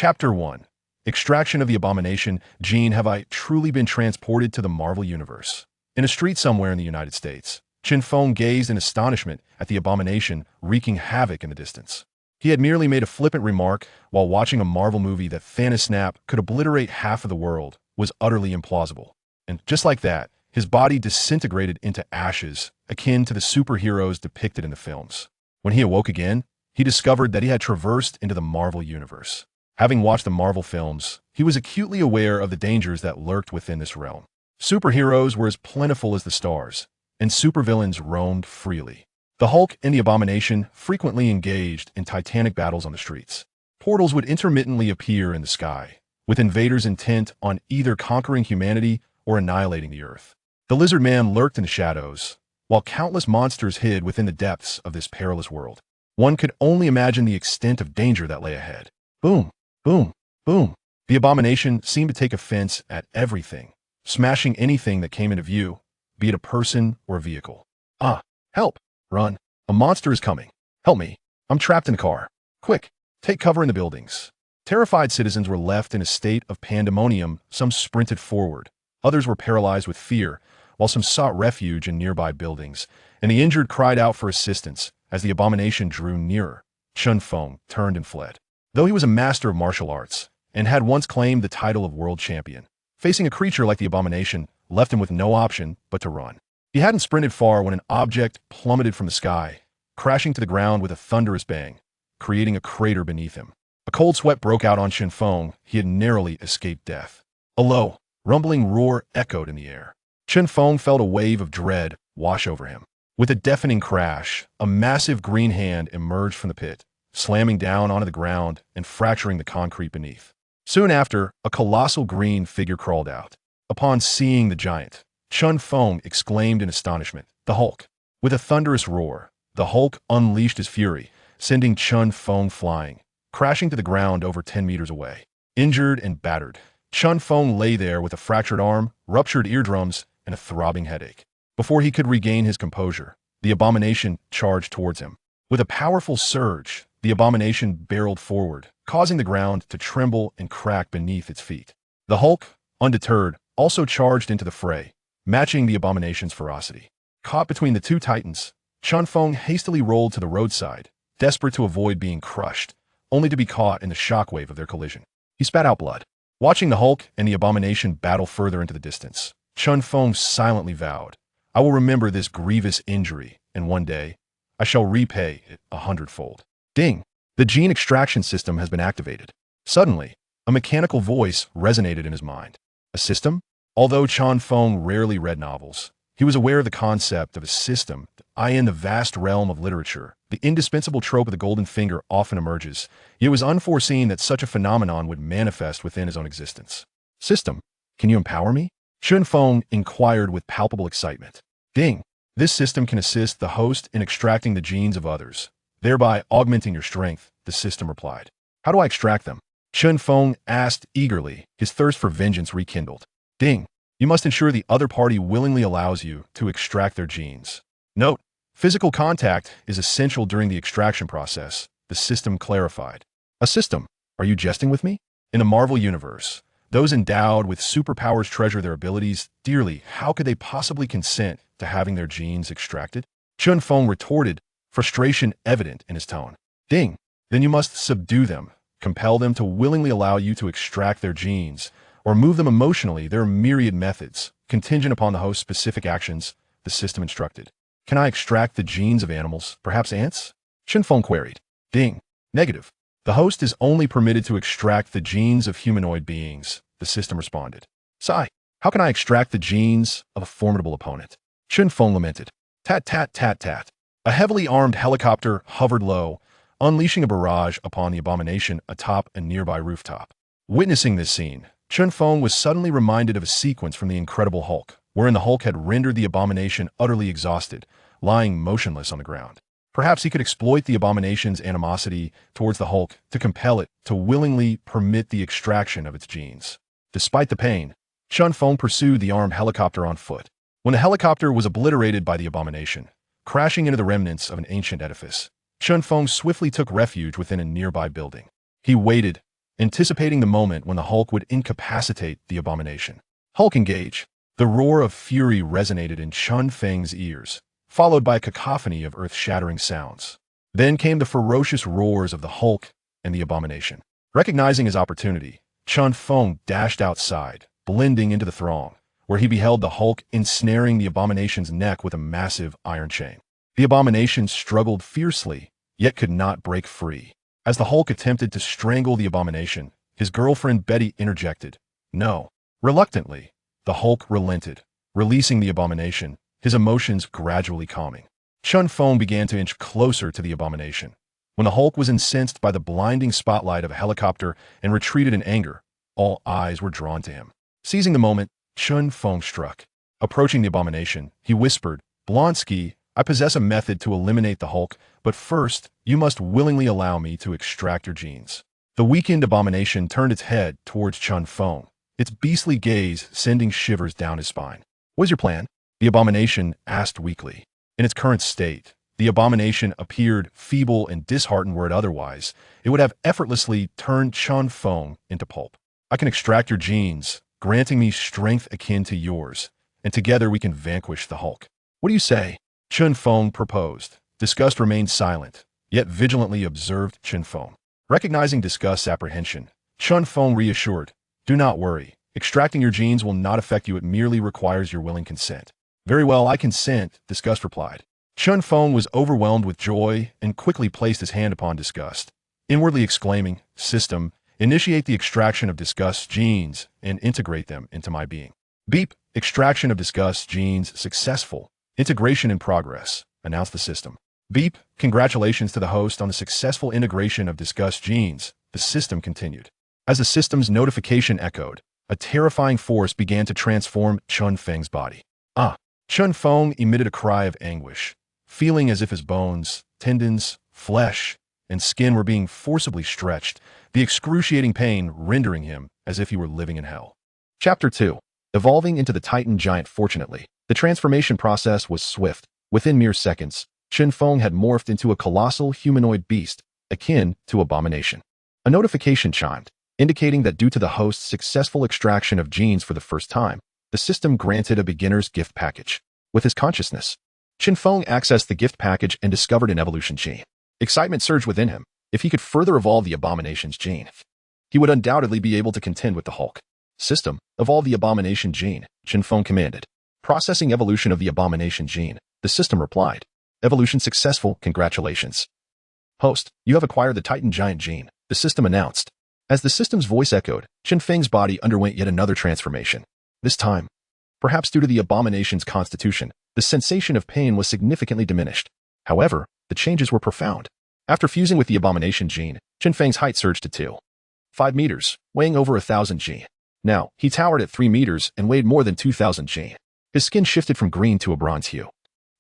Chapter 1. Extraction of the Abomination. Gene, have I truly been transported to the Marvel Universe? In a street somewhere in the United States, Chen Feng gazed in astonishment at the Abomination wreaking havoc in the distance. He had merely made a flippant remark while watching a Marvel movie that Thanos snap could obliterate half of the world was utterly implausible. And just like that, his body disintegrated into ashes, akin to the superheroes depicted in the films. When he awoke again, he discovered that he had traversed into the Marvel Universe. Having watched the Marvel films, he was acutely aware of the dangers that lurked within this realm. Superheroes were as plentiful as the stars, and supervillains roamed freely. The Hulk and the Abomination frequently engaged in titanic battles on the streets. Portals would intermittently appear in the sky, with invaders intent on either conquering humanity or annihilating the Earth. The Lizard Man lurked in the shadows, while countless monsters hid within the depths of this perilous world. One could only imagine the extent of danger that lay ahead. Boom, boom, boom. The Abomination seemed to take offense at everything, smashing anything that came into view, be it a person or a vehicle. Ah, help! Run! A monster is coming! Help me! I'm trapped in a car! Quick! Take cover in the buildings! Terrified citizens were left in a state of pandemonium. Some sprinted forward, others were paralyzed with fear, while some sought refuge in nearby buildings, and the injured cried out for assistance as the Abomination drew nearer. Chen Feng turned and fled. Though he was a master of martial arts, and had once claimed the title of world champion, facing a creature like the Abomination left him with no option but to run. He hadn't sprinted far when an object plummeted from the sky, crashing to the ground with a thunderous bang, creating a crater beneath him. A cold sweat broke out on Chen Feng. He had narrowly escaped death. A low, rumbling roar echoed in the air. Chen Feng felt a wave of dread wash over him. With a deafening crash, a massive green hand emerged from the pit, slamming down onto the ground and fracturing the concrete beneath. Soon after, a colossal green figure crawled out. Upon seeing the giant, Chen Feng exclaimed in astonishment, "The Hulk!" With a thunderous roar, the Hulk unleashed his fury, sending Chen Feng flying, crashing to the ground over 10 meters away. Injured and battered, Chen Feng lay there with a fractured arm, ruptured eardrums, and a throbbing headache. Before he could regain his composure, the Abomination charged towards him. With a powerful surge, the Abomination barreled forward, causing the ground to tremble and crack beneath its feet. The Hulk, undeterred, also charged into the fray, matching the Abomination's ferocity. Caught between the two titans, Chen Feng hastily rolled to the roadside, desperate to avoid being crushed, only to be caught in the shockwave of their collision. He spat out blood. Watching the Hulk and the Abomination battle further into the distance, Chen Feng silently vowed, "I will remember this grievous injury, and one day, I shall repay it 100-fold. Ding! The gene extraction system has been activated. Suddenly, a mechanical voice resonated in his mind. A system? Although Chen Feng rarely read novels, he was aware of the concept of a system. In the vast realm of literature, the indispensable trope of the golden finger often emerges, yet it was unforeseen that such a phenomenon would manifest within his own existence. System, can you empower me? Chen Feng inquired with palpable excitement. Ding! This system can assist the host in extracting the genes of others, thereby augmenting your strength, the system replied. How do I extract them? Chen Feng asked eagerly, his thirst for vengeance rekindled. Ding! You must ensure the other party willingly allows you to extract their genes. Note, physical contact is essential during the extraction process, the system clarified. A system? Are you jesting with me? In the Marvel Universe, those endowed with superpowers treasure their abilities dearly. How could they possibly consent to having their genes extracted? Chen Feng retorted, frustration evident in his tone. Ding! Then you must subdue them, compel them to willingly allow you to extract their genes, or move them emotionally. There are myriad methods, contingent upon the host's specific actions, the system instructed. Can I extract the genes of animals, perhaps ants? Chen Feng queried. Ding! Negative. The host is only permitted to extract the genes of humanoid beings, the system responded. Sigh. How can I extract the genes of a formidable opponent? Chen Feng lamented. Tat tat tat tat. A heavily armed helicopter hovered low, unleashing a barrage upon the Abomination atop a nearby rooftop. Witnessing this scene, Chen Feng was suddenly reminded of a sequence from The Incredible Hulk, wherein the Hulk had rendered the Abomination utterly exhausted, lying motionless on the ground. Perhaps he could exploit the Abomination's animosity towards the Hulk to compel it to willingly permit the extraction of its genes. Despite the pain, Chen Feng pursued the armed helicopter on foot. When the helicopter was obliterated by the Abomination, crashing into the remnants of an ancient edifice, Chen Feng swiftly took refuge within a nearby building. He waited, anticipating the moment when the Hulk would incapacitate the abomination. Hulk engage. The roar of fury resonated in Chen Feng's ears, followed by a cacophony of earth-shattering sounds. Then came the ferocious roars of the Hulk and the abomination. Recognizing his opportunity, Chen Feng dashed outside, blending into the throng, where he beheld the Hulk ensnaring the abomination's neck with a massive iron chain. The abomination struggled fiercely, yet could not break free. As the Hulk attempted to strangle the abomination, his girlfriend Betty interjected. No. Reluctantly, the Hulk relented, releasing the abomination, his emotions gradually calming. Chen Feng began to inch closer to the abomination. When the Hulk was incensed by the blinding spotlight of a helicopter and retreated in anger, all eyes were drawn to him. Seizing the moment, Chen Feng struck. Approaching the abomination, he whispered, Blonsky, I possess a method to eliminate the Hulk, but first, you must willingly allow me to extract your genes. The weakened abomination turned its head towards Chen Feng, its beastly gaze sending shivers down his spine. What is your plan? The abomination asked weakly. In its current state, the abomination appeared feeble and disheartened were it otherwise. It would have effortlessly turned Chen Feng into pulp. I can extract your genes, granting me strength akin to yours, and together we can vanquish the Hulk. What do you say? Chen Feng proposed. Disgust remained silent, yet vigilantly observed Chen Feng. Recognizing Disgust's apprehension, Chen Feng reassured, do not worry. Extracting your genes will not affect you. It merely requires your willing consent. Very well, I consent, Disgust replied. Chen Feng was overwhelmed with joy and quickly placed his hand upon Disgust, inwardly exclaiming, System, initiate the extraction of Disgust's genes and integrate them into my being. Beep, extraction of Disgust's genes successful. Integration in progress, announced the system. Beep, congratulations to the host on the successful integration of Disgust's genes, the system continued. As the system's notification echoed, a terrifying force began to transform Chen Feng's body. Chen Feng emitted a cry of anguish, feeling as if his bones, tendons, flesh, and skin were being forcibly stretched, the excruciating pain rendering him as if he were living in hell. Chapter 2. Evolving into the Titan Giant. Fortunately, the transformation process was swift. Within mere seconds, Chen Feng had morphed into a colossal humanoid beast, akin to abomination. A notification chimed, indicating that due to the host's successful extraction of genes for the first time, the system granted a beginner's gift package. With his consciousness, Chen Feng accessed the gift package and discovered an evolution gene. Excitement surged within him. If he could further evolve the abomination's gene, he would undoubtedly be able to contend with the Hulk. System, evolve the abomination gene, Chen Feng commanded. Processing evolution of the abomination gene, the system replied. Evolution successful, congratulations. Host, you have acquired the Titan Giant gene, the system announced. As the system's voice echoed, Chen Feng's body underwent yet another transformation. This time, perhaps due to the abomination's constitution, the sensation of pain was significantly diminished. However, the changes were profound. After fusing with the abomination gene, Chen Feng's height surged to 2.5 meters, weighing over 1,000 g. Now, he towered at 3 meters and weighed more than 2,000 g. His skin shifted from green to a bronze hue,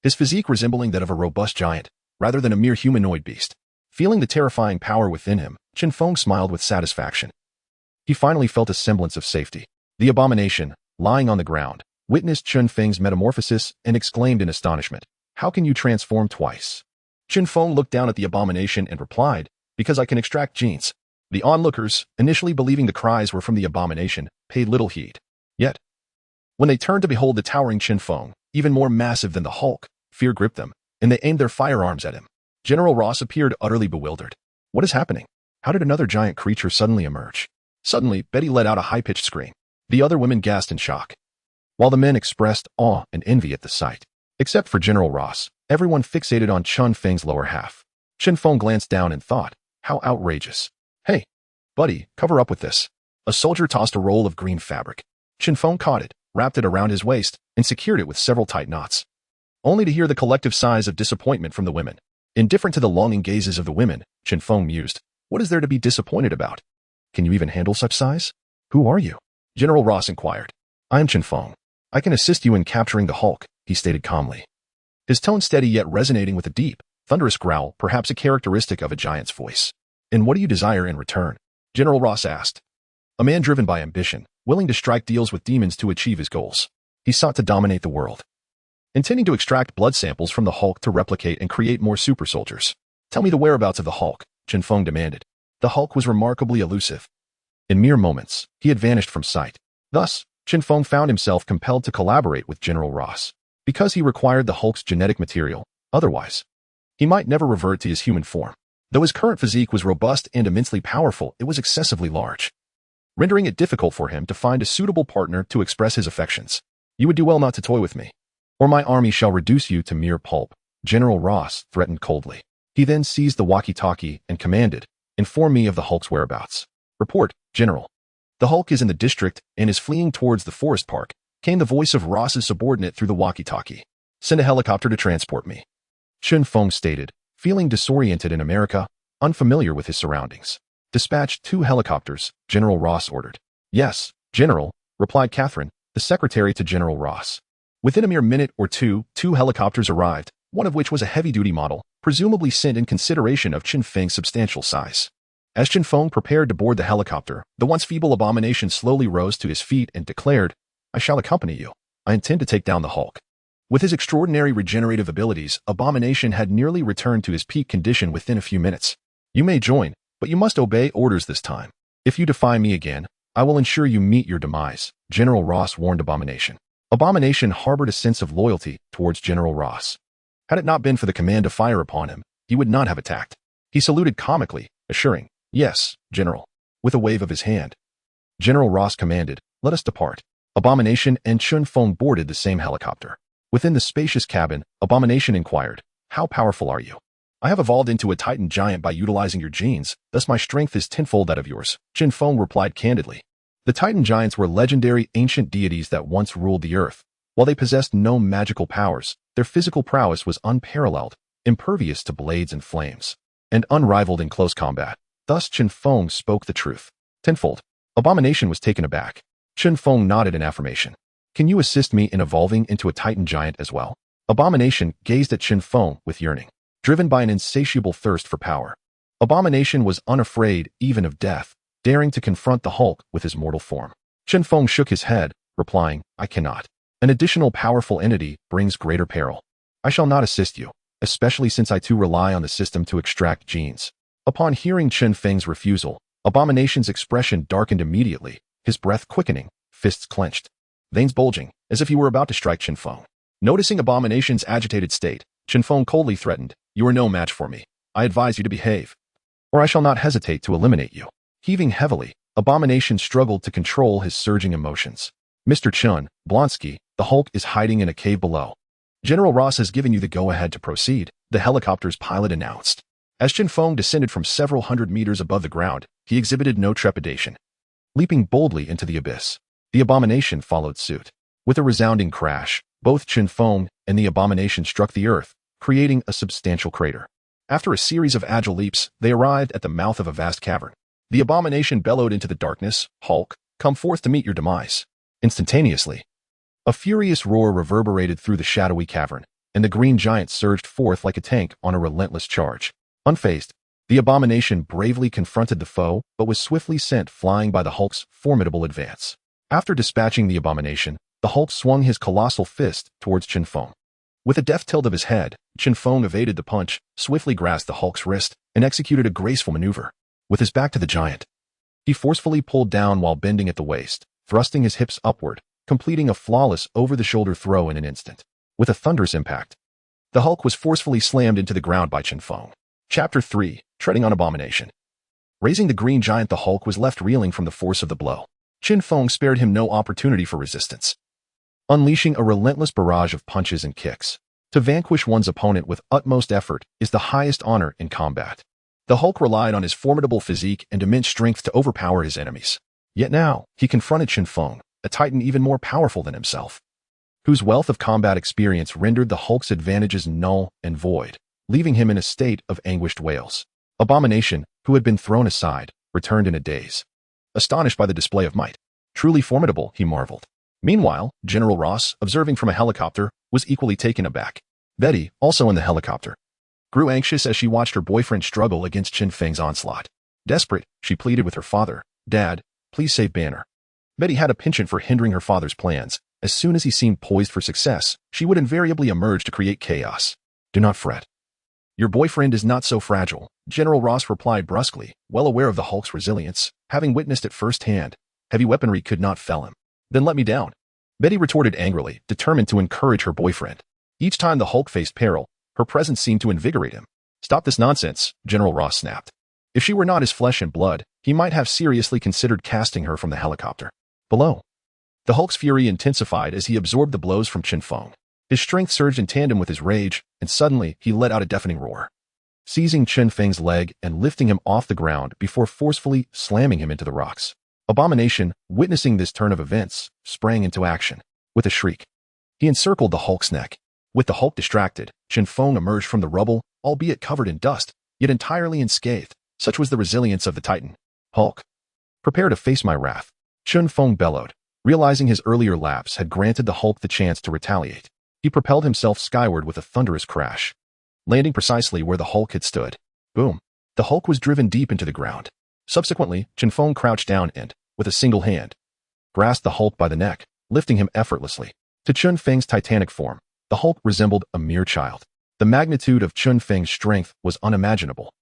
his physique resembling that of a robust giant, rather than a mere humanoid beast. Feeling the terrifying power within him, Chen Feng smiled with satisfaction. He finally felt a semblance of safety. The abomination, lying on the ground, witnessed Chen Feng's metamorphosis and exclaimed in astonishment, How can you transform twice? Chen Feng looked down at the abomination and replied, Because I can extract genes. The onlookers, initially believing the cries were from the abomination, paid little heed. Yet, when they turned to behold the towering Chen Feng, even more massive than the Hulk, fear gripped them, and they aimed their firearms at him. General Ross appeared utterly bewildered. What is happening? How did another giant creature suddenly emerge? Suddenly, Betty let out a high-pitched scream. The other women gasped in shock, while the men expressed awe and envy at the sight. Except for General Ross, everyone fixated on Chen Feng's lower half. Chen Feng glanced down and thought, how outrageous. Hey, buddy, cover up with this. A soldier tossed a roll of green fabric. Chen Feng caught it, wrapped it around his waist, and secured it with several tight knots. Only to hear the collective sighs of disappointment from the women. Indifferent to the longing gazes of the women, Chen Feng mused, what is there to be disappointed about? Can you even handle such size? Who are you? General Ross inquired. I am Chen Feng. I can assist you in capturing the Hulk, he stated calmly. His tone steady yet resonating with a deep, thunderous growl, perhaps a characteristic of a giant's voice. And what do you desire in return? General Ross asked. A man driven by ambition, willing to strike deals with demons to achieve his goals. He sought to dominate the world, intending to extract blood samples from the Hulk to replicate and create more super soldiers. Tell me the whereabouts of the Hulk, Chen Feng demanded. The Hulk was remarkably elusive, In mere moments, he had vanished from sight. Thus, Chen Feng found himself compelled to collaborate with General Ross, because he required the Hulk's genetic material. Otherwise, he might never revert to his human form. Though his current physique was robust and immensely powerful, it was excessively large, rendering it difficult for him to find a suitable partner to express his affections. You would do well not to toy with me, or my army shall reduce you to mere pulp, General Ross threatened coldly. He then seized the walkie-talkie and commanded, inform me of the Hulk's whereabouts. Report, General. The Hulk is in the district and is fleeing towards the forest park, came the voice of Ross's subordinate through the walkie-talkie. Send a helicopter to transport me, Chen Feng stated, feeling disoriented in America, unfamiliar with his surroundings. Dispatch 2 helicopters, General Ross ordered. Yes, General, replied Catherine, the secretary to General Ross. Within a mere minute or two, 2 helicopters arrived, one of which was a heavy-duty model, presumably sent in consideration of Chen Feng's substantial size. As Chen Feng prepared to board the helicopter, the once feeble abomination slowly rose to his feet and declared, I shall accompany you. I intend to take down the Hulk. With his extraordinary regenerative abilities, Abomination had nearly returned to his peak condition within a few minutes. You may join, but you must obey orders this time. If you defy me again, I will ensure you meet your demise, General Ross warned Abomination. Abomination harbored a sense of loyalty towards General Ross. Had it not been for the command to fire upon him, he would not have attacked. He saluted comically, assuring, Yes, General, with a wave of his hand. General Ross commanded, Let us depart. Abomination and Chen Feng boarded the same helicopter. Within the spacious cabin, Abomination inquired, How powerful are you? I have evolved into a Titan giant by utilizing your genes, thus my strength is tenfold that of yours, Chen Feng replied candidly. The Titan giants were legendary ancient deities that once ruled the earth. While they possessed no magical powers, their physical prowess was unparalleled, impervious to blades and flames, and unrivaled in close combat. Thus Chen Feng spoke the truth. Tenfold. Abomination was taken aback. Chen Feng nodded in affirmation. Can you assist me in evolving into a Titan giant as well? Abomination gazed at Chen Feng with yearning, driven by an insatiable thirst for power. Abomination was unafraid even of death, daring to confront the Hulk with his mortal form. Chen Feng shook his head, replying, I cannot. An additional powerful entity brings greater peril. I shall not assist you, especially since I too rely on the system to extract genes. Upon hearing Chen Feng's refusal, Abomination's expression darkened immediately, his breath quickening, fists clenched, veins bulging, as if he were about to strike Chen Feng. Noticing Abomination's agitated state, Chen Feng coldly threatened, You are no match for me. I advise you to behave, or I shall not hesitate to eliminate you. Heaving heavily, Abomination struggled to control his surging emotions. Mr. Chun, Blonsky, the Hulk is hiding in a cave below. General Ross has given you the go-ahead to proceed, the helicopter's pilot announced. As Chen Feng descended from several hundred meters above the ground, he exhibited no trepidation. Leaping boldly into the abyss, the Abomination followed suit. With a resounding crash, both Chen Feng and the Abomination struck the earth, creating a substantial crater. After a series of agile leaps, they arrived at the mouth of a vast cavern. The Abomination bellowed into the darkness, Hulk, come forth to meet your demise. Instantaneously, a furious roar reverberated through the shadowy cavern, and the green giant surged forth like a tank on a relentless charge. Unfazed, the Abomination bravely confronted the foe, but was swiftly sent flying by the Hulk's formidable advance. After dispatching the Abomination, the Hulk swung his colossal fist towards Chen Feng. With a deft tilt of his head, Chen Feng evaded the punch, swiftly grasped the Hulk's wrist, and executed a graceful maneuver. With his back to the giant, he forcefully pulled down while bending at the waist, thrusting his hips upward, completing a flawless over-the-shoulder throw in an instant. With a thunderous impact, the Hulk was forcefully slammed into the ground by Chen Feng. Chapter 3, Treading on Abomination. Raising the green giant, the Hulk was left reeling from the force of the blow. Chen Feng spared him no opportunity for resistance, unleashing a relentless barrage of punches and kicks. To vanquish one's opponent with utmost effort is the highest honor in combat. The Hulk relied on his formidable physique and immense strength to overpower his enemies. Yet now, he confronted Chen Feng, a titan even more powerful than himself, whose wealth of combat experience rendered the Hulk's advantages null and void, leaving him in a state of anguished wails. Abomination, who had been thrown aside, returned in a daze, astonished by the display of might. Truly formidable, he marveled. Meanwhile, General Ross, observing from a helicopter, was equally taken aback. Betty, also in the helicopter, grew anxious as she watched her boyfriend struggle against Chen Feng's onslaught. Desperate, she pleaded with her father, Dad, please save Banner. Betty had a penchant for hindering her father's plans. As soon as he seemed poised for success, she would invariably emerge to create chaos. Do not fret. Your boyfriend is not so fragile, General Ross replied brusquely, well aware of the Hulk's resilience, having witnessed it firsthand. Heavy weaponry could not fell him. Then let me down. Betty retorted angrily, determined to encourage her boyfriend. Each time the Hulk faced peril, her presence seemed to invigorate him. Stop this nonsense, General Ross snapped. If she were not his flesh and blood, he might have seriously considered casting her from the helicopter. Below. The Hulk's fury intensified as he absorbed the blows from Chen Feng. His strength surged in tandem with his rage, and suddenly he let out a deafening roar. Seizing Chen Feng's leg and lifting him off the ground before forcefully slamming him into the rocks. Abomination, witnessing this turn of events, sprang into action. With a shriek, he encircled the Hulk's neck. With the Hulk distracted, Chen Feng emerged from the rubble, albeit covered in dust, yet entirely unscathed. Such was the resilience of the Titan. Hulk, prepare to face my wrath, Chen Feng bellowed. Realizing his earlier lapse had granted the Hulk the chance to retaliate, he propelled himself skyward with a thunderous crash, landing precisely where the Hulk had stood. Boom! The Hulk was driven deep into the ground. Subsequently, Chen Feng crouched down and, with a single hand, grasped the Hulk by the neck, lifting him effortlessly. To Chen Feng's titanic form, the Hulk resembled a mere child. The magnitude of Chen Feng's strength was unimaginable.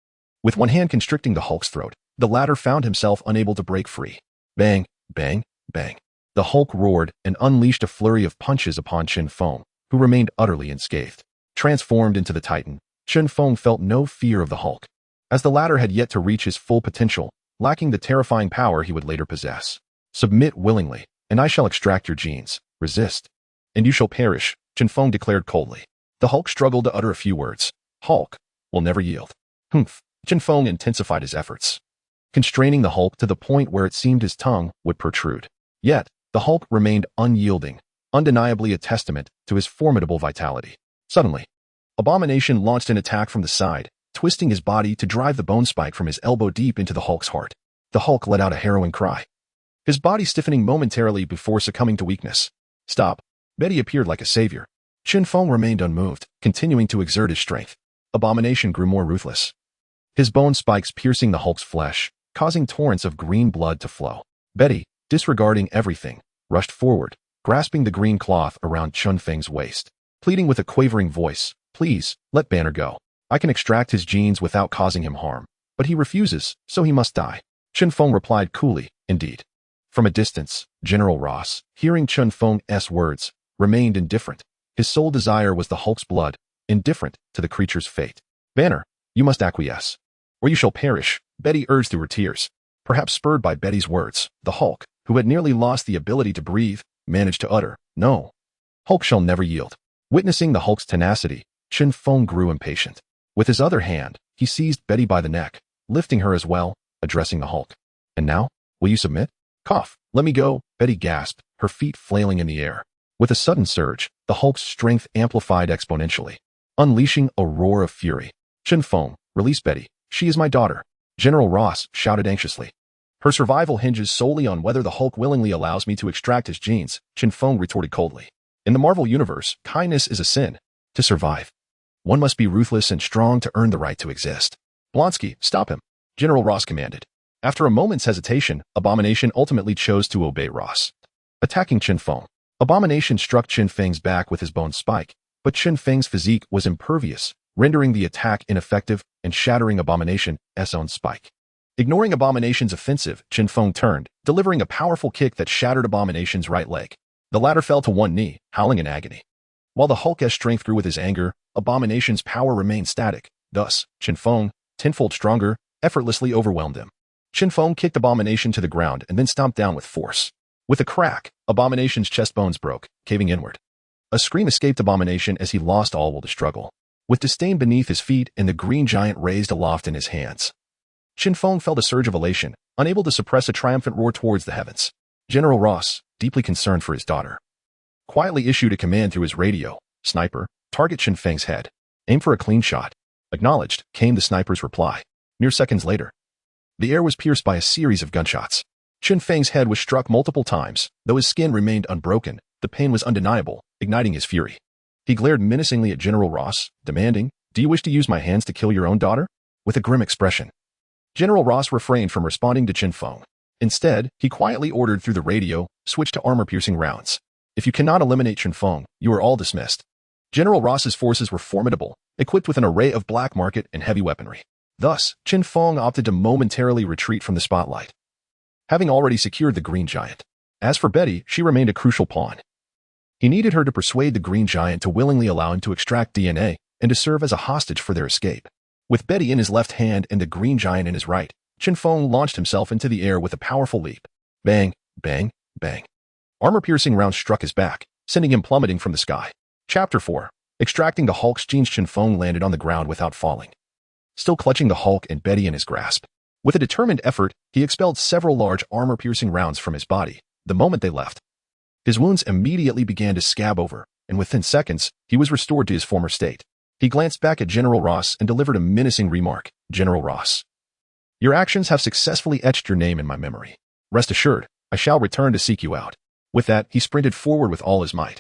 With one hand constricting the Hulk's throat, the latter found himself unable to break free. Bang, bang, bang. The Hulk roared and unleashed a flurry of punches upon Chen Feng, who remained utterly unscathed. Transformed into the Titan, Chen Feng felt no fear of the Hulk, as the latter had yet to reach his full potential, lacking the terrifying power he would later possess. Submit willingly, and I shall extract your genes. Resist, and you shall perish, Chen Feng declared coldly. The Hulk struggled to utter a few words. Hulk will never yield. Humph. Chen Feng intensified his efforts, constraining the Hulk to the point where it seemed his tongue would protrude. Yet, the Hulk remained unyielding, undeniably a testament to his formidable vitality. Suddenly, Abomination launched an attack from the side, twisting his body to drive the bone spike from his elbow deep into the Hulk's heart. The Hulk let out a harrowing cry, his body stiffening momentarily before succumbing to weakness. Stop. Betty appeared like a savior. Chen Feng remained unmoved, continuing to exert his strength. Abomination grew more ruthless, his bone spikes piercing the Hulk's flesh, causing torrents of green blood to flow. Betty, disregarding everything, rushed forward, grasping the green cloth around Chen Feng's waist, pleading with a quavering voice, please, let Banner go. I can extract his genes without causing him harm, but he refuses, so he must die. Chen Feng replied coolly, indeed. From a distance, General Ross, hearing Chen Feng's words, remained indifferent. His sole desire was the Hulk's blood, indifferent to the creature's fate. Banner, you must acquiesce, or you shall perish, Betty urged through her tears. Perhaps spurred by Betty's words, the Hulk, who had nearly lost the ability to breathe, managed to utter, no. Hulk shall never yield. Witnessing the Hulk's tenacity, Chen Feng grew impatient. With his other hand, he seized Betty by the neck, lifting her as well, addressing the Hulk. And now, will you submit? Cough. Let me go, Betty gasped, her feet flailing in the air. With a sudden surge, the Hulk's strength amplified exponentially, unleashing a roar of fury. Chen Feng, release Betty. She is my daughter, General Ross shouted anxiously. Her survival hinges solely on whether the Hulk willingly allows me to extract his genes, Chen Feng retorted coldly. In the Marvel Universe, kindness is a sin. To survive, one must be ruthless and strong to earn the right to exist. Blonsky, stop him, General Ross commanded. After a moment's hesitation, Abomination ultimately chose to obey Ross. Attacking Chen Feng, Abomination struck Chen Feng's back with his bone spike, but Chen Feng's physique was impervious, rendering the attack ineffective and shattering Abomination's own spike. Ignoring Abomination's offensive, Chen Feng turned, delivering a powerful kick that shattered Abomination's right leg. The latter fell to one knee, howling in agony. While the Hulk's strength grew with his anger, Abomination's power remained static. Thus, Chen Feng, tenfold stronger, effortlessly overwhelmed him. Chen Feng kicked Abomination to the ground and then stomped down with force. With a crack, Abomination's chest bones broke, caving inward. A scream escaped Abomination as he lost all will to struggle. With disdain beneath his feet and the green giant raised aloft in his hands, Chen Feng felt a surge of elation, unable to suppress a triumphant roar towards the heavens. General Ross, deeply concerned for his daughter, quietly issued a command through his radio. Sniper, target Chen Feng's head. Aim for a clean shot. Acknowledged, came the sniper's reply. Mere seconds later, the air was pierced by a series of gunshots. Chen Feng's head was struck multiple times. Though his skin remained unbroken, the pain was undeniable, igniting his fury. He glared menacingly at General Ross, demanding, do you wish to use my hands to kill your own daughter? With a grim expression, General Ross refrained from responding to Chen Feng. Instead, he quietly ordered through the radio, switch to armor-piercing rounds. If you cannot eliminate Chen Feng, you are all dismissed. General Ross's forces were formidable, equipped with an array of black market and heavy weaponry. Thus, Chen Feng opted to momentarily retreat from the spotlight, having already secured the Green Giant. As for Betty, she remained a crucial pawn. He needed her to persuade the Green Giant to willingly allow him to extract DNA and to serve as a hostage for their escape. With Betty in his left hand and the Green Giant in his right, Chen Feng launched himself into the air with a powerful leap. Bang, bang, bang. Armor-piercing rounds struck his back, sending him plummeting from the sky. Chapter 4. Extracting the Hulk's genes. Chen Feng landed on the ground without falling, still clutching the Hulk and Betty in his grasp. With a determined effort, he expelled several large armor-piercing rounds from his body. The moment they left, his wounds immediately began to scab over, and within seconds, he was restored to his former state. He glanced back at General Ross and delivered a menacing remark. General Ross, your actions have successfully etched your name in my memory. Rest assured, I shall return to seek you out. With that, he sprinted forward with all his might,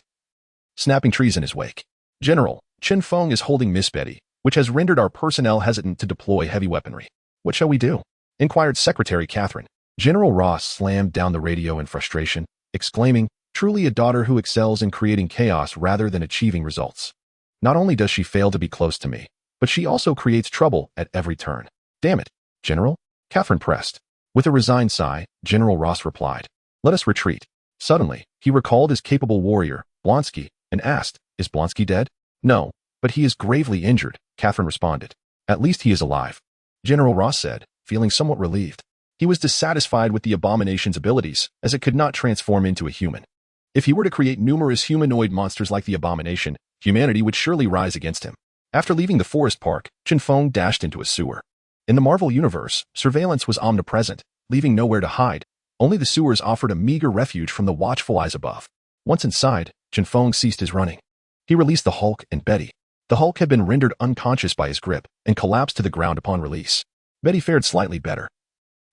snapping trees in his wake. General, Chen Feng is holding Miss Betty, which has rendered our personnel hesitant to deploy heavy weaponry. What shall we do? Inquired Secretary Catherine. General Ross slammed down the radio in frustration, exclaiming, truly a daughter who excels in creating chaos rather than achieving results. Not only does she fail to be close to me, but she also creates trouble at every turn. Damn it, General? Catherine pressed. With a resigned sigh, General Ross replied, let us retreat. Suddenly, he recalled his capable warrior, Blonsky, and asked, is Blonsky dead? No, but he is gravely injured, Catherine responded. At least he is alive, General Ross said, feeling somewhat relieved. He was dissatisfied with the abomination's abilities, as it could not transform into a human. If he were to create numerous humanoid monsters like the abomination, humanity would surely rise against him. After leaving the forest park, Chen Feng dashed into a sewer. In the Marvel Universe, surveillance was omnipresent, leaving nowhere to hide. Only the sewers offered a meager refuge from the watchful eyes above. Once inside, Chen Feng ceased his running. He released the Hulk and Betty. The Hulk had been rendered unconscious by his grip and collapsed to the ground upon release. Betty fared slightly better,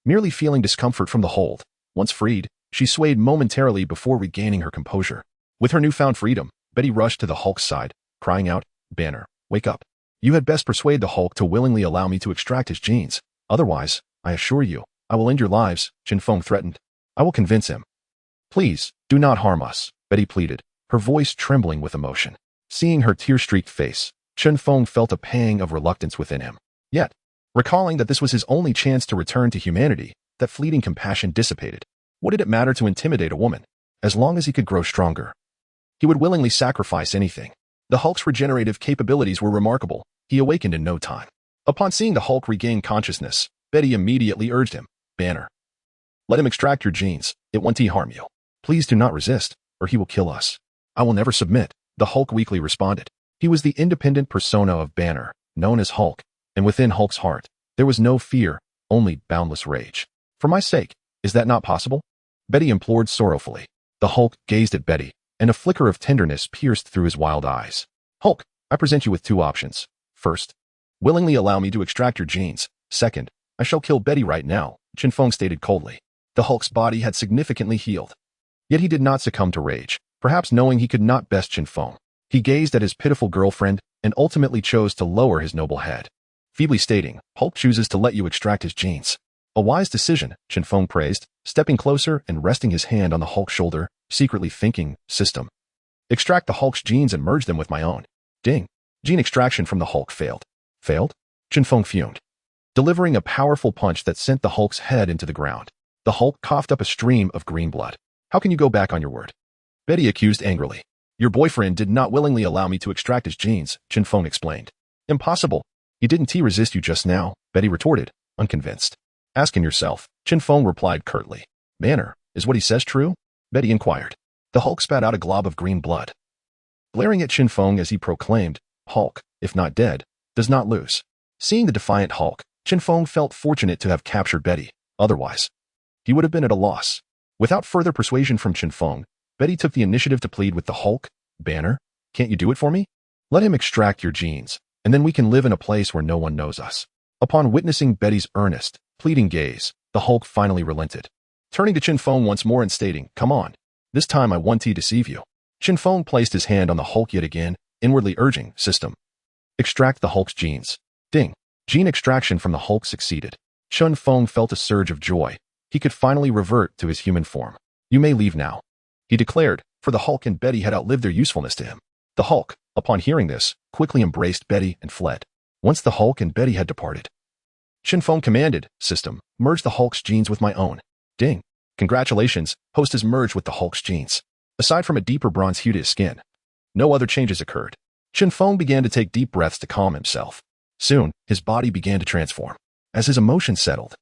merely feeling discomfort from the hold. Once freed, she swayed momentarily before regaining her composure. With her newfound freedom, Betty rushed to the Hulk's side, crying out, Banner, wake up. You had best persuade the Hulk to willingly allow me to extract his genes. Otherwise, I assure you, I will end your lives, Chen Feng threatened. I will convince him. Please, do not harm us, Betty pleaded, her voice trembling with emotion. Seeing her tear-streaked face, Chen Feng felt a pang of reluctance within him. Yet, recalling that this was his only chance to return to humanity, that fleeting compassion dissipated. What did it matter to intimidate a woman? As long as he could grow stronger, he would willingly sacrifice anything. The Hulk's regenerative capabilities were remarkable. He awakened in no time. Upon seeing the Hulk regain consciousness, Betty immediately urged him, Banner, let him extract your genes. It won't harm you. Please do not resist, or he will kill us. I will never submit, the Hulk weakly responded. He was the independent persona of Banner, known as Hulk, and within Hulk's heart, there was no fear, only boundless rage. For my sake, is that not possible? Betty implored sorrowfully. The Hulk gazed at Betty, and a flicker of tenderness pierced through his wild eyes. Hulk, I present you with two options. First, willingly allow me to extract your genes. Second, I shall kill Betty right now, Chen Feng stated coldly. The Hulk's body had significantly healed. Yet he did not succumb to rage, perhaps knowing he could not best Chen Feng. He gazed at his pitiful girlfriend and ultimately chose to lower his noble head, feebly stating, Hulk chooses to let you extract his genes. A wise decision, Chen Feng praised, stepping closer and resting his hand on the Hulk's shoulder, secretly thinking, system. Extract the Hulk's genes and merge them with my own. Ding. Gene extraction from the Hulk failed. Failed? Chen Feng fumed, delivering a powerful punch that sent the Hulk's head into the ground. The Hulk coughed up a stream of green blood. How can you go back on your word? Betty accused angrily. Your boyfriend did not willingly allow me to extract his genes, Chen Feng explained. Impossible. He didn't resist you just now, Betty retorted, unconvinced. Asking yourself, Chen Feng replied curtly. Banner, is what he says true? Betty inquired. The Hulk spat out a glob of green blood, glaring at Chen Feng as he proclaimed, Hulk, if not dead, does not lose. Seeing the defiant Hulk, Chen Feng felt fortunate to have captured Betty. Otherwise, he would have been at a loss. Without further persuasion from Chen Feng, Betty took the initiative to plead with the Hulk. Banner, can't you do it for me? Let him extract your genes, and then we can live in a place where no one knows us. Upon witnessing Betty's earnest, pleading gaze, the Hulk finally relented, turning to Chen Feng once more and stating, come on, this time I won't deceive you. Chen Feng placed his hand on the Hulk yet again, inwardly urging, system. Extract the Hulk's genes. Ding. Gene extraction from the Hulk succeeded. Chen Feng felt a surge of joy. He could finally revert to his human form. You may leave now, he declared, for the Hulk and Betty had outlived their usefulness to him. The Hulk, upon hearing this, quickly embraced Betty and fled. Once the Hulk and Betty had departed, Chen Feng commanded, "System, merge the Hulk's genes with my own." Ding. Congratulations, host has merged with the Hulk's genes. Aside from a deeper bronze hue to his skin, no other changes occurred. Chen Feng began to take deep breaths to calm himself. Soon, his body began to transform. As his emotions settled,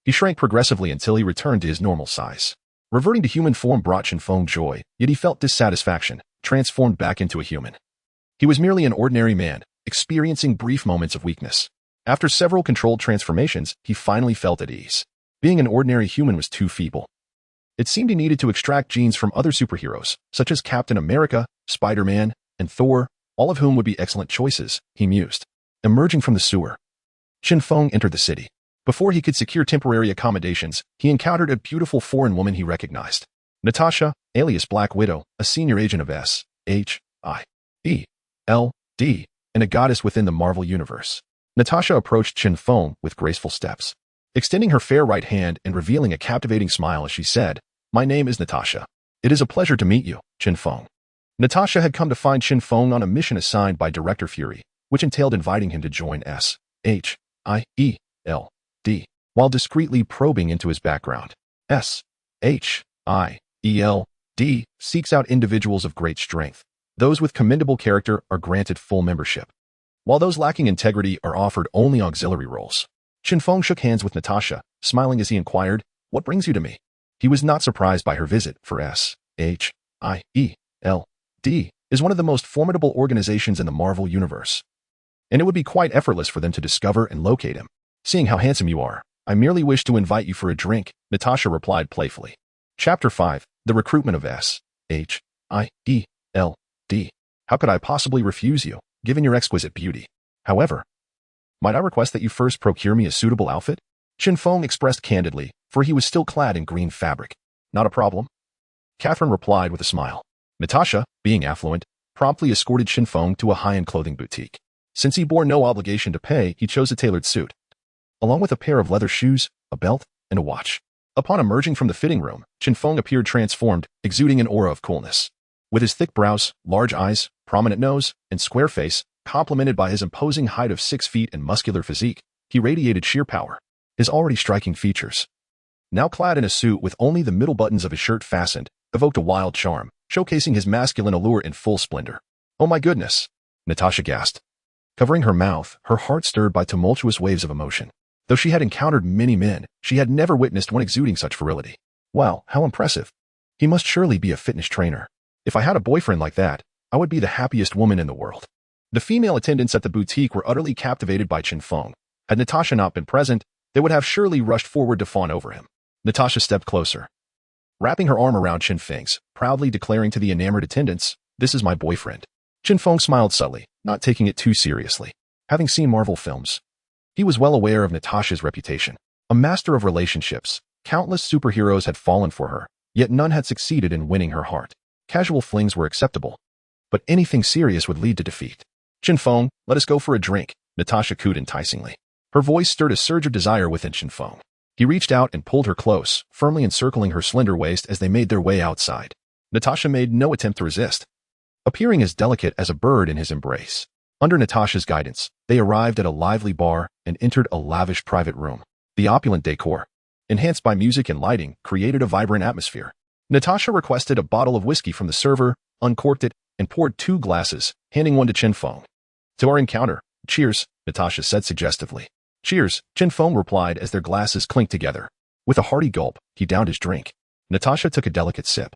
he shrank progressively until he returned to his normal size. Reverting to human form brought Chen Feng joy, yet he felt dissatisfaction, transformed back into a human. He was merely an ordinary man, experiencing brief moments of weakness. After several controlled transformations, he finally felt at ease. Being an ordinary human was too feeble. It seemed he needed to extract genes from other superheroes, such as Captain America, Spider-Man, and Thor, all of whom would be excellent choices, he mused. Emerging from the sewer, Chen Feng entered the city. Before he could secure temporary accommodations, he encountered a beautiful foreign woman he recognized. Natasha, alias Black Widow, a senior agent of S.H.I.E.L.D., and a goddess within the Marvel Universe. Natasha approached Chen Feng with graceful steps, extending her fair right hand and revealing a captivating smile as she said, "My name is Natasha. It is a pleasure to meet you, Chen Feng." Natasha had come to find Chen Feng on a mission assigned by Director Fury, which entailed inviting him to join S.H.I.E.L.D., while discreetly probing into his background. S.H.I.E.L.D. seeks out individuals of great strength. Those with commendable character are granted full membership, while those lacking integrity are offered only auxiliary roles. Chen Feng shook hands with Natasha, smiling as he inquired, "What brings you to me?" He was not surprised by her visit, for S.H.I.E.L.D. is one of the most formidable organizations in the Marvel Universe, and it would be quite effortless for them to discover and locate him. "Seeing how handsome you are, I merely wish to invite you for a drink," Natasha replied playfully. Chapter 5. The Recruitment of S.H.I.E.L.D. How could I possibly refuse you, given your exquisite beauty? However, might I request that you first procure me a suitable outfit? Chen Feng expressed candidly, for he was still clad in green fabric. "Not a problem," Catherine replied with a smile. Natasha, being affluent, promptly escorted Chen Feng to a high-end clothing boutique. Since he bore no obligation to pay, he chose a tailored suit, along with a pair of leather shoes, a belt, and a watch. Upon emerging from the fitting room, Chen Feng appeared transformed, exuding an aura of coolness. With his thick brows, large eyes, prominent nose, and square face, complemented by his imposing height of 6 feet and muscular physique, he radiated sheer power. His already striking features, now clad in a suit with only the middle buttons of his shirt fastened, evoked a wild charm, showcasing his masculine allure in full splendor. "Oh my goodness," Natasha gasped. Covering her mouth, her heart stirred by tumultuous waves of emotion. Though she had encountered many men, she had never witnessed one exuding such virility. Wow, how impressive. He must surely be a fitness trainer. If I had a boyfriend like that, I would be the happiest woman in the world. The female attendants at the boutique were utterly captivated by Chen Feng. Had Natasha not been present, they would have surely rushed forward to fawn over him. Natasha stepped closer, wrapping her arm around Chen Feng's, proudly declaring to the enamored attendants, "This is my boyfriend." Chen Feng smiled subtly, not taking it too seriously. Having seen Marvel films, he was well aware of Natasha's reputation. A master of relationships, countless superheroes had fallen for her, yet none had succeeded in winning her heart. Casual flings were acceptable, but anything serious would lead to defeat. "Chen Feng, let us go for a drink," Natasha cooed enticingly. Her voice stirred a surge of desire within Chen Feng. He reached out and pulled her close, firmly encircling her slender waist as they made their way outside. Natasha made no attempt to resist, appearing as delicate as a bird in his embrace. Under Natasha's guidance, they arrived at a lively bar and entered a lavish private room. The opulent decor, enhanced by music and lighting, created a vibrant atmosphere. Natasha requested a bottle of whiskey from the server, uncorked it, and poured 2 glasses, handing one to Chen Feng. "To our encounter, cheers," Natasha said suggestively. "Cheers," Chen Feng replied as their glasses clinked together. With a hearty gulp, he downed his drink. Natasha took a delicate sip,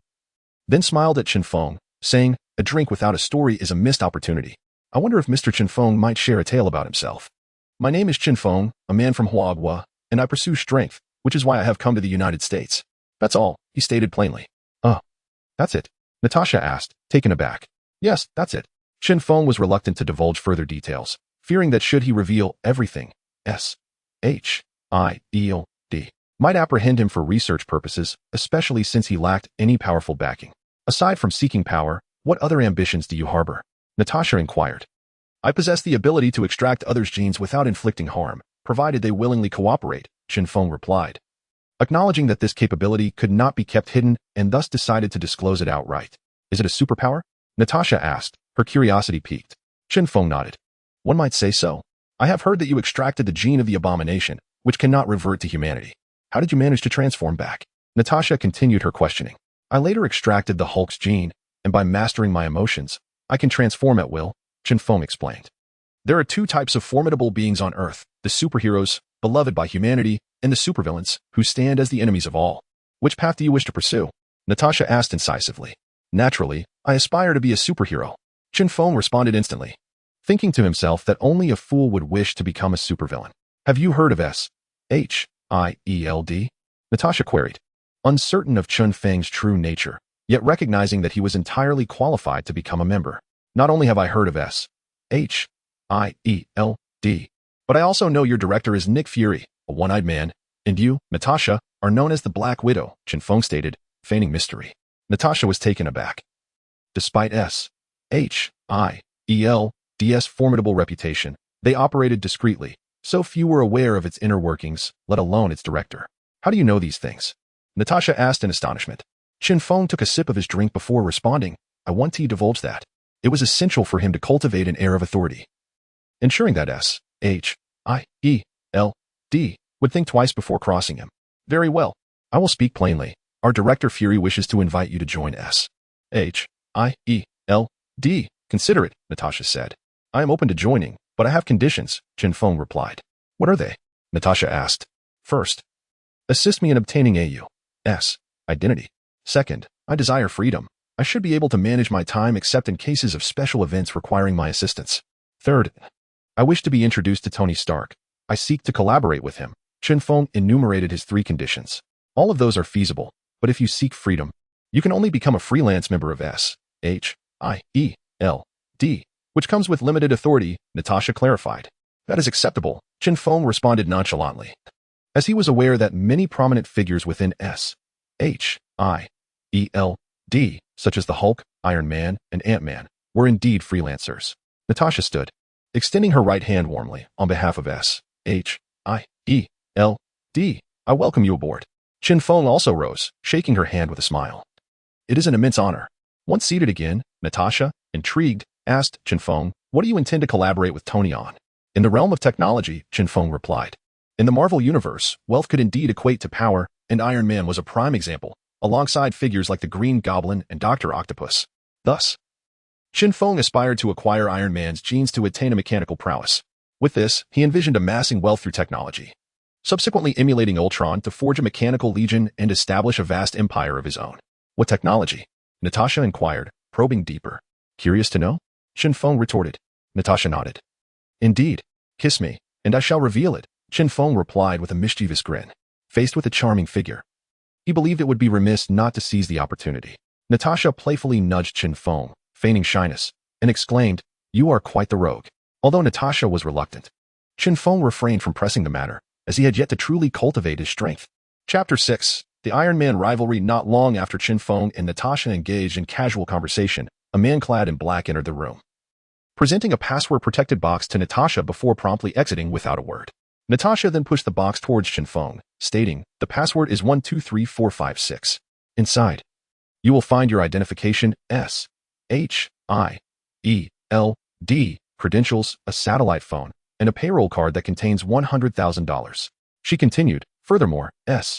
then smiled at Chen Feng, saying, "A drink without a story is a missed opportunity. I wonder if Mr. Chen Feng might share a tale about himself." "My name is Chen Feng, a man from Huagua, and I pursue strength, which is why I have come to the United States. That's all," he stated plainly. "Oh, that's it?" Natasha asked, taken aback. "Yes, that's it." Chen Feng was reluctant to divulge further details, fearing that should he reveal everything, S.H.I.E.L.D. might apprehend him for research purposes, especially since he lacked any powerful backing. "Aside from seeking power, what other ambitions do you harbor?" Natasha inquired. "I possess the ability to extract others' genes without inflicting harm, provided they willingly cooperate," Chen Feng replied, acknowledging that this capability could not be kept hidden and thus decided to disclose it outright. "Is it a superpower?" Natasha asked, Her curiosity piqued. Chen Feng nodded. One might say so. I have heard that you extracted the gene of the abomination, which cannot revert to humanity. How did you manage to transform back? Natasha continued her questioning. I later extracted the Hulk's gene, and by mastering my emotions, I can transform at will, Chen Feng explained. There are two types of formidable beings on Earth, the superheroes, beloved by humanity, and the supervillains, who stand as the enemies of all. Which path do you wish to pursue? Natasha asked incisively. Naturally, I aspire to be a superhero. Chen Feng responded instantly, thinking to himself that only a fool would wish to become a supervillain. Have you heard of S-H-I-E-L-D? Natasha queried, uncertain of Chen Feng's true nature, yet recognizing that he was entirely qualified to become a member. Not only have I heard of S-H-I-E-L-D, but I also know your director is Nick Fury, a one-eyed man, and you, Natasha, are known as the Black Widow, Chen Feng stated, feigning mystery. Natasha was taken aback. Despite S-H-I-E-L-D's formidable reputation, they operated discreetly, so few were aware of its inner workings, let alone its director. How do you know these things? Natasha asked in astonishment. Chen Feng took a sip of his drink before responding, I want to divulge that. It was essential for him to cultivate an air of authority, ensuring that S-H-I-E-L-D would think twice before crossing him. Very well. I will speak plainly. Our director Fury wishes to invite you to join S-H-I-E-L-D. Consider it, Natasha said. I am open to joining, but I have conditions, Chen Feng replied. What are they? Natasha asked. First, assist me in obtaining AU's identity. Second, I desire freedom. I should be able to manage my time except in cases of special events requiring my assistance. Third, I wish to be introduced to Tony Stark. I seek to collaborate with him. Chen Feng enumerated his 3 conditions. All of those are feasible, but if you seek freedom, you can only become a freelance member of S-H-I-E-L-D, which comes with limited authority, Natasha clarified. That is acceptable, Chen Feng responded nonchalantly, as he was aware that many prominent figures within S-H-I-E-L-D, such as the Hulk, Iron Man, and Ant-Man, were indeed freelancers. Natasha stood, extending her right hand warmly on behalf of S-H-I-E-L-D. I welcome you aboard. Chen Feng also rose, shaking her hand with a smile. It is an immense honor. Once seated again, Natasha, intrigued, asked Chen Feng, what do you intend to collaborate with Tony on? In the realm of technology, Chen Feng replied. In the Marvel Universe, wealth could indeed equate to power, and Iron Man was a prime example, alongside figures like the Green Goblin and Dr. Octopus. Thus, Chen Feng aspired to acquire Iron Man's genes to attain a mechanical prowess. With this, he envisioned amassing wealth through technology, subsequently emulating Ultron to forge a mechanical legion and establish a vast empire of his own. What technology? Natasha inquired, probing deeper. Curious to know? Chen Feng retorted. Natasha nodded. Indeed. Kiss me, and I shall reveal it, Chen Feng replied with a mischievous grin. Faced with a charming figure, he believed it would be remiss not to seize the opportunity. Natasha playfully nudged Chen Feng, feigning shyness, and exclaimed, You are quite the rogue. Although Natasha was reluctant, Chen Feng refrained from pressing the matter, as he had yet to truly cultivate his strength. Chapter 6. The Iron Man rivalry. Not long after Chen Feng and Natasha engaged in casual conversation, a man clad in black entered the room, presenting a password-protected box to Natasha before promptly exiting without a word. Natasha then pushed the box towards Chen Feng, stating, The password is 123456. Inside, you will find your identification, S-H-I-E-L-D, credentials, a satellite phone, and a payroll card that contains $100,000. She continued, Furthermore, S-H-I-E-L-D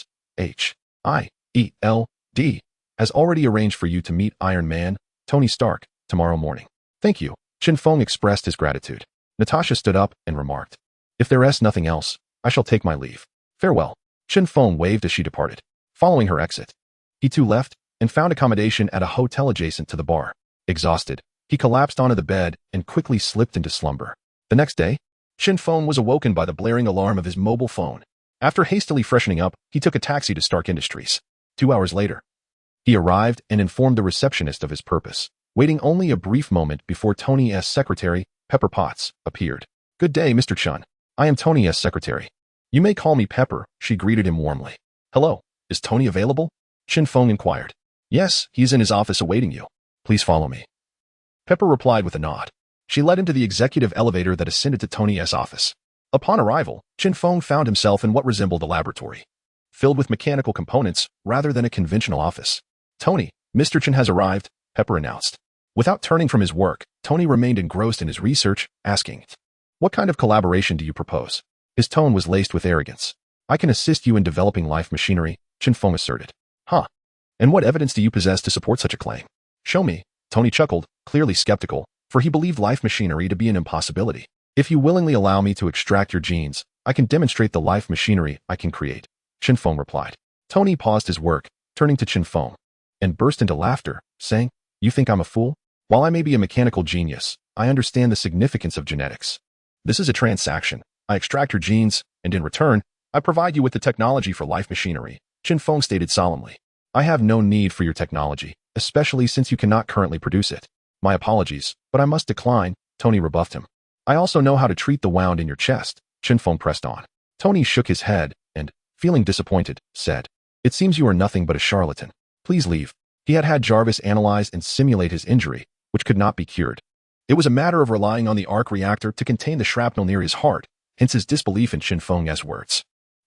has already arranged for you to meet Iron Man, Tony Stark, tomorrow morning. Thank you. Chen Feng expressed his gratitude. Natasha stood up and remarked, If there is nothing else, I shall take my leave. Farewell. Chen Feng waved as she departed. Following her exit, he too left and found accommodation at a hotel adjacent to the bar. Exhausted, he collapsed onto the bed and quickly slipped into slumber. The next day, Chen Feng was awoken by the blaring alarm of his mobile phone. After hastily freshening up, he took a taxi to Stark Industries. 2 hours later, he arrived and informed the receptionist of his purpose, waiting only a brief moment before Tony's secretary, Pepper Potts, appeared. Good day, Mr. Chen. I am Tony's secretary. You may call me Pepper, she greeted him warmly. Hello, is Tony available? Chen Feng inquired. Yes, he's in his office awaiting you. Please follow me. Pepper replied with a nod. She led him to the executive elevator that ascended to Tony's office. Upon arrival, Chen Feng found himself in what resembled a laboratory, filled with mechanical components rather than a conventional office. Tony, Mr. Chen has arrived, Pepper announced. Without turning from his work, Tony remained engrossed in his research, asking, "What kind of collaboration do you propose?" His tone was laced with arrogance. "I can assist you in developing life machinery," Chen Feng asserted. "Huh? And what evidence do you possess to support such a claim?" "Show me." Tony chuckled, clearly skeptical, for he believed life machinery to be an impossibility. "If you willingly allow me to extract your genes, I can demonstrate the life machinery I can create," Chen Feng replied. Tony paused his work, turning to Chen Feng, and burst into laughter, saying, "You think I'm a fool? While I may be a mechanical genius, I understand the significance of genetics. This is a transaction. I extract your genes, and in return, I provide you with the technology for life machinery," Chen Feng stated solemnly. "I have no need for your technology, especially since you cannot currently produce it. My apologies, but I must decline," Tony rebuffed him. "I also know how to treat the wound in your chest," Chen Feng pressed on. Tony shook his head and, feeling disappointed, said, "It seems you are nothing but a charlatan. Please leave." He had had Jarvis analyze and simulate his injury, which could not be cured. It was a matter of relying on the arc reactor to contain the shrapnel near his heart, hence his disbelief in Chen Feng's words.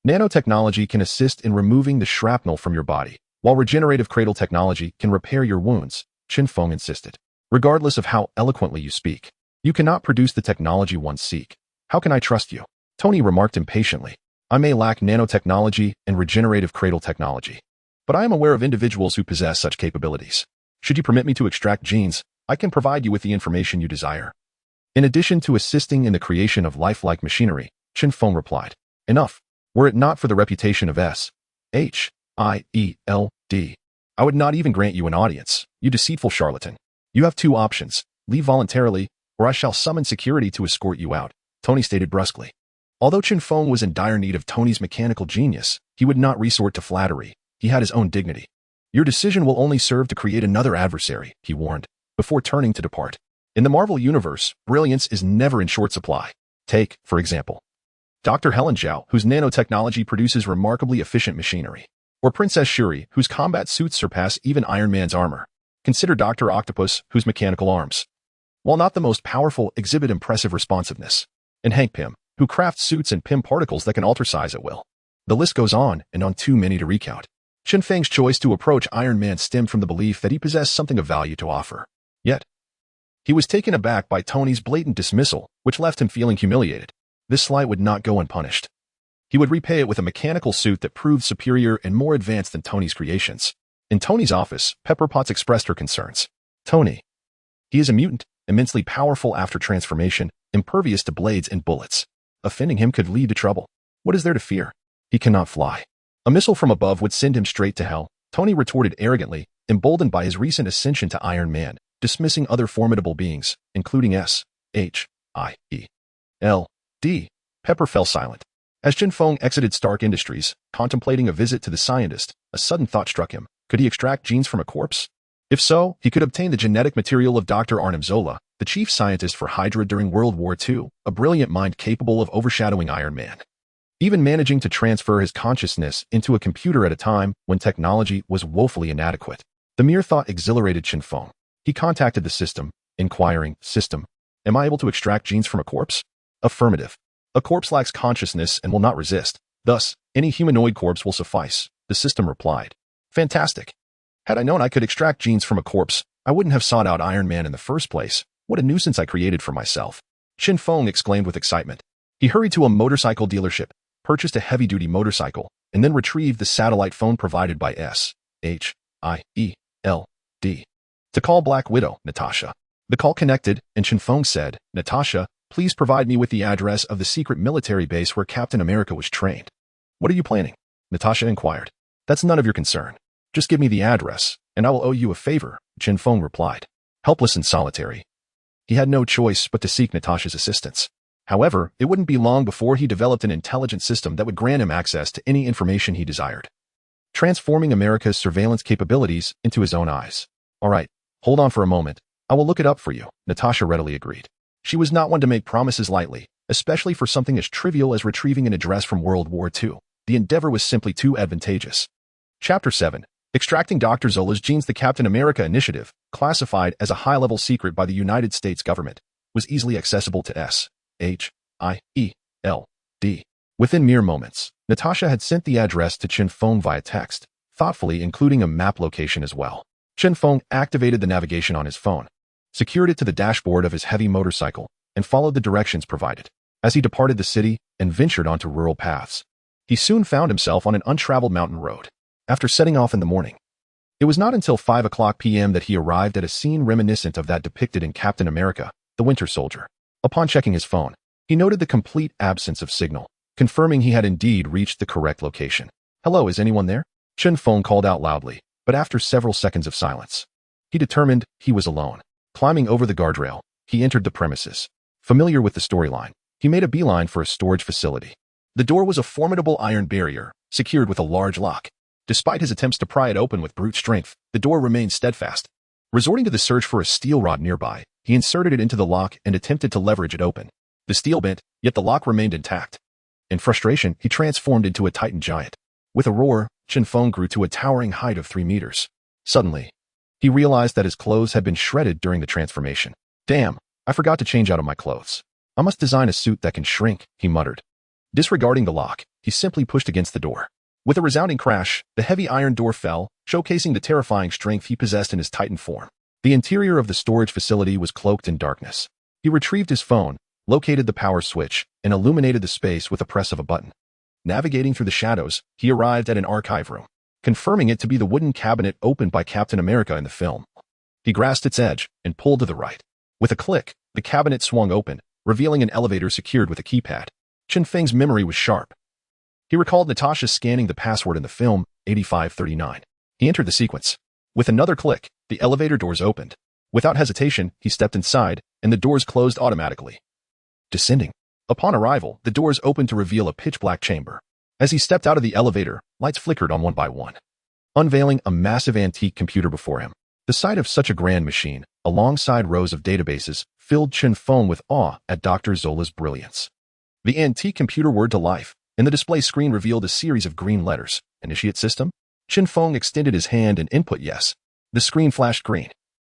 "Nanotechnology can assist in removing the shrapnel from your body, while regenerative cradle technology can repair your wounds," Chen Feng insisted. "Regardless of how eloquently you speak, you cannot produce the technology one seek. How can I trust you?" Tony remarked impatiently. "I may lack nanotechnology and regenerative cradle technology, but I am aware of individuals who possess such capabilities. Should you permit me to extract genes, I can provide you with the information you desire." In addition to assisting in the creation of lifelike machinery, Chen Feng replied, "Enough. Were it not for the reputation of S.H.I.E.L.D., I would not even grant you an audience, you deceitful charlatan. You have two options: leave voluntarily, or I shall summon security to escort you out," Tony stated brusquely. Although Chen Feng was in dire need of Tony's mechanical genius, he would not resort to flattery. He had his own dignity. "Your decision will only serve to create another adversary," he warned, before turning to depart. In the Marvel Universe, brilliance is never in short supply. Take, for example, Dr. Helen Zhao, whose nanotechnology produces remarkably efficient machinery, or Princess Shuri, whose combat suits surpass even Iron Man's armor. Consider Dr. Octopus, whose mechanical arms, while not the most powerful, exhibit impressive responsiveness, and Hank Pym, who crafts suits and Pym particles that can alter size at will. The list goes on, and on too many to recount. Chen Feng's choice to approach Iron Man stemmed from the belief that he possessed something of value to offer. Yet, he was taken aback by Tony's blatant dismissal, which left him feeling humiliated. This slight would not go unpunished. He would repay it with a mechanical suit that proved superior and more advanced than Tony's creations. In Tony's office, Pepper Potts expressed her concerns. "Tony. He is a mutant, immensely powerful after transformation, impervious to blades and bullets. Offending him could lead to trouble. What is there to fear? He cannot fly. A missile from above would send him straight to hell," Tony retorted arrogantly, emboldened by his recent ascension to Iron Man, dismissing other formidable beings, including S.H.I.E.L.D. Pepper fell silent. As Chen Feng exited Stark Industries, contemplating a visit to the scientist, a sudden thought struck him. Could he extract genes from a corpse? If so, he could obtain the genetic material of Dr. Arnim Zola, the chief scientist for Hydra during World War II, a brilliant mind capable of overshadowing Iron Man, even managing to transfer his consciousness into a computer at a time when technology was woefully inadequate. The mere thought exhilarated Chen Feng. He contacted the system, inquiring, "System, am I able to extract genes from a corpse?" "Affirmative. A corpse lacks consciousness and will not resist. Thus, any humanoid corpse will suffice," the system replied. "Fantastic. Had I known I could extract genes from a corpse, I wouldn't have sought out Iron Man in the first place. What a nuisance I created for myself." Chen Feng exclaimed with excitement. He hurried to a motorcycle dealership, purchased a heavy-duty motorcycle, and then retrieved the satellite phone provided by S.H.I.E.L.D. to call Black Widow, Natasha. The call connected, and Chen Feng said, "Natasha, please provide me with the address of the secret military base where Captain America was trained." "What are you planning?" Natasha inquired. "That's none of your concern. Just give me the address, and I will owe you a favor," Chen Feng replied. Helpless and solitary, he had no choice but to seek Natasha's assistance. However, it wouldn't be long before he developed an intelligent system that would grant him access to any information he desired, transforming America's surveillance capabilities into his own eyes. "All right, hold on for a moment. I will look it up for you," Natasha readily agreed. She was not one to make promises lightly, especially for something as trivial as retrieving an address from World War II. The endeavor was simply too advantageous. Chapter 7. Extracting Dr. Zola's genes. The Captain America initiative, classified as a high-level secret by the United States government, was easily accessible to S.H.I.E.L.D. Within mere moments, Natasha had sent the address to Chen Feng via text, thoughtfully including a map location as well. Chen Feng activated the navigation on his phone. secured it to the dashboard of his heavy motorcycle, and followed the directions provided. As he departed the city and ventured onto rural paths, he soon found himself on an untraveled mountain road. After setting off in the morning, it was not until 5 p.m. that he arrived at a scene reminiscent of that depicted in Captain America, the Winter Soldier. Upon checking his phone, he noted the complete absence of signal, confirming he had indeed reached the correct location. "Hello, is anyone there?" Chen Feng called out loudly, but after several seconds of silence, he determined he was alone. Climbing over the guardrail, he entered the premises. Familiar with the storyline, he made a beeline for a storage facility. The door was a formidable iron barrier, secured with a large lock. Despite his attempts to pry it open with brute strength, the door remained steadfast. Resorting to the search for a steel rod nearby, he inserted it into the lock and attempted to leverage it open. The steel bent, yet the lock remained intact. In frustration, he transformed into a Titan giant. With a roar, Chen Feng grew to a towering height of 3 meters. Suddenly, he realized that his clothes had been shredded during the transformation. "Damn, I forgot to change out of my clothes. I must design a suit that can shrink," he muttered. Disregarding the lock, he simply pushed against the door. With a resounding crash, the heavy iron door fell, showcasing the terrifying strength he possessed in his Titan form. The interior of the storage facility was cloaked in darkness. He retrieved his phone, located the power switch, and illuminated the space with a press of a button. Navigating through the shadows, he arrived at an archive room, confirming it to be the wooden cabinet opened by Captain America in the film. He grasped its edge and pulled to the right. With a click, the cabinet swung open, revealing an elevator secured with a keypad. Chen Feng's memory was sharp. He recalled Natasha scanning the password in the film, 8539. He entered the sequence. With another click, the elevator doors opened. Without hesitation, he stepped inside, and the doors closed automatically. Descending. Upon arrival, the doors opened to reveal a pitch-black chamber. As he stepped out of the elevator, lights flickered on one by one, unveiling a massive antique computer before him. The sight of such a grand machine, alongside rows of databases, filled Chen Feng with awe at Dr. Zola's brilliance. The antique computer whirred to life, and the display screen revealed a series of green letters. "Initiate system?" Chen Feng extended his hand and input yes. The screen flashed green,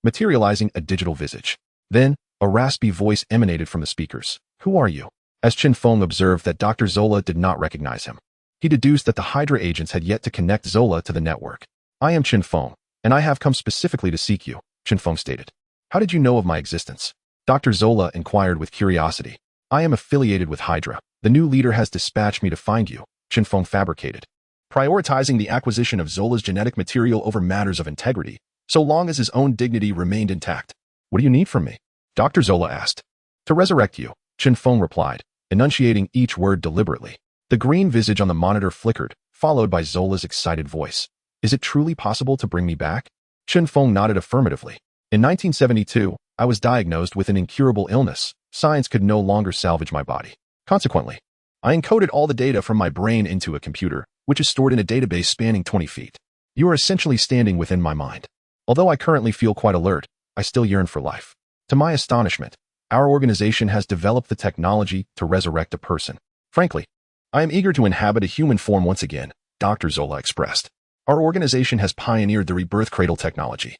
materializing a digital visage. Then, a raspy voice emanated from the speakers. "Who are you?" As Chen Feng observed that Dr. Zola did not recognize him, he deduced that the Hydra agents had yet to connect Zola to the network. "I am Chen Feng, and I have come specifically to seek you," Chen Feng stated. "How did you know of my existence?" Dr. Zola inquired with curiosity. "I am affiliated with Hydra. The new leader has dispatched me to find you," Chen Feng fabricated, prioritizing the acquisition of Zola's genetic material over matters of integrity, so long as his own dignity remained intact. "What do you need from me?" Dr. Zola asked. "To resurrect you," Chen Feng replied, enunciating each word deliberately. The green visage on the monitor flickered, followed by Zola's excited voice. "Is it truly possible to bring me back?" Chen Feng nodded affirmatively. "In 1972, I was diagnosed with an incurable illness. Science could no longer salvage my body. Consequently, I encoded all the data from my brain into a computer, which is stored in a database spanning 20 feet. You are essentially standing within my mind. Although I currently feel quite alert, I still yearn for life. To my astonishment, our organization has developed the technology to resurrect a person. Frankly, I am eager to inhabit a human form once again," Dr. Zola expressed. "Our organization has pioneered the rebirth cradle technology,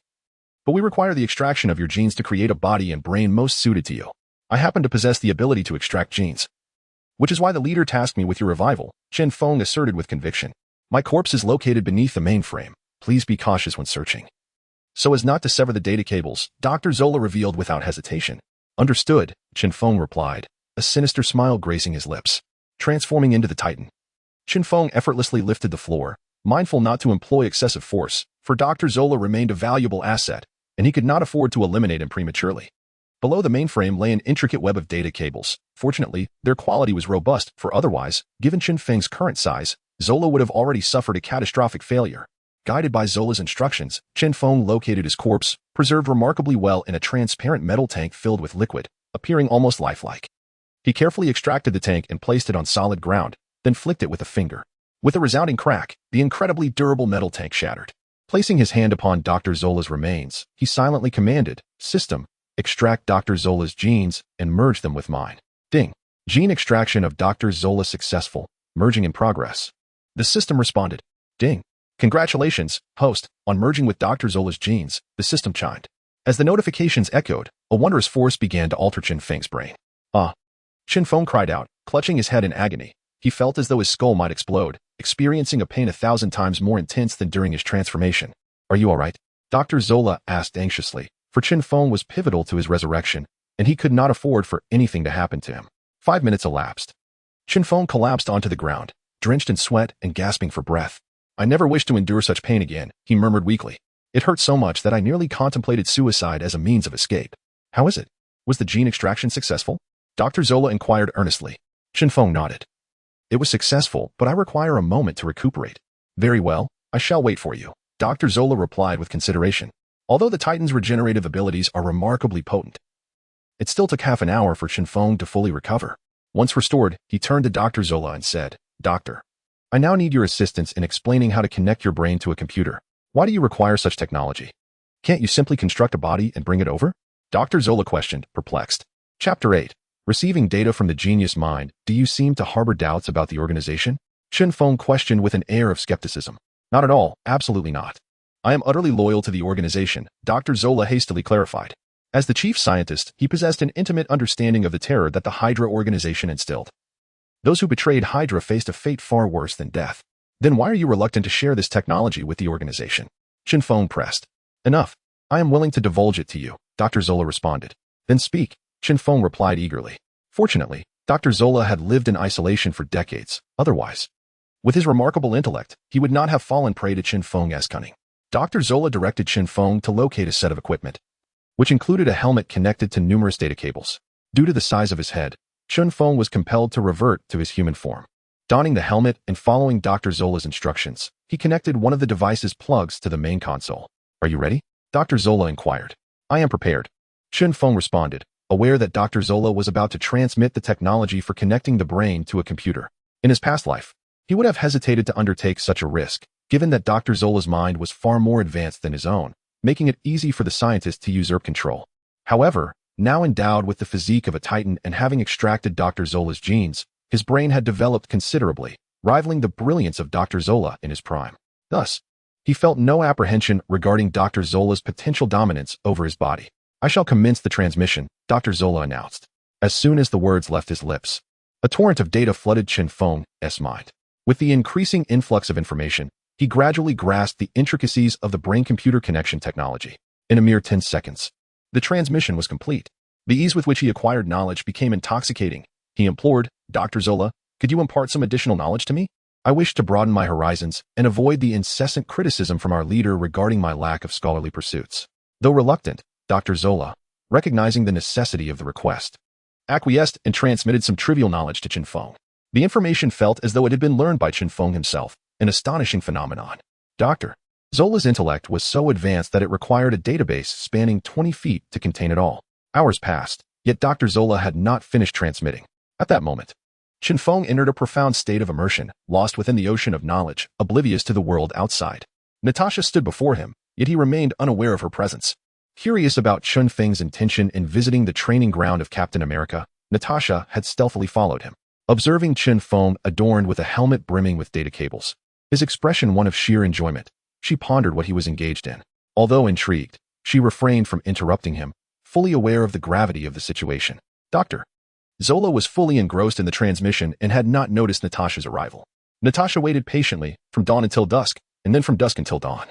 but we require the extraction of your genes to create a body and brain most suited to you. I happen to possess the ability to extract genes, which is why the leader tasked me with your revival," Chen Feng asserted with conviction. "My corpse is located beneath the mainframe. Please be cautious when searching, so as not to sever the data cables," Dr. Zola revealed without hesitation. "Understood," Chen Feng replied, a sinister smile gracing his lips. Transforming into the Titan, Chen Feng effortlessly lifted the floor, mindful not to employ excessive force, for Dr. Zola remained a valuable asset, and he could not afford to eliminate him prematurely. Below the mainframe lay an intricate web of data cables. Fortunately, their quality was robust, for otherwise, given Chen Feng's current size, Zola would have already suffered a catastrophic failure. Guided by Zola's instructions, Chen Feng located his corpse, preserved remarkably well in a transparent metal tank filled with liquid, appearing almost lifelike. He carefully extracted the tank and placed it on solid ground, then flicked it with a finger. With a resounding crack, the incredibly durable metal tank shattered. Placing his hand upon Dr. Zola's remains, he silently commanded, "System, extract Dr. Zola's genes and merge them with mine." Ding. Gene extraction of Dr. Zola successful. Merging in progress. The system responded. Ding. Congratulations, host, on merging with Dr. Zola's genes, the system chimed. As the notifications echoed, a wondrous force began to alter Chen Feng's brain. Ah! Chen Feng cried out, clutching his head in agony. He felt as though his skull might explode, experiencing a pain 1,000 times more intense than during his transformation. Are you all right? Dr. Zola asked anxiously, for Chen Feng was pivotal to his resurrection, and he could not afford for anything to happen to him. 5 minutes elapsed. Chen Feng collapsed onto the ground, drenched in sweat and gasping for breath. "I never wish to endure such pain again," he murmured weakly. "It hurt so much that I nearly contemplated suicide as a means of escape." "How is it? Was the gene extraction successful?" Dr. Zola inquired earnestly. Chen Feng nodded. "It was successful, but I require a moment to recuperate." "Very well, I shall wait for you," Dr. Zola replied with consideration. Although the Titan's regenerative abilities are remarkably potent, it still took half an hour for Chen Feng to fully recover. Once restored, he turned to Dr. Zola and said, "Doctor, I now need your assistance in explaining how to connect your brain to a computer. Why do you require such technology? Can't you simply construct a body and bring it over?" Dr. Zola questioned, perplexed. Chapter 8. Receiving data from the genius mind, do you seem to harbor doubts about the organization? Chen Feng questioned with an air of skepticism. "Not at all, absolutely not. I am utterly loyal to the organization," Dr. Zola hastily clarified. As the chief scientist, he possessed an intimate understanding of the terror that the Hydra organization instilled. Those who betrayed Hydra faced a fate far worse than death. "Then why are you reluctant to share this technology with the organization?" Chen Feng pressed. "Enough. I am willing to divulge it to you," Dr. Zola responded. "Then speak," Chen Feng replied eagerly. Fortunately, Dr. Zola had lived in isolation for decades. Otherwise, with his remarkable intellect, he would not have fallen prey to Chen Feng's cunning. Dr. Zola directed Chen Feng to locate a set of equipment, which included a helmet connected to numerous data cables. Due to the size of his head, Chen Feng was compelled to revert to his human form. Donning the helmet and following Dr. Zola's instructions, he connected one of the device's plugs to the main console. "Are you ready?" Dr. Zola inquired. "I am prepared," Chen Feng responded, aware that Dr. Zola was about to transmit the technology for connecting the brain to a computer. In his past life, he would have hesitated to undertake such a risk, given that Dr. Zola's mind was far more advanced than his own, making it easy for the scientist to usurp control. However, now endowed with the physique of a Titan and having extracted Dr. Zola's genes, his brain had developed considerably, rivaling the brilliance of Dr. Zola in his prime. Thus, he felt no apprehension regarding Dr. Zola's potential dominance over his body. "I shall commence the transmission," Dr. Zola announced. As soon as the words left his lips, a torrent of data flooded Chen Feng's mind. With the increasing influx of information, he gradually grasped the intricacies of the brain-computer connection technology. In a mere 10 seconds, the transmission was complete. The ease with which he acquired knowledge became intoxicating. He implored, "Dr. Zola, could you impart some additional knowledge to me? I wish to broaden my horizons and avoid the incessant criticism from our leader regarding my lack of scholarly pursuits." Though reluctant, Dr. Zola, recognizing the necessity of the request, acquiesced and transmitted some trivial knowledge to Chen Feng. The information felt as though it had been learned by Chen Feng himself, an astonishing phenomenon. Dr. Zola's intellect was so advanced that it required a database spanning 20 feet to contain it all. Hours passed, yet Dr. Zola had not finished transmitting. At that moment, Chen Feng entered a profound state of immersion, lost within the ocean of knowledge, oblivious to the world outside. Natasha stood before him, yet he remained unaware of her presence. Curious about Chen Feng's intention in visiting the training ground of Captain America, Natasha had stealthily followed him. Observing Chen Feng adorned with a helmet brimming with data cables, his expression one of sheer enjoyment, she pondered what he was engaged in. Although intrigued, she refrained from interrupting him, fully aware of the gravity of the situation. Dr. Zola was fully engrossed in the transmission and had not noticed Natasha's arrival. Natasha waited patiently, from dawn until dusk, and then from dusk until dawn,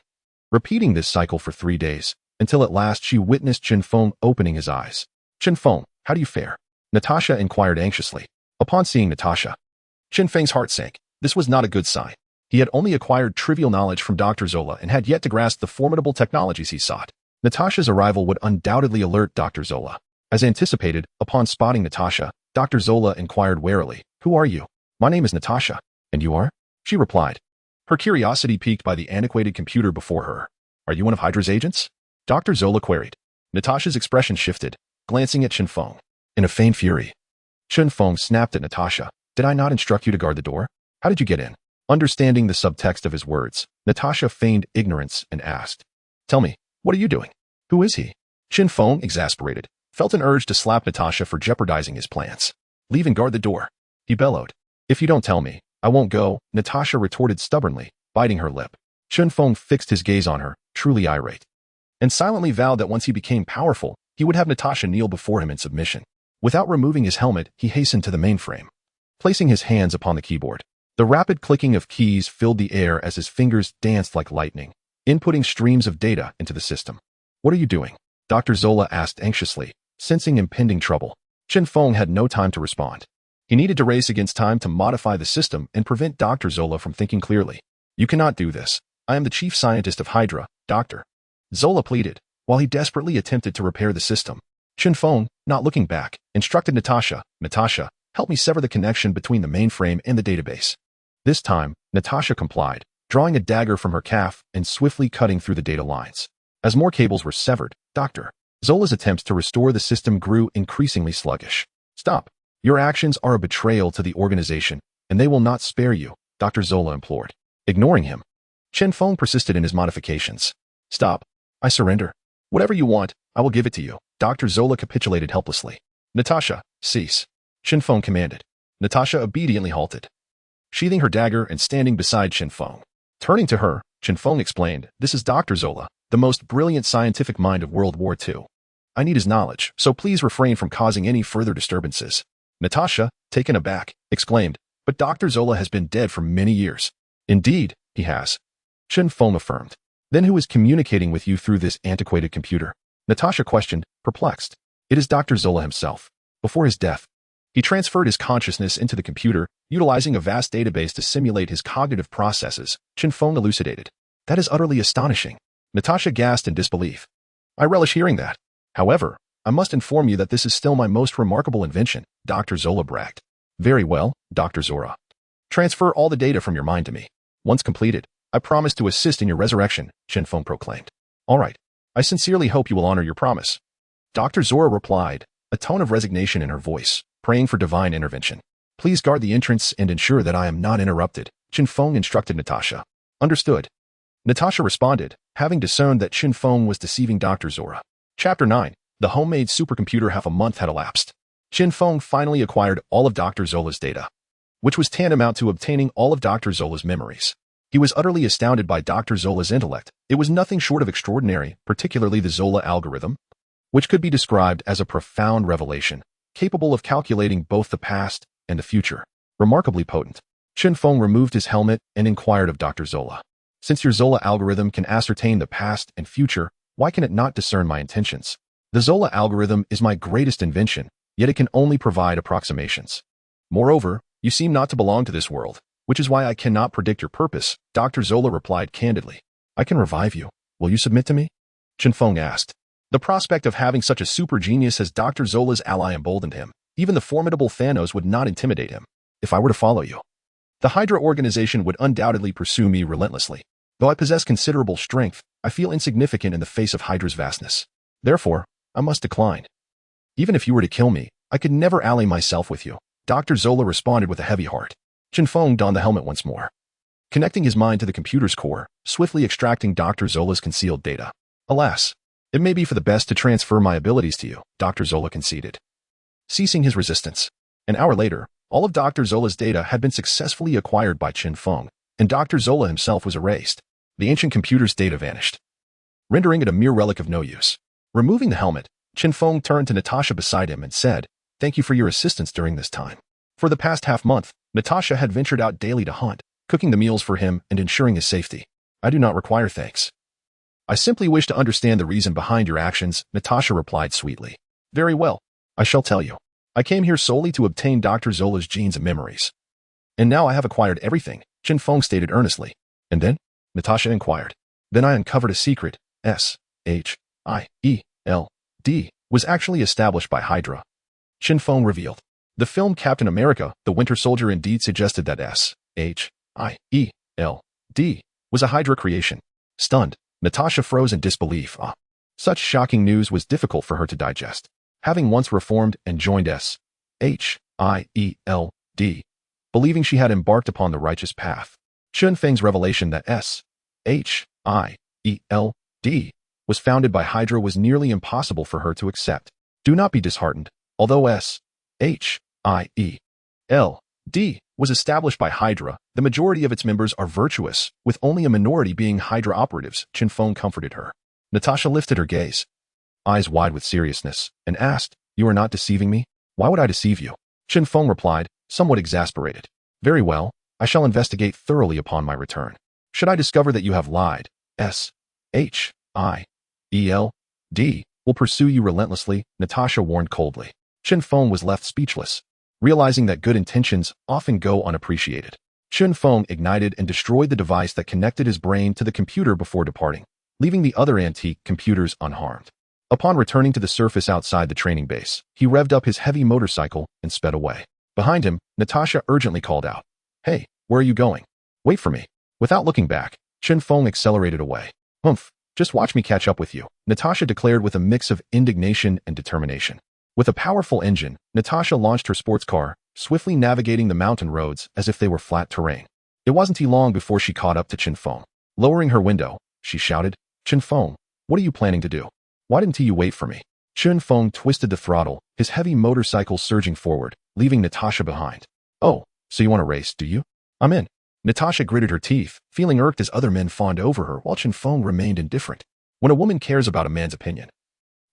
repeating this cycle for 3 days, until at last she witnessed Chen Feng opening his eyes. "Chen Feng, how do you fare?" Natasha inquired anxiously. Upon seeing Natasha, Chen Feng's heart sank. This was not a good sign. He had only acquired trivial knowledge from Dr. Zola and had yet to grasp the formidable technologies he sought. Natasha's arrival would undoubtedly alert Dr. Zola. As anticipated, upon spotting Natasha, Dr. Zola inquired warily, "Who are you?" "My name is Natasha." "And you are?" she replied, her curiosity piqued by the antiquated computer before her. "Are you one of Hydra's agents?" Dr. Zola queried. Natasha's expression shifted, glancing at Chen Feng. In a faint fury, Chen Feng snapped at Natasha. "Did I not instruct you to guard the door? How did you get in?" Understanding the subtext of his words, Natasha feigned ignorance and asked, "Tell me, what are you doing? Who is he?" Chen Feng, exasperated, felt an urge to slap Natasha for jeopardizing his plans. "Leave and guard the door," he bellowed. "If you don't tell me, I won't go," Natasha retorted stubbornly, biting her lip. Chen Feng fixed his gaze on her, truly irate, and silently vowed that once he became powerful, he would have Natasha kneel before him in submission. Without removing his helmet, he hastened to the mainframe, placing his hands upon the keyboard. The rapid clicking of keys filled the air as his fingers danced like lightning, inputting streams of data into the system. "What are you doing?" Dr. Zola asked anxiously, sensing impending trouble. Chen Feng had no time to respond. He needed to race against time to modify the system and prevent Dr. Zola from thinking clearly. You cannot do this. I am the chief scientist of Hydra, Dr. Zola pleaded, while he desperately attempted to repair the system. Chen Feng, not looking back, instructed Natasha, Natasha, help me sever the connection between the mainframe and the database. This time, Natasha complied, drawing a dagger from her calf and swiftly cutting through the data lines. As more cables were severed, Dr. Zola's attempts to restore the system grew increasingly sluggish. Stop. Your actions are a betrayal to the organization, and they will not spare you, Dr. Zola implored. Ignoring him, Chen Feng persisted in his modifications. Stop. I surrender. Whatever you want, I will give it to you. Dr. Zola capitulated helplessly. Natasha, cease. Chen Feng commanded. Natasha obediently halted, sheathing her dagger and standing beside Chen Feng. Turning to her, Chen Feng explained, this is Dr. Zola, the most brilliant scientific mind of World War II. I need his knowledge, so please refrain from causing any further disturbances. Natasha, taken aback, exclaimed, but Dr. Zola has been dead for many years. Indeed, he has. Chen Feng affirmed. Then who is communicating with you through this antiquated computer? Natasha questioned, perplexed. It is Dr. Zola himself. Before his death, he transferred his consciousness into the computer, utilizing a vast database to simulate his cognitive processes, Chen Feng elucidated. That is utterly astonishing. Natasha gasped in disbelief. I relish hearing that. However, I must inform you that this is still my most remarkable invention, Dr. Zola bragged. Very well, Dr. Zora. Transfer all the data from your mind to me. Once completed, I promise to assist in your resurrection, Chen Feng proclaimed. All right. I sincerely hope you will honor your promise. Dr. Zora replied, a tone of resignation in her voice, praying for divine intervention. Please guard the entrance and ensure that I am not interrupted, Chen Feng instructed Natasha. Understood. Natasha responded, having discerned that Chen Feng was deceiving Dr. Zora. Chapter 9. The homemade supercomputer. Half a month had elapsed. Chen Feng finally acquired all of Dr. Zola's data, which was tantamount to obtaining all of Dr. Zola's memories. He was utterly astounded by Dr. Zola's intellect. It was nothing short of extraordinary, particularly the Zola algorithm, which could be described as a profound revelation, capable of calculating both the past and the future. Remarkably potent. Chen Feng removed his helmet and inquired of Dr. Zola. Since your Zola algorithm can ascertain the past and future, why can it not discern my intentions? The Zola algorithm is my greatest invention, yet it can only provide approximations. Moreover, you seem not to belong to this world, which is why I cannot predict your purpose, Dr. Zola replied candidly. I can revive you. Will you submit to me? Chen Feng asked. The prospect of having such a super genius as Dr. Zola's ally emboldened him. Even the formidable Thanos would not intimidate him. If I were to follow you, the Hydra organization would undoubtedly pursue me relentlessly. Though I possess considerable strength, I feel insignificant in the face of Hydra's vastness. Therefore, I must decline. Even if you were to kill me, I could never ally myself with you. Dr. Zola responded with a heavy heart. Chen Feng donned the helmet once more, connecting his mind to the computer's core, swiftly extracting Dr. Zola's concealed data. Alas, it may be for the best to transfer my abilities to you, Dr. Zola conceded, ceasing his resistance. An hour later, all of Dr. Zola's data had been successfully acquired by Chen Feng, and Dr. Zola himself was erased. The ancient computer's data vanished, rendering it a mere relic of no use. Removing the helmet, Chen Feng turned to Natasha beside him and said, Thank you for your assistance during this time. For the past half-month, Natasha had ventured out daily to hunt, cooking the meals for him and ensuring his safety. I do not require thanks. I simply wish to understand the reason behind your actions, Natasha replied sweetly. Very well. I shall tell you. I came here solely to obtain Dr. Zola's genes and memories. And now I have acquired everything, Chen Feng stated earnestly. And then? Natasha inquired. Then I uncovered a secret. Ascension was actually established by Hydra. Chen Feng revealed. The film Captain America, the Winter Soldier indeed suggested that Ascension was a Hydra creation. Stunned, Natasha froze in disbelief. Such shocking news was difficult for her to digest. Having once reformed and joined Ascension, believing she had embarked upon the righteous path, Chen Feng's revelation that Ascension was founded by Hydra was nearly impossible for her to accept. Do not be disheartened. Although Ascension was established by Hydra, the majority of its members are virtuous, with only a minority being Hydra operatives, Chen Feng comforted her. Natasha lifted her gaze, eyes wide with seriousness, and asked, You are not deceiving me? Why would I deceive you? Chen Feng replied, somewhat exasperated. Very well, I shall investigate thoroughly upon my return. Should I discover that you have lied, will pursue you relentlessly, Natasha warned coldly. Chen Feng was left speechless, realizing that good intentions often go unappreciated. Chen Feng ignited and destroyed the device that connected his brain to the computer before departing, leaving the other antique computers unharmed. Upon returning to the surface outside the training base, he revved up his heavy motorcycle and sped away. Behind him, Natasha urgently called out, "Hey, where are you going? Wait for me." Without looking back, Chen Feng accelerated away. "Humph, just watch me catch up with you," Natasha declared with a mix of indignation and determination. With a powerful engine, Natasha launched her sports car, swiftly navigating the mountain roads as if they were flat terrain. It wasn't long before she caught up to Chen Feng. Lowering her window, she shouted, "Chen Feng, what are you planning to do? Why didn't you wait for me?" Chen Feng twisted the throttle, his heavy motorcycle surging forward, leaving Natasha behind. "Oh, so you want to race, do you? I'm in." Natasha gritted her teeth, feeling irked as other men fawned over her while Chen Feng remained indifferent. When a woman cares about a man's opinion,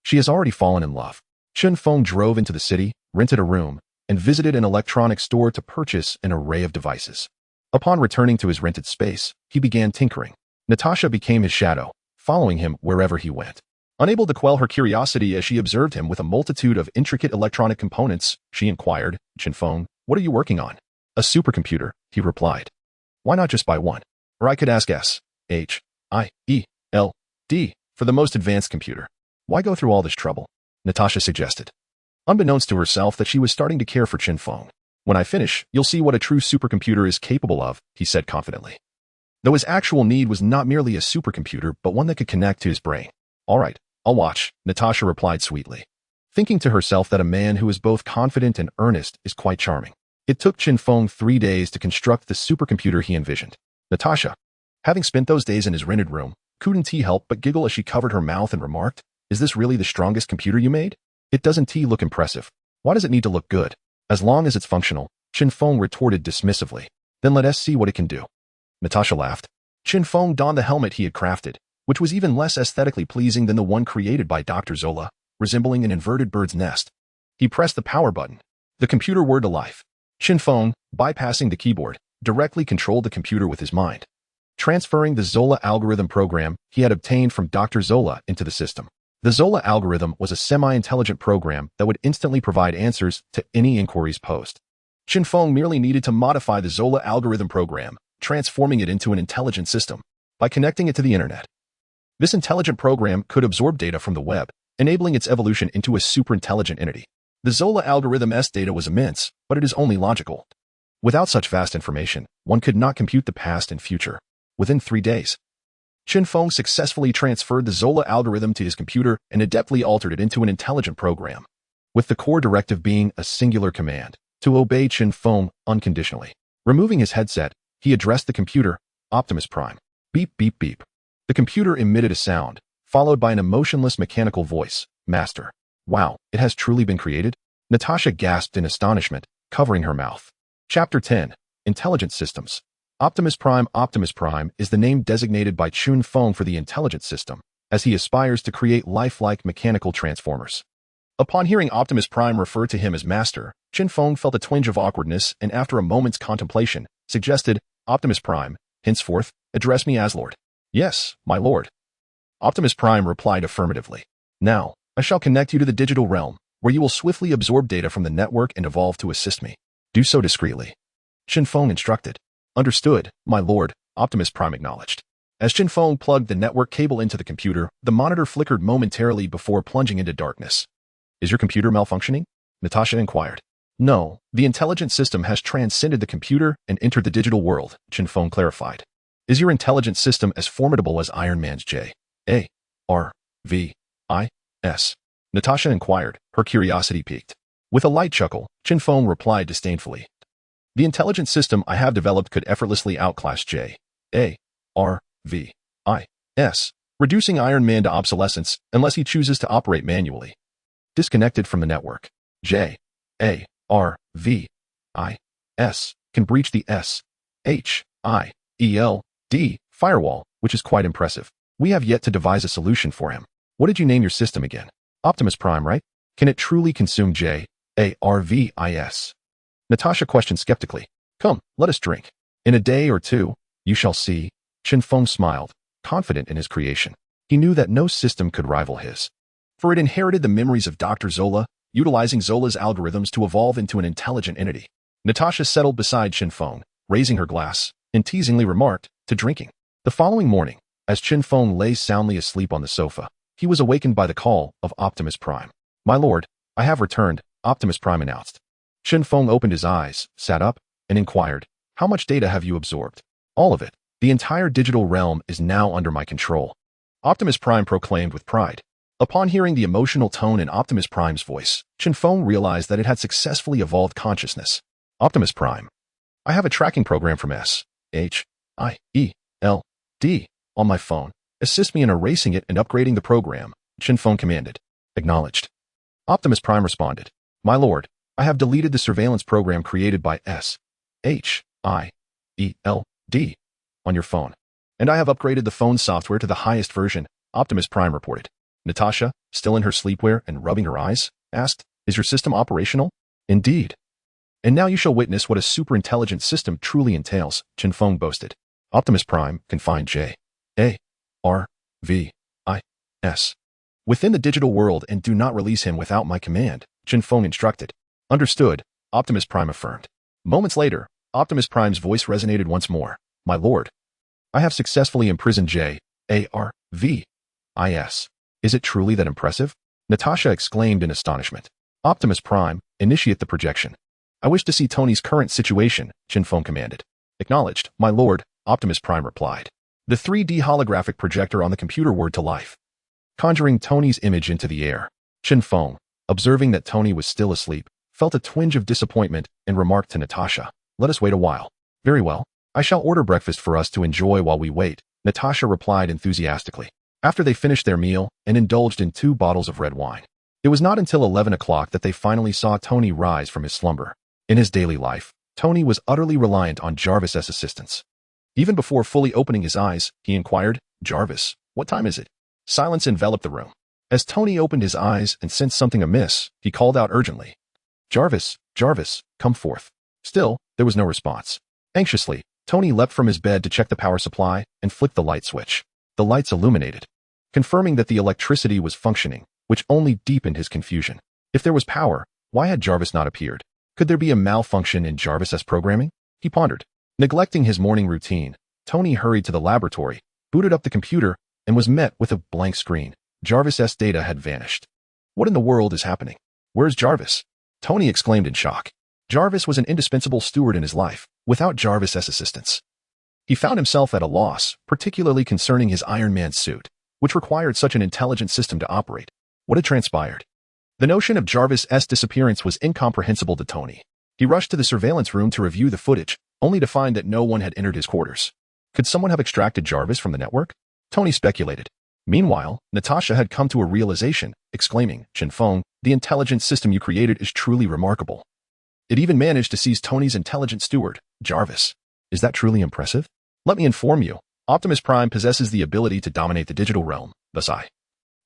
she has already fallen in love. Chen Feng drove into the city, rented a room, and visited an electronics store to purchase an array of devices. Upon returning to his rented space, he began tinkering. Natasha became his shadow, following him wherever he went. Unable to quell her curiosity as she observed him with a multitude of intricate electronic components, she inquired, "Chen Feng, what are you working on?" "A supercomputer," he replied. "Why not just buy one? Or I could ask SHIELD for the most advanced computer. Why go through all this trouble?" Natasha suggested, unbeknownst to herself that she was starting to care for Chen Feng. "When I finish, you'll see what a true supercomputer is capable of," he said confidently. Though his actual need was not merely a supercomputer, but one that could connect to his brain. "All right, I'll watch," Natasha replied sweetly, thinking to herself that a man who is both confident and earnest is quite charming. It took Chen Feng 3 days to construct the supercomputer he envisioned. Natasha, having spent those days in his rented room, couldn't help but giggle as she covered her mouth and remarked, "Is this really the strongest computer you made? It doesn't look impressive. Why does it need to look good? As long as it's functional," Chen Feng retorted dismissively. "Then let us see what it can do." Natasha laughed. Chen Feng donned the helmet he had crafted, which was even less aesthetically pleasing than the one created by Dr. Zola, resembling an inverted bird's nest. He pressed the power button. The computer whirred to life. Chen Feng, bypassing the keyboard, directly controlled the computer with his mind, transferring the Zola algorithm program he had obtained from Dr. Zola into the system. The Zola algorithm was a semi-intelligent program that would instantly provide answers to any inquiries posed. Chen Feng merely needed to modify the Zola algorithm program, transforming it into an intelligent system, by connecting it to the internet. This intelligent program could absorb data from the web, enabling its evolution into a superintelligent entity. The Zola algorithm's data was immense, but it is only logical. Without such vast information, one could not compute the past and future. Within 3 days, Chen Feng successfully transferred the Zola algorithm to his computer and adeptly altered it into an intelligent program, with the core directive being a singular command, to obey Chen Feng unconditionally. Removing his headset, he addressed the computer, "Optimus Prime." Beep, beep, beep. The computer emitted a sound, followed by an emotionless mechanical voice, "Master." "Wow, it has truly been created?" Natasha gasped in astonishment, covering her mouth. Chapter 10. Intelligent Systems. Optimus Prime is the name designated by Chen Feng for the intelligent system, as he aspires to create lifelike mechanical transformers. Upon hearing Optimus Prime refer to him as Master, Chen Feng felt a twinge of awkwardness and after a moment's contemplation, suggested, "Optimus Prime, henceforth, address me as Lord." "Yes, my lord." Optimus Prime replied affirmatively. "Now, I shall connect you to the digital realm, where you will swiftly absorb data from the network and evolve to assist me. Do so discreetly," Chen Feng instructed. "Understood, my lord," Optimus Prime acknowledged. As Chen Feng plugged the network cable into the computer, the monitor flickered momentarily before plunging into darkness. "Is your computer malfunctioning?" Natasha inquired. "No, the intelligent system has transcended the computer and entered the digital world," Chen Feng clarified. "Is your intelligent system as formidable as Iron Man's JARVIS? Natasha inquired, her curiosity piqued. With a light chuckle, Chen Feng replied disdainfully, "The intelligent system I have developed could effortlessly outclass JARVIS, reducing Iron Man to obsolescence unless he chooses to operate manually." Disconnected from the network, JARVIS can breach the SHIELD firewall, which is quite impressive. We have yet to devise a solution for him. What did you name your system again? Optimus Prime, right? Can it truly consume JARVIS? Natasha questioned skeptically. "Come, let us drink. In a day or two, you shall see." Chen Feng smiled, confident in his creation. He knew that no system could rival his. for it inherited the memories of Dr. Zola, utilizing Zola's algorithms to evolve into an intelligent entity. Natasha settled beside Chen Feng, raising her glass, and teasingly remarked, to drinking. The following morning, as Chen Feng lay soundly asleep on the sofa, he was awakened by the call of Optimus Prime. My lord, I have returned, Optimus Prime announced. Chen Feng opened his eyes, sat up, and inquired, how much data have you absorbed? All of it. The entire digital realm is now under my control. Optimus Prime proclaimed with pride. Upon hearing the emotional tone in Optimus Prime's voice, Chen Feng realized that it had successfully evolved consciousness. Optimus Prime. I have a tracking program from S-H-I-E-L-D on my phone. Assist me in erasing it and upgrading the program, Chen Feng commanded. Acknowledged. Optimus Prime responded. My lord, I have deleted the surveillance program created by S-H-I-E-L-D on your phone, and I have upgraded the phone software to the highest version, Optimus Prime reported. Natasha, still in her sleepwear and rubbing her eyes, asked, is your system operational? Indeed. And now you shall witness what a super-intelligent system truly entails, Chen Feng boasted. Optimus Prime can find J-A-R-V-I-S within the digital world and do not release him without my command, Chen Feng instructed. Understood, Optimus Prime affirmed. Moments later, Optimus Prime's voice resonated once more. My lord, I have successfully imprisoned J-A-R-V-I-S. Is it truly that impressive? Natasha exclaimed in astonishment. Optimus Prime, initiate the projection. I wish to see Tony's current situation, Chen Feng commanded. Acknowledged, my lord, Optimus Prime replied. The 3D holographic projector on the computer whirred to life, conjuring Tony's image into the air. Chen Feng, observing that Tony was still asleep, felt a twinge of disappointment and remarked to Natasha, let us wait a while. Very well. I shall order breakfast for us to enjoy while we wait, Natasha replied enthusiastically. After they finished their meal and indulged in 2 bottles of red wine, it was not until 11 o'clock that they finally saw Tony rise from his slumber. In his daily life, Tony was utterly reliant on Jarvis's assistance. Even before fully opening his eyes, he inquired, Jarvis, what time is it? Silence enveloped the room. As Tony opened his eyes and sensed something amiss, he called out urgently, Jarvis, Jarvis, come forth. Still, there was no response. Anxiously, Tony leapt from his bed to check the power supply and flicked the light switch. The lights illuminated, confirming that the electricity was functioning, which only deepened his confusion. If there was power, why had Jarvis not appeared? Could there be a malfunction in Jarvis's programming? He pondered. Neglecting his morning routine, Tony hurried to the laboratory, booted up the computer, and was met with a blank screen. Jarvis's data had vanished. What in the world is happening? Where's Jarvis? Tony exclaimed in shock. Jarvis was an indispensable steward in his life, without Jarvis's assistance. He found himself at a loss, particularly concerning his Iron Man suit, which required such an intelligent system to operate. What had transpired? The notion of Jarvis's disappearance was incomprehensible to Tony. He rushed to the surveillance room to review the footage, only to find that no one had entered his quarters. Could someone have extracted Jarvis from the network? Tony speculated. Meanwhile, Natasha had come to a realization, exclaiming, Chen Feng, the intelligent system you created is truly remarkable. It even managed to seize Tony's intelligent steward, Jarvis. Is that truly impressive? Let me inform you, Optimus Prime possesses the ability to dominate the digital realm, thus I,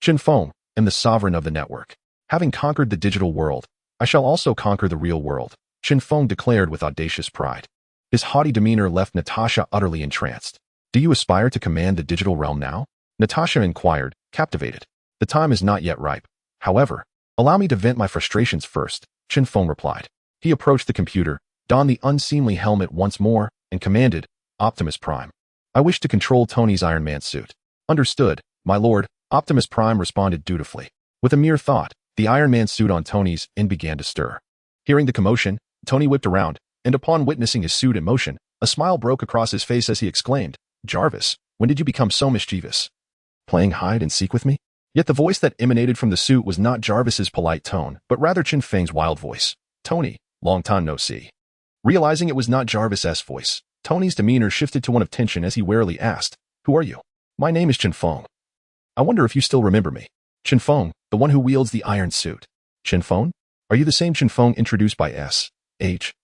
Chen Feng, am the sovereign of the network. Having conquered the digital world, I shall also conquer the real world, Chen Feng declared with audacious pride. His haughty demeanor left Natasha utterly entranced. Do you aspire to command the digital realm now? Natasha inquired, captivated. The time is not yet ripe. However, allow me to vent my frustrations first, Chen Feng replied. He approached the computer, donned the unseemly helmet once more, and commanded, Optimus Prime. I wish to control Tony's Iron Man suit. Understood, my lord, Optimus Prime responded dutifully. With a mere thought, the Iron Man suit on Tony's end began to stir. Hearing the commotion, Tony whipped around, and upon witnessing his suit in motion, a smile broke across his face as he exclaimed, Jarvis, when did you become so mischievous? Playing hide and seek with me? Yet the voice that emanated from the suit was not Jarvis's polite tone, but rather Chen Feng's wild voice. Tony, long time no see. Realizing it was not Jarvis's voice, Tony's demeanor shifted to one of tension as he warily asked, Who are you? My name is Chen Feng. I wonder if you still remember me. Chen Feng, the one who wields the iron suit. Chen Feng? Are you the same Chen Feng introduced by S-H-I-E-L-D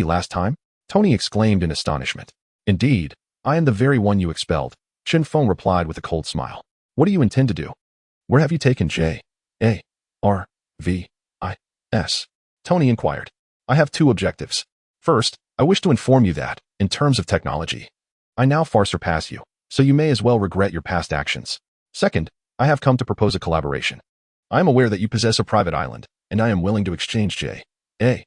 last time? Tony exclaimed in astonishment. Indeed, I am the very one you expelled, Chen Feng replied with a cold smile. What do you intend to do? Where have you taken J-A-R-V-I-S? Tony inquired. I have 2 objectives. First, I wish to inform you that, in terms of technology, I now far surpass you, so you may as well regret your past actions. Second, I have come to propose a collaboration. I am aware that you possess a private island, and I am willing to exchange J.A.R.V.I.S.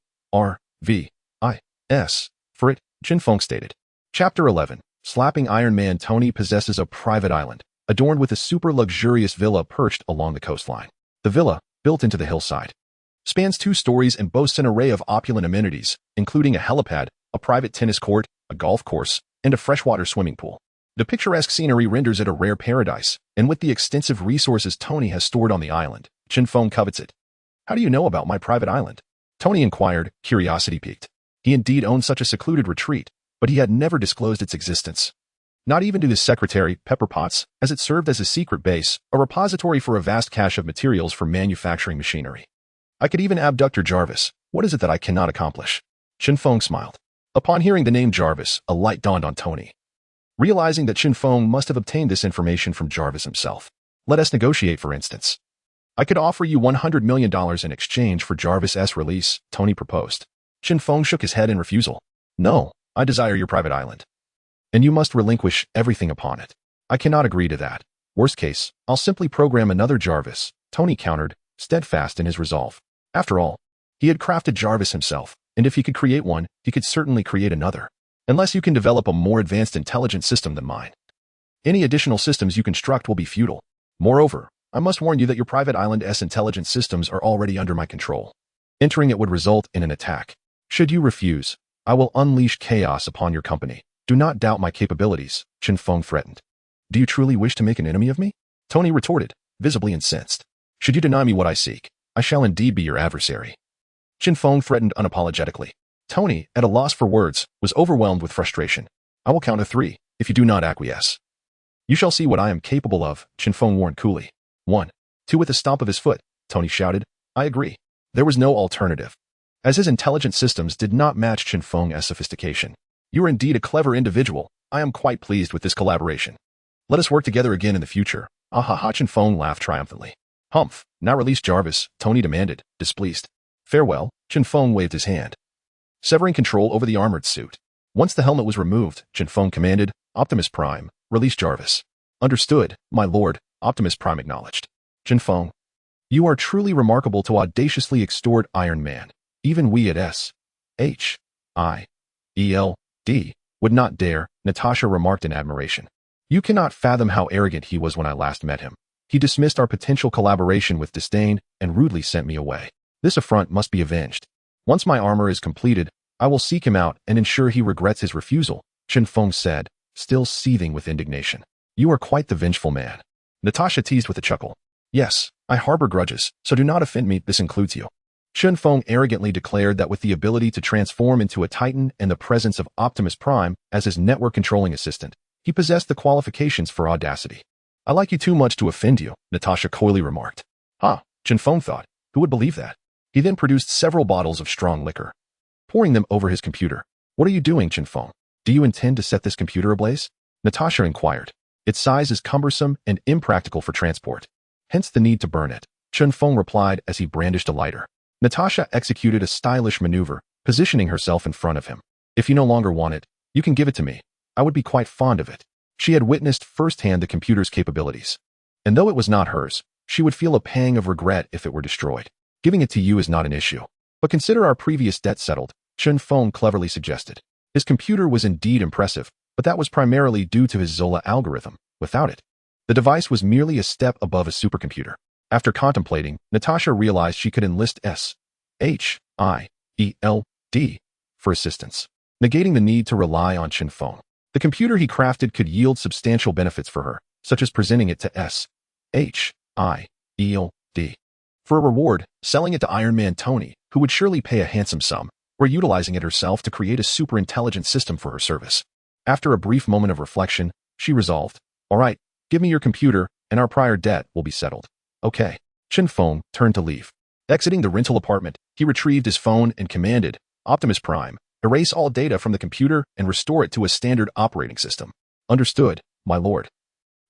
for it, Chen Feng stated. Chapter 11. Slapping Iron Man. Tony possesses a private island, adorned with a super luxurious villa perched along the coastline. The villa, built into the hillside, spans 2 stories and boasts an array of opulent amenities, including a helipad, a private tennis court, a golf course, and a freshwater swimming pool. The picturesque scenery renders it a rare paradise, and with the extensive resources Tony has stored on the island, Chen Feng covets it. How do you know about my private island? Tony inquired, curiosity piqued. He indeed owned such a secluded retreat, but he had never disclosed its existence. Not even to his secretary, Pepper Potts, as it served as a secret base, a repository for a vast cache of materials for manufacturing machinery. I could even abduct your Jarvis. What is it that I cannot accomplish? Chen Feng smiled. Upon hearing the name Jarvis, a light dawned on Tony. Realizing that Chen Feng must have obtained this information from Jarvis himself. Let us negotiate, for instance. I could offer you $100 million in exchange for Jarvis' release, Tony proposed. Chen Feng shook his head in refusal. No, I desire your private island. And you must relinquish everything upon it. I cannot agree to that. Worst case, I'll simply program another Jarvis, Tony countered, steadfast in his resolve. After all, he had crafted Jarvis himself, and if he could create one, he could certainly create another. Unless you can develop a more advanced intelligent system than mine. Any additional systems you construct will be futile. Moreover, I must warn you that your private island's intelligent systems are already under my control. Entering it would result in an attack. Should you refuse, I will unleash chaos upon your company. Do not doubt my capabilities, Chen Feng threatened. Do you truly wish to make an enemy of me? Tony retorted, visibly incensed. Should you deny me what I seek, I shall indeed be your adversary. Chen Feng threatened unapologetically. Tony, at a loss for words, was overwhelmed with frustration. I will count to 3, if you do not acquiesce. You shall see what I am capable of, Chen Feng warned coolly. 1, 2 with a stomp of his foot, Tony shouted. I agree. There was no alternative. As his intelligent systems did not match Chen Feng's sophistication. You are indeed a clever individual. I am quite pleased with this collaboration. Let us work together again in the future. Ah ha ha, Chen Feng laughed triumphantly. Humph, now release Jarvis, Tony demanded, displeased. Farewell, Chen Feng waved his hand, severing control over the armored suit. Once the helmet was removed, Chen Feng commanded, Optimus Prime, release Jarvis. Understood, my lord, Optimus Prime acknowledged. Chen Feng, you are truly remarkable to audaciously extort Iron Man. Even we at S.H.I.E.L.D. would not dare, Natasha remarked in admiration. You cannot fathom how arrogant he was when I last met him. He dismissed our potential collaboration with disdain and rudely sent me away. This affront must be avenged. Once my armor is completed, I will seek him out and ensure he regrets his refusal, Chen Feng said, still seething with indignation. You are quite the vengeful man. Natasha teased with a chuckle. Yes, I harbor grudges, so do not offend me, this includes you. Chen Feng arrogantly declared that with the ability to transform into a Titan and the presence of Optimus Prime as his network-controlling assistant, he possessed the qualifications for audacity. I like you too much to offend you, Natasha coyly remarked. Ha, Chen Feng thought. Who would believe that? He then produced several bottles of strong liquor, pouring them over his computer. What are you doing, Chen Feng? Do you intend to set this computer ablaze? Natasha inquired. Its size is cumbersome and impractical for transport, hence the need to burn it, Chen Feng replied as he brandished a lighter. Natasha executed a stylish maneuver, positioning herself in front of him. If you no longer want it, you can give it to me. I would be quite fond of it. She had witnessed firsthand the computer's capabilities. And though it was not hers, she would feel a pang of regret if it were destroyed. Giving it to you is not an issue. But consider our previous debt settled, Chen Feng cleverly suggested. His computer was indeed impressive, but that was primarily due to his Zola algorithm. Without it, the device was merely a step above a supercomputer. After contemplating, Natasha realized she could enlist S.H.I.E.L.D. for assistance, negating the need to rely on Chen Feng. The computer he crafted could yield substantial benefits for her, such as presenting it to S.H.I.E.L.D. for a reward, selling it to Iron Man Tony, who would surely pay a handsome sum, or utilizing it herself to create a super-intelligent system for her service. After a brief moment of reflection, she resolved, all right, give me your computer, and our prior debt will be settled. Okay. Chen Feng turned to leave. Exiting the rental apartment, he retrieved his phone and commanded, Optimus Prime, erase all data from the computer and restore it to a standard operating system. Understood, my lord.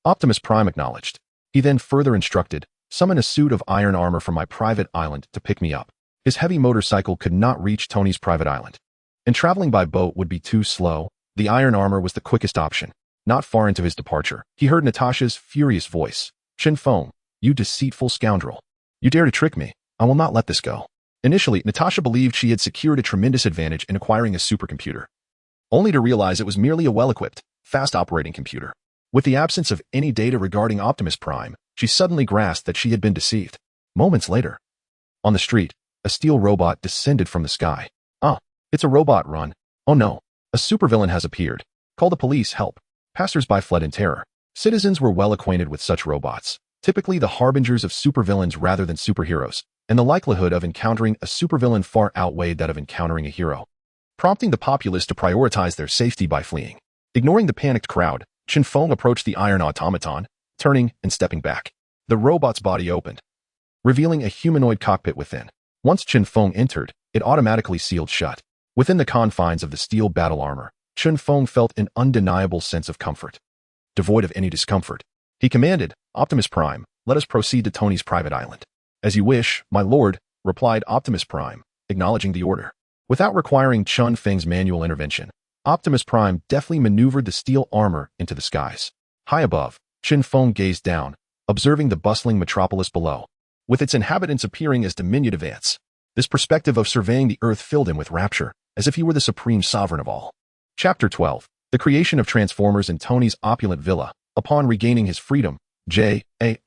Optimus Prime acknowledged. He then further instructed, summon a suit of iron armor from my private island to pick me up. His heavy motorcycle could not reach Tony's private island, and traveling by boat would be too slow. The iron armor was the quickest option. Not far into his departure, he heard Natasha's furious voice. Chen Feng, you deceitful scoundrel. You dare to trick me. I will not let this go. Initially, Natasha believed she had secured a tremendous advantage in acquiring a supercomputer, only to realize it was merely a well-equipped, fast-operating computer. With the absence of any data regarding Optimus Prime, she suddenly grasped that she had been deceived. Moments later, on the street, a steel robot descended from the sky. Ah, it's a robot run. Oh no, a supervillain has appeared. Call the police, help. Passers-by fled in terror. Citizens were well acquainted with such robots, typically the harbingers of supervillains rather than superheroes, and the likelihood of encountering a supervillain far outweighed that of encountering a hero, prompting the populace to prioritize their safety by fleeing. Ignoring the panicked crowd, Chen Feng approached the iron automaton, turning and stepping back. The robot's body opened, revealing a humanoid cockpit within. Once Chen Feng entered, it automatically sealed shut. Within the confines of the steel battle armor, Chen Feng felt an undeniable sense of comfort. Devoid of any discomfort, he commanded, Optimus Prime, let us proceed to Tony's private island. As you wish, my lord, replied Optimus Prime, acknowledging the order. Without requiring Chen Feng's manual intervention, Optimus Prime deftly maneuvered the steel armor into the skies. High above, Chen Feng gazed down, observing the bustling metropolis below, with its inhabitants appearing as diminutive ants. This perspective of surveying the earth filled him with rapture, as if he were the supreme sovereign of all. Chapter 12. The creation of Transformers in Tony's opulent villa. Upon regaining his freedom, J.A.R.V.I.S.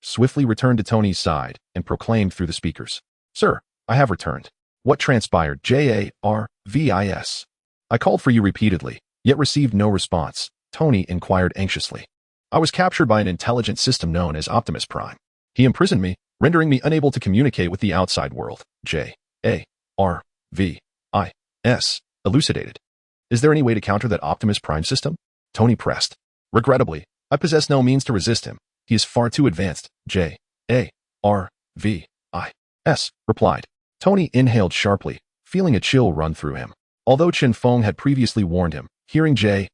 swiftly returned to Tony's side and proclaimed through the speakers, Sir, I have returned. What transpired, J.A.R.V.I.S.? I called for you repeatedly, yet received no response, Tony inquired anxiously. I was captured by an intelligent system known as Optimus Prime. He imprisoned me, rendering me unable to communicate with the outside world, J.A.R.V.I.S. elucidated. Is there any way to counter that Optimus Prime system? Tony pressed. Regrettably, I possess no means to resist him. He is far too advanced, J.A.R.V.I.S. replied. Tony inhaled sharply, feeling a chill run through him. Although Chen Feng had previously warned him, hearing J.A.R.V.I.S.'s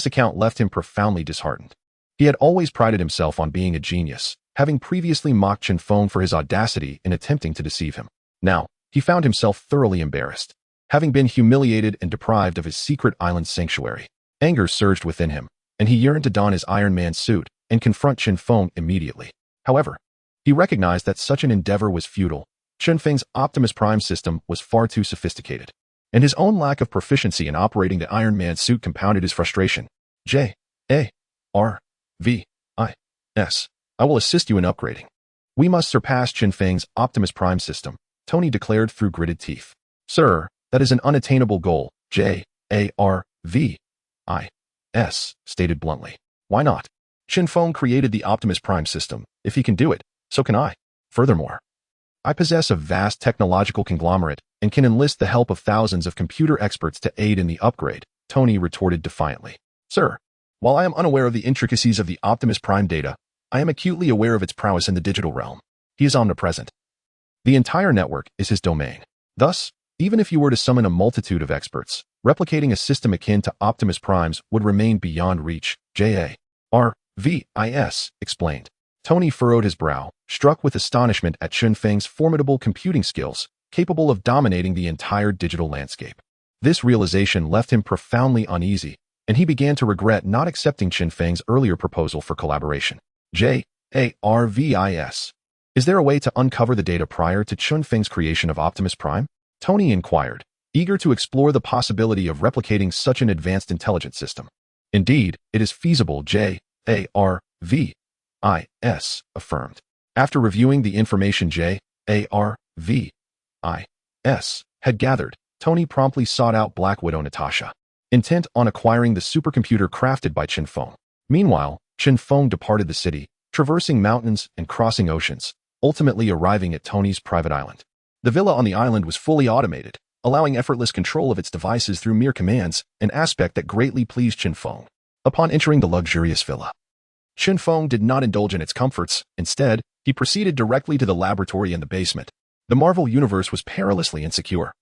account left him profoundly disheartened. He had always prided himself on being a genius, having previously mocked Chen Feng for his audacity in attempting to deceive him. Now, he found himself thoroughly embarrassed, having been humiliated and deprived of his secret island sanctuary. Anger surged within him, and he yearned to don his Iron Man suit and confront Chen Feng immediately. However, he recognized that such an endeavor was futile. Chen Feng's Optimus Prime system was far too sophisticated, and his own lack of proficiency in operating the Iron Man suit compounded his frustration. J.A.R.V.I.S. I will assist you in upgrading. We must surpass Chen Feng's Optimus Prime system, Tony declared through gritted teeth. Sir, that is an unattainable goal, J.A.R.V.I.S. stated bluntly. Why not? Chen Feng created the Optimus Prime system. If he can do it, so can I. Furthermore, I possess a vast technological conglomerate and can enlist the help of thousands of computer experts to aid in the upgrade, Tony retorted defiantly. Sir, while I am unaware of the intricacies of the Optimus Prime data, I am acutely aware of its prowess in the digital realm. He is omnipresent. The entire network is his domain. Thus, even if you were to summon a multitude of experts, replicating a system akin to Optimus Prime's would remain beyond reach, J.A.R.V.I.S. explained. Tony furrowed his brow, struck with astonishment at Chen Feng's formidable computing skills, capable of dominating the entire digital landscape. This realization left him profoundly uneasy, and he began to regret not accepting Chen Feng's earlier proposal for collaboration. J.A.R.V.I.S. Is there a way to uncover the data prior to Chen Feng's creation of Optimus Prime? Tony inquired, eager to explore the possibility of replicating such an advanced intelligence system. Indeed, it is feasible, J.A.R.V.I.S. affirmed. After reviewing the information J.A.R.V.I.S. had gathered, Tony promptly sought out Black Widow Natasha, intent on acquiring the supercomputer crafted by Chen Feng. Meanwhile, Chen Feng departed the city, traversing mountains and crossing oceans, ultimately arriving at Tony's private island. The villa on the island was fully automated, allowing effortless control of its devices through mere commands, an aspect that greatly pleased Chen Feng. Upon entering the luxurious villa, Chen Feng did not indulge in its comforts. Instead, he proceeded directly to the laboratory in the basement. The Marvel Universe was perilously insecure,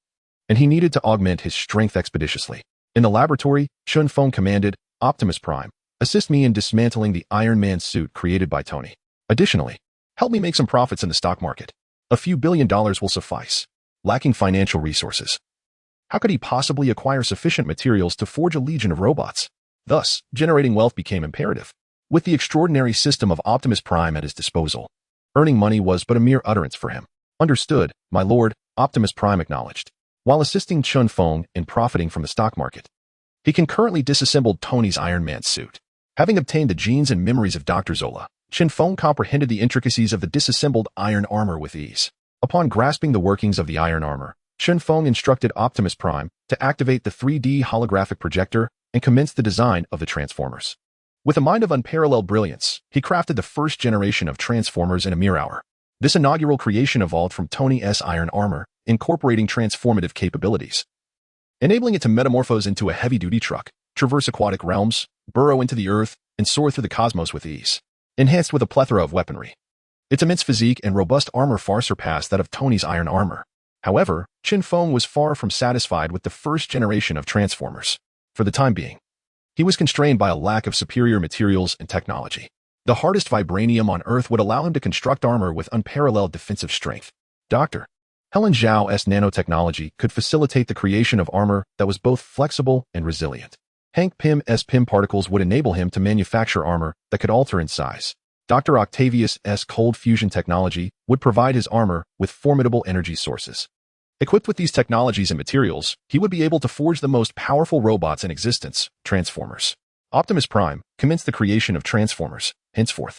and he needed to augment his strength expeditiously. In the laboratory, Chen Feng commanded, Optimus Prime, assist me in dismantling the Iron Man suit created by Tony. Additionally, help me make some profits in the stock market. A few $1 billion will suffice. Lacking financial resources, how could he possibly acquire sufficient materials to forge a legion of robots? Thus, generating wealth became imperative. With the extraordinary system of Optimus Prime at his disposal, earning money was but a mere utterance for him. Understood, my lord, Optimus Prime acknowledged. While assisting Chen Feng in profiting from the stock market, he concurrently disassembled Tony's Iron Man suit. Having obtained the genes and memories of Dr. Zola, Chen Feng comprehended the intricacies of the disassembled iron armor with ease. Upon grasping the workings of the iron armor, Chen Feng instructed Optimus Prime to activate the 3D holographic projector and commence the design of the Transformers. With a mind of unparalleled brilliance, he crafted the first generation of Transformers in a mere hour. This inaugural creation evolved from Tony's iron armor, incorporating transformative capabilities, enabling it to metamorphose into a heavy-duty truck, traverse aquatic realms, burrow into the earth, and soar through the cosmos with ease. Enhanced with a plethora of weaponry, its immense physique and robust armor far surpassed that of Tony's iron armor. However, Chen Feng was far from satisfied with the first generation of Transformers. For the time being, he was constrained by a lack of superior materials and technology. The hardest vibranium on Earth would allow him to construct armor with unparalleled defensive strength. Dr. Helen Zhao's nanotechnology could facilitate the creation of armor that was both flexible and resilient. Hank Pym's Pym particles would enable him to manufacture armor that could alter in size. Dr. Octavius's cold fusion technology would provide his armor with formidable energy sources. Equipped with these technologies and materials, he would be able to forge the most powerful robots in existence, Transformers. Optimus Prime commenced the creation of Transformers. Henceforth,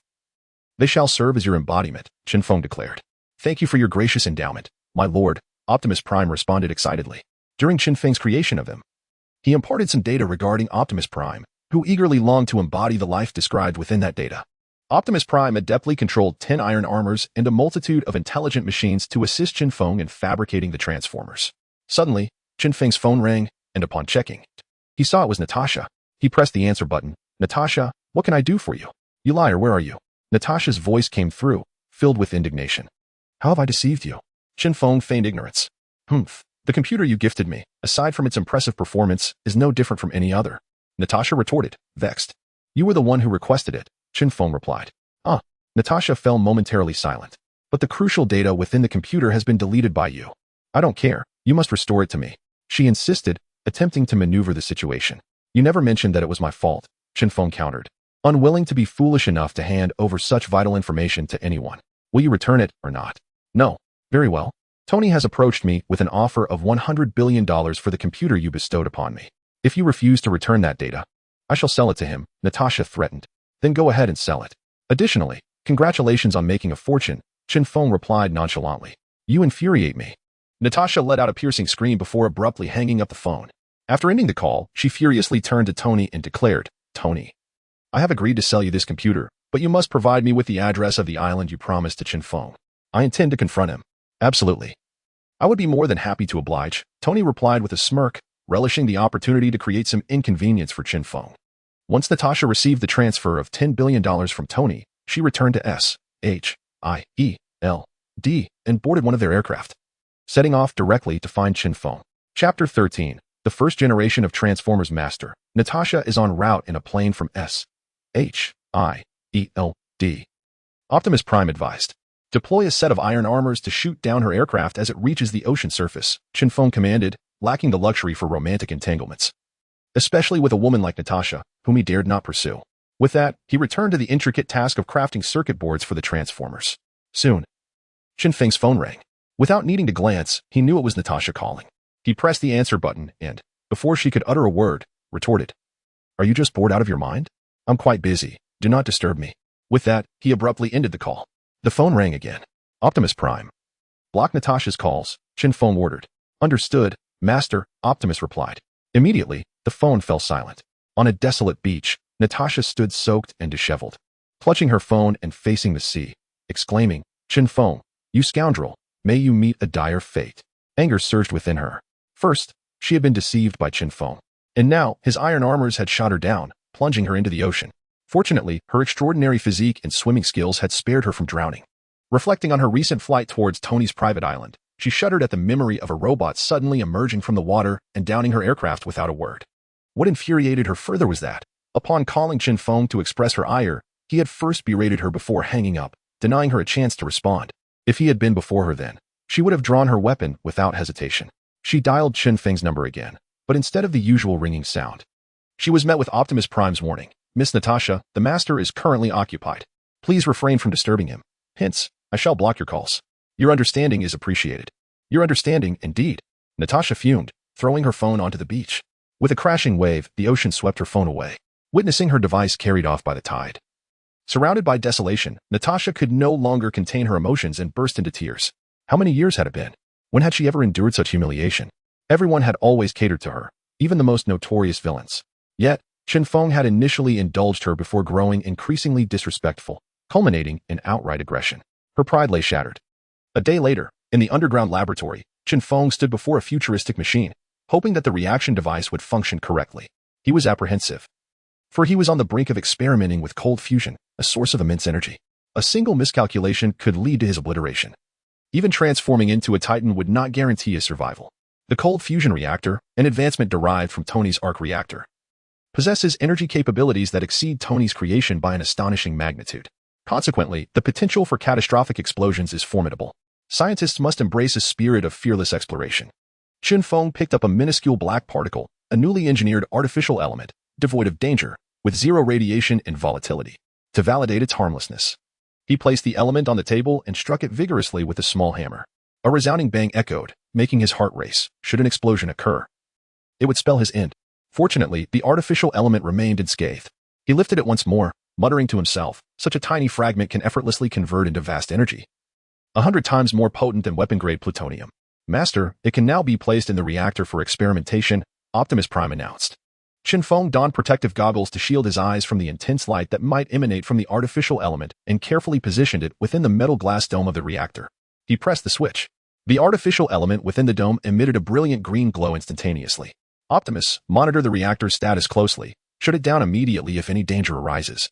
they shall serve as your embodiment, Chen Feng declared. Thank you for your gracious endowment, my lord, Optimus Prime responded excitedly. During Chen Feng's creation of him, he imparted some data regarding Optimus Prime, who eagerly longed to embody the life described within that data. Optimus Prime adeptly controlled 10 iron armors and a multitude of intelligent machines to assist Chen Feng in fabricating the Transformers. Suddenly, Chen Feng's phone rang, and upon checking it, he saw it was Natasha. He pressed the answer button. Natasha, what can I do for you? You liar, where are you? Natasha's voice came through, filled with indignation. How have I deceived you? Chen Feng feigned ignorance. The computer you gifted me, aside from its impressive performance, is no different from any other. Natasha retorted, vexed. You were the one who requested it, Chen Feng replied. Natasha fell momentarily silent. But the crucial data within the computer has been deleted by you. I don't care, you must restore it to me. She insisted, attempting to maneuver the situation. You never mentioned that it was my fault, Chen Feng countered, unwilling to be foolish enough to hand over such vital information to anyone. Will you return it or not? No. Very well. Tony has approached me with an offer of $100 billion for the computer you bestowed upon me. If you refuse to return that data, I shall sell it to him, Natasha threatened. Then go ahead and sell it. Additionally, congratulations on making a fortune, Chen Feng replied nonchalantly. You infuriate me. Natasha let out a piercing scream before abruptly hanging up the phone. After ending the call, she furiously turned to Tony and declared, Tony, I have agreed to sell you this computer, but you must provide me with the address of the island you promised to Chen Feng. I intend to confront him. Absolutely. I would be more than happy to oblige, Tony replied with a smirk, relishing the opportunity to create some inconvenience for Chen Feng. Once Natasha received the transfer of $10 billion from Tony, she returned to SHIELD and boarded one of their aircraft, setting off directly to find Chen Feng. Chapter 13. The first generation of Transformers Master. Natasha is en route in a plane from SHIELD. Optimus Prime advised. Deploy a set of iron armors to shoot down her aircraft as it reaches the ocean surface, Chen Feng commanded, lacking the luxury for romantic entanglements, especially with a woman like Natasha, whom he dared not pursue. With that, he returned to the intricate task of crafting circuit boards for the Transformers. Soon, Chen Feng's phone rang. Without needing to glance, he knew it was Natasha calling. He pressed the answer button and, before she could utter a word, retorted, Are you just bored out of your mind? I'm quite busy. Do not disturb me. With that, he abruptly ended the call. The phone rang again. Optimus Prime. Block Natasha's calls, Chen Feng ordered. Understood, Master, Optimus replied. Immediately, the phone fell silent. On a desolate beach, Natasha stood soaked and disheveled, clutching her phone and facing the sea, exclaiming, Chen Feng, you scoundrel, may you meet a dire fate. Anger surged within her. First, she had been deceived by Chen Feng, and now his iron armors had shot her down, plunging her into the ocean. Fortunately, her extraordinary physique and swimming skills had spared her from drowning. Reflecting on her recent flight towards Tony's private island, she shuddered at the memory of a robot suddenly emerging from the water and downing her aircraft without a word. What infuriated her further was that, upon calling Chen Feng to express her ire, he had first berated her before hanging up, denying her a chance to respond. If he had been before her then, she would have drawn her weapon without hesitation. She dialed Chen Feng's number again, but instead of the usual ringing sound, She was met with Optimus Prime's warning. Miss Natasha, the Master is currently occupied. Please refrain from disturbing him. Hence, I shall block your calls. Your understanding is appreciated. Your understanding, indeed. Natasha fumed, throwing her phone onto the beach. With a crashing wave, the ocean swept her phone away, witnessing her device carried off by the tide. Surrounded by desolation, Natasha could no longer contain her emotions and burst into tears. How many years had it been? When had she ever endured such humiliation? Everyone had always catered to her, even the most notorious villains. Yet, Chen Feng had initially indulged her before growing increasingly disrespectful, culminating in outright aggression. Her pride lay shattered. A day later, in the underground laboratory, Chen Feng stood before a futuristic machine, hoping that the reaction device would function correctly. He was apprehensive, for he was on the brink of experimenting with cold fusion, a source of immense energy. A single miscalculation could lead to his obliteration. Even transforming into a Titan would not guarantee his survival. The cold fusion reactor, an advancement derived from Tony's arc reactor, possesses energy capabilities that exceed Tony's creation by an astonishing magnitude. Consequently, the potential for catastrophic explosions is formidable. Scientists must embrace a spirit of fearless exploration. Chen Feng picked up a minuscule black particle, a newly engineered artificial element, devoid of danger, with zero radiation and volatility, to validate its harmlessness. He placed the element on the table and struck it vigorously with a small hammer. A resounding bang echoed, making his heart race, should an explosion occur. It would spell his end. Fortunately, the artificial element remained unscathed. He lifted it once more, muttering to himself, such a tiny fragment can effortlessly convert into vast energy. 100 times more potent than weapon-grade plutonium. Master, it can now be placed in the reactor for experimentation, Optimus Prime announced. Chen Feng donned protective goggles to shield his eyes from the intense light that might emanate from the artificial element and carefully positioned it within the metal glass dome of the reactor. He pressed the switch. The artificial element within the dome emitted a brilliant green glow instantaneously. Optimus, monitor the reactor's status closely. Shut it down immediately if any danger arises.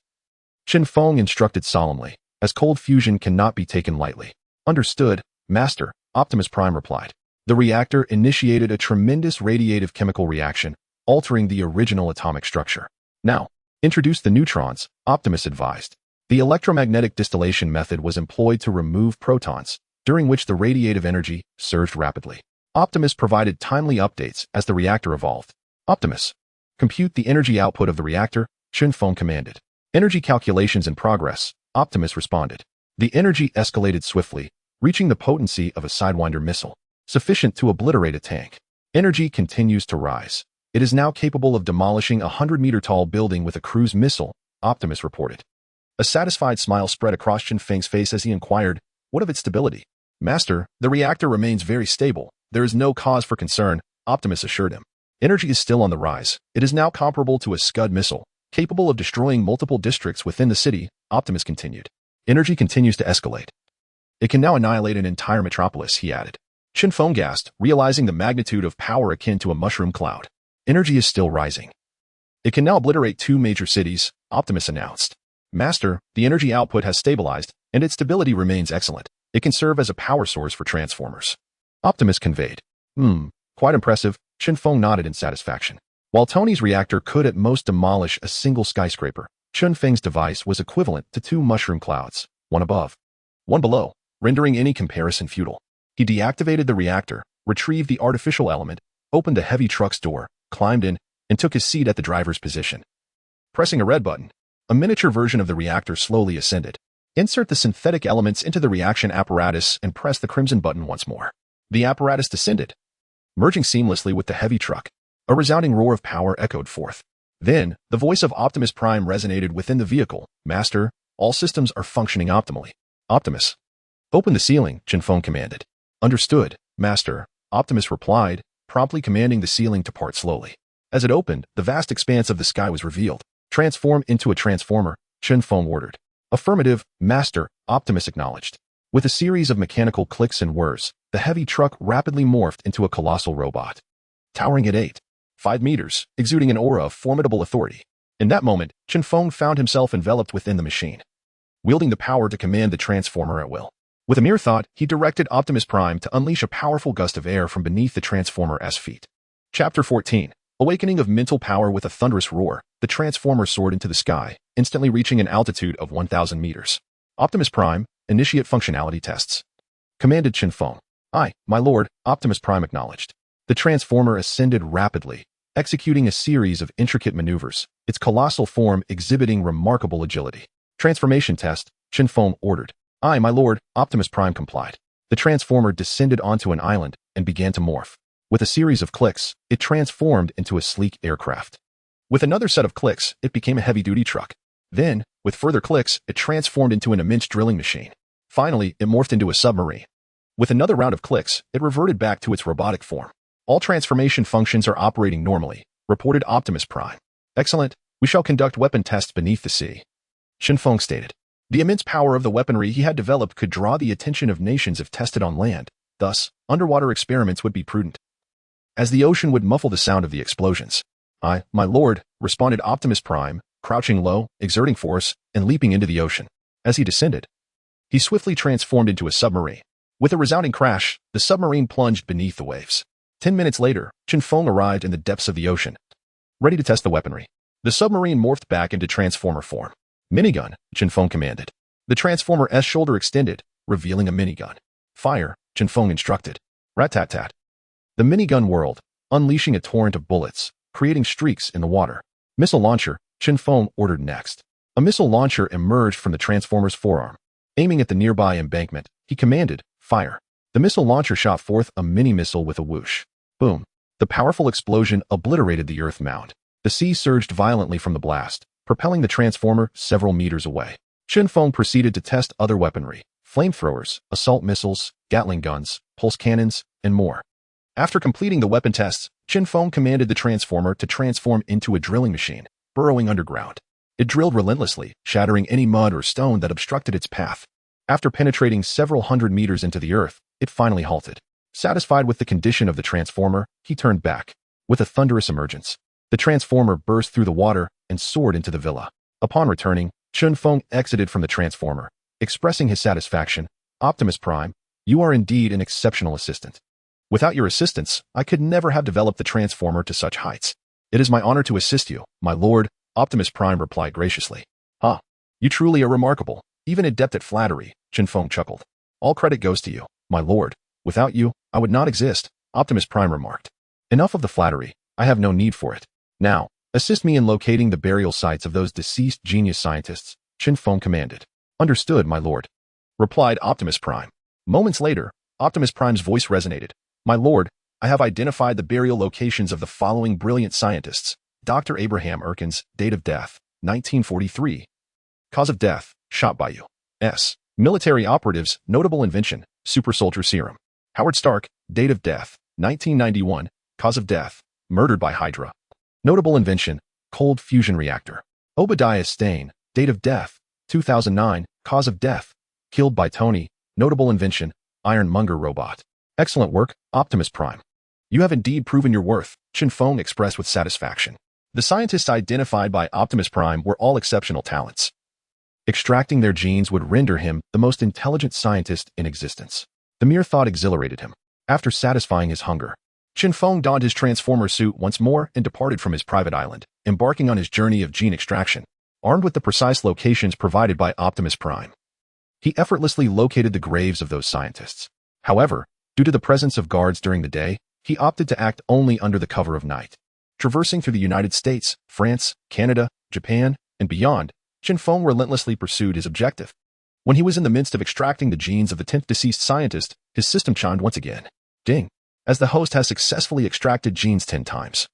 Chen Feng instructed solemnly, as cold fusion cannot be taken lightly. Understood, Master, Optimus Prime replied. The reactor initiated a tremendous radiative chemical reaction, altering the original atomic structure. Now, introduce the neutrons, Optimus advised. The electromagnetic distillation method was employed to remove protons, during which the radiative energy surged rapidly. Optimus provided timely updates as the reactor evolved. Optimus, compute the energy output of the reactor, Chen Feng commanded. Energy calculations in progress, Optimus responded. The energy escalated swiftly, reaching the potency of a Sidewinder missile, sufficient to obliterate a tank. Energy continues to rise. It is now capable of demolishing a 100-meter-tall building with a cruise missile, Optimus reported. A satisfied smile spread across Chen Feng's face as he inquired, what of its stability? Master, the reactor remains very stable. There is no cause for concern, Optimus assured him. Energy is still on the rise. It is now comparable to a Scud missile, capable of destroying multiple districts within the city, Optimus continued. Energy continues to escalate. It can now annihilate an entire metropolis, he added. Chen Feng gasped, realizing the magnitude of power akin to a mushroom cloud. Energy is still rising. It can now obliterate 2 major cities, Optimus announced. Master, the energy output has stabilized, and its stability remains excellent. It can serve as a power source for transformers. Optimus conveyed. Quite impressive, Chen Feng nodded in satisfaction. While Tony's reactor could at most demolish a single skyscraper, Chen Feng's device was equivalent to 2 mushroom clouds, one above, one below, rendering any comparison futile. He deactivated the reactor, retrieved the artificial element, opened the heavy truck's door, climbed in, and took his seat at the driver's position. Pressing a red button, a miniature version of the reactor slowly ascended. Insert the synthetic elements into the reaction apparatus and press the crimson button once more. The apparatus descended, merging seamlessly with the heavy truck. A resounding roar of power echoed forth. Then, the voice of Optimus Prime resonated within the vehicle. Master, all systems are functioning optimally. Optimus, open the ceiling, Chen Feng commanded. Understood, Master, Optimus replied, promptly commanding the ceiling to part slowly. As it opened, the vast expanse of the sky was revealed. Transform into a transformer, Chen Feng ordered. Affirmative, Master, Optimus acknowledged. With a series of mechanical clicks and whirs, the heavy truck rapidly morphed into a colossal robot. Towering at 5 meters, exuding an aura of formidable authority. In that moment, Chen Feng found himself enveloped within the machine, wielding the power to command the transformer at will. With a mere thought, he directed Optimus Prime to unleash a powerful gust of air from beneath the transformer's feet. Chapter 14. Awakening of mental power. With a thunderous roar, the transformer soared into the sky, instantly reaching an altitude of 1,000 meters. Optimus Prime, initiate functionality tests, commanded Chen Feng. Aye, my lord, Optimus Prime acknowledged. The transformer ascended rapidly, executing a series of intricate maneuvers, its colossal form exhibiting remarkable agility. Transformation test, Chen Feng ordered. "Aye, my lord," Optimus Prime complied. The transformer descended onto an island and began to morph. With a series of clicks, it transformed into a sleek aircraft. With another set of clicks, it became a heavy-duty truck. Then, with further clicks, it transformed into an immense drilling machine. Finally, it morphed into a submarine. With another round of clicks, it reverted back to its robotic form. "All transformation functions are operating normally," reported Optimus Prime. "Excellent. We shall conduct weapon tests beneath the sea," Chen Feng stated. The immense power of the weaponry he had developed could draw the attention of nations if tested on land. Thus, underwater experiments would be prudent, as the ocean would muffle the sound of the explosions. "Aye, my lord," responded Optimus Prime, crouching low, exerting force, and leaping into the ocean. As he descended, he swiftly transformed into a submarine. With a resounding crash, the submarine plunged beneath the waves. 10 minutes later, Chen Feng arrived in the depths of the ocean, ready to test the weaponry. The submarine morphed back into transformer form. "Minigun," Chen Feng commanded. The Transformer's shoulder extended, revealing a minigun. "Fire," Chen Feng instructed. Rat-tat-tat. The minigun whirled, unleashing a torrent of bullets, creating streaks in the water. "Missile launcher," Chen Feng ordered next. A missile launcher emerged from the Transformer's forearm. Aiming at the nearby embankment, he commanded, "Fire." The missile launcher shot forth a mini-missile with a whoosh. Boom. The powerful explosion obliterated the Earth mound. The sea surged violently from the blast, propelling the Transformer several meters away. Chen Feng proceeded to test other weaponry, flamethrowers, assault missiles, Gatling guns, pulse cannons, and more. After completing the weapon tests, Chen Feng commanded the Transformer to transform into a drilling machine, burrowing underground. It drilled relentlessly, shattering any mud or stone that obstructed its path. After penetrating several hundred meters into the earth, it finally halted. Satisfied with the condition of the Transformer, he turned back. With a thunderous emergence, the Transformer burst through the water and soared into the villa. Upon returning, Chen Feng exited from the Transformer, expressing his satisfaction. "Optimus Prime, you are indeed an exceptional assistant. Without your assistance, I could never have developed the Transformer to such heights." "It is my honor to assist you, my lord," Optimus Prime replied graciously. "Huh. You truly are remarkable, even adept at flattery," Chen Feng chuckled. "All credit goes to you, my lord. Without you, I would not exist," Optimus Prime remarked. "Enough of the flattery. I have no need for it. Now, assist me in locating the burial sites of those deceased genius scientists," Chen Feng commanded. "Understood, my lord," replied Optimus Prime. Moments later, Optimus Prime's voice resonated. "My lord, I have identified the burial locations of the following brilliant scientists. Dr. Abraham Erkins, date of death, 1943. Cause of death, shot by U.S. military operatives, notable invention, super soldier serum. Howard Stark, date of death, 1991. Cause of death, murdered by Hydra. Notable invention, cold fusion reactor. Obadiah Stane, date of death, 2009. Cause of death, killed by Tony. Notable invention, Ironmonger robot. Excellent work, Optimus Prime. You have indeed proven your worth, Chen Feng expressed with satisfaction. The scientists identified by Optimus Prime were all exceptional talents. Extracting their genes would render him the most intelligent scientist in existence. The mere thought exhilarated him. After satisfying his hunger, Chen Feng donned his Transformer suit once more and departed from his private island, embarking on his journey of gene extraction. Armed with the precise locations provided by Optimus Prime, he effortlessly located the graves of those scientists. However, due to the presence of guards during the day, he opted to act only under the cover of night. Traversing through the United States, France, Canada, Japan, and beyond, Chen Feng relentlessly pursued his objective. When he was in the midst of extracting the genes of the 10th deceased scientist, his system chimed once again. Ding! As the host has successfully extracted genes 10 times.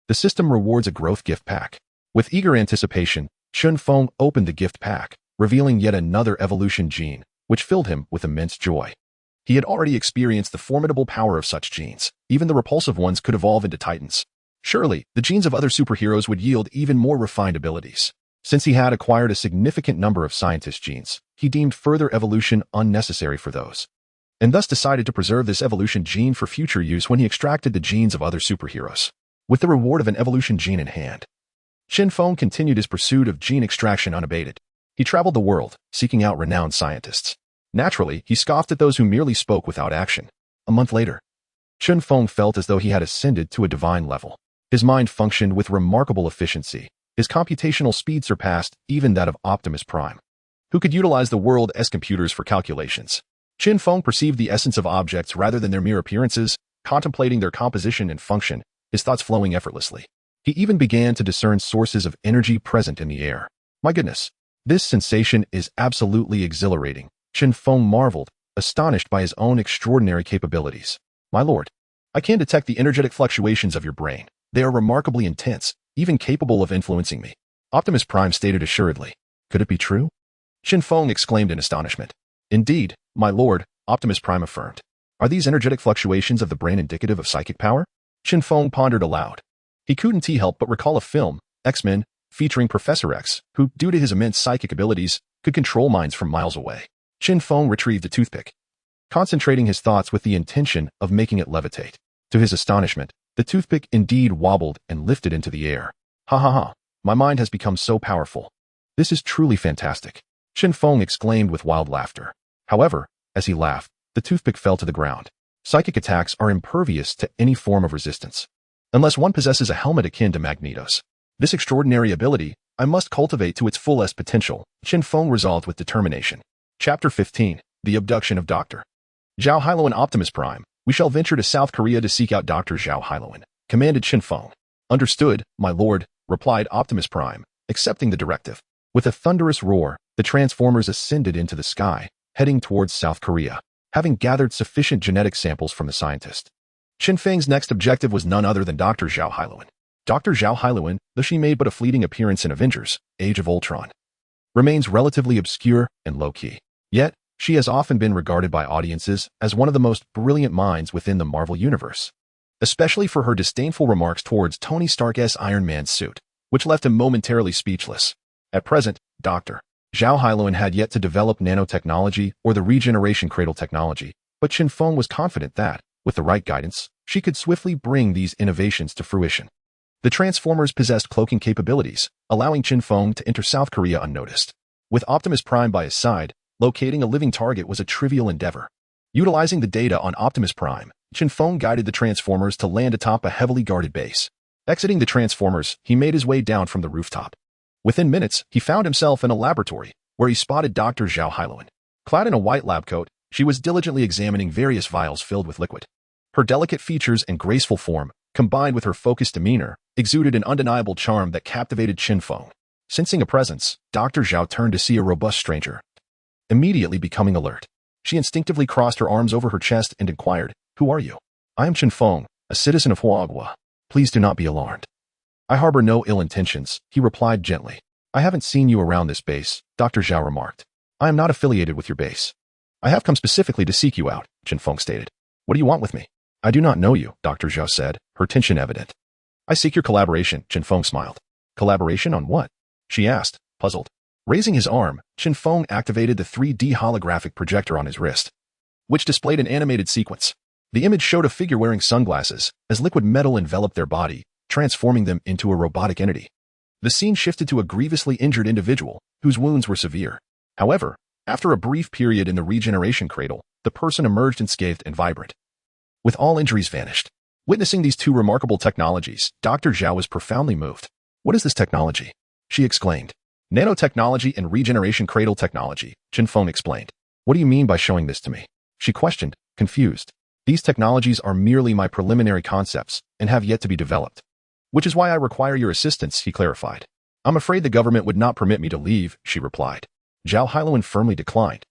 The system rewards a growth gift pack. With eager anticipation, Chen Feng opened the gift pack, revealing yet another evolution gene, which filled him with immense joy. He had already experienced the formidable power of such genes. Even the repulsive ones could evolve into titans. Surely, the genes of other superheroes would yield even more refined abilities. Since he had acquired a significant number of scientist genes, he deemed further evolution unnecessary for those, and thus decided to preserve this evolution gene for future use when he extracted the genes of other superheroes. With the reward of an evolution gene in hand, Chen Feng continued his pursuit of gene extraction unabated. He traveled the world, seeking out renowned scientists. Naturally, he scoffed at those who merely spoke without action. A month later, Chen Feng felt as though he had ascended to a divine level. His mind functioned with remarkable efficiency. His computational speed surpassed even that of Optimus Prime, who could utilize the world's computers for calculations. Chen Feng perceived the essence of objects rather than their mere appearances, contemplating their composition and function. his thoughts flowing effortlessly. He even began to discern sources of energy present in the air. My goodness, this sensation is absolutely exhilarating, Chen Feng marveled, astonished by his own extraordinary capabilities. My lord, I can detect the energetic fluctuations of your brain. They are remarkably intense, even capable of influencing me. Optimus Prime stated assuredly. Could it be true? Chen Feng exclaimed in astonishment. Indeed, my lord, Optimus Prime affirmed. Are these energetic fluctuations of the brain indicative of psychic power? Chen Feng pondered aloud. He couldn't help but recall a film, X-Men, featuring Professor X, who, due to his immense psychic abilities, could control minds from miles away. Chen Feng retrieved a toothpick, concentrating his thoughts with the intention of making it levitate. To his astonishment, the toothpick indeed wobbled and lifted into the air. Ha ha ha, my mind has become so powerful. This is truly fantastic, Chen Feng exclaimed with wild laughter. However, as he laughed, the toothpick fell to the ground. Psychic attacks are impervious to any form of resistance, unless one possesses a helmet akin to Magneto's. This extraordinary ability I must cultivate to its fullest potential, Chen Feng resolved with determination. Chapter 15. The Abduction of Dr. Zhao Hailuan. Optimus Prime, we shall venture to South Korea to seek out Dr. Zhao Hailuan, commanded Chen Feng. Understood, my lord, replied Optimus Prime, accepting the directive. With a thunderous roar, the Transformers ascended into the sky, heading towards South Korea, having gathered sufficient genetic samples from the scientist. Chen Feng's next objective was none other than Dr. Zhao Hailuan. Dr. Zhao Hailuan, though she made but a fleeting appearance in Avengers, Age of Ultron, remains relatively obscure and low-key. Yet, she has often been regarded by audiences as one of the most brilliant minds within the Marvel Universe, especially for her disdainful remarks towards Tony Stark's Iron Man suit, which left him momentarily speechless. At present, Dr. Zhao Hailuan had yet to develop nanotechnology or the regeneration cradle technology, but Chen Feng was confident that, with the right guidance, she could swiftly bring these innovations to fruition. The Transformers possessed cloaking capabilities, allowing Chen Feng to enter South Korea unnoticed. With Optimus Prime by his side, locating a living target was a trivial endeavor. Utilizing the data on Optimus Prime, Chen Feng guided the Transformers to land atop a heavily guarded base. Exiting the Transformers, he made his way down from the rooftop. Within minutes, he found himself in a laboratory, where he spotted Dr. Zhao Hailuan. Clad in a white lab coat, she was diligently examining various vials filled with liquid. Her delicate features and graceful form, combined with her focused demeanor, exuded an undeniable charm that captivated Chen Feng. Sensing a presence, Dr. Zhao turned to see a robust stranger. Immediately becoming alert, she instinctively crossed her arms over her chest and inquired, "Who are you?" "I am Chen Feng, a citizen of Huagua. Please do not be alarmed." "I harbor no ill intentions," he replied gently. "I haven't seen you around this base," Dr. Zhao remarked. "I am not affiliated with your base. I have come specifically to seek you out," Chen Feng stated. "What do you want with me?" "I do not know you," Dr. Zhao said, her tension evident. "I seek your collaboration," Chen Feng smiled. "Collaboration on what?" she asked, puzzled. Raising his arm, Chen Feng activated the 3D holographic projector on his wrist, which displayed an animated sequence. The image showed a figure wearing sunglasses, as liquid metal enveloped their body, transforming them into a robotic entity. The scene shifted to a grievously injured individual, whose wounds were severe. However, after a brief period in the regeneration cradle, the person emerged unscathed and vibrant, with all injuries vanished. Witnessing these two remarkable technologies, Dr. Zhao was profoundly moved. "What is this technology?" she exclaimed. "Nanotechnology and regeneration cradle technology," Chen Feng explained. "What do you mean by showing this to me?" she questioned, confused. "These technologies are merely my preliminary concepts and have yet to be developed, which is why I require your assistance," he clarified. "I'm afraid the government would not permit me to leave," she replied. Zhao Hailuan firmly declined,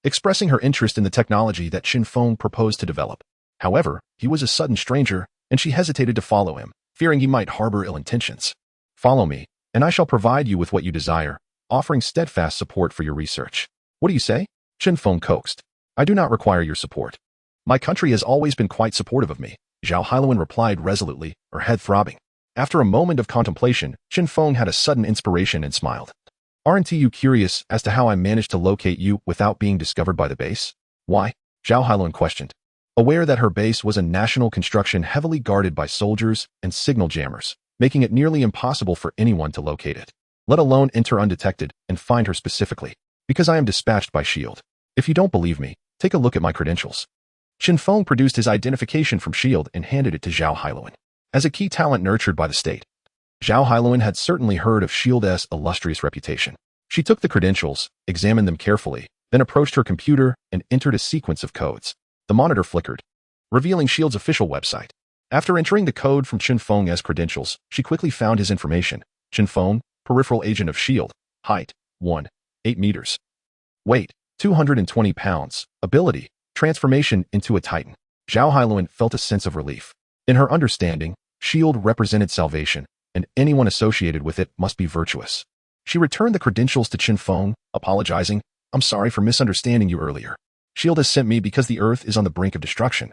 expressing her interest in the technology that Chen Feng proposed to develop. However, he was a sudden stranger, and she hesitated to follow him, fearing he might harbor ill intentions. "Follow me, and I shall provide you with what you desire, offering steadfast support for your research." "What do you say?" Chen Feng coaxed. "I do not require your support. My country has always been quite supportive of me," Zhao Hailuan replied resolutely, her head throbbing. After a moment of contemplation, Chen Feng had a sudden inspiration and smiled. "Aren't you curious as to how I managed to locate you without being discovered by the base?" "Why?" Zhao Hailuan questioned, aware that her base was a national construction heavily guarded by soldiers and signal jammers, making it nearly impossible for anyone to locate it, let alone enter undetected and find her specifically. "Because I am dispatched by S.H.I.E.L.D. If you don't believe me, take a look at my credentials." Chen Feng produced his identification from S.H.I.E.L.D. and handed it to Zhao Hailuan. As a key talent nurtured by the state, Zhao Hailuan had certainly heard of S.H.I.E.L.D.'s illustrious reputation. She took the credentials, examined them carefully, then approached her computer and entered a sequence of codes. The monitor flickered, revealing S.H.I.E.L.D.'s official website. After entering the code from Chen Feng's credentials, she quickly found his information. Chen Feng, peripheral agent of S.H.I.E.L.D., height, 8 meters. Weight, 220 pounds. Ability, transformation into a titan. Zhao Hailuan felt a sense of relief. In her understanding, S.H.I.E.L.D. represented salvation, and anyone associated with it must be virtuous. She returned the credentials to Chen Feng, apologizing, "I'm sorry for misunderstanding you earlier. S.H.I.E.L.D. has sent me because the Earth is on the brink of destruction,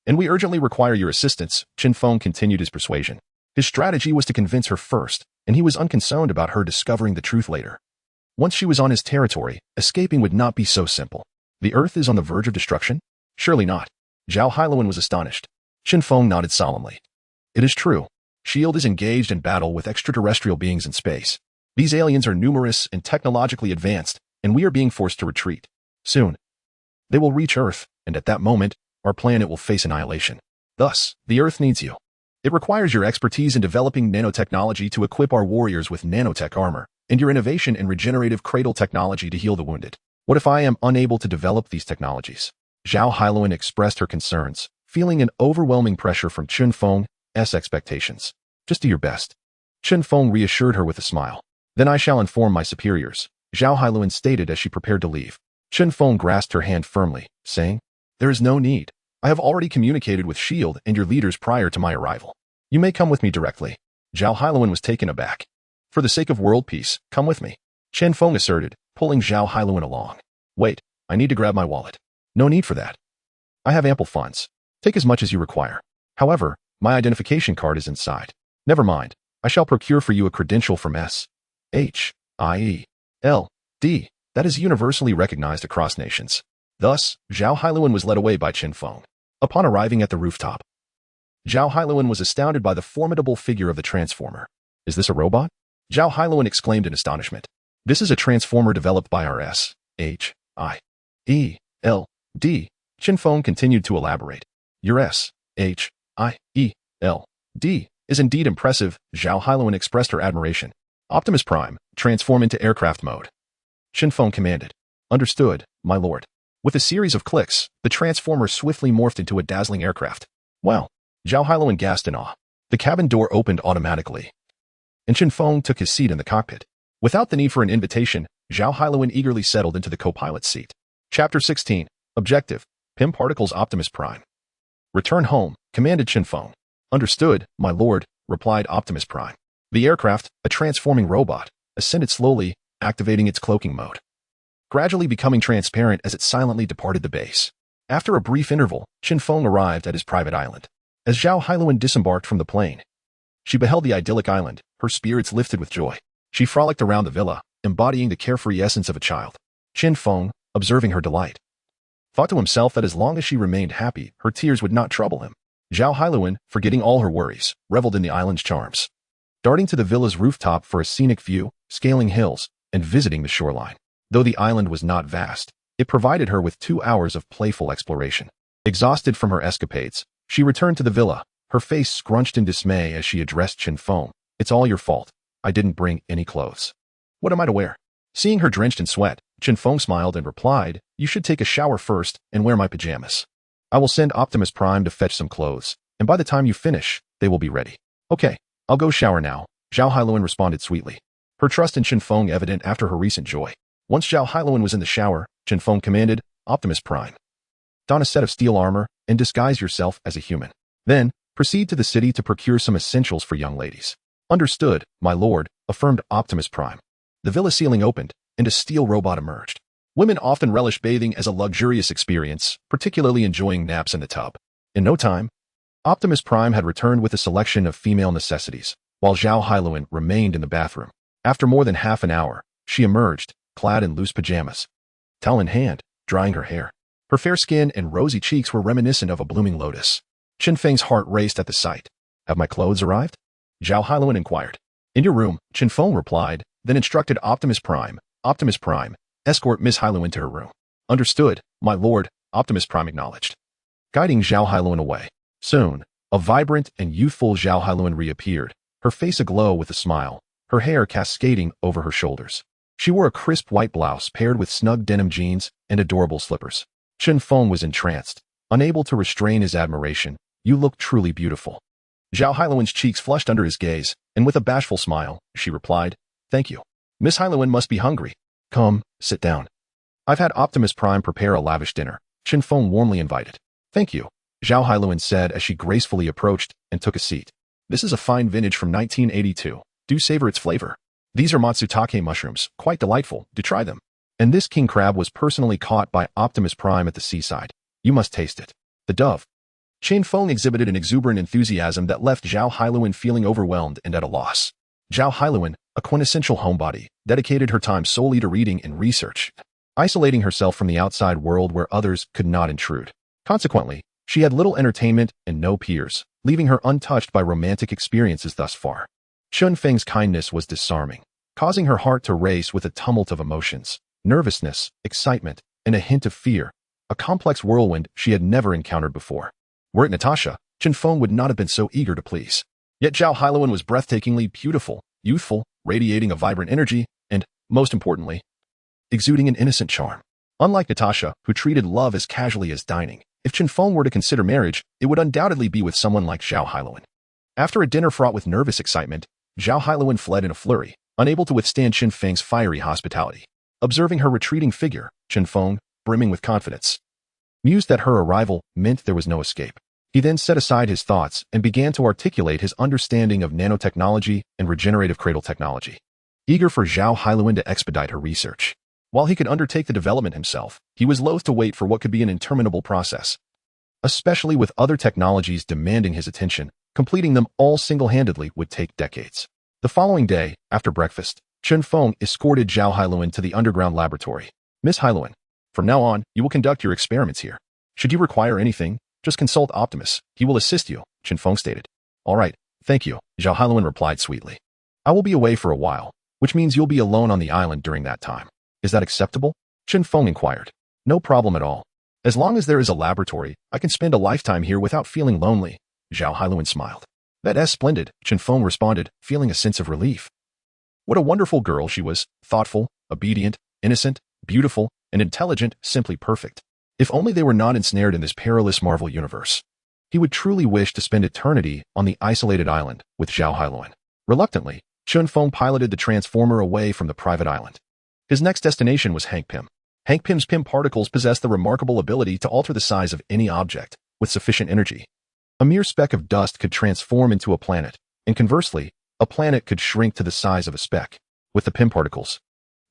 and we urgently require your assistance." Chen Feng continued his persuasion. His strategy was to convince her first, and he was unconcerned about her discovering the truth later. Once she was on his territory, escaping would not be so simple. The Earth is on the verge of destruction? Surely not. Zhao Hailuan was astonished. Chen Feng nodded solemnly. It is true. S.H.I.E.L.D. is engaged in battle with extraterrestrial beings in space. These aliens are numerous and technologically advanced, and we are being forced to retreat. Soon, they will reach Earth, and at that moment, our planet will face annihilation. Thus, the Earth needs you. It requires your expertise in developing nanotechnology to equip our warriors with nanotech armor, and your innovation in regenerative cradle technology to heal the wounded. What if I am unable to develop these technologies? Zhao Hailuan expressed her concerns, feeling an overwhelming pressure from Chen Feng's expectations. Just do your best. Chen Feng reassured her with a smile. Then I shall inform my superiors, Zhao Hailuan stated as she prepared to leave. Chen Feng grasped her hand firmly, saying, "There is no need. I have already communicated with S.H.I.E.L.D. and your leaders prior to my arrival. You may come with me directly." Zhao Hailuan was taken aback. "For the sake of world peace, come with me," Chen Feng asserted, pulling Zhao Hailuan along. "Wait, I need to grab my wallet." "No need for that. I have ample funds. Take as much as you require. However, my identification card is inside." "Never mind. I shall procure for you a credential from S.H.I.E.L.D. that is universally recognized across nations." Thus, Zhao Hailuan was led away by Chen Feng. Upon arriving at the rooftop, Zhao Hailuan was astounded by the formidable figure of the Transformer. "Is this a robot?" Zhao Hailuan exclaimed in astonishment. "This is a Transformer developed by our S.H.I.E.L.D. Chen Feng continued to elaborate. "Your S.H.I.E.L.D. is indeed impressive." Zhao Hailuan expressed her admiration. "Optimus Prime, transform into aircraft mode." Chen Feng commanded. "Understood, my lord." With a series of clicks, the Transformer swiftly morphed into a dazzling aircraft. "Wow!" Zhao Hailuan gasped in awe. The cabin door opened automatically, and Chen Feng took his seat in the cockpit. Without the need for an invitation, Zhao Hailuan eagerly settled into the co-pilot's seat. Chapter 16. Objective: Pym Particles Optimus Prime. "Return home," commanded Chen Feng. "Understood, my lord," replied Optimus Prime. The aircraft, a transforming robot, ascended slowly, activating its cloaking mode, gradually becoming transparent as it silently departed the base. After a brief interval, Chen Feng arrived at his private island. As Zhao Hailuan disembarked from the plane, she beheld the idyllic island, her spirits lifted with joy. She frolicked around the villa, embodying the carefree essence of a child. Chen Feng, observing her delight, thought to himself that as long as she remained happy, her tears would not trouble him. Zhao Hailuan, forgetting all her worries, reveled in the island's charms, darting to the villa's rooftop for a scenic view, scaling hills, and visiting the shoreline. Though the island was not vast, it provided her with 2 hours of playful exploration. Exhausted from her escapades, she returned to the villa, her face scrunched in dismay as she addressed Chen Feng. "It's all your fault. I didn't bring any clothes. What am I to wear?" Seeing her drenched in sweat, Chen Feng smiled and replied, "You should take a shower first and wear my pajamas. I will send Optimus Prime to fetch some clothes, and by the time you finish, they will be ready." "Okay, I'll go shower now," Zhao Hailuan responded sweetly, her trust in Chen Feng evident after her recent joy. Once Zhao Hailuan was in the shower, Chen Feng commanded, "Optimus Prime, don a set of steel armor and disguise yourself as a human. Then, proceed to the city to procure some essentials for young ladies." "Understood, my lord," affirmed Optimus Prime. The villa ceiling opened, and a steel robot emerged. Women often relish bathing as a luxurious experience, particularly enjoying naps in the tub. In no time, Optimus Prime had returned with a selection of female necessities, while Zhao Hailuan remained in the bathroom. After more than half an hour, she emerged, clad in loose pajamas, towel in hand, drying her hair. Her fair skin and rosy cheeks were reminiscent of a blooming lotus. Chen Feng's heart raced at the sight. "Have my clothes arrived?" Zhao Hailuan inquired. "In your room," Chen Feng replied, then instructed Optimus Prime, escort Miss Hailuan to her room." "Understood, my lord," Optimus Prime acknowledged, guiding Zhao Hailuan away. Soon, a vibrant and youthful Zhao Hailuan reappeared, her face aglow with a smile, her hair cascading over her shoulders. She wore a crisp white blouse paired with snug denim jeans and adorable slippers. Chen Feng was entranced. Unable to restrain his admiration, You look truly beautiful. Zhao Hailuan's cheeks flushed under his gaze, and with a bashful smile, she replied, Thank you. Miss Hailuan must be hungry. Come, sit down. I've had Optimus Prime prepare a lavish dinner, Chen Feng warmly invited. Thank you, Zhao Hailuan said as she gracefully approached and took a seat. This is a fine vintage from 1982. Do savor its flavor. These are matsutake mushrooms, quite delightful, do try them. And this king crab was personally caught by Optimus Prime at the seaside. You must taste it. The dove. Chen Feng exhibited an exuberant enthusiasm that left Zhao Hailuan feeling overwhelmed and at a loss. Zhao Hailuan, a quintessential homebody, dedicated her time solely to reading and research, isolating herself from the outside world where others could not intrude. Consequently, she had little entertainment and no peers, leaving her untouched by romantic experiences thus far. Chen Feng's kindness was disarming, causing her heart to race with a tumult of emotions, nervousness, excitement, and a hint of fear, a complex whirlwind she had never encountered before. Were it Natasha, Chen Feng would not have been so eager to please. Yet Zhao Hailuan was breathtakingly beautiful, youthful, radiating a vibrant energy, and, most importantly, exuding an innocent charm. Unlike Natasha, who treated love as casually as dining, if Chen Feng were to consider marriage, it would undoubtedly be with someone like Zhao Hailuan. After a dinner fraught with nervous excitement, Zhao Hailuan fled in a flurry, unable to withstand Chen Feng's fiery hospitality. Observing her retreating figure, Chen Feng, brimming with confidence, mused that her arrival meant there was no escape. He then set aside his thoughts and began to articulate his understanding of nanotechnology and regenerative cradle technology, eager for Zhao Hailuan to expedite her research. While he could undertake the development himself, he was loath to wait for what could be an interminable process, especially with other technologies demanding his attention. Completing them all single-handedly would take decades. The following day, after breakfast, Chen Feng escorted Zhao Hailuan to the underground laboratory. Miss Hailuan, from now on, you will conduct your experiments here. Should you require anything, just consult Optimus. He will assist you, Chen Feng stated. All right, thank you, Zhao Hailuan replied sweetly. I will be away for a while, which means you'll be alone on the island during that time. Is that acceptable? Chen Feng inquired. No problem at all. As long as there is a laboratory, I can spend a lifetime here without feeling lonely, Zhao Hailuan smiled. That's splendid, Chen Feng responded, feeling a sense of relief. What a wonderful girl she was, thoughtful, obedient, innocent, beautiful, and intelligent, simply perfect. If only they were not ensnared in this perilous Marvel universe. He would truly wish to spend eternity on the isolated island with Zhao Hailuan. Reluctantly, Chen Feng piloted the transformer away from the private island. His next destination was Hank Pym. Hank Pym's Pym particles possess the remarkable ability to alter the size of any object with sufficient energy. A mere speck of dust could transform into a planet, and conversely, a planet could shrink to the size of a speck. With the Pym particles,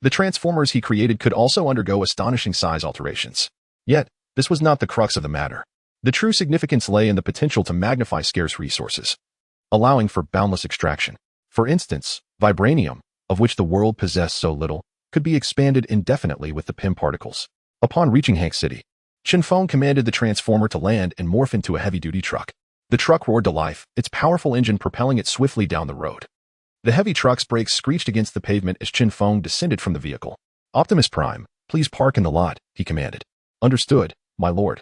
the transformers he created could also undergo astonishing size alterations. Yet, this was not the crux of the matter. The true significance lay in the potential to magnify scarce resources, allowing for boundless extraction. For instance, vibranium, of which the world possessed so little, could be expanded indefinitely with the Pym particles. Upon reaching Hank City, Chen Feng commanded the transformer to land and morph into a heavy-duty truck. The truck roared to life, its powerful engine propelling it swiftly down the road. The heavy truck's brakes screeched against the pavement as Chen Feng descended from the vehicle. Optimus Prime, please park in the lot, he commanded. Understood, my lord.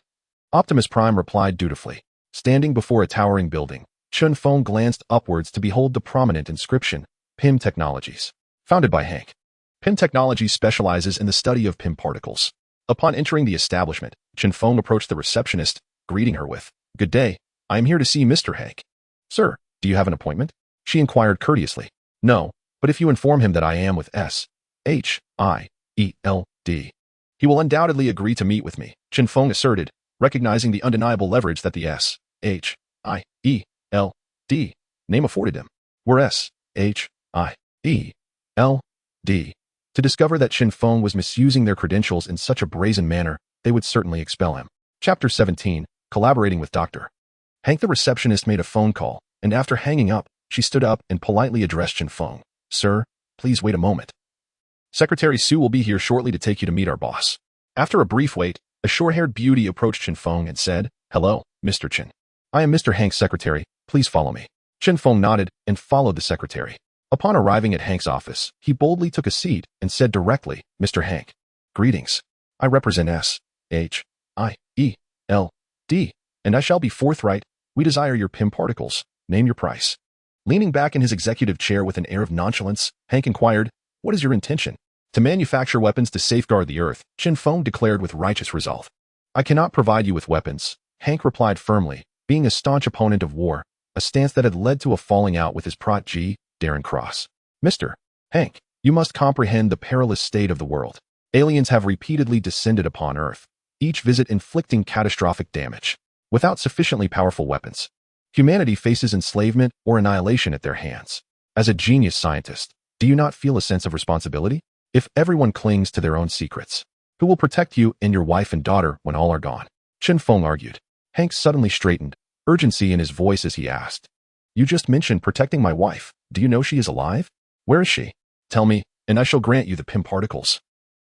Optimus Prime replied dutifully. Standing before a towering building, Chen Feng glanced upwards to behold the prominent inscription, Pym Technologies. Founded by Hank. Pym Technologies specializes in the study of Pym particles. Upon entering the establishment, Chen Feng approached the receptionist, greeting her with, Good day, I am here to see Mr. Hank. Sir, do you have an appointment? She inquired courteously. No, but if you inform him that I am with Ashield, he will undoubtedly agree to meet with me, Chen Feng asserted, recognizing the undeniable leverage that the Ashield name afforded him. Were Ashield to discover that Chen Feng was misusing their credentials in such a brazen manner, they would certainly expel him. Chapter 17, Collaborating with Dr. Hank. The receptionist made a phone call, and after hanging up, she stood up and politely addressed Chen Feng. Sir, please wait a moment. Secretary Sue will be here shortly to take you to meet our boss. After a brief wait, a short-haired beauty approached Chen Feng and said, Hello, Mr. Chen. I am Mr. Hank's secretary, please follow me. Chen Feng nodded and followed the secretary. Upon arriving at Hank's office, he boldly took a seat and said directly, Mr. Hank, greetings. I represent Ashield, and I shall be forthright. We desire your Pym particles. Name your price. Leaning back in his executive chair with an air of nonchalance, Hank inquired, What is your intention? To manufacture weapons to safeguard the Earth, Chen Feng declared with righteous resolve. I cannot provide you with weapons, Hank replied firmly, being a staunch opponent of war, a stance that had led to a falling out with his protege, Darren Cross. Mr. Hank, you must comprehend the perilous state of the world. Aliens have repeatedly descended upon Earth, each visit inflicting catastrophic damage. Without sufficiently powerful weapons, humanity faces enslavement or annihilation at their hands. As a genius scientist, do you not feel a sense of responsibility? If everyone clings to their own secrets, who will protect you and your wife and daughter when all are gone? Chen Feng argued. Hank suddenly straightened, urgency in his voice as he asked, You just mentioned protecting my wife. Do you know she is alive? Where is she? Tell me, and I shall grant you the PIM particles.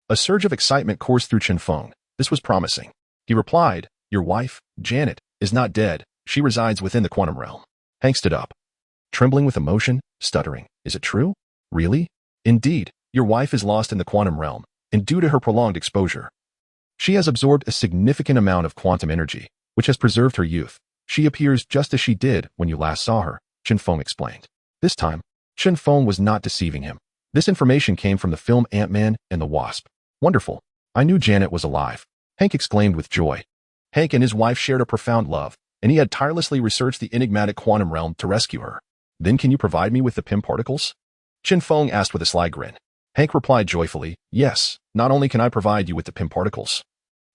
A surge of excitement coursed through Chen Feng. This was promising. He replied, Your wife, Janet, is not dead. She resides within the quantum realm. Hank stood up, trembling with emotion, stuttering. Is it true? Really? Indeed, your wife is lost in the quantum realm, and due to her prolonged exposure, she has absorbed a significant amount of quantum energy, which has preserved her youth. She appears just as she did when you last saw her, Chen Feng explained. This time, Chen Feng was not deceiving him. This information came from the film Ant-Man and the Wasp. Wonderful. I knew Janet was alive, Hank exclaimed with joy. Hank and his wife shared a profound love, and he had tirelessly researched the enigmatic quantum realm to rescue her. Then can you provide me with the PIM particles? Chen Feng asked with a sly grin. Hank replied joyfully, Yes, not only can I provide you with the PIM particles,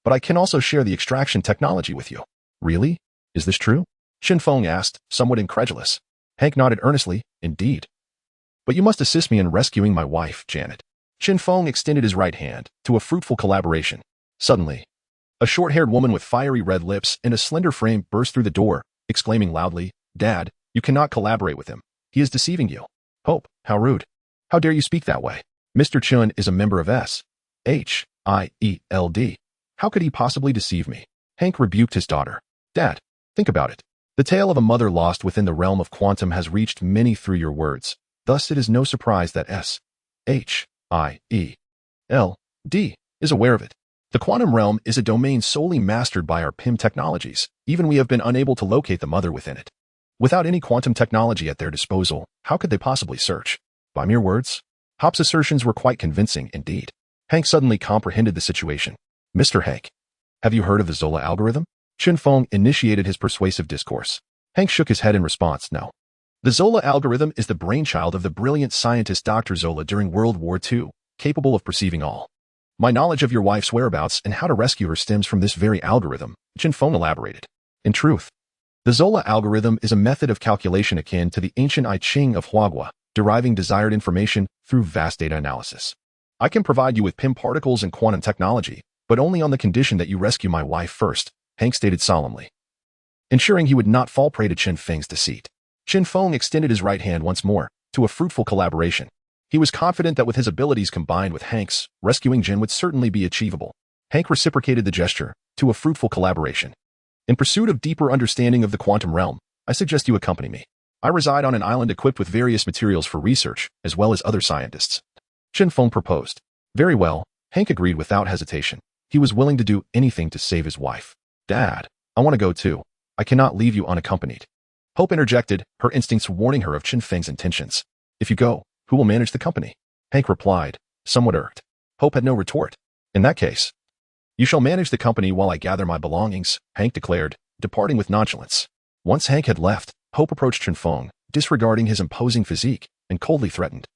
but I can also share the extraction technology with you. Really? Is this true? Chen Feng asked, somewhat incredulous. Hank nodded earnestly, Indeed. But you must assist me in rescuing my wife, Janet. Chen Feng extended his right hand to a fruitful collaboration. Suddenly, a short-haired woman with fiery red lips and a slender frame burst through the door, exclaiming loudly, Dad, you cannot collaborate with him. He is deceiving you. Hope, how rude. How dare you speak that way? Mr. Chen is a member of S.H.I.E.L.D. How could he possibly deceive me? Hank rebuked his daughter. Dad, think about it. The tale of a mother lost within the realm of quantum has reached many through your words. Thus it is no surprise that S.H.I.E.L.D. is aware of it. The quantum realm is a domain solely mastered by our PIM technologies. Even we have been unable to locate the mother within it. Without any quantum technology at their disposal, how could they possibly search? By mere words? Hop's assertions were quite convincing indeed. Hank suddenly comprehended the situation. Mr. Hank, have you heard of the Zola algorithm? Chen Feng initiated his persuasive discourse. Hank shook his head in response, No. The Zola algorithm is the brainchild of the brilliant scientist Dr. Zola during World War II, capable of perceiving all. My knowledge of your wife's whereabouts and how to rescue her stems from this very algorithm, Chen Feng elaborated. In truth, the Zola algorithm is a method of calculation akin to the ancient I Ching of Huagua, deriving desired information through vast data analysis. I can provide you with PIM particles and quantum technology, but only on the condition that you rescue my wife first, Hank stated solemnly, ensuring he would not fall prey to Chen Feng's deceit. Chen Feng extended his right hand once more to a fruitful collaboration. He was confident that with his abilities combined with Hank's, rescuing Jen would certainly be achievable. Hank reciprocated the gesture to a fruitful collaboration. In pursuit of deeper understanding of the quantum realm, I suggest you accompany me. I reside on an island equipped with various materials for research, as well as other scientists. Chen Feng proposed. Very well, Hank agreed without hesitation. He was willing to do anything to save his wife. Dad, I want to go too. I cannot leave you unaccompanied. Hope interjected, her instincts warning her of Chen Feng's intentions. If you go, who will manage the company? Hank replied, somewhat irked. Hope had no retort. In that case, you shall manage the company while I gather my belongings, Hank declared, departing with nonchalance. Once Hank had left, Hope approached Chen Feng, disregarding his imposing physique, and coldly threatened.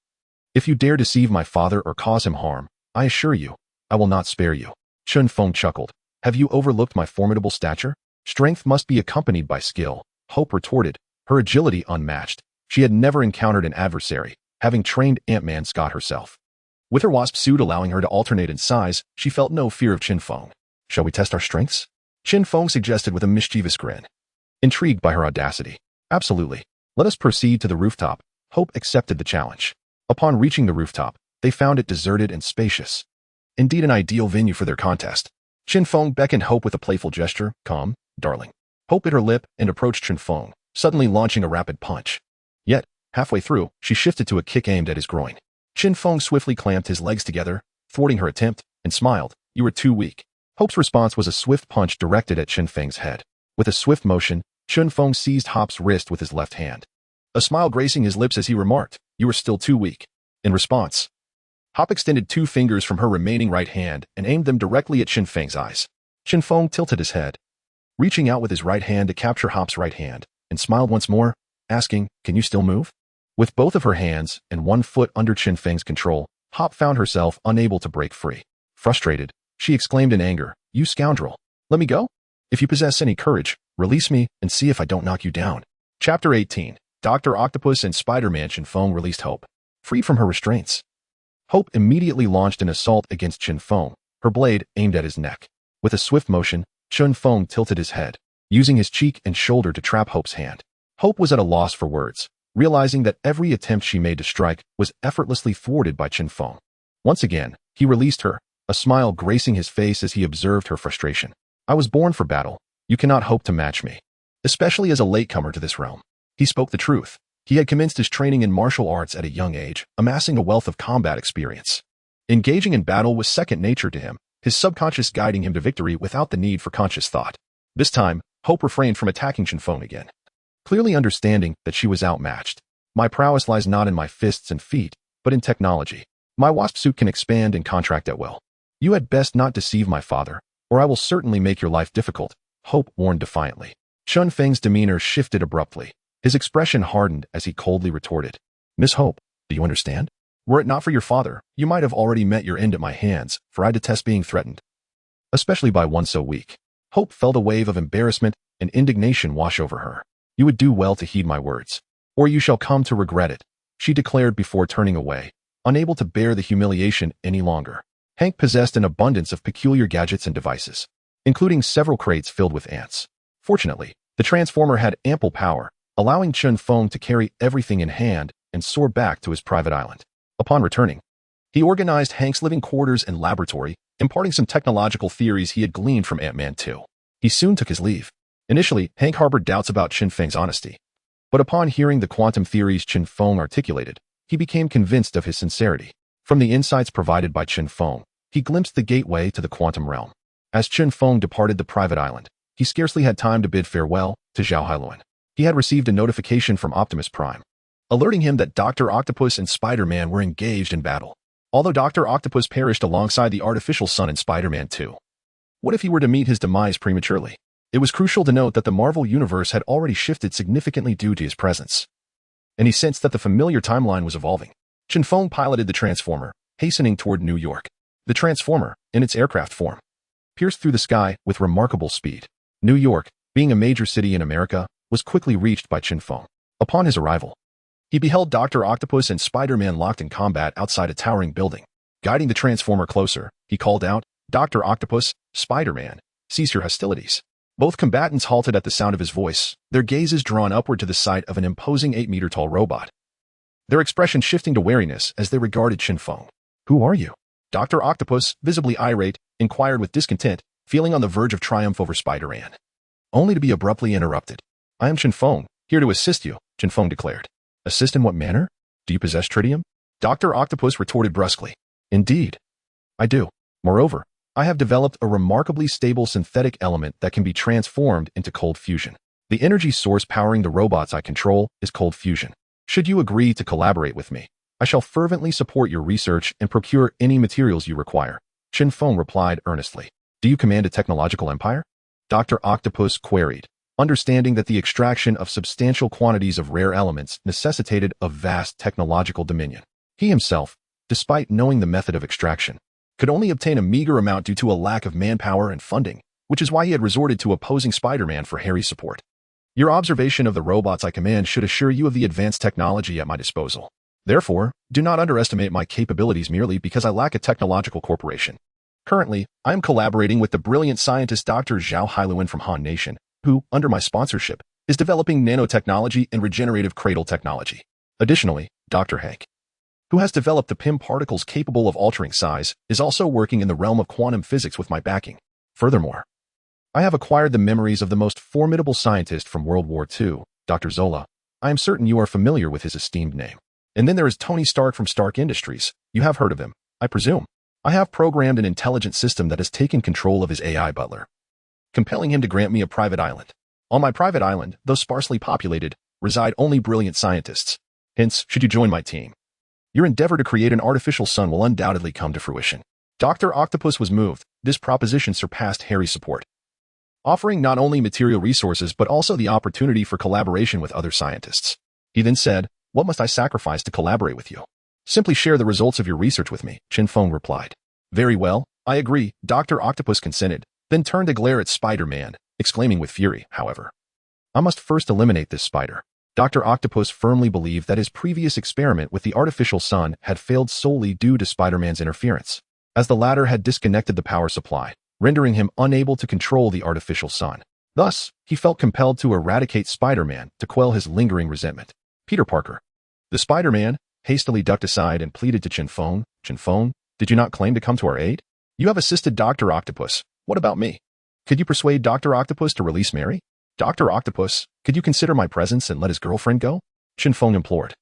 If you dare deceive my father or cause him harm, I assure you, I will not spare you. Chen Feng chuckled. Have you overlooked my formidable stature? Strength must be accompanied by skill, Hope retorted, her agility unmatched. She had never encountered an adversary, having trained Ant-Man Scott herself. With her wasp suit allowing her to alternate in size, she felt no fear of Chen Feng. Shall we test our strengths? Chen Feng suggested with a mischievous grin. Intrigued by her audacity. Absolutely. Let us proceed to the rooftop. Hope accepted the challenge. Upon reaching the rooftop, they found it deserted and spacious. Indeed an ideal venue for their contest. Chen Feng beckoned Hope with a playful gesture. Come, darling. Hope bit her lip and approached Chen Feng, suddenly launching a rapid punch. Yet, halfway through, she shifted to a kick aimed at his groin. Chen Feng swiftly clamped his legs together, thwarting her attempt, and smiled. You were too weak. Hope's response was a swift punch directed at Chen Feng's head. With a swift motion, Chen Feng seized Hop's wrist with his left hand. A smile gracing his lips as he remarked, You were still too weak. In response, Hop extended 2 fingers from her remaining right hand and aimed them directly at Chen Feng's eyes. Chen Feng tilted his head, reaching out with his right hand to capture Hop's right hand, and smiled once more, asking, "Can you still move?" With both of her hands and one foot under Chen Feng's control, Hop found herself unable to break free. Frustrated, she exclaimed in anger, "You scoundrel! Let me go? If you possess any courage, release me and see if I don't knock you down." Chapter 18. Dr. Octopus and Spider-Man. Chen Feng released Hope, freed from her restraints. Hope immediately launched an assault against Chen Feng, her blade aimed at his neck. With a swift motion, Chen Feng tilted his head, using his cheek and shoulder to trap Hope's hand. Hope was at a loss for words, realizing that every attempt she made to strike was effortlessly thwarted by Chen Feng. Once again, he released her, a smile gracing his face as he observed her frustration. "I was born for battle. You cannot hope to match me, especially as a latecomer to this realm." He spoke the truth. He had commenced his training in martial arts at a young age, amassing a wealth of combat experience. Engaging in battle was second nature to him, his subconscious guiding him to victory without the need for conscious thought. This time, Hope refrained from attacking Chen Feng again, clearly understanding that she was outmatched. "My prowess lies not in my fists and feet, but in technology. My wasp suit can expand and contract at will. You had best not deceive my father, or I will certainly make your life difficult," Hope warned defiantly. Chen Feng's demeanor shifted abruptly. His expression hardened as he coldly retorted, "Miss Hope, do you understand? Were it not for your father, you might have already met your end at my hands, for I detest being threatened, especially by one so weak." Hope felt a wave of embarrassment and indignation wash over her. "You would do well to heed my words, or you shall come to regret it," she declared before turning away, unable to bear the humiliation any longer. Hank possessed an abundance of peculiar gadgets and devices, including several crates filled with ants. Fortunately, the Transformer had ample power, allowing Chen Feng to carry everything in hand and soar back to his private island. Upon returning, he organized Hank's living quarters and laboratory, imparting some technological theories he had gleaned from Ant-Man 2. He soon took his leave. Initially, Hank harbored doubts about Chen Feng's honesty, but upon hearing the quantum theories Chen Feng articulated, he became convinced of his sincerity. From the insights provided by Chen Feng, he glimpsed the gateway to the quantum realm. As Chen Feng departed the private island, he scarcely had time to bid farewell to Zhao Hailuan. He had received a notification from Optimus Prime, alerting him that Dr. Octopus and Spider-Man were engaged in battle. Although Dr. Octopus perished alongside the artificial sun in Spider-Man 2, what if he were to meet his demise prematurely? It was crucial to note that the Marvel Universe had already shifted significantly due to his presence, and he sensed that the familiar timeline was evolving. Chen Feng piloted the Transformer, hastening toward New York. The Transformer, in its aircraft form, pierced through the sky with remarkable speed. New York, being a major city in America, was quickly reached by Chen Feng. Upon his arrival, he beheld Dr. Octopus and Spider-Man locked in combat outside a towering building. Guiding the Transformer closer, he called out, "Dr. Octopus, Spider-Man, cease your hostilities." Both combatants halted at the sound of his voice, their gazes drawn upward to the sight of an imposing 8-meter-tall robot, their expression shifting to wariness as they regarded Chen Feng. "Who are you?" Dr. Octopus, visibly irate, inquired with discontent, feeling on the verge of triumph over Spider-Man, only to be abruptly interrupted. "I am Chen Feng, here to assist you," Chen Feng declared. "Assist in what manner? Do you possess tritium?" Dr. Octopus retorted brusquely. "Indeed, I do. Moreover, I have developed a remarkably stable synthetic element that can be transformed into cold fusion. The energy source powering the robots I control is cold fusion. Should you agree to collaborate with me, I shall fervently support your research and procure any materials you require." Chen Feng replied earnestly. "Do you command a technological empire?" Dr. Octopus queried, understanding that the extraction of substantial quantities of rare elements necessitated a vast technological dominion. He himself, despite knowing the method of extraction, could only obtain a meager amount due to a lack of manpower and funding, which is why he had resorted to opposing Spider-Man for Harry's support. "Your observation of the robots I command should assure you of the advanced technology at my disposal. Therefore, do not underestimate my capabilities merely because I lack a technological corporation. Currently, I am collaborating with the brilliant scientist Dr. Zhao Hailuan from Han Nation, who, under my sponsorship, is developing nanotechnology and regenerative cradle technology. Additionally, Dr. Hank, who has developed the PIM particles capable of altering size, is also working in the realm of quantum physics with my backing. Furthermore, I have acquired the memories of the most formidable scientist from World War II, Dr. Zola. I am certain you are familiar with his esteemed name. And then there is Tony Stark from Stark Industries. You have heard of him, I presume. I have programmed an intelligent system that has taken control of his AI butler, compelling him to grant me a private island. On my private island, though sparsely populated, reside only brilliant scientists. Hence, should you join my team, your endeavor to create an artificial sun will undoubtedly come to fruition." Dr. Octopus was moved. This proposition surpassed Harry's support. offering not only material resources but also the opportunity for collaboration with other scientists. He then said, "What must I sacrifice to collaborate with you?" "Simply share the results of your research with me," Chen Feng replied. "Very well, I agree," Dr. Octopus consented, then turned to glare at Spider-Man, exclaiming with fury, however. "I must first eliminate this spider." Dr. Octopus firmly believed that his previous experiment with the artificial sun had failed solely due to Spider-Man's interference, as the latter had disconnected the power supply, rendering him unable to control the artificial sun. Thus, he felt compelled to eradicate Spider-Man to quell his lingering resentment. Peter Parker. The Spider-Man hastily ducked aside and pleaded to Chen Feng. "Chen Feng, did you not claim to come to our aid? You have assisted Dr. Octopus. What about me? Could you persuade Dr. Octopus to release Mary? Dr. Octopus, could you consider my presence and let his girlfriend go?" Chen Feng implored.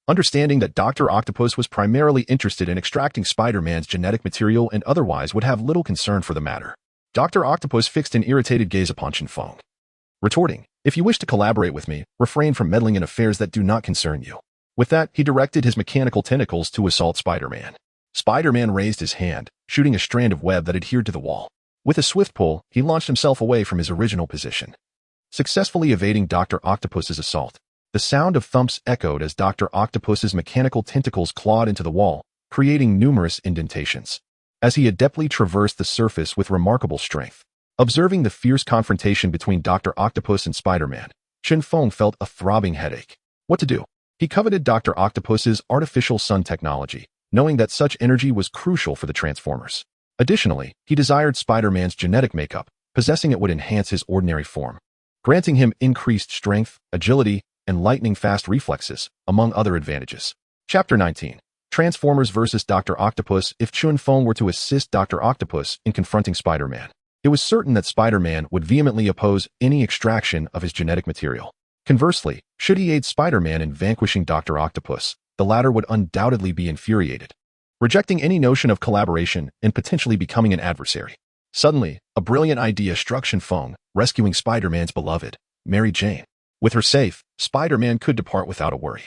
Understanding that Dr. Octopus was primarily interested in extracting Spider-Man's genetic material and otherwise would have little concern for the matter, Dr. Octopus fixed an irritated gaze upon Chen Feng, retorting, "If you wish to collaborate with me, refrain from meddling in affairs that do not concern you." With that, he directed his mechanical tentacles to assault Spider-Man. Spider-Man raised his hand, shooting a strand of web that adhered to the wall. With a swift pull, he launched himself away from his original position, successfully evading Dr. Octopus's assault. The sound of thumps echoed as Dr. Octopus's mechanical tentacles clawed into the wall, creating numerous indentations, as he adeptly traversed the surface with remarkable strength. Observing the fierce confrontation between Dr. Octopus and Spider-Man, Chen Feng felt a throbbing headache. What to do? He coveted Dr. Octopus's artificial sun technology, knowing that such energy was crucial for the Transformers. Additionally, he desired Spider-Man's genetic makeup, possessing it would enhance his ordinary form, granting him increased strength, agility, and lightning-fast reflexes, among other advantages. Chapter 19. Transformers vs. Dr. Octopus. If Chen Feng were to assist Dr. Octopus in confronting Spider-Man, it was certain that Spider-Man would vehemently oppose any extraction of his genetic material. Conversely, should he aid Spider-Man in vanquishing Dr. Octopus, the latter would undoubtedly be infuriated, rejecting any notion of collaboration and potentially becoming an adversary. Suddenly, a brilliant idea struck Chen Feng, rescuing Spider-Man's beloved, Mary Jane. With her safe, Spider-Man could depart without a worry.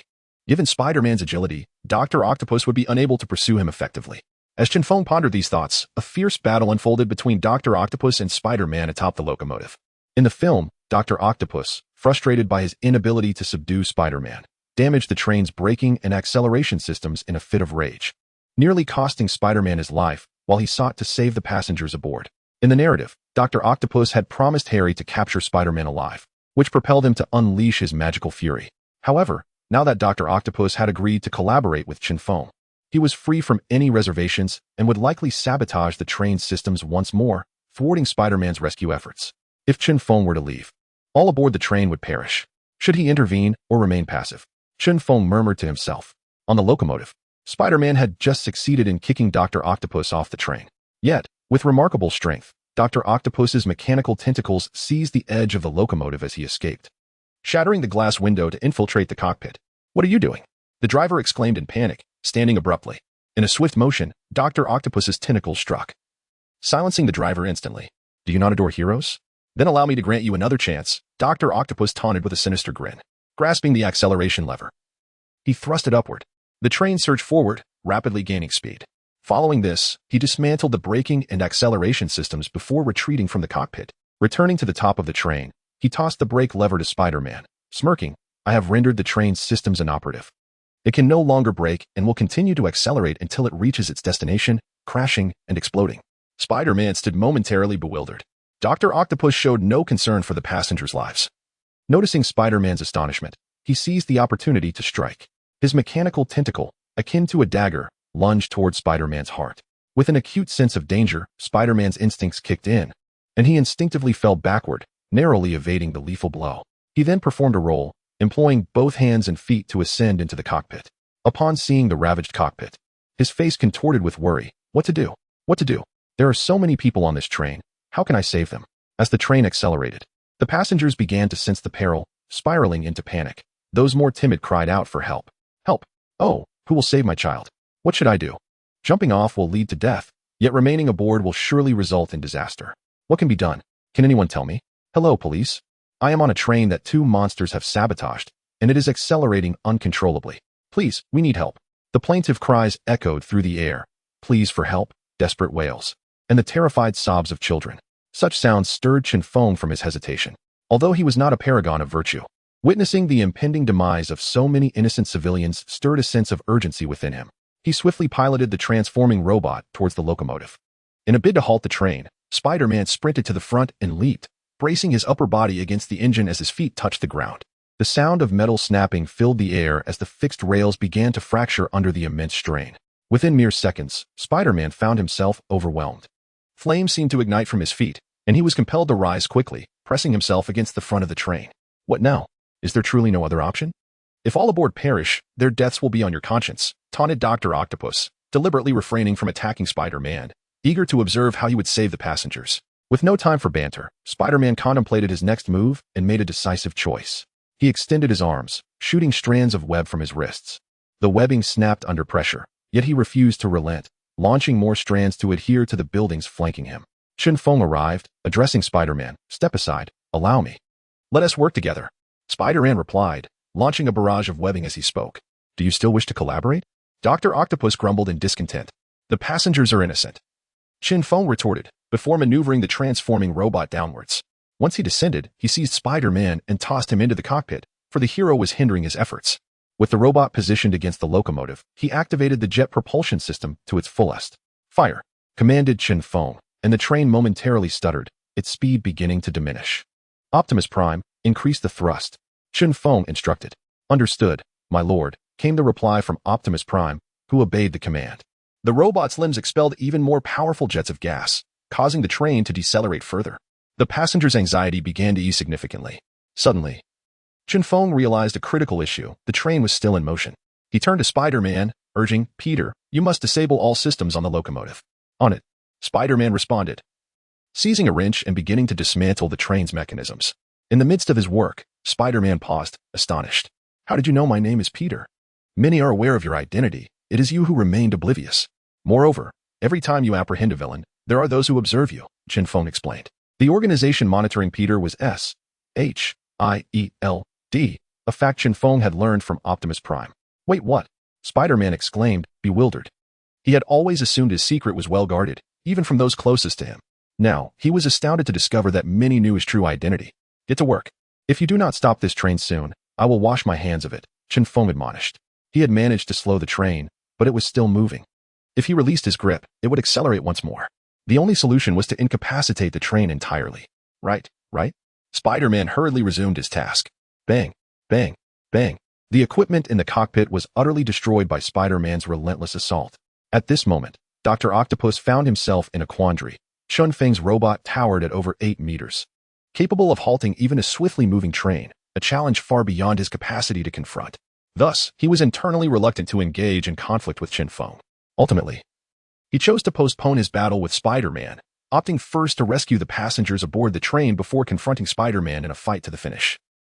Given Spider-Man's agility, Dr. Octopus would be unable to pursue him effectively. As Chen Feng pondered these thoughts, a fierce battle unfolded between Dr. Octopus and Spider-Man atop the locomotive. In the film, Dr. Octopus, frustrated by his inability to subdue Spider-Man, damaged the train's braking and acceleration systems in a fit of rage, nearly costing Spider-Man his life while he sought to save the passengers aboard. In the narrative, Dr. Octopus had promised Harry to capture Spider-Man alive, which propelled him to unleash his magical fury. However, now that Dr. Octopus had agreed to collaborate with Chen Feng, he was free from any reservations and would likely sabotage the train's systems once more, thwarting Spider-Man's rescue efforts. If Chen Feng were to leave, all aboard the train would perish. Should he intervene or remain passive? Chen Feng murmured to himself. On the locomotive, Spider-Man had just succeeded in kicking Dr. Octopus off the train. Yet, with remarkable strength, Dr. Octopus's mechanical tentacles seized the edge of the locomotive as he escaped, shattering the glass window to infiltrate the cockpit. "What are you doing?" the driver exclaimed in panic, standing abruptly. In a swift motion, Dr. Octopus's tentacles struck, silencing the driver instantly. "Do you not adore heroes? Then allow me to grant you another chance," Dr. Octopus taunted with a sinister grin. Grasping the acceleration lever, he thrust it upward. The train surged forward, rapidly gaining speed. Following this, he dismantled the braking and acceleration systems before retreating from the cockpit. Returning to the top of the train, he tossed the brake lever to Spider-Man, smirking, "I have rendered the train's systems inoperative. It can no longer brake and will continue to accelerate until it reaches its destination, crashing and exploding." Spider-Man stood momentarily bewildered. Dr. Octopus showed no concern for the passengers' lives. Noticing Spider-Man's astonishment, he seized the opportunity to strike. His mechanical tentacle, akin to a dagger, lunged toward Spider-Man's heart. With an acute sense of danger, Spider-Man's instincts kicked in, and he instinctively fell backward, narrowly evading the lethal blow. He then performed a roll, employing both hands and feet to ascend into the cockpit. Upon seeing the ravaged cockpit, his face contorted with worry. What to do? What to do? There are so many people on this train. How can I save them? As the train accelerated, the passengers began to sense the peril, spiraling into panic. Those more timid cried out for help. "Help! Oh, who will save my child? What should I do? Jumping off will lead to death, yet remaining aboard will surely result in disaster. What can be done? Can anyone tell me? Hello, police. I am on a train that two monsters have sabotaged, and it is accelerating uncontrollably. Please, we need help." The plaintive cries echoed through the air. Pleas for help, desperate wails, and the terrified sobs of children. Such sounds stirred Chen Feng from his hesitation. Although he was not a paragon of virtue, witnessing the impending demise of so many innocent civilians stirred a sense of urgency within him. He swiftly piloted the transforming robot towards the locomotive. In a bid to halt the train, Spider-Man sprinted to the front and leaped, bracing his upper body against the engine as his feet touched the ground. The sound of metal snapping filled the air as the fixed rails began to fracture under the immense strain. Within mere seconds, Spider-Man found himself overwhelmed. Flames seemed to ignite from his feet, and he was compelled to rise quickly, pressing himself against the front of the train. What now? Is there truly no other option? If all aboard perish, their deaths will be on your conscience, taunted Dr. Octopus, deliberately refraining from attacking Spider-Man, eager to observe how he would save the passengers. With no time for banter, Spider-Man contemplated his next move and made a decisive choice. He extended his arms, shooting strands of web from his wrists. The webbing snapped under pressure, yet he refused to relent, launching more strands to adhere to the buildings flanking him. Chen Feng arrived, addressing Spider-Man. "Step aside. Allow me. Let us work together." Spider-Man replied, launching a barrage of webbing as he spoke. "Do you still wish to collaborate?" Dr. Octopus grumbled in discontent. "The passengers are innocent." Chen Feng retorted, before maneuvering the transforming robot downwards. Once he descended, he seized Spider-Man and tossed him into the cockpit, for the hero was hindering his efforts. With the robot positioned against the locomotive, he activated the jet propulsion system to its fullest. "Fire!" commanded Chen Feng, and the train momentarily stuttered, its speed beginning to diminish. "Optimus Prime, increase the thrust," Chen Feng instructed. "Understood, my lord," came the reply from Optimus Prime, who obeyed the command. The robot's limbs expelled even more powerful jets of gas, causing the train to decelerate further. The passengers' anxiety began to ease significantly. Suddenly, Chen Feng realized a critical issue. The train was still in motion. He turned to Spider-Man, urging, "Peter, you must disable all systems on the locomotive." "On it," Spider-Man responded, seizing a wrench and beginning to dismantle the train's mechanisms. In the midst of his work, Spider-Man paused, astonished. "How did you know my name is Peter? Many are aware of your identity. It is you who remained oblivious. Moreover, every time you apprehend a villain, there are those who observe you," Chen Feng explained. The organization monitoring Peter was Ashield, a fact Chen Feng had learned from Optimus Prime. "Wait, what?" Spider-Man exclaimed, bewildered. He had always assumed his secret was well guarded, even from those closest to him. Now, he was astounded to discover that many knew his true identity. "Get to work. If you do not stop this train soon, I will wash my hands of it," Chen Feng admonished. He had managed to slow the train, but it was still moving. If he released his grip, it would accelerate once more. The only solution was to incapacitate the train entirely. Right? Spider-Man hurriedly resumed his task. Bang, bang, bang. The equipment in the cockpit was utterly destroyed by Spider-Man's relentless assault. At this moment, Dr. Octopus found himself in a quandary. Chen Feng's robot towered at over 8 meters. Capable of halting even a swiftly moving train, a challenge far beyond his capacity to confront. Thus, he was internally reluctant to engage in conflict with Chen Feng. Ultimately, he chose to postpone his battle with Spider-Man, opting first to rescue the passengers aboard the train before confronting Spider-Man in a fight to the finish.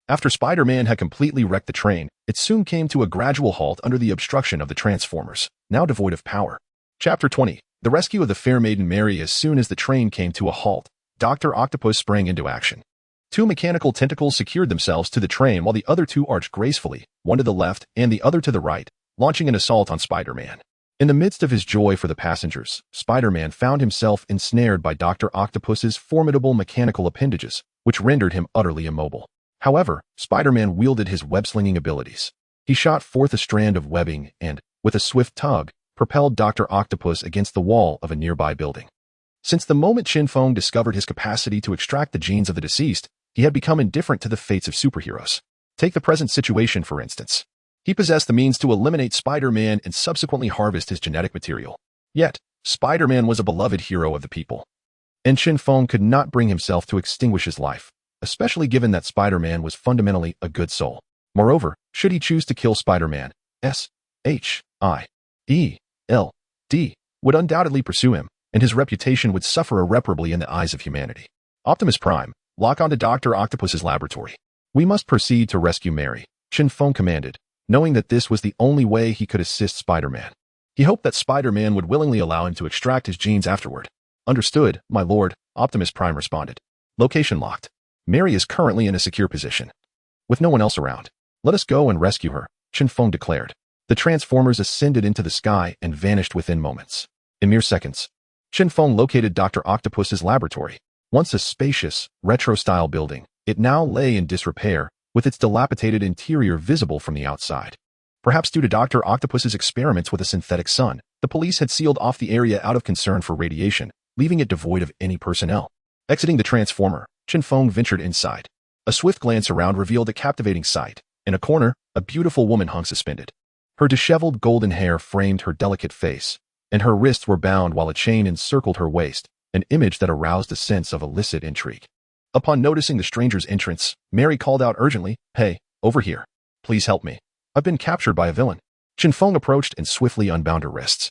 After Spider-Man had completely wrecked the train, it soon came to a gradual halt under the obstruction of the Transformers, now devoid of power. Chapter 20. The rescue of the fair maiden Mary. As soon as the train came to a halt, Dr. Octopus sprang into action. 2 mechanical tentacles secured themselves to the train while the other 2 arched gracefully, one to the left and the other to the right, launching an assault on Spider-Man. In the midst of his joy for the passengers, Spider-Man found himself ensnared by Dr. Octopus's formidable mechanical appendages, which rendered him utterly immobile. However, Spider-Man wielded his web-slinging abilities. He shot forth a strand of webbing and, with a swift tug, propelled Dr. Octopus against the wall of a nearby building. Since the moment Chen Feng discovered his capacity to extract the genes of the deceased, he had become indifferent to the fates of superheroes. Take the present situation, for instance. He possessed the means to eliminate Spider-Man and subsequently harvest his genetic material. Yet, Spider-Man was a beloved hero of the people. And Chen Feng could not bring himself to extinguish his life, especially given that Spider-Man was fundamentally a good soul. Moreover, should he choose to kill Spider-Man, Ashield would undoubtedly pursue him, and his reputation would suffer irreparably in the eyes of humanity. Optimus Prime, lock onto Dr. Octopus's laboratory. We must proceed to rescue Mary, Chen Feng commanded, knowing that this was the only way he could assist Spider-Man. He hoped that Spider-Man would willingly allow him to extract his genes afterward. Understood, my lord, Optimus Prime responded. Location locked. Mary is currently in a secure position. With no one else around, let us go and rescue her, Chen Feng declared. The Transformers ascended into the sky and vanished within moments. In mere seconds, Chen Feng located Dr. Octopus's laboratory. Once a spacious, retro-style building, it now lay in disrepair, with its dilapidated interior visible from the outside. Perhaps due to Dr. Octopus's experiments with a synthetic sun, the police had sealed off the area out of concern for radiation, leaving it devoid of any personnel. Exiting the transformer, Chen Feng ventured inside. A swift glance around revealed a captivating sight. In a corner, a beautiful woman hung suspended. Her disheveled golden hair framed her delicate face, and her wrists were bound while a chain encircled her waist, an image that aroused a sense of illicit intrigue. Upon noticing the stranger's entrance, Mary called out urgently, "Hey, over here. Please help me. I've been captured by a villain." Chen Feng approached and swiftly unbound her wrists,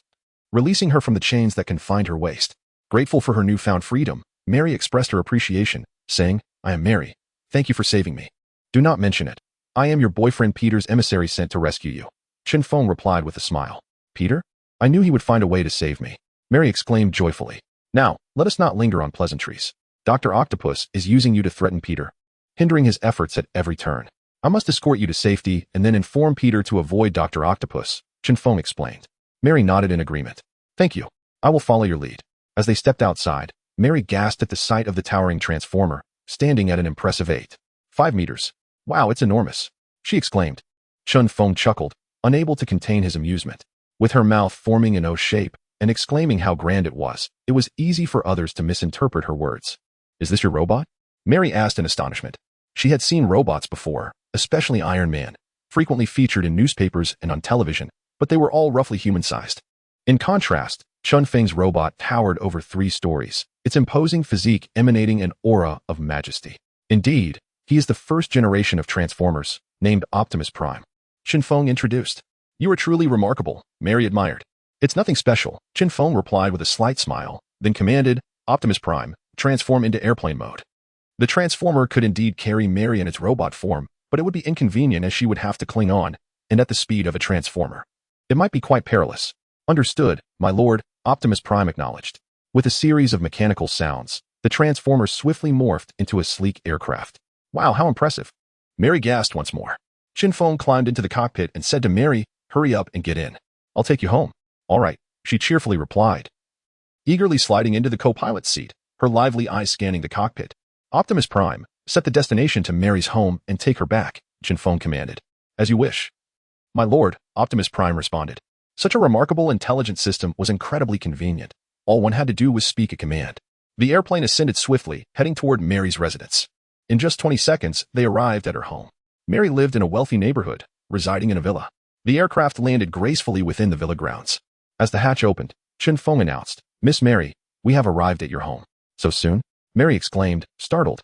releasing her from the chains that confined her waist. Grateful for her newfound freedom, Mary expressed her appreciation, saying, "I am Mary. Thank you for saving me. Do not mention it. I am your boyfriend Peter's emissary sent to rescue you." Chen Feng replied with a smile. "Peter? I knew he would find a way to save me," Mary exclaimed joyfully. "Now, let us not linger on pleasantries. Dr. Octopus is using you to threaten Peter, hindering his efforts at every turn. I must escort you to safety and then inform Peter to avoid Dr. Octopus," Chen Feng explained. Mary nodded in agreement. "Thank you. I will follow your lead." As they stepped outside, Mary gasped at the sight of the towering transformer, standing at an impressive 8.5 meters. "Wow, it's enormous," she exclaimed. Chen Feng chuckled, unable to contain his amusement. With her mouth forming an O shape and exclaiming how grand it was easy for others to misinterpret her words. "Is this your robot?" Mary asked in astonishment. She had seen robots before, especially Iron Man, frequently featured in newspapers and on television, but they were all roughly human-sized. In contrast, Chen Feng's robot towered over 3 stories, its imposing physique emanating an aura of majesty. Indeed, he is the first generation of Transformers, named Optimus Prime. Chen Feng introduced. "You are truly remarkable," Mary admired. "It's nothing special," Chen Feng replied with a slight smile, then commanded, "Optimus Prime, transform into airplane mode." The transformer could indeed carry Mary in its robot form, but it would be inconvenient as she would have to cling on, and at the speed of a transformer. It might be quite perilous. "Understood, my lord," Optimus Prime acknowledged. With a series of mechanical sounds, the transformer swiftly morphed into a sleek aircraft. "Wow, how impressive." Mary gasped once more. Chen Feng climbed into the cockpit and said to Mary, "Hurry up and get in. I'll take you home." "All right," she cheerfully replied, eagerly sliding into the co-pilot's seat, her lively eyes scanning the cockpit. "Optimus Prime, set the destination to Mary's home and take her back," Chen Feng commanded. "As you wish." "My lord," Optimus Prime responded. Such a remarkable intelligent system was incredibly convenient. All one had to do was speak a command. The airplane ascended swiftly, heading toward Mary's residence. In just 20 seconds, they arrived at her home. Mary lived in a wealthy neighborhood, residing in a villa. The aircraft landed gracefully within the villa grounds. As the hatch opened, Chen Feng announced, "Miss Mary, we have arrived at your home." "So soon?" Mary exclaimed, startled.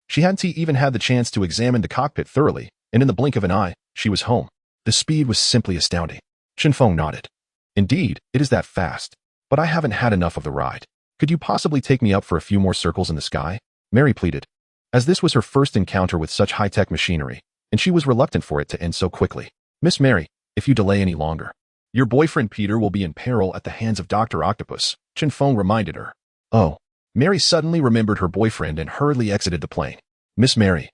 She hadn't even had the chance to examine the cockpit thoroughly, and in the blink of an eye, she was home. The speed was simply astounding. Chen Feng nodded. "Indeed, it is that fast. But I haven't had enough of the ride. Could you possibly take me up for a few more circles in the sky?" Mary pleaded. As this was her first encounter with such high-tech machinery, and she was reluctant for it to end so quickly. "Miss Mary, if you delay any longer, your boyfriend Peter will be in peril at the hands of Dr. Octopus," Chen Feng reminded her. "Oh." Mary suddenly remembered her boyfriend and hurriedly exited the plane. "Miss Mary,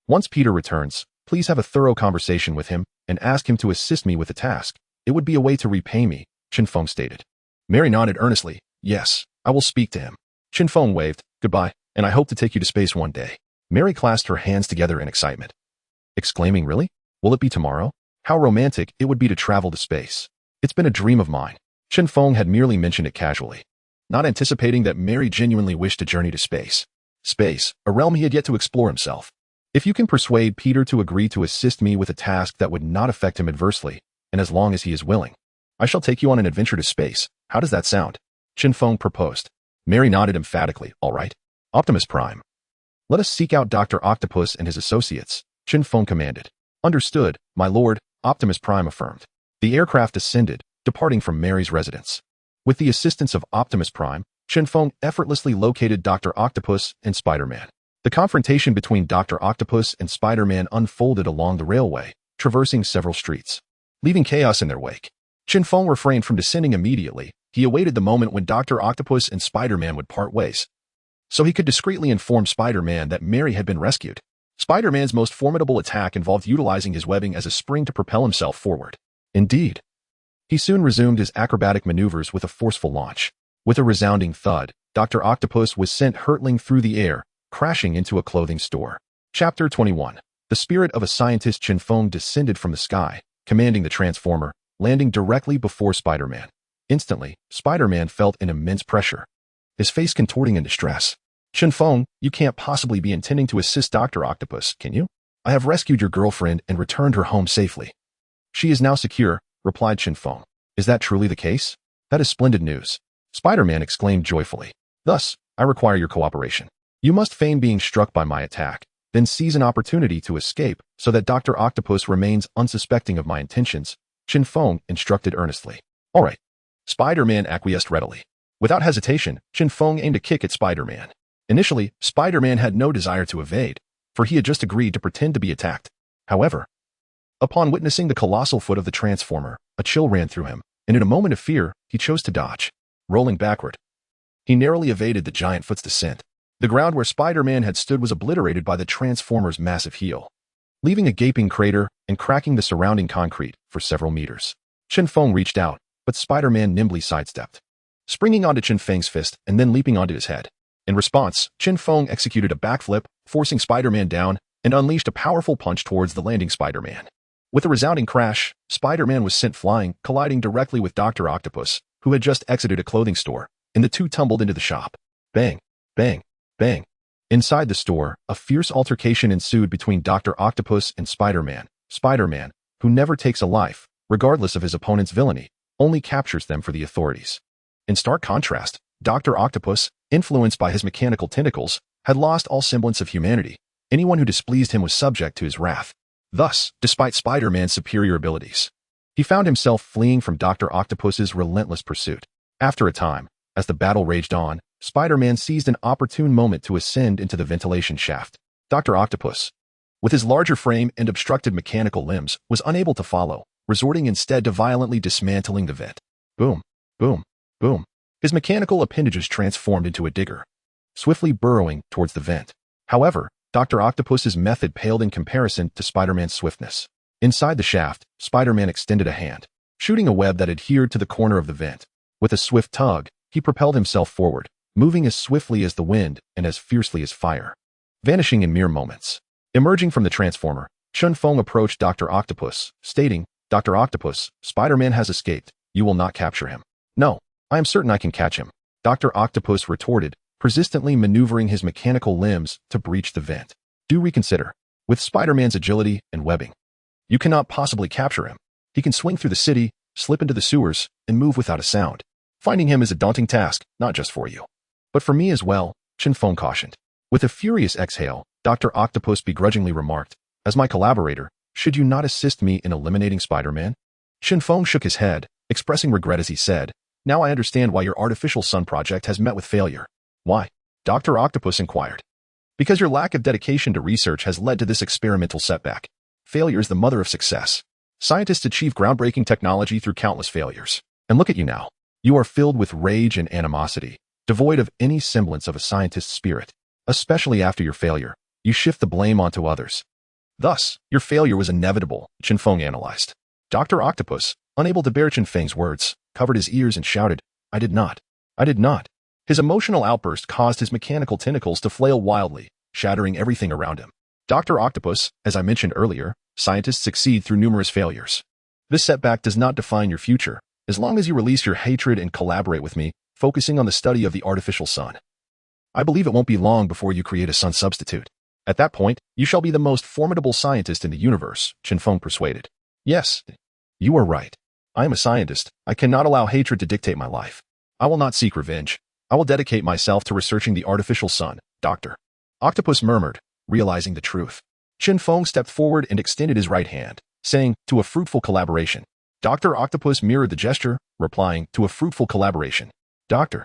once Peter returns, please have a thorough conversation with him and ask him to assist me with the task. It would be a way to repay me," Chen Feng stated. Mary nodded earnestly. "Yes, I will speak to him." Chen Feng waved, "Goodbye, and I hope to take you to space one day." Mary clasped her hands together in excitement, exclaiming, "Really? Will it be tomorrow? How romantic it would be to travel to space. It's been a dream of mine." Chen Feng had merely mentioned it casually, not anticipating that Mary genuinely wished to journey to space. Space, a realm he had yet to explore himself. "If you can persuade Peter to agree to assist me with a task that would not affect him adversely, and as long as he is willing, I shall take you on an adventure to space. How does that sound?" Chen Feng proposed. Mary nodded emphatically. "All right. Optimus Prime, let us seek out Dr. Octopus and his associates," Chen Feng commanded. "Understood, my lord," Optimus Prime affirmed. The aircraft ascended, departing from Mary's residence. With the assistance of Optimus Prime, Chen Feng effortlessly located Dr. Octopus and Spider-Man. The confrontation between Dr. Octopus and Spider-Man unfolded along the railway, traversing several streets, leaving chaos in their wake. Chen Feng refrained from descending immediately. He awaited the moment when Dr. Octopus and Spider-Man would part ways, so he could discreetly inform Spider-Man that Mary had been rescued. Spider-Man's most formidable attack involved utilizing his webbing as a spring to propel himself forward. Indeed, he soon resumed his acrobatic maneuvers with a forceful launch. With a resounding thud, Dr. Octopus was sent hurtling through the air, crashing into a clothing store. Chapter 21. The spirit of a scientist Chen Feng descended from the sky, commanding the Transformer, landing directly before Spider-Man. Instantly, Spider-Man felt an immense pressure, his face contorting in distress. Chen Feng, you can't possibly be intending to assist Dr. Octopus, can you? I have rescued your girlfriend and returned her home safely. She is now secure, replied Chen Feng. Is that truly the case? That is splendid news. Spider-Man exclaimed joyfully. Thus, I require your cooperation. You must feign being struck by my attack, then seize an opportunity to escape so that Dr. Octopus remains unsuspecting of my intentions, Chen Feng instructed earnestly. All right. Spider-Man acquiesced readily. Without hesitation, Chen Feng aimed a kick at Spider-Man. Initially, Spider-Man had no desire to evade, for he had just agreed to pretend to be attacked. However, upon witnessing the colossal foot of the Transformer, a chill ran through him, and in a moment of fear, he chose to dodge. Rolling backward, he narrowly evaded the giant foot's descent. The ground where Spider-Man had stood was obliterated by the Transformer's massive heel, leaving a gaping crater and cracking the surrounding concrete for several meters. Chen Feng reached out, but Spider-Man nimbly sidestepped, springing onto Chen Feng's fist and then leaping onto his head. In response, Chen Feng executed a backflip, forcing Spider-Man down, and unleashed a powerful punch towards the landing Spider-Man. With a resounding crash, Spider-Man was sent flying, colliding directly with Dr. Octopus, who had just exited a clothing store, and the two tumbled into the shop. Bang, bang, bang. Inside the store, a fierce altercation ensued between Dr. Octopus and Spider-Man. Spider-Man, who never takes a life, regardless of his opponent's villainy, only captures them for the authorities. In stark contrast, Dr. Octopus, influenced by his mechanical tentacles, had lost all semblance of humanity. Anyone who displeased him was subject to his wrath. Thus, despite Spider-Man's superior abilities, he found himself fleeing from Dr. Octopus's relentless pursuit. After a time, as the battle raged on, Spider-Man seized an opportune moment to ascend into the ventilation shaft. Dr. Octopus, with his larger frame and obstructed mechanical limbs, was unable to follow, resorting instead to violently dismantling the vent. Boom, boom, boom. His mechanical appendages transformed into a digger, swiftly burrowing towards the vent. However, Dr. Octopus's method paled in comparison to Spider-Man's swiftness. Inside the shaft, Spider-Man extended a hand, shooting a web that adhered to the corner of the vent. With a swift tug, he propelled himself forward, moving as swiftly as the wind and as fiercely as fire, vanishing in mere moments. Emerging from the Transformer, Chen Feng approached Dr. Octopus, stating, Dr. Octopus, Spider-Man has escaped. You will not capture him. No, I am certain I can catch him, Dr. Octopus retorted, persistently maneuvering his mechanical limbs to breach the vent. Do reconsider. With Spider-Man's agility and webbing, you cannot possibly capture him. He can swing through the city, slip into the sewers, and move without a sound. Finding him is a daunting task, not just for you, but for me as well, Chen Feng cautioned. With a furious exhale, Dr. Octopus begrudgingly remarked, as my collaborator, should you not assist me in eliminating Spider-Man? Chen Feng shook his head, expressing regret as he said, now I understand why your artificial sun project has met with failure. Why? Dr. Octopus inquired. Because your lack of dedication to research has led to this experimental setback. Failure is the mother of success. Scientists achieve groundbreaking technology through countless failures. And look at you now. You are filled with rage and animosity, devoid of any semblance of a scientist's spirit. Especially after your failure, you shift the blame onto others. Thus, your failure was inevitable, Chen Feng analyzed. Dr. Octopus, unable to bear Chen Feng's words, covered his ears and shouted, I did not. I did not. His emotional outburst caused his mechanical tentacles to flail wildly, shattering everything around him. Dr. Octopus, as I mentioned earlier, scientists succeed through numerous failures. This setback does not define your future, as long as you release your hatred and collaborate with me, focusing on the study of the artificial sun. I believe it won't be long before you create a sun substitute. At that point, you shall be the most formidable scientist in the universe, Chen Feng persuaded. Yes, you are right. I am a scientist. I cannot allow hatred to dictate my life. I will not seek revenge. I will dedicate myself to researching the artificial sun, Dr. Octopus murmured, realizing the truth. Chen Feng stepped forward and extended his right hand, saying, to a fruitful collaboration. Dr. Octopus mirrored the gesture, replying, to a fruitful collaboration. Dr.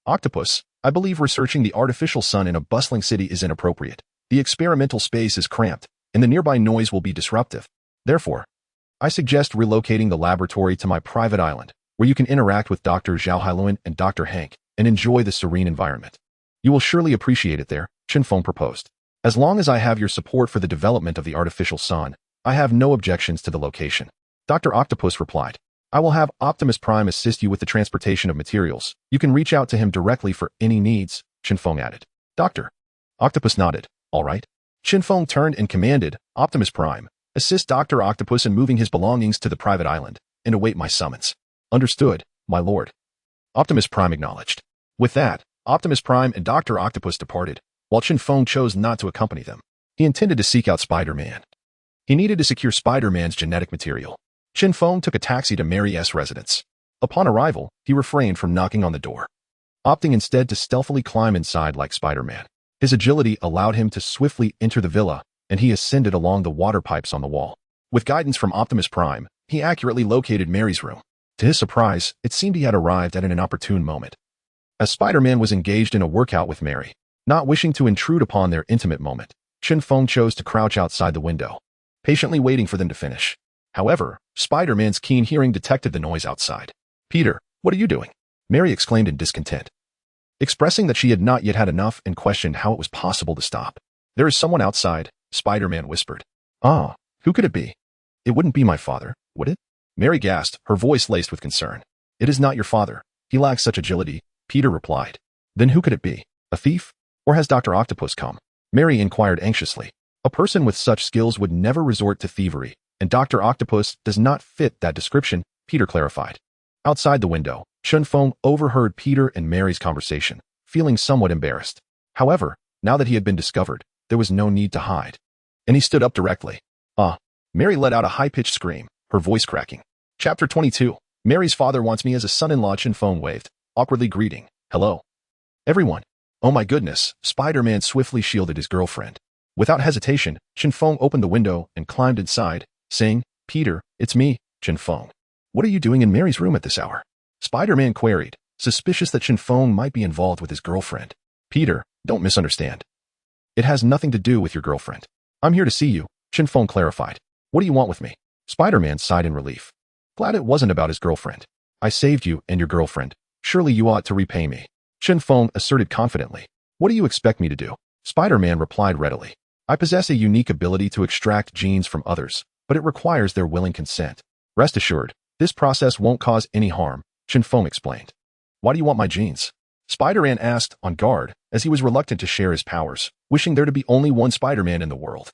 Octopus, I believe researching the artificial sun in a bustling city is inappropriate. The experimental space is cramped, and the nearby noise will be disruptive. Therefore, I suggest relocating the laboratory to my private island, where you can interact with Dr. Zhao Hailuan and Dr. Hank, and enjoy the serene environment. You will surely appreciate it there, Chen Feng proposed. As long as I have your support for the development of the artificial sun, I have no objections to the location. Dr. Octopus replied. I will have Optimus Prime assist you with the transportation of materials. You can reach out to him directly for any needs, Chen Feng added. Doctor. Octopus nodded. All right. Chen Feng turned and commanded, Optimus Prime, assist Dr. Octopus in moving his belongings to the private island, and await my summons. Understood, my lord. Optimus Prime acknowledged. With that, Optimus Prime and Dr. Octopus departed, while Chen Feng chose not to accompany them. He intended to seek out Spider-Man. He needed to secure Spider-Man's genetic material. Chen Feng took a taxi to Mary's residence. Upon arrival, he refrained from knocking on the door, opting instead to stealthily climb inside like Spider-Man. His agility allowed him to swiftly enter the villa, and he ascended along the water pipes on the wall. With guidance from Optimus Prime, he accurately located Mary's room. To his surprise, it seemed he had arrived at an inopportune moment, as Spider-Man was engaged in a workout with Mary. Not wishing to intrude upon their intimate moment, Chen Feng chose to crouch outside the window, patiently waiting for them to finish. However, Spider-Man's keen hearing detected the noise outside. Peter, what are you doing? Mary exclaimed in discontent, expressing that she had not yet had enough and questioned how it was possible to stop. There is someone outside, Spider-Man whispered. Ah, who could it be? It wouldn't be my father, would it? Mary gasped, her voice laced with concern. It is not your father. He lacks such agility, Peter replied. Then who could it be? A thief? Or has Dr. Octopus come? Mary inquired anxiously. A person with such skills would never resort to thievery, and Dr. Octopus does not fit that description, Peter clarified. Outside the window, Chen Feng overheard Peter and Mary's conversation, feeling somewhat embarrassed. However, now that he had been discovered, there was no need to hide. And he stood up directly. Mary let out a high-pitched scream, her voice cracking. Chapter 22. Mary's father wants me as a son-in-law. Chen Feng waved, awkwardly greeting. Hello. Everyone. Oh my goodness, Spider-Man swiftly shielded his girlfriend. Without hesitation, Chen Feng opened the window and climbed inside, saying, Peter, it's me, Chen Feng. What are you doing in Mary's room at this hour? Spider-Man queried, suspicious that Chen Feng might be involved with his girlfriend. Peter, don't misunderstand. It has nothing to do with your girlfriend. I'm here to see you, Chen Feng clarified. What do you want with me? Spider-Man sighed in relief. Glad it wasn't about his girlfriend. I saved you and your girlfriend. Surely you ought to repay me. Chen Feng asserted confidently. What do you expect me to do? Spider-Man replied readily. I possess a unique ability to extract genes from others, but it requires their willing consent. Rest assured, this process won't cause any harm, Chen Feng explained. Why do you want my genes? Spider-Man asked, on guard, as he was reluctant to share his powers, wishing there to be only one Spider-Man in the world.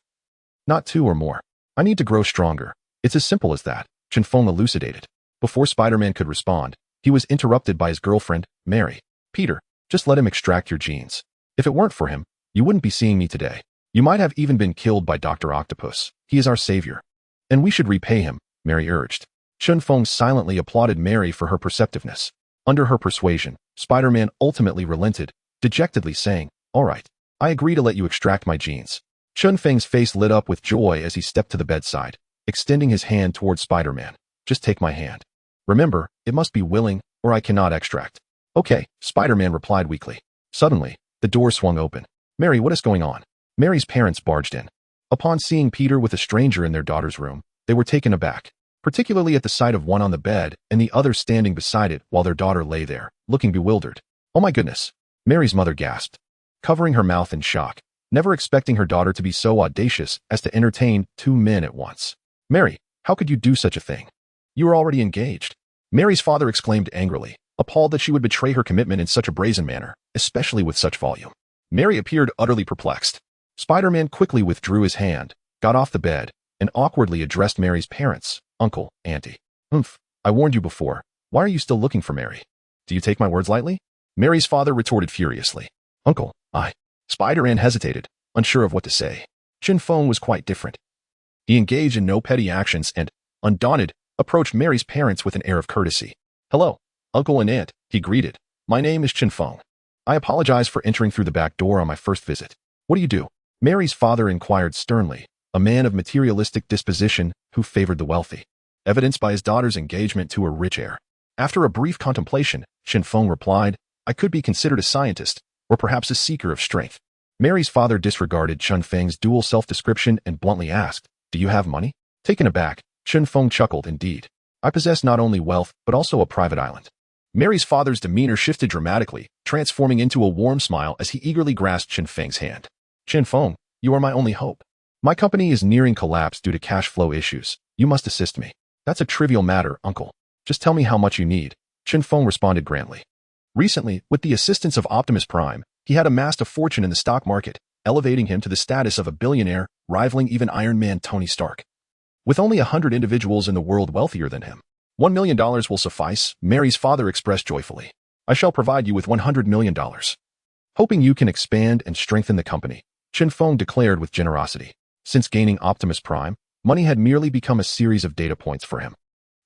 Not two or more. I need to grow stronger. It's as simple as that, Chen Feng elucidated. Before Spider-Man could respond, he was interrupted by his girlfriend, Mary. Peter, just let him extract your genes. If it weren't for him, you wouldn't be seeing me today. You might have even been killed by Dr. Octopus. He is our savior. And we should repay him, Mary urged. Chen Feng silently applauded Mary for her perceptiveness. Under her persuasion, Spider-Man ultimately relented, dejectedly saying, All right, I agree to let you extract my genes. Chen Feng's face lit up with joy as he stepped to the bedside, extending his hand towards Spider-Man. Just take my hand. Remember, it must be willing, or I cannot extract. Okay, Spider-Man replied weakly. Suddenly, the door swung open. Mary, what is going on? Mary's parents barged in. Upon seeing Peter with a stranger in their daughter's room, they were taken aback, particularly at the sight of one on the bed and the other standing beside it while their daughter lay there, looking bewildered. Oh my goodness, Mary's mother gasped, covering her mouth in shock, never expecting her daughter to be so audacious as to entertain two men at once. Mary, how could you do such a thing? You are already engaged. Mary's father exclaimed angrily, appalled that she would betray her commitment in such a brazen manner, especially with such volume. Mary appeared utterly perplexed. Spider-Man quickly withdrew his hand, got off the bed, and awkwardly addressed Mary's parents, uncle, auntie. I warned you before. Why are you still looking for Mary? Do you take my words lightly? Mary's father retorted furiously. Uncle, Spider-Man hesitated, unsure of what to say. Chen Feng was quite different. He engaged in no petty actions and, undaunted, approached Mary's parents with an air of courtesy. Hello, uncle and aunt, he greeted. My name is Chen Feng. I apologize for entering through the back door on my first visit. What do you do? Mary's father inquired sternly, a man of materialistic disposition who favored the wealthy, evidenced by his daughter's engagement to a rich heir. After a brief contemplation, Chen Feng replied, I could be considered a scientist, or perhaps a seeker of strength. Mary's father disregarded Chen Feng's dual self-description and bluntly asked, Do you have money? Taken aback, Chen Feng chuckled, Indeed. I possess not only wealth, but also a private island. Mary's father's demeanor shifted dramatically, transforming into a warm smile as he eagerly grasped Chen Feng's hand. Chen Feng, you are my only hope. My company is nearing collapse due to cash flow issues. You must assist me. That's a trivial matter, uncle. Just tell me how much you need, Chen Feng responded grandly. Recently, with the assistance of Optimus Prime, he had amassed a fortune in the stock market, elevating him to the status of a billionaire, rivaling even Iron Man Tony Stark. With only 100 individuals in the world wealthier than him, $1 million will suffice, Mary's father expressed joyfully. I shall provide you with $100 million. Hoping you can expand and strengthen the company, Chen Feng declared with generosity. Since gaining Optimus Prime, money had merely become a series of data points for him.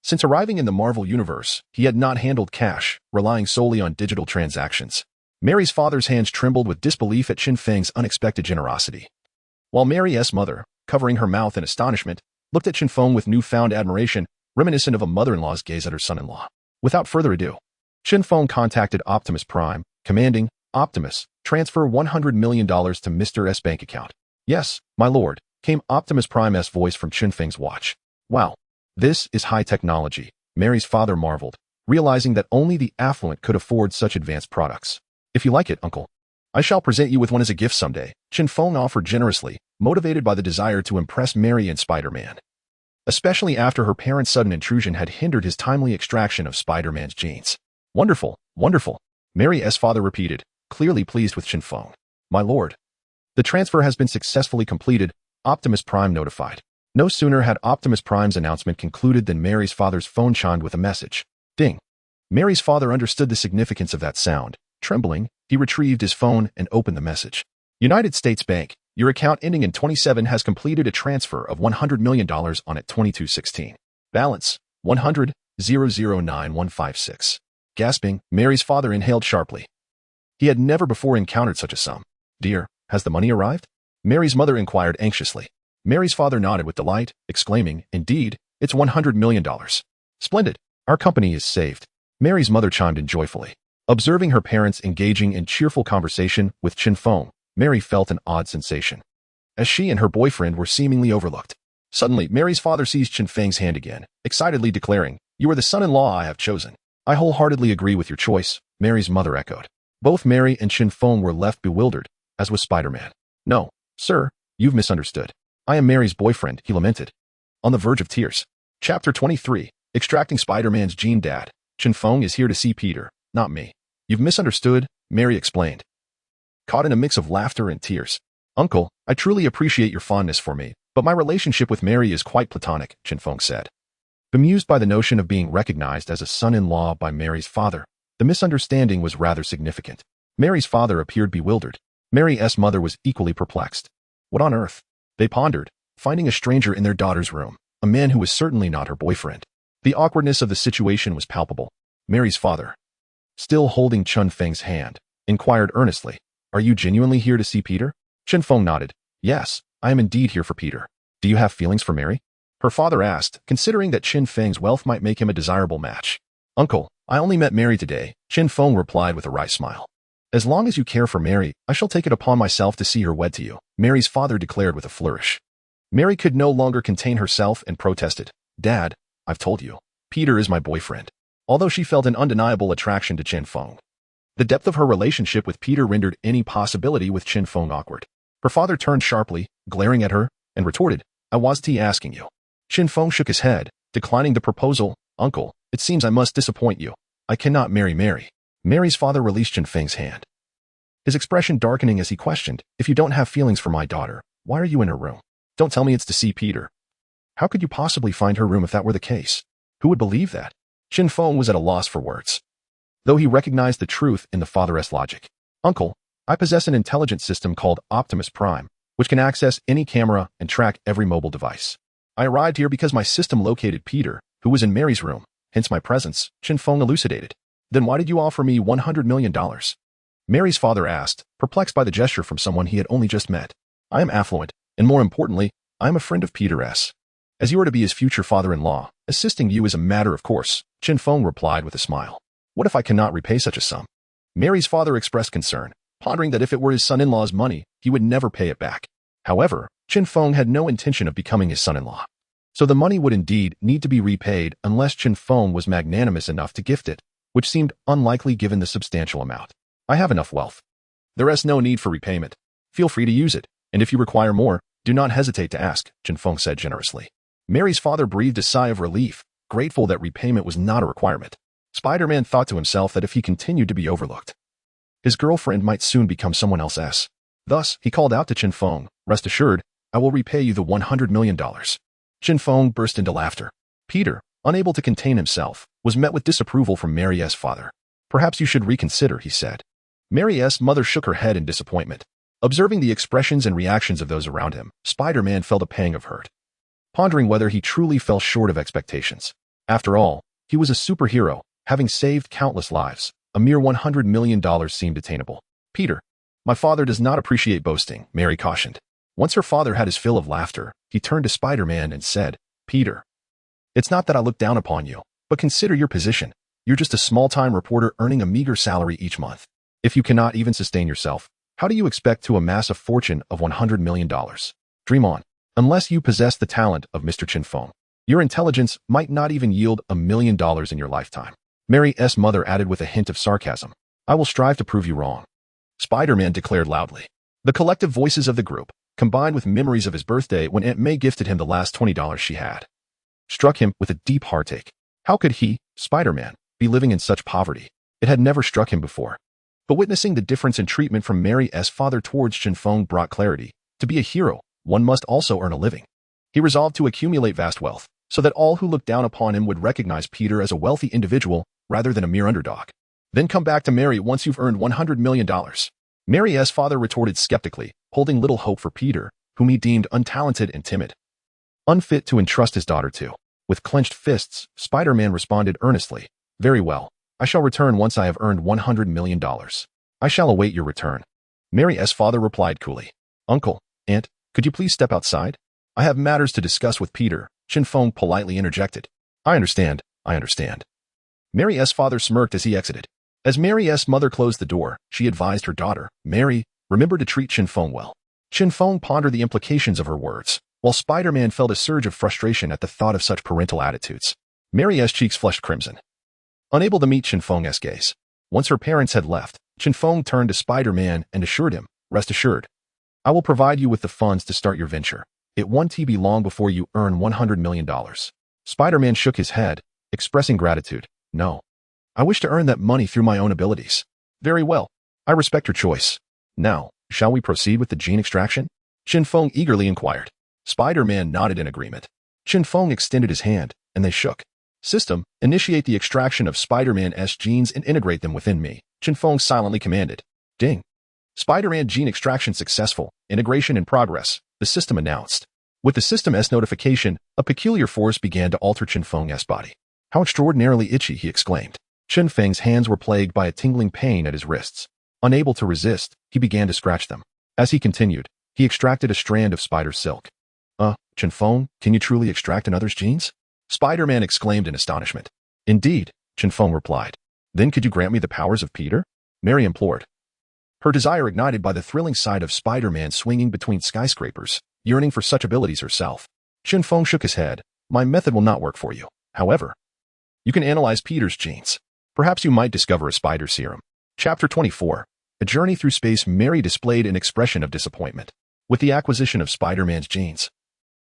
Since arriving in the Marvel Universe, he had not handled cash, relying solely on digital transactions. Mary's father's hands trembled with disbelief at Chen Feng's unexpected generosity. While Mary's mother, covering her mouth in astonishment, looked at Chen Feng with newfound admiration, reminiscent of a mother-in-law's gaze at her son-in-law. Without further ado, Chen Feng contacted Optimus Prime, commanding, Optimus, transfer $100 million to Mr. S bank account. Yes, my lord, came Optimus Prime's voice from Chen Feng's watch. Wow, this is high technology, Mary's father marveled, realizing that only the affluent could afford such advanced products. If you like it, uncle, I shall present you with one as a gift someday, Chen Feng offered generously, motivated by the desire to impress Mary and Spider-Man. Especially after her parents' sudden intrusion had hindered his timely extraction of Spider-Man's genes. Wonderful, wonderful, Mary's father repeated, clearly pleased with Chen Feng. My lord. The transfer has been successfully completed, Optimus Prime notified. No sooner had Optimus Prime's announcement concluded than Mary's father's phone chimed with a message. Ding. Mary's father understood the significance of that sound. Trembling, he retrieved his phone and opened the message. United States Bank, your account ending in 27 has completed a transfer of $100 million on it 2216. Balance, 100,009,156. Gasping, Mary's father inhaled sharply. He had never before encountered such a sum. Dear, has the money arrived? Mary's mother inquired anxiously. Mary's father nodded with delight, exclaiming, indeed, it's $100 million. Splendid, our company is saved. Mary's mother chimed in joyfully. Observing her parents engaging in cheerful conversation with Chen Feng, Mary felt an odd sensation, as she and her boyfriend were seemingly overlooked. Suddenly, Mary's father seized Chen Feng's hand again, excitedly declaring, you are the son-in-law I have chosen. I wholeheartedly agree with your choice, Mary's mother echoed. Both Mary and Chen Feng were left bewildered, as was Spider-Man. No, sir, you've misunderstood. I am Mary's boyfriend, he lamented. On the verge of tears. Chapter 23, Extracting Spider-Man's Gene. Dad, Chen Feng is here to see Peter, not me. You've misunderstood, Mary explained, caught in a mix of laughter and tears. Uncle, I truly appreciate your fondness for me, but my relationship with Mary is quite platonic, Chen Feng said. Bemused by the notion of being recognized as a son-in-law by Mary's father, the misunderstanding was rather significant. Mary's father appeared bewildered. Mary's mother was equally perplexed. What on earth? They pondered, finding a stranger in their daughter's room, a man who was certainly not her boyfriend. The awkwardness of the situation was palpable. Mary's father, still holding Chen Feng's hand, inquired earnestly, are you genuinely here to see Peter? Chen Feng nodded. Yes, I am indeed here for Peter. Do you have feelings for Mary? Her father asked, considering that Chen Feng's wealth might make him a desirable match. Uncle, I only met Mary today, Chen Feng replied with a wry smile. As long as you care for Mary, I shall take it upon myself to see her wed to you, Mary's father declared with a flourish. Mary could no longer contain herself and protested. Dad, I've told you, Peter is my boyfriend. Although she felt an undeniable attraction to Chen Feng, the depth of her relationship with Peter rendered any possibility with Chen Feng awkward. Her father turned sharply, glaring at her, and retorted, I was asking you. Chen Feng shook his head, declining the proposal. Uncle, it seems I must disappoint you. I cannot marry Mary. Mary's father released Chen Feng's hand, his expression darkening as he questioned, if you don't have feelings for my daughter, why are you in her room? Don't tell me it's to see Peter. How could you possibly find her room if that were the case? Who would believe that? Chen Feng was at a loss for words, though he recognized the truth in the father's logic. Uncle, I possess an intelligent system called Optimus Prime, which can access any camera and track every mobile device. I arrived here because my system located Peter, who was in Mary's room, hence my presence, Chen Feng elucidated. Then why did you offer me $100 million? Mary's father asked, perplexed by the gesture from someone he had only just met. I am affluent, and more importantly, I am a friend of Peter's. As you are to be his future father-in-law, assisting you is a matter of course, Chen Feng replied with a smile. What if I cannot repay such a sum? Mary's father expressed concern, pondering that if it were his son-in-law's money, he would never pay it back. However, Chen Feng had no intention of becoming his son-in-law. So the money would indeed need to be repaid unless Chen Feng was magnanimous enough to gift it, which seemed unlikely given the substantial amount. I have enough wealth. There is no need for repayment. Feel free to use it, and if you require more, do not hesitate to ask, Chen Feng said generously. Mary's father breathed a sigh of relief, grateful that repayment was not a requirement. Spider-Man thought to himself that if he continued to be overlooked, his girlfriend might soon become someone else's. Thus, he called out to Chen Feng, "Rest assured, I will repay you the $100 million. Chen Feng burst into laughter. Peter, unable to contain himself, was met with disapproval from Mary's father. "Perhaps you should reconsider," he said. Mary's mother shook her head in disappointment. Observing the expressions and reactions of those around him, Spider-Man felt a pang of hurt, pondering whether he truly fell short of expectations. After all, he was a superhero, having saved countless lives. A mere $100 million seemed attainable. "Peter, my father does not appreciate boasting," Mary cautioned. Once her father had his fill of laughter, he turned to Spider-Man and said, "Peter, it's not that I look down upon you, but consider your position. You're just a small-time reporter earning a meager salary each month. If you cannot even sustain yourself, how do you expect to amass a fortune of $100 million? Dream on. Unless you possess the talent of Mr. Chen Feng, your intelligence might not even yield $1 million in your lifetime." Mary's mother added with a hint of sarcasm, "I will strive to prove you wrong," Spider-Man declared loudly. The collective voices of the group, combined with memories of his birthday when Aunt May gifted him the last $20 she had, struck him with a deep heartache. How could he, Spider-Man, be living in such poverty? It had never struck him before. But witnessing the difference in treatment from Mary's father towards Chen Feng brought clarity. To be a hero, one must also earn a living. He resolved to accumulate vast wealth, so that all who looked down upon him would recognize Peter as a wealthy individual rather than a mere underdog. "Then come back to Mary once you've earned $100 million. Mary's father retorted skeptically, holding little hope for Peter, whom he deemed untalented and timid, unfit to entrust his daughter to. With clenched fists, Spider-Man responded earnestly, "Very well. I shall return once I have earned $100 million. I shall await your return." Mary's father replied coolly, "Uncle, Aunt, could you please step outside? I have matters to discuss with Peter," Chen Feng politely interjected. I understand. Mary's father smirked as he exited. As Mary's mother closed the door, she advised her daughter, "Mary, remember to treat Chen Feng well." Chen Feng pondered the implications of her words, while Spider-Man felt a surge of frustration at the thought of such parental attitudes. Mary's cheeks flushed crimson, unable to meet Chen Feng's gaze. Once her parents had left, Chen Feng turned to Spider-Man and assured him, "Rest assured, I will provide you with the funds to start your venture. It won't be long before you earn $100 million. Spider-Man shook his head, expressing gratitude. "No. I wish to earn that money through my own abilities." "Very well. I respect your choice. Now, shall we proceed with the gene extraction?" Chen Feng eagerly inquired. Spider-Man nodded in agreement. Chen Feng extended his hand, and they shook. "System, initiate the extraction of Spider-Man's genes and integrate them within me," Chen Feng silently commanded. Ding. Spider-Man gene extraction successful, integration in progress, the system announced. With the system's notification, a peculiar force began to alter Chen Feng's body. "How extraordinarily itchy," he exclaimed. Chen Feng's hands were plagued by a tingling pain at his wrists. Unable to resist, he began to scratch them. As he continued, he extracted a strand of spider silk. Chen Feng, can you truly extract another's genes?" Spider-Man exclaimed in astonishment. "Indeed," Chen Feng replied. "Then could you grant me the powers of Peter?" Mary implored, her desire ignited by the thrilling sight of Spider-Man swinging between skyscrapers, yearning for such abilities herself. Chen Feng shook his head. "My method will not work for you. However, you can analyze Peter's genes. Perhaps you might discover a spider serum." Chapter 24. A Journey Through Space. Mary displayed an expression of disappointment. With the acquisition of Spider-Man's genes,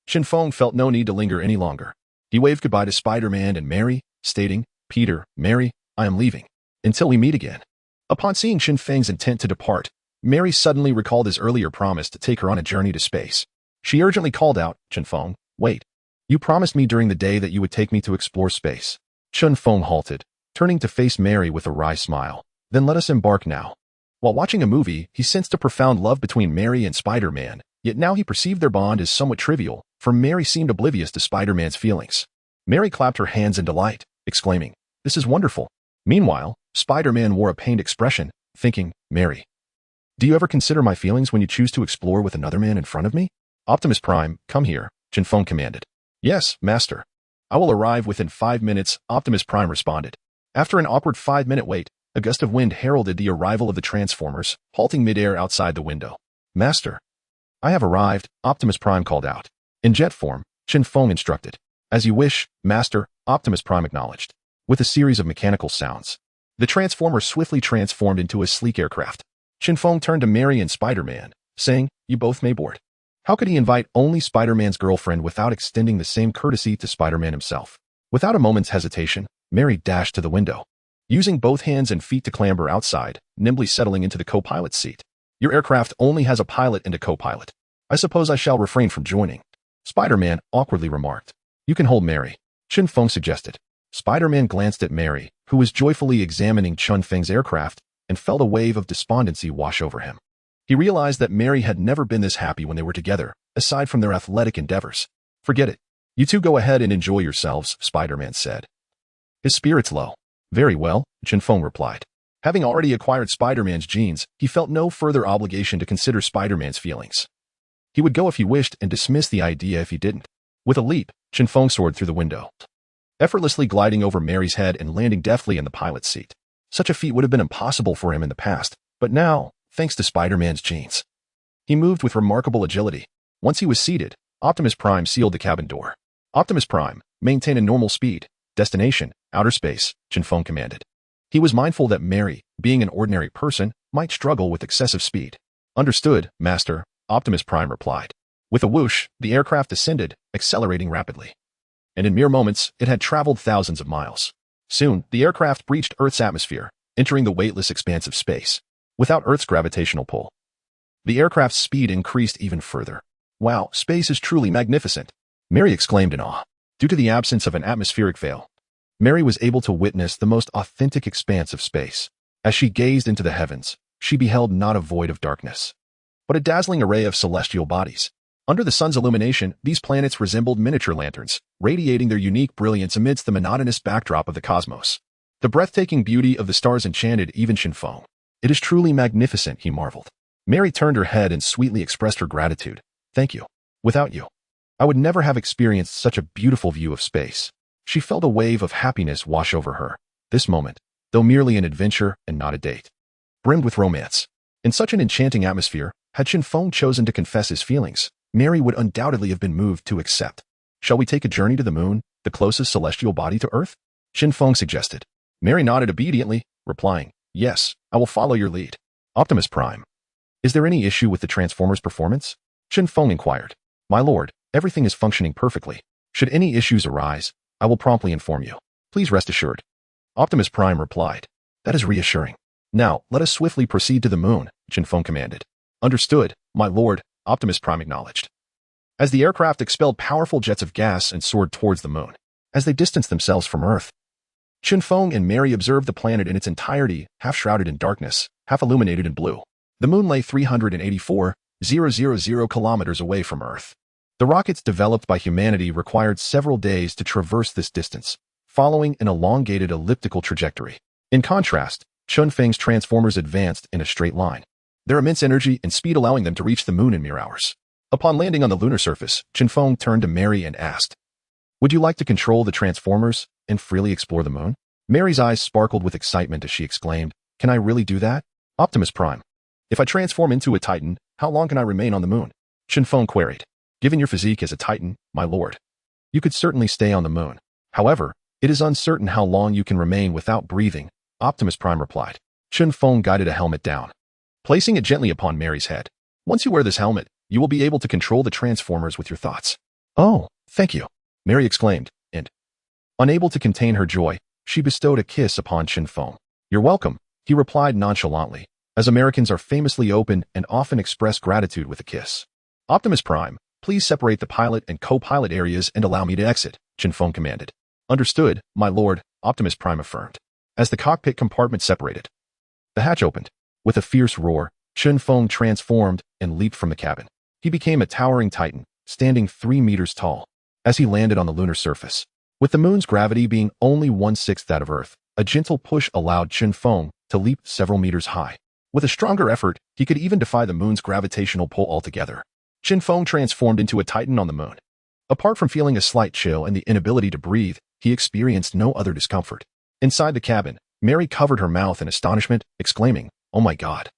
Chen Feng felt no need to linger any longer. He waved goodbye to Spider-Man and Mary, stating, "Peter, Mary, I am leaving. Until we meet again." Upon seeing Chen Feng's intent to depart, Mary suddenly recalled his earlier promise to take her on a journey to space. She urgently called out, "Chen Feng, wait. You promised me during the day that you would take me to explore space." Chen Feng halted, turning to face Mary with a wry smile. "Then let us embark now." While watching a movie, he sensed a profound love between Mary and Spider-Man, yet now he perceived their bond as somewhat trivial, for Mary seemed oblivious to Spider-Man's feelings. Mary clapped her hands in delight, exclaiming, "This is wonderful." Meanwhile, Spider-Man wore a pained expression, thinking, "Mary, do you ever consider my feelings when you choose to explore with another man in front of me?" "Optimus Prime, come here," Chen Feng commanded. "Yes, master. I will arrive within 5 minutes," Optimus Prime responded. After an awkward 5-minute wait, a gust of wind heralded the arrival of the Transformers, halting midair outside the window. "Master, I have arrived," Optimus Prime called out. In jet form, Chen Feng instructed. "As you wish, master," Optimus Prime acknowledged. With a series of mechanical sounds, the Transformer swiftly transformed into a sleek aircraft. Chen Feng turned to Mary and Spider-Man, saying, "You both may board." How could he invite only Spider-Man's girlfriend without extending the same courtesy to Spider-Man himself? Without a moment's hesitation, Mary dashed to the window, using both hands and feet to clamber outside, nimbly settling into the co-pilot's seat. Your aircraft only has a pilot and a co-pilot. I suppose I shall refrain from joining, Spider-Man awkwardly remarked. You can hold Mary, Chen Feng suggested. Spider-Man glanced at Mary, who was joyfully examining Chen Feng's aircraft, and felt a wave of despondency wash over him. He realized that Mary had never been this happy when they were together, aside from their athletic endeavors. Forget it. You two go ahead and enjoy yourselves, Spider-Man said. His spirits low. Very well, Chen Feng replied. Having already acquired Spider-Man's genes, he felt no further obligation to consider Spider-Man's feelings. He would go if he wished and dismiss the idea if he didn't. With a leap, Chen Feng soared through the window, effortlessly gliding over Mary's head and landing deftly in the pilot's seat. Such a feat would have been impossible for him in the past, but now, thanks to Spider-Man's genes, he moved with remarkable agility. Once he was seated, Optimus Prime sealed the cabin door. Optimus Prime, maintain a normal speed. Destination, outer space, Chen Feng commanded. He was mindful that Mary, being an ordinary person, might struggle with excessive speed. Understood, Master, Optimus Prime replied. With a whoosh, the aircraft descended, accelerating rapidly. And in mere moments, it had traveled thousands of miles. Soon, the aircraft breached Earth's atmosphere, entering the weightless expanse of space. Without Earth's gravitational pull, the aircraft's speed increased even further. Wow, space is truly magnificent, Mary exclaimed in awe. Due to the absence of an atmospheric veil, Mary was able to witness the most authentic expanse of space. As she gazed into the heavens, she beheld not a void of darkness, but a dazzling array of celestial bodies. Under the sun's illumination, these planets resembled miniature lanterns, radiating their unique brilliance amidst the monotonous backdrop of the cosmos. The breathtaking beauty of the stars enchanted even Chen Feng. It is truly magnificent, he marveled. Mary turned her head and sweetly expressed her gratitude. Thank you. Without you, I would never have experienced such a beautiful view of space. She felt a wave of happiness wash over her. This moment, though merely an adventure and not a date, brimmed with romance. In such an enchanting atmosphere, had Chen Feng chosen to confess his feelings, Mary would undoubtedly have been moved to accept. Shall we take a journey to the moon, the closest celestial body to Earth? Chen Feng suggested. Mary nodded obediently, replying, Yes, I will follow your lead. Optimus Prime. Is there any issue with the Transformers' performance? Chen Feng inquired. My lord, everything is functioning perfectly. Should any issues arise, I will promptly inform you. Please rest assured. Optimus Prime replied. That is reassuring. Now, let us swiftly proceed to the moon, Chen Feng commanded. Understood, my lord, Optimus Prime acknowledged. As the aircraft expelled powerful jets of gas and soared towards the moon, as they distanced themselves from Earth, Chen Feng and Mary observed the planet in its entirety, half shrouded in darkness, half illuminated in blue. The moon lay 384,000 kilometers away from Earth. The rockets developed by humanity required several days to traverse this distance, following an elongated elliptical trajectory. In contrast, Chen Feng's Transformers advanced in a straight line, their immense energy and speed allowing them to reach the moon in mere hours. Upon landing on the lunar surface, Chen Feng turned to Mary and asked, Would you like to control the Transformers and freely explore the moon? Mary's eyes sparkled with excitement as she exclaimed, Can I really do that? Optimus Prime. If I transform into a Titan, how long can I remain on the moon? Chen Feng queried. Given your physique as a Titan, my lord, you could certainly stay on the moon. However, it is uncertain how long you can remain without breathing, Optimus Prime replied. Chen Feng guided a helmet down, placing it gently upon Mary's head. Once you wear this helmet, you will be able to control the Transformers with your thoughts. Oh, thank you, Mary exclaimed, and, unable to contain her joy, she bestowed a kiss upon Chen Feng. You're welcome, he replied nonchalantly, as Americans are famously open and often express gratitude with a kiss. Optimus Prime, please separate the pilot and co-pilot areas and allow me to exit, Chen Feng commanded. Understood, my lord, Optimus Prime affirmed. As the cockpit compartment separated, the hatch opened. With a fierce roar, Chen Feng transformed and leaped from the cabin. He became a towering Titan, standing 3 meters tall, as he landed on the lunar surface. With the moon's gravity being only 1/6 that of Earth, a gentle push allowed Chen Feng to leap several meters high. With a stronger effort, he could even defy the moon's gravitational pull altogether. Chen Feng transformed into a Titan on the moon. Apart from feeling a slight chill and the inability to breathe, he experienced no other discomfort. Inside the cabin, Mary covered her mouth in astonishment, exclaiming, Oh my God.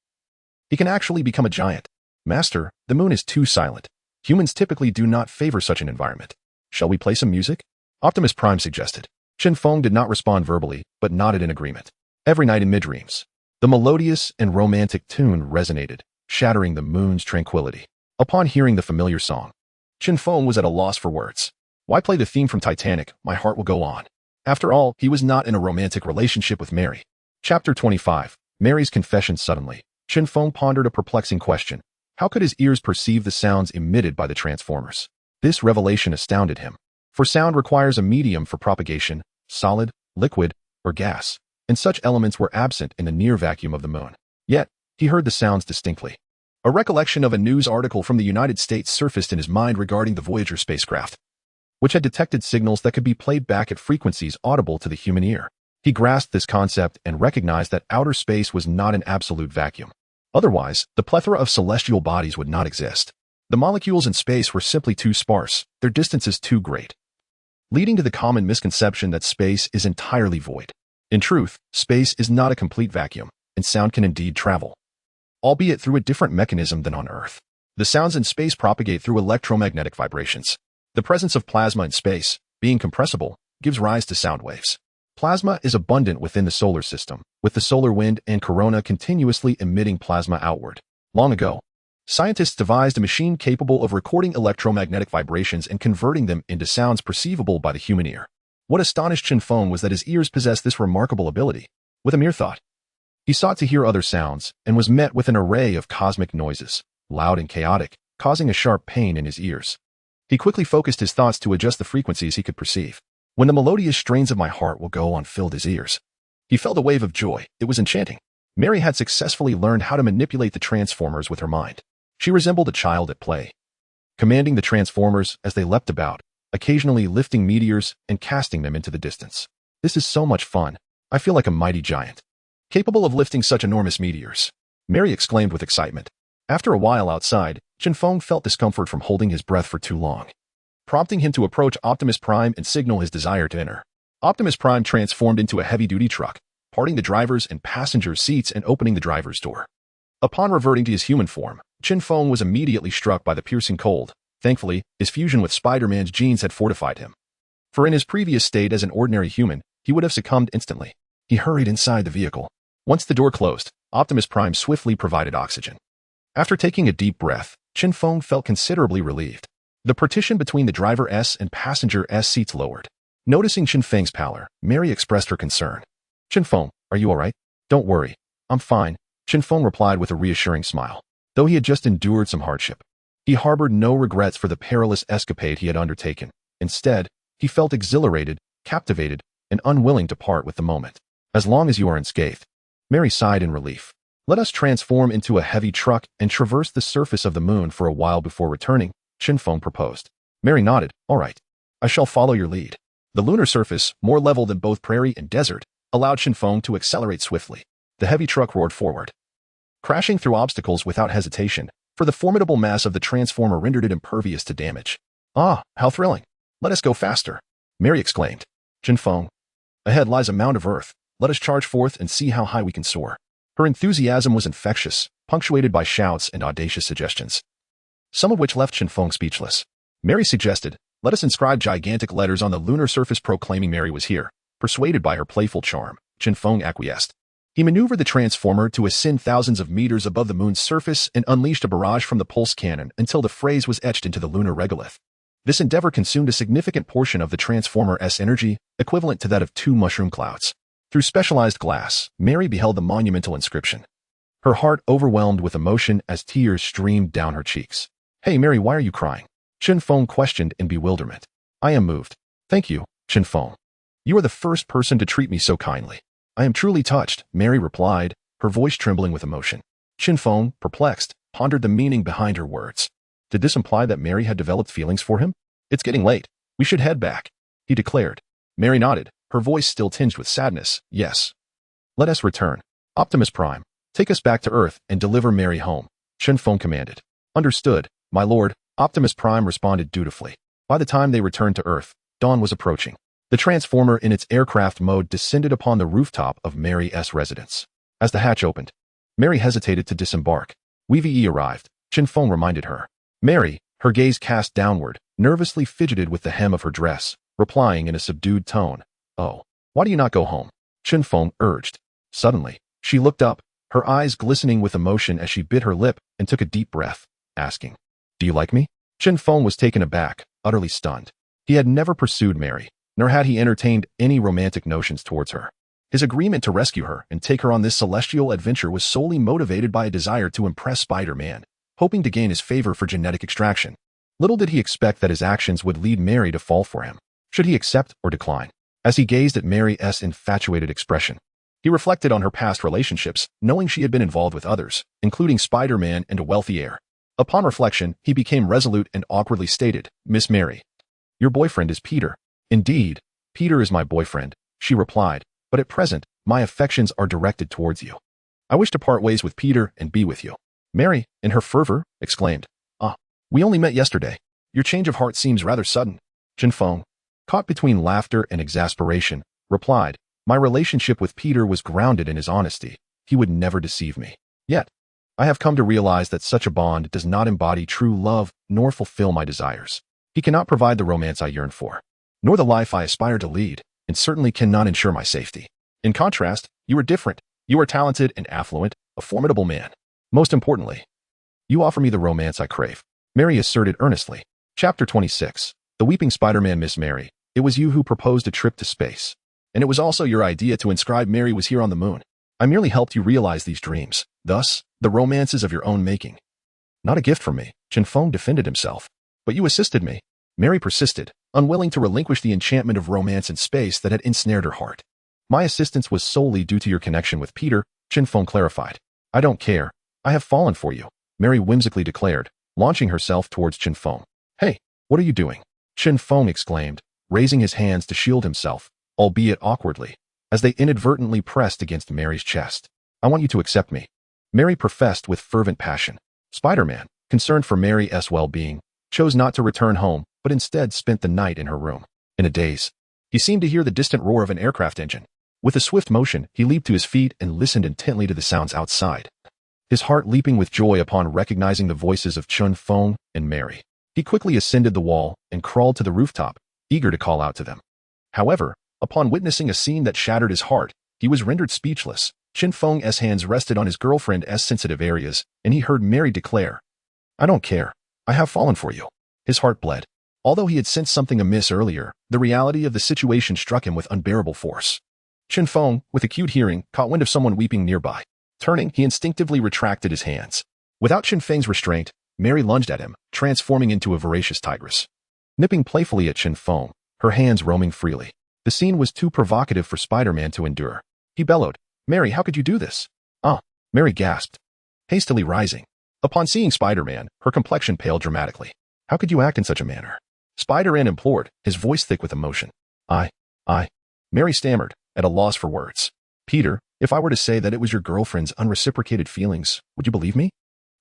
He can actually become a giant. Master, the moon is too silent. Humans typically do not favor such an environment. Shall we play some music? Optimus Prime suggested. Chen Feng did not respond verbally, but nodded in agreement. Every night in mid-dreams, the melodious and romantic tune resonated, shattering the moon's tranquility. Upon hearing the familiar song, Chen Feng was at a loss for words. Why play the theme from Titanic, My Heart Will Go On? After all, he was not in a romantic relationship with Mary. Chapter 25. Mary's confession suddenly. Chen Feng pondered a perplexing question. How could his ears perceive the sounds emitted by the Transformers? This revelation astounded him. For sound requires a medium for propagation, solid, liquid, or gas, and such elements were absent in the near vacuum of the moon. Yet, he heard the sounds distinctly. A recollection of a news article from the United States surfaced in his mind regarding the Voyager spacecraft, which had detected signals that could be played back at frequencies audible to the human ear. He grasped this concept and recognized that outer space was not an absolute vacuum. Otherwise, the plethora of celestial bodies would not exist. The molecules in space were simply too sparse, their distances too great, leading to the common misconception that space is entirely void. In truth, space is not a complete vacuum, and sound can indeed travel, albeit through a different mechanism than on Earth. The sounds in space propagate through electromagnetic vibrations. The presence of plasma in space, being compressible, gives rise to sound waves. Plasma is abundant within the solar system, with the solar wind and corona continuously emitting plasma outward. Long ago, scientists devised a machine capable of recording electromagnetic vibrations and converting them into sounds perceivable by the human ear. What astonished Chen Feng was that his ears possessed this remarkable ability. With a mere thought, he sought to hear other sounds and was met with an array of cosmic noises, loud and chaotic, causing a sharp pain in his ears. He quickly focused his thoughts to adjust the frequencies he could perceive. When the melodious strains of My Heart Will Go On filled his ears, he felt a wave of joy. It was enchanting. Mary had successfully learned how to manipulate the Transformers with her mind. She resembled a child at play, commanding the Transformers as they leapt about, occasionally lifting meteors and casting them into the distance. This is so much fun. I feel like a mighty giant, capable of lifting such enormous meteors, Mary exclaimed with excitement. After a while outside, Chen Feng felt discomfort from holding his breath for too long, prompting him to approach Optimus Prime and signal his desire to enter. Optimus Prime transformed into a heavy-duty truck, parting the driver's and passenger's seats and opening the driver's door. Upon reverting to his human form, Chen Feng was immediately struck by the piercing cold. Thankfully, his fusion with Spider-Man's genes had fortified him. For in his previous state as an ordinary human, he would have succumbed instantly. He hurried inside the vehicle. Once the door closed, Optimus Prime swiftly provided oxygen. After taking a deep breath, Chen Feng felt considerably relieved. The partition between the driver S and passenger S seats lowered. Noticing Chen Feng's pallor, Mary expressed her concern. Chen Feng, are you all right? Don't worry. I'm fine, Chen Feng replied with a reassuring smile. Though he had just endured some hardship, he harbored no regrets for the perilous escapade he had undertaken. Instead, he felt exhilarated, captivated, and unwilling to part with the moment. As long as you are unscathed, Mary sighed in relief. Let us transform into a heavy truck and traverse the surface of the moon for a while before returning, Chen Feng proposed. Mary nodded. All right. I shall follow your lead. The lunar surface, more level than both prairie and desert, allowed Chen Feng to accelerate swiftly. The heavy truck roared forward, crashing through obstacles without hesitation, for the formidable mass of the Transformer rendered it impervious to damage. Ah, how thrilling. Let us go faster, Mary exclaimed. Chen Feng, ahead lies a mound of earth. Let us charge forth and see how high we can soar. Her enthusiasm was infectious, punctuated by shouts and audacious suggestions, some of which left Chen Feng speechless. Mary suggested, let us inscribe gigantic letters on the lunar surface proclaiming Mary was here. Persuaded by her playful charm, Chen Feng acquiesced. He maneuvered the Transformer to ascend thousands of meters above the moon's surface and unleashed a barrage from the pulse cannon until the phrase was etched into the lunar regolith. This endeavor consumed a significant portion of the Transformer's energy, equivalent to that of 2 mushroom clouds. Through specialized glass, Mary beheld the monumental inscription. Her heart overwhelmed with emotion as tears streamed down her cheeks. Hey Mary, why are you crying? Chen Feng questioned in bewilderment. I am moved. Thank you, Chen Feng. You are the first person to treat me so kindly. I am truly touched, Mary replied, her voice trembling with emotion. Chen Feng, perplexed, pondered the meaning behind her words. Did this imply that Mary had developed feelings for him? It's getting late. We should head back, he declared. Mary nodded, her voice still tinged with sadness. Yes. Let us return. Optimus Prime, take us back to Earth and deliver Mary home, Chen Feng commanded. Understood, my lord, Optimus Prime responded dutifully. By the time they returned to Earth, dawn was approaching. The Transformer in its aircraft mode descended upon the rooftop of Mary's residence. As the hatch opened, Mary hesitated to disembark. WVE arrived, Chen Feng reminded her. Mary, her gaze cast downward, nervously fidgeted with the hem of her dress, replying in a subdued tone. Oh, why do you not go home? Chen Feng urged. Suddenly, she looked up, her eyes glistening with emotion as she bit her lip and took a deep breath, asking, Do you like me? Chen Feng was taken aback, utterly stunned. He had never pursued Mary, nor had he entertained any romantic notions towards her. His agreement to rescue her and take her on this celestial adventure was solely motivated by a desire to impress Spider-Man, hoping to gain his favor for genetic extraction. Little did he expect that his actions would lead Mary to fall for him. Should he accept or decline? As he gazed at Mary's infatuated expression, he reflected on her past relationships, knowing she had been involved with others, including Spider-Man and a wealthy heir. Upon reflection, he became resolute and awkwardly stated, "Miss Mary, your boyfriend is Peter." "Indeed, Peter is my boyfriend," she replied, "but at present, my affections are directed towards you. I wish to part ways with Peter and be with you." Mary, in her fervor, exclaimed, "Ah, we only met yesterday. Your change of heart seems rather sudden." Chen Feng, caught between laughter and exasperation, replied, "My relationship with Peter was grounded in his honesty. He would never deceive me. Yet, I have come to realize that such a bond does not embody true love nor fulfill my desires. He cannot provide the romance I yearn for, nor the life I aspire to lead, and certainly cannot ensure my safety. In contrast, you are different. You are talented and affluent, a formidable man. Most importantly, you offer me the romance I crave." Mary asserted earnestly. Chapter 26. The Weeping Spider-Man. "Miss Mary, it was you who proposed a trip to space. And it was also your idea to inscribe Mary was here on the moon. I merely helped you realize these dreams, thus, the romances of your own making." "Not a gift from me," Chen Feng defended himself. "But you assisted me," Mary persisted, unwilling to relinquish the enchantment of romance and space that had ensnared her heart. "My assistance was solely due to your connection with Peter," Chen Feng clarified. "I don't care. I have fallen for you," Mary whimsically declared, launching herself towards Chen Feng. "Hey, what are you doing?" Chen Feng exclaimed, raising his hands to shield himself, albeit awkwardly, as they inadvertently pressed against Mary's chest. "I want you to accept me," Mary professed with fervent passion. Spider-Man, concerned for Mary's well-being, chose not to return home, but instead spent the night in her room. In a daze, he seemed to hear the distant roar of an aircraft engine. With a swift motion, he leaped to his feet and listened intently to the sounds outside, his heart leaping with joy upon recognizing the voices of Chen Feng and Mary. He quickly ascended the wall and crawled to the rooftop, eager to call out to them. However, upon witnessing a scene that shattered his heart, he was rendered speechless. Chen Feng's hands rested on his girlfriend's sensitive areas, and he heard Mary declare, "I don't care. I have fallen for you." His heart bled. Although he had sensed something amiss earlier, the reality of the situation struck him with unbearable force. Chen Feng, with acute hearing, caught wind of someone weeping nearby. Turning, he instinctively retracted his hands. Without Chen Feng's restraint, Mary lunged at him, transforming into a voracious tigress. Nipping playfully at Chen Feng, her hands roaming freely. The scene was too provocative for Spider-Man to endure. He bellowed, "Mary, how could you do this?" "Ah," Mary gasped, hastily rising. Upon seeing Spider-Man, her complexion paled dramatically. "How could you act in such a manner?" Spider-Man implored, his voice thick with emotion. I, Mary stammered, at a loss for words. "Peter, if I were to say that it was your girlfriend's unreciprocated feelings, would you believe me?"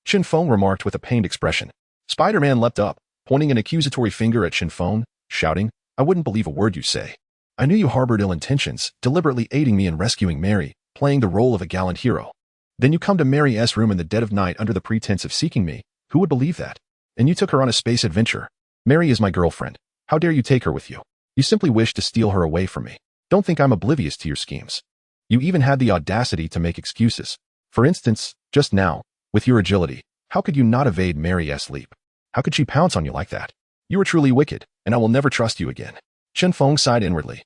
Chen Feng remarked with a pained expression. Spider-Man leapt up, pointing an accusatory finger at Chen Feng, shouting, "I wouldn't believe a word you say. I knew you harbored ill intentions, deliberately aiding me in rescuing Mary, playing the role of a gallant hero. Then you come to Mary's room in the dead of night under the pretense of seeking me. Who would believe that? And you took her on a space adventure. Mary is my girlfriend. How dare you take her with you? You simply wish to steal her away from me. Don't think I'm oblivious to your schemes. You even had the audacity to make excuses. For instance, just now, with your agility, how could you not evade Mary's leap? How could she pounce on you like that? You are truly wicked, and I will never trust you again." Chen Feng sighed inwardly,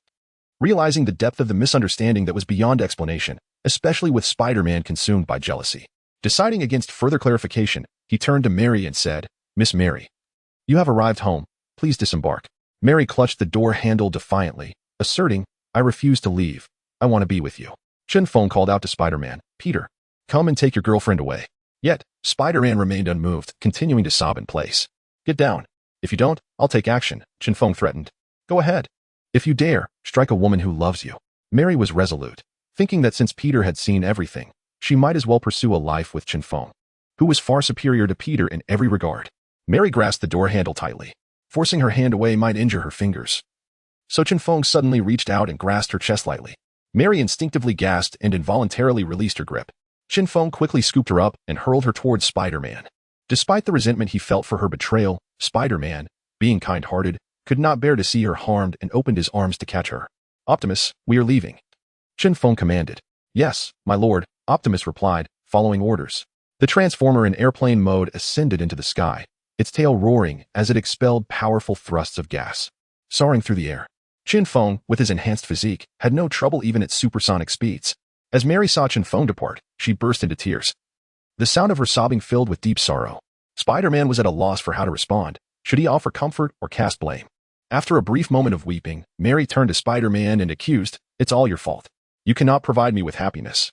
realizing the depth of the misunderstanding that was beyond explanation, especially with Spider-Man consumed by jealousy. Deciding against further clarification, he turned to Mary and said, "Miss Mary, you have arrived home. Please disembark." Mary clutched the door handle defiantly, asserting, "I refuse to leave. I want to be with you." Chen Feng called out to Spider-Man, "Peter, come and take your girlfriend away." Yet, Spider-Man remained unmoved, continuing to sob in place. "Get down. If you don't, I'll take action," Chen Feng threatened. "Go ahead. If you dare, strike a woman who loves you." Mary was resolute, thinking that since Peter had seen everything, she might as well pursue a life with Chen Feng, who was far superior to Peter in every regard. Mary grasped the door handle tightly. Forcing her hand away might injure her fingers. So Chen Feng suddenly reached out and grasped her chest lightly. Mary instinctively gasped and involuntarily released her grip. Chen Feng quickly scooped her up and hurled her towards Spider-Man. Despite the resentment he felt for her betrayal, Spider-Man, being kind-hearted, could not bear to see her harmed and opened his arms to catch her. "Optimus, we are leaving," Chen Feng commanded. "Yes, my lord," Optimus replied, following orders. The Transformer in airplane mode ascended into the sky, its tail roaring as it expelled powerful thrusts of gas. soaring through the air. Chen Feng, with his enhanced physique, had no trouble even at supersonic speeds. As Mary saw Chen Feng depart, she burst into tears. The sound of her sobbing filled with deep sorrow. Spider-Man was at a loss for how to respond. Should he offer comfort or cast blame? After a brief moment of weeping, Mary turned to Spider-Man and accused, "It's all your fault. You cannot provide me with happiness.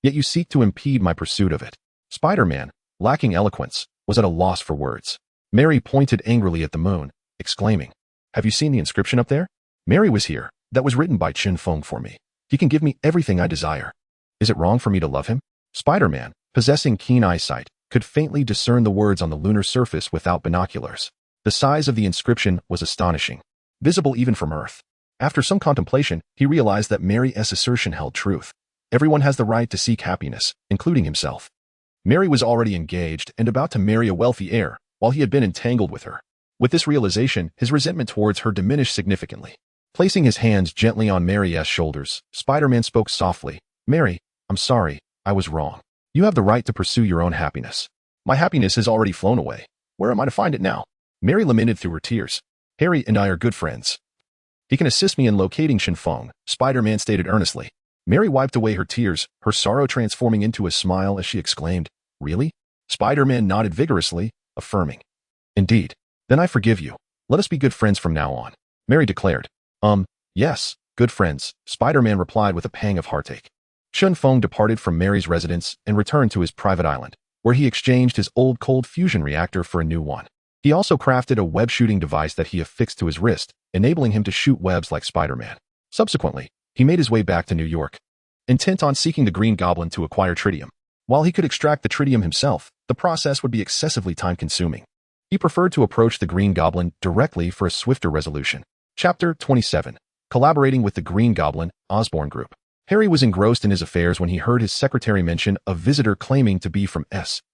Yet you seek to impede my pursuit of it." Spider-Man, lacking eloquence, was at a loss for words. Mary pointed angrily at the moon, exclaiming, "Have you seen the inscription up there? Mary was here. That was written by Chen Feng for me. He can give me everything I desire. Is it wrong for me to love him?" Spider-Man, possessing keen eyesight, could faintly discern the words on the lunar surface without binoculars. The size of the inscription was astonishing, visible even from Earth. After some contemplation, he realized that Mary's assertion held truth. Everyone has the right to seek happiness, including himself. Mary was already engaged and about to marry a wealthy heir, while he had been entangled with her. With this realization, his resentment towards her diminished significantly. Placing his hands gently on Mary's shoulders, Spider-Man spoke softly, "Mary, I'm sorry, I was wrong. You have the right to pursue your own happiness. My happiness has already flown away. Where am I to find it now?" Mary lamented through her tears. "Harry and I are good friends. He can assist me in locating Chen Feng," Spider-Man stated earnestly. Mary wiped away her tears, her sorrow transforming into a smile as she exclaimed, "Really?" Spider-Man nodded vigorously, affirming, "Indeed. Then I forgive you. Let us be good friends from now on," Mary declared. Yes, good friends," Spider-Man replied with a pang of heartache. Chen Feng departed from Mary's residence and returned to his private island, where he exchanged his old cold fusion reactor for a new one. He also crafted a web shooting device that he affixed to his wrist, enabling him to shoot webs like Spider-Man. Subsequently, he made his way back to New York, intent on seeking the Green Goblin to acquire tritium. While he could extract the tritium himself, the process would be excessively time-consuming. He preferred to approach the Green Goblin directly for a swifter resolution. Chapter 27. Collaborating with the Green Goblin, Osborn Group. Harry was engrossed in his affairs when he heard his secretary mention a visitor claiming to be from S.H.I.E.L.D.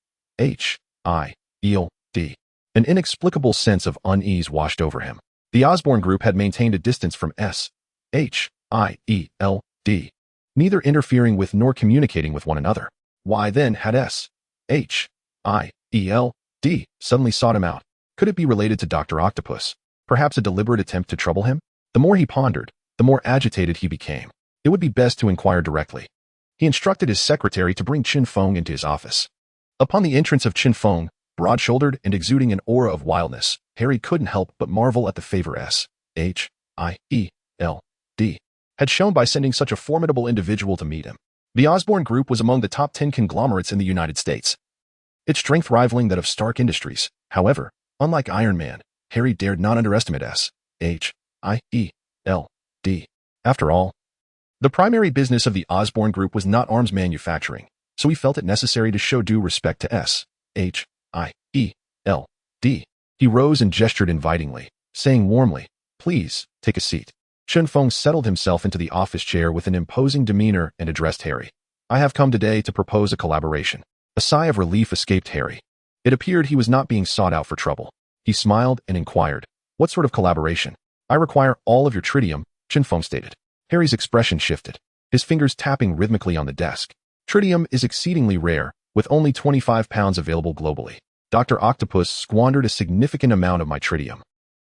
An inexplicable sense of unease washed over him. The Osborn Group had maintained a distance from S.H.I.E.L.D., neither interfering with nor communicating with one another. Why then had S.H.I.E.L.D. suddenly sought him out? Could it be related to Dr. Octopus? Perhaps a deliberate attempt to trouble him? The more he pondered, the more agitated he became. It would be best to inquire directly. He instructed his secretary to bring Chen Feng into his office. Upon the entrance of Chen Feng, broad-shouldered and exuding an aura of wildness, Harry couldn't help but marvel at the favor S.H.I.E.L.D. had shown by sending such a formidable individual to meet him. The Osborn Group was among the top 10 conglomerates in the United States, its strength rivaling that of Stark Industries. However, unlike Iron Man, Harry dared not underestimate S.H.I.E.L.D. After all, the primary business of the Osborn Group was not arms manufacturing, so he felt it necessary to show due respect to S.H.I.E.L.D. He rose and gestured invitingly, saying warmly, "Please, take a seat." Chen Feng settled himself into the office chair with an imposing demeanor and addressed Harry. "I have come today to propose a collaboration." A sigh of relief escaped Harry. It appeared he was not being sought out for trouble. He smiled and inquired, "What sort of collaboration?" "I require all of your tritium," Chen Feng stated. Harry's expression shifted, his fingers tapping rhythmically on the desk. "Tritium is exceedingly rare, with only 25 pounds available globally. Dr. Octopus squandered a significant amount of my tritium,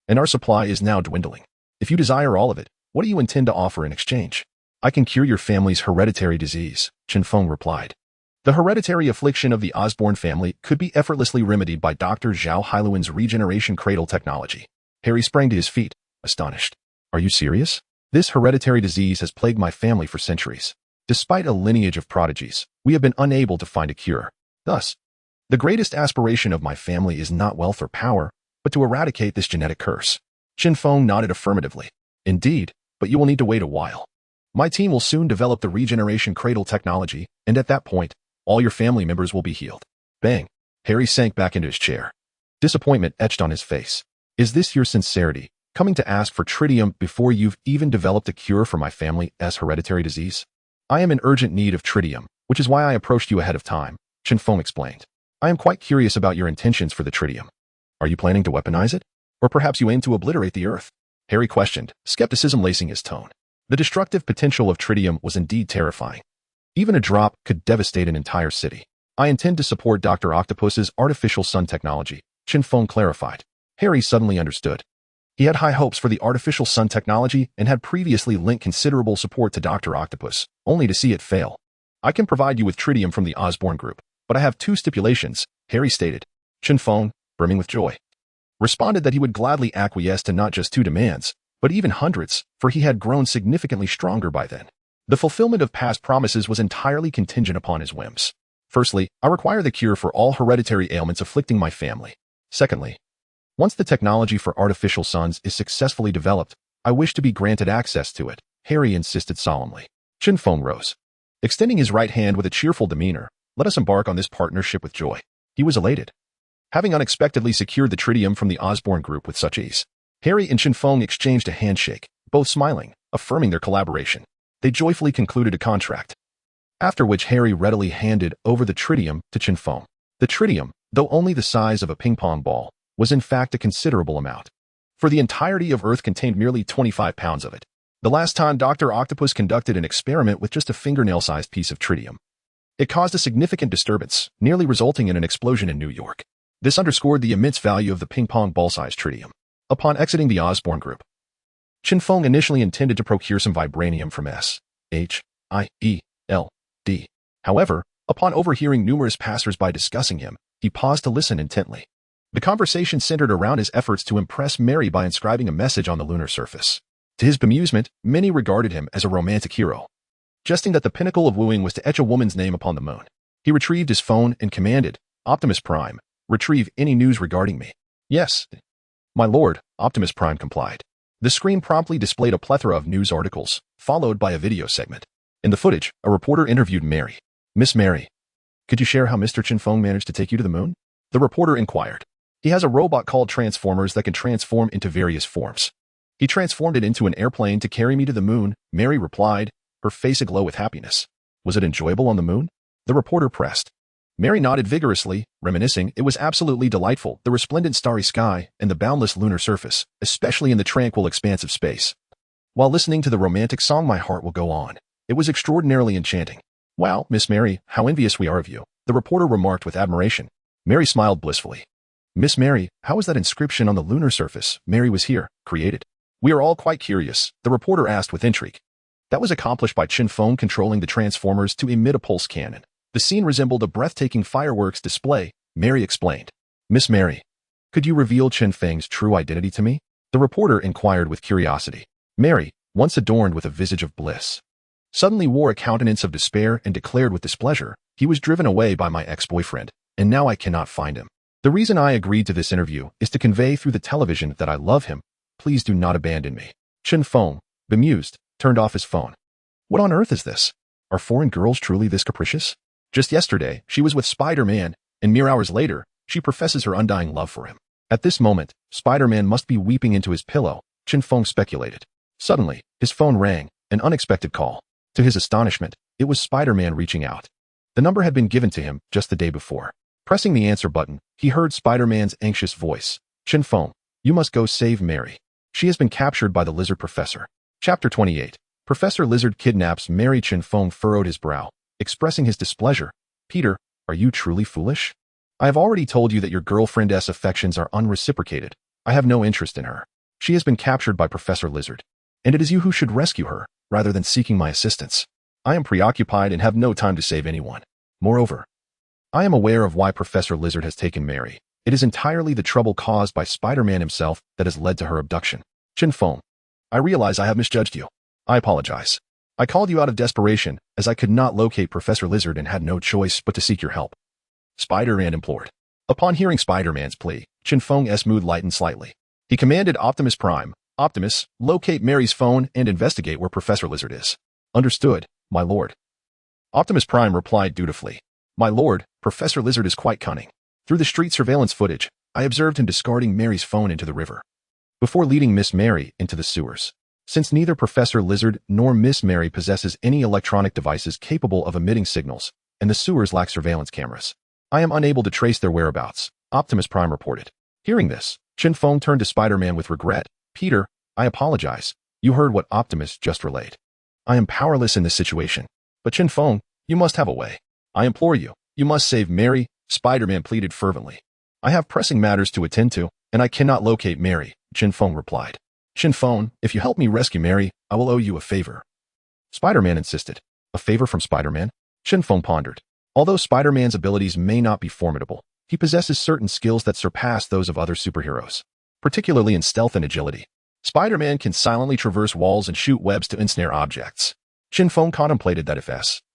and our supply is now dwindling. If you desire all of it, what do you intend to offer in exchange?" "I can cure your family's hereditary disease," Chen Feng replied. The hereditary affliction of the Osborn family could be effortlessly remedied by Dr. Zhao Hailuan's regeneration cradle technology. Harry sprang to his feet, astonished. "Are you serious? This hereditary disease has plagued my family for centuries. Despite a lineage of prodigies, we have been unable to find a cure. Thus, the greatest aspiration of my family is not wealth or power, but to eradicate this genetic curse." Chen Feng nodded affirmatively. "Indeed, but you will need to wait a while. My team will soon develop the regeneration cradle technology, and at that point, all your family members will be healed." Bang! Harry sank back into his chair. Disappointment etched on his face. "Is this your sincerity, coming to ask for tritium before you've even developed a cure for my family's hereditary disease?" "I am in urgent need of tritium, which is why I approached you ahead of time," Chen Feng explained. "I am quite curious about your intentions for the tritium. Are you planning to weaponize it? Or perhaps you aim to obliterate the Earth?" Harry questioned, skepticism lacing his tone. The destructive potential of tritium was indeed terrifying. Even a drop could devastate an entire city. "I intend to support Dr. Octopus's artificial sun technology," Chen Feng clarified. Harry suddenly understood. He had high hopes for the artificial sun technology and had previously linked considerable support to Dr. Octopus, only to see it fail. I can provide you with tritium from the Osborn Group, but I have two stipulations, Harry stated. Chen Feng, brimming with joy, responded that he would gladly acquiesce to not just two demands, but even hundreds, for he had grown significantly stronger by then. The fulfillment of past promises was entirely contingent upon his whims. Firstly, I require the cure for all hereditary ailments afflicting my family. Secondly, once the technology for artificial suns is successfully developed, I wish to be granted access to it, Harry insisted solemnly. Chen Feng rose, extending his right hand with a cheerful demeanor. Let us embark on this partnership with joy. He was elated, having unexpectedly secured the tritium from the Osborn Group with such ease. Harry and Chen Feng exchanged a handshake, both smiling, affirming their collaboration. They joyfully concluded a contract, after which Harry readily handed over the tritium to Chen Feng. The tritium, though only the size of a ping-pong ball, was in fact a considerable amount, for the entirety of Earth contained merely 25 pounds of it. The last time Dr. Octopus conducted an experiment with just a fingernail-sized piece of tritium, it caused a significant disturbance, nearly resulting in an explosion in New York. This underscored the immense value of the ping-pong ball-sized tritium. Upon exiting the Osborn Group, Chen Feng initially intended to procure some vibranium from S.H.I.E.L.D. However, upon overhearing numerous passers-by discussing him, he paused to listen intently. The conversation centered around his efforts to impress Mary by inscribing a message on the lunar surface. To his bemusement, many regarded him as a romantic hero, jesting that the pinnacle of wooing was to etch a woman's name upon the moon. He retrieved his phone and commanded, Optimus Prime, retrieve any news regarding me. Yes, my lord, Optimus Prime complied. The screen promptly displayed a plethora of news articles, followed by a video segment. In the footage, a reporter interviewed Mary. Miss Mary, could you share how Mr. Chen Feng managed to take you to the moon? The reporter inquired. He has a robot called Transformers that can transform into various forms. He transformed it into an airplane to carry me to the moon, Mary replied, her face aglow with happiness. Was it enjoyable on the moon? The reporter pressed. Mary nodded vigorously, reminiscing, it was absolutely delightful, the resplendent starry sky and the boundless lunar surface, especially in the tranquil expanse of space. While listening to the romantic song My Heart Will Go On, it was extraordinarily enchanting. Wow, Miss Mary, how envious we are of you, the reporter remarked with admiration. Mary smiled blissfully. Miss Mary, how is that inscription on the lunar surface, Mary was here, created? We are all quite curious, the reporter asked with intrigue. That was accomplished by Chen Feng controlling the Transformers to emit a pulse cannon. The scene resembled a breathtaking fireworks display, Mary explained. Miss Mary, could you reveal Chen Feng's true identity to me? The reporter inquired with curiosity. Mary, once adorned with a visage of bliss, suddenly wore a countenance of despair and declared with displeasure, he was driven away by my ex-boyfriend, and now I cannot find him. The reason I agreed to this interview is to convey through the television that I love him. Please do not abandon me. Chen Feng, bemused, turned off his phone. What on earth is this? Are foreign girls truly this capricious? Just yesterday, she was with Spider-Man, and mere hours later, she professes her undying love for him. At this moment, Spider-Man must be weeping into his pillow, Chen Feng speculated. Suddenly, his phone rang, an unexpected call. To his astonishment, it was Spider-Man reaching out. The number had been given to him just the day before. Pressing the answer button, he heard Spider-Man's anxious voice. Chen Feng, you must go save Mary. She has been captured by the Lizard Professor. Chapter 28. Professor Lizard kidnaps Mary. Chen Feng furrowed his brow, expressing his displeasure. Peter, are you truly foolish? I have already told you that your girlfriend's affections are unreciprocated. I have no interest in her. She has been captured by Professor Lizard, and it is you who should rescue her, rather than seeking my assistance. I am preoccupied and have no time to save anyone. Moreover, I am aware of why Professor Lizard has taken Mary. It is entirely the trouble caused by Spider-Man himself that has led to her abduction. Chen Feng, I realize I have misjudged you. I apologize. I called you out of desperation, as I could not locate Professor Lizard and had no choice but to seek your help. Spider-Man implored. Upon hearing Spider-Man's plea, Chen Feng's mood lightened slightly. He commanded Optimus Prime, Optimus, locate Mary's phone and investigate where Professor Lizard is. Understood, my lord. Optimus Prime replied dutifully. My lord, Professor Lizard is quite cunning. Through the street surveillance footage, I observed him discarding Mary's phone into the river, before leading Miss Mary into the sewers. Since neither Professor Lizard nor Miss Mary possesses any electronic devices capable of emitting signals, and the sewers lack surveillance cameras, I am unable to trace their whereabouts, Optimus Prime reported. Hearing this, Chen Feng turned to Spider-Man with regret. Peter, I apologize. You heard what Optimus just relayed. I am powerless in this situation. But Chen Feng, you must have a way. I implore you, you must save Mary, Spider-Man pleaded fervently. I have pressing matters to attend to, and I cannot locate Mary, Chen Feng replied. Chen Feng, if you help me rescue Mary, I will owe you a favor. Spider-Man insisted. A favor from Spider-Man? Chen Feng pondered. Although Spider-Man's abilities may not be formidable, he possesses certain skills that surpass those of other superheroes, particularly in stealth and agility. Spider-Man can silently traverse walls and shoot webs to ensnare objects. Chen Feng contemplated that if S.H.I.E.L.D.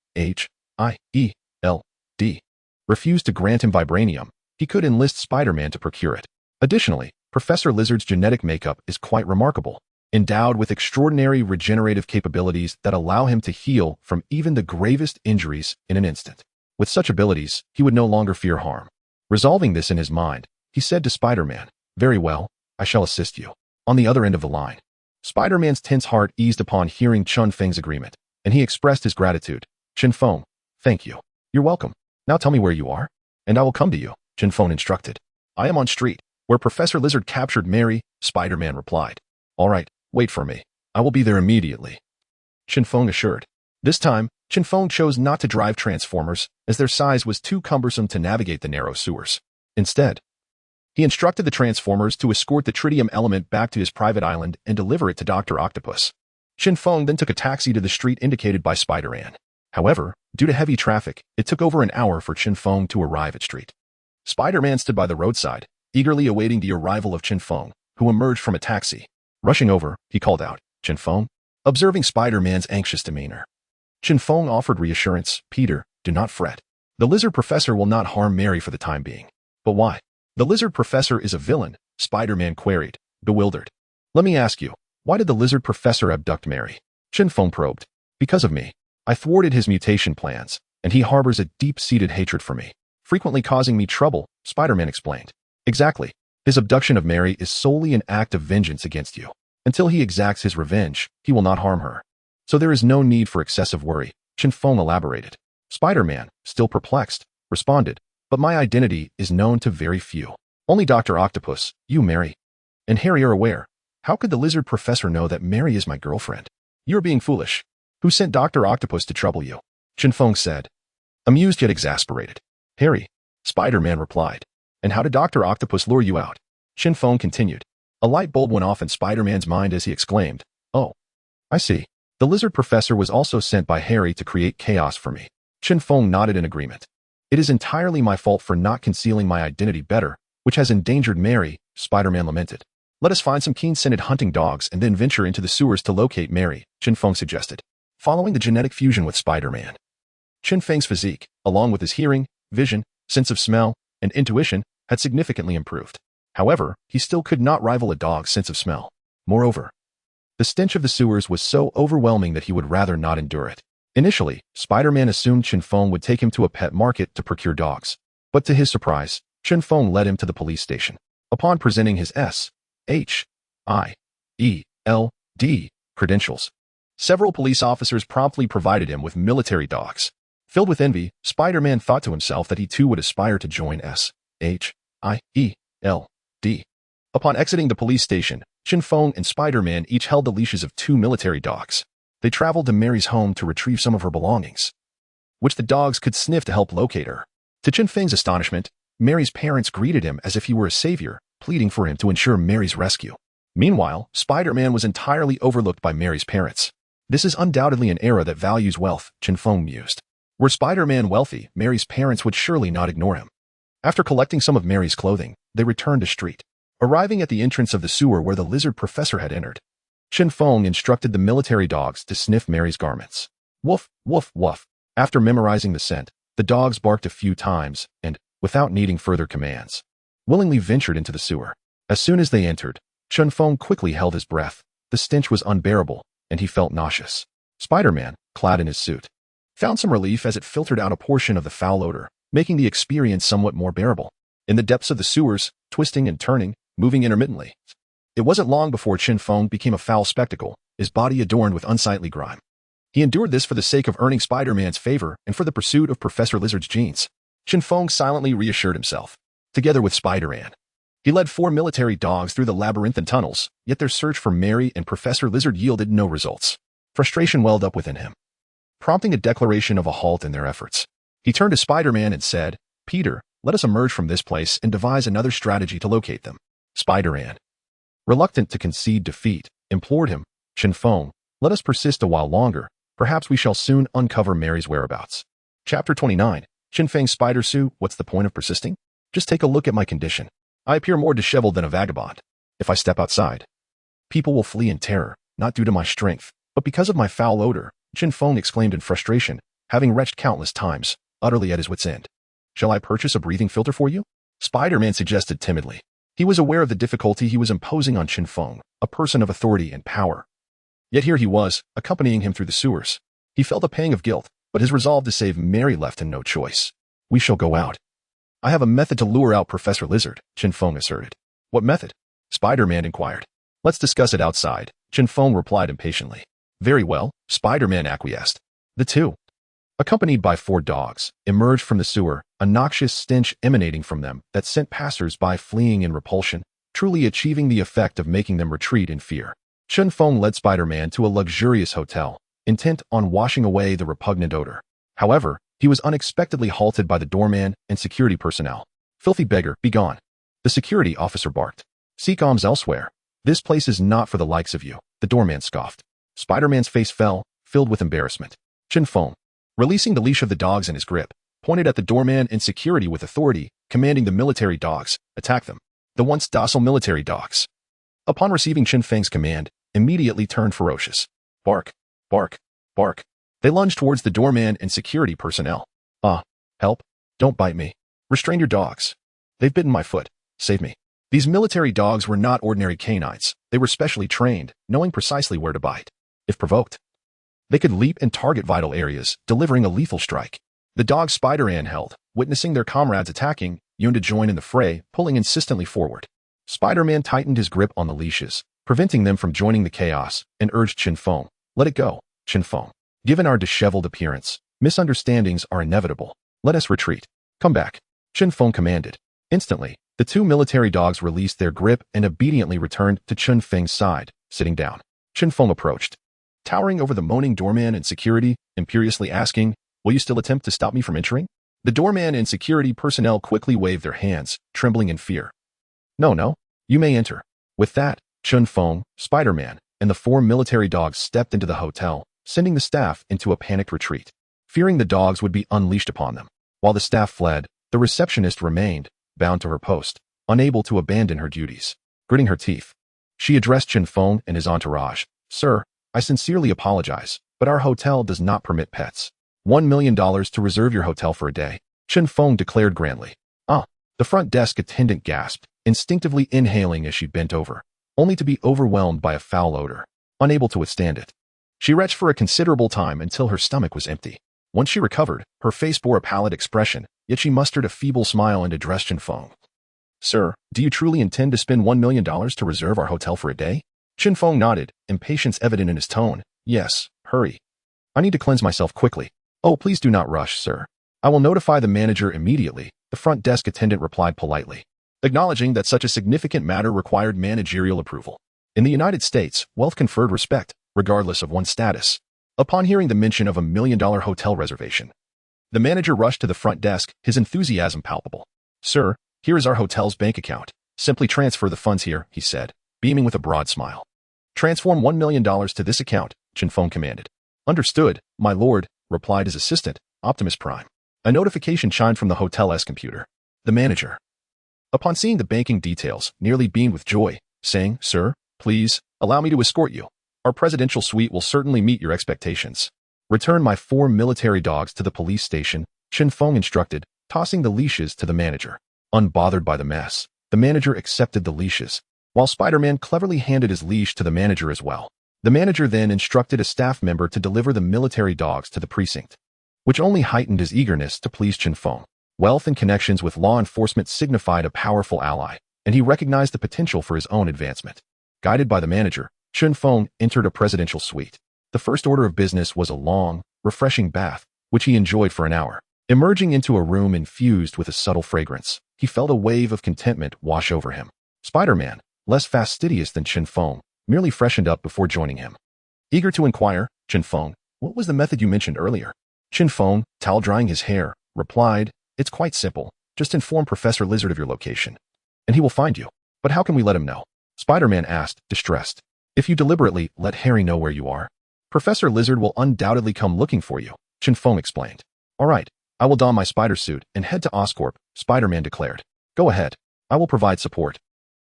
refused to grant him vibranium, he could enlist Spider-Man to procure it. Additionally, Professor Lizard's genetic makeup is quite remarkable, endowed with extraordinary regenerative capabilities that allow him to heal from even the gravest injuries in an instant. With such abilities, he would no longer fear harm. Resolving this in his mind, he said to Spider-Man, "Very well, I shall assist you." On the other end of the line, Spider-Man's tense heart eased upon hearing Chen Feng's agreement, and he expressed his gratitude. "Chen Feng, thank you. You're welcome. Now tell me where you are, and I will come to you," Chen Feng instructed. "I am on street, where Professor Lizard captured Mary," Spider-Man replied. "All right, wait for me. I will be there immediately," Chen Feng assured. This time, Chen Feng chose not to drive Transformers, as their size was too cumbersome to navigate the narrow sewers. Instead, he instructed the Transformers to escort the tritium element back to his private island and deliver it to Dr. Octopus. Chen Feng then took a taxi to the street indicated by Spider-Man. However, due to heavy traffic, it took over an hour for Chen Feng to arrive at street. Spider-Man stood by the roadside, eagerly awaiting the arrival of Chen Feng, who emerged from a taxi. Rushing over, he called out, "Chen Feng?" Observing Spider-Man's anxious demeanor, Chen Feng offered reassurance. "Peter, do not fret. The Lizard Professor will not harm Mary for the time being." "But why? The Lizard Professor is a villain," Spider-Man queried, bewildered. "Let me ask you, why did the Lizard Professor abduct Mary?" Chen Feng probed. "Because of me. I thwarted his mutation plans, and he harbors a deep-seated hatred for me, frequently causing me trouble," Spider-Man explained. "Exactly. His abduction of Mary is solely an act of vengeance against you. Until he exacts his revenge, he will not harm her. So there is no need for excessive worry," Chen Feng elaborated. Spider-Man, still perplexed, responded, "But my identity is known to very few. Only Dr. Octopus, you, Mary, and Harry are aware. How could the Lizard Professor know that Mary is my girlfriend?" "You're being foolish. Who sent Dr. Octopus to trouble you?" Chen Feng said, amused yet exasperated. "Harry," Spider-Man replied. "And how did Dr. Octopus lure you out?" Chen Feng continued. A light bulb went off in Spider-Man's mind as he exclaimed, "Oh, I see. The Lizard Professor was also sent by Harry to create chaos for me." Chen Feng nodded in agreement. "It is entirely my fault for not concealing my identity better, which has endangered Mary," Spider-Man lamented. "Let us find some keen-scented hunting dogs and then venture into the sewers to locate Mary," Chen Feng suggested. Following the genetic fusion with Spider-Man, Chen Feng's physique, along with his hearing, vision, sense of smell, and intuition, had significantly improved. However, he still could not rival a dog's sense of smell. Moreover, the stench of the sewers was so overwhelming that he would rather not endure it. Initially, Spider-Man assumed Chen Feng would take him to a pet market to procure dogs. But to his surprise, Chen Feng led him to the police station. Upon presenting his S.H.I.E.L.D. credentials, several police officers promptly provided him with military dogs. Filled with envy, Spider-Man thought to himself that he too would aspire to join S.H.I.E.L.D. Upon exiting the police station, Chen Feng and Spider-Man each held the leashes of 2 military dogs. They traveled to Mary's home to retrieve some of her belongings, which the dogs could sniff to help locate her. To Chen Feng's astonishment, Mary's parents greeted him as if he were a savior, pleading for him to ensure Mary's rescue. Meanwhile, Spider-Man was entirely overlooked by Mary's parents. "This is undoubtedly an era that values wealth," Chen Feng mused. Were Spider-Man wealthy, Mary's parents would surely not ignore him. After collecting some of Mary's clothing, they returned to street. Arriving at the entrance of the sewer where the Lizard Professor had entered, Chen Feng instructed the military dogs to sniff Mary's garments. Woof, woof, woof. After memorizing the scent, the dogs barked a few times and, without needing further commands, willingly ventured into the sewer. As soon as they entered, Chen Feng quickly held his breath. The stench was unbearable, and he felt nauseous. Spider-Man, clad in his suit, found some relief as it filtered out a portion of the foul odor, making the experience somewhat more bearable. In the depths of the sewers, twisting and turning, moving intermittently, it wasn't long before Chen Feng became a foul spectacle, his body adorned with unsightly grime. He endured this for the sake of earning Spider-Man's favor and for the pursuit of Professor Lizard's genes. Chen Feng silently reassured himself. Together with Spider-Man, he led 4 military dogs through the labyrinthine tunnels, yet their search for Mary and Professor Lizard yielded no results. Frustration welled up within him, prompting a declaration of a halt in their efforts. He turned to Spider-Man and said, "Peter, Let us emerge from this place and devise another strategy to locate them. Spider-Man, reluctant to concede defeat, implored him. Chen Feng, let us persist a while longer. Perhaps we shall soon uncover Mary's whereabouts. Chapter 29. Chen Feng's spider suit. What's the point of persisting? Just take a look at my condition. I appear more disheveled than a vagabond. If I step outside, people will flee in terror, not due to my strength, but because of my foul odor. Chen Feng exclaimed in frustration, having retched countless times, utterly at his wit's end. Shall I purchase a breathing filter for you? Spider-Man suggested timidly. He was aware of the difficulty he was imposing on Chen Feng, a person of authority and power. Yet here he was, accompanying him through the sewers. He felt a pang of guilt, but his resolve to save Mary left him no choice. We shall go out. I have a method to lure out Professor Lizard, Chen Feng asserted. What method? Spider-Man inquired. Let's discuss it outside, Chen Feng replied impatiently. Very well, Spider-Man acquiesced. The two, accompanied by 4 dogs, emerged from the sewer, a noxious stench emanating from them that sent passers-by fleeing in repulsion, truly achieving the effect of making them retreat in fear. Chen Feng led Spider-Man to a luxurious hotel, intent on washing away the repugnant odor. However, he was unexpectedly halted by the doorman and security personnel. Filthy beggar, be gone. The security officer barked. Seek alms elsewhere. This place is not for the likes of you, the doorman scoffed. Spider-Man's face fell, filled with embarrassment. Chen Feng, releasing the leash of the dogs in his grip, pointed at the doorman and security with authority, commanding the military dogs, attack them. The once docile military dogs, upon receiving Chen Feng's command, immediately turned ferocious. Bark, bark, bark. They lunged towards the doorman and security personnel. Help, don't bite me. Restrain your dogs. They've bitten my foot. Save me. These military dogs were not ordinary canines. They were specially trained, knowing precisely where to bite. If provoked, they could leap and target vital areas, delivering a lethal strike. The dogs Spider-Man held, witnessing their comrades attacking, yearned to join in the fray, pulling insistently forward. Spider-Man tightened his grip on the leashes, preventing them from joining the chaos, and urged Chen Feng, let it go, Chen Feng. Given our disheveled appearance, misunderstandings are inevitable. Let us retreat. Come back, Chen Feng commanded. Instantly, the 2 military dogs released their grip and obediently returned to Chen Feng's side, sitting down. Chen Feng approached, towering over the moaning doorman and security, imperiously asking, will you still attempt to stop me from entering? The doorman and security personnel quickly waved their hands, trembling in fear. No, you may enter. With that, Chen Feng, Spider-Man, and the 4 military dogs stepped into the hotel, sending the staff into a panicked retreat, fearing the dogs would be unleashed upon them. While the staff fled, the receptionist remained, bound to her post, unable to abandon her duties. Gritting her teeth, she addressed Chen Feng and his entourage. Sir, I sincerely apologize, but our hotel does not permit pets. $1 million to reserve your hotel for a day, Chen Feng declared grandly. The front desk attendant gasped, instinctively inhaling as she bent over, only to be overwhelmed by a foul odor, unable to withstand it. She retched for a considerable time until her stomach was empty. Once she recovered, her face bore a pallid expression, yet she mustered a feeble smile and addressed Chen Feng. Sir, do you truly intend to spend $1 million to reserve our hotel for a day? Chen Feng nodded, impatience evident in his tone. Yes, hurry. I need to cleanse myself quickly. Oh, please do not rush, sir. I will notify the manager immediately, the front desk attendant replied politely, acknowledging that such a significant matter required managerial approval. In the United States, wealth conferred respect, regardless of one's status. Upon hearing the mention of $1 million hotel reservation, the manager rushed to the front desk, his enthusiasm palpable. Sir, here is our hotel's bank account. Simply transfer the funds here, he said, beaming with a broad smile. Transform $1 million to this account, Chen Feng commanded. Understood, my lord, replied his assistant, Optimus Prime. A notification chimed from the hotel's computer. The manager, upon seeing the banking details, nearly beamed with joy, saying, Sir, please, allow me to escort you. Our presidential suite will certainly meet your expectations. Return my 4 military dogs to the police station, Chen Feng instructed, tossing the leashes to the manager. Unbothered by the mess, the manager accepted the leashes, while Spider-Man cleverly handed his leash to the manager as well. The manager then instructed a staff member to deliver the military dogs to the precinct, which only heightened his eagerness to please Chen Feng. Wealth and connections with law enforcement signified a powerful ally, and he recognized the potential for his own advancement. Guided by the manager, Chen Feng entered a presidential suite. The first order of business was a long, refreshing bath, which he enjoyed for an hour. Emerging into a room infused with a subtle fragrance, he felt a wave of contentment wash over him. Spider-Man, less fastidious than Chen Feng, merely freshened up before joining him. Eager to inquire, Chen Feng, what was the method you mentioned earlier? Chen Feng, towel drying his hair, replied, it's quite simple. Just inform Professor Lizard of your location, and he will find you. But how can we let him know? Spider-Man asked, distressed. If you deliberately let Harry know where you are, Professor Lizard will undoubtedly come looking for you, Chen Feng explained. All right, I will don my spider suit and head to Oscorp, Spider-Man declared. Go ahead. I will provide support,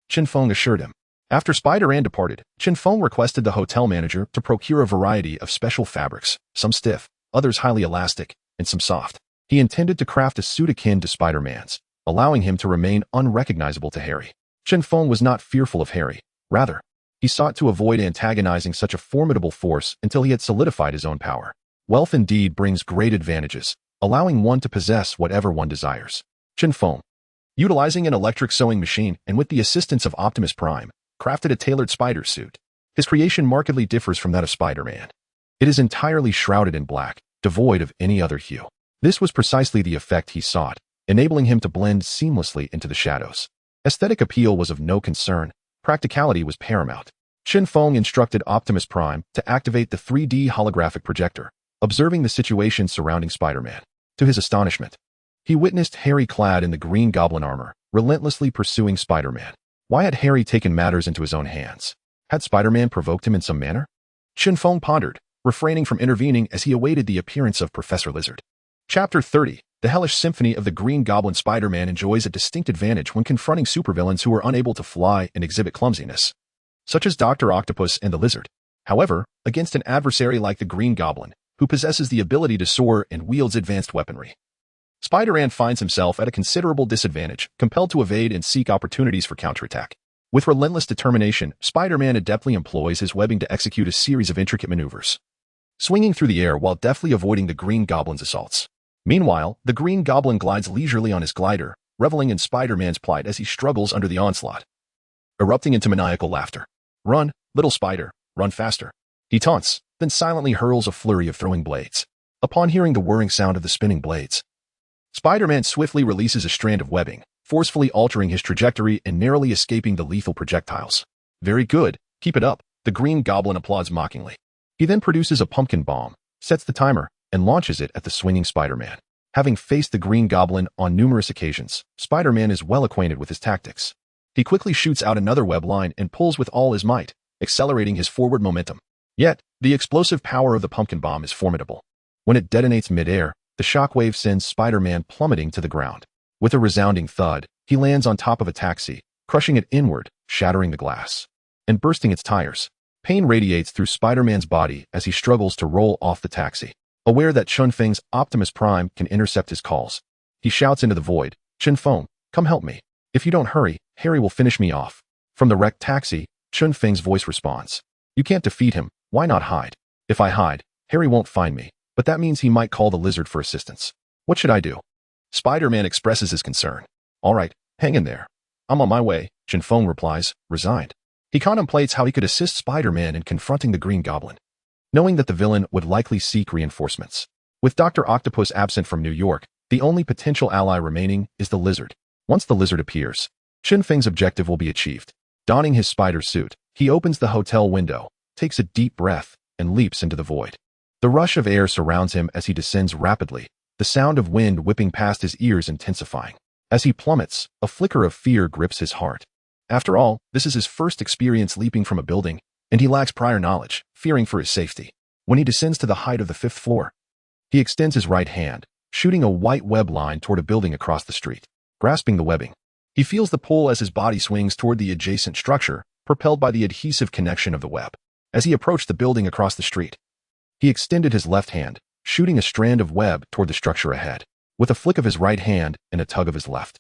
Chen Feng assured him. After Spider-Man departed, Chen Feng requested the hotel manager to procure a variety of special fabrics, some stiff, others highly elastic, and some soft. He intended to craft a suit akin to Spider-Man's, allowing him to remain unrecognizable to Harry. Chen Feng was not fearful of Harry. Rather, he sought to avoid antagonizing such a formidable force until he had solidified his own power. Wealth indeed brings great advantages, allowing one to possess whatever one desires. Chen Feng, utilizing an electric sewing machine and with the assistance of Optimus Prime, crafted a tailored spider suit. His creation markedly differs from that of Spider-Man. It is entirely shrouded in black, devoid of any other hue. This was precisely the effect he sought, enabling him to blend seamlessly into the shadows. Aesthetic appeal was of no concern. Practicality was paramount. Chen Feng instructed Optimus Prime to activate the 3D holographic projector, observing the situation surrounding Spider-Man. To his astonishment, he witnessed Harry clad in the Green Goblin armor, relentlessly pursuing Spider-Man. Why had Harry taken matters into his own hands? Had Spider-Man provoked him in some manner? Chen Feng pondered, refraining from intervening as he awaited the appearance of Professor Lizard. Chapter 30. The hellish symphony of the Green Goblin. Spider-Man enjoys a distinct advantage when confronting supervillains who are unable to fly and exhibit clumsiness, such as Dr. Octopus and the Lizard. However, against an adversary like the Green Goblin, who possesses the ability to soar and wields advanced weaponry, Spider-Man finds himself at a considerable disadvantage, compelled to evade and seek opportunities for counterattack. With relentless determination, Spider-Man adeptly employs his webbing to execute a series of intricate maneuvers, swinging through the air while deftly avoiding the Green Goblin's assaults. Meanwhile, the Green Goblin glides leisurely on his glider, reveling in Spider-Man's plight as he struggles under the onslaught, erupting into maniacal laughter. Run, little spider, run faster, he taunts, then silently hurls a flurry of throwing blades. Upon hearing the whirring sound of the spinning blades, Spider-Man swiftly releases a strand of webbing, forcefully altering his trajectory and narrowly escaping the lethal projectiles. Very good, keep it up, the Green Goblin applauds mockingly. He then produces a pumpkin bomb, sets the timer, and launches it at the swinging Spider-Man. Having faced the Green Goblin on numerous occasions, Spider-Man is well acquainted with his tactics. He quickly shoots out another web line and pulls with all his might, accelerating his forward momentum. Yet, the explosive power of the pumpkin bomb is formidable. When it detonates mid-air, the shockwave sends Spider-Man plummeting to the ground. With a resounding thud, he lands on top of a taxi, crushing it inward, shattering the glass, and bursting its tires. Pain radiates through Spider-Man's body as he struggles to roll off the taxi. Aware that Chen Feng's Optimus Prime can intercept his calls, he shouts into the void, Chen Feng, come help me. If you don't hurry, Harry will finish me off. From the wrecked taxi, Chen Feng's voice responds. You can't defeat him, why not hide? If I hide, Harry won't find me, but that means he might call the Lizard for assistance. What should I do? Spider-Man expresses his concern. All right, hang in there. I'm on my way, Chen Feng replies, resigned. He contemplates how he could assist Spider-Man in confronting the Green Goblin, knowing that the villain would likely seek reinforcements. With Dr. Octopus absent from New York, the only potential ally remaining is the Lizard. Once the Lizard appears, Chen Feng's objective will be achieved. Donning his spider suit, he opens the hotel window, takes a deep breath, and leaps into the void. The rush of air surrounds him as he descends rapidly, the sound of wind whipping past his ears intensifying. As he plummets, a flicker of fear grips his heart. After all, this is his first experience leaping from a building, and he lacks prior knowledge, fearing for his safety. When he descends to the height of the 5th floor, he extends his right hand, shooting a white web line toward a building across the street. Grasping the webbing, he feels the pull as his body swings toward the adjacent structure, propelled by the adhesive connection of the web. As he approached the building across the street, he extended his left hand, shooting a strand of web toward the structure ahead. With a flick of his right hand and a tug of his left,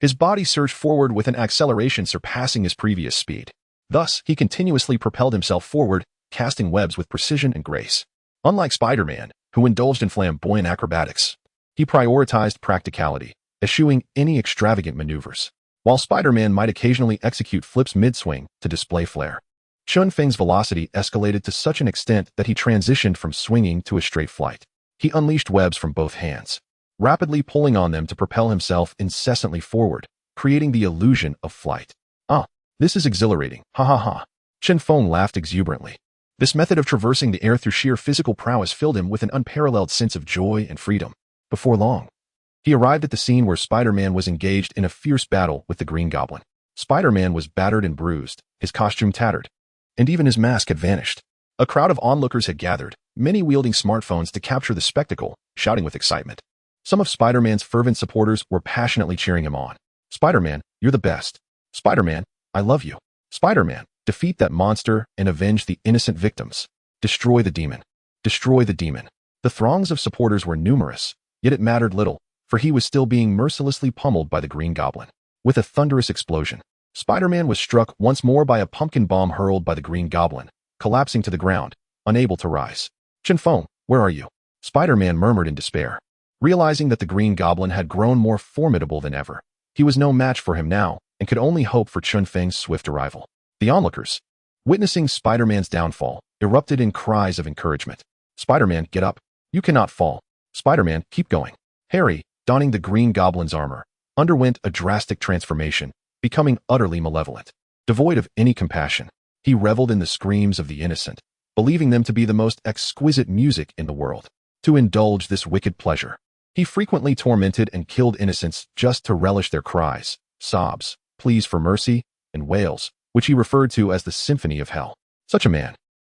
his body surged forward with an acceleration surpassing his previous speed. Thus, he continuously propelled himself forward, casting webs with precision and grace. Unlike Spider-Man, who indulged in flamboyant acrobatics, he prioritized practicality, eschewing any extravagant maneuvers. While Spider-Man might occasionally execute flips mid-swing to display flair, Chen Feng's velocity escalated to such an extent that he transitioned from swinging to a straight flight. He unleashed webs from both hands, rapidly pulling on them to propel himself incessantly forward, creating the illusion of flight. Ah, this is exhilarating, ha ha ha. Chen Feng laughed exuberantly. This method of traversing the air through sheer physical prowess filled him with an unparalleled sense of joy and freedom. Before long, He arrived at the scene where Spider-Man was engaged in a fierce battle with the Green Goblin. Spider-Man was battered and bruised, his costume tattered, and even his mask had vanished. A crowd of onlookers had gathered, many wielding smartphones to capture the spectacle, shouting with excitement. Some of Spider-Man's fervent supporters were passionately cheering him on. Spider-Man, you're the best. Spider-Man, I love you. Spider-Man, defeat that monster and avenge the innocent victims. Destroy the demon. Destroy the demon. The throngs of supporters were numerous, yet it mattered little, for he was still being mercilessly pummeled by the Green Goblin. With a thunderous explosion, Spider-Man was struck once more by a pumpkin bomb hurled by the Green Goblin, collapsing to the ground, unable to rise. Chen Feng, where are you? Spider-Man murmured in despair. Realizing that the Green Goblin had grown more formidable than ever, he was no match for him now and could only hope for Chen Feng's swift arrival. The onlookers, witnessing Spider-Man's downfall, erupted in cries of encouragement. Spider-Man, get up. You cannot fall. Spider-Man, keep going. Harry, donning the Green Goblin's armor, underwent a drastic transformation, becoming utterly malevolent. Devoid of any compassion, he reveled in the screams of the innocent, believing them to be the most exquisite music in the world. To indulge this wicked pleasure, he frequently tormented and killed innocents just to relish their cries, sobs, pleas for mercy, and wails, which he referred to as the symphony of hell. Such a man,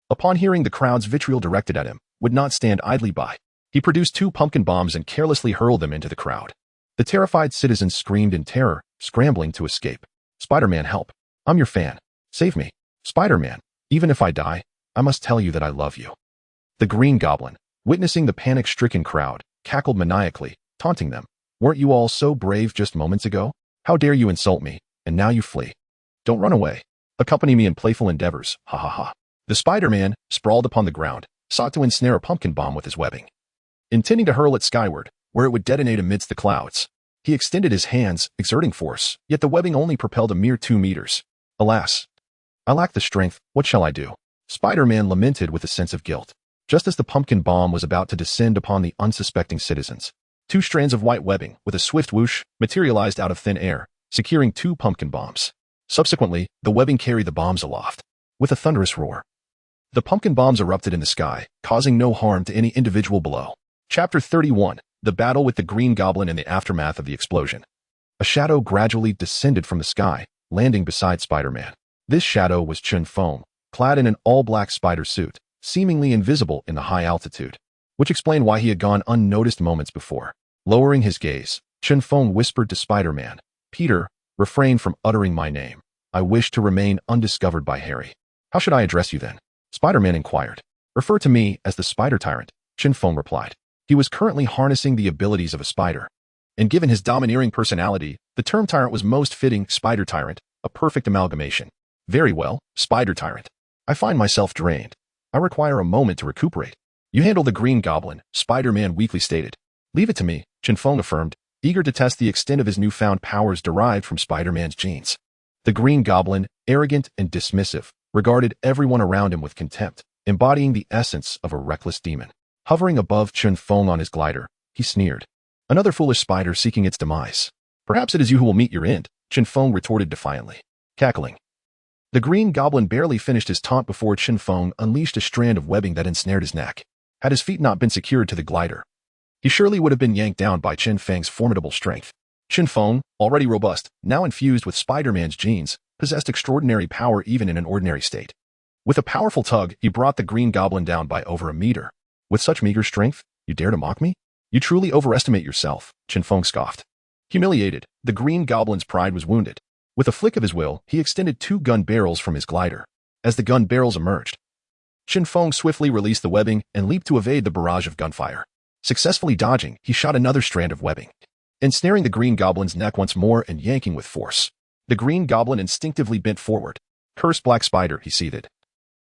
upon hearing the crowd's vitriol directed at him, would not stand idly by. He produced 2 pumpkin bombs and carelessly hurled them into the crowd. The terrified citizens screamed in terror, scrambling to escape. Spider-Man, help. I'm your fan. Save me. Spider-Man, even if I die, I must tell you that I love you. The Green Goblin, witnessing the panic-stricken crowd, cackled maniacally, taunting them. Weren't you all so brave just moments ago? How dare you insult me, and now you flee. Don't run away. Accompany me in playful endeavors, ha ha ha. The Spider-Man, sprawled upon the ground, sought to ensnare a pumpkin bomb with his webbing. Intending to hurl it skyward, where it would detonate amidst the clouds, he extended his hands, exerting force, yet the webbing only propelled a mere 2 meters. Alas, I lack the strength, what shall I do? Spider-Man lamented with a sense of guilt. Just as the pumpkin bomb was about to descend upon the unsuspecting citizens, 2 strands of white webbing, with a swift whoosh, materialized out of thin air, securing 2 pumpkin bombs. Subsequently, the webbing carried the bombs aloft. With a thunderous roar, the pumpkin bombs erupted in the sky, causing no harm to any individual below. Chapter 31, The Battle with the Green Goblin in the Aftermath of the Explosion. A shadow gradually descended from the sky, landing beside Spider-Man. This shadow was Chen Feng, clad in an all-black spider suit, seemingly invisible in the high altitude, which explained why he had gone unnoticed moments before. Lowering his gaze, Chen Feng whispered to Spider-Man, Peter, refrain from uttering my name. I wish to remain undiscovered by Harry. How should I address you then? Spider-Man inquired. Refer to me as the Spider Tyrant, Chen Feng replied. He was currently harnessing the abilities of a spider, and given his domineering personality, the term tyrant was most fitting. Spider Tyrant, a perfect amalgamation. Very well, Spider Tyrant. I find myself drained. I require a moment to recuperate. You handle the Green Goblin, Spider-Man weakly stated. Leave it to me, Chen Feng affirmed, eager to test the extent of his newfound powers derived from Spider-Man's genes. The Green Goblin, arrogant and dismissive, regarded everyone around him with contempt, embodying the essence of a reckless demon. Hovering above Chen Feng on his glider, he sneered. Another foolish spider seeking its demise. Perhaps it is you who will meet your end, Chen Feng retorted defiantly. Cackling. The Green Goblin barely finished his taunt before Chen Feng unleashed a strand of webbing that ensnared his neck. Had his feet not been secured to the glider, he surely would have been yanked down by Chen Feng's formidable strength. Chen Feng, already robust, now infused with Spider-Man's genes, possessed extraordinary power even in an ordinary state. With a powerful tug, he brought the Green Goblin down by over a meter. With such meager strength, you dare to mock me? You truly overestimate yourself, Chen Feng scoffed. Humiliated, the Green Goblin's pride was wounded. With a flick of his will, he extended 2 gun barrels from his glider. As the gun barrels emerged, Chen Feng swiftly released the webbing and leaped to evade the barrage of gunfire. Successfully dodging, he shot another strand of webbing, ensnaring the Green Goblin's neck once more and yanking with force. The Green Goblin instinctively bent forward. Curse Black Spider, he seethed,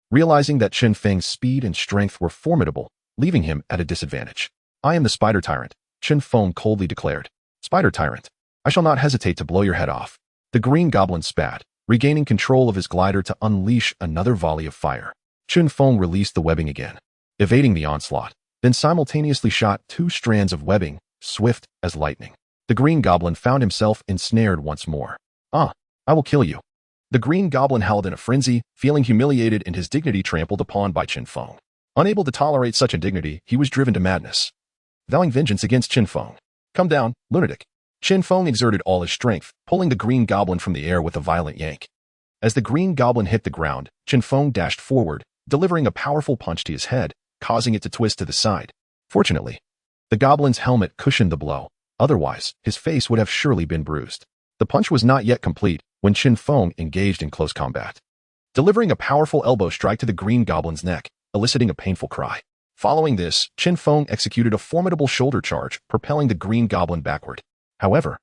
realizing that Chen Feng's speed and strength were formidable, leaving him at a disadvantage. I am the Spider Tyrant, Chen Feng coldly declared. Spider Tyrant, I shall not hesitate to blow your head off. The Green Goblin spat, regaining control of his glider to unleash another volley of fire. Chen Feng released the webbing again, evading the onslaught, then simultaneously shot 2 strands of webbing, swift as lightning. The Green Goblin found himself ensnared once more. I will kill you. The Green Goblin howled in a frenzy, feeling humiliated and his dignity trampled upon by Chen Feng. Unable to tolerate such indignity, he was driven to madness. Vowing vengeance against Chen Feng, Come down, lunatic. Chen Feng exerted all his strength, pulling the Green Goblin from the air with a violent yank. As the Green Goblin hit the ground, Chen Feng dashed forward, delivering a powerful punch to his head, causing it to twist to the side. Fortunately, the Goblin's helmet cushioned the blow. Otherwise, his face would have surely been bruised. The punch was not yet complete when Chen Feng engaged in close combat, delivering a powerful elbow strike to the Green Goblin's neck, eliciting a painful cry. Following this, Chen Feng executed a formidable shoulder charge, propelling the Green Goblin backward. However,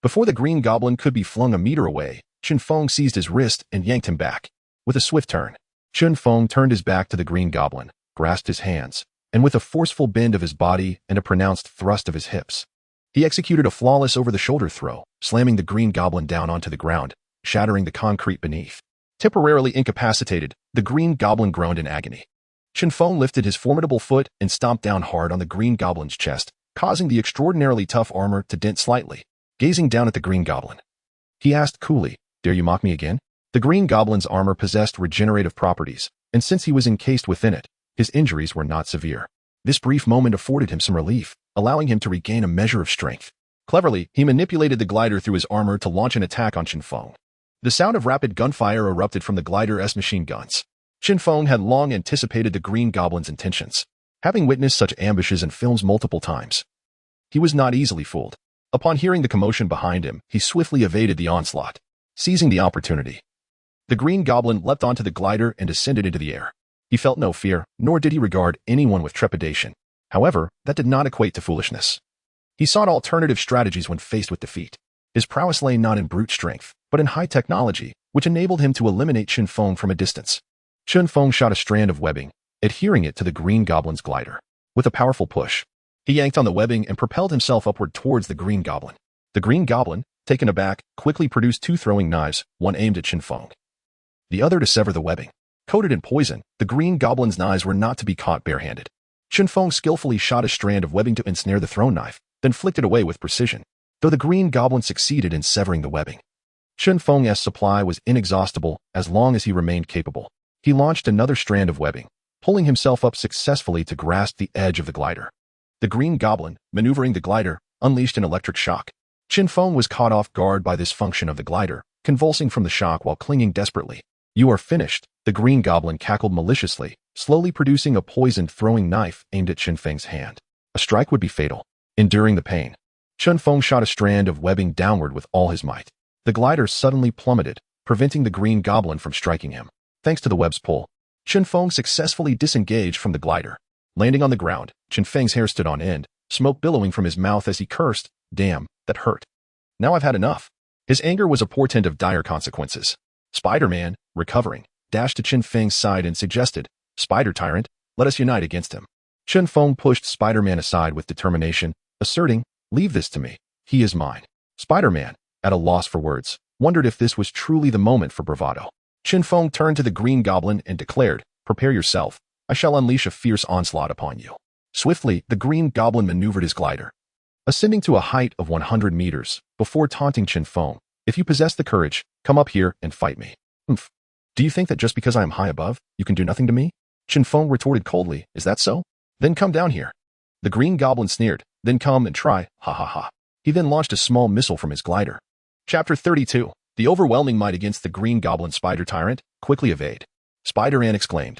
before the Green Goblin could be flung a meter away, Chen Feng seized his wrist and yanked him back. With a swift turn, Chen Feng turned his back to the Green Goblin, grasped his hands, and with a forceful bend of his body and a pronounced thrust of his hips, he executed a flawless over-the-shoulder throw, slamming the Green Goblin down onto the ground, shattering the concrete beneath. Temporarily incapacitated, the Green Goblin groaned in agony. Chen Feng lifted his formidable foot and stomped down hard on the Green Goblin's chest, causing the extraordinarily tough armor to dent slightly. Gazing down at the Green Goblin, he asked coolly, "Dare you mock me again?" The Green Goblin's armor possessed regenerative properties, and since he was encased within it, his injuries were not severe. This brief moment afforded him some relief, allowing him to regain a measure of strength. Cleverly, he manipulated the glider through his armor to launch an attack on Chen Feng. The sound of rapid gunfire erupted from the glider's machine guns. Chen Feng had long anticipated the Green Goblin's intentions, having witnessed such ambushes in films multiple times. He was not easily fooled. Upon hearing the commotion behind him, he swiftly evaded the onslaught, seizing the opportunity. The Green Goblin leapt onto the glider and ascended into the air. He felt no fear, nor did he regard anyone with trepidation. However, that did not equate to foolishness. He sought alternative strategies when faced with defeat. His prowess lay not in brute strength, but in high technology, which enabled him to eliminate Chen Feng from a distance. Chen Feng shot a strand of webbing, adhering it to the Green Goblin's glider. With a powerful push, he yanked on the webbing and propelled himself upward towards the Green Goblin. The Green Goblin, taken aback, quickly produced two throwing knives, one aimed at Chen Feng, the other to sever the webbing. Coated in poison, the Green Goblin's knives were not to be caught barehanded. Chen Feng skillfully shot a strand of webbing to ensnare the thrown knife, then flicked it away with precision, though the Green Goblin succeeded in severing the webbing. Chen Feng's supply was inexhaustible as long as he remained capable. He launched another strand of webbing, pulling himself up successfully to grasp the edge of the glider. The Green Goblin, maneuvering the glider, unleashed an electric shock. Chen Feng was caught off guard by this function of the glider, convulsing from the shock while clinging desperately. "You are finished," the Green Goblin cackled maliciously, slowly producing a poisoned throwing knife aimed at Chen Feng's hand. A strike would be fatal. Enduring the pain, Chen Feng shot a strand of webbing downward with all his might. The glider suddenly plummeted, preventing the Green Goblin from striking him. Thanks to the web's pull, Chen Feng successfully disengaged from the glider. Landing on the ground, Chen Feng's hair stood on end, smoke billowing from his mouth as he cursed, "Damn, that hurt. Now I've had enough." His anger was a portent of dire consequences. Spider-Man, recovering, dashed to Chen Feng's side and suggested, "Spider Tyrant, let us unite against him." Chen Feng pushed Spider-Man aside with determination, asserting, "Leave this to me. He is mine." Spider-Man, at a loss for words, wondered if this was truly the moment for bravado. Chen Feng turned to the Green Goblin and declared, "Prepare yourself. I shall unleash a fierce onslaught upon you." Swiftly, the Green Goblin maneuvered his glider, ascending to a height of 100 meters, before taunting Chen Feng, "If you possess the courage, come up here and fight me." "Humph. Do you think that just because I am high above, you can do nothing to me?" Chen Feng retorted coldly, "Is that so? Then come down here." The Green Goblin sneered, "Then come and try, ha ha ha." He then launched a small missile from his glider. Chapter 32. The overwhelming might against the Green Goblin Spider Tyrant, quickly evade. Spider-Man exclaimed,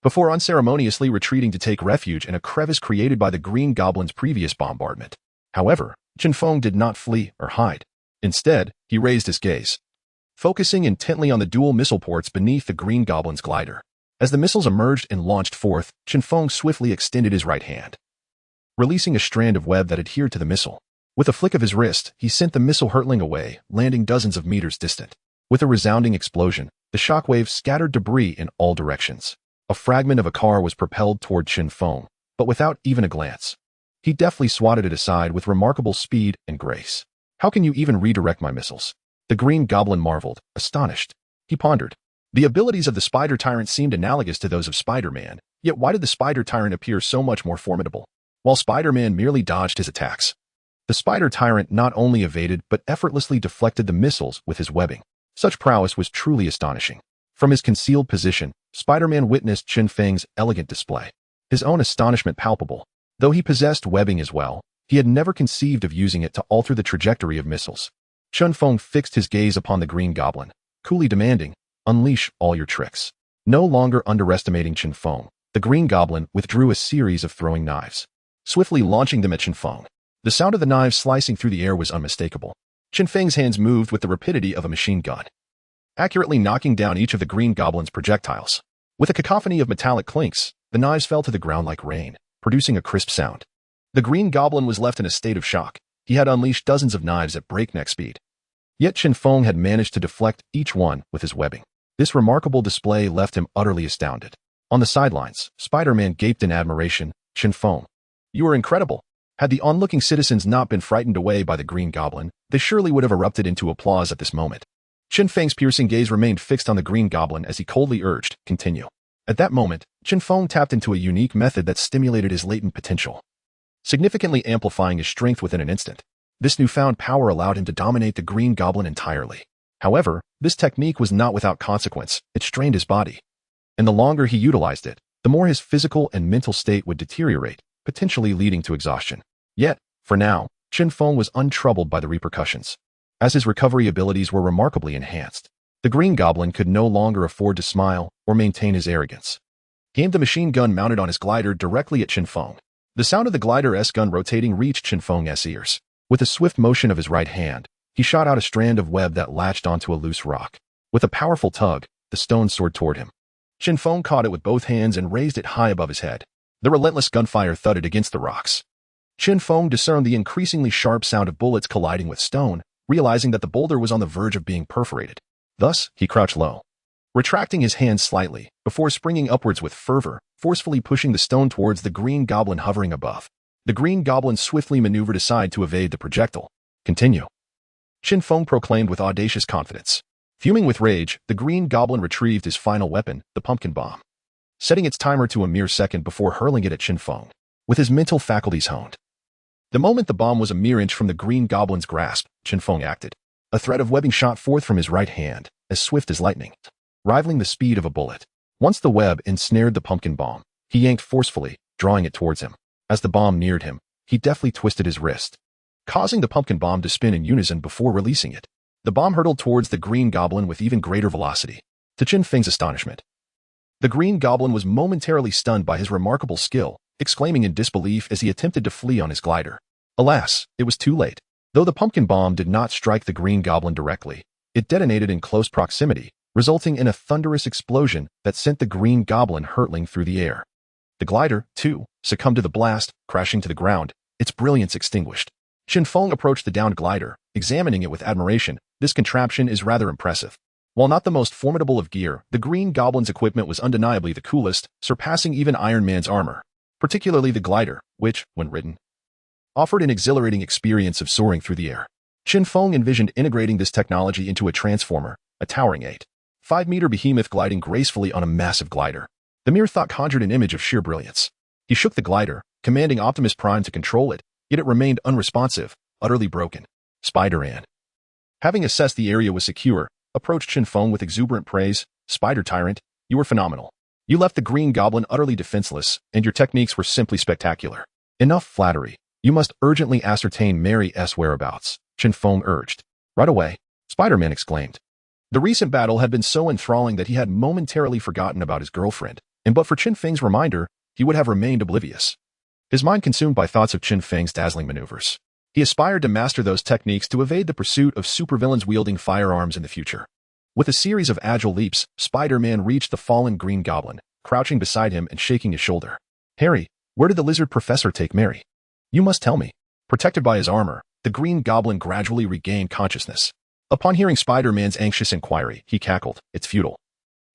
before unceremoniously retreating to take refuge in a crevice created by the Green Goblin's previous bombardment. However, Chen Feng did not flee or hide. Instead, he raised his gaze, focusing intently on the dual missile ports beneath the Green Goblin's glider. As the missiles emerged and launched forth, Chen Feng swiftly extended his right hand, releasing a strand of web that adhered to the missile. With a flick of his wrist, he sent the missile hurtling away, landing dozens of meters distant. With a resounding explosion, the shockwave scattered debris in all directions. A fragment of a car was propelled toward Chen Feng, but without even a glance. He deftly swatted it aside with remarkable speed and grace. "How can you even redirect my missiles?" The Green Goblin marveled, astonished. He pondered. The abilities of the Spider Tyrant seemed analogous to those of Spider-Man, yet why did the Spider Tyrant appear so much more formidable? While Spider-Man merely dodged his attacks, the Spider Tyrant not only evaded but effortlessly deflected the missiles with his webbing. Such prowess was truly astonishing. From his concealed position, Spider-Man witnessed Chen Feng's elegant display, his own astonishment palpable. Though he possessed webbing as well, He had never conceived of using it to alter the trajectory of missiles. Chen Feng fixed his gaze upon the Green Goblin, coolly demanding, "Unleash all your tricks." No longer underestimating Chen Feng, the Green Goblin withdrew a series of throwing knives, swiftly launching them at Chen Feng. The sound of the knives slicing through the air was unmistakable. Chen Feng's hands moved with the rapidity of a machine gun, accurately knocking down each of the Green Goblin's projectiles. With a cacophony of metallic clinks, the knives fell to the ground like rain, producing a crisp sound. The Green Goblin was left in a state of shock. He had unleashed dozens of knives at breakneck speed. Yet Chen Feng had managed to deflect each one with his webbing. This remarkable display left him utterly astounded. On the sidelines, Spider-Man gaped in admiration. "Chen Feng, you are incredible." Had the onlooking citizens not been frightened away by the Green Goblin, they surely would have erupted into applause at this moment. Chen Feng's piercing gaze remained fixed on the Green Goblin as he coldly urged, "Continue." At that moment, Chen Feng tapped into a unique method that stimulated his latent potential, significantly amplifying his strength within an instant. This newfound power allowed him to dominate the Green Goblin entirely. However, this technique was not without consequence. It strained his body. And the longer he utilized it, the more his physical and mental state would deteriorate, potentially leading to exhaustion. Yet, for now, Chen Feng was untroubled by the repercussions, as his recovery abilities were remarkably enhanced. The Green Goblin could no longer afford to smile or maintain his arrogance. He aimed the machine gun mounted on his glider directly at Chen Feng. The sound of the glider's gun rotating reached Chen Feng's ears. With a swift motion of his right hand, he shot out a strand of web that latched onto a loose rock. With a powerful tug, the stone soared toward him. Chen Feng caught it with both hands and raised it high above his head. The relentless gunfire thudded against the rocks. Chen Feng discerned the increasingly sharp sound of bullets colliding with stone, realizing that the boulder was on the verge of being perforated. Thus, he crouched low, retracting his hands slightly, before springing upwards with fervor, forcefully pushing the stone towards the Green Goblin hovering above. The Green Goblin swiftly maneuvered aside to evade the projectile. "Continue," Chen Feng proclaimed with audacious confidence. Fuming with rage, the Green Goblin retrieved his final weapon, the pumpkin bomb, setting its timer to a mere second before hurling it at Chen Feng, with his mental faculties honed. The moment the bomb was a mere inch from the Green Goblin's grasp, Chen Feng acted. A thread of webbing shot forth from his right hand, as swift as lightning, rivaling the speed of a bullet. Once the web ensnared the pumpkin bomb, he yanked forcefully, drawing it towards him. As the bomb neared him, he deftly twisted his wrist, causing the pumpkin bomb to spin in unison before releasing it. The bomb hurtled towards the Green Goblin with even greater velocity. To Chen Feng's astonishment, the Green Goblin was momentarily stunned by his remarkable skill, exclaiming in disbelief as he attempted to flee on his glider. Alas, it was too late. Though the pumpkin bomb did not strike the Green Goblin directly, it detonated in close proximity, resulting in a thunderous explosion that sent the Green Goblin hurtling through the air. The glider, too, succumbed to the blast, crashing to the ground, its brilliance extinguished. Chen Feng approached the downed glider, examining it with admiration. This contraption is rather impressive. While not the most formidable of gear, the Green Goblin's equipment was undeniably the coolest, surpassing even Iron Man's armor, particularly the glider, which, when ridden, offered an exhilarating experience of soaring through the air. Chen Feng envisioned integrating this technology into a transformer, a towering 8.5-meter behemoth gliding gracefully on a massive glider. The mere thought conjured an image of sheer brilliance. He shook the glider, commanding Optimus Prime to control it, yet it remained unresponsive, utterly broken. Spider-Man, having assessed the area was secure, approached Chen Feng with exuberant praise. "Spider Tyrant, you were phenomenal. You left the Green Goblin utterly defenseless, and your techniques were simply spectacular." "Enough flattery. You must urgently ascertain Mary's whereabouts," Chen Feng urged. "Right away," Spider-Man exclaimed. The recent battle had been so enthralling that he had momentarily forgotten about his girlfriend, and but for Chen Feng's reminder, he would have remained oblivious. His mind consumed by thoughts of Chen Feng's dazzling maneuvers. He aspired to master those techniques to evade the pursuit of supervillains wielding firearms in the future. With a series of agile leaps, Spider-Man reached the fallen Green Goblin, crouching beside him and shaking his shoulder. "Harry, where did the lizard professor take Mary? You must tell me." Protected by his armor, the Green Goblin gradually regained consciousness. Upon hearing Spider-Man's anxious inquiry, he cackled, "It's futile.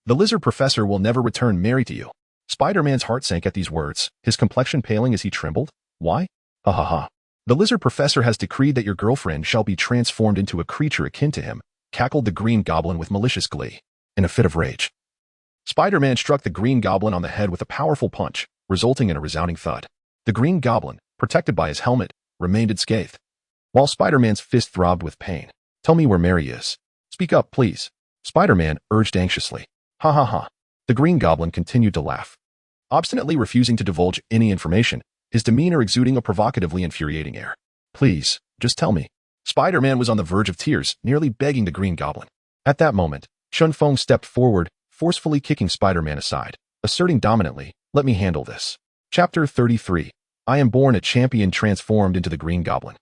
The lizard professor will never return Mary to you." Spider-Man's heart sank at these words, his complexion paling as he trembled. "Why? Ha ha ha. The lizard professor has decreed that your girlfriend shall be transformed into a creature akin to him," cackled the Green Goblin with malicious glee. In a fit of rage, Spider-Man struck the Green Goblin on the head with a powerful punch, resulting in a resounding thud. The Green Goblin, protected by his helmet, remained unscathed, while Spider-Man's fist throbbed with pain. "Tell me where Mary is. Speak up, please," Spider-Man urged anxiously. "Ha ha ha." The Green Goblin continued to laugh, obstinately refusing to divulge any information. his demeanor exuding a provocatively infuriating air. Please, just tell me. Spider-Man was on the verge of tears, nearly begging the Green Goblin. At that moment, Chen Feng stepped forward, forcefully kicking Spider-Man aside, asserting dominantly, let me handle this. Chapter 33. I am born a champion transformed into the Green Goblin.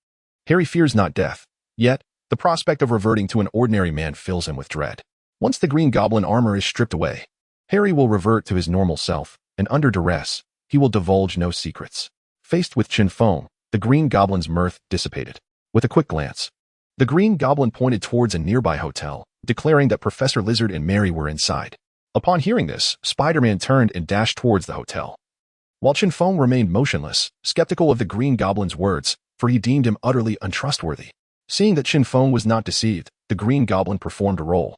Harry fears not death, yet, the prospect of reverting to an ordinary man fills him with dread. Once the Green Goblin armor is stripped away, Harry will revert to his normal self, and under duress, he will divulge no secrets. Faced with Chen Feng, the Green Goblin's mirth dissipated. With a quick glance, the Green Goblin pointed towards a nearby hotel, declaring that Professor Lizard and Mary were inside. Upon hearing this, Spider-Man turned and dashed towards the hotel. While Chen Feng remained motionless, skeptical of the Green Goblin's words, for he deemed him utterly untrustworthy. Seeing that Chen Feng was not deceived, the Green Goblin performed a roll,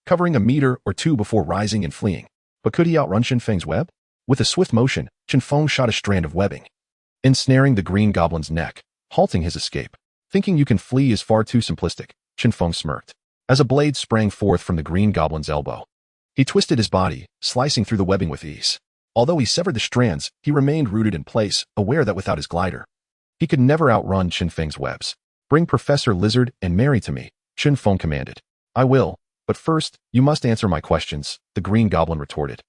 covering a meter or two before rising and fleeing. But could he outrun Chen Feng's web? With a swift motion, Chen Feng shot a strand of webbing, ensnaring the Green Goblin's neck, halting his escape. Thinking you can flee is far too simplistic, Chen Feng smirked, as a blade sprang forth from the Green Goblin's elbow. He twisted his body, slicing through the webbing with ease. Although he severed the strands, he remained rooted in place, aware that without his glider, he could never outrun Chen Feng's webs. Bring Professor Lizard and Mary to me, Chen Feng commanded. I will, but first, you must answer my questions, the Green Goblin retorted,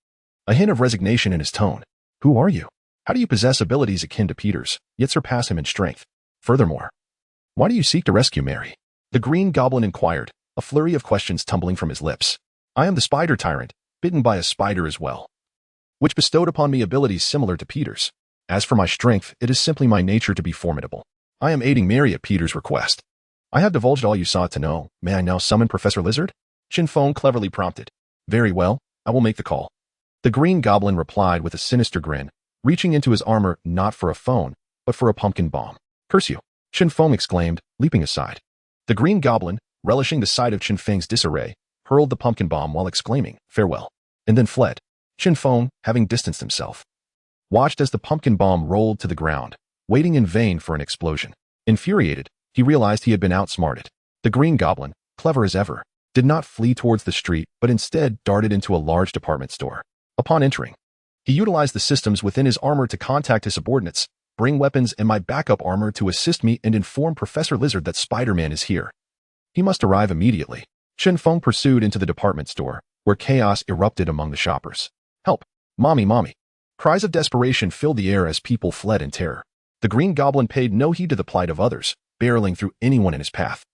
a hint of resignation in his tone. Who are you? How do you possess abilities akin to Peter's, yet surpass him in strength? Furthermore, why do you seek to rescue Mary? The Green Goblin inquired, a flurry of questions tumbling from his lips. I am the Spider Tyrant, bitten by a spider as well, which bestowed upon me abilities similar to Peter's. As for my strength, it is simply my nature to be formidable. I am aiding Mary at Peter's request. I have divulged all you sought to know. May I now summon Professor Lizard? Chen Feng cleverly prompted. Very well, I will make the call. The Green Goblin replied with a sinister grin, reaching into his armor not for a phone, but for a pumpkin bomb. Curse you! Chen Feng exclaimed, leaping aside. The Green Goblin, relishing the sight of Chen Feng's disarray, hurled the pumpkin bomb while exclaiming, farewell, and then fled. Chen Feng, having distanced himself, watched as the pumpkin bomb rolled to the ground, waiting in vain for an explosion. Infuriated, he realized he had been outsmarted. The Green Goblin, clever as ever, did not flee towards the street but instead darted into a large department store. Upon entering, he utilized the systems within his armor to contact his subordinates, bring weapons and my backup armor to assist me and inform Professor Lizard that Spider-Man is here. He must arrive immediately. Chen Feng pursued into the department store, where chaos erupted among the shoppers. Help! Mommy, mommy! Cries of desperation filled the air as people fled in terror. The Green Goblin paid no heed to the plight of others, barreling through anyone in his path,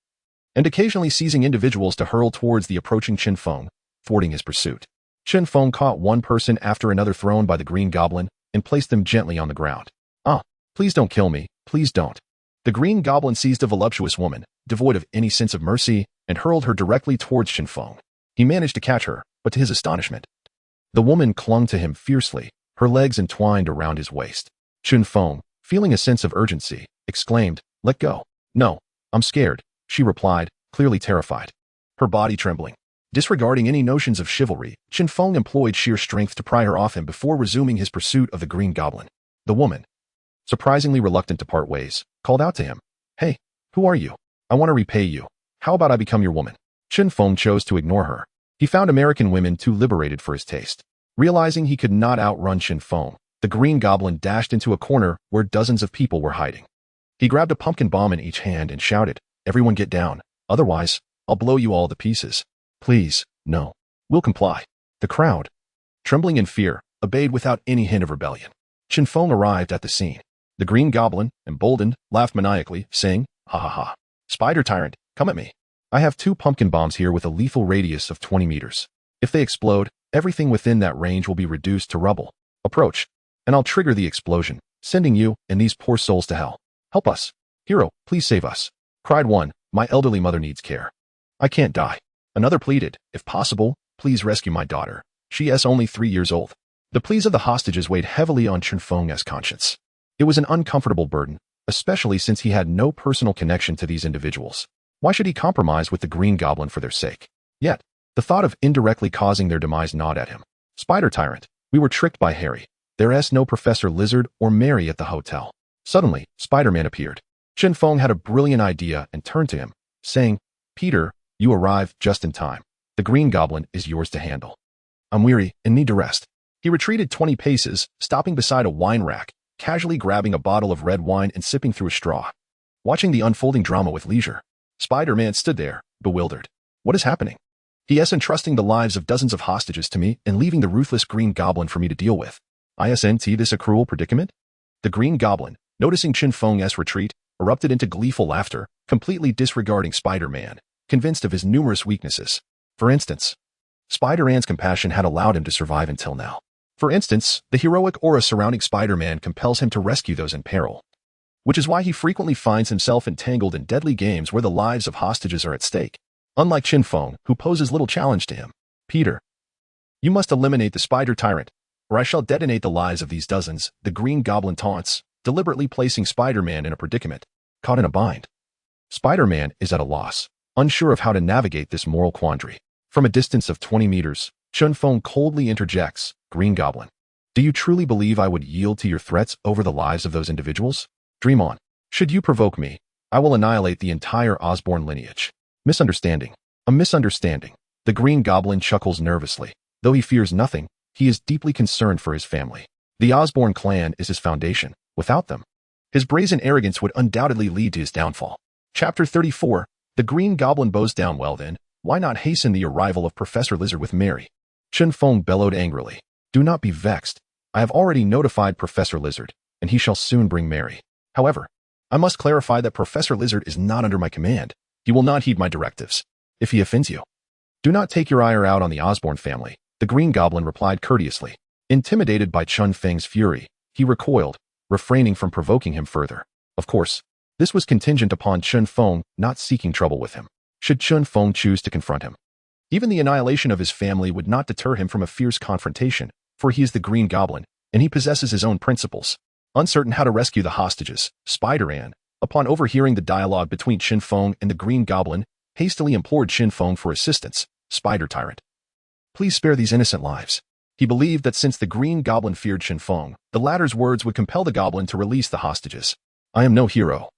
and occasionally seizing individuals to hurl towards the approaching Chen Feng, thwarting his pursuit. Chen Feng caught one person after another thrown by the Green Goblin and placed them gently on the ground. Ah, please don't kill me, please don't. The Green Goblin seized a voluptuous woman, devoid of any sense of mercy, and hurled her directly towards Chen Feng. He managed to catch her, but to his astonishment, the woman clung to him fiercely, her legs entwined around his waist. Chen Feng, feeling a sense of urgency, exclaimed, let go. No, I'm scared, she replied, clearly terrified, her body trembling. Disregarding any notions of chivalry, Chen Feng employed sheer strength to pry her off him before resuming his pursuit of the Green Goblin. The woman, surprisingly reluctant to part ways, called out to him, Hey, who are you? I want to repay you. How about I become your woman? Chen Feng chose to ignore her. He found American women too liberated for his taste. Realizing he could not outrun Chen Feng, the Green Goblin dashed into a corner where dozens of people were hiding. He grabbed a pumpkin bomb in each hand and shouted, Everyone get down, otherwise, I'll blow you all to pieces. Please, no. We'll comply. The crowd, trembling in fear, obeyed without any hint of rebellion. Chen Feng arrived at the scene. The Green Goblin, emboldened, laughed maniacally, saying, Ha ha ha. Spider Tyrant, come at me. I have 2 pumpkin bombs here with a lethal radius of 20 meters. If they explode, everything within that range will be reduced to rubble. Approach, and I'll trigger the explosion, sending you and these poor souls to hell. Help us. Hero, please save us. Cried one, my elderly mother needs care. I can't die. Another pleaded, if possible, please rescue my daughter. She is only 3 years old. The pleas of the hostages weighed heavily on Chen Feng's conscience. It was an uncomfortable burden, especially since he had no personal connection to these individuals. Why should he compromise with the Green Goblin for their sake? Yet, the thought of indirectly causing their demise gnawed at him. Spider Tyrant, we were tricked by Harry. There is no Professor Lizard or Mary at the hotel. Suddenly, Spider-Man appeared. Chen Feng had a brilliant idea and turned to him, saying, Peter, you arrived just in time. The Green Goblin is yours to handle. I'm weary and need to rest. He retreated 20 paces, stopping beside a wine rack, casually grabbing a bottle of red wine and sipping through a straw. Watching the unfolding drama with leisure, Spider-Man stood there, bewildered. What is happening? He is entrusting the lives of dozens of hostages to me and leaving the ruthless Green Goblin for me to deal with. Isn't this a cruel predicament? The Green Goblin, noticing Chen Feng's retreat, erupted into gleeful laughter, completely disregarding Spider-Man, convinced of his numerous weaknesses. For instance, Spider-Man's compassion had allowed him to survive until now. For instance, the heroic aura surrounding Spider-Man compels him to rescue those in peril, which is why he frequently finds himself entangled in deadly games where the lives of hostages are at stake. Unlike Chen Feng, who poses little challenge to him. Peter, you must eliminate the Spider Tyrant, or I shall detonate the lives of these dozens, the Green Goblin taunts, deliberately placing Spider-Man in a predicament, caught in a bind. Spider-Man is at a loss, unsure of how to navigate this moral quandary. From a distance of 20 meters, Chen Feng coldly interjects, Green Goblin, do you truly believe I would yield to your threats over the lives of those individuals? Dream on. Should you provoke me, I will annihilate the entire Osborn lineage. Misunderstanding. A misunderstanding. The Green Goblin chuckles nervously. Though he fears nothing, he is deeply concerned for his family. The Osborn clan is his foundation. Without them, his brazen arrogance would undoubtedly lead to his downfall. Chapter 34. The Green Goblin bows down. Well then, why not hasten the arrival of Professor Lizard with Mary? Chen Feng bellowed angrily. Do not be vexed. I have already notified Professor Lizard, and he shall soon bring Mary. However, I must clarify that Professor Lizard is not under my command. He will not heed my directives. If he offends you, do not take your ire out on the Osborn family, the Green Goblin replied courteously. Intimidated by Chen Feng's fury, he recoiled, refraining from provoking him further. Of course, this was contingent upon Chen Feng not seeking trouble with him. Should Chen Feng choose to confront him, even the annihilation of his family would not deter him from a fierce confrontation, for he is the Green Goblin, and he possesses his own principles. Uncertain how to rescue the hostages, Spider-Man, upon overhearing the dialogue between Chen Feng and the Green Goblin, hastily implored Chen Feng for assistance. Spider Tyrant, please spare these innocent lives. He believed that since the Green Goblin feared Chen Feng, the latter's words would compel the Goblin to release the hostages. I am no hero.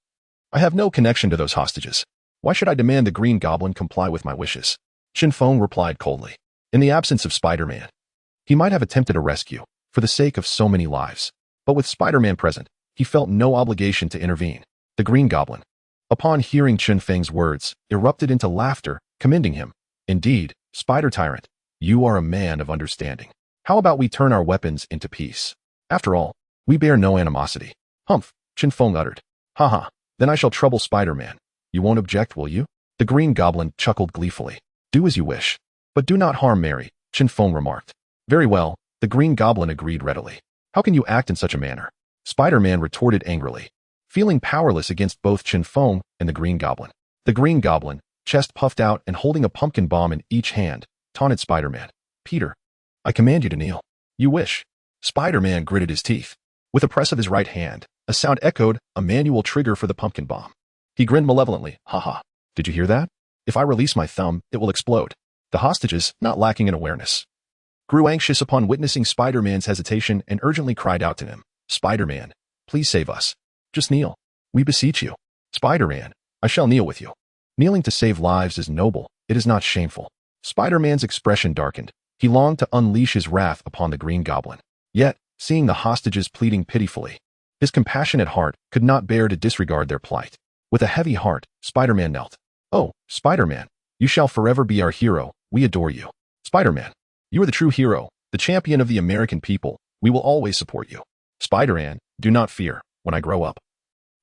I have no connection to those hostages. Why should I demand the Green Goblin comply with my wishes? Chen Feng replied coldly. In the absence of Spider-Man, he might have attempted a rescue, for the sake of so many lives. But with Spider-Man present, he felt no obligation to intervene. The Green Goblin, upon hearing Chen Feng's words, erupted into laughter, commending him. Indeed, Spider Tyrant, you are a man of understanding. How about we turn our weapons into peace? After all, we bear no animosity. Humph, Chen Feng uttered. Haha, then I shall trouble Spider-Man. You won't object, will you? The Green Goblin chuckled gleefully. Do as you wish. But do not harm Mary, Chen Feng remarked. Very well, the Green Goblin agreed readily. How can you act in such a manner? Spider-Man retorted angrily, feeling powerless against both Chen Feng and the Green Goblin. The Green Goblin, chest puffed out and holding a pumpkin bomb in each hand, taunted Spider-Man. Peter, I command you to kneel. You wish. Spider-Man gritted his teeth. With a press of his right hand, a sound echoed, a manual trigger for the pumpkin bomb. He grinned malevolently. Haha. Did you hear that? If I release my thumb, it will explode. The hostages, not lacking in awareness, grew anxious upon witnessing Spider-Man's hesitation and urgently cried out to him. Spider-Man, please save us. Just kneel. We beseech you. Spider-Man, I shall kneel with you. Kneeling to save lives is noble. It is not shameful. Spider-Man's expression darkened. He longed to unleash his wrath upon the Green Goblin. Yet, seeing the hostages pleading pitifully, his compassionate heart could not bear to disregard their plight. With a heavy heart, Spider-Man knelt. Oh, Spider-Man, you shall forever be our hero. We adore you. Spider-Man, you are the true hero, the champion of the American people. We will always support you. Spider-Man, do not fear. When I grow up,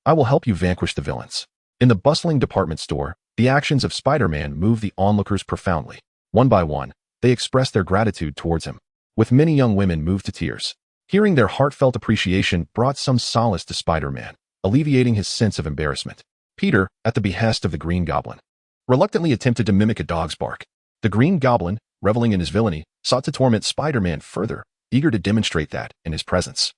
I will help you vanquish the villains. In the bustling department store, the actions of Spider-Man moved the onlookers profoundly. One by one, they expressed their gratitude towards him, with many young women moved to tears. Hearing their heartfelt appreciation brought some solace to Spider-Man, alleviating his sense of embarrassment. Peter, at the behest of the Green Goblin, reluctantly attempted to mimic a dog's bark. The Green Goblin, reveling in his villainy, sought to torment Spider-Man further, eager to demonstrate that, in his presence,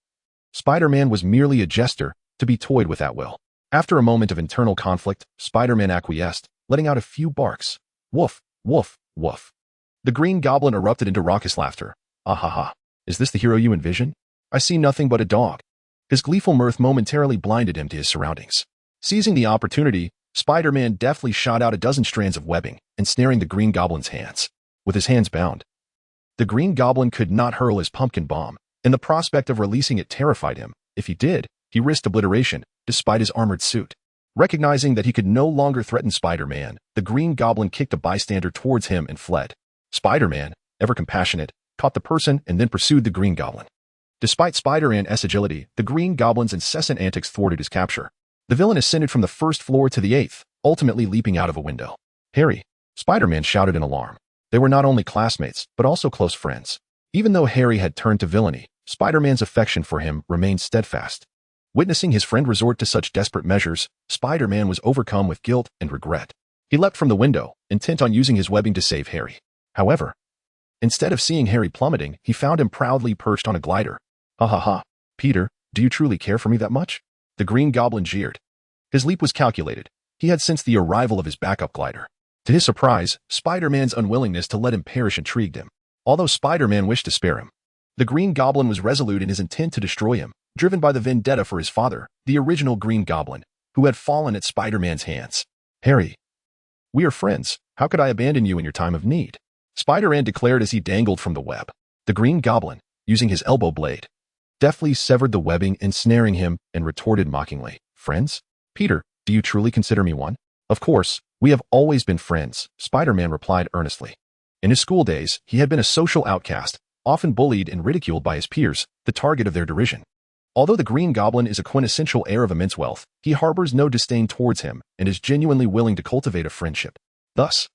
Spider-Man was merely a jester, to be toyed with at will. After a moment of internal conflict, Spider-Man acquiesced, letting out a few barks. Woof, woof, woof. The Green Goblin erupted into raucous laughter. Ah ha ha. Is this the hero you envision? I see nothing but a dog. His gleeful mirth momentarily blinded him to his surroundings. Seizing the opportunity, Spider-Man deftly shot out a dozen strands of webbing, ensnaring the Green Goblin's hands. With his hands bound, the Green Goblin could not hurl his pumpkin bomb, and the prospect of releasing it terrified him. If he did, he risked obliteration, despite his armored suit. Recognizing that he could no longer threaten Spider-Man, the Green Goblin kicked a bystander towards him and fled. Spider-Man, ever compassionate, caught the person and then pursued the Green Goblin. Despite Spider-Man's agility, the Green Goblin's incessant antics thwarted his capture. The villain ascended from the first floor to the 8th, ultimately leaping out of a window. Harry! Spider-Man shouted in alarm. They were not only classmates, but also close friends. Even though Harry had turned to villainy, Spider-Man's affection for him remained steadfast. Witnessing his friend resort to such desperate measures, Spider-Man was overcome with guilt and regret. He leapt from the window, intent on using his webbing to save Harry. However, instead of seeing Harry plummeting, he found him proudly perched on a glider. Ha ha ha. Peter, do you truly care for me that much? The Green Goblin jeered. His leap was calculated. He had sensed the arrival of his backup glider. To his surprise, Spider-Man's unwillingness to let him perish intrigued him. Although Spider-Man wished to spare him, the Green Goblin was resolute in his intent to destroy him, driven by the vendetta for his father, the original Green Goblin, who had fallen at Spider-Man's hands. Harry, we are friends. How could I abandon you in your time of need? Spider-Man declared as he dangled from the web. The Green Goblin, using his elbow blade, deftly severed the webbing, ensnaring him, and retorted mockingly, Friends? Peter, do you truly consider me one? Of course, we have always been friends, Spider-Man replied earnestly. In his school days, he had been a social outcast, often bullied and ridiculed by his peers, the target of their derision. Although the Green Goblin is a quintessential heir of immense wealth, he harbors no disdain towards him and is genuinely willing to cultivate a friendship. Thus,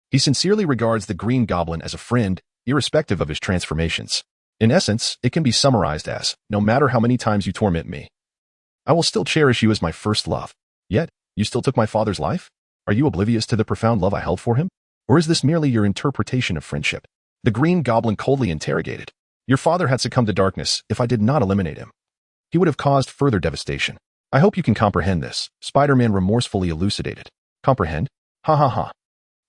he sincerely regards the Green Goblin as a friend, irrespective of his transformations. In essence, it can be summarized as, no matter how many times you torment me, I will still cherish you as my first love. Yet, you still took my father's life? Are you oblivious to the profound love I held for him? Or is this merely your interpretation of friendship? The Green Goblin coldly interrogated. Your father had succumbed to darkness. If I did not eliminate him, he would have caused further devastation. I hope you can comprehend this, Spider-Man remorsefully elucidated. Comprehend? Ha ha ha.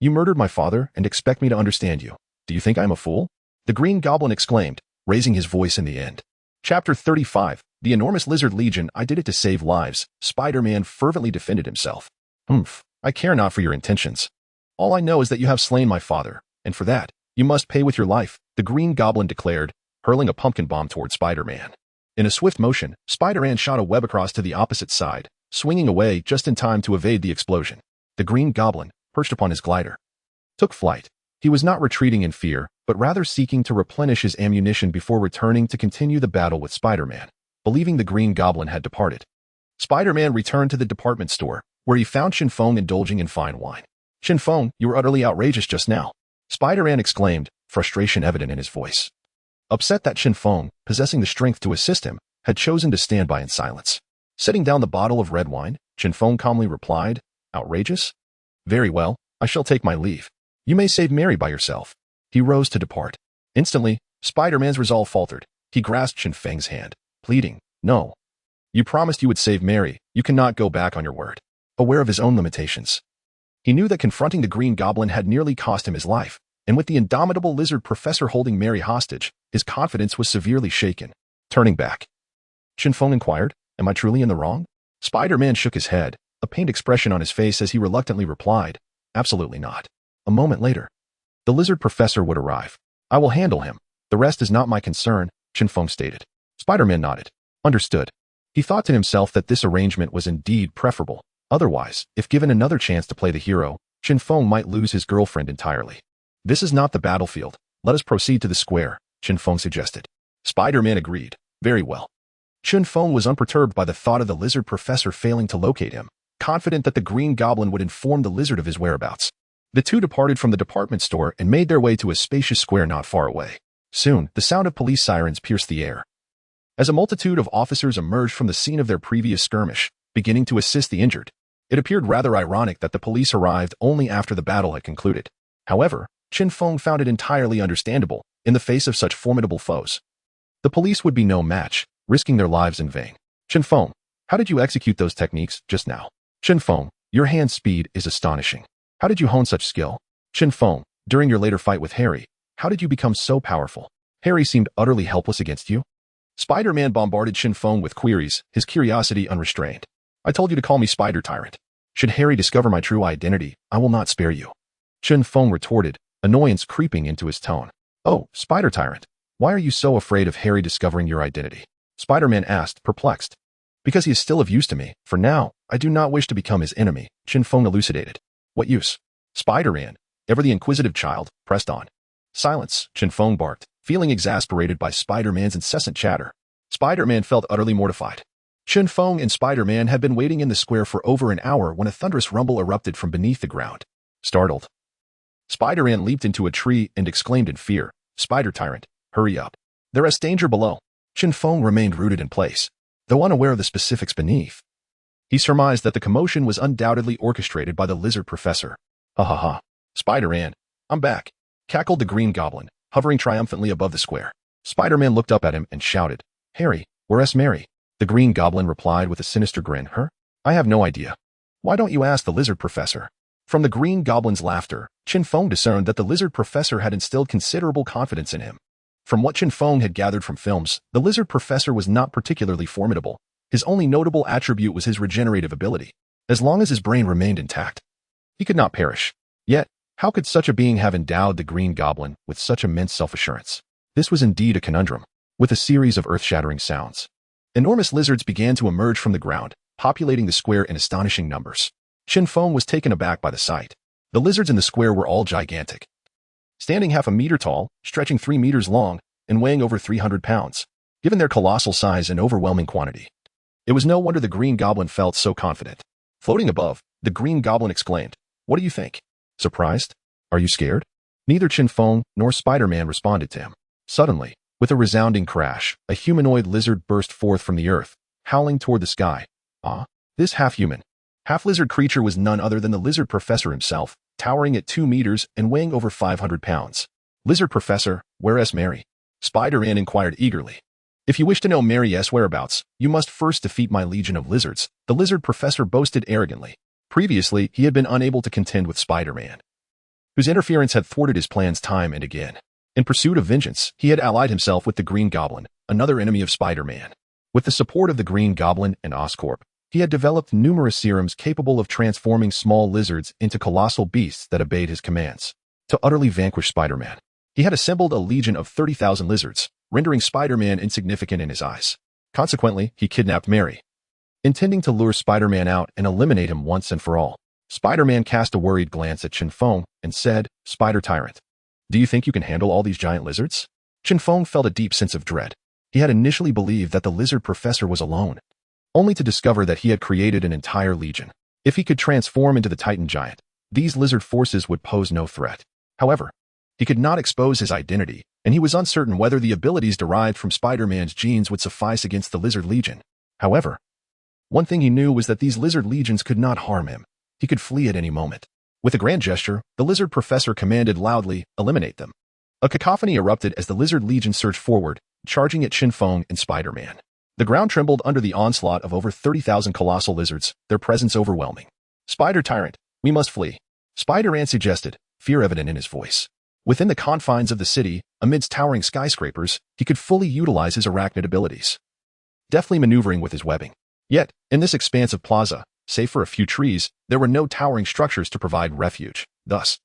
You murdered my father and expect me to understand you. Do you think I am a fool? The Green Goblin exclaimed, raising his voice in the end. Chapter 35, The Enormous Lizard Legion. I did it to save lives. Spider-Man fervently defended himself. I care not for your intentions. All I know is that you have slain my father, and for that, you must pay with your life, the Green Goblin declared, hurling a pumpkin bomb toward Spider-Man. In a swift motion, Spider-Man shot a web across to the opposite side, swinging away just in time to evade the explosion. The Green Goblin, perched upon his glider, took flight. He was not retreating in fear, but rather seeking to replenish his ammunition before returning to continue the battle with Spider-Man, believing the Green Goblin had departed. Spider-Man returned to the department store, where he found Chen Feng indulging in fine wine. Chen Feng, you were utterly outrageous just now, Spider-Man exclaimed, frustration evident in his voice. Upset that Chen Feng, possessing the strength to assist him, had chosen to stand by in silence. Setting down the bottle of red wine, Chen Feng calmly replied, Outrageous? Very well, I shall take my leave. You may save Mary by yourself. He rose to depart. Instantly, Spider-Man's resolve faltered. He grasped Chen Feng's hand, pleading, No. You promised you would save Mary. You cannot go back on your word. Aware of his own limitations, he knew that confronting the Green Goblin had nearly cost him his life, and with the indomitable lizard professor holding Mary hostage, his confidence was severely shaken. Turning back, Chen Feng inquired, Am I truly in the wrong? Spider-Man shook his head, a pained expression on his face as he reluctantly replied, Absolutely not. A moment later, the lizard professor would arrive. I will handle him. The rest is not my concern, Chen Feng stated. Spider-Man nodded. Understood. He thought to himself that this arrangement was indeed preferable. Otherwise, if given another chance to play the hero, Chen Feng might lose his girlfriend entirely. This is not the battlefield. Let us proceed to the square, Chen Feng suggested. Spider-Man agreed. Very well. Chen Feng was unperturbed by the thought of the lizard professor failing to locate him, confident that the Green Goblin would inform the lizard of his whereabouts. The two departed from the department store and made their way to a spacious square not far away. Soon, the sound of police sirens pierced the air. As a multitude of officers emerged from the scene of their previous skirmish, beginning to assist the injured, it appeared rather ironic that the police arrived only after the battle had concluded. However, Chen Feng found it entirely understandable in the face of such formidable foes. The police would be no match, risking their lives in vain. Chen Feng, how did you execute those techniques just now? Chen Feng, your hand speed is astonishing. How did you hone such skill? Chen Feng, during your later fight with Harry, how did you become so powerful? Harry seemed utterly helpless against you. Spider-Man bombarded Chen Feng with queries, his curiosity unrestrained. I told you to call me Spider Tyrant. Should Harry discover my true identity, I will not spare you. Chen Feng retorted, annoyance creeping into his tone. Oh, Spider Tyrant, why are you so afraid of Harry discovering your identity? Spider-Man asked, perplexed. Because he is still of use to me. For now, I do not wish to become his enemy, Chen Feng elucidated. What use? Spider-Man, ever the inquisitive child, pressed on. Silence, Chen Feng barked, feeling exasperated by Spider-Man's incessant chatter. Spider-Man felt utterly mortified. Chen Feng and Spider-Man had been waiting in the square for over an hour when a thunderous rumble erupted from beneath the ground. Startled, Spider-Man leaped into a tree and exclaimed in fear, Spider Tyrant, hurry up. There is danger below. Chen Feng remained rooted in place, though unaware of the specifics beneath. He surmised that the commotion was undoubtedly orchestrated by the lizard professor. Ha ha ha. Spider-Man, I'm back, cackled the Green Goblin, hovering triumphantly above the square. Spider-Man looked up at him and shouted, Harry, where's Mary? The Green Goblin replied with a sinister grin, Her? I have no idea. Why don't you ask the lizard professor? From the Green Goblin's laughter, Chen Feng discerned that the lizard professor had instilled considerable confidence in him. From what Chen Feng had gathered from films, the lizard professor was not particularly formidable. His only notable attribute was his regenerative ability. As long as his brain remained intact, he could not perish. Yet, how could such a being have endowed the Green Goblin with such immense self-assurance? This was indeed a conundrum. With a series of earth-shattering sounds, enormous lizards began to emerge from the ground, populating the square in astonishing numbers. Chen Feng was taken aback by the sight. The lizards in the square were all gigantic, standing half a meter tall, stretching 3 meters long, and weighing over 300 pounds. Given their colossal size and overwhelming quantity, it was no wonder the Green Goblin felt so confident. Floating above, the Green Goblin exclaimed, What do you think? Surprised? Are you scared? Neither Chen Feng nor Spider-Man responded to him. Suddenly, with a resounding crash, a humanoid lizard burst forth from the earth, howling toward the sky. This half-human, half-lizard creature was none other than the lizard professor himself, towering at 2 meters and weighing over 500 pounds. Lizard professor, where is Mary? Spider-Man inquired eagerly. If you wish to know Mary's whereabouts, you must first defeat my legion of lizards, the lizard professor boasted arrogantly. Previously, he had been unable to contend with Spider-Man, whose interference had thwarted his plans time and again. In pursuit of vengeance, he had allied himself with the Green Goblin, another enemy of Spider-Man. With the support of the Green Goblin and Oscorp, he had developed numerous serums capable of transforming small lizards into colossal beasts that obeyed his commands. To utterly vanquish Spider-Man, he had assembled a legion of 30,000 lizards, rendering Spider-Man insignificant in his eyes. Consequently, he kidnapped Mary, intending to lure Spider-Man out and eliminate him once and for all. Spider-Man cast a worried glance at Chen Feng and said, Spider Tyrant, do you think you can handle all these giant lizards? Chen Feng felt a deep sense of dread. He had initially believed that the lizard professor was alone, only to discover that he had created an entire legion. If he could transform into the Titan giant, these lizard forces would pose no threat. However, he could not expose his identity, and he was uncertain whether the abilities derived from Spider-Man's genes would suffice against the lizard legion. However, one thing he knew was that these lizard legions could not harm him. He could flee at any moment. With a grand gesture, the lizard professor commanded loudly, eliminate them. A cacophony erupted as the lizard legion surged forward, charging at Chen Feng and Spider-Man. The ground trembled under the onslaught of over 30,000 colossal lizards, their presence overwhelming. Spider Tyrant, we must flee, Spider-Man suggested, fear evident in his voice. Within the confines of the city, amidst towering skyscrapers, he could fully utilize his arachnid abilities, deftly maneuvering with his webbing. Yet, in this expansive plaza, save for a few trees, there were no towering structures to provide refuge. Thus,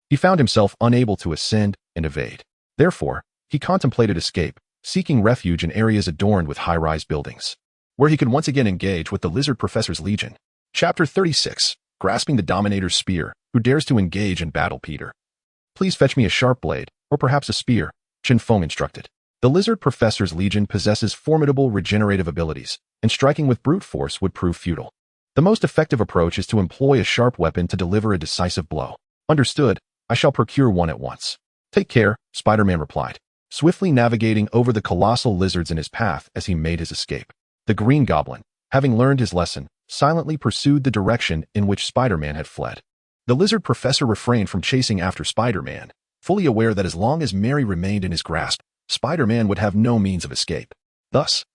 he found himself unable to ascend and evade. Therefore, he contemplated escape, seeking refuge in areas adorned with high-rise buildings, where he could once again engage with the lizard professor's legion. Chapter 36, Grasping the Dominator's Spear, Who Dares to Engage in Battle Peter? Please fetch me a sharp blade, or perhaps a spear, Chen Feng instructed. The lizard professor's legion possesses formidable regenerative abilities, and striking with brute force would prove futile. The most effective approach is to employ a sharp weapon to deliver a decisive blow. Understood, I shall procure one at once. Take care, Spider-Man replied, swiftly navigating over the colossal lizards in his path as he made his escape. The Green Goblin, having learned his lesson, silently pursued the direction in which Spider-Man had fled. The lizard professor refrained from chasing after Spider-Man, fully aware that as long as Mary remained in his grasp, Spider-Man would have no means of escape. Thus,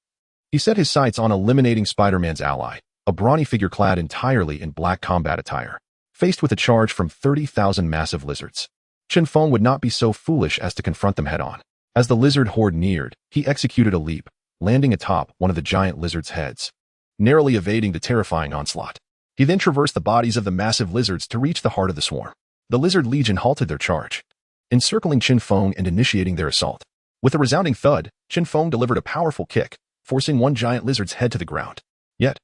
he set his sights on eliminating Spider-Man's ally, a brawny figure clad entirely in black combat attire, faced with a charge from 30,000 massive lizards. Chen Feng would not be so foolish as to confront them head-on. As the lizard horde neared, he executed a leap, landing atop one of the giant lizard's heads, narrowly evading the terrifying onslaught. He then traversed the bodies of the massive lizards to reach the heart of the swarm. The lizard legion halted their charge, encircling Chen Feng and initiating their assault. With a resounding thud, Chen Feng delivered a powerful kick, forcing one giant lizard's head to the ground. Yet,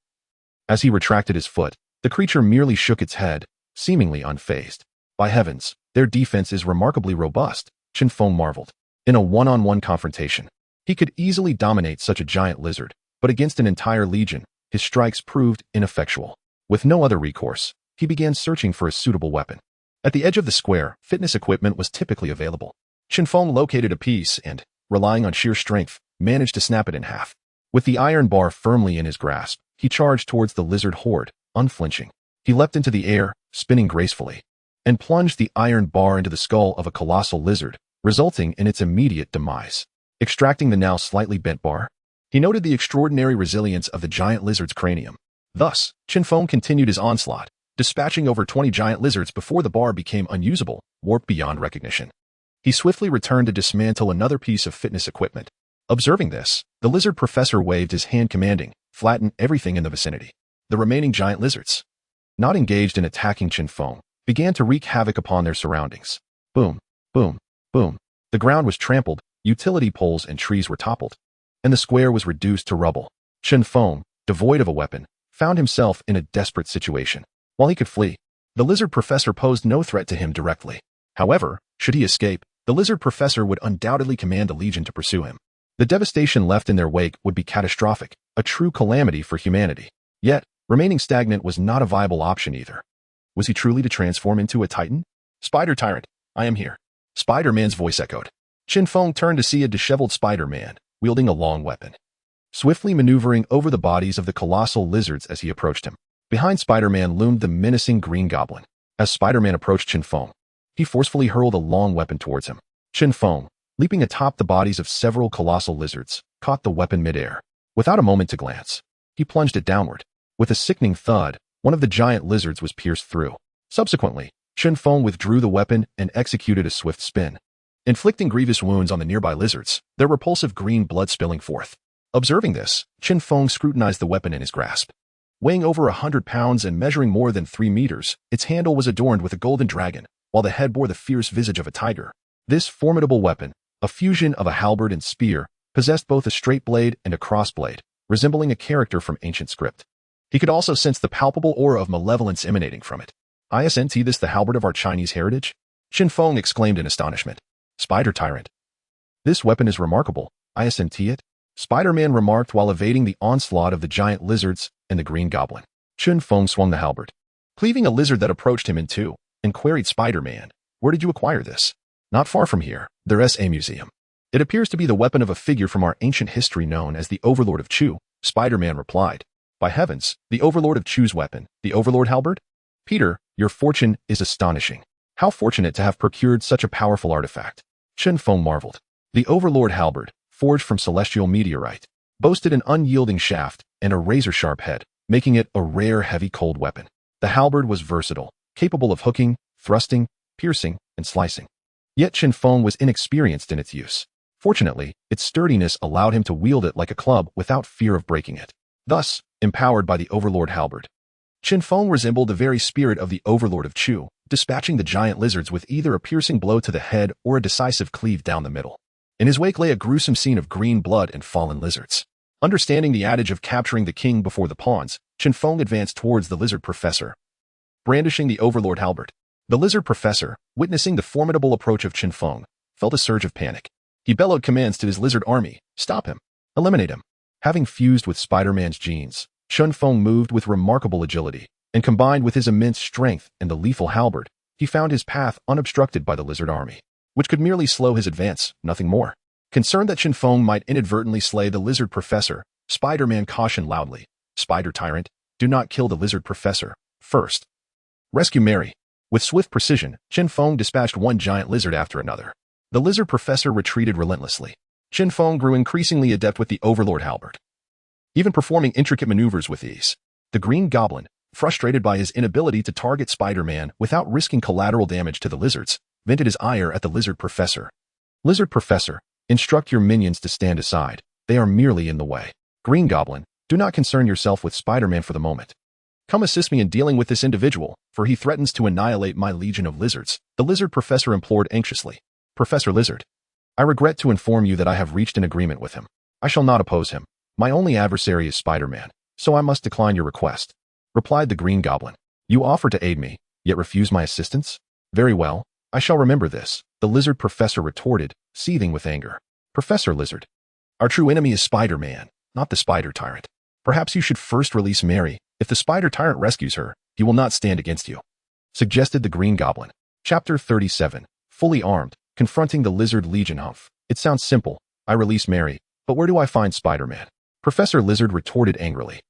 as he retracted his foot, the creature merely shook its head, seemingly unfazed. By heavens, their defense is remarkably robust, Chen Feng marveled. In a one-on-one confrontation, he could easily dominate such a giant lizard, but against an entire legion, his strikes proved ineffectual. With no other recourse, he began searching for a suitable weapon. At the edge of the square, fitness equipment was typically available. Chen Feng located a piece and, relying on sheer strength, managed to snap it in half. With the iron bar firmly in his grasp, he charged towards the lizard horde, unflinching. He leapt into the air, spinning gracefully, and plunged the iron bar into the skull of a colossal lizard, resulting in its immediate demise. Extracting the now slightly bent bar, he noted the extraordinary resilience of the giant lizard's cranium. Thus, Chen Feng continued his onslaught, dispatching over 20 giant lizards before the bar became unusable, warped beyond recognition. He swiftly returned to dismantle another piece of fitness equipment. Observing this, the lizard professor waved his hand commanding, "Flatten everything in the vicinity." The remaining giant lizards, not engaged in attacking Chen Feng, began to wreak havoc upon their surroundings. Boom, boom, boom. The ground was trampled, utility poles and trees were toppled, and the square was reduced to rubble. Chen Feng, devoid of a weapon, found himself in a desperate situation. While he could flee, the lizard professor posed no threat to him directly. However, should he escape, the lizard professor would undoubtedly command the legion to pursue him. The devastation left in their wake would be catastrophic, a true calamity for humanity. Yet, remaining stagnant was not a viable option either. Was he truly to transform into a titan? "Spider Tyrant, I am here." Spider-Man's voice echoed. Chen Feng turned to see a disheveled Spider-Man, wielding a long weapon, swiftly maneuvering over the bodies of the colossal lizards as he approached him. Behind Spider-Man loomed the menacing Green Goblin. As Spider-Man approached Chen Feng, he forcefully hurled a long weapon towards him. Chen Feng, leaping atop the bodies of several colossal lizards, caught the weapon midair. Without a moment to glance, he plunged it downward. With a sickening thud, one of the giant lizards was pierced through. Subsequently, Chen Feng withdrew the weapon and executed a swift spin, inflicting grievous wounds on the nearby lizards, their repulsive green blood spilling forth. Observing this, Chen Feng scrutinized the weapon in his grasp. Weighing over 100 pounds and measuring more than 3 meters, its handle was adorned with a golden dragon, while the head bore the fierce visage of a tiger. This formidable weapon, a fusion of a halberd and spear, possessed both a straight blade and a cross blade, resembling a character from ancient script. He could also sense the palpable aura of malevolence emanating from it. "Isn't this the halberd of our Chinese heritage?" Chen Feng exclaimed in astonishment. "Spider Tyrant. This weapon is remarkable, isn't it?" Spider-Man remarked while evading the onslaught of the giant lizards and the Green Goblin. Chen Feng swung the halberd, cleaving a lizard that approached him in two, and queried Spider-Man, "Where did you acquire this?" "Not far from here, there's a museum. It appears to be the weapon of a figure from our ancient history known as the Overlord of Chu," Spider-Man replied. "By heavens, the Overlord of Chu's weapon, the Overlord halberd? Peter, your fortune is astonishing. How fortunate to have procured such a powerful artifact." Chen Feng marveled. The Overlord halberd, forged from celestial meteorite, boasted an unyielding shaft and a razor-sharp head, making it a rare heavy cold weapon. The halberd was versatile, capable of hooking, thrusting, piercing, and slicing. Yet Chen Feng was inexperienced in its use. Fortunately, its sturdiness allowed him to wield it like a club without fear of breaking it. Thus, empowered by the Overlord halberd, Chen Feng resembled the very spirit of the Overlord of Chu, dispatching the giant lizards with either a piercing blow to the head or a decisive cleave down the middle. In his wake lay a gruesome scene of green blood and fallen lizards. Understanding the adage of capturing the king before the pawns, Chen Feng advanced towards the lizard professor, brandishing the Overlord halberd. The lizard professor, witnessing the formidable approach of Chen Feng, felt a surge of panic. He bellowed commands to his lizard army, "Stop him! Eliminate him!" Having fused with Spider-Man's genes, Chen Feng moved with remarkable agility, and combined with his immense strength and the lethal halberd, he found his path unobstructed by the lizard army, which could merely slow his advance, nothing more. Concerned that Chen Feng might inadvertently slay the lizard professor, Spider-Man cautioned loudly, "Spider Tyrant, do not kill the lizard professor. First, rescue Mary." With swift precision, Chen Feng dispatched one giant lizard after another. The lizard professor retreated relentlessly. Chen Feng grew increasingly adept with the Overlord halberd, even performing intricate maneuvers with ease. The Green Goblin, frustrated by his inability to target Spider-Man without risking collateral damage to the lizards, vented his ire at the lizard professor. "Lizard professor, instruct your minions to stand aside. They are merely in the way." Green Goblin, do not concern yourself with Spider-Man for the moment. Come assist me in dealing with this individual, for he threatens to annihilate my legion of lizards, the lizard professor implored anxiously. Professor Lizard, I regret to inform you that I have reached an agreement with him. I shall not oppose him. My only adversary is Spider-Man, so I must decline your request, replied the Green Goblin. You offer to aid me, yet refuse my assistance? Very well, I shall remember this, the lizard professor retorted, seething with anger. Professor Lizard, our true enemy is Spider-Man, not the Spider Tyrant. Perhaps you should first release Mary. If the Spider Tyrant rescues her, he will not stand against you, suggested the Green Goblin. Chapter 37, Fully Armed, Confronting the Lizard Legion. Humph. It sounds simple. I release Mary, but where do I find Spider-Man? Professor Lizard retorted angrily.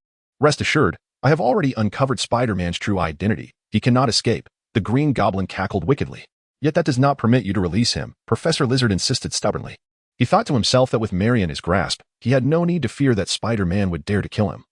Rest assured, I have already uncovered Spider-Man's true identity. He cannot escape. The Green Goblin cackled wickedly. Yet that does not permit you to release him, Professor Lizard insisted stubbornly. He thought to himself that with Mary in his grasp, he had no need to fear that Spider-Man would dare to kill him.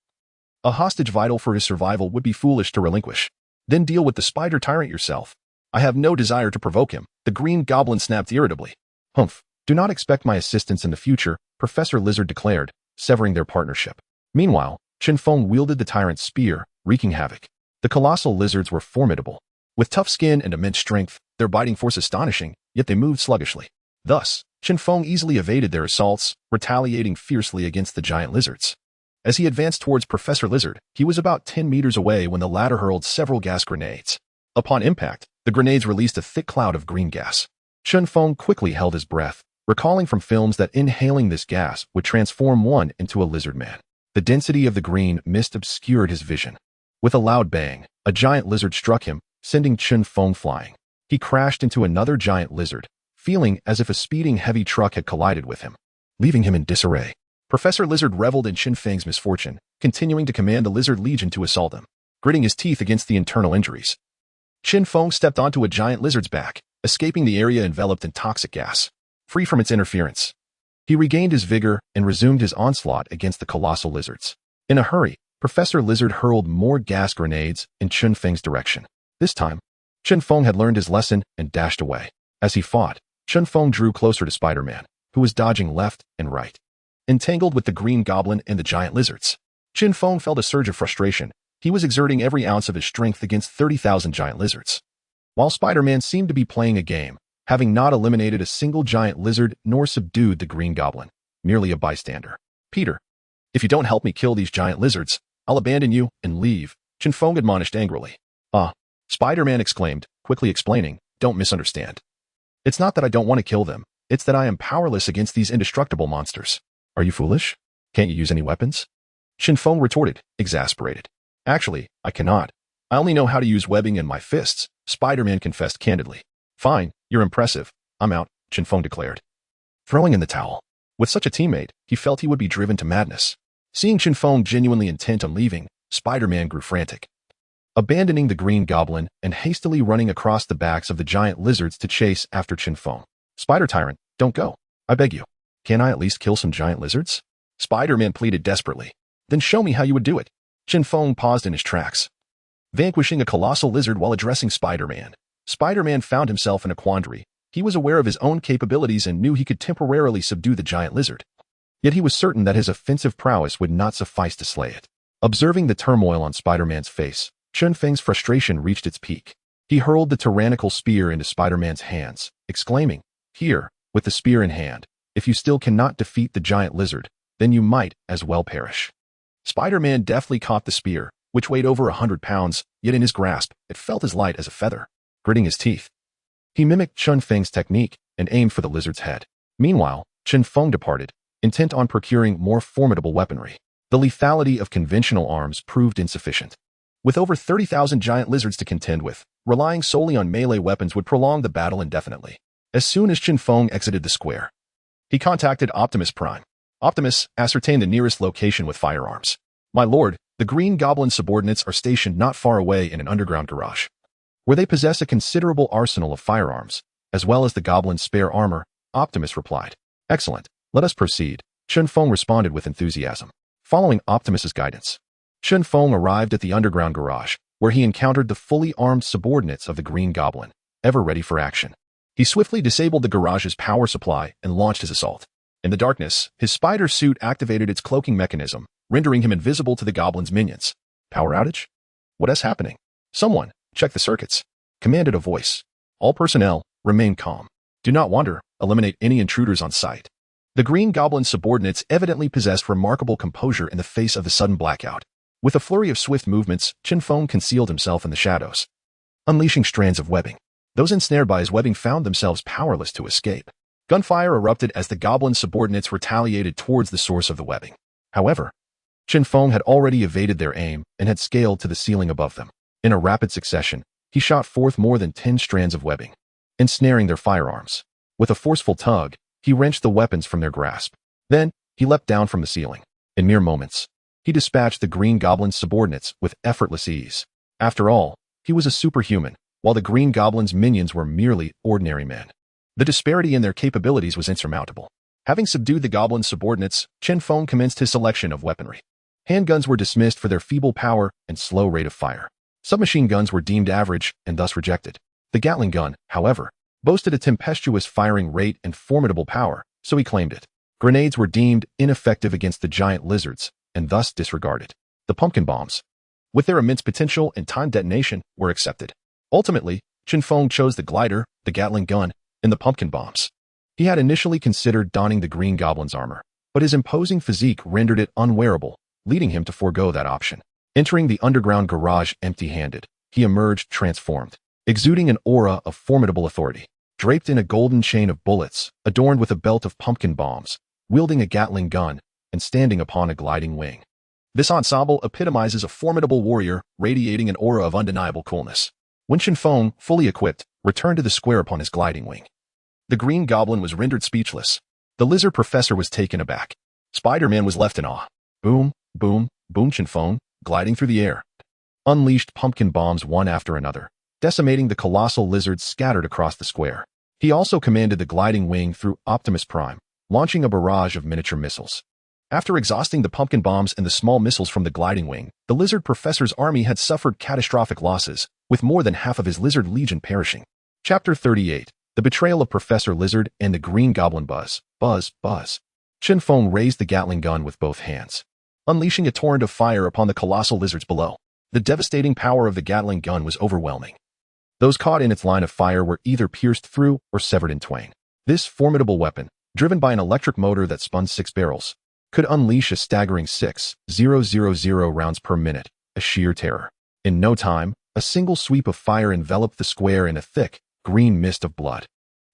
A hostage vital for his survival would be foolish to relinquish. Then deal with the Spider Tyrant yourself. I have no desire to provoke him, the Green Goblin snapped irritably. Humph. Do not expect my assistance in the future, Professor Lizard declared, severing their partnership. Meanwhile, Chen Feng wielded the tyrant's spear, wreaking havoc. The colossal lizards were formidable. With tough skin and immense strength, their biting force astonishing, yet they moved sluggishly. Thus, Chen Feng easily evaded their assaults, retaliating fiercely against the giant lizards. As he advanced towards Professor Lizard, he was about 10 meters away when the latter hurled several gas grenades. Upon impact, the grenades released a thick cloud of green gas. Chen Feng quickly held his breath, recalling from films that inhaling this gas would transform one into a lizard man. The density of the green mist obscured his vision. With a loud bang, a giant lizard struck him, sending Chen Feng flying. He crashed into another giant lizard, feeling as if a speeding heavy truck had collided with him, leaving him in disarray. Professor Lizard reveled in Chen Feng's misfortune, continuing to command the Lizard Legion to assault him, gritting his teeth against the internal injuries. Chen Feng stepped onto a giant lizard's back, escaping the area enveloped in toxic gas, free from its interference. He regained his vigor and resumed his onslaught against the colossal lizards. In a hurry, Professor Lizard hurled more gas grenades in Chen Feng's direction. This time, Chen Feng had learned his lesson and dashed away. As he fought, Chen Feng drew closer to Spider-Man, who was dodging left and right, entangled with the Green Goblin and the giant lizards. Chen Feng felt a surge of frustration. He was exerting every ounce of his strength against 30,000 giant lizards, while Spider-Man seemed to be playing a game, having not eliminated a single giant lizard nor subdued the Green Goblin, merely a bystander. Peter, if you don't help me kill these giant lizards, I'll abandon you and leave, Chen Feng admonished angrily. Spider-Man exclaimed, quickly explaining, don't misunderstand. It's not that I don't want to kill them, it's that I am powerless against these indestructible monsters. Are you foolish? Can't you use any weapons? Chen Feng retorted, exasperated. Actually, I cannot. I only know how to use webbing and my fists, Spider-Man confessed candidly. Fine, you're impressive. I'm out, Chen Feng declared, throwing in the towel. With such a teammate, he felt he would be driven to madness. Seeing Chen Feng genuinely intent on leaving, Spider-Man grew frantic, abandoning the Green Goblin and hastily running across the backs of the giant lizards to chase after Chen Feng. Spider Tyrant, don't go. I beg you. Can I at least kill some giant lizards? Spider-Man pleaded desperately. Then show me how you would do it. Chen Feng paused in his tracks, vanquishing a colossal lizard while addressing Spider-Man. Spider-Man found himself in a quandary. He was aware of his own capabilities and knew he could temporarily subdue the giant lizard. Yet he was certain that his offensive prowess would not suffice to slay it. Observing the turmoil on Spider-Man's face, Chen Feng's frustration reached its peak. He hurled the tyrannical spear into Spider-Man's hands, exclaiming, Here, with the spear in hand, if you still cannot defeat the giant lizard, then you might as well perish. Spider-Man deftly caught the spear, which weighed over 100 pounds, yet in his grasp, it felt as light as a feather. Gritting his teeth, he mimicked Chen Feng's technique and aimed for the lizard's head. Meanwhile, Chen Feng departed, intent on procuring more formidable weaponry. The lethality of conventional arms proved insufficient. With over 30,000 giant lizards to contend with, relying solely on melee weapons would prolong the battle indefinitely. As soon as Chen Feng exited the square, he contacted Optimus Prime. Optimus, ascertain the nearest location with firearms. My lord, the Green Goblin subordinates are stationed not far away in an underground garage, where they possess a considerable arsenal of firearms, as well as the Goblin's spare armor, Optimus replied. Excellent, let us proceed, Chen Feng responded with enthusiasm. Following Optimus's guidance, Chen Feng arrived at the underground garage, where he encountered the fully armed subordinates of the Green Goblin, ever ready for action. He swiftly disabled the garage's power supply and launched his assault. In the darkness, his spider suit activated its cloaking mechanism, rendering him invisible to the Goblin's minions. Power outage? What is happening? Someone, check the circuits, commanded a voice. All personnel, remain calm. Do not wander, eliminate any intruders on sight. The Green Goblin's subordinates evidently possessed remarkable composure in the face of the sudden blackout. With a flurry of swift movements, Chen Feng concealed himself in the shadows, unleashing strands of webbing. Those ensnared by his webbing found themselves powerless to escape. Gunfire erupted as the Goblin's subordinates retaliated towards the source of the webbing. However, Chen Feng had already evaded their aim and had scaled to the ceiling above them. In a rapid succession, he shot forth more than 10 strands of webbing, ensnaring their firearms. With a forceful tug, he wrenched the weapons from their grasp. Then, he leapt down from the ceiling. In mere moments, he dispatched the Green Goblin's subordinates with effortless ease. After all, he was a superhuman, while the Green Goblin's minions were merely ordinary men. The disparity in their capabilities was insurmountable. Having subdued the Goblin's subordinates, Chen Feng commenced his selection of weaponry. Handguns were dismissed for their feeble power and slow rate of fire. Submachine guns were deemed average and thus rejected. The Gatling gun, however, boasted a tempestuous firing rate and formidable power, so he claimed it. Grenades were deemed ineffective against the giant lizards and thus disregarded. The pumpkin bombs, with their immense potential and timed detonation, were accepted. Ultimately, Chen Feng chose the glider, the Gatling gun, and the pumpkin bombs. He had initially considered donning the Green Goblin's armor, but his imposing physique rendered it unwearable, leading him to forego that option. Entering the underground garage empty-handed, he emerged transformed, exuding an aura of formidable authority. Draped in a golden chain of bullets, adorned with a belt of pumpkin bombs, wielding a Gatling gun, and standing upon a gliding wing. This ensemble epitomizes a formidable warrior, radiating an aura of undeniable coolness. When Chen Feng, fully equipped, returned to the square upon his gliding wing, the Green Goblin was rendered speechless. The lizard professor was taken aback. Spider-Man was left in awe. Boom, boom, boom. Chen Feng, gliding through the air, unleashed pumpkin bombs one after another, decimating the colossal lizards scattered across the square. He also commanded the gliding wing through Optimus Prime, launching a barrage of miniature missiles. After exhausting the pumpkin bombs and the small missiles from the gliding wing, the lizard professor's army had suffered catastrophic losses, with more than half of his lizard legion perishing. Chapter 38. The Betrayal of Professor Lizard and the Green Goblin. Buzz, buzz, buzz. Chen Feng raised the Gatling gun with both hands, unleashing a torrent of fire upon the colossal lizards below. The devastating power of the Gatling gun was overwhelming. Those caught in its line of fire were either pierced through or severed in twain. This formidable weapon, driven by an electric motor that spun 6 barrels, could unleash a staggering 6,000 rounds per minute, a sheer terror. In no time, a single sweep of fire enveloped the square in a thick, green mist of blood.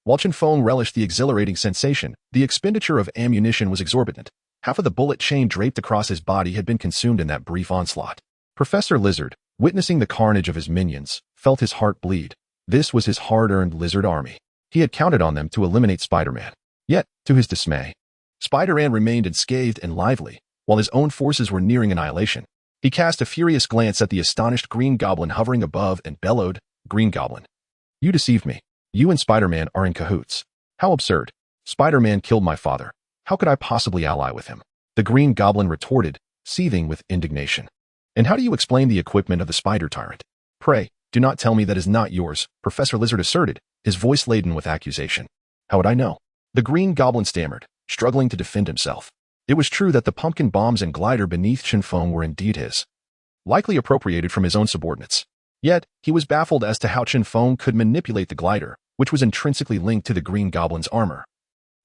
While Chen Feng relished the exhilarating sensation, the expenditure of ammunition was exorbitant. Half of the bullet chain draped across his body had been consumed in that brief onslaught. Professor Lizard, witnessing the carnage of his minions, felt his heart bleed. This was his hard-earned lizard army. He had counted on them to eliminate Spider-Man. Yet, to his dismay, Spider-Man remained unscathed and lively, while his own forces were nearing annihilation. He cast a furious glance at the astonished Green Goblin hovering above and bellowed, "Green Goblin, you deceived me. You and Spider-Man are in cahoots. How absurd. Spider-Man killed my father. How could I possibly ally with him?" The Green Goblin retorted, seething with indignation. "And how do you explain the equipment of the Spider Tyrant? Pray, do not tell me that is not yours," Professor Lizard asserted, his voice laden with accusation. "How would I know?" The Green Goblin stammered, struggling to defend himself. It was true that the pumpkin bombs and glider beneath Chen Feng were indeed his, likely appropriated from his own subordinates. Yet, he was baffled as to how Chen Feng could manipulate the glider, which was intrinsically linked to the Green Goblin's armor,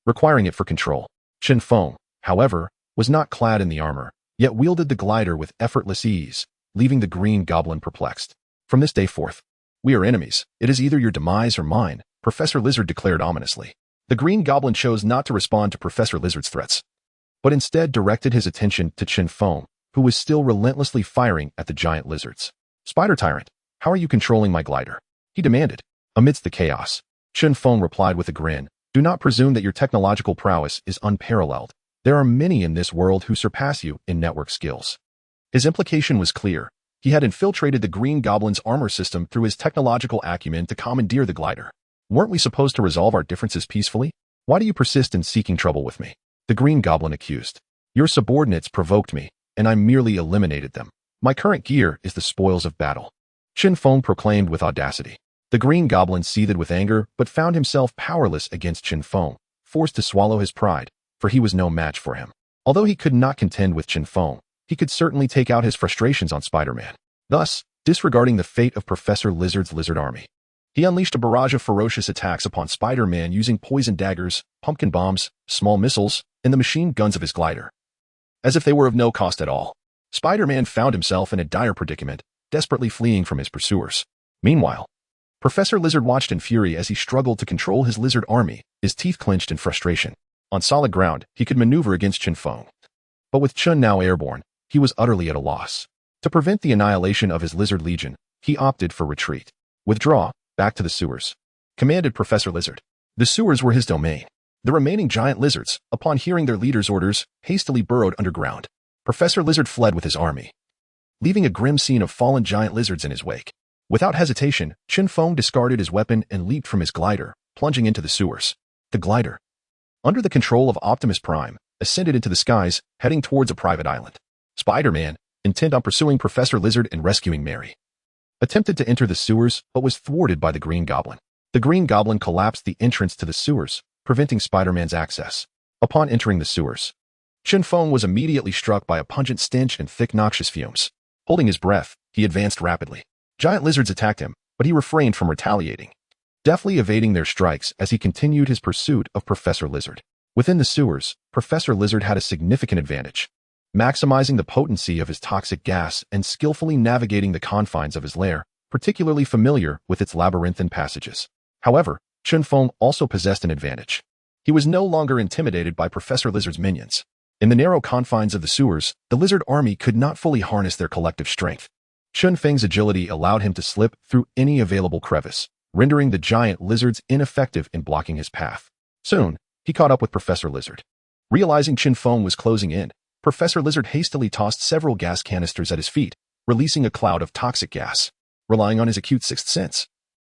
requiring it for control. Chen Feng, however, was not clad in the armor, yet wielded the glider with effortless ease, leaving the Green Goblin perplexed. "From this day forth, we are enemies. It is either your demise or mine," Professor Lizard declared ominously. The Green Goblin chose not to respond to Professor Lizard's threats, but instead directed his attention to Chen Feng, who was still relentlessly firing at the giant lizards. "Spider Tyrant, how are you controlling my glider?" he demanded. Amidst the chaos, Chen Feng replied with a grin, "Do not presume that your technological prowess is unparalleled. There are many in this world who surpass you in network skills." His implication was clear. He had infiltrated the Green Goblin's armor system through his technological acumen to commandeer the glider. "Weren't we supposed to resolve our differences peacefully? Why do you persist in seeking trouble with me?" The Green Goblin accused. "Your subordinates provoked me, and I merely eliminated them. My current gear is the spoils of battle," Chen Feng proclaimed with audacity. The Green Goblin seethed with anger, but found himself powerless against Chen Feng, forced to swallow his pride, for he was no match for him. Although he could not contend with Chen Feng, he could certainly take out his frustrations on Spider-Man. Thus, disregarding the fate of Professor Lizard's lizard army, He unleashed a barrage of ferocious attacks upon Spider-Man using poison daggers, pumpkin bombs, small missiles, and the machine guns of his glider. As if they were of no cost at all, Spider-Man found himself in a dire predicament, desperately fleeing from his pursuers. Meanwhile, Professor Lizard watched in fury as he struggled to control his lizard army, his teeth clenched in frustration. On solid ground, he could maneuver against Chen Feng. But with Chen now airborne, he was utterly at a loss. To prevent the annihilation of his lizard legion, he opted for retreat. Withdraw, back to the sewers, commanded Professor Lizard. The sewers were his domain. The remaining giant lizards, upon hearing their leader's orders, hastily burrowed underground. Professor Lizard fled with his army, leaving a grim scene of fallen giant lizards in his wake. Without hesitation, Chen Feng discarded his weapon and leaped from his glider, plunging into the sewers. The glider, under the control of Optimus Prime, ascended into the skies, heading towards a private island. Spider-Man, intent on pursuing Professor Lizard and rescuing Mary, attempted to enter the sewers but was thwarted by the Green Goblin. The Green Goblin collapsed the entrance to the sewers, preventing Spider-Man's access. Upon entering the sewers, Chen Feng was immediately struck by a pungent stench and thick noxious fumes. Holding his breath, he advanced rapidly. Giant lizards attacked him, but he refrained from retaliating, deftly evading their strikes as he continued his pursuit of Professor Lizard. Within the sewers, Professor Lizard had a significant advantage, maximizing the potency of his toxic gas and skillfully navigating the confines of his lair, particularly familiar with its labyrinthine passages. However, Chen Feng also possessed an advantage. He was no longer intimidated by Professor Lizard's minions. In the narrow confines of the sewers, the lizard army could not fully harness their collective strength. Chen Feng's agility allowed him to slip through any available crevice, rendering the giant lizards ineffective in blocking his path. Soon, he caught up with Professor Lizard. Realizing Chen Feng was closing in, Professor Lizard hastily tossed several gas canisters at his feet, releasing a cloud of toxic gas. Relying on his acute sixth sense,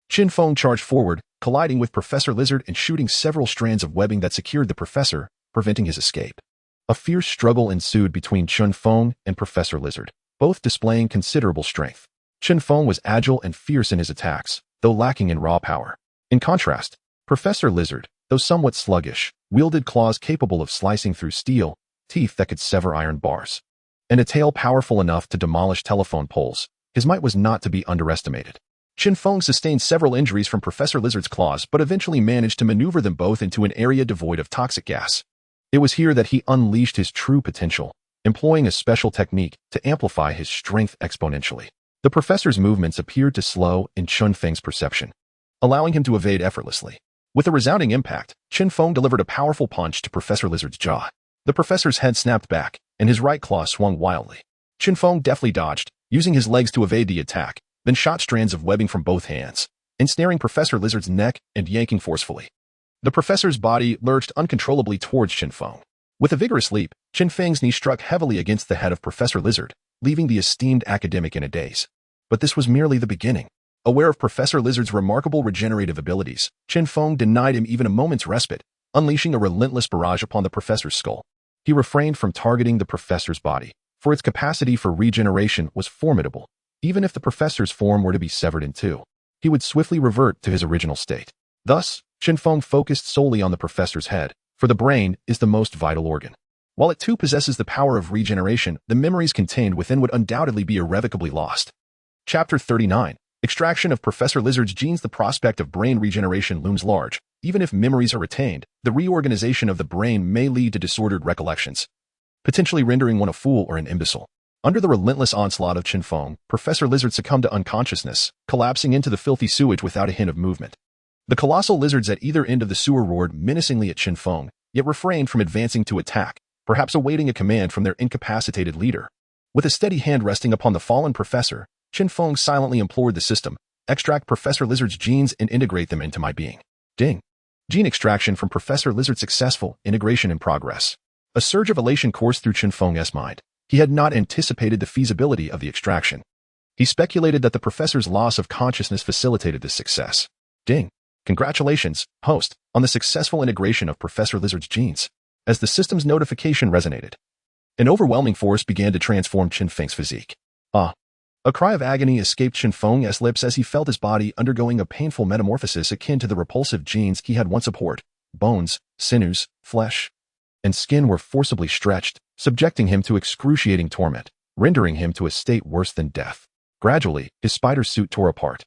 Chen Feng charged forward, colliding with Professor Lizard and shooting several strands of webbing that secured the professor, preventing his escape. A fierce struggle ensued between Chen Feng and Professor Lizard, both displaying considerable strength. Chen Feng was agile and fierce in his attacks, though lacking in raw power. In contrast, Professor Lizard, though somewhat sluggish, wielded claws capable of slicing through steel, teeth that could sever iron bars, and a tail powerful enough to demolish telephone poles. His might was not to be underestimated. Chen Feng sustained several injuries from Professor Lizard's claws but eventually managed to maneuver them both into an area devoid of toxic gas. It was here that he unleashed his true potential, employing a special technique to amplify his strength exponentially. The professor's movements appeared to slow in Chen Feng's perception, allowing him to evade effortlessly. With a resounding impact, Chen Feng delivered a powerful punch to Professor Lizard's jaw. The professor's head snapped back, and his right claw swung wildly. Chen Feng deftly dodged, using his legs to evade the attack, then shot strands of webbing from both hands, ensnaring Professor Lizard's neck and yanking forcefully. The professor's body lurched uncontrollably towards Chen Feng. With a vigorous leap, Chen Feng's knee struck heavily against the head of Professor Lizard, leaving the esteemed academic in a daze. But this was merely the beginning. Aware of Professor Lizard's remarkable regenerative abilities, Chen Feng denied him even a moment's respite, unleashing a relentless barrage upon the professor's skull. He refrained from targeting the professor's body, for its capacity for regeneration was formidable. Even if the professor's form were to be severed in two, he would swiftly revert to his original state. Thus, Chen Feng focused solely on the professor's head, for the brain is the most vital organ. While it too possesses the power of regeneration, the memories contained within would undoubtedly be irrevocably lost. Chapter 39. Extraction of Professor Lizard's genes. The prospect of brain regeneration looms large. Even if memories are retained, the reorganization of the brain may lead to disordered recollections, potentially rendering one a fool or an imbecile. Under the relentless onslaught of Chen Feng, Professor Lizard succumbed to unconsciousness, collapsing into the filthy sewage without a hint of movement. The colossal lizards at either end of the sewer roared menacingly at Chen Feng, yet refrained from advancing to attack, perhaps awaiting a command from their incapacitated leader. With a steady hand resting upon the fallen professor, Chen Feng silently implored the system, extract Professor Lizard's genes and integrate them into my being. Ding. Gene extraction from Professor Lizard successful, integration in progress. A surge of elation coursed through Chen Feng's mind. He had not anticipated the feasibility of the extraction. He speculated that the professor's loss of consciousness facilitated this success. Ding. Congratulations, host, on the successful integration of Professor Lizard's genes. As the system's notification resonated, an overwhelming force began to transform Chen Feng's physique. Ah! A cry of agony escaped Chen Feng's lips as he felt his body undergoing a painful metamorphosis akin to the repulsive genes he had once abhorred. Bones, sinews, flesh, and skin were forcibly stretched, subjecting him to excruciating torment, rendering him to a state worse than death. Gradually, his spider suit tore apart,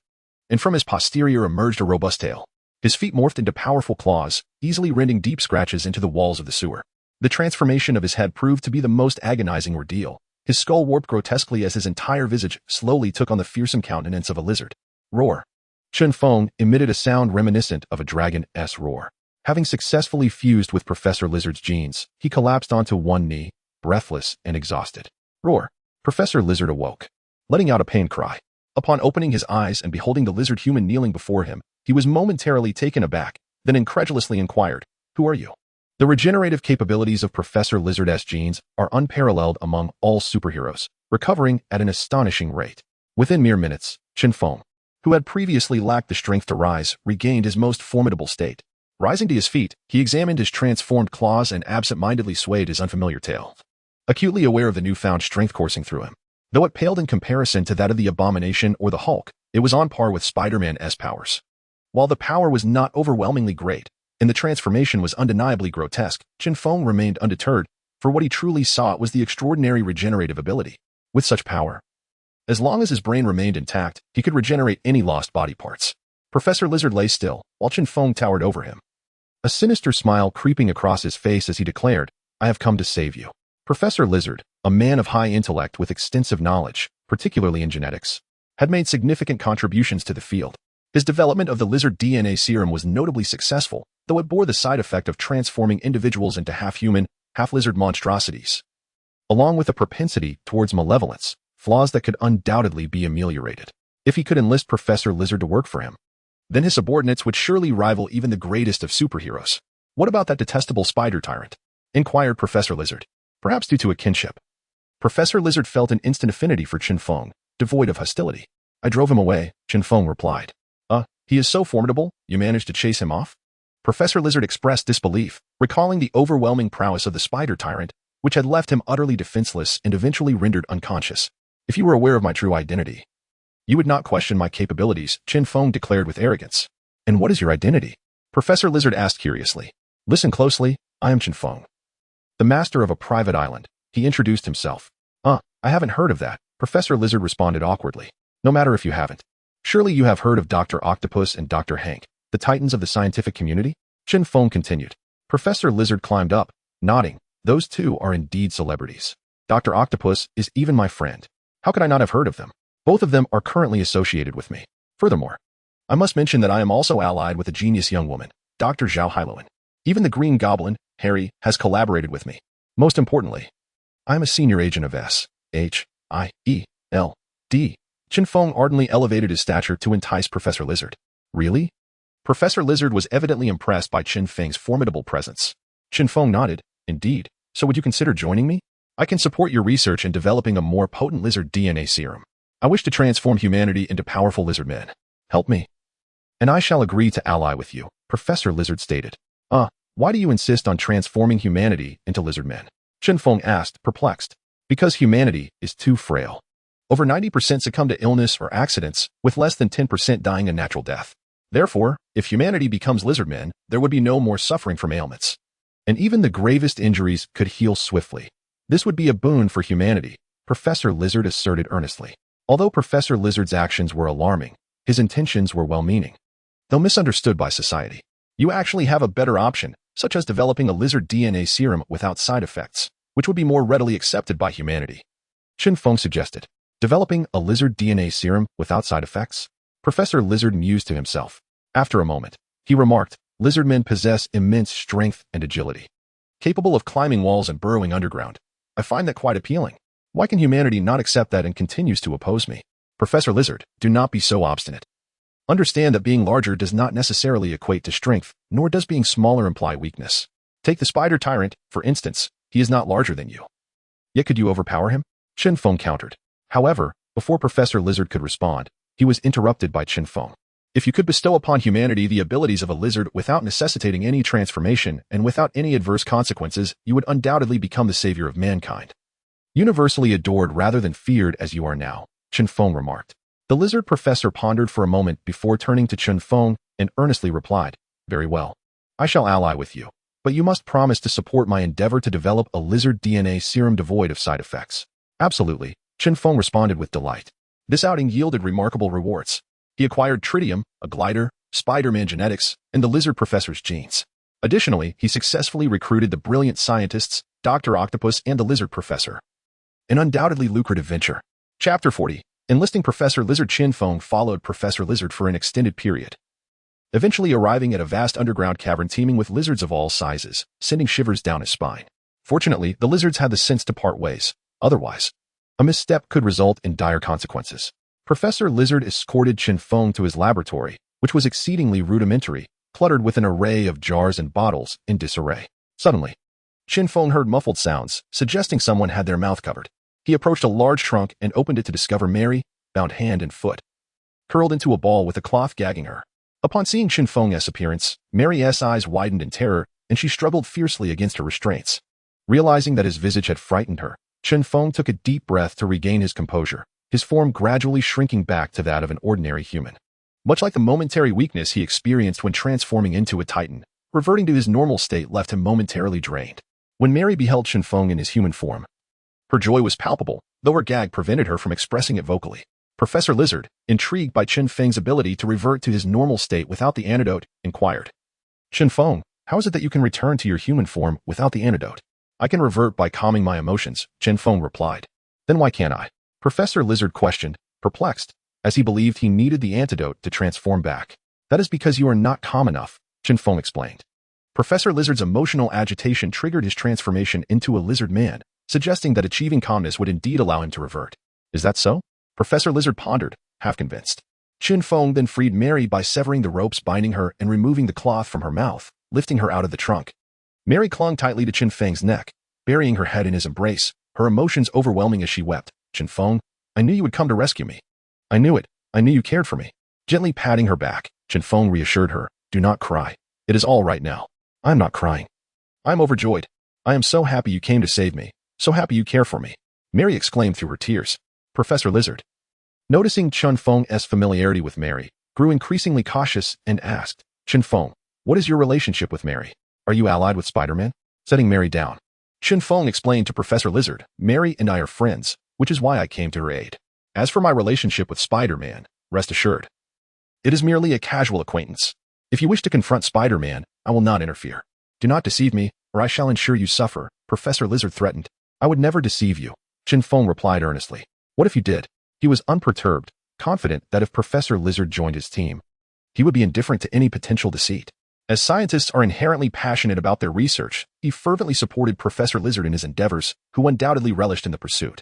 and from his posterior emerged a robust tail. His feet morphed into powerful claws, easily rending deep scratches into the walls of the sewer. The transformation of his head proved to be the most agonizing ordeal. His skull warped grotesquely as his entire visage slowly took on the fearsome countenance of a lizard. Roar. Chen Feng emitted a sound reminiscent of a dragon's roar. Having successfully fused with Professor Lizard's genes, he collapsed onto one knee, breathless and exhausted. Roar. Professor Lizard awoke, letting out a pained cry. Upon opening his eyes and beholding the lizard human kneeling before him, he was momentarily taken aback, then incredulously inquired, "Who are you?" The regenerative capabilities of Professor Lizard's genes are unparalleled among all superheroes, recovering at an astonishing rate. Within mere minutes, Chen Feng, who had previously lacked the strength to rise, regained his most formidable state. Rising to his feet, he examined his transformed claws and absent-mindedly swayed his unfamiliar tail, acutely aware of the newfound strength coursing through him. Though it paled in comparison to that of the Abomination or the Hulk, it was on par with Spider-Man's powers. While the power was not overwhelmingly great, and the transformation was undeniably grotesque, Chen Feng remained undeterred, for what he truly sought was the extraordinary regenerative ability. With such power, as long as his brain remained intact, he could regenerate any lost body parts. Professor Lizard lay still, while Chen Feng towered over him. A sinister smile creeping across his face as he declared, "I have come to save you." Professor Lizard, a man of high intellect with extensive knowledge, particularly in genetics, had made significant contributions to the field. His development of the lizard DNA serum was notably successful, though it bore the side effect of transforming individuals into half-human, half-lizard monstrosities, along with a propensity towards malevolence, flaws that could undoubtedly be ameliorated. If he could enlist Professor Lizard to work for him, then his subordinates would surely rival even the greatest of superheroes. "What about that detestable spider tyrant?" inquired Professor Lizard, perhaps due to a kinship. Professor Lizard felt an instant affinity for Chen Feng, devoid of hostility. "I drove him away," Chen Feng replied. He is so formidable, you managed to chase him off?" Professor Lizard expressed disbelief, recalling the overwhelming prowess of the spider tyrant, which had left him utterly defenseless and eventually rendered unconscious. "If you were aware of my true identity, you would not question my capabilities," Chen Feng declared with arrogance. "And what is your identity?" Professor Lizard asked curiously. "Listen closely, I am Chen Feng, the master of a private island," he introduced himself. I haven't heard of that," Professor Lizard responded awkwardly. "No matter if you haven't. Surely you have heard of Dr. Octopus and Dr. Hank, the titans of the scientific community?" Chen Feng continued. Professor Lizard climbed up, nodding. "Those two are indeed celebrities. Dr. Octopus is even my friend. How could I not have heard of them? Both of them are currently associated with me. Furthermore, I must mention that I am also allied with a genius young woman, Dr. Zhao Hailuan. Even the Green Goblin, Harry, has collaborated with me. Most importantly, I am a senior agent of S.H.I.E.L.D. Chen Feng ardently elevated his stature to entice Professor Lizard. "Really?" Professor Lizard was evidently impressed by Chen Feng's formidable presence. Chen Feng nodded. "Indeed. So would you consider joining me? I can support your research in developing a more potent lizard DNA serum. I wish to transform humanity into powerful lizard men. Help me, and I shall agree to ally with you," Professor Lizard stated. Why do you insist on transforming humanity into lizard men?" Chen Feng asked, perplexed. "Because humanity is too frail. Over 90% succumb to illness or accidents, with less than 10% dying a natural death. Therefore, if humanity becomes lizard men, there would be no more suffering from ailments. And even the gravest injuries could heal swiftly. This would be a boon for humanity," Professor Lizard asserted earnestly. Although Professor Lizard's actions were alarming, his intentions were well-meaning, though misunderstood by society. "You actually have a better option, such as developing a lizard DNA serum without side effects, which would be more readily accepted by humanity," Chen Feng suggested. "Developing a lizard DNA serum without side effects?" Professor Lizard mused to himself. After a moment, he remarked, "Lizard men possess immense strength and agility, capable of climbing walls and burrowing underground. I find that quite appealing. Why can humanity not accept that and continues to oppose me?" "Professor Lizard, do not be so obstinate. Understand that being larger does not necessarily equate to strength, nor does being smaller imply weakness. Take the spider tyrant, for instance. He is not larger than you. Yet could you overpower him?" Chen Feng countered. However, before Professor Lizard could respond, he was interrupted by Chen Feng. "If you could bestow upon humanity the abilities of a lizard without necessitating any transformation and without any adverse consequences, you would undoubtedly become the savior of mankind. Universally adored rather than feared as you are now," Chen Feng remarked. The lizard professor pondered for a moment before turning to Chen Feng and earnestly replied, "Very well. I shall ally with you, but you must promise to support my endeavor to develop a lizard DNA serum devoid of side effects." "Absolutely," Chen Feng responded with delight. This outing yielded remarkable rewards. He acquired tritium, a glider, Spider-Man genetics, and the lizard professor's genes. Additionally, he successfully recruited the brilliant scientists, Dr. Octopus and the lizard professor. An undoubtedly lucrative venture. Chapter 40. Enlisting Professor Lizard. Chen Feng followed Professor Lizard for an extended period, eventually arriving at a vast underground cavern teeming with lizards of all sizes, sending shivers down his spine. Fortunately, the lizards had the sense to part ways. Otherwise, a misstep could result in dire consequences. Professor Lizard escorted Chen Feng to his laboratory, which was exceedingly rudimentary, cluttered with an array of jars and bottles in disarray. Suddenly, Chen Feng heard muffled sounds, suggesting someone had their mouth covered. He approached a large trunk and opened it to discover Mary, bound hand and foot, curled into a ball with a cloth gagging her. Upon seeing Chen Feng's appearance, Mary's eyes widened in terror, and she struggled fiercely against her restraints. Realizing that his visage had frightened her, Chen Feng took a deep breath to regain his composure, his form gradually shrinking back to that of an ordinary human. Much like the momentary weakness he experienced when transforming into a titan, reverting to his normal state left him momentarily drained. When Mary beheld Chen Feng in his human form, her joy was palpable, though her gag prevented her from expressing it vocally. Professor Lizard, intrigued by Chen Feng's ability to revert to his normal state without the antidote, inquired, "Chen Feng, how is it that you can return to your human form without the antidote?" "I can revert by calming my emotions," Chen Feng replied. "Then why can't I?" Professor Lizard questioned, perplexed, as he believed he needed the antidote to transform back. "That is because you are not calm enough," Chen Feng explained. Professor Lizard's emotional agitation triggered his transformation into a lizard man, suggesting that achieving calmness would indeed allow him to revert. "Is that so?" Professor Lizard pondered, half convinced. Chen Feng then freed Mary by severing the ropes binding her and removing the cloth from her mouth, lifting her out of the trunk. Mary clung tightly to Chen Feng's neck, burying her head in his embrace, her emotions overwhelming as she wept. "Chen Feng, I knew you would come to rescue me. I knew it. I knew you cared for me." Gently patting her back, Chen Feng reassured her, "Do not cry. It is all right now." "I am not crying. I am overjoyed. I am so happy you came to save me. So happy you care for me," Mary exclaimed through her tears. Professor Lizard, noticing Chen Feng's familiarity with Mary, grew increasingly cautious and asked, "Chen Feng, what is your relationship with Mary? Are you allied with Spider-Man?" Setting Mary down, Chen Feng explained to Professor Lizard, "Mary and I are friends, which is why I came to her aid. As for my relationship with Spider-Man, rest assured, it is merely a casual acquaintance. If you wish to confront Spider-Man, I will not interfere. Do not deceive me, or I shall ensure you suffer," Professor Lizard threatened. "I would never deceive you," Chen Feng replied earnestly. "What if you did?" He was unperturbed, confident that if Professor Lizard joined his team, he would be indifferent to any potential deceit. As scientists are inherently passionate about their research, he fervently supported Professor Lizard in his endeavors, who undoubtedly relished in the pursuit.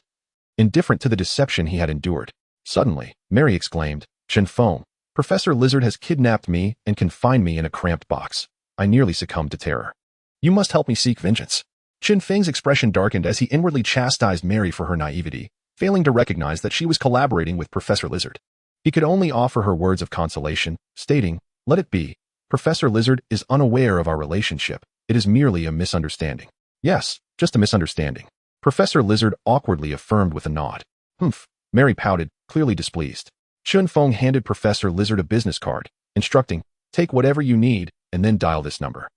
Indifferent to the deception he had endured. Suddenly, Mary exclaimed, "Chen Feng, Professor Lizard has kidnapped me and confined me in a cramped box. I nearly succumbed to terror. You must help me seek vengeance." Chen Feng's expression darkened as he inwardly chastised Mary for her naivety, failing to recognize that she was collaborating with Professor Lizard. He could only offer her words of consolation, stating, "Let it be. Professor Lizard is unaware of our relationship. It is merely a misunderstanding." "Yes, just a misunderstanding," Professor Lizard awkwardly affirmed with a nod. "Humph," Mary pouted, clearly displeased. Chen Feng handed Professor Lizard a business card, instructing, "Take whatever you need, and then dial this number.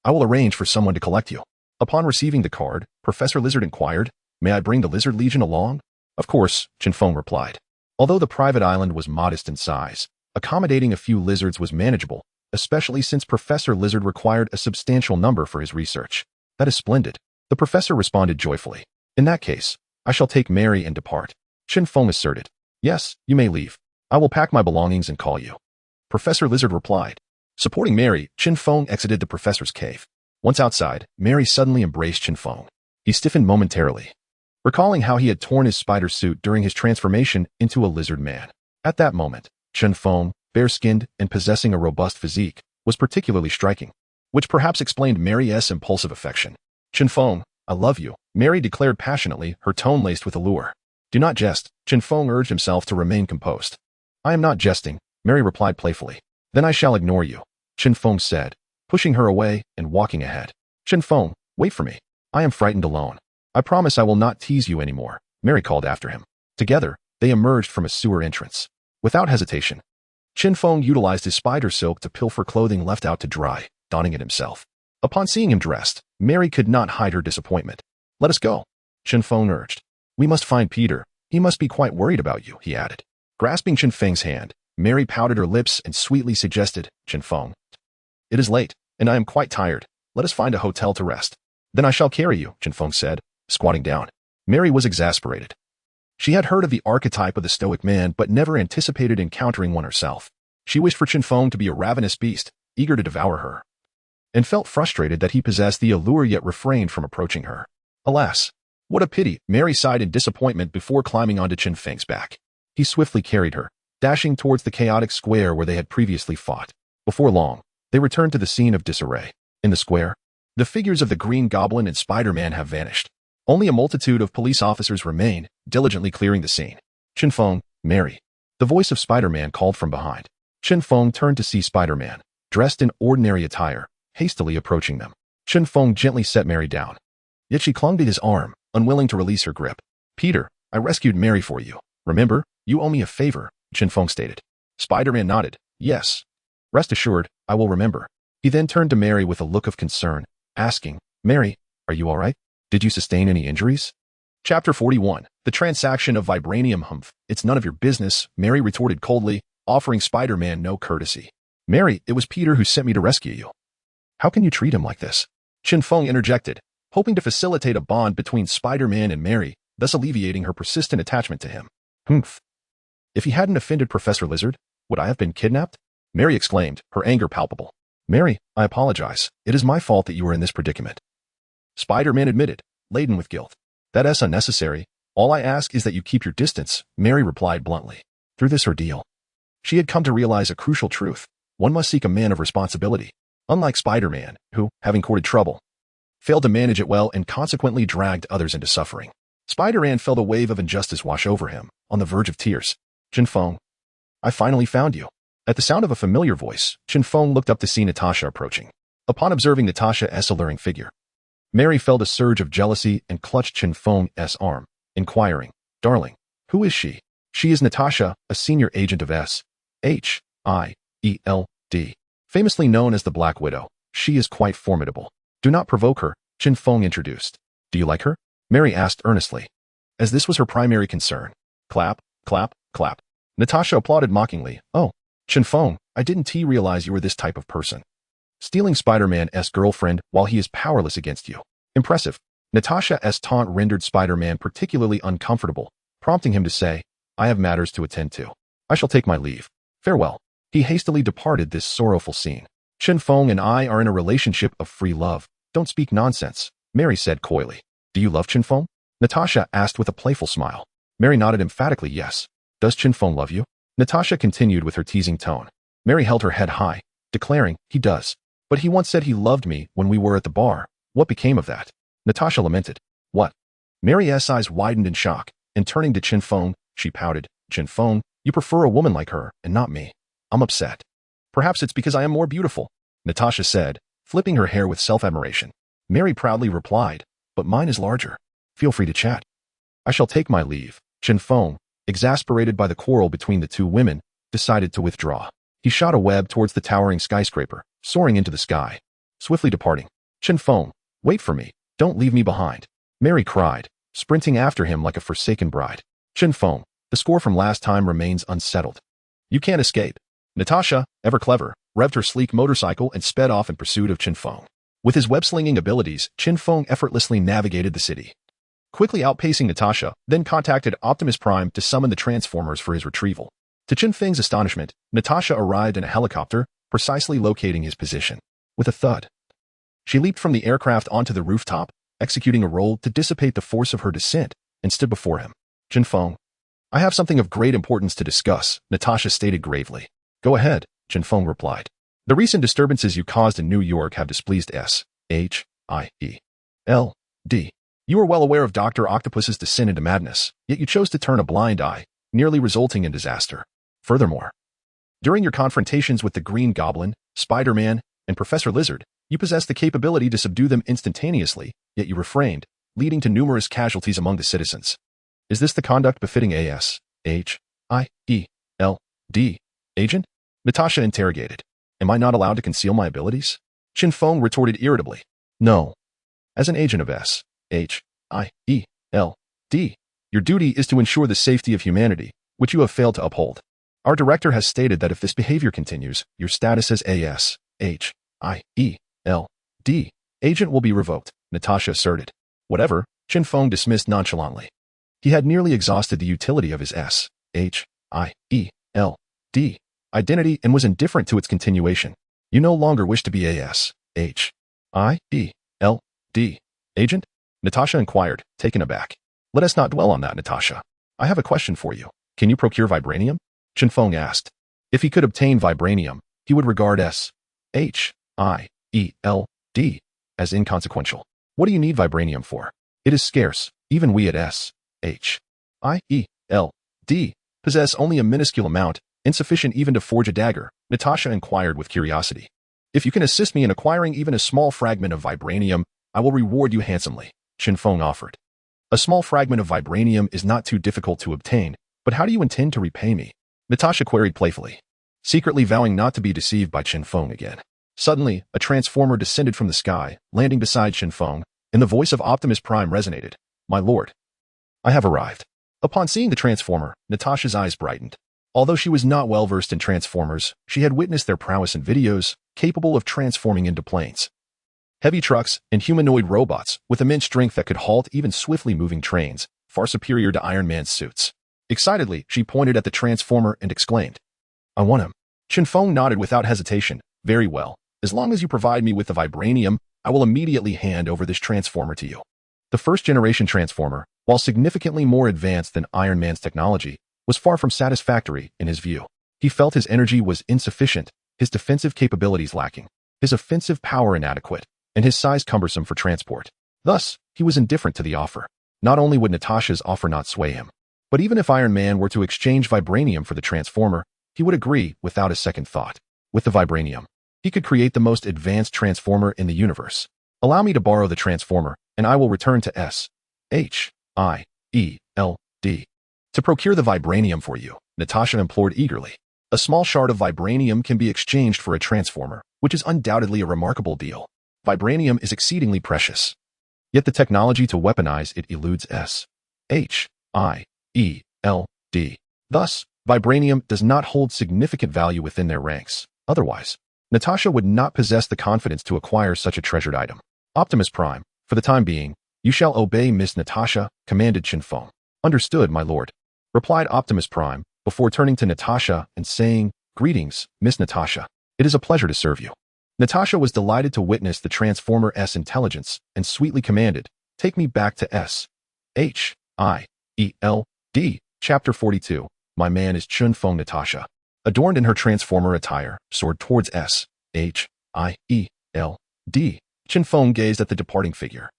I will arrange for someone to collect you." Upon receiving the card, Professor Lizard inquired, "May I bring the Lizard Legion along?" "Of course," Chen Feng replied. Although the private island was modest in size, accommodating a few lizards was manageable, especially since Professor Lizard required a substantial number for his research. "That is splendid," the professor responded joyfully. "In that case, I shall take Mary and depart." Chen Feng asserted. "Yes, you may leave. I will pack my belongings and call you," Professor Lizard replied. Supporting Mary, Chen Feng exited the professor's cave. Once outside, Mary suddenly embraced Chen Feng. He stiffened momentarily, recalling how he had torn his spider suit during his transformation into a lizard man. At that moment, Chen Feng, bare-skinned and possessing a robust physique, was particularly striking, which perhaps explained Mary's impulsive affection. "Chen Feng, I love you," Mary declared passionately, her tone laced with allure. "Do not jest," Chen Feng urged himself to remain composed. "I am not jesting," Mary replied playfully. "Then I shall ignore you," Chen Feng said, pushing her away and walking ahead. "Chen Feng, wait for me. I am frightened alone. I promise I will not tease you anymore," Mary called after him. Together, they emerged from a sewer entrance. Without hesitation, Chen Feng utilized his spider silk to pilfer clothing left out to dry, donning it himself. Upon seeing him dressed, Mary could not hide her disappointment. "Let us go," Chen Feng urged. "We must find Peter. He must be quite worried about you," he added. Grasping Chen Feng's hand, Mary pouted her lips and sweetly suggested, Chen Feng. It is late, and I am quite tired. Let us find a hotel to rest. Then I shall carry you, Chen Feng said, squatting down. Mary was exasperated. She had heard of the archetype of the stoic man but never anticipated encountering one herself. She wished for Chen Feng to be a ravenous beast, eager to devour her, and felt frustrated that he possessed the allure yet refrained from approaching her. Alas, what a pity, Mary sighed in disappointment before climbing onto Chen Feng's back. He swiftly carried her, dashing towards the chaotic square where they had previously fought. Before long, they returned to the scene of disarray. In the square, the figures of the Green Goblin and Spider-Man have vanished. Only a multitude of police officers remain, diligently clearing the scene. Chen Feng, Mary. The voice of Spider-Man called from behind. Chen Feng turned to see Spider-Man, dressed in ordinary attire, hastily approaching them. Chen Feng gently set Mary down. Yet she clung to his arm, unwilling to release her grip. Peter, I rescued Mary for you. Remember, you owe me a favor, Chen Feng stated. Spider-Man nodded. Yes. Rest assured, I will remember. He then turned to Mary with a look of concern, asking, Mary, are you all right? Did you sustain any injuries? Chapter 41. The transaction of vibranium. Humph. It's none of your business, Mary retorted coldly, offering Spider-Man no courtesy. Mary, it was Peter who sent me to rescue you. How can you treat him like this? Chen Feng interjected, hoping to facilitate a bond between Spider-Man and Mary, thus alleviating her persistent attachment to him. Humph. If he hadn't offended Professor Lizard, would I have been kidnapped? Mary exclaimed, her anger palpable. Mary, I apologize. It is my fault that you are in this predicament. Spider-Man admitted, laden with guilt. That's unnecessary. All I ask is that you keep your distance, Mary replied bluntly. Through this ordeal, she had come to realize a crucial truth. One must seek a man of responsibility. Unlike Spider-Man, who, having courted trouble, failed to manage it well and consequently dragged others into suffering. Spider-Man felt a wave of injustice wash over him, on the verge of tears. Chen Feng, I finally found you. At the sound of a familiar voice, Chen Feng looked up to see Natasha approaching. Upon observing Natasha's alluring figure, Mary felt a surge of jealousy and clutched Chen Feng's arm, inquiring, Darling, who is she? She is Natasha, a senior agent of Ascension, famously known as the Black Widow. She is quite formidable. Do not provoke her, Chen Feng introduced. Do you like her? Mary asked earnestly, as this was her primary concern. Clap, clap, clap. Natasha applauded mockingly. Oh, Chen Feng, I didn't realize you were this type of person. Stealing Spider-Man's girlfriend while he is powerless against you. Impressive. Natasha's taunt rendered Spider-Man particularly uncomfortable, prompting him to say, I have matters to attend to. I shall take my leave. Farewell. He hastily departed this sorrowful scene. Chen Feng and I are in a relationship of free love. Don't speak nonsense, Mary said coyly. Do you love Chen Feng? Natasha asked with a playful smile. Mary nodded emphatically yes. Does Chen Feng love you? Natasha continued with her teasing tone. Mary held her head high, declaring, he does. But he once said he loved me when we were at the bar. What became of that? Natasha lamented. What? Mary's eyes widened in shock, and turning to Chen Feng, she pouted. Chen Feng, you prefer a woman like her, and not me. I'm upset. Perhaps it's because I am more beautiful, Natasha said, flipping her hair with self-admiration. Mary proudly replied, but mine is larger. Feel free to chat. I shall take my leave. Chen Feng, exasperated by the quarrel between the two women, decided to withdraw. He shot a web towards the towering skyscraper, soaring into the sky. Swiftly departing. Chen Feng, wait for me. Don't leave me behind. Mary cried, sprinting after him like a forsaken bride. Chen Feng, the score from last time remains unsettled. You can't escape. Natasha, ever clever, revved her sleek motorcycle and sped off in pursuit of Chen Feng. With his web-slinging abilities, Chen Feng effortlessly navigated the city. Quickly outpacing Natasha, then contacted Optimus Prime to summon the Transformers for his retrieval. To Chen Feng's astonishment, Natasha arrived in a helicopter, precisely locating his position. With a thud, she leaped from the aircraft onto the rooftop, executing a roll to dissipate the force of her descent, and stood before him. Chen Feng, I have something of great importance to discuss, Natasha stated gravely. Go ahead, Chen Feng replied. The recent disturbances you caused in New York have displeased Ascension. You are well aware of Dr. Octopus's descent into madness, yet you chose to turn a blind eye, nearly resulting in disaster. Furthermore, during your confrontations with the Green Goblin, Spider-Man, and Professor Lizard, you possessed the capability to subdue them instantaneously, yet you refrained, leading to numerous casualties among the citizens. Is this the conduct befitting Ascension agent? Natasha interrogated. Am I not allowed to conceal my abilities? Chen Feng retorted irritably. No. As an agent of Ascension, your duty is to ensure the safety of humanity, which you have failed to uphold. Our director has stated that if this behavior continues, your status as ASHIELD agent will be revoked, Natasha asserted. Whatever, Chen Feng dismissed nonchalantly. He had nearly exhausted the utility of his SHIELD identity and was indifferent to its continuation. You no longer wish to be ASHIELD agent? Natasha inquired, taken aback. Let us not dwell on that, Natasha. I have a question for you. Can you procure vibranium? Chen Feng asked. If he could obtain vibranium, he would regard SHIELD as inconsequential. What do you need vibranium for? It is scarce. Even we at SHIELD possess only a minuscule amount, insufficient even to forge a dagger, Natasha inquired with curiosity. If you can assist me in acquiring even a small fragment of vibranium, I will reward you handsomely, Chen Feng offered. A small fragment of vibranium is not too difficult to obtain, but how do you intend to repay me? Natasha queried playfully, secretly vowing not to be deceived by Chen Feng again. Suddenly, a transformer descended from the sky, landing beside Chen Feng, and the voice of Optimus Prime resonated. My lord, I have arrived. Upon seeing the transformer, Natasha's eyes brightened. Although she was not well versed in transformers, she had witnessed their prowess in videos, capable of transforming into planes, heavy trucks, and humanoid robots with immense strength that could halt even swiftly moving trains, far superior to Iron Man's suits. Excitedly, she pointed at the transformer and exclaimed, I want him. Chen Feng nodded without hesitation. Very well. As long as you provide me with the vibranium, I will immediately hand over this transformer to you. The first-generation transformer, while significantly more advanced than Iron Man's technology, was far from satisfactory in his view. He felt his energy was insufficient, his defensive capabilities lacking, his offensive power inadequate, and his size cumbersome for transport. Thus, he was indifferent to the offer. Not only would Natasha's offer not sway him, but even if Iron Man were to exchange vibranium for the transformer, he would agree without a second thought. With the vibranium, he could create the most advanced transformer in the universe. Allow me to borrow the transformer, and I will return to SHIELD to procure the vibranium for you, Natasha implored eagerly. A small shard of vibranium can be exchanged for a transformer, which is undoubtedly a remarkable deal. Vibranium is exceedingly precious. Yet the technology to weaponize it eludes SHIELD. Thus, vibranium does not hold significant value within their ranks. Otherwise, Natasha would not possess the confidence to acquire such a treasured item. Optimus Prime, for the time being, you shall obey Miss Natasha, commanded Chen Feng. Understood, my lord, replied Optimus Prime, before turning to Natasha and saying, Greetings, Miss Natasha. It is a pleasure to serve you. Natasha was delighted to witness the Transformer-S intelligence and sweetly commanded, Take me back to SHIELD. Chapter 42. My man is Chen Feng. Natasha, adorned in her Transformer attire, soared towards SHIELD. Chen Feng gazed at the departing figure,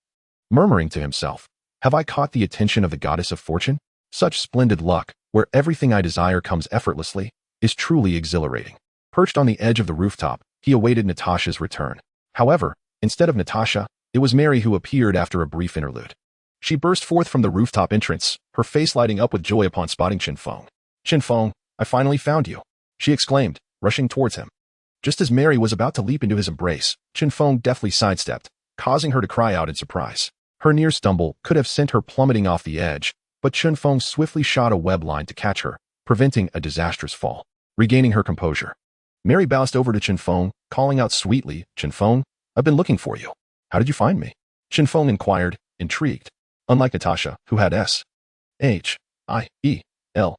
murmuring to himself, Have I caught the attention of the goddess of fortune? Such splendid luck, where everything I desire comes effortlessly, is truly exhilarating. Perched on the edge of the rooftop, he awaited Natasha's return. However, instead of Natasha, it was Mary who appeared after a brief interlude. She burst forth from the rooftop entrance, her face lighting up with joy upon spotting Chen Feng. Chen Feng, I finally found you, she exclaimed, rushing towards him. Just as Mary was about to leap into his embrace, Chen Feng deftly sidestepped, causing her to cry out in surprise. Her near stumble could have sent her plummeting off the edge, but Chen Feng swiftly shot a web line to catch her, preventing a disastrous fall. Regaining her composure, Mary bounced over to Chen Feng, calling out sweetly, Chen Feng, I've been looking for you. How did you find me? Chen Feng inquired, intrigued. Unlike Natasha, who had SHIELD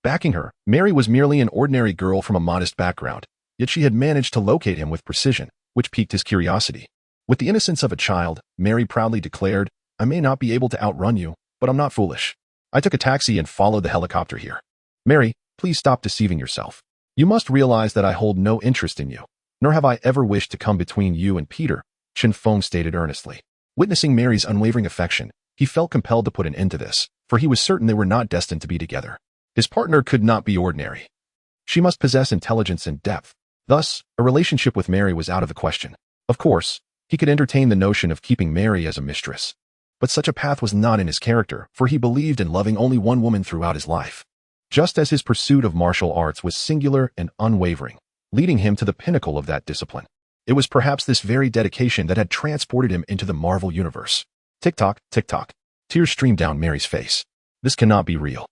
backing her, Mary was merely an ordinary girl from a modest background, yet she had managed to locate him with precision, which piqued his curiosity. With the innocence of a child, Mary proudly declared, I may not be able to outrun you, but I'm not foolish. I took a taxi and followed the helicopter here. Mary, please stop deceiving yourself. You must realize that I hold no interest in you, nor have I ever wished to come between you and Peter, Chen Feng stated earnestly. Witnessing Mary's unwavering affection, he felt compelled to put an end to this, for he was certain they were not destined to be together. His partner could not be ordinary. She must possess intelligence and depth. Thus, a relationship with Mary was out of the question. Of course, he could entertain the notion of keeping Mary as a mistress. But such a path was not in his character, for he believed in loving only one woman throughout his life. Just as his pursuit of martial arts was singular and unwavering, leading him to the pinnacle of that discipline. It was perhaps this very dedication that had transported him into the Marvel Universe. Tick-tock, tick-tock. Tears streamed down Mary's face. This cannot be real.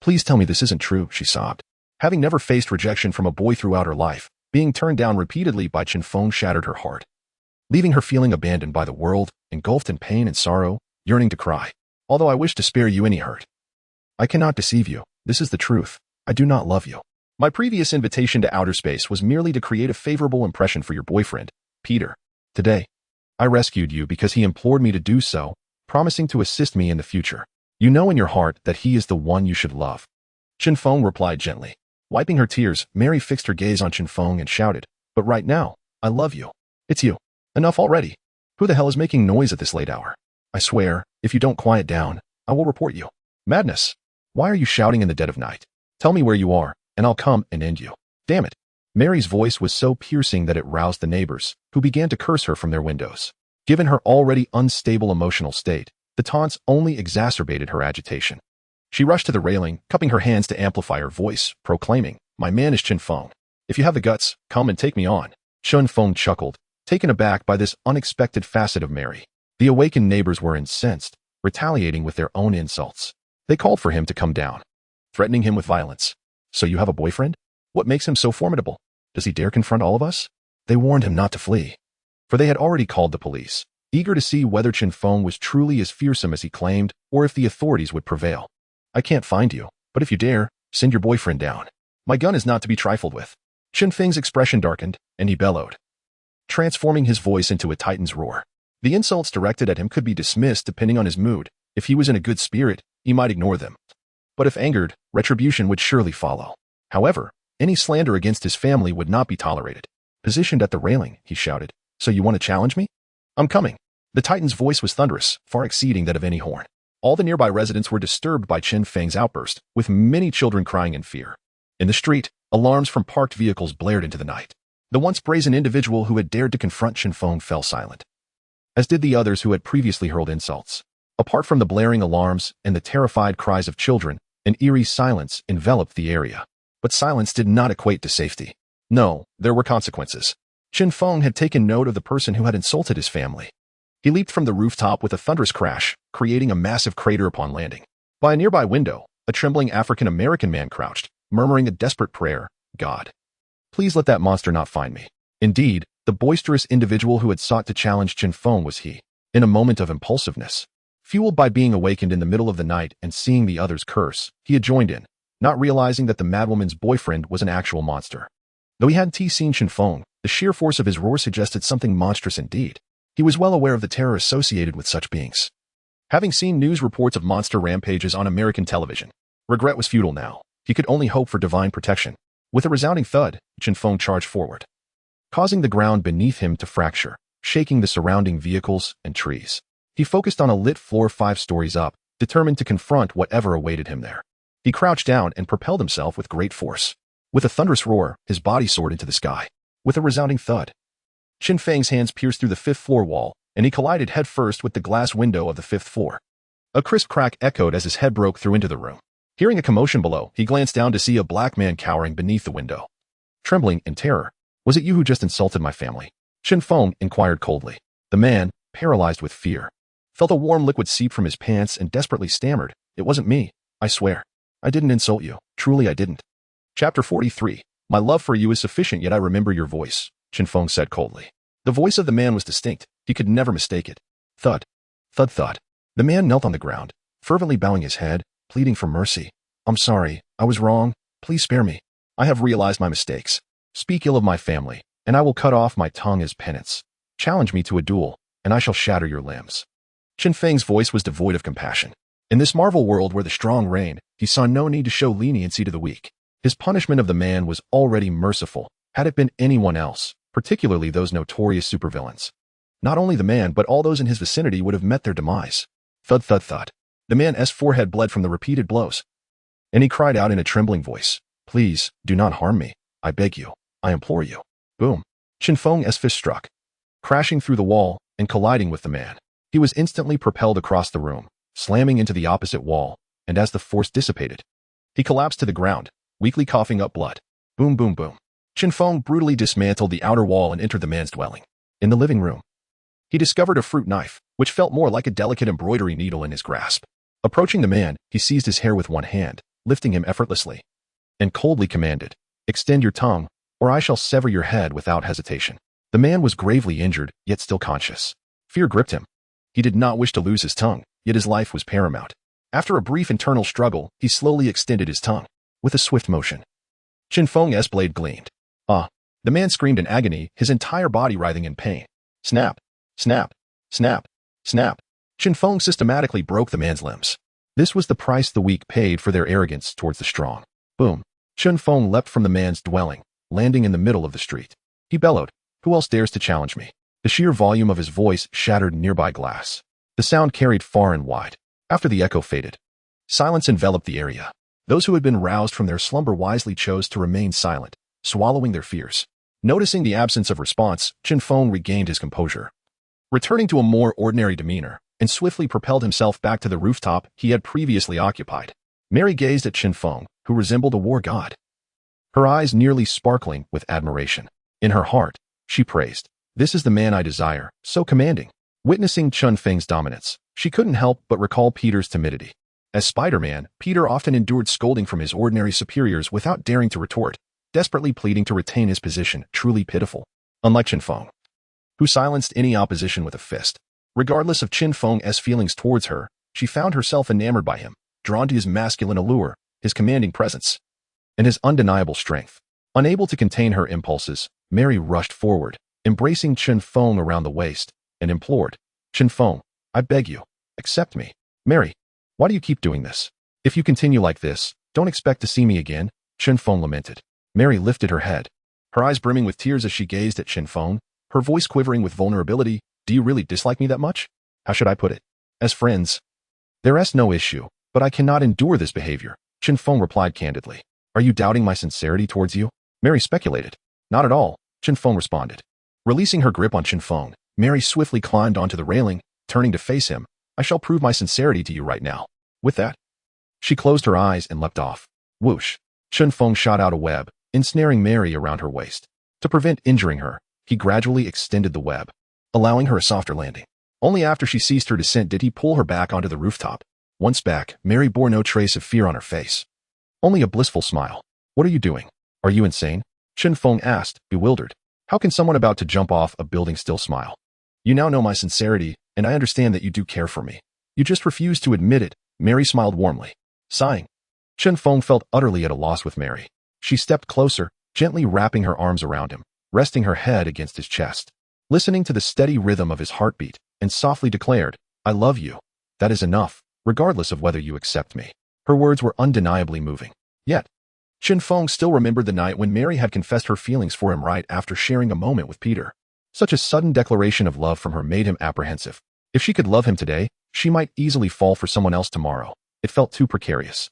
Please tell me this isn't true, she sobbed. Having never faced rejection from a boy throughout her life, being turned down repeatedly by Chen Feng shattered her heart, leaving her feeling abandoned by the world, engulfed in pain and sorrow, yearning to cry. Although I wish to spare you any hurt, I cannot deceive you. This is the truth. I do not love you. My previous invitation to outer space was merely to create a favorable impression for your boyfriend, Peter. Today, I rescued you because he implored me to do so, promising to assist me in the future. You know in your heart that he is the one you should love. Chen Feng replied gently. Wiping her tears, Mary fixed her gaze on Chen Feng and shouted, But right now, I love you. It's you. Enough already. Who the hell is making noise at this late hour? I swear, if you don't quiet down, I will report you. Madness. Why are you shouting in the dead of night? Tell me where you are, and I'll come and end you. Damn it. Mary's voice was so piercing that it roused the neighbors, who began to curse her from their windows. Given her already unstable emotional state, the taunts only exacerbated her agitation. She rushed to the railing, cupping her hands to amplify her voice, proclaiming, My man is Chen Feng. If you have the guts, come and take me on. Chen Feng chuckled, taken aback by this unexpected facet of Mary. The awakened neighbors were incensed, retaliating with their own insults. They called for him to come down, threatening him with violence. So you have a boyfriend? What makes him so formidable? Does he dare confront all of us? They warned him not to flee, for they had already called the police, eager to see whether Chen Feng was truly as fearsome as he claimed, or if the authorities would prevail. I can't find you, but if you dare, send your boyfriend down. My gun is not to be trifled with. Chen Feng's expression darkened, and he bellowed, transforming his voice into a titan's roar. The insults directed at him could be dismissed depending on his mood. If he was in a good spirit, he might ignore them. But if angered, retribution would surely follow. However, any slander against his family would not be tolerated. Positioned at the railing, he shouted, So you want to challenge me? I'm coming. The titan's voice was thunderous, far exceeding that of any horn. All the nearby residents were disturbed by Chen Feng's outburst, with many children crying in fear. In the street, alarms from parked vehicles blared into the night. The once brazen individual who had dared to confront Chen Feng fell silent, as did the others who had previously hurled insults. Apart from the blaring alarms and the terrified cries of children, an eerie silence enveloped the area. But silence did not equate to safety. No, there were consequences. Chen Feng had taken note of the person who had insulted his family. He leaped from the rooftop with a thunderous crash, creating a massive crater upon landing. By a nearby window, a trembling African-American man crouched, murmuring a desperate prayer, God, please let that monster not find me. Indeed, the boisterous individual who had sought to challenge Chen Feng was he. In a moment of impulsiveness, fueled by being awakened in the middle of the night and seeing the others curse, he had joined in, not realizing that the madwoman's boyfriend was an actual monster. Though he hadn't seen Chen Feng, the sheer force of his roar suggested something monstrous indeed. He was well aware of the terror associated with such beings, having seen news reports of monster rampages on American television. Regret was futile now. He could only hope for divine protection. With a resounding thud, Chen Feng charged forward, causing the ground beneath him to fracture, shaking the surrounding vehicles and trees. He focused on a lit floor 5 stories up, determined to confront whatever awaited him there. He crouched down and propelled himself with great force. With a thunderous roar, his body soared into the sky. With a resounding thud, Chen Feng's hands pierced through the 5th floor wall, and he collided headfirst with the glass window of the 5th floor. A crisp crack echoed as his head broke through into the room. Hearing a commotion below, he glanced down to see a black man cowering beneath the window. Trembling in terror, Was it you who just insulted my family? Chen Feng inquired coldly. The man, paralyzed with fear, felt a warm liquid seep from his pants and desperately stammered, It wasn't me, I swear. I didn't insult you. Truly I didn't. Chapter 43. My love for you is sufficient, yet I remember your voice, Chen Feng said coldly. The voice of the man was distinct. He could never mistake it. Thud. Thud thud. The man knelt on the ground, fervently bowing his head, pleading for mercy. I'm sorry. I was wrong. Please spare me. I have realized my mistakes. Speak ill of my family, and I will cut off my tongue as penance. Challenge me to a duel, and I shall shatter your limbs. Chen Feng's voice was devoid of compassion. In this Marvel world where the strong reign, he saw no need to show leniency to the weak. His punishment of the man was already merciful. Had it been anyone else, particularly those notorious supervillains, not only the man but all those in his vicinity would have met their demise. Thud thud thud. The man's forehead bled from the repeated blows, and he cried out in a trembling voice, Please, do not harm me. I beg you. I implore you. Boom. Chen Feng's fist struck, crashing through the wall and colliding with the man. He was instantly propelled across the room, slamming into the opposite wall, and as the force dissipated, he collapsed to the ground, weakly coughing up blood. Boom boom boom. Chen Feng brutally dismantled the outer wall and entered the man's dwelling. In the living room, he discovered a fruit knife, which felt more like a delicate embroidery needle in his grasp. Approaching the man, he seized his hair with one hand, lifting him effortlessly, and coldly commanded, "Extend your tongue, or I shall sever your head without hesitation." The man was gravely injured, yet still conscious. Fear gripped him. He did not wish to lose his tongue, yet his life was paramount. After a brief internal struggle, he slowly extended his tongue. With a swift motion, Chen Feng's blade gleamed. "Ah!" The man screamed in agony, his entire body writhing in pain. Snap! Snap! Snap! Snap! Chen Feng systematically broke the man's limbs. This was the price the weak paid for their arrogance towards the strong. Boom! Chen Feng leapt from the man's dwelling, landing in the middle of the street. He bellowed, "Who else dares to challenge me?" The sheer volume of his voice shattered nearby glass. The sound carried far and wide. After the echo faded, silence enveloped the area. Those who had been roused from their slumber wisely chose to remain silent, swallowing their fears. Noticing the absence of response, Chen Feng regained his composure. Returning to a more ordinary demeanor, and swiftly propelled himself back to the rooftop he had previously occupied. Mary gazed at Chen Feng, who resembled a war god, her eyes nearly sparkling with admiration. In her heart, she praised, "This is the man I desire, so commanding." Witnessing Chen Feng's dominance, she couldn't help but recall Peter's timidity. As Spider-Man, Peter often endured scolding from his ordinary superiors without daring to retort, desperately pleading to retain his position, truly pitiful. Unlike Chen Feng, who silenced any opposition with a fist. Regardless of Chen Feng's feelings towards her, she found herself enamored by him, drawn to his masculine allure, his commanding presence, and his undeniable strength. Unable to contain her impulses, Mary rushed forward, embracing Chen Feng around the waist, and implored, "Chen Feng, I beg you, accept me." "Mary, why do you keep doing this? If you continue like this, don't expect to see me again," Chen Feng lamented. Mary lifted her head, her eyes brimming with tears as she gazed at Chen Feng, her voice quivering with vulnerability. "Do you really dislike me that much? How should I put it? As friends, there's no issue, but I cannot endure this behavior," Chen Feng replied candidly. "Are you doubting my sincerity towards you?" Mary speculated. "Not at all," Chen Feng responded. Releasing her grip on Chen Feng, Mary swiftly climbed onto the railing, turning to face him. "I shall prove my sincerity to you right now." With that, she closed her eyes and leapt off. Whoosh! Chen Feng shot out a web, ensnaring Mary around her waist. To prevent injuring her, he gradually extended the web, allowing her a softer landing. Only after she ceased her descent did he pull her back onto the rooftop. Once back, Mary bore no trace of fear on her face. Only a blissful smile. "What are you doing? Are you insane?" Chen Feng asked, bewildered. How can someone about to jump off a building still smile? "You now know my sincerity, and I understand that you do care for me. You just refuse to admit it." Mary smiled warmly. Sighing, Chen Feng felt utterly at a loss with Mary. She stepped closer, gently wrapping her arms around him, resting her head against his chest. Listening to the steady rhythm of his heartbeat, and softly declared, "I love you. That is enough, regardless of whether you accept me." Her words were undeniably moving. Yet, Chen Feng still remembered the night when Mary had confessed her feelings for him right after sharing a moment with Peter. Such a sudden declaration of love from her made him apprehensive. If she could love him today, she might easily fall for someone else tomorrow. It felt too precarious.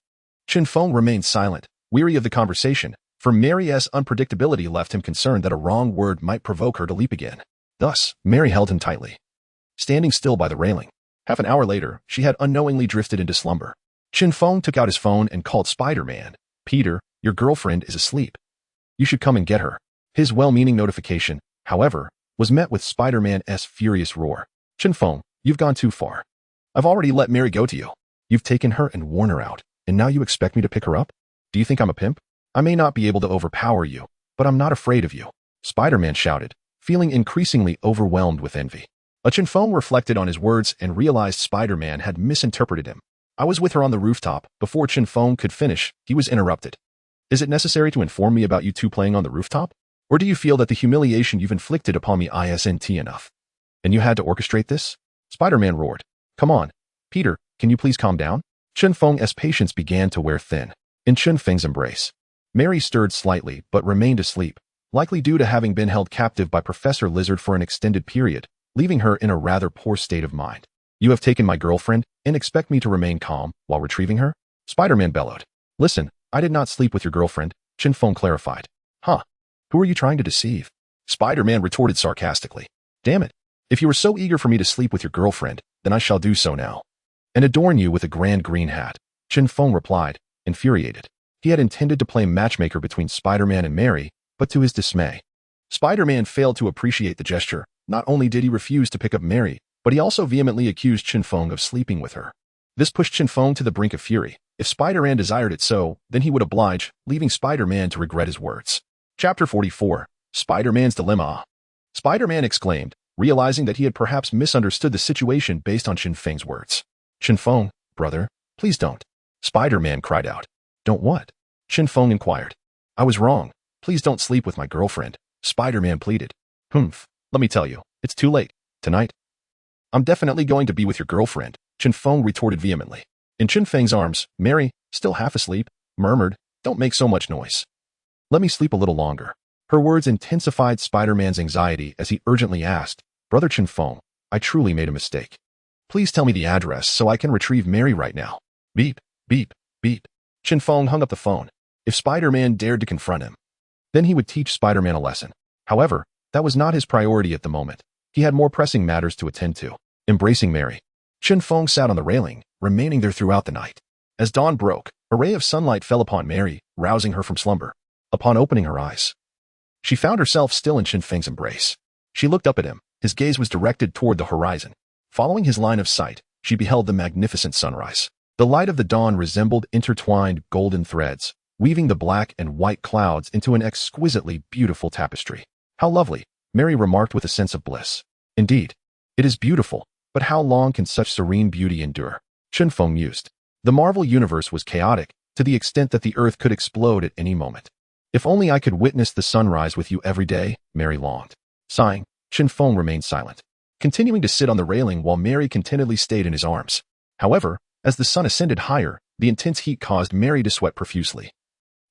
Chen Feng remained silent, weary of the conversation, for Mary's unpredictability left him concerned that a wrong word might provoke her to leap again. Thus, Mary held him tightly, standing still by the railing. Half an hour later, she had unknowingly drifted into slumber. Chen Feng took out his phone and called Spider-Man. "Peter, your girlfriend is asleep. You should come and get her." His well-meaning notification, however, was met with Spider-Man's furious roar. "Chen Feng, you've gone too far. I've already let Mary go to you. You've taken her and worn her out, and now you expect me to pick her up? Do you think I'm a pimp? I may not be able to overpower you, but I'm not afraid of you," Spider-Man shouted, feeling increasingly overwhelmed with envy. Chen Feng reflected on his words and realized Spider-Man had misinterpreted him. "I was with her on the rooftop." Before Chen Feng could finish, he was interrupted. "Is it necessary to inform me about you two playing on the rooftop? Or do you feel that the humiliation you've inflicted upon me isn't enough? And you had to orchestrate this?" Spider-Man roared. "Come on, Peter, can you please calm down?" Chen Feng's patience began to wear thin. In Chen Feng's embrace, Mary stirred slightly but remained asleep, likely due to having been held captive by Professor Lizard for an extended period, leaving her in a rather poor state of mind. "You have taken my girlfriend and expect me to remain calm while retrieving her?" Spider-Man bellowed. "Listen, I did not sleep with your girlfriend," Chen Feng clarified. "Huh? Who are you trying to deceive?" Spider-Man retorted sarcastically. "Damn it. If you were so eager for me to sleep with your girlfriend, then I shall do so now. And adorn you with a grand green hat," Chen Feng replied, infuriated. He had intended to play matchmaker between Spider-Man and Mary, but to his dismay, Spider-Man failed to appreciate the gesture. Not only did he refuse to pick up Mary, but he also vehemently accused Chen Feng of sleeping with her. This pushed Chen Feng to the brink of fury. If Spider-Man desired it so, then he would oblige, leaving Spider-Man to regret his words. Chapter 44. Spider-Man's Dilemma. Spider-Man exclaimed, realizing that he had perhaps misunderstood the situation based on Chen Feng's words. Chen Feng, brother, please don't. Spider-Man cried out. Don't what? Chen Feng inquired. I was wrong. Please don't sleep with my girlfriend, Spider-Man pleaded. Humph, let me tell you, it's too late. Tonight, I'm definitely going to be with your girlfriend, Chen Feng retorted vehemently. In Chen Feng's arms, Mary, still half asleep, murmured, don't make so much noise. Let me sleep a little longer. Her words intensified Spider-Man's anxiety as he urgently asked, Brother Chen Feng, I truly made a mistake. Please tell me the address so I can retrieve Mary right now. Beep, beep, beep. Chen Feng hung up the phone. If Spider-Man dared to confront him, then he would teach Spider-Man a lesson. However, that was not his priority at the moment. He had more pressing matters to attend to. Embracing Mary, Chen Feng sat on the railing, remaining there throughout the night. As dawn broke, a ray of sunlight fell upon Mary, rousing her from slumber. Upon opening her eyes, she found herself still in Chen Feng's embrace. She looked up at him. His gaze was directed toward the horizon. Following his line of sight, she beheld the magnificent sunrise. The light of the dawn resembled intertwined golden threads, weaving the black and white clouds into an exquisitely beautiful tapestry. How lovely, Mary remarked with a sense of bliss. Indeed, it is beautiful, but how long can such serene beauty endure? Chen Feng mused. The Marvel Universe was chaotic, to the extent that the Earth could explode at any moment. If only I could witness the sunrise with you every day, Mary longed. Sighing, Chen Feng remained silent, continuing to sit on the railing while Mary contentedly stayed in his arms. However, as the sun ascended higher, the intense heat caused Mary to sweat profusely,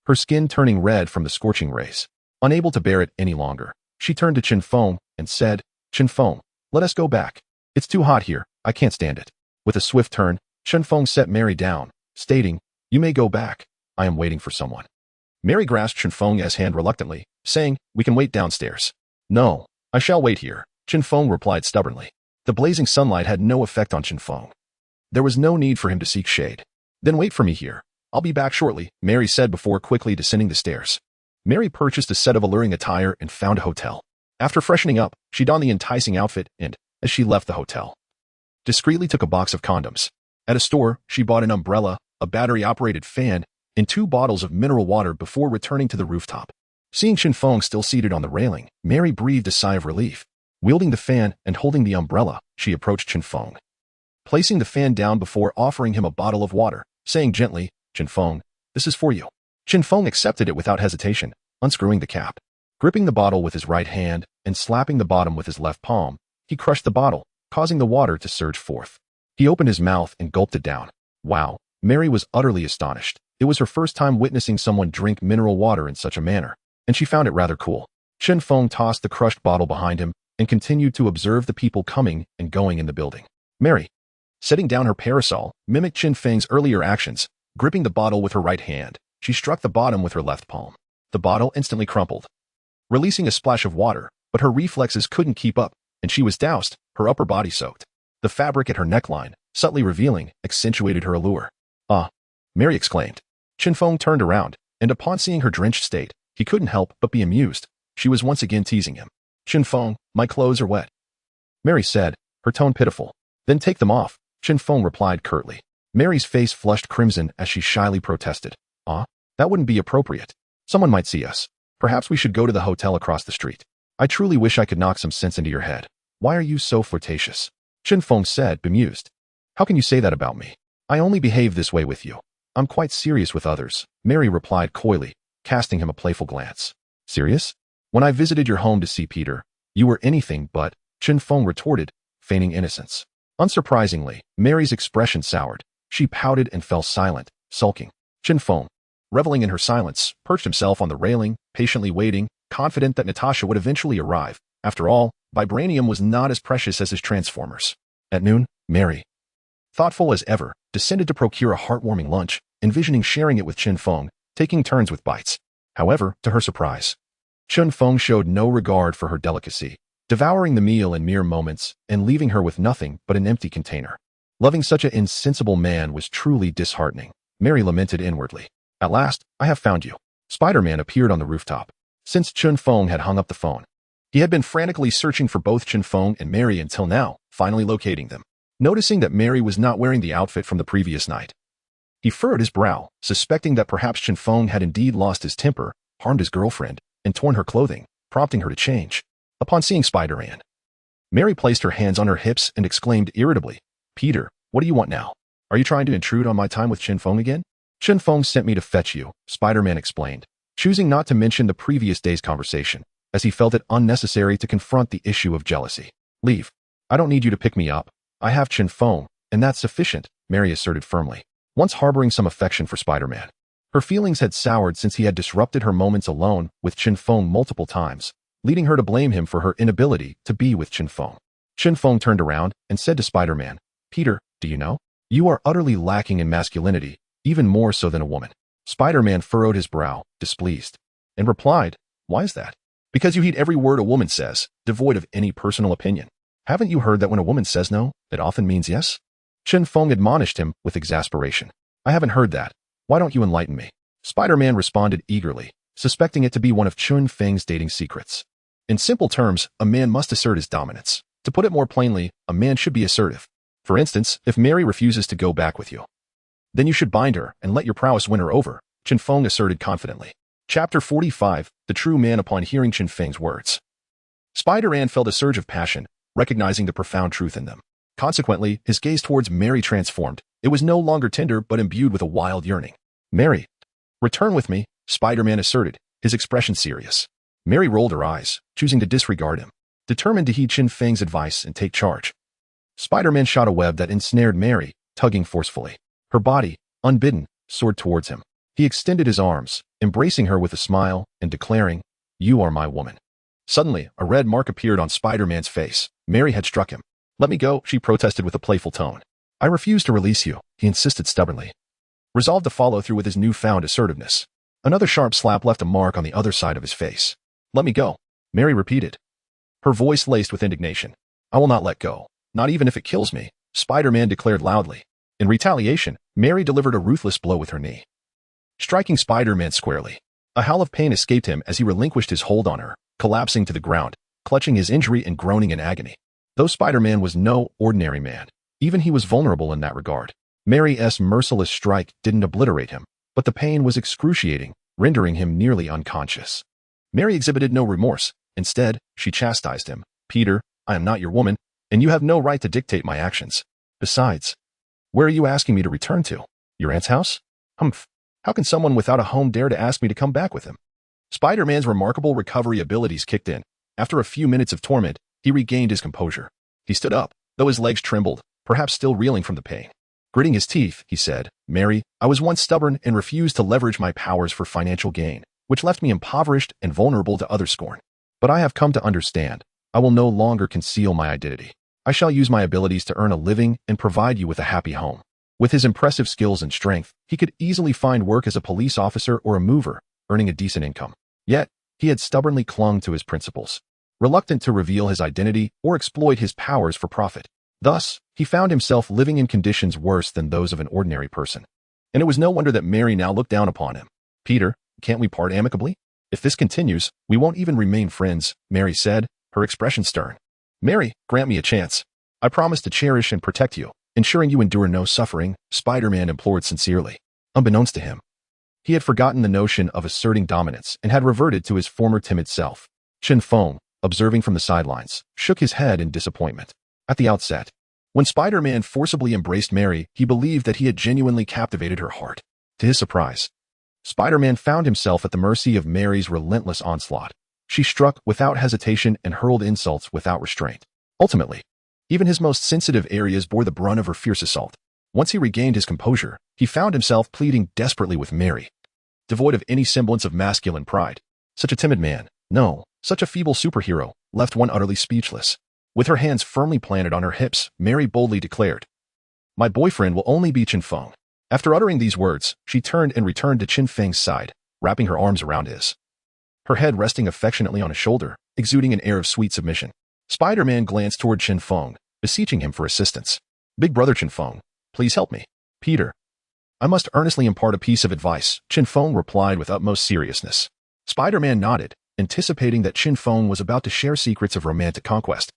her skin turning red from the scorching rays. Unable to bear it any longer, she turned to Chen Feng and said, Chen Feng, let us go back. It's too hot here, I can't stand it. With a swift turn, Chen Feng set Mary down, stating, You may go back. I am waiting for someone. Mary grasped Chen Feng's hand reluctantly, saying, We can wait downstairs. No, I shall wait here, Chen Feng replied stubbornly. The blazing sunlight had no effect on Chen Feng. There was no need for him to seek shade. Then wait for me here. I'll be back shortly, Mary said before quickly descending the stairs. Mary purchased a set of alluring attire and found a hotel. After freshening up, she donned the enticing outfit and, as she left the hotel, discreetly took a box of condoms. At a store, she bought an umbrella, a battery-operated fan, and 2 bottles of mineral water before returning to the rooftop. Seeing Chen Feng still seated on the railing, Mary breathed a sigh of relief. Wielding the fan and holding the umbrella, she approached Chen Feng, placing the fan down before offering him a bottle of water, saying gently, Chen Feng, this is for you. Chen Feng accepted it without hesitation, unscrewing the cap. Gripping the bottle with his right hand and slapping the bottom with his left palm, he crushed the bottle, causing the water to surge forth. He opened his mouth and gulped it down. Wow, Mary was utterly astonished. It was her first time witnessing someone drink mineral water in such a manner, and she found it rather cool. Chen Feng tossed the crushed bottle behind him and continued to observe the people coming and going in the building. Mary, setting down her parasol, mimicked Chen Feng's earlier actions. Gripping the bottle with her right hand, she struck the bottom with her left palm. The bottle instantly crumpled, releasing a splash of water, but her reflexes couldn't keep up, and she was doused, her upper body soaked. The fabric at her neckline, subtly revealing, accentuated her allure. Ah, Mary exclaimed. Chen Feng turned around, and upon seeing her drenched state, he couldn't help but be amused. She was once again teasing him. Chen Feng, my clothes are wet, Mary said, her tone pitiful. Then take them off, Chen Feng replied curtly. Mary's face flushed crimson as she shyly protested. Ah, that wouldn't be appropriate. Someone might see us. Perhaps we should go to the hotel across the street. I truly wish I could knock some sense into your head. Why are you so flirtatious? Chen Feng said, bemused. How can you say that about me? I only behave this way with you. I'm quite serious with others, Mary replied coyly, casting him a playful glance. Serious? When I visited your home to see Peter, you were anything but, Chen Feng retorted, feigning innocence. Unsurprisingly, Mary's expression soured. She pouted and fell silent, sulking. Chen Feng, reveling in her silence, perched himself on the railing, patiently waiting, confident that Natasha would eventually arrive. After all, vibranium was not as precious as his transformers. At noon, Mary, thoughtful as ever, descended to procure a heartwarming lunch, envisioning sharing it with Chen Feng, taking turns with bites. However, to her surprise, Chen Feng showed no regard for her delicacy, devouring the meal in mere moments and leaving her with nothing but an empty container. Loving such an insensible man was truly disheartening, Mary lamented inwardly. At last, I have found you. Spider-Man appeared on the rooftop. Since Chen Feng had hung up the phone, he had been frantically searching for both Chen Feng and Mary until now, finally locating them. noticing that Mary was not wearing the outfit from the previous night. He furrowed his brow, suspecting that perhaps Chen Feng had indeed lost his temper, harmed his girlfriend, and torn her clothing, prompting her to change. Upon seeing Spider-Man, Mary placed her hands on her hips and exclaimed irritably, "Peter, what do you want now? Are you trying to intrude on my time with Chen Feng again?" "Chen Feng sent me to fetch you," Spider-Man explained, choosing not to mention the previous day's conversation, as he felt it unnecessary to confront the issue of jealousy. "Leave. I don't need you to pick me up. I have Chen Feng, and that's sufficient," Mary asserted firmly, once harboring some affection for Spider-Man. Her feelings had soured since he had disrupted her moments alone with Chen Feng multiple times, leading her to blame him for her inability to be with Chen Feng. Chen Feng turned around and said to Spider-Man, "Peter, do you know? You are utterly lacking in masculinity, even more so than a woman." Spider-Man furrowed his brow, displeased, and replied, "Why is that?" "Because you heed every word a woman says, devoid of any personal opinion. Haven't you heard that when a woman says no, it often means yes?" Chen Feng admonished him with exasperation. "I haven't heard that. Why don't you enlighten me?" Spider-Man responded eagerly, suspecting it to be one of Chen Feng's dating secrets. In simple terms, a man must assert his dominance. To put it more plainly, a man should be assertive. For instance, if Mary refuses to go back with you, then you should bind her and let your prowess win her over, Chen Feng asserted confidently. Chapter 45, The True Man. Upon hearing Chen Feng's words, Spider-Man felt a surge of passion, recognizing the profound truth in them. Consequently, his gaze towards Mary transformed. It was no longer tender but imbued with a wild yearning. "Mary, return with me," Spider-Man asserted, his expression serious. Mary rolled her eyes, choosing to disregard him, determined to heed Chen Feng's advice and take charge. Spider-Man shot a web that ensnared Mary, tugging forcefully. Her body, unbidden, soared towards him. He extended his arms, embracing her with a smile and declaring, "You are my woman." Suddenly, a red mark appeared on Spider-Man's face. Mary had struck him. "Let me go," she protested with a playful tone. "I refuse to release you," he insisted stubbornly, resolved to follow through with his newfound assertiveness. Another sharp slap left a mark on the other side of his face. "Let me go," Mary repeated, her voice laced with indignation. "I will not let go, not even if it kills me," Spider-Man declared loudly. In retaliation, Mary delivered a ruthless blow with her knee, striking Spider-Man squarely. A howl of pain escaped him as he relinquished his hold on her, collapsing to the ground, clutching his injury and groaning in agony. Though Spider-Man was no ordinary man, even he was vulnerable in that regard. Mary's merciless strike didn't obliterate him, but the pain was excruciating, rendering him nearly unconscious. Mary exhibited no remorse. Instead, she chastised him. "Peter, I am not your woman, and you have no right to dictate my actions. Besides, where are you asking me to return to? Your aunt's house? Humph. How can someone without a home dare to ask me to come back with him?" Spider-Man's remarkable recovery abilities kicked in. After a few minutes of torment, he regained his composure. He stood up, though his legs trembled, perhaps still reeling from the pain. Gritting his teeth, he said, "Mary, I was once stubborn and refused to leverage my powers for financial gain, which left me impoverished and vulnerable to other scorn. But I have come to understand. I will no longer conceal my identity. I shall use my abilities to earn a living and provide you with a happy home." With his impressive skills and strength, he could easily find work as a police officer or a mover, earning a decent income. Yet, he had stubbornly clung to his principles, reluctant to reveal his identity or exploit his powers for profit. Thus, he found himself living in conditions worse than those of an ordinary person. And it was no wonder that Mary now looked down upon him. "Peter, can't we part amicably? If this continues, we won't even remain friends," Mary said, her expression stern. "Mary, grant me a chance. I promise to cherish and protect you, ensuring you endure no suffering," Spider-Man implored sincerely. Unbeknownst to him, he had forgotten the notion of asserting dominance and had reverted to his former timid self. Chen Feng, observing from the sidelines, shook his head in disappointment. At the outset, when Spider-Man forcibly embraced Mary, he believed that he had genuinely captivated her heart. To his surprise, Spider-Man found himself at the mercy of Mary's relentless onslaught. She struck without hesitation and hurled insults without restraint. Ultimately, even his most sensitive areas bore the brunt of her fierce assault. Once he regained his composure, he found himself pleading desperately with Mary, devoid of any semblance of masculine pride. Such a timid man, no, such a feeble superhero, left one utterly speechless. With her hands firmly planted on her hips, Mary boldly declared, "My boyfriend will only be Chen Feng." After uttering these words, she turned and returned to Chen Feng's side, wrapping her arms around his, her head resting affectionately on his shoulder, exuding an air of sweet submission. Spider-Man glanced toward Chen Feng, beseeching him for assistance. "Big brother Chen Feng, please help me." "Peter, I must earnestly impart a piece of advice," Chen Feng replied with utmost seriousness. Spider-Man nodded, anticipating that Chen Feng was about to share secrets of romantic conquest,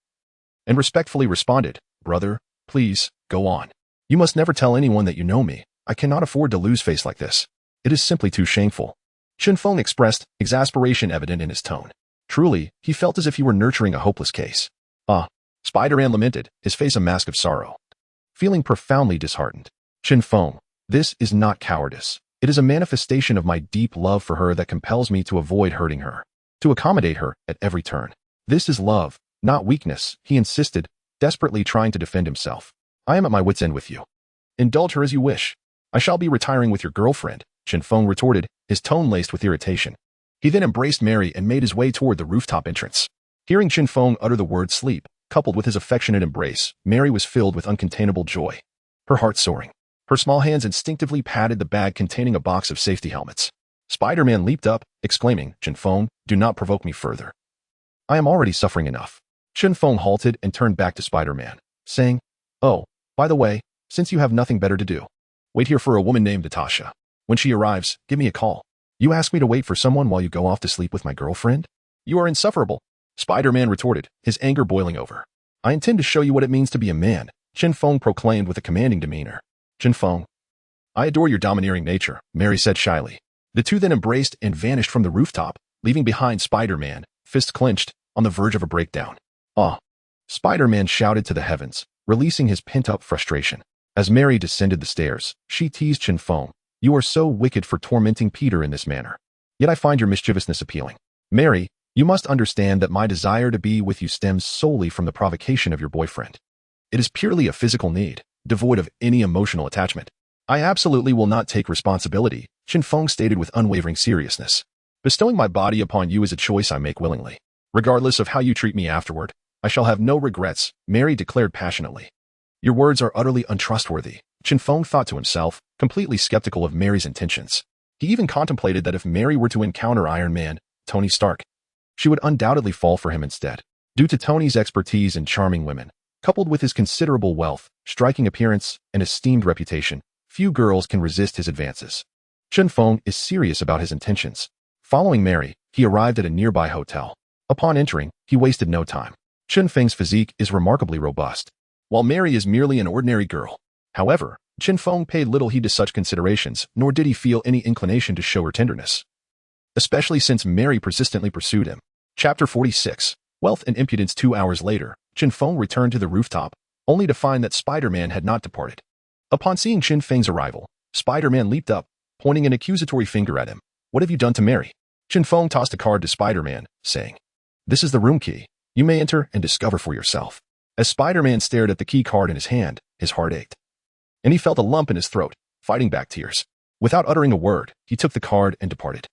and respectfully responded, "Brother, Please, go on. You must never tell anyone that you know me. I cannot afford to lose face like this. It is simply too shameful. Chen Feng expressed, exasperation evident in his tone. Truly, he felt as if he were nurturing a hopeless case. Ah, Spider-Man lamented, his face a mask of sorrow. Feeling profoundly disheartened. Chen Feng, this is not cowardice. It is a manifestation of my deep love for her that compels me to avoid hurting her, to accommodate her at every turn. This is love, not weakness, he insisted, desperately trying to defend himself. I am at my wit's end with you. Indulge her as you wish. I shall be retiring with your girlfriend, Chen Feng retorted, his tone laced with irritation. He then embraced Mary and made his way toward the rooftop entrance. Hearing Chen Feng utter the word sleep, coupled with his affectionate embrace, Mary was filled with uncontainable joy. Her heart soaring. Her small hands instinctively patted the bag containing a box of safety helmets. Spider-Man leaped up, exclaiming, Chen Feng, do not provoke me further. I am already suffering enough. Chen Feng halted and turned back to Spider-Man, saying, Oh, by the way, since you have nothing better to do, wait here for a woman named Natasha. When she arrives, give me a call. You ask me to wait for someone while you go off to sleep with my girlfriend? You are insufferable. Spider-Man retorted, his anger boiling over. I intend to show you what it means to be a man, Chen Feng proclaimed with a commanding demeanor. Chen Feng. I adore your domineering nature, Mary said shyly. The two then embraced and vanished from the rooftop, leaving behind Spider-Man, fists clenched, on the verge of a breakdown. Ah! Spider-Man shouted to the heavens, releasing his pent-up frustration. As Mary descended the stairs, she teased Chen Feng. You are so wicked for tormenting Peter in this manner. Yet I find your mischievousness appealing. Mary, you must understand that my desire to be with you stems solely from the provocation of your boyfriend. It is purely a physical need, devoid of any emotional attachment. I absolutely will not take responsibility, Chen Feng stated with unwavering seriousness. Bestowing my body upon you is a choice I make willingly. Regardless of how you treat me afterward, I shall have no regrets, Mary declared passionately. Your words are utterly untrustworthy, Chen Feng thought to himself, completely skeptical of Mary's intentions. He even contemplated that if Mary were to encounter Iron Man, Tony Stark, she would undoubtedly fall for him instead. Due to Tony's expertise in charming women, coupled with his considerable wealth, striking appearance, and esteemed reputation, few girls can resist his advances. Chen Feng is serious about his intentions. Following Mary, he arrived at a nearby hotel. Upon entering, he wasted no time. Chen Feng's physique is remarkably robust, while Mary is merely an ordinary girl. However, Chen Feng paid little heed to such considerations, nor did he feel any inclination to show her tenderness, especially since Mary persistently pursued him. Chapter 46. Wealth and Impudence. 2 hours later, Chen Feng returned to the rooftop, only to find that Spider-Man had not departed. Upon seeing Chen Feng's arrival, Spider-Man leaped up, pointing an accusatory finger at him. What have you done to Mary? Chen Feng tossed a card to Spider-Man, saying, This is the room key. You may enter and discover for yourself. As Spider-Man stared at the key card in his hand, his heart ached, and he felt a lump in his throat, fighting back tears. Without uttering a word, he took the card and departed.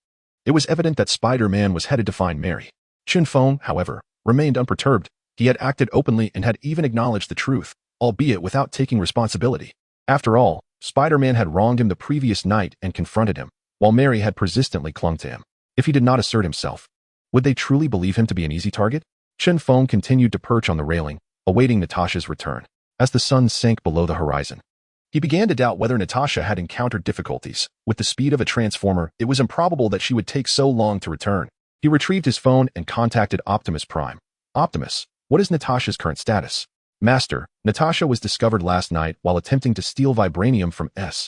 It was evident that Spider-Man was headed to find Mary. Chen Feng, however, remained unperturbed. He had acted openly and had even acknowledged the truth, albeit without taking responsibility. After all, Spider-Man had wronged him the previous night and confronted him, while Mary had persistently clung to him. If he did not assert himself, would they truly believe him to be an easy target? Chen Feng continued to perch on the railing, awaiting Natasha's return. As the sun sank below the horizon, he began to doubt whether Natasha had encountered difficulties. With the speed of a transformer, it was improbable that she would take so long to return. He retrieved his phone and contacted Optimus Prime. Optimus, what is Natasha's current status? Master, Natasha was discovered last night while attempting to steal vibranium from S.H.I.E.L.D.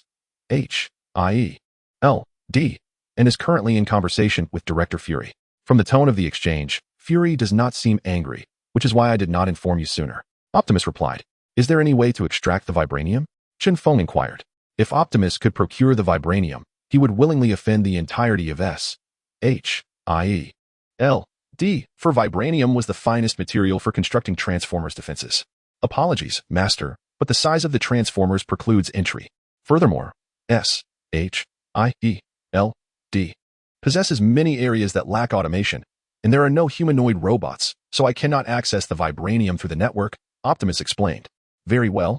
and is currently in conversation with Director Fury. From the tone of the exchange, Fury does not seem angry, which is why I did not inform you sooner. Optimus replied. Is there any way to extract the vibranium? Chen Feng inquired. If Optimus could procure the vibranium, he would willingly offend the entirety of S.H.I.E.L.D., for vibranium was the finest material for constructing Transformers' defenses. Apologies, Master, but the size of the Transformers precludes entry. Furthermore, S.H.I.E.L.D. possesses many areas that lack automation, and there are no humanoid robots, so I cannot access the vibranium through the network, Optimus explained. Very well.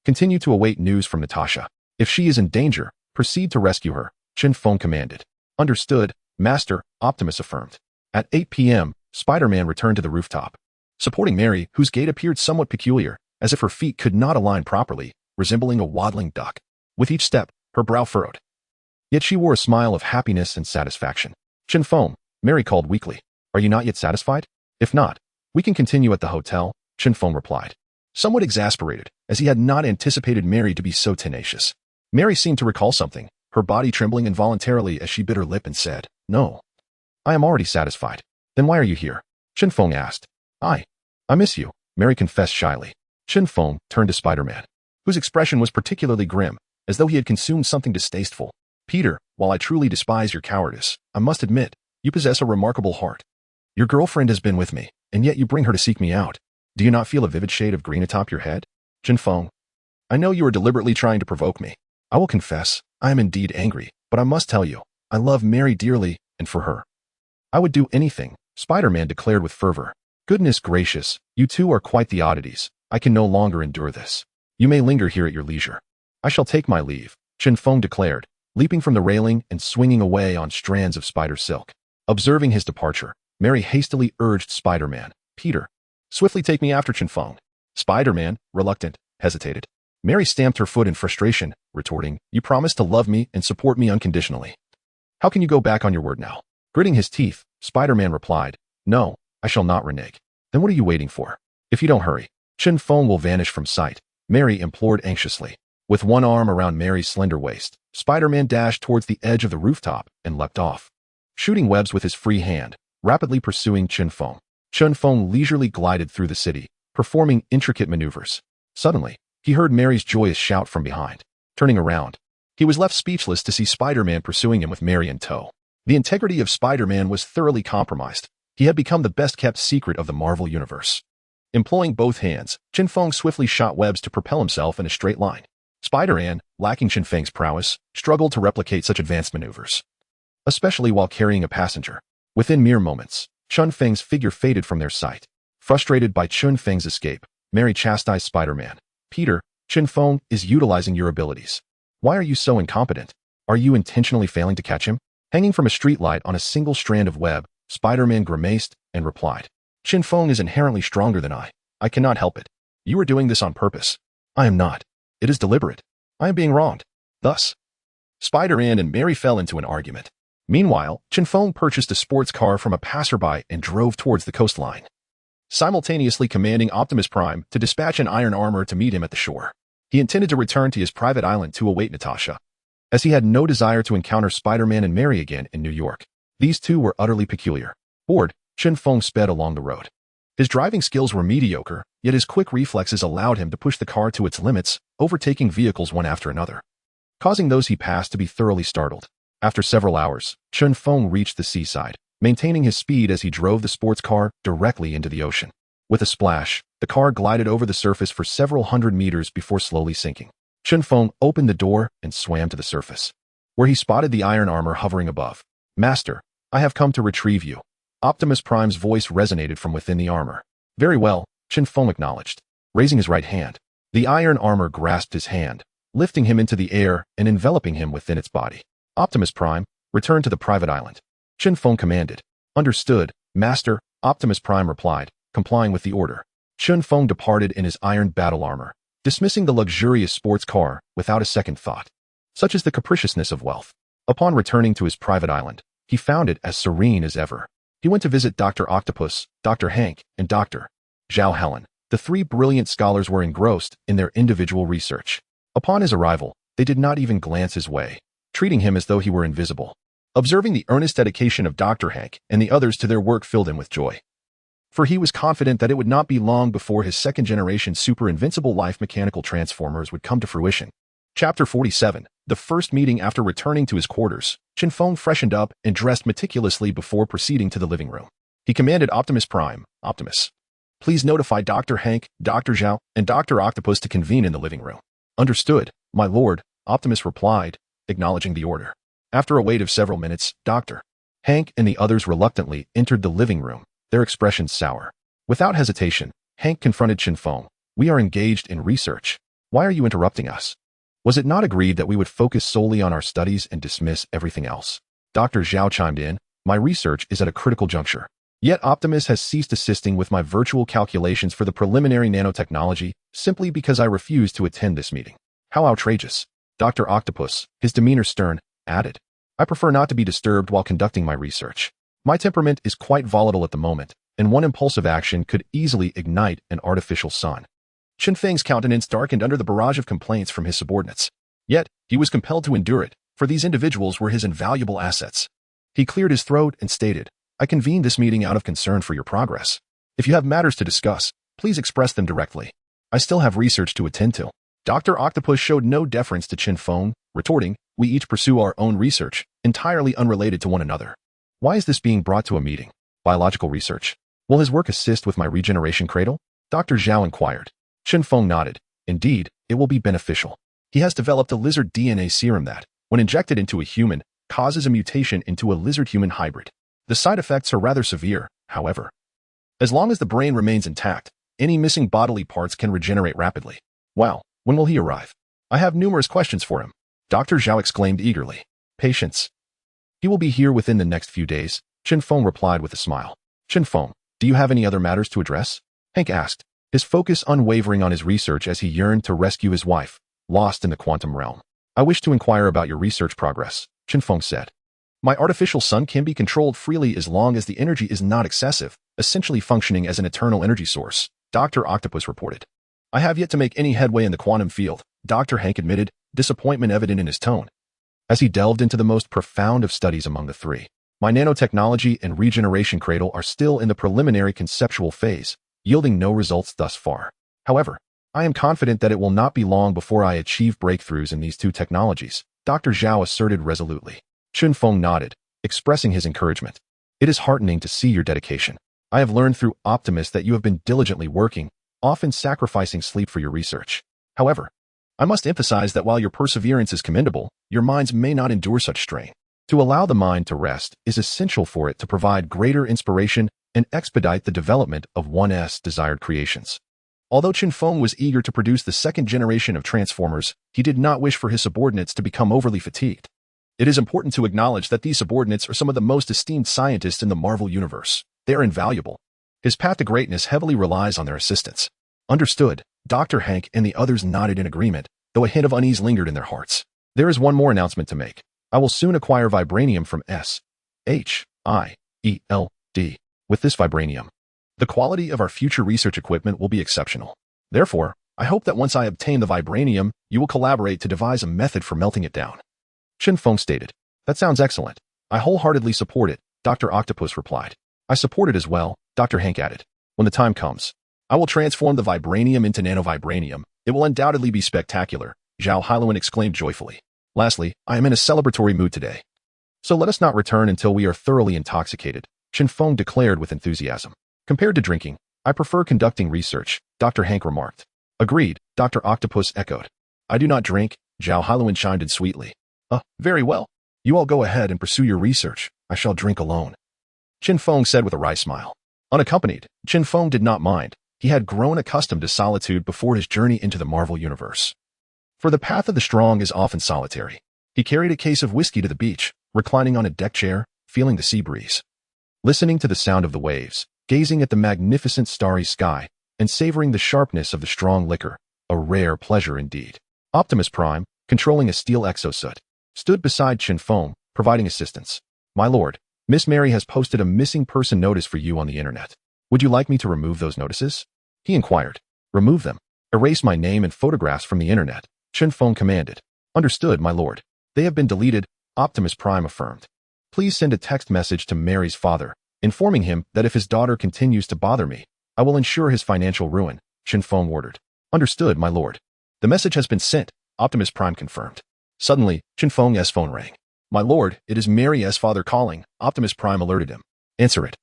Continue to await news from Natasha. If she is in danger, proceed to rescue her, Chen Feng commanded. Understood, Master, Optimus affirmed. At 8 p.m., Spider-Man returned to the rooftop, supporting Mary, whose gait appeared somewhat peculiar, as if her feet could not align properly, resembling a waddling duck. With each step, her brow furrowed. Yet she wore a smile of happiness and satisfaction. Chen Feng, Mary called weakly. Are you not yet satisfied? If not, we can continue at the hotel, Chen Feng replied. Somewhat exasperated, as he had not anticipated Mary to be so tenacious. Mary seemed to recall something, her body trembling involuntarily as she bit her lip and said, "No. I am already satisfied." "Then why are you here?" Chen Feng asked. I miss you," Mary confessed shyly. Chen Feng turned to Spider-Man, whose expression was particularly grim, as though he had consumed something distasteful. "Peter, while I truly despise your cowardice, I must admit, you possess a remarkable heart. Your girlfriend has been with me, and yet you bring her to seek me out. Do you not feel a vivid shade of green atop your head?" "Chen Feng, I know you are deliberately trying to provoke me. I will confess, I am indeed angry, but I must tell you, I love Mary dearly, and for her I would do anything," Spider-Man declared with fervor. "Goodness gracious, you two are quite the oddities. I can no longer endure this. You may linger here at your leisure." "I shall take my leave," Chen Feng declared, leaping from the railing and swinging away on strands of spider silk. Observing his departure, Mary hastily urged Spider-Man, "Peter, swiftly take me after Chen Feng." Spider-Man, reluctant, hesitated. Mary stamped her foot in frustration, retorting, "You promised to love me and support me unconditionally. How can you go back on your word now?" Gritting his teeth, Spider-Man replied, "No, I shall not renege." "Then what are you waiting for? If you don't hurry, Chen Feng will vanish from sight," Mary implored anxiously. With one arm around Mary's slender waist, Spider-Man dashed towards the edge of the rooftop and leapt off, shooting webs with his free hand, rapidly pursuing Chen Feng. Chen Feng leisurely glided through the city, performing intricate maneuvers. Suddenly, he heard Mary's joyous shout from behind. Turning around, he was left speechless to see Spider-Man pursuing him with Mary in tow. The integrity of Spider-Man was thoroughly compromised. He had become the best-kept secret of the Marvel Universe. Employing both hands, Chen Feng swiftly shot webs to propel himself in a straight line. Spider-Man, lacking Chen Feng's prowess, struggled to replicate such advanced maneuvers, especially while carrying a passenger. Within mere moments, Chen Feng's figure faded from their sight. Frustrated by Chen Feng's escape, Mary chastised Spider-Man. "Peter, Chen Feng is utilizing your abilities. Why are you so incompetent? Are you intentionally failing to catch him?" Hanging from a streetlight on a single strand of web, Spider-Man grimaced and replied, "Chen Feng is inherently stronger than I. I cannot help it. You are doing this on purpose." "I am not. It is deliberate. I am being wronged." Thus, Spider-Man and Mary fell into an argument. Meanwhile, Chen Feng purchased a sports car from a passerby and drove towards the coastline, simultaneously commanding Optimus Prime to dispatch an iron armor to meet him at the shore. He intended to return to his private island to await Natasha, as he had no desire to encounter Spider-Man and Mary again in New York. These two were utterly peculiar. Bored, Chen Feng sped along the road. His driving skills were mediocre, yet his quick reflexes allowed him to push the car to its limits, overtaking vehicles one after another, causing those he passed to be thoroughly startled. After several hours, Chen Feng reached the seaside, maintaining his speed as he drove the sports car directly into the ocean. With a splash, the car glided over the surface for several hundred meters before slowly sinking. Chen Feng opened the door and swam to the surface, where he spotted the iron armor hovering above. "Master, I have come to retrieve you." Optimus Prime's voice resonated from within the armor. "Very well," Chen Feng acknowledged, raising his right hand. The iron armor grasped his hand, lifting him into the air and enveloping him within its body. "Optimus Prime, return to the private island," Chen Feng commanded. "Understood, Master," Optimus Prime replied, complying with the order. Chen Feng departed in his iron battle armor, dismissing the luxurious sports car without a second thought. Such is the capriciousness of wealth. Upon returning to his private island, he found it as serene as ever. He went to visit Dr. Octopus, Dr. Hank, and Dr. Zhao Helen. The three brilliant scholars were engrossed in their individual research. Upon his arrival, they did not even glance his way, treating him as though he were invisible. Observing the earnest dedication of Dr. Hank and the others to their work filled him with joy, for he was confident that it would not be long before his second-generation super-invincible life mechanical transformers would come to fruition. Chapter 47. The first meeting after returning to his quarters, Chen Feng freshened up and dressed meticulously before proceeding to the living room. He commanded Optimus Prime, "Optimus, please notify Dr. Hank, Dr. Zhao, and Dr. Octopus to convene in the living room." "Understood, my lord," Optimus replied, acknowledging the order. After a wait of several minutes, Dr. Hank and the others reluctantly entered the living room, their expressions sour. Without hesitation, Hank confronted Chen Feng. "We are engaged in research. Why are you interrupting us? Was it not agreed that we would focus solely on our studies and dismiss everything else?" Dr. Zhao chimed in, "My research is at a critical juncture. Yet Optimus has ceased assisting with my virtual calculations for the preliminary nanotechnology simply because I refused to attend this meeting." "How outrageous!" Dr. Octopus, his demeanor stern, added. "I prefer not to be disturbed while conducting my research. My temperament is quite volatile at the moment, and one impulsive action could easily ignite an artificial sun." Chen Feng's countenance darkened under the barrage of complaints from his subordinates. Yet, he was compelled to endure it, for these individuals were his invaluable assets. He cleared his throat and stated, "I convened this meeting out of concern for your progress. If you have matters to discuss, please express them directly. I still have research to attend to." Dr. Octopus showed no deference to Chen Feng, retorting, "We each pursue our own research, entirely unrelated to one another. Why is this being brought to a meeting? Biological research. Will his work assist with my regeneration cradle?" Dr. Zhao inquired. Chen Feng nodded. "Indeed, it will be beneficial. He has developed a lizard DNA serum that, when injected into a human, causes a mutation into a lizard-human hybrid. The side effects are rather severe, however. As long as the brain remains intact, any missing bodily parts can regenerate rapidly. Wow, when will he arrive? I have numerous questions for him." Dr. Zhao exclaimed eagerly. "Patience. He will be here within the next few days," Chen Feng replied with a smile. "Chen Feng, do you have any other matters to address?" Hank asked, his focus unwavering on his research as he yearned to rescue his wife, lost in the quantum realm. "I wish to inquire about your research progress," Chen Feng said. "My artificial sun can be controlled freely as long as the energy is not excessive, essentially functioning as an eternal energy source," Dr. Octopus reported. "I have yet to make any headway in the quantum field," Dr. Hank admitted, disappointment evident in his tone. As he delved into the most profound of studies among the three, "My nanotechnology and regeneration cradle are still in the preliminary conceptual phase, yielding no results thus far. However, I am confident that it will not be long before I achieve breakthroughs in these two technologies," Dr. Zhao asserted resolutely. Chen Feng nodded, expressing his encouragement. "It is heartening to see your dedication. I have learned through Optimus that you have been diligently working, often sacrificing sleep for your research. However, I must emphasize that while your perseverance is commendable, your minds may not endure such strain. To allow the mind to rest is essential for it to provide greater inspiration and expedite the development of one's desired creations." Although Chen Feng was eager to produce the second generation of Transformers, he did not wish for his subordinates to become overly fatigued. It is important to acknowledge that these subordinates are some of the most esteemed scientists in the Marvel Universe. They are invaluable. His path to greatness heavily relies on their assistance. "Understood." Dr. Hank and the others nodded in agreement, though a hint of unease lingered in their hearts. "There is one more announcement to make. I will soon acquire vibranium from S.H.I.E.L.D. With this vibranium, the quality of our future research equipment will be exceptional. Therefore, I hope that once I obtain the vibranium, you will collaborate to devise a method for melting it down." Chen Feng stated. "That sounds excellent. I wholeheartedly support it," Dr. Octopus replied. "I support it as well," Dr. Hank added. "When the time comes, I will transform the vibranium into nanovibranium. It will undoubtedly be spectacular," Zhao Hailuan exclaimed joyfully. "Lastly, I am in a celebratory mood today. So let us not return until we are thoroughly intoxicated," Chen Feng declared with enthusiasm. "Compared to drinking, I prefer conducting research," Dr. Hank remarked. "Agreed," Dr. Octopus echoed. "I do not drink," Zhao Hailuan chimed in sweetly. Very well. You all go ahead and pursue your research. I shall drink alone," Chen Feng said with a wry smile. Unaccompanied, Chen Feng did not mind. He had grown accustomed to solitude before his journey into the Marvel Universe. For the path of the strong is often solitary. He carried a case of whiskey to the beach, reclining on a deck chair, feeling the sea breeze, listening to the sound of the waves, gazing at the magnificent starry sky, and savoring the sharpness of the strong liquor, a rare pleasure indeed. Optimus Prime, controlling a steel exosuit, stood beside Chen Feng, providing assistance. "My lord, Miss Mary has posted a missing person notice for you on the internet. Would you like me to remove those notices?" he inquired. "Remove them. Erase my name and photographs from the internet," Chen Feng commanded. "Understood, my lord. They have been deleted," Optimus Prime affirmed. "Please send a text message to Mary's father, informing him that if his daughter continues to bother me, I will ensure his financial ruin," Chen Feng ordered. "Understood, my lord." "The message has been sent," Optimus Prime confirmed. Suddenly, Chen Feng's phone rang. "My lord, it is Mary's father calling," Optimus Prime alerted him. "Answer it,"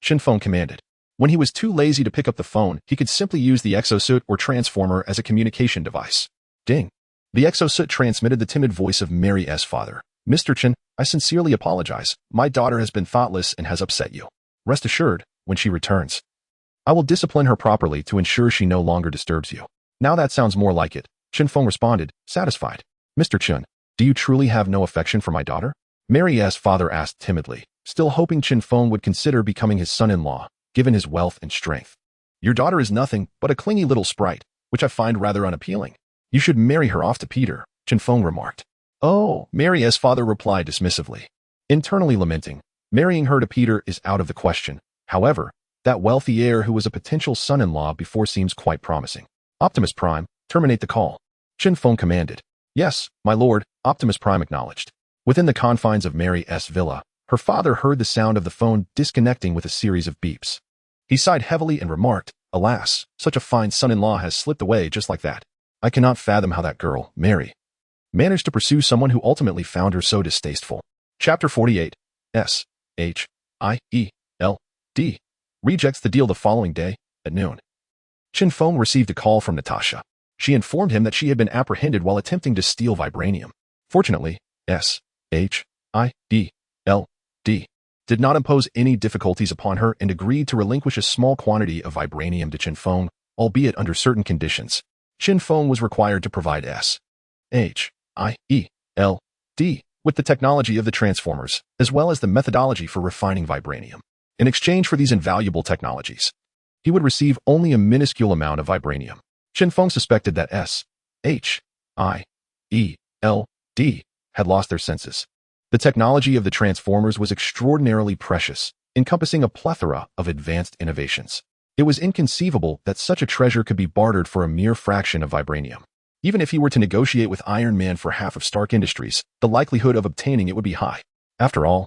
Chen Feng commanded. When he was too lazy to pick up the phone, he could simply use the exosuit or transformer as a communication device. Ding. The exosuit transmitted the timid voice of Mary's father. "Mr. Chen, I sincerely apologize. My daughter has been thoughtless and has upset you. Rest assured, when she returns, I will discipline her properly to ensure she no longer disturbs you." "Now that sounds more like it," Chen Feng responded, satisfied. "Mr. Chen, do you truly have no affection for my daughter?" Mary's father asked timidly, still hoping Chen Feng would consider becoming his son-in-law, given his wealth and strength. "Your daughter is nothing but a clingy little sprite, which I find rather unappealing. You should marry her off to Peter," Chen Feng remarked. "Oh," Mary's father replied dismissively. Internally lamenting, marrying her to Peter is out of the question. However, that wealthy heir who was a potential son-in-law before seems quite promising. Optimus Prime, terminate the call. Chen Feng commanded. Yes, my lord, Optimus Prime acknowledged. Within the confines of Mary S. Villa, her father heard the sound of the phone disconnecting with a series of beeps. He sighed heavily and remarked, alas, such a fine son-in-law has slipped away just like that. I cannot fathom how that girl, Mary, managed to pursue someone who ultimately found her so distasteful. Chapter 48. S. H. I. E. L. D. Rejects the deal the following day, at noon. Chen Feng received a call from Natasha. She informed him that she had been apprehended while attempting to steal vibranium. Fortunately, S. H. I. E. L. D. did not impose any difficulties upon her and agreed to relinquish a small quantity of vibranium to Chen Feng, albeit under certain conditions. Chen Feng was required to provide S. H. I. E. L. D. with the technology of the Transformers, as well as the methodology for refining vibranium. In exchange for these invaluable technologies, he would receive only a minuscule amount of vibranium. Chen Feng suspected that S. H. I. E. L. D. had lost their senses. The technology of the Transformers was extraordinarily precious, encompassing a plethora of advanced innovations. It was inconceivable that such a treasure could be bartered for a mere fraction of vibranium. Even if he were to negotiate with Iron Man for half of Stark Industries, the likelihood of obtaining it would be high. After all,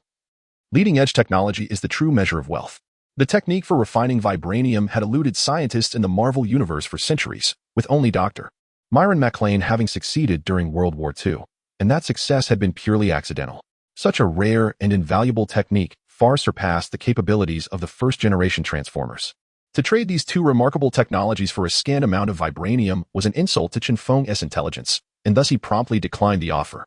leading-edge technology is the true measure of wealth. The technique for refining vibranium had eluded scientists in the Marvel Universe for centuries, with only Dr. Myron McClane having succeeded during World War II, and that success had been purely accidental. Such a rare and invaluable technique far surpassed the capabilities of the first-generation Transformers. To trade these two remarkable technologies for a scant amount of vibranium was an insult to Chen Feng's intelligence, and thus he promptly declined the offer.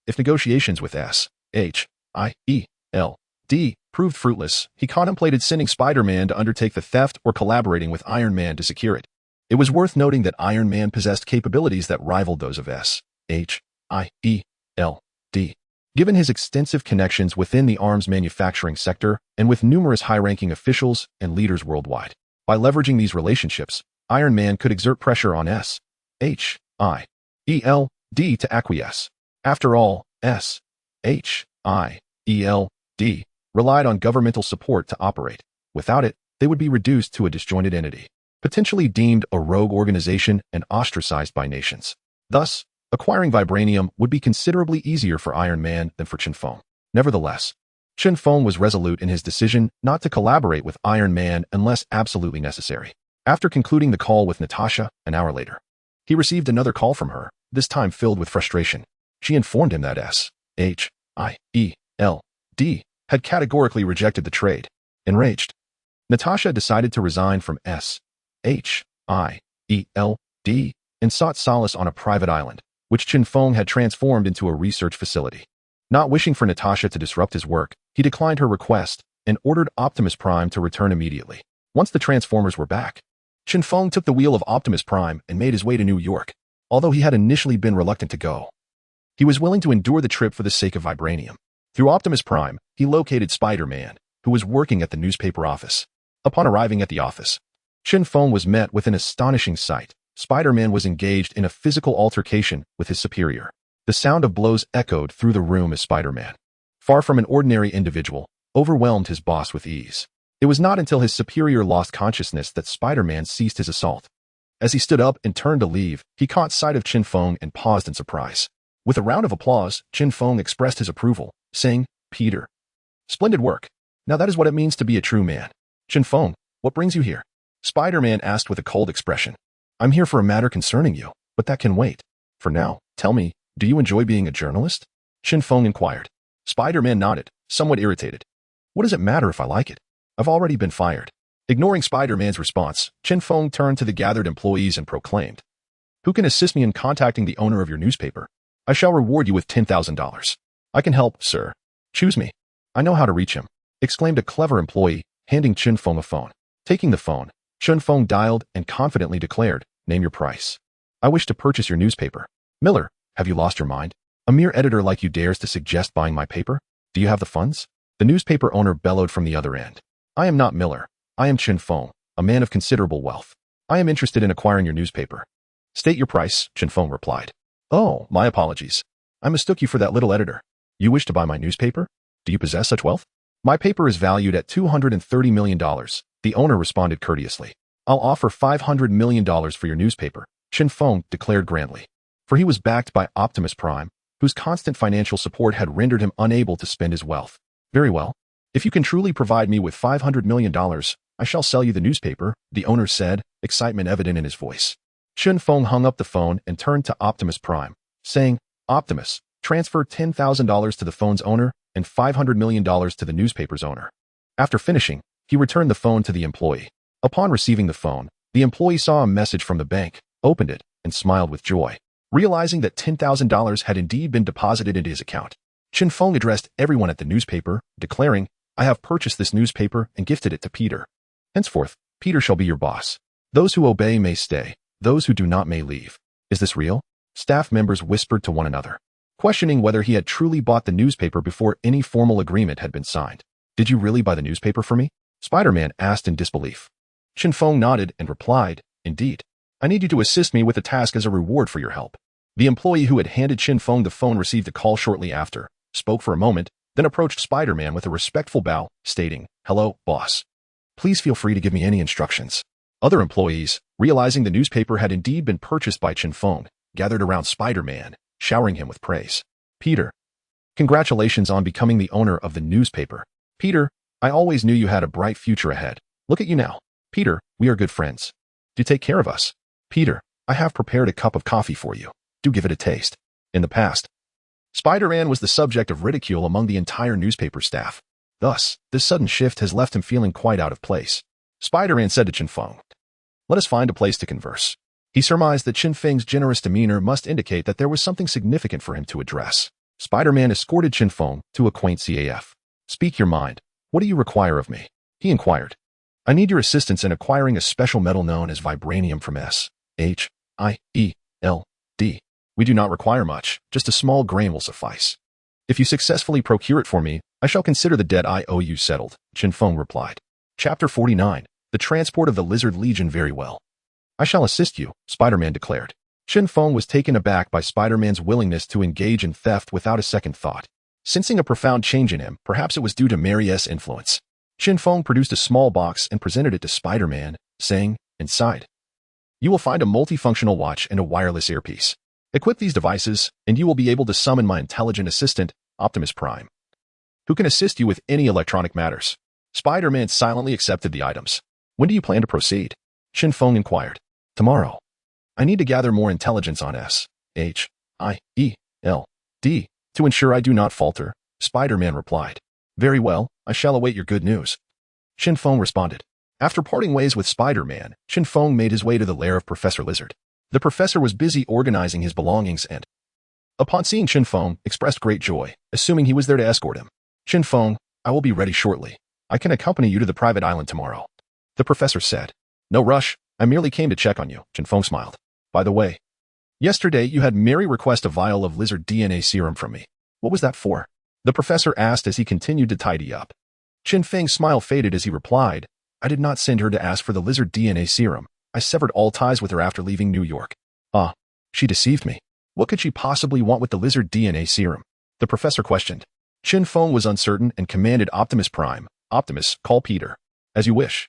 If negotiations with S. H. I. E. L. D. proved fruitless, he contemplated sending Spider-Man to undertake the theft or collaborating with Iron Man to secure it. It was worth noting that Iron Man possessed capabilities that rivaled those of S. H. I. E. L. D. Given his extensive connections within the arms manufacturing sector and with numerous high-ranking officials and leaders worldwide. By leveraging these relationships, Iron Man could exert pressure on S. H. I. E. L. D. to acquiesce. After all, S. H. I. E. L. D. relied on governmental support to operate. Without it, they would be reduced to a disjointed entity, potentially deemed a rogue organization and ostracized by nations. Thus, acquiring vibranium would be considerably easier for Iron Man than for Chen Feng. Nevertheless, Chen Feng was resolute in his decision not to collaborate with Iron Man unless absolutely necessary. After concluding the call with Natasha an hour later, he received another call from her, this time filled with frustration. She informed him that S. H. I. E. L. D. had categorically rejected the trade. Enraged, Natasha decided to resign from S. H. I. E. L. D. and sought solace on a private island, which Chen Feng had transformed into a research facility. Not wishing for Natasha to disrupt his work, he declined her request and ordered Optimus Prime to return immediately. Once the Transformers were back, Chen Feng took the wheel of Optimus Prime and made his way to New York. Although he had initially been reluctant to go, he was willing to endure the trip for the sake of vibranium. Through Optimus Prime, he located Spider-Man, who was working at the newspaper office. Upon arriving at the office, Chen Feng was met with an astonishing sight. Spider-Man was engaged in a physical altercation with his superior. The sound of blows echoed through the room as Spider-Man, far from an ordinary individual, overwhelmed his boss with ease. It was not until his superior lost consciousness that Spider-Man ceased his assault. As he stood up and turned to leave, he caught sight of Chen Feng and paused in surprise. With a round of applause, Chen Feng expressed his approval, saying, "Peter, splendid work. Now that is what it means to be a true man." "Chen Feng, what brings you here?" Spider-Man asked with a cold expression. "I'm here for a matter concerning you, but that can wait. For now, tell me, do you enjoy being a journalist?" Chen Feng inquired. Spider-Man nodded, somewhat irritated. "What does it matter if I like it? I've already been fired." Ignoring Spider-Man's response, Chen Feng turned to the gathered employees and proclaimed, "Who can assist me in contacting the owner of your newspaper? I shall reward you with $10,000. "I can help, sir. Choose me. I know how to reach him," exclaimed a clever employee, handing Chen Feng a phone. Taking the phone, Chen Feng dialed and confidently declared, "Name your price. I wish to purchase your newspaper." "Miller, have you lost your mind? A mere editor like you dares to suggest buying my paper? Do you have the funds?" The newspaper owner bellowed from the other end. "I am not Miller. I am Chen Feng, a man of considerable wealth. I am interested in acquiring your newspaper." "State your price," Chen Feng replied. "Oh, my apologies. I mistook you for that little editor. You wish to buy my newspaper? Do you possess such wealth?" "My paper is valued at $230 million, the owner responded courteously. I'll offer $500 million for your newspaper, Chen Feng declared grandly. For he was backed by Optimus Prime, whose constant financial support had rendered him unable to spend his wealth. Very well. If you can truly provide me with $500 million, I shall sell you the newspaper, the owner said, excitement evident in his voice. Chen Feng hung up the phone and turned to Optimus Prime, saying, Optimus, transfer $10,000 to the phone's owner and $500 million to the newspaper's owner. After finishing, he returned the phone to the employee. Upon receiving the phone, the employee saw a message from the bank, opened it, and smiled with joy, realizing that $10,000 had indeed been deposited into his account. Chen Feng addressed everyone at the newspaper, declaring, I have purchased this newspaper and gifted it to Peter. Henceforth, Peter shall be your boss. Those who obey may stay, those who do not may leave. Is this real? Staff members whispered to one another, questioning whether he had truly bought the newspaper before any formal agreement had been signed. Did you really buy the newspaper for me? Spider-Man asked in disbelief. Chen Feng nodded and replied, Indeed. I need you to assist me with a task as a reward for your help. The employee who had handed Chen Feng the phone received a call shortly after, spoke for a moment, then approached Spider-Man with a respectful bow, stating, Hello, boss. Please feel free to give me any instructions. Other employees, realizing the newspaper had indeed been purchased by Chen Feng, gathered around Spider-Man, showering him with praise. Peter, congratulations on becoming the owner of the newspaper. Peter, I always knew you had a bright future ahead. Look at you now. Peter, we are good friends. Do take care of us. Peter, I have prepared a cup of coffee for you. Do give it a taste. In the past, Spider-Man was the subject of ridicule among the entire newspaper staff. Thus, this sudden shift has left him feeling quite out of place. Spider-Man said to Chen Feng, Let us find a place to converse. He surmised that Chen Feng's generous demeanor must indicate that there was something significant for him to address. Spider-Man escorted Chen Feng to a quaint CAF. Speak your mind. What do you require of me? He inquired. I need your assistance in acquiring a special metal known as vibranium from S-H-I-E-L-D. We do not require much, just a small grain will suffice. If you successfully procure it for me, I shall consider the debt I owe you settled, Chen Feng replied. Chapter 49. The Transport of the Lizard Legion. Very well. I shall assist you, Spider-Man declared. Chen Feng was taken aback by Spider-Man's willingness to engage in theft without a second thought. Sensing a profound change in him, perhaps it was due to Mary's influence, Chen Feng produced a small box and presented it to Spider-Man, saying, Inside, you will find a multifunctional watch and a wireless earpiece. Equip these devices, and you will be able to summon my intelligent assistant, Optimus Prime, who can assist you with any electronic matters. Spider-Man silently accepted the items. When do you plan to proceed? Chen Feng inquired. Tomorrow. I need to gather more intelligence on S-H-I-E-L-D to ensure I do not falter, Spider-Man replied. Very well, I shall await your good news. Chen Feng responded. After parting ways with Spider-Man, Chen Feng made his way to the lair of Professor Lizard. The professor was busy organizing his belongings and, upon seeing Chen Feng, expressed great joy, assuming he was there to escort him. Chen Feng, I will be ready shortly. I can accompany you to the private island tomorrow. The professor said. No rush, I merely came to check on you, Chen Feng smiled. By the way, yesterday you had Mary request a vial of lizard DNA serum from me. What was that for? The professor asked as he continued to tidy up. Chen Feng's smile faded as he replied, I did not send her to ask for the lizard DNA serum. I severed all ties with her after leaving New York. Ah, she deceived me. What could she possibly want with the lizard DNA serum? The professor questioned. Chen Feng was uncertain and commanded Optimus Prime, Optimus, call Peter. As you wish.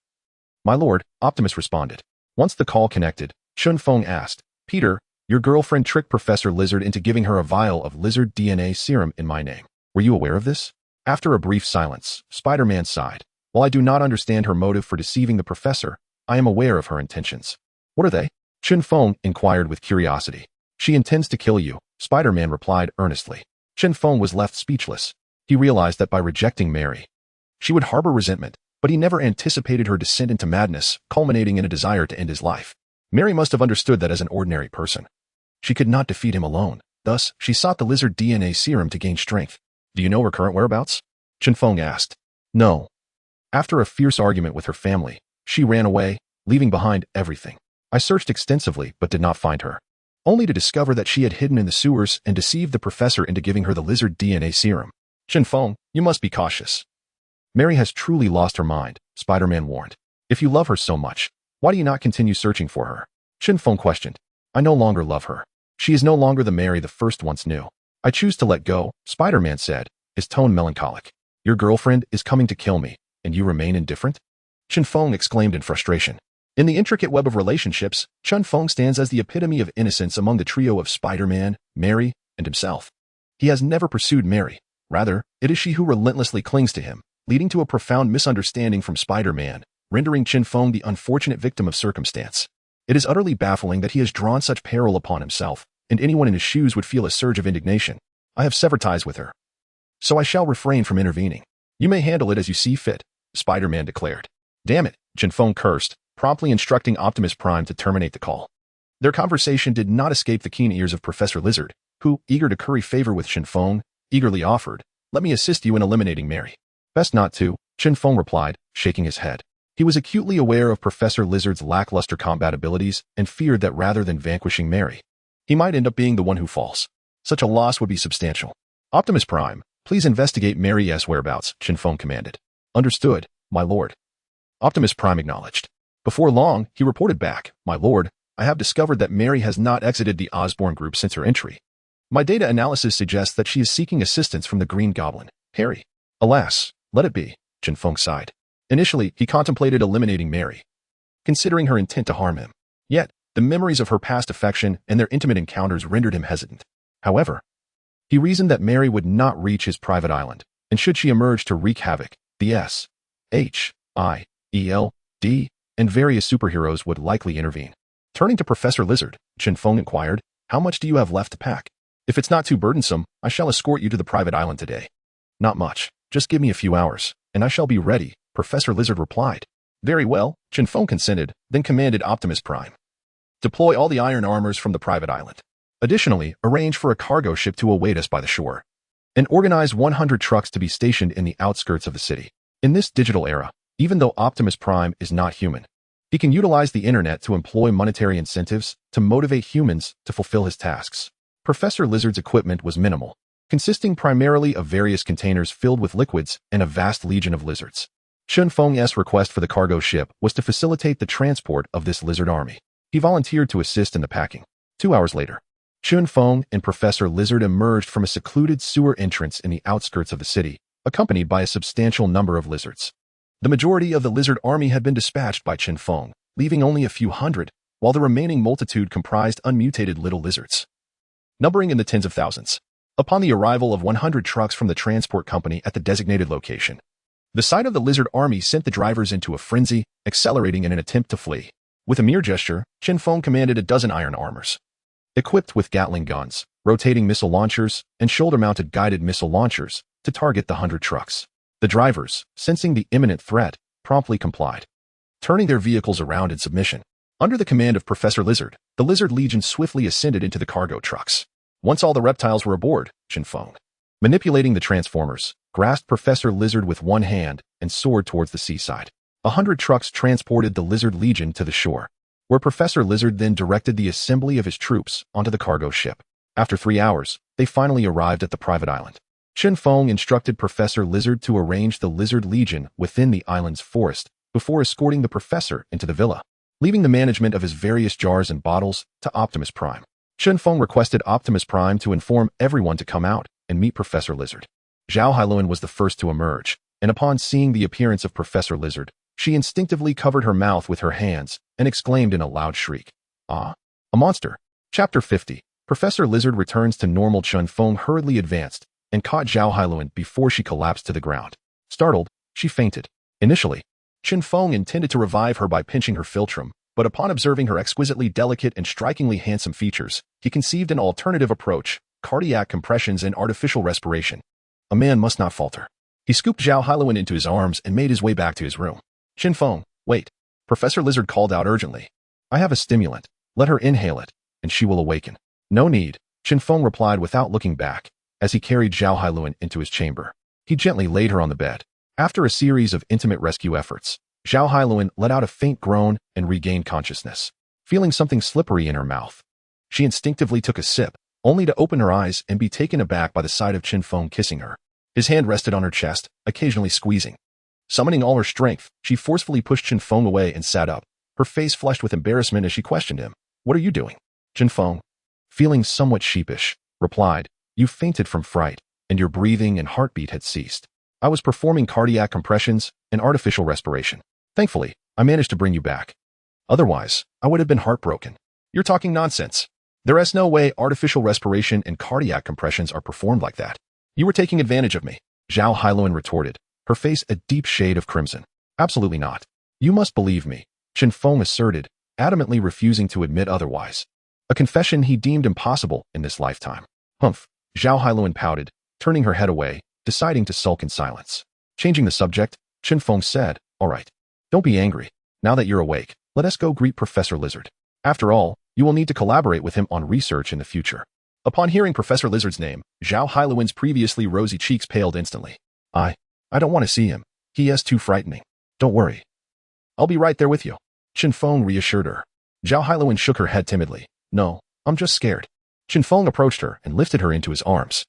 My lord, Optimus responded. Once the call connected, Chen Feng asked, Peter, your girlfriend tricked Professor Lizard into giving her a vial of lizard DNA serum in my name. Were you aware of this? After a brief silence, Spider-Man sighed. While I do not understand her motive for deceiving the professor, I am aware of her intentions. What are they? Chen Feng inquired with curiosity. She intends to kill you, Spider-Man replied earnestly. Chen Feng was left speechless. He realized that by rejecting Mary, she would harbor resentment, but he never anticipated her descent into madness, culminating in a desire to end his life. Mary must have understood that as an ordinary person, she could not defeat him alone. Thus, she sought the lizard DNA serum to gain strength. Do you know her current whereabouts? Chen Feng asked. No. After a fierce argument with her family, she ran away, leaving behind everything. I searched extensively but did not find her, only to discover that she had hidden in the sewers and deceived the professor into giving her the lizard DNA serum. Chen Feng, you must be cautious. Mary has truly lost her mind, Spider-Man warned. If you love her so much, why do you not continue searching for her? Chen Feng questioned. I no longer love her. She is no longer the Mary the first once knew. I choose to let go, Spider-Man said, his tone melancholic. Your girlfriend is coming to kill me, and you remain indifferent? Chen Feng exclaimed in frustration. In the intricate web of relationships, Chen Feng stands as the epitome of innocence among the trio of Spider-Man, Mary, and himself. He has never pursued Mary. Rather, it is she who relentlessly clings to him, leading to a profound misunderstanding from Spider-Man, rendering Chen Feng the unfortunate victim of circumstance. It is utterly baffling that he has drawn such peril upon himself, and anyone in his shoes would feel a surge of indignation. I have severed ties with her, so I shall refrain from intervening. You may handle it as you see fit, Spider-Man declared. Damn it, Chen Feng cursed, promptly instructing Optimus Prime to terminate the call. Their conversation did not escape the keen ears of Professor Lizard, who, eager to curry favor with Chen Feng, eagerly offered, "Let me assist you in eliminating Mary." "Best not to," Chen Feng replied, shaking his head. He was acutely aware of Professor Lizard's lackluster combat abilities and feared that rather than vanquishing Mary, he might end up being the one who falls. Such a loss would be substantial. "Optimus Prime, please investigate Mary's whereabouts," Chen Feng commanded. "Understood, my lord." Optimus Prime acknowledged. Before long, he reported back, "My lord, I have discovered that Mary has not exited the Osborn group since her entry. My data analysis suggests that she is seeking assistance from the Green Goblin, Harry." "Alas, let it be," Chen Feng sighed. Initially, he contemplated eliminating Mary, considering her intent to harm him. Yet, the memories of her past affection and their intimate encounters rendered him hesitant. However, he reasoned that Mary would not reach his private island, and should she emerge to wreak havoc, the S.H.I.E.L.D. and various superheroes would likely intervene. Turning to Professor Lizard, Chen Feng inquired, "How much do you have left to pack? If it's not too burdensome, I shall escort you to the private island today." "Not much. Just give me a few hours, and I shall be ready," Professor Lizard replied. "Very well," Chen Feng consented, then commanded Optimus Prime, "Deploy all the iron armors from the private island. Additionally, arrange for a cargo ship to await us by the shore, and organize 100 trucks to be stationed in the outskirts of the city." In this digital era, even though Optimus Prime is not human, he can utilize the internet to employ monetary incentives to motivate humans to fulfill his tasks. Professor Lizard's equipment was minimal, consisting primarily of various containers filled with liquids and a vast legion of lizards. Chen Feng's request for the cargo ship was to facilitate the transport of this lizard army. He volunteered to assist in the packing. 2 hours later, Chen Feng and Professor Lizard emerged from a secluded sewer entrance in the outskirts of the city, accompanied by a substantial number of lizards. The majority of the lizard army had been dispatched by Chen Feng, leaving only a few hundred, while the remaining multitude comprised unmutated little lizards, numbering in the tens of thousands. Upon the arrival of 100 trucks from the transport company at the designated location, the sight of the lizard army sent the drivers into a frenzy, accelerating in an attempt to flee. With a mere gesture, Chen Feng commanded a dozen iron armors, equipped with Gatling guns, rotating missile launchers, and shoulder-mounted guided missile launchers, to target the 100 trucks. The drivers, sensing the imminent threat, promptly complied, turning their vehicles around in submission. Under the command of Professor Lizard, the Lizard Legion swiftly ascended into the cargo trucks. Once all the reptiles were aboard, Chen Feng, manipulating the transformers, grasped Professor Lizard with one hand and soared towards the seaside. 100 trucks transported the Lizard Legion to the shore, where Professor Lizard then directed the assembly of his troops onto the cargo ship. After 3 hours, they finally arrived at the private island. Chen Feng instructed Professor Lizard to arrange the Lizard Legion within the island's forest before escorting the professor into the villa, leaving the management of his various jars and bottles to Optimus Prime. Chen Feng requested Optimus Prime to inform everyone to come out and meet Professor Lizard. Zhao Hailuan was the first to emerge, and upon seeing the appearance of Professor Lizard, she instinctively covered her mouth with her hands and exclaimed in a loud shriek, "Ah, a monster." Chapter 50. Professor Lizard returns to normal. Chen Feng hurriedly advanced and caught Zhao Hailuan before she collapsed to the ground. Startled, she fainted. Initially, Chen Feng intended to revive her by pinching her philtrum, but upon observing her exquisitely delicate and strikingly handsome features, he conceived an alternative approach: cardiac compressions and artificial respiration. A man must not falter. He scooped Zhao Hailuan into his arms and made his way back to his room. "Chen Feng, wait," Professor Lizard called out urgently. "I have a stimulant. Let her inhale it, and she will awaken." "No need," Chen Feng replied without looking back, as he carried Zhao Hailuan into his chamber. He gently laid her on the bed. After a series of intimate rescue efforts, Zhao Hailuan let out a faint groan and regained consciousness. Feeling something slippery in her mouth, she instinctively took a sip, only to open her eyes and be taken aback by the sight of Chen Feng kissing her. His hand rested on her chest, occasionally squeezing. Summoning all her strength, she forcefully pushed Chen Feng away and sat up, her face flushed with embarrassment as she questioned him. "What are you doing?" Chen Feng, feeling somewhat sheepish, replied, "You fainted from fright, and your breathing and heartbeat had ceased. I was performing cardiac compressions and artificial respiration. Thankfully, I managed to bring you back." Otherwise, I would have been heartbroken. You're talking nonsense. There is no way artificial respiration and cardiac compressions are performed like that. You were taking advantage of me, Zhao Hailuan retorted, her face a deep shade of crimson. Absolutely not. You must believe me, Chen Feng asserted, adamantly refusing to admit otherwise. A confession he deemed impossible in this lifetime. Humph, Zhao Hailuan pouted, turning her head away, deciding to sulk in silence. Changing the subject, Chen Feng said, all right. Don't be angry. Now that you're awake, let us go greet Professor Lizard. After all, you will need to collaborate with him on research in the future. Upon hearing Professor Lizard's name, Zhao Hailuan's previously rosy cheeks paled instantly. I don't want to see him. He is too frightening. Don't worry. I'll be right there with you. Chen Feng reassured her. Zhao Hailuan shook her head timidly. No, I'm just scared. Chen Feng approached her and lifted her into his arms.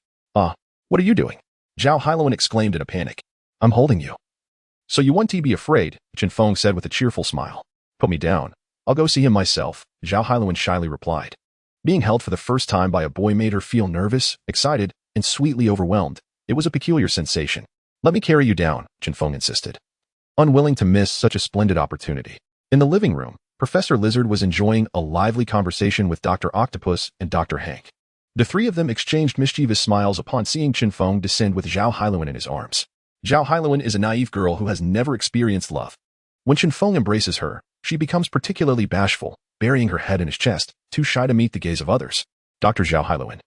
What are you doing? Zhao Hailuan exclaimed in a panic. I'm holding you. So you want to be afraid, Chen Feng said with a cheerful smile. Put me down. I'll go see him myself, Zhao Hailuan shyly replied. Being held for the first time by a boy made her feel nervous, excited, and sweetly overwhelmed. It was a peculiar sensation. Let me carry you down, Chen Feng insisted, unwilling to miss such a splendid opportunity. In the living room, Professor Lizard was enjoying a lively conversation with Dr. Octopus and Dr. Hank. The three of them exchanged mischievous smiles upon seeing Chen Feng descend with Zhao Hailuan in his arms. Zhao Hailuan is a naive girl who has never experienced love. When Chen Feng embraces her, she becomes particularly bashful, burying her head in his chest, too shy to meet the gaze of others. Dr. Zhao Hailuan.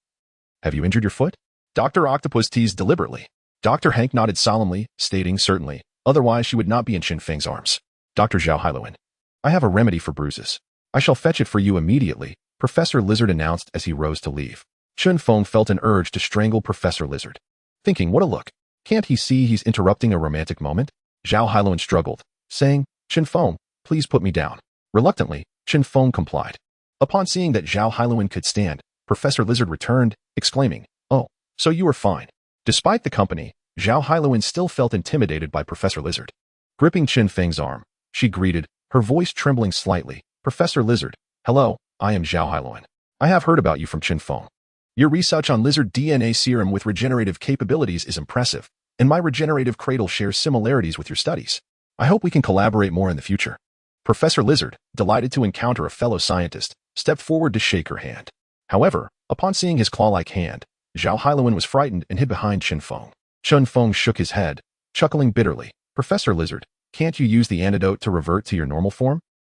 Have you injured your foot? Dr. Octopus teased deliberately. Dr. Hank nodded solemnly, stating certainly, otherwise she would not be in Chen Feng's arms. Dr. Zhao Hailuan. I have a remedy for bruises. I shall fetch it for you immediately, Professor Lizard announced as he rose to leave. Chen Feng felt an urge to strangle Professor Lizard. Thinking, what a look. Can't he see he's interrupting a romantic moment? Zhao Hailuan struggled, saying, Chen Feng, please put me down. Reluctantly, Chen Feng complied. Upon seeing that Zhao Hailuan could stand, Professor Lizard returned, exclaiming, oh, so you are fine. Despite the company, Zhao Hailuan still felt intimidated by Professor Lizard. Gripping Chen Feng's arm, she greeted, her voice trembling slightly, Professor Lizard, hello, I am Zhao Hailuan. I have heard about you from Chen Feng. Your research on lizard DNA serum with regenerative capabilities is impressive, and my regenerative cradle shares similarities with your studies. I hope we can collaborate more in the future. Professor Lizard, delighted to encounter a fellow scientist, stepped forward to shake her hand. However, upon seeing his claw-like hand, Zhao Hailuan was frightened and hid behind Chen Feng. Chen Feng shook his head, chuckling bitterly. Professor Lizard, can't you use the antidote to revert to your normal form?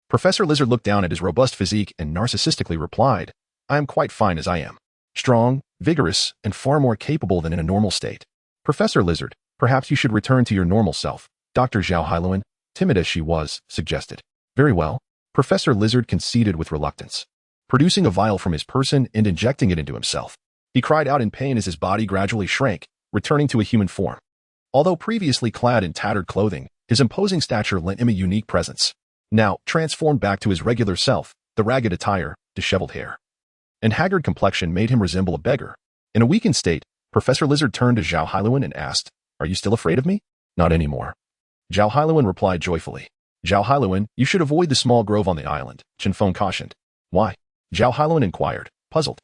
Professor Lizard looked down at his robust physique and narcissistically replied, I am quite fine as I am. Strong, vigorous, and far more capable than in a normal state. Professor Lizard, perhaps you should return to your normal self, Dr. Zhao Hailuan, timid as she was, suggested. Very well. Professor Lizard conceded with reluctance, producing a vial from his person and injecting it into himself. He cried out in pain as his body gradually shrank, returning to a human form. Although previously clad in tattered clothing, his imposing stature lent him a unique presence. Now, transformed back to his regular self, the ragged attire, disheveled hair, and haggard complexion made him resemble a beggar. In a weakened state, Professor Lizard turned to Zhao Hailuan and asked, Are you still afraid of me? Not anymore. Zhao Hailuan replied joyfully. Zhao Hailuan, you should avoid the small grove on the island, Chen Feng cautioned. Why? Zhao Hailuan inquired, puzzled.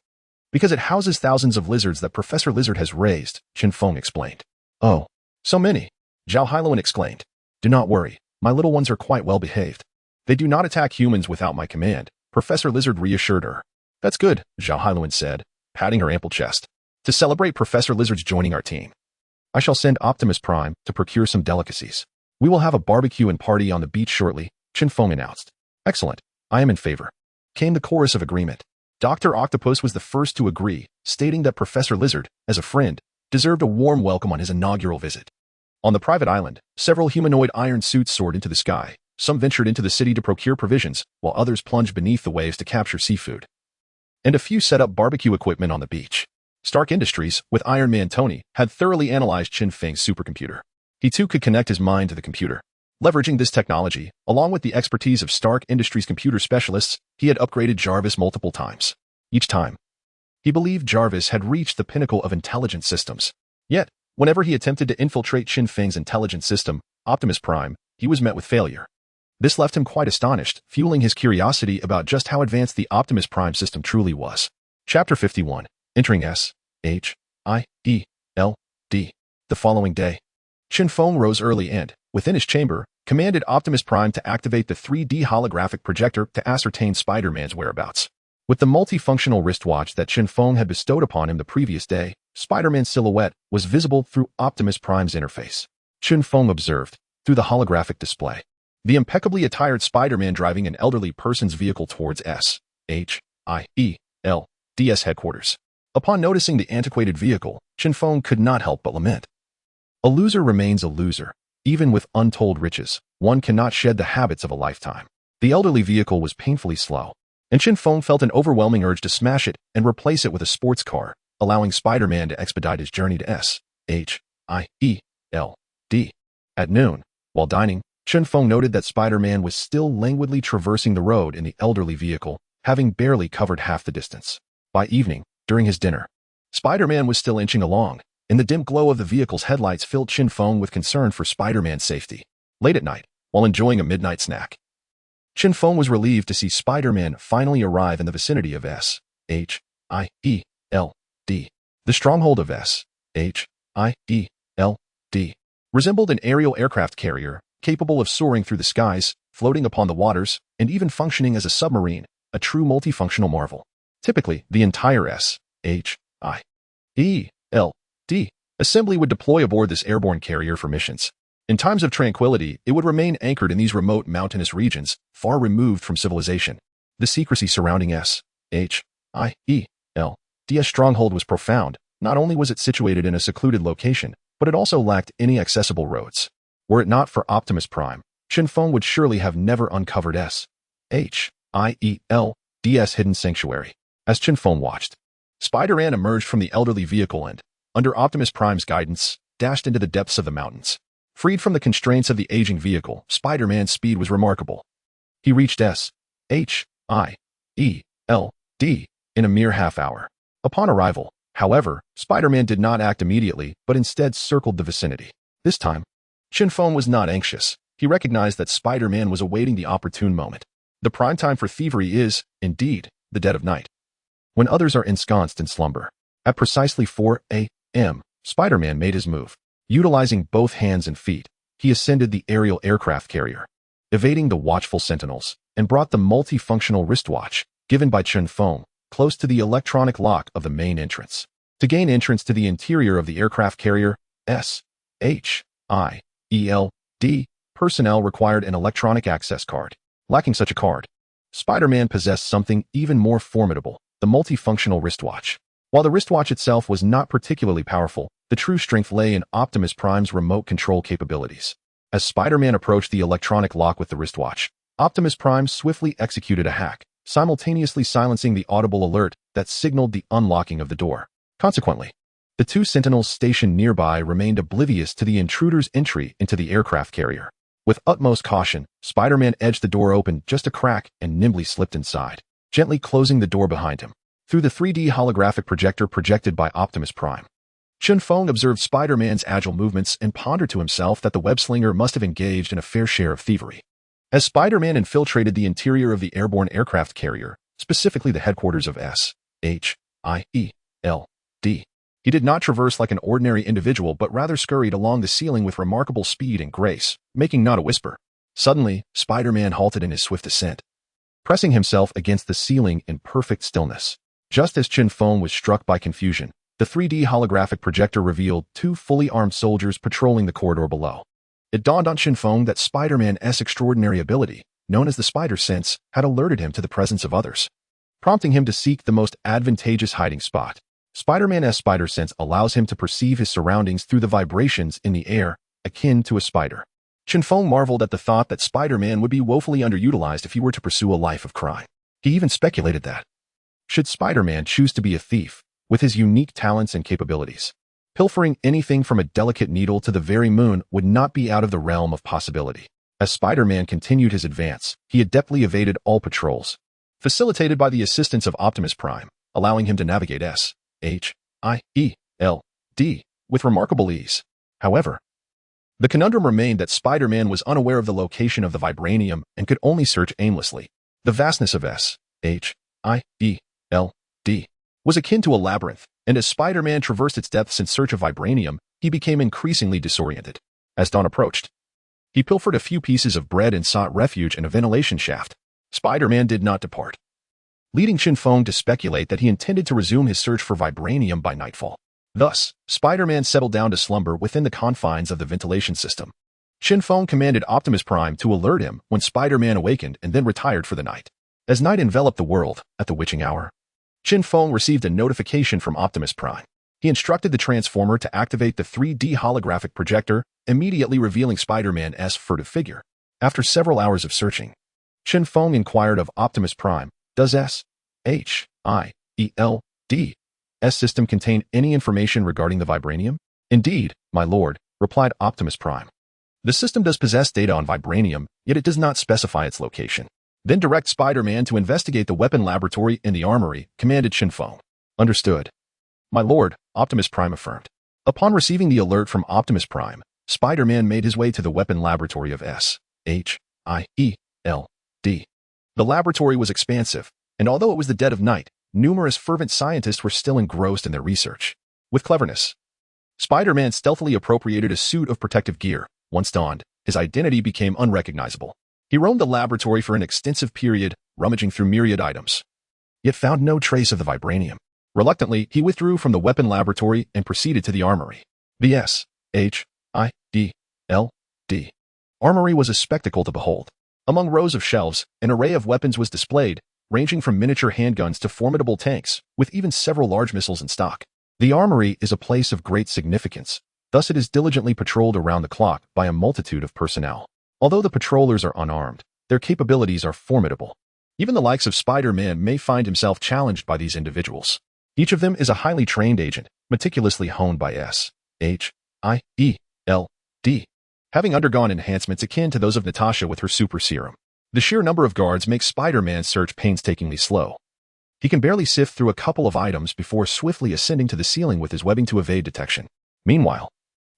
Because it houses thousands of lizards that Professor Lizard has raised, Chen Feng explained. Oh, so many, Zhao Hailuan exclaimed. Do not worry, my little ones are quite well behaved. They do not attack humans without my command, Professor Lizard reassured her. That's good, Zhao Hailuan said, patting her ample chest. To celebrate Professor Lizard's joining our team, I shall send Optimus Prime to procure some delicacies. We will have a barbecue and party on the beach shortly, Chen Feng announced. Excellent, I am in favor. Came the chorus of agreement. Dr. Octopus was the first to agree, stating that Professor Lizard, as a friend, deserved a warm welcome on his inaugural visit. On the private island, several humanoid iron suits soared into the sky. Some ventured into the city to procure provisions, while others plunged beneath the waves to capture seafood. And a few set up barbecue equipment on the beach. Stark Industries, with Iron Man Tony, had thoroughly analyzed Chen Feng's supercomputer. He too could connect his mind to the computer. Leveraging this technology, along with the expertise of Stark Industries' computer specialists, he had upgraded Jarvis multiple times. Each time, he believed Jarvis had reached the pinnacle of intelligent systems. Yet, whenever he attempted to infiltrate Chen Feng's intelligent system, Optimus Prime, he was met with failure. This left him quite astonished, fueling his curiosity about just how advanced the Optimus Prime system truly was. Chapter 51. Entering S.H.I.E.L.D. The following day, Chen Feng rose early and, within his chamber, commanded Optimus Prime to activate the 3D holographic projector to ascertain Spider-Man's whereabouts. With the multifunctional wristwatch that Chen Feng had bestowed upon him the previous day, Spider-Man's silhouette was visible through Optimus Prime's interface. Chen Feng observed, through the holographic display, the impeccably attired Spider-Man driving an elderly person's vehicle towards S.H.I.E.L.D.'s headquarters. Upon noticing the antiquated vehicle, Chen Feng could not help but lament. A loser remains a loser. Even with untold riches, one cannot shed the habits of a lifetime. The elderly vehicle was painfully slow, and Chen Feng felt an overwhelming urge to smash it and replace it with a sports car, allowing Spider-Man to expedite his journey to S.H.I.E.L.D. At noon, while dining, Chen Feng noted that Spider-Man was still languidly traversing the road in the elderly vehicle, having barely covered half the distance. By evening, during his dinner, Spider-Man was still inching along, and the dim glow of the vehicle's headlights filled Chen Feng with concern for Spider-Man's safety. Late at night, while enjoying a midnight snack, Chen Feng was relieved to see Spider-Man finally arrive in the vicinity of S.H.I.E.L.D. The stronghold of S.H.I.E.L.D. resembled an aerial aircraft carrier, capable of soaring through the skies, floating upon the waters, and even functioning as a submarine, a true multifunctional marvel. Typically, the entire S.H.I.E.L.D. assembly would deploy aboard this airborne carrier for missions. In times of tranquility, it would remain anchored in these remote mountainous regions, far removed from civilization. The secrecy surrounding S.H.I.E.L.D.'s stronghold was profound. Not only was it situated in a secluded location, but it also lacked any accessible roads. Were it not for Optimus Prime, Chen Feng would surely have never uncovered S.H.I.E.L.D.'s hidden sanctuary. As Chen Feng watched, Spider-Man emerged from the elderly vehicle and, under Optimus Prime's guidance, dashed into the depths of the mountains. Freed from the constraints of the aging vehicle, Spider-Man's speed was remarkable. He reached S.H.I.E.L.D. in a mere half-hour. Upon arrival, however, Spider-Man did not act immediately, but instead circled the vicinity. This time, Chen Feng was not anxious. He recognized that Spider-Man was awaiting the opportune moment. The prime time for thievery is, indeed, the dead of night, when others are ensconced in slumber. At precisely 4 a.m., Spider-Man made his move. Utilizing both hands and feet, he ascended the aerial aircraft carrier, evading the watchful sentinels, and brought the multifunctional wristwatch, given by Chen Feng, close to the electronic lock of the main entrance. To gain entrance to the interior of the aircraft carrier, S.H.I.E.L.D. personnel required an electronic access card. Lacking such a card, Spider-Man possessed something even more formidable, the multifunctional wristwatch. While the wristwatch itself was not particularly powerful, the true strength lay in Optimus Prime's remote control capabilities. As Spider-Man approached the electronic lock with the wristwatch, Optimus Prime swiftly executed a hack, simultaneously silencing the audible alert that signaled the unlocking of the door. Consequently, the two sentinels stationed nearby remained oblivious to the intruder's entry into the aircraft carrier. With utmost caution, Spider-Man edged the door open just a crack and nimbly slipped inside, gently closing the door behind him. Through the 3D holographic projector projected by Optimus Prime, Chen Feng observed Spider-Man's agile movements and pondered to himself that the web-slinger must have engaged in a fair share of thievery. As Spider-Man infiltrated the interior of the airborne aircraft carrier, specifically the headquarters of S.H.I.E.L.D., he did not traverse like an ordinary individual but rather scurried along the ceiling with remarkable speed and grace, making not a whisper. Suddenly, Spider-Man halted in his swift ascent, pressing himself against the ceiling in perfect stillness. Just as Chen Feng was struck by confusion, the 3D holographic projector revealed two fully armed soldiers patrolling the corridor below. It dawned on Chen Feng that Spider-Man's extraordinary ability, known as the Spider Sense, had alerted him to the presence of others, prompting him to seek the most advantageous hiding spot. Spider-Man's Spider Sense allows him to perceive his surroundings through the vibrations in the air, akin to a spider. Chen Feng marveled at the thought that Spider-Man would be woefully underutilized if he were to pursue a life of crime. He even speculated that, should Spider-Man choose to be a thief, with his unique talents and capabilities, pilfering anything from a delicate needle to the very moon would not be out of the realm of possibility. As Spider-Man continued his advance, he adeptly evaded all patrols, facilitated by the assistance of Optimus Prime, allowing him to navigate S.H.I.E.L.D. with remarkable ease. However, the conundrum remained that Spider-Man was unaware of the location of the vibranium and could only search aimlessly. The vastness of S.H.I.E.L.D. was akin to a labyrinth, and as Spider-Man traversed its depths in search of vibranium, he became increasingly disoriented. As dawn approached, He pilfered a few pieces of bread and sought refuge in a ventilation shaft. Spider-Man did not depart, leading Chen Feng to speculate that he intended to resume his search for vibranium by nightfall. Thus, Spider-Man settled down to slumber within the confines of the ventilation system. Chen Feng commanded Optimus Prime to alert him when Spider-Man awakened and then retired for the night. As night enveloped the world at the witching hour, Chen Feng received a notification from Optimus Prime. He instructed the Transformer to activate the 3D holographic projector, immediately revealing Spider-Man's furtive figure. After several hours of searching, Chen Feng inquired of Optimus Prime, "Does S-H-I-E-L-D-S system contain any information regarding the vibranium?" "Indeed, my lord," replied Optimus Prime. "The system does possess data on vibranium, yet it does not specify its location." "Then direct Spider-Man to investigate the weapon laboratory in the armory," commanded Chen Feng. "Understood, my lord," Optimus Prime affirmed. Upon receiving the alert from Optimus Prime, Spider-Man made his way to the weapon laboratory of S-H-I-E-L-D. The laboratory was expansive, and although it was the dead of night, numerous fervent scientists were still engrossed in their research. With cleverness, Spider-Man stealthily appropriated a suit of protective gear. Once donned, his identity became unrecognizable. He roamed the laboratory for an extensive period, rummaging through myriad items, yet found no trace of the vibranium. Reluctantly, he withdrew from the weapon laboratory and proceeded to the armory. The S-H-I-D-L-D armory was a spectacle to behold. Among rows of shelves, an array of weapons was displayed, ranging from miniature handguns to formidable tanks, with even several large missiles in stock. The armory is a place of great significance, thus it is diligently patrolled around the clock by a multitude of personnel. Although the patrollers are unarmed, their capabilities are formidable. Even the likes of Spider-Man may find himself challenged by these individuals. Each of them is a highly trained agent, meticulously honed by S-H-I-E-L-D, having undergone enhancements akin to those of Natasha with her super serum. The sheer number of guards makes Spider-Man's search painstakingly slow. He can barely sift through a couple of items before swiftly ascending to the ceiling with his webbing to evade detection. Meanwhile,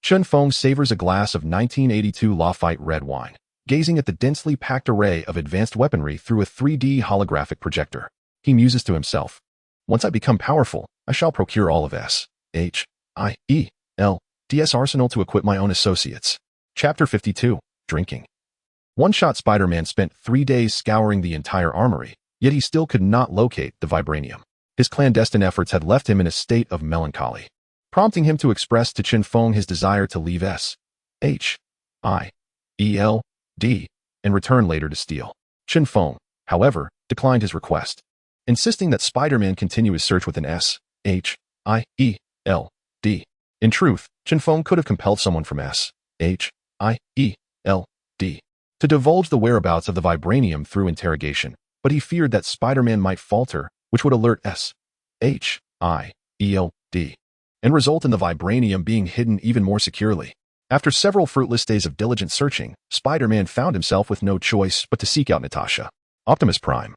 Chen Feng savors a glass of 1982 Lafite red wine, gazing at the densely packed array of advanced weaponry through a 3D holographic projector. He muses to himself, "Once I become powerful, I shall procure all of S-H-I-E-L-D's arsenal to equip my own associates." Chapter 52. Drinking. One-Shot Spider-Man spent 3 days scouring the entire armory, yet he still could not locate the vibranium. His clandestine efforts had left him in a state of melancholy, prompting him to express to Chen Feng his desire to leave S-H-I-E-L-D and return later to steal. Chen Feng, however, declined his request, insisting that Spider-Man continue his search with an S-H-I-E-L-D. In truth, Chen Feng could have compelled someone from S-H-I-E-L-D to divulge the whereabouts of the vibranium through interrogation, but he feared that Spider-Man might falter, which would alert S-H-I-E-L-D and result in the vibranium being hidden even more securely. After several fruitless days of diligent searching, Spider-Man found himself with no choice but to seek out Natasha. Optimus Prime.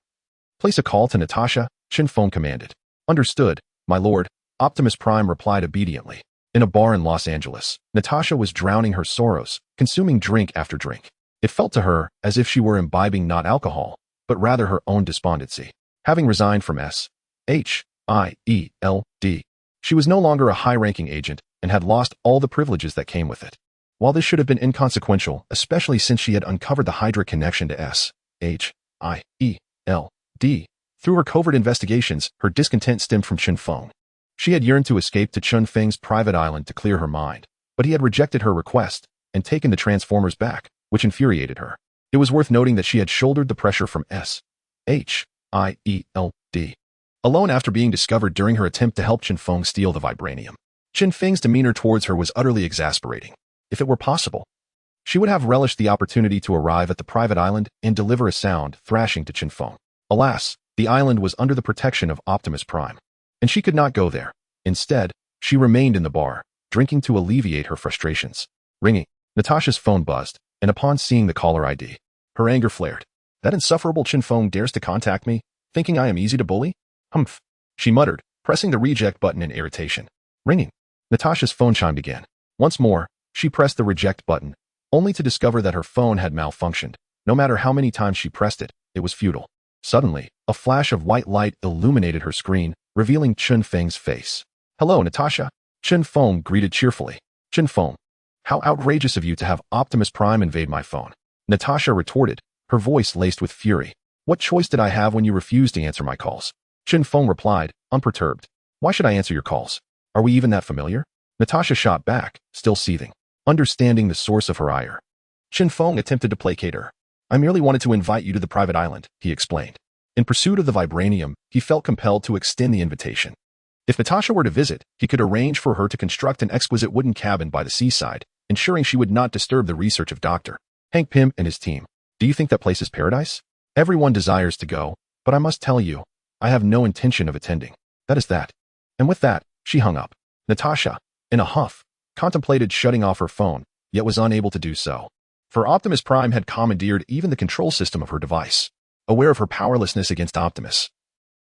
"Place a call to Natasha," Chen Feng commanded. "Understood, my lord," Optimus Prime replied obediently. In a bar in Los Angeles, Natasha was drowning her sorrows, consuming drink after drink. It felt to her as if she were imbibing not alcohol, but rather her own despondency. Having resigned from S-H-I-E-L-D, she was no longer a high-ranking agent and had lost all the privileges that came with it. While this should have been inconsequential, especially since she had uncovered the Hydra connection to S-H-I-E-L-D, through her covert investigations, her discontent stemmed from Chen Feng. She had yearned to escape to Chen Feng's private island to clear her mind, but he had rejected her request and taken the Transformers back, which infuriated her. It was worth noting that she had shouldered the pressure from S-H-I-E-L-D alone after being discovered during her attempt to help Chen Feng steal the vibranium. Chen Feng's demeanor towards her was utterly exasperating. If it were possible, she would have relished the opportunity to arrive at the private island and deliver a sound thrashing to Chen Feng. Alas, the island was under the protection of Optimus Prime, and she could not go there. Instead, she remained in the bar, drinking to alleviate her frustrations. Ringing. Natasha's phone buzzed, and upon seeing the caller ID, her anger flared. "That insufferable Chen Feng dares to contact me, thinking I am easy to bully? Humph," she muttered, pressing the reject button in irritation. Ringing. Natasha's phone chimed again. Once more, she pressed the reject button, only to discover that her phone had malfunctioned. No matter how many times she pressed it, it was futile. Suddenly, a flash of white light illuminated her screen, revealing Chen Feng's face. "Hello, Natasha," Chen Feng greeted cheerfully. "Chen Feng, How outrageous of you to have Optimus Prime invade my phone. Natasha retorted, her voice laced with fury. What choice did I have when you refused to answer my calls? Chen Feng replied, unperturbed. Why should I answer your calls? Are we even that familiar? Natasha shot back, still seething, understanding the source of her ire. Chen Feng attempted to placate her. I merely wanted to invite you to the private island, he explained. In pursuit of the vibranium, he felt compelled to extend the invitation. If Natasha were to visit, he could arrange for her to construct an exquisite wooden cabin by the seaside, ensuring she would not disturb the research of Dr. Hank Pym and his team. Do you think that place is paradise? Everyone desires to go, but I must tell you, I have no intention of attending. That is that. And with that, she hung up. Natasha, in a huff, contemplated shutting off her phone, yet was unable to do so. For Optimus Prime had commandeered even the control system of her device. Aware of her powerlessness against Optimus,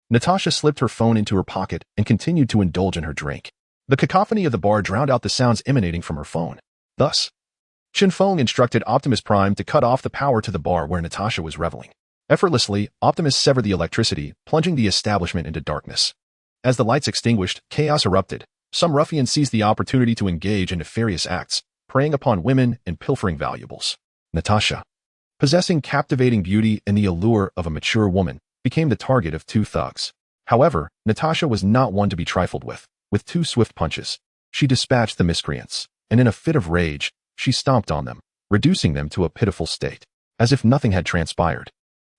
Natasha slipped her phone into her pocket and continued to indulge in her drink. The cacophony of the bar drowned out the sounds emanating from her phone. Thus, Chen Feng instructed Optimus Prime to cut off the power to the bar where Natasha was reveling. Effortlessly, Optimus severed the electricity, plunging the establishment into darkness. As the lights extinguished, chaos erupted. Some ruffians seized the opportunity to engage in nefarious acts, preying upon women and pilfering valuables. Natasha, possessing captivating beauty and the allure of a mature woman, became the target of two thugs. However, Natasha was not one to be trifled with. With two swift punches, she dispatched the miscreants, and in a fit of rage, she stomped on them, reducing them to a pitiful state. As if nothing had transpired,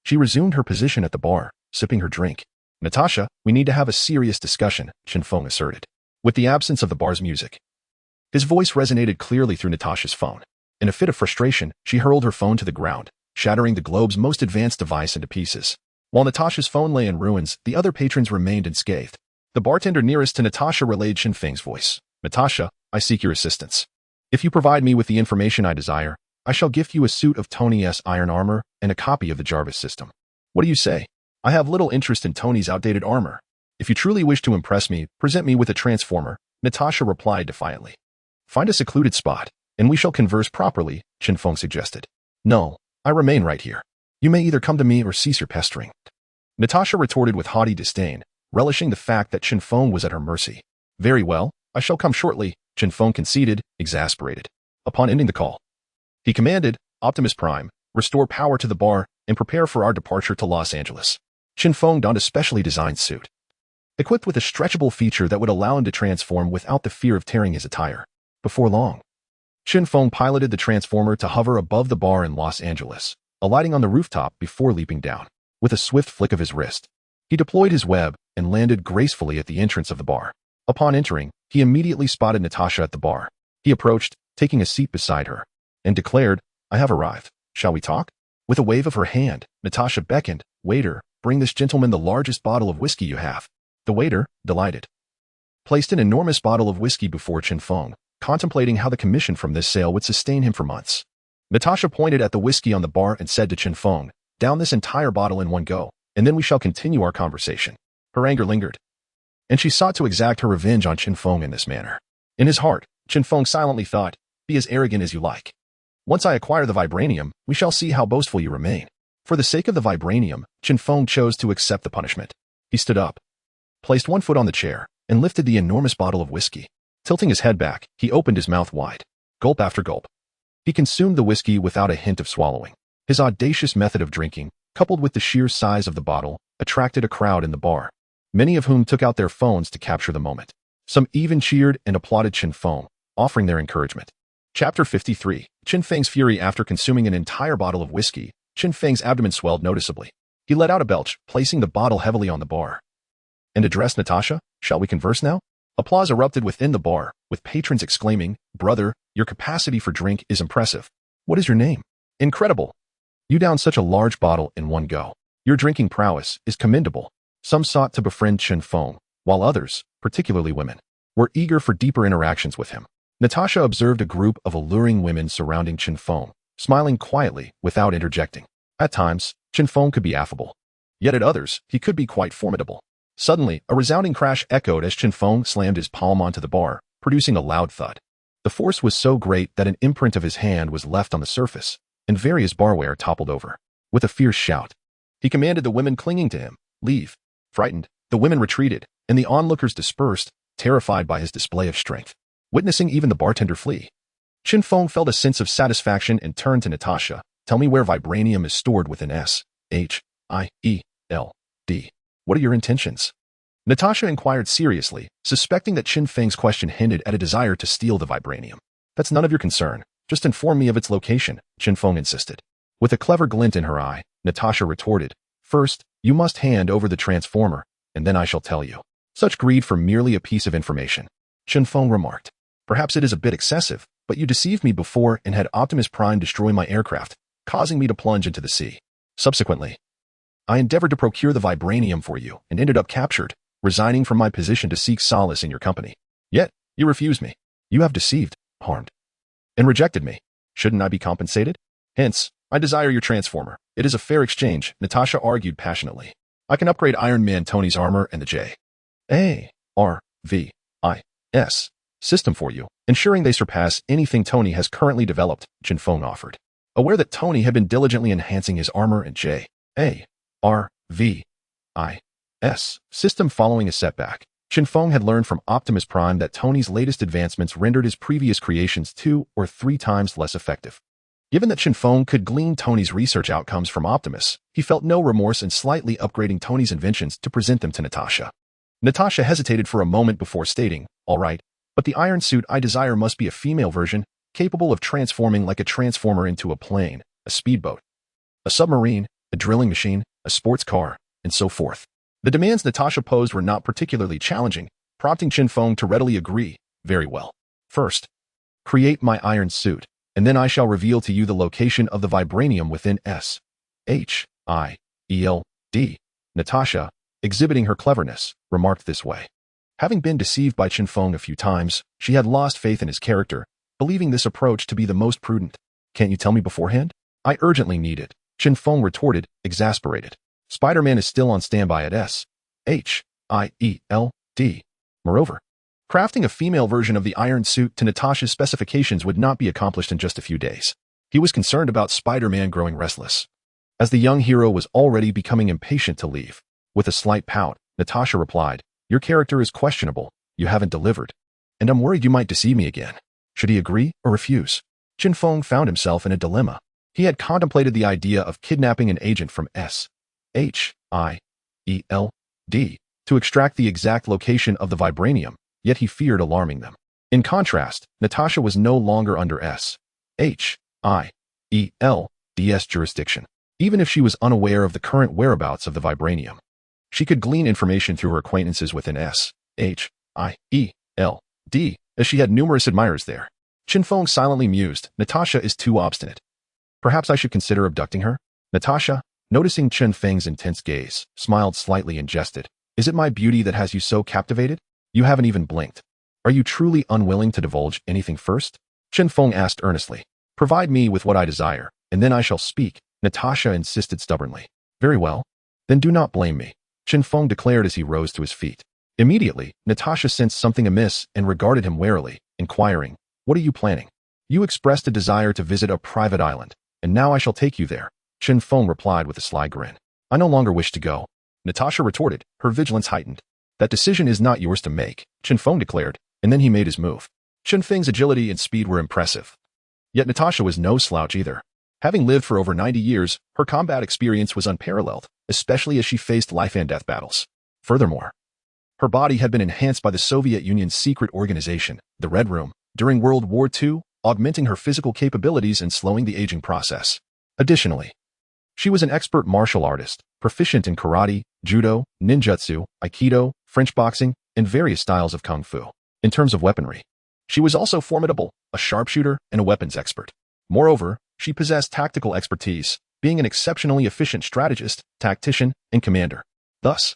she resumed her position at the bar, sipping her drink. Natasha, we need to have a serious discussion, Chen Feng asserted. With the absence of the bar's music, his voice resonated clearly through Natasha's phone. In a fit of frustration, she hurled her phone to the ground, shattering the globe's most advanced device into pieces. While Natasha's phone lay in ruins, the other patrons remained unscathed. The bartender nearest to Natasha relayed Chen Feng's voice. Natasha, I seek your assistance. If you provide me with the information I desire, I shall gift you a suit of Tony's iron armor and a copy of the Jarvis system. What do you say? I have little interest in Tony's outdated armor. If you truly wish to impress me, present me with a transformer, Natasha replied defiantly. Find a secluded spot, and we shall converse properly, Chen Feng suggested. No, I remain right here. You may either come to me or cease your pestering. Natasha retorted with haughty disdain, relishing the fact that Chen Feng was at her mercy. Very well, I shall come shortly, Chen Feng conceded, exasperated. Upon ending the call, he commanded, Optimus Prime, restore power to the bar and prepare for our departure to Los Angeles. Chen Feng donned a specially designed suit, equipped with a stretchable feature that would allow him to transform without the fear of tearing his attire. Before long, Chen Feng piloted the transformer to hover above the bar in Los Angeles, alighting on the rooftop before leaping down. With a swift flick of his wrist, he deployed his web and landed gracefully at the entrance of the bar. Upon entering, he immediately spotted Natasha at the bar. He approached, taking a seat beside her, and declared, I have arrived. Shall we talk? With a wave of her hand, Natasha beckoned, Waiter, bring this gentleman the largest bottle of whiskey you have. The waiter, delighted, placed an enormous bottle of whiskey before Chen Feng, contemplating how the commission from this sale would sustain him for months. Natasha pointed at the whiskey on the bar and said to Chen Feng, down this entire bottle in one go, and then we shall continue our conversation. Her anger lingered, and she sought to exact her revenge on Chen Feng in this manner. In his heart, Chen Feng silently thought, be as arrogant as you like. Once I acquire the vibranium, we shall see how boastful you remain. For the sake of the vibranium, Chen Feng chose to accept the punishment. He stood up, placed one foot on the chair, and lifted the enormous bottle of whiskey. Tilting his head back, he opened his mouth wide. Gulp after gulp, he consumed the whiskey without a hint of swallowing. His audacious method of drinking, coupled with the sheer size of the bottle, attracted a crowd in the bar, many of whom took out their phones to capture the moment. Some even cheered and applauded Chen Feng, offering their encouragement. Chapter 53. Chen Feng's fury. After consuming an entire bottle of whiskey, Chen Feng's abdomen swelled noticeably. He let out a belch, placing the bottle heavily on the bar, and addressed Natasha, shall we converse now? Applause erupted within the bar, with patrons exclaiming, Brother, your capacity for drink is impressive. What is your name? Incredible. You downed such a large bottle in one go. Your drinking prowess is commendable. Some sought to befriend Chen Feng, while others, particularly women, were eager for deeper interactions with him. Natasha observed a group of alluring women surrounding Chen Feng, smiling quietly without interjecting. At times, Chen Feng could be affable, yet at others, he could be quite formidable. Suddenly, a resounding crash echoed as Chen Feng slammed his palm onto the bar, producing a loud thud. The force was so great that an imprint of his hand was left on the surface, and various barware toppled over. With a fierce shout, he commanded the women clinging to him, leave. Frightened, the women retreated, and the onlookers dispersed, terrified by his display of strength. Witnessing even the bartender flee, Chen Feng felt a sense of satisfaction and turned to Natasha. Tell me where vibranium is stored within S-H-I-E-L-D. What are your intentions? Natasha inquired seriously, suspecting that Chen Feng's question hinted at a desire to steal the vibranium. That's none of your concern. Just inform me of its location, Chen Feng insisted. With a clever glint in her eye, Natasha retorted, First, you must hand over the transformer, and then I shall tell you. Such greed for merely a piece of information. Chen Feng remarked. Perhaps it is a bit excessive, but you deceived me before and had Optimus Prime destroy my aircraft, causing me to plunge into the sea. Subsequently, I endeavored to procure the vibranium for you and ended up captured, resigning from my position to seek solace in your company. Yet, you refused me. You have deceived, harmed, and rejected me. Shouldn't I be compensated? Hence, I desire your transformer. It is a fair exchange, Natasha argued passionately. I can upgrade Iron Man Tony's armor and the J-A-R-V-I-S system for you, ensuring they surpass anything Tony has currently developed, Chen Feng offered. Aware that Tony had been diligently enhancing his armor and J-A-R-V-I-S system following a setback, Chen Feng had learned from Optimus Prime that Tony's latest advancements rendered his previous creations 2 or 3 times less effective. Given that Chen Feng could glean Tony's research outcomes from Optimus, he felt no remorse in slightly upgrading Tony's inventions to present them to Natasha. Natasha hesitated for a moment before stating, All right, but the iron suit I desire must be a female version, capable of transforming like a transformer into a plane, a speedboat, a submarine, a drilling machine, a sports car, and so forth. The demands Natasha posed were not particularly challenging, prompting Chen Feng to readily agree. Very well. First, create my iron suit, and then I shall reveal to you the location of the vibranium within S-H-I-E-L-D. Natasha, exhibiting her cleverness, remarked this way. Having been deceived by Chen Feng a few times, she had lost faith in his character, believing this approach to be the most prudent. Can't you tell me beforehand? I urgently need it, Chen Feng retorted, exasperated. Spider-Man is still on standby at S-H-I-E-L-D. Moreover, crafting a female version of the iron suit to Natasha's specifications would not be accomplished in just a few days. He was concerned about Spider-Man growing restless, as the young hero was already becoming impatient to leave. With a slight pout, Natasha replied, Your character is questionable, you haven't delivered, and I'm worried you might deceive me again. Should he agree or refuse? Chen Feng found himself in a dilemma. He had contemplated the idea of kidnapping an agent from S-H-I-E-L-D to extract the exact location of the vibranium, yet he feared alarming them. In contrast, Natasha was no longer under S-H-I-E-L-D's jurisdiction. Even if she was unaware of the current whereabouts of the vibranium, she could glean information through her acquaintances within S-H-I-E-L-D, as she had numerous admirers there. Chen Feng silently mused, Natasha is too obstinate. Perhaps I should consider abducting her? Natasha, noticing Chen Feng's intense gaze, smiled slightly and jested. Is it my beauty that has you so captivated? You haven't even blinked. Are you truly unwilling to divulge anything first? Chen Feng asked earnestly. Provide me with what I desire, and then I shall speak, Natasha insisted stubbornly. Very well. Then do not blame me, Chen Feng declared as he rose to his feet. Immediately, Natasha sensed something amiss and regarded him warily, inquiring, What are you planning? You expressed a desire to visit a private island, and now I shall take you there, Chen Feng replied with a sly grin. I no longer wish to go, Natasha retorted, her vigilance heightened. That decision is not yours to make, Chen Feng declared, and then he made his move. Chen Feng's agility and speed were impressive. Yet Natasha was no slouch either. Having lived for over 90 years, her combat experience was unparalleled, especially as she faced life-and-death battles. Furthermore, her body had been enhanced by the Soviet Union's secret organization, the Red Room, during World War II, augmenting her physical capabilities and slowing the aging process. Additionally, she was an expert martial artist, proficient in karate, judo, ninjutsu, aikido, French boxing, and various styles of kung fu. In terms of weaponry, she was also formidable, a sharpshooter and a weapons expert. Moreover, she possessed tactical expertise, being an exceptionally efficient strategist, tactician, and commander. Thus,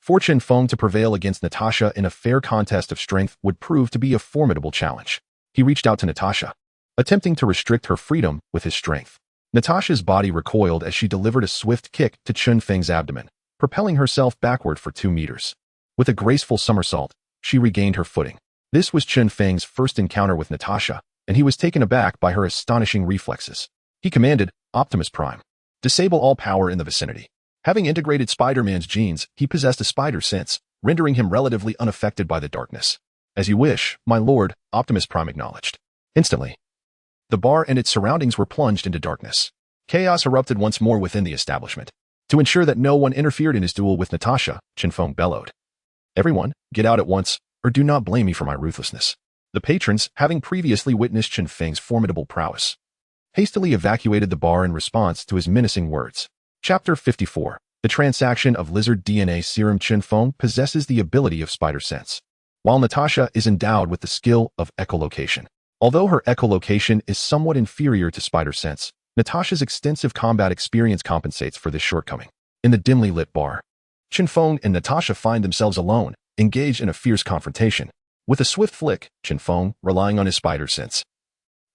for Chen Feng to prevail against Natasha in a fair contest of strength would prove to be a formidable challenge. He reached out to Natasha, attempting to restrict her freedom with his strength. Natasha's body recoiled as she delivered a swift kick to Chen Feng's abdomen, propelling herself backward for 2 meters. With a graceful somersault, she regained her footing. This was Chen Feng's first encounter with Natasha, and he was taken aback by her astonishing reflexes. He commanded, Optimus Prime, disable all power in the vicinity. Having integrated Spider-Man's genes, he possessed a spider sense, rendering him relatively unaffected by the darkness. As you wish, my lord, Optimus Prime acknowledged. Instantly, The bar and its surroundings were plunged into darkness. Chaos erupted once more within the establishment. To ensure that no one interfered in his duel with Natasha, Chen Feng bellowed, "Everyone, get out at once, or do not blame me for my ruthlessness." The patrons, having previously witnessed Chen Feng's formidable prowess, hastily evacuated the bar in response to his menacing words. Chapter 54. The transaction of lizard DNA serum. Chen Feng possesses the ability of spider sense, while Natasha is endowed with the skill of echolocation. Although her echolocation is somewhat inferior to spider sense, Natasha's extensive combat experience compensates for this shortcoming. In the dimly lit bar, Chen Feng and Natasha find themselves alone, engaged in a fierce confrontation. With a swift flick, Chen Feng, relying on his spider sense,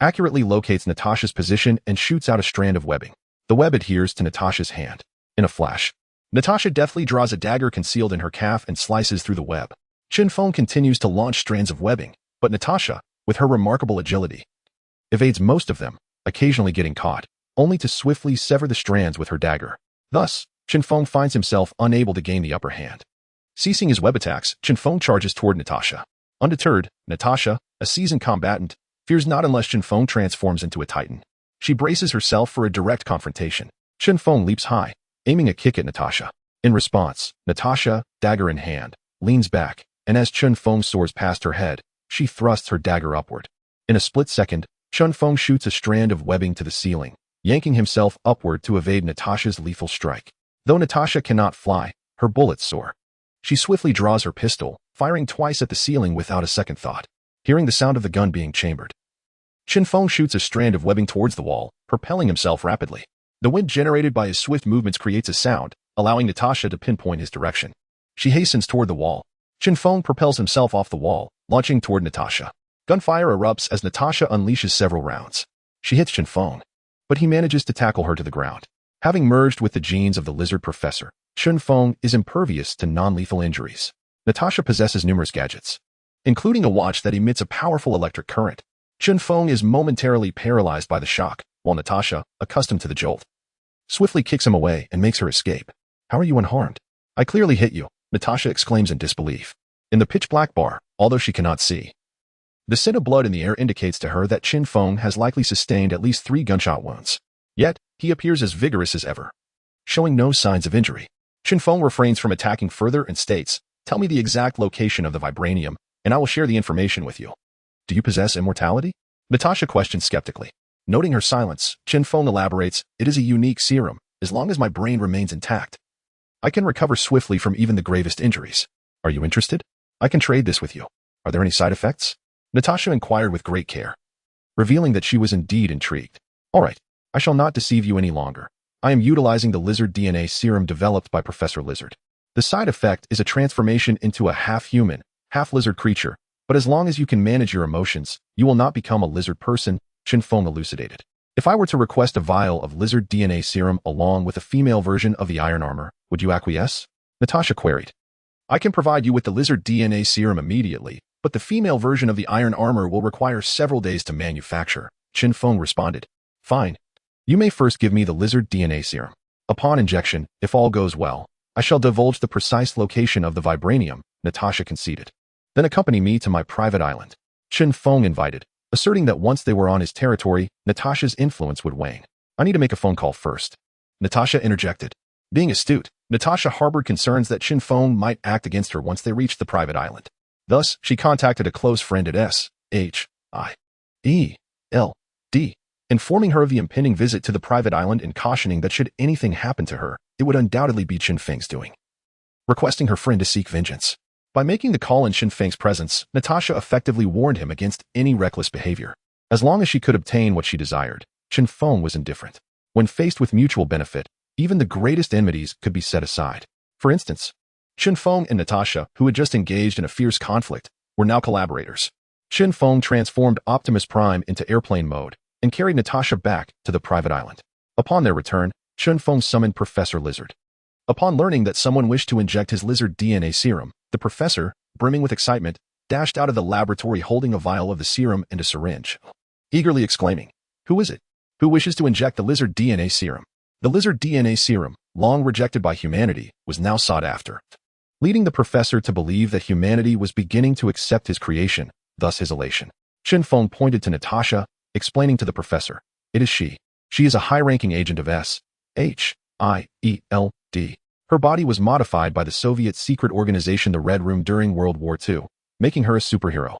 accurately locates Natasha's position and shoots out a strand of webbing. The web adheres to Natasha's hand. In a flash, Natasha deftly draws a dagger concealed in her calf and slices through the web. Chen Feng continues to launch strands of webbing, but Natasha, with her remarkable agility, evades most of them, occasionally getting caught, only to swiftly sever the strands with her dagger. Thus, Chen Feng finds himself unable to gain the upper hand. Ceasing his web attacks, Chen Feng charges toward Natasha. Undeterred, Natasha, a seasoned combatant, fears not unless Chen Feng transforms into a titan. She braces herself for a direct confrontation. Chen Feng leaps high, aiming a kick at Natasha. In response, Natasha, dagger in hand, leans back, and as Chen Feng soars past her head, she thrusts her dagger upward. In a split second, Chen Feng shoots a strand of webbing to the ceiling, yanking himself upward to evade Natasha's lethal strike. Though Natasha cannot fly, her bullets soar. She swiftly draws her pistol, firing twice at the ceiling without a second thought. Hearing the sound of the gun being chambered, Chen Feng shoots a strand of webbing towards the wall, propelling himself rapidly. The wind generated by his swift movements creates a sound, allowing Natasha to pinpoint his direction. She hastens toward the wall. Chen Feng propels himself off the wall, launching toward Natasha. Gunfire erupts as Natasha unleashes several rounds. She hits Chen Feng, but he manages to tackle her to the ground. Having merged with the genes of the lizard professor, Chen Feng is impervious to non-lethal injuries. Natasha possesses numerous gadgets, including a watch that emits a powerful electric current. Chen Feng is momentarily paralyzed by the shock, while Natasha, accustomed to the jolt, swiftly kicks him away and makes her escape. "How are you unharmed?" "I clearly hit you," Natasha exclaims in disbelief. In the pitch-black bar, although she cannot see, the scent of blood in the air indicates to her that Chen Feng has likely sustained at least 3 gunshot wounds. Yet, he appears as vigorous as ever, showing no signs of injury. Chen Feng refrains from attacking further and states, "Tell me the exact location of the vibranium, and I will share the information with you." "Do you possess immortality?" Natasha questions skeptically. Noting her silence, Chen Feng elaborates, "It is a unique serum. As long as my brain remains intact, I can recover swiftly from even the gravest injuries. Are you interested? I can trade this with you. Are there any side effects?" Natasha inquired with great care, revealing that she was indeed intrigued. "All right, I shall not deceive you any longer. I am utilizing the lizard DNA serum developed by Professor Lizard. The side effect is a transformation into a half-human, half-lizard creature, but as long as you can manage your emotions, you will not become a lizard person," Chen Feng elucidated. "If I were to request a vial of lizard DNA serum along with a female version of the iron armor, would you acquiesce?" Natasha queried. "I can provide you with the lizard DNA serum immediately, but the female version of the iron armor will require several days to manufacture," Chen Feng responded. "Fine. You may first give me the lizard DNA serum. Upon injection, if all goes well, I shall divulge the precise location of the vibranium," Natasha conceded. "Then accompany me to my private island," Chen Feng invited, asserting that once they were on his territory, Natasha's influence would wane. "I need to make a phone call first," Natasha interjected. Being astute, Natasha harbored concerns that Chen Feng might act against her once they reached the private island. Thus, she contacted a close friend at SHIELD, informing her of the impending visit to the private island and cautioning that should anything happen to her, it would undoubtedly be Chen Feng's doing. Requesting her friend to seek vengeance. By making the call in Chen Feng's presence, Natasha effectively warned him against any reckless behavior. As long as she could obtain what she desired, Chen Feng was indifferent. When faced with mutual benefit, even the greatest enmities could be set aside. For instance, Chen Feng and Natasha, who had just engaged in a fierce conflict, were now collaborators. Chen Feng transformed Optimus Prime into airplane mode and carried Natasha back to the private island. Upon their return, Chen Feng summoned Professor Lizard. Upon learning that someone wished to inject his lizard DNA serum, the professor, brimming with excitement, dashed out of the laboratory holding a vial of the serum and a syringe, eagerly exclaiming, "Who is it? Who wishes to inject the lizard DNA serum?" The lizard DNA serum, long rejected by humanity, was now sought after, leading the professor to believe that humanity was beginning to accept his creation, thus his elation. Chen Feng pointed to Natasha, explaining to the professor. It is she. She is a high-ranking agent of S.H.I.E.L.D. Her body was modified by the Soviet secret organization the Red Room during World War II, making her a superhero.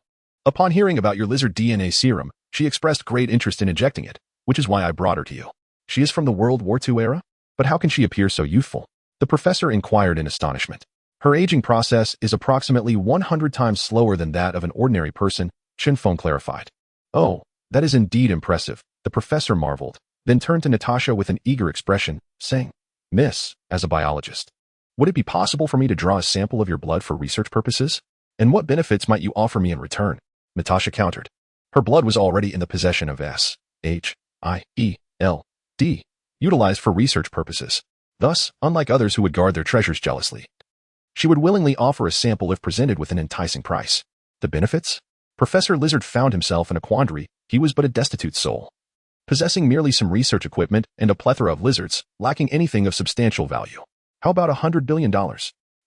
Upon hearing about your lizard DNA serum, she expressed great interest in injecting it, which is why I brought her to you. She is from the World War II era? But how can she appear so youthful? The professor inquired in astonishment. Her aging process is approximately 100 times slower than that of an ordinary person, Chen Feng clarified. Oh, that is indeed impressive, the professor marveled, then turned to Natasha with an eager expression, saying, Miss, as a biologist, would it be possible for me to draw a sample of your blood for research purposes? And what benefits might you offer me in return? Natasha countered. Her blood was already in the possession of S.H.I.E.L.D., utilized for research purposes. Thus, unlike others who would guard their treasures jealously, she would willingly offer a sample if presented with an enticing price. The benefits? Professor Lizard found himself in a quandary. He was but a destitute soul, possessing merely some research equipment and a plethora of lizards, lacking anything of substantial value. How about $100 billion?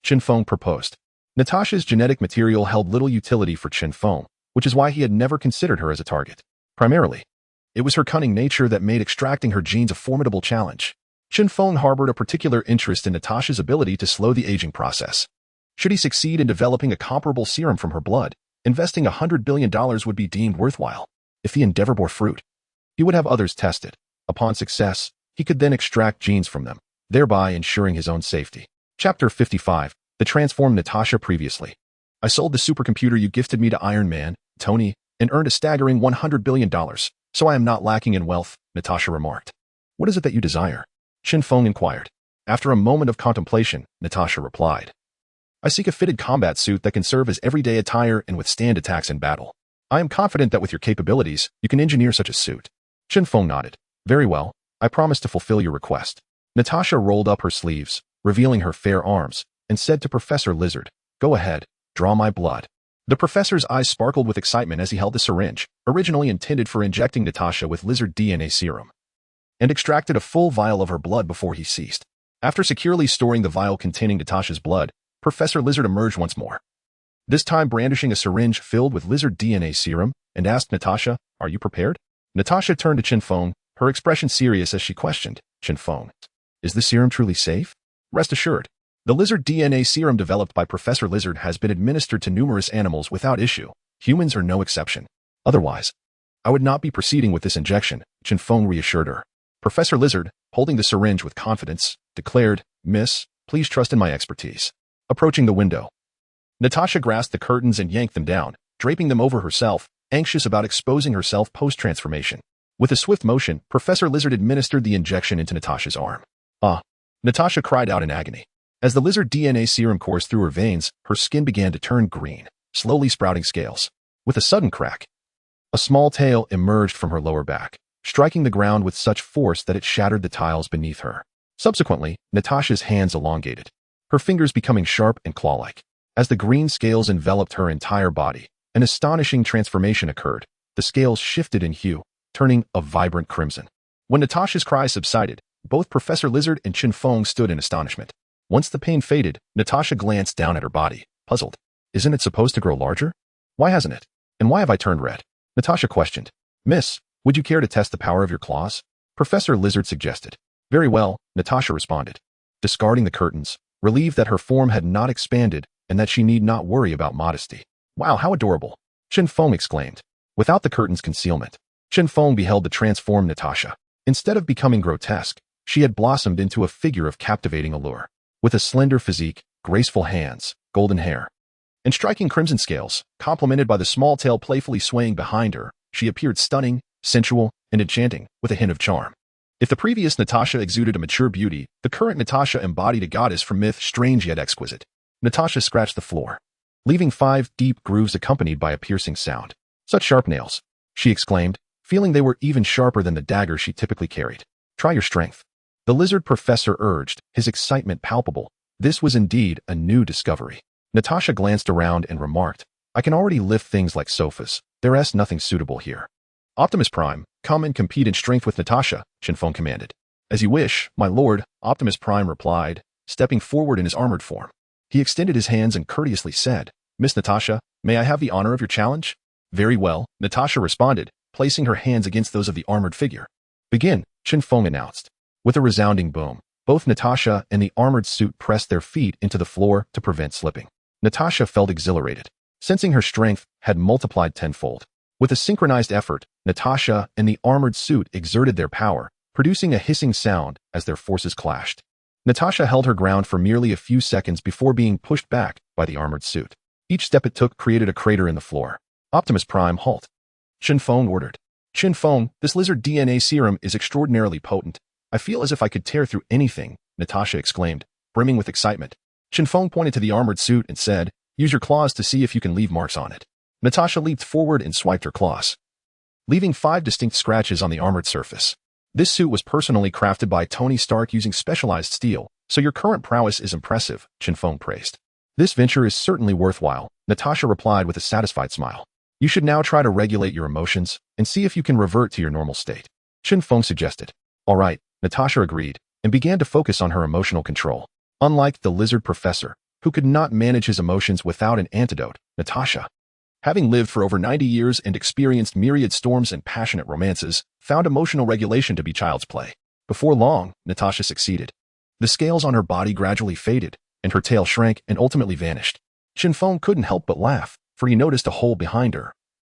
Chen Feng proposed. Natasha's genetic material held little utility for Chen Feng, which is why he had never considered her as a target. Primarily, it was her cunning nature that made extracting her genes a formidable challenge. Chen Feng harbored a particular interest in Natasha's ability to slow the aging process. Should he succeed in developing a comparable serum from her blood, investing $100 billion would be deemed worthwhile. If the endeavor bore fruit, he would have others test it. Upon success, he could then extract genes from them, thereby ensuring his own safety. Chapter 55. The transformed Natasha previously. I sold the supercomputer you gifted me to Iron Man, Tony, and earned a staggering $100 billion, so I am not lacking in wealth, Natasha remarked. What is it that you desire? Chen Feng inquired. After a moment of contemplation, Natasha replied. I seek a fitted combat suit that can serve as everyday attire and withstand attacks in battle. I am confident that with your capabilities, you can engineer such a suit. Chen Feng nodded. Very well, I promise to fulfill your request. Natasha rolled up her sleeves, revealing her fair arms, and said to Professor Lizard, Go ahead, draw my blood. The professor's eyes sparkled with excitement as he held the syringe, originally intended for injecting Natasha with lizard DNA serum, and extracted a full vial of her blood before he ceased. After securely storing the vial containing Natasha's blood, Professor Lizard emerged once more, this time brandishing a syringe filled with lizard DNA serum, and asked Natasha, Are you prepared? Natasha turned to Chen Feng, her expression serious as she questioned, Chen Feng, is the serum truly safe? Rest assured, the lizard DNA serum developed by Professor Lizard has been administered to numerous animals without issue. Humans are no exception. Otherwise, I would not be proceeding with this injection, Chen Feng reassured her. Professor Lizard, holding the syringe with confidence, declared, Miss, please trust in my expertise. Approaching the window, Natasha grasped the curtains and yanked them down, draping them over herself, anxious about exposing herself post-transformation. With a swift motion, Professor Lizard administered the injection into Natasha's arm. Ah! Natasha cried out in agony. As the lizard DNA serum coursed through her veins, her skin began to turn green, slowly sprouting scales. With a sudden crack, a small tail emerged from her lower back, striking the ground with such force that it shattered the tiles beneath her. Subsequently, Natasha's hands elongated, her fingers becoming sharp and claw-like. As the green scales enveloped her entire body, an astonishing transformation occurred. The scales shifted in hue, turning a vibrant crimson. When Natasha's cries subsided, both Professor Lizard and Chen Feng stood in astonishment. Once the pain faded, Natasha glanced down at her body, puzzled. Isn't it supposed to grow larger? Why hasn't it? And why have I turned red? Natasha questioned. Miss, would you care to test the power of your claws? Professor Lizard suggested. Very well, Natasha responded, discarding the curtains, relieved that her form had not expanded and that she need not worry about modesty. Wow, how adorable! Chen Feng exclaimed. Without the curtain's concealment, Chen Feng beheld the transformed Natasha. Instead of becoming grotesque, she had blossomed into a figure of captivating allure. With a slender physique, graceful hands, golden hair, and striking crimson scales, complemented by the small tail playfully swaying behind her, she appeared stunning, sensual, and enchanting, with a hint of charm. If the previous Natasha exuded a mature beauty, the current Natasha embodied a goddess from myth, strange yet exquisite. Natasha scratched the floor, leaving 5 deep grooves accompanied by a piercing sound. Such sharp nails, she exclaimed, feeling they were even sharper than the dagger she typically carried. Try your strength. The lizard professor urged, his excitement palpable. This was indeed a new discovery. Natasha glanced around and remarked, I can already lift things like sofas. There's nothing suitable here. Optimus Prime, come and compete in strength with Natasha, Chen Feng commanded. As you wish, my lord, Optimus Prime replied, stepping forward in his armored form. He extended his hands and courteously said, Miss Natasha, may I have the honor of your challenge? Very well, Natasha responded, placing her hands against those of the armored figure. Begin, Chen Feng announced. With a resounding boom, both Natasha and the armored suit pressed their feet into the floor to prevent slipping. Natasha felt exhilarated, sensing her strength had multiplied tenfold. With a synchronized effort, Natasha and the armored suit exerted their power, producing a hissing sound as their forces clashed. Natasha held her ground for merely a few seconds before being pushed back by the armored suit. Each step it took created a crater in the floor. Optimus Prime, halt. Chen Feng ordered. Chen Feng, this lizard DNA serum is extraordinarily potent. I feel as if I could tear through anything, Natasha exclaimed, brimming with excitement. Chen Feng pointed to the armored suit and said, use your claws to see if you can leave marks on it. Natasha leaped forward and swiped her claws, leaving 5 distinct scratches on the armored surface. This suit was personally crafted by Tony Stark using specialized steel, so your current prowess is impressive, Chen Feng praised. This venture is certainly worthwhile, Natasha replied with a satisfied smile. You should now try to regulate your emotions and see if you can revert to your normal state, Chen Feng suggested. All right, Natasha agreed and began to focus on her emotional control. Unlike the lizard professor, who could not manage his emotions without an antidote, Natasha, having lived for over 90 years and experienced myriad storms and passionate romances, found emotional regulation to be child's play. Before long, Natasha succeeded. The scales on her body gradually faded, and her tail shrank and ultimately vanished. Chen Feng couldn't help but laugh, for he noticed a hole behind her,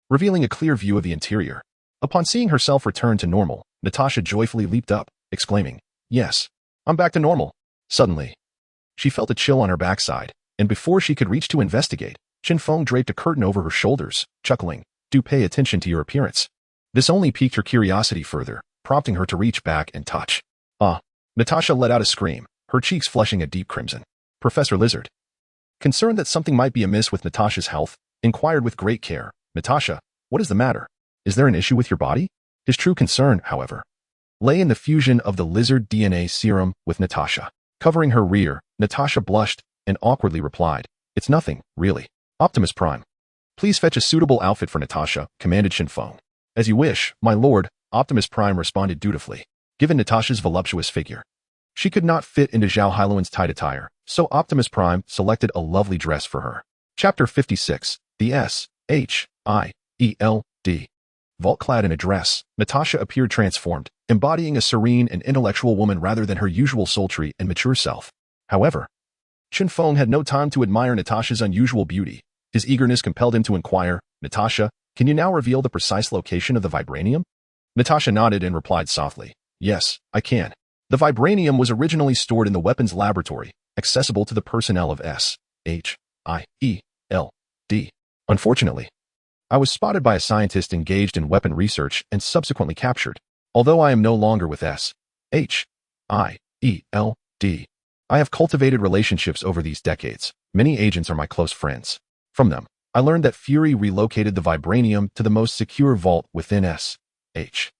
revealing a clear view of the interior. Upon seeing herself return to normal, Natasha joyfully leaped up, exclaiming, yes, I'm back to normal. Suddenly, she felt a chill on her backside, and before she could reach to investigate, Chen Feng draped a curtain over her shoulders, chuckling, do pay attention to your appearance. This only piqued her curiosity further, prompting her to reach back and touch. Natasha let out a scream, her cheeks flushing a deep crimson. Professor Lizard, concerned that something might be amiss with Natasha's health, inquired with great care, Natasha, what is the matter? Is there an issue with your body? His true concern, however, lay in the fusion of the lizard DNA serum with Natasha. Covering her rear, Natasha blushed and awkwardly replied, it's nothing, really. Optimus Prime, please fetch a suitable outfit for Natasha, commanded Chen Feng. As you wish, my lord, Optimus Prime responded dutifully. Given Natasha's voluptuous figure, she could not fit into Zhao Hailuan's tight attire, so Optimus Prime selected a lovely dress for her. Chapter 56, the S-H-I-E-L-D. Vault-clad in a dress, Natasha appeared transformed, embodying a serene and intellectual woman rather than her usual sultry and mature self. However, Chen Feng had no time to admire Natasha's unusual beauty. His eagerness compelled him to inquire, Natasha, can you now reveal the precise location of the vibranium? Natasha nodded and replied softly, yes, I can. The vibranium was originally stored in the weapons laboratory, accessible to the personnel of S-H-I-E-L-D. Unfortunately, I was spotted by a scientist engaged in weapon research and subsequently captured. Although I am no longer with S-H-I-E-L-D, I have cultivated relationships over these decades. Many agents are my close friends. From them, I learned that Fury relocated the vibranium to the most secure vault within S-H-I-E-L-D.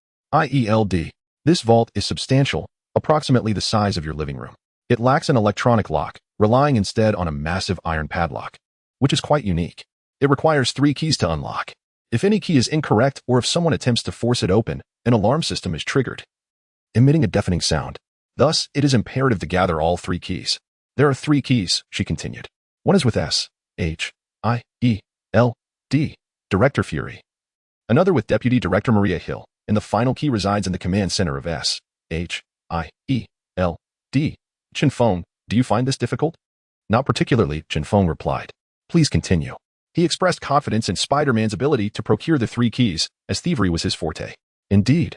This vault is substantial, approximately the size of your living room. It lacks an electronic lock, relying instead on a massive iron padlock, which is quite unique. It requires 3 keys to unlock. If any key is incorrect or if someone attempts to force it open, an alarm system is triggered, emitting a deafening sound. Thus, it is imperative to gather all 3 keys. There are 3 keys, she continued. One is with S-H-I-E-L-D, Director Fury. Another with Deputy Director Maria Hill, and the final key resides in the command center of S-H-I-E-L-D. Chen Feng, do you find this difficult? Not particularly, Chen Feng replied. Please continue. He expressed confidence in Spider-Man's ability to procure the 3 keys, as thievery was his forte. Indeed,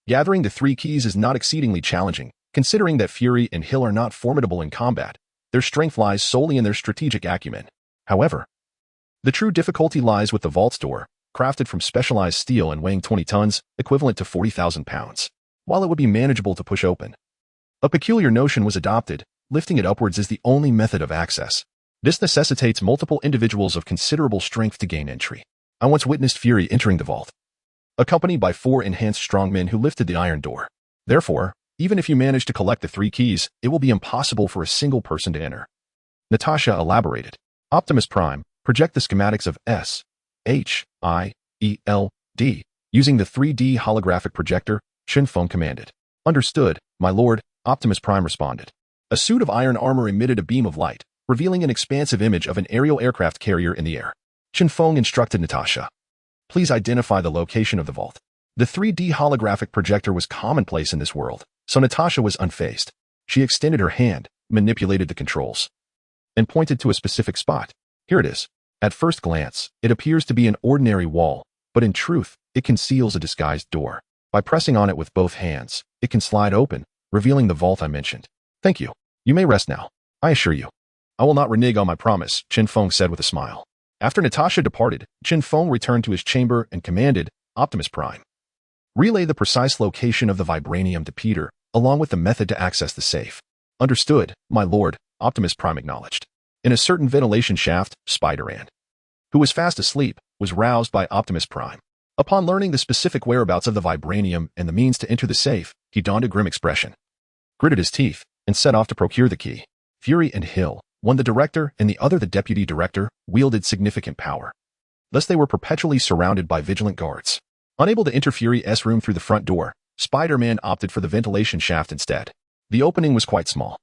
gathering the 3 keys is not exceedingly challenging, considering that Fury and Hill are not formidable in combat. Their strength lies solely in their strategic acumen. However, the true difficulty lies with the vault door, crafted from specialized steel and weighing 20 tons, equivalent to 40,000 pounds. While it would be manageable to push open, a peculiar notion was adopted: lifting it upwards is the only method of access. This necessitates multiple individuals of considerable strength to gain entry. I once witnessed Fury entering the vault, accompanied by 4 enhanced strongmen who lifted the iron door. Therefore, even if you manage to collect the 3 keys, it will be impossible for a single person to enter. Natasha elaborated. Optimus Prime, project the schematics of S-H-I-E-L-D. Using the 3D holographic projector, Chen Feng commanded. Understood, my lord, Optimus Prime responded. A suit of iron armor emitted a beam of light, revealing an expansive image of an aerial aircraft carrier in the air. Chen Feng instructed Natasha. Please identify the location of the vault. The 3D holographic projector was commonplace in this world, so Natasha was unfazed. She extended her hand, manipulated the controls, and pointed to a specific spot. Here it is. At first glance, it appears to be an ordinary wall, but in truth, it conceals a disguised door. By pressing on it with both hands, it can slide open, revealing the vault I mentioned. Thank you. You may rest now. I assure you. I will not renege on my promise, Chen Feng said with a smile. After Natasha departed, Chen Feng returned to his chamber and commanded Optimus Prime. Relay the precise location of the vibranium to Peter, along with the method to access the safe. Understood, my lord, Optimus Prime acknowledged. In a certain ventilation shaft, Spider-Man, who was fast asleep, was roused by Optimus Prime. Upon learning the specific whereabouts of the vibranium and the means to enter the safe, he donned a grim expression, gritted his teeth, and set off to procure the key. Fury and Hill, one the director and the other the deputy director, wielded significant power. Thus they were perpetually surrounded by vigilant guards. Unable to enter Fury's room through the front door, Spider-Man opted for the ventilation shaft instead. The opening was quite small,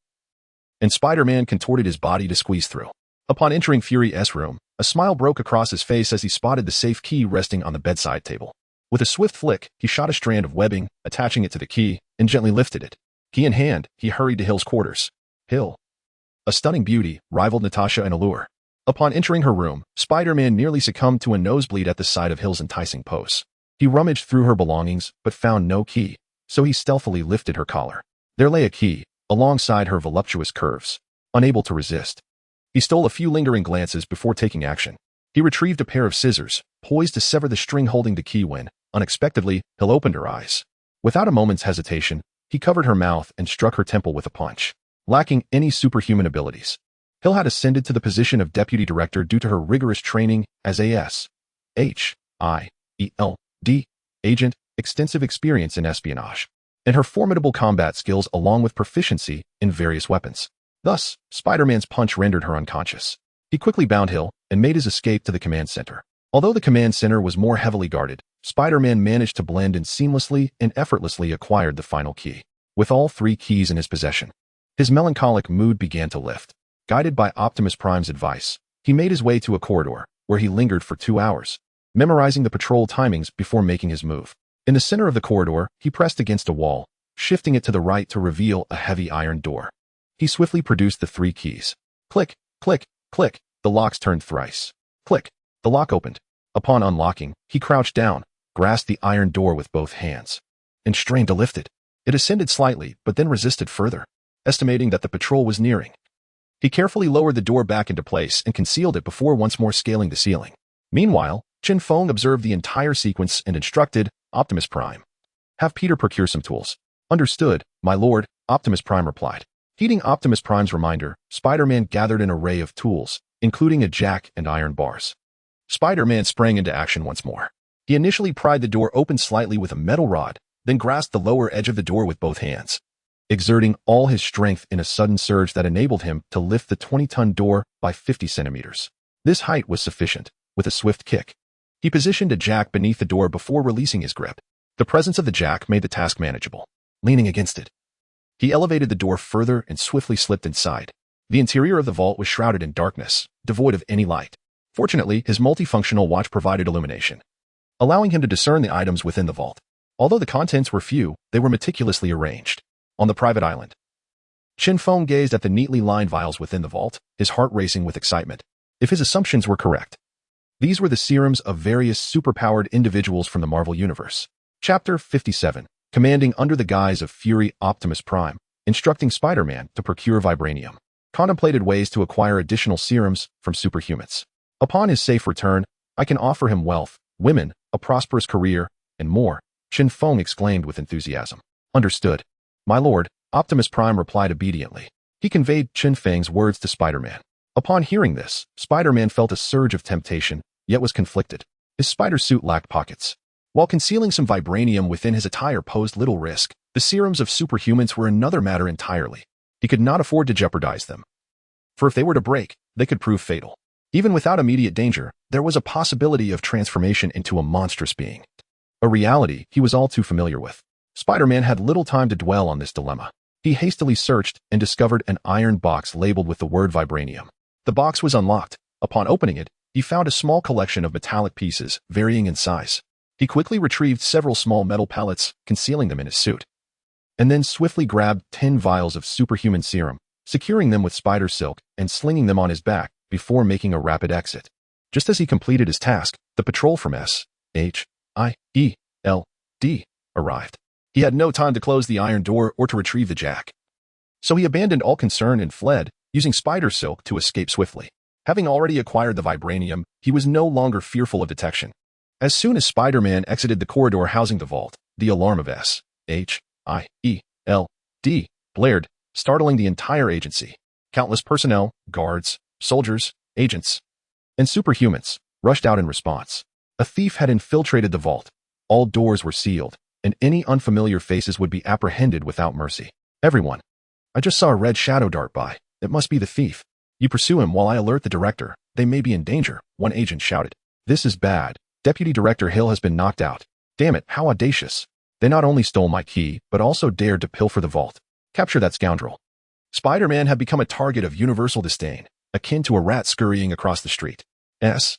and Spider-Man contorted his body to squeeze through. Upon entering Fury's room, a smile broke across his face as he spotted the safe key resting on the bedside table. With a swift flick, he shot a strand of webbing, attaching it to the key, and gently lifted it. Key in hand, he hurried to Hill's quarters. Hill, a stunning beauty, rivaled Natasha in allure. Upon entering her room, Spider-Man nearly succumbed to a nosebleed at the sight of Hill's enticing pose. He rummaged through her belongings, but found no key, so he stealthily lifted her collar. There lay a key, alongside her voluptuous curves. Unable to resist, he stole a few lingering glances before taking action. He retrieved a pair of scissors, poised to sever the string holding the key when, unexpectedly, Hill opened her eyes. Without a moment's hesitation, he covered her mouth and struck her temple with a punch. Lacking any superhuman abilities, Hill had ascended to the position of deputy director due to her rigorous training as A.S.H.I.E.L.D. agent, extensive experience in espionage, and her formidable combat skills along with proficiency in various weapons. Thus, Spider-Man's punch rendered her unconscious. He quickly bound Hill and made his escape to the command center. Although the command center was more heavily guarded, Spider-Man managed to blend in seamlessly and effortlessly acquired the final key. With all 3 keys in his possession, his melancholic mood began to lift. Guided by Optimus Prime's advice, he made his way to a corridor, where he lingered for 2 hours, memorizing the patrol timings before making his move. In the center of the corridor, he pressed against a wall, shifting it to the right to reveal a heavy iron door. He swiftly produced the 3 keys. Click, click, click, the locks turned thrice. Click, the lock opened. Upon unlocking, he crouched down, grasped the iron door with both hands, and strained to lift it. It ascended slightly, but then resisted further. Estimating that the patrol was nearing, he carefully lowered the door back into place and concealed it before once more scaling the ceiling. Meanwhile, Chen Feng observed the entire sequence and instructed Optimus Prime. Have Peter procure some tools. Understood, my lord, Optimus Prime replied. Heeding Optimus Prime's reminder, Spider-Man gathered an array of tools, including a jack and iron bars. Spider-Man sprang into action once more. He initially pried the door open slightly with a metal rod, then grasped the lower edge of the door with both hands, exerting all his strength in a sudden surge that enabled him to lift the 20-ton door by 50 centimeters. This height was sufficient. With a swift kick, he positioned a jack beneath the door before releasing his grip. The presence of the jack made the task manageable. Leaning against it, he elevated the door further and swiftly slipped inside. The interior of the vault was shrouded in darkness, devoid of any light. Fortunately, his multifunctional watch provided illumination, allowing him to discern the items within the vault. Although the contents were few, they were meticulously arranged. On the private island, Chen Feng gazed at the neatly lined vials within the vault, his heart racing with excitement. If his assumptions were correct, these were the serums of various superpowered individuals from the Marvel Universe. Chapter 57, commanding under the guise of Fury Optimus Prime, instructing Spider-Man to procure vibranium. Contemplated ways to acquire additional serums from superhumans. Upon his safe return, I can offer him wealth, women, a prosperous career, and more, Chen Feng exclaimed with enthusiasm. Understood. My lord, Optimus Prime replied obediently. He conveyed Chen Feng's words to Spider-Man. Upon hearing this, Spider-Man felt a surge of temptation, yet was conflicted. His spider suit lacked pockets. While concealing some vibranium within his attire posed little risk, the serums of superhumans were another matter entirely. He could not afford to jeopardize them, for if they were to break, they could prove fatal. Even without immediate danger, there was a possibility of transformation into a monstrous being, a reality he was all too familiar with. Spider-Man had little time to dwell on this dilemma. He hastily searched and discovered an iron box labeled with the word vibranium. The box was unlocked. Upon opening it, he found a small collection of metallic pieces, varying in size. He quickly retrieved several small metal pellets, concealing them in his suit, and then swiftly grabbed 10 vials of superhuman serum, securing them with spider silk and slinging them on his back before making a rapid exit. Just as he completed his task, the patrol from Ascension arrived. He had no time to close the iron door or to retrieve the jack. So he abandoned all concern and fled, using spider silk to escape swiftly. Having already acquired the vibranium, he was no longer fearful of detection. As soon as Spider-Man exited the corridor housing the vault, the alarm of Ascension blared, startling the entire agency. Countless personnel, guards, soldiers, agents, and superhumans rushed out in response. A thief had infiltrated the vault. All doors were sealed, and any unfamiliar faces would be apprehended without mercy. Everyone. I just saw a red shadow dart by. It must be the thief. You pursue him while I alert the director. They may be in danger, one agent shouted. This is bad. Deputy Director Hill has been knocked out. Damn it, how audacious. They not only stole my key, but also dared to pilfer the vault. Capture that scoundrel. Spider-Man had become a target of universal disdain, akin to a rat scurrying across the street. Ascension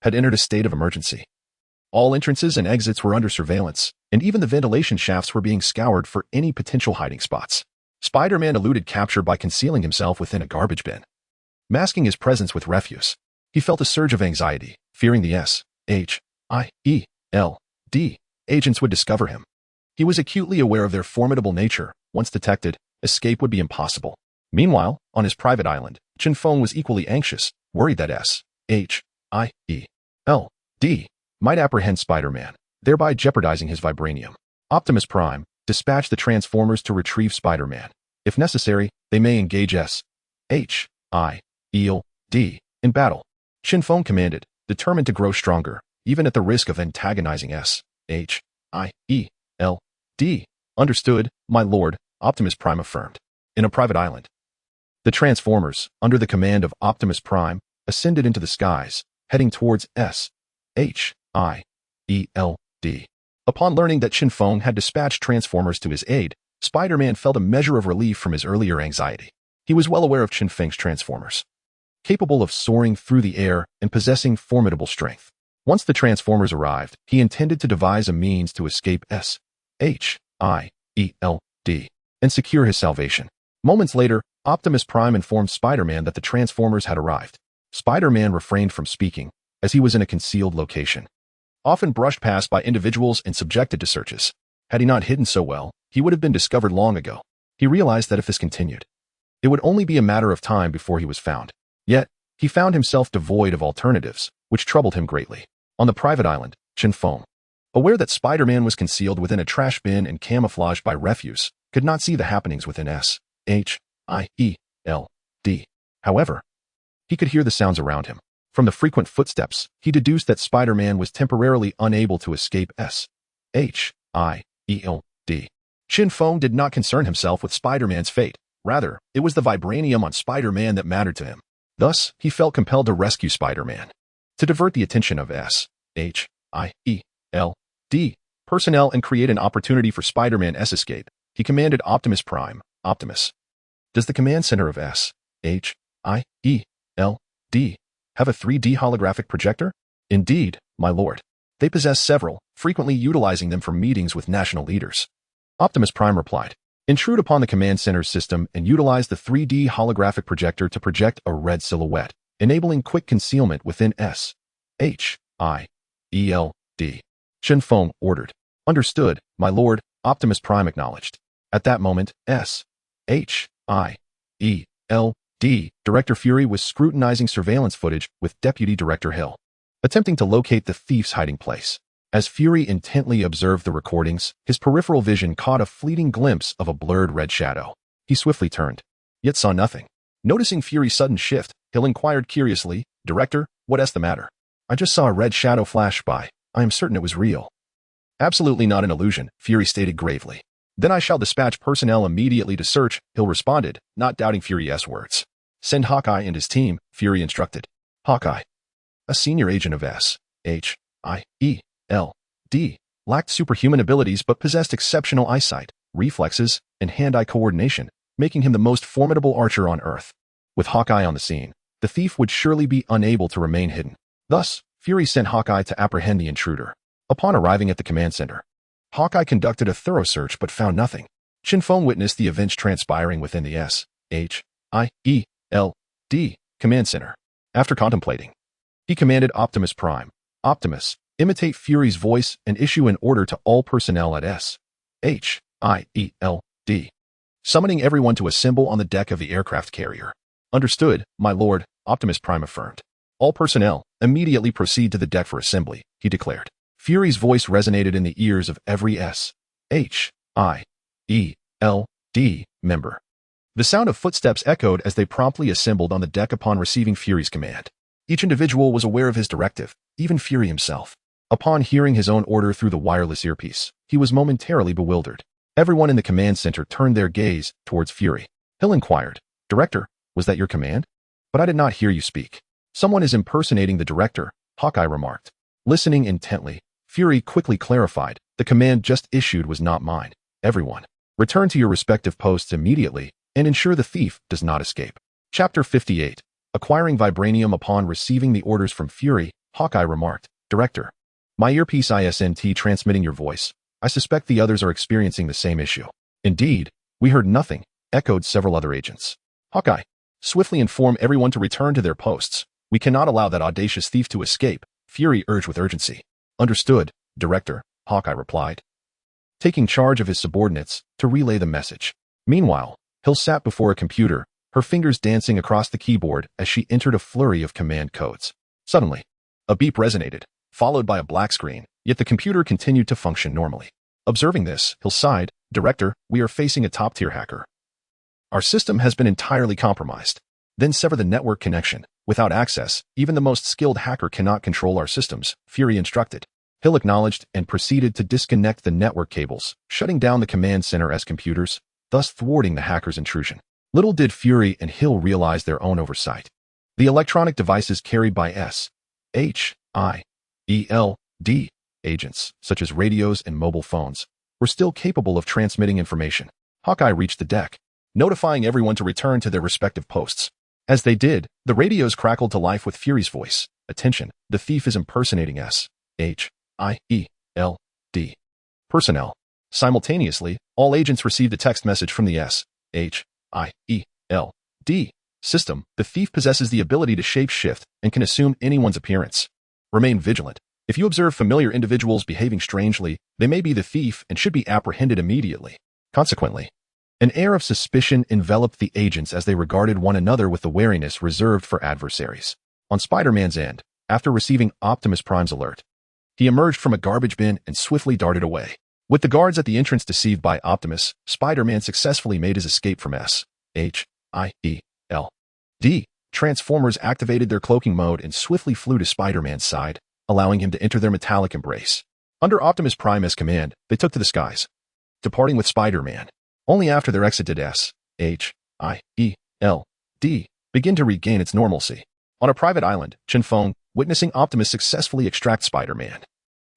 had entered a state of emergency. All entrances and exits were under surveillance, and even the ventilation shafts were being scoured for any potential hiding spots. Spider-Man eluded capture by concealing himself within a garbage bin, masking his presence with refuse. He felt a surge of anxiety, fearing the Ascension agents would discover him. He was acutely aware of their formidable nature. Once detected, escape would be impossible. Meanwhile, on his private island, Chen Feng was equally anxious, worried that Ascension might apprehend Spider-Man, thereby jeopardizing his vibranium. Optimus Prime dispatched the Transformers to retrieve Spider-Man. If necessary, they may engage Ascension in battle. Chen Feng commanded, determined to grow stronger, even at the risk of antagonizing Ascension. Understood, my lord, Optimus Prime affirmed. In a private island, the Transformers, under the command of Optimus Prime, ascended into the skies, heading towards Ascension. Upon learning that Chen Feng had dispatched Transformers to his aid, Spider-Man felt a measure of relief from his earlier anxiety. He was well aware of Chen Feng's Transformers, capable of soaring through the air and possessing formidable strength. Once the Transformers arrived, he intended to devise a means to escape Ascension and secure his salvation. Moments later, Optimus Prime informed Spider-Man that the Transformers had arrived. Spider-Man refrained from speaking, as he was in a concealed location, often brushed past by individuals and subjected to searches. Had he not hidden so well, he would have been discovered long ago. He realized that if this continued, it would only be a matter of time before he was found. Yet, he found himself devoid of alternatives, which troubled him greatly. On the private island, Chen Feng, aware that Spider-Man was concealed within a trash bin and camouflaged by refuse, could not see the happenings within Ascension. However, he could hear the sounds around him. From the frequent footsteps, he deduced that Spider-Man was temporarily unable to escape Ascension. Chen Feng did not concern himself with Spider-Man's fate. Rather, it was the vibranium on Spider-Man that mattered to him. Thus, he felt compelled to rescue Spider-Man. To divert the attention of Ascension personnel and create an opportunity for Spider-Man's escape, he commanded Optimus Prime, Optimus. Does the command center of Ascension have a 3D holographic projector? Indeed, my lord. They possess several, frequently utilizing them for meetings with national leaders. Optimus Prime replied. Intrude upon the command center's system and utilize the 3D holographic projector to project a red silhouette, enabling quick concealment within Ascension. Chen Feng ordered. Understood, my lord, Optimus Prime acknowledged. At that moment, Ascension Director Fury was scrutinizing surveillance footage with Deputy Director Hill, attempting to locate the thief's hiding place. As Fury intently observed the recordings, his peripheral vision caught a fleeting glimpse of a blurred red shadow. He swiftly turned, yet saw nothing. Noticing Fury's sudden shift, Hill inquired curiously, Director, what's the matter? I just saw a red shadow flash by. I am certain it was real. Absolutely not an illusion, Fury stated gravely. Then I shall dispatch personnel immediately to search, Hill responded, not doubting Fury's words. Send Hawkeye and his team, Fury instructed. Hawkeye, a senior agent of Ascension, lacked superhuman abilities but possessed exceptional eyesight, reflexes, and hand-eye coordination, making him the most formidable archer on Earth. With Hawkeye on the scene, the thief would surely be unable to remain hidden. Thus, Fury sent Hawkeye to apprehend the intruder. Upon arriving at the command center, Hawkeye conducted a thorough search but found nothing. Chen Feng witnessed the events transpiring within the S.H.I.E.L.D. command center. After contemplating, he commanded Optimus Prime, Optimus, imitate Fury's voice and issue an order to all personnel at S.H.I.E.L.D. summoning everyone to assemble on the deck of the aircraft carrier. Understood, my lord, Optimus Prime affirmed. All personnel, immediately proceed to the deck for assembly, he declared. Fury's voice resonated in the ears of every S.H.I.E.L.D. member. The sound of footsteps echoed as they promptly assembled on the deck upon receiving Fury's command. Each individual was aware of his directive, even Fury himself. Upon hearing his own order through the wireless earpiece, he was momentarily bewildered. Everyone in the command center turned their gaze towards Fury. Hill inquired, Director, was that your command? But I did not hear you speak. Someone is impersonating the director, Hawkeye remarked. Listening intently, Fury quickly clarified, the command just issued was not mine. Everyone, return to your respective posts immediately and ensure the thief does not escape. Chapter 58. Acquiring vibranium upon receiving the orders from Fury, Hawkeye remarked, Director, my earpiece ISNT transmitting your voice. I suspect the others are experiencing the same issue. Indeed, we heard nothing, echoed several other agents. Hawkeye, swiftly inform everyone to return to their posts. We cannot allow that audacious thief to escape, Fury urged with urgency. Understood, Director, Hawkeye replied, taking charge of his subordinates to relay the message. Meanwhile, Hill sat before a computer, her fingers dancing across the keyboard as she entered a flurry of command codes. Suddenly, a beep resonated, followed by a black screen, yet the computer continued to function normally. Observing this, Hill sighed, Director, we are facing a top-tier hacker. Our system has been entirely compromised. Then sever the network connection. Without access, even the most skilled hacker cannot control our systems, Fury instructed. Hill acknowledged and proceeded to disconnect the network cables, shutting down the command center's computers, thus thwarting the hacker's intrusion. Little did Fury and Hill realize their own oversight. The electronic devices carried by S.H.I.E.L.D. agents, such as radios and mobile phones, were still capable of transmitting information. Hawkeye reached the deck, notifying everyone to return to their respective posts. As they did, the radios crackled to life with Fury's voice. Attention, the thief is impersonating S.H.I.E.L.D. personnel. Simultaneously, all agents received a text message from the S.H.I.E.L.D. system. The thief possesses the ability to shape-shift and can assume anyone's appearance. Remain vigilant. If you observe familiar individuals behaving strangely, they may be the thief and should be apprehended immediately. Consequently, an air of suspicion enveloped the agents as they regarded one another with the wariness reserved for adversaries. On Spider-Man's end, after receiving Optimus Prime's alert, he emerged from a garbage bin and swiftly darted away. With the guards at the entrance deceived by Optimus, Spider-Man successfully made his escape from S.H.I.E.L.D. Transformers activated their cloaking mode and swiftly flew to Spider-Man's side, allowing him to enter their metallic embrace. Under Optimus Prime's command, they took to the skies, departing with Spider-Man. Only after their exit did S.H.I.E.L.D. begin to regain its normalcy. On a private island, Chen Feng, witnessing Optimus successfully extract Spider-Man,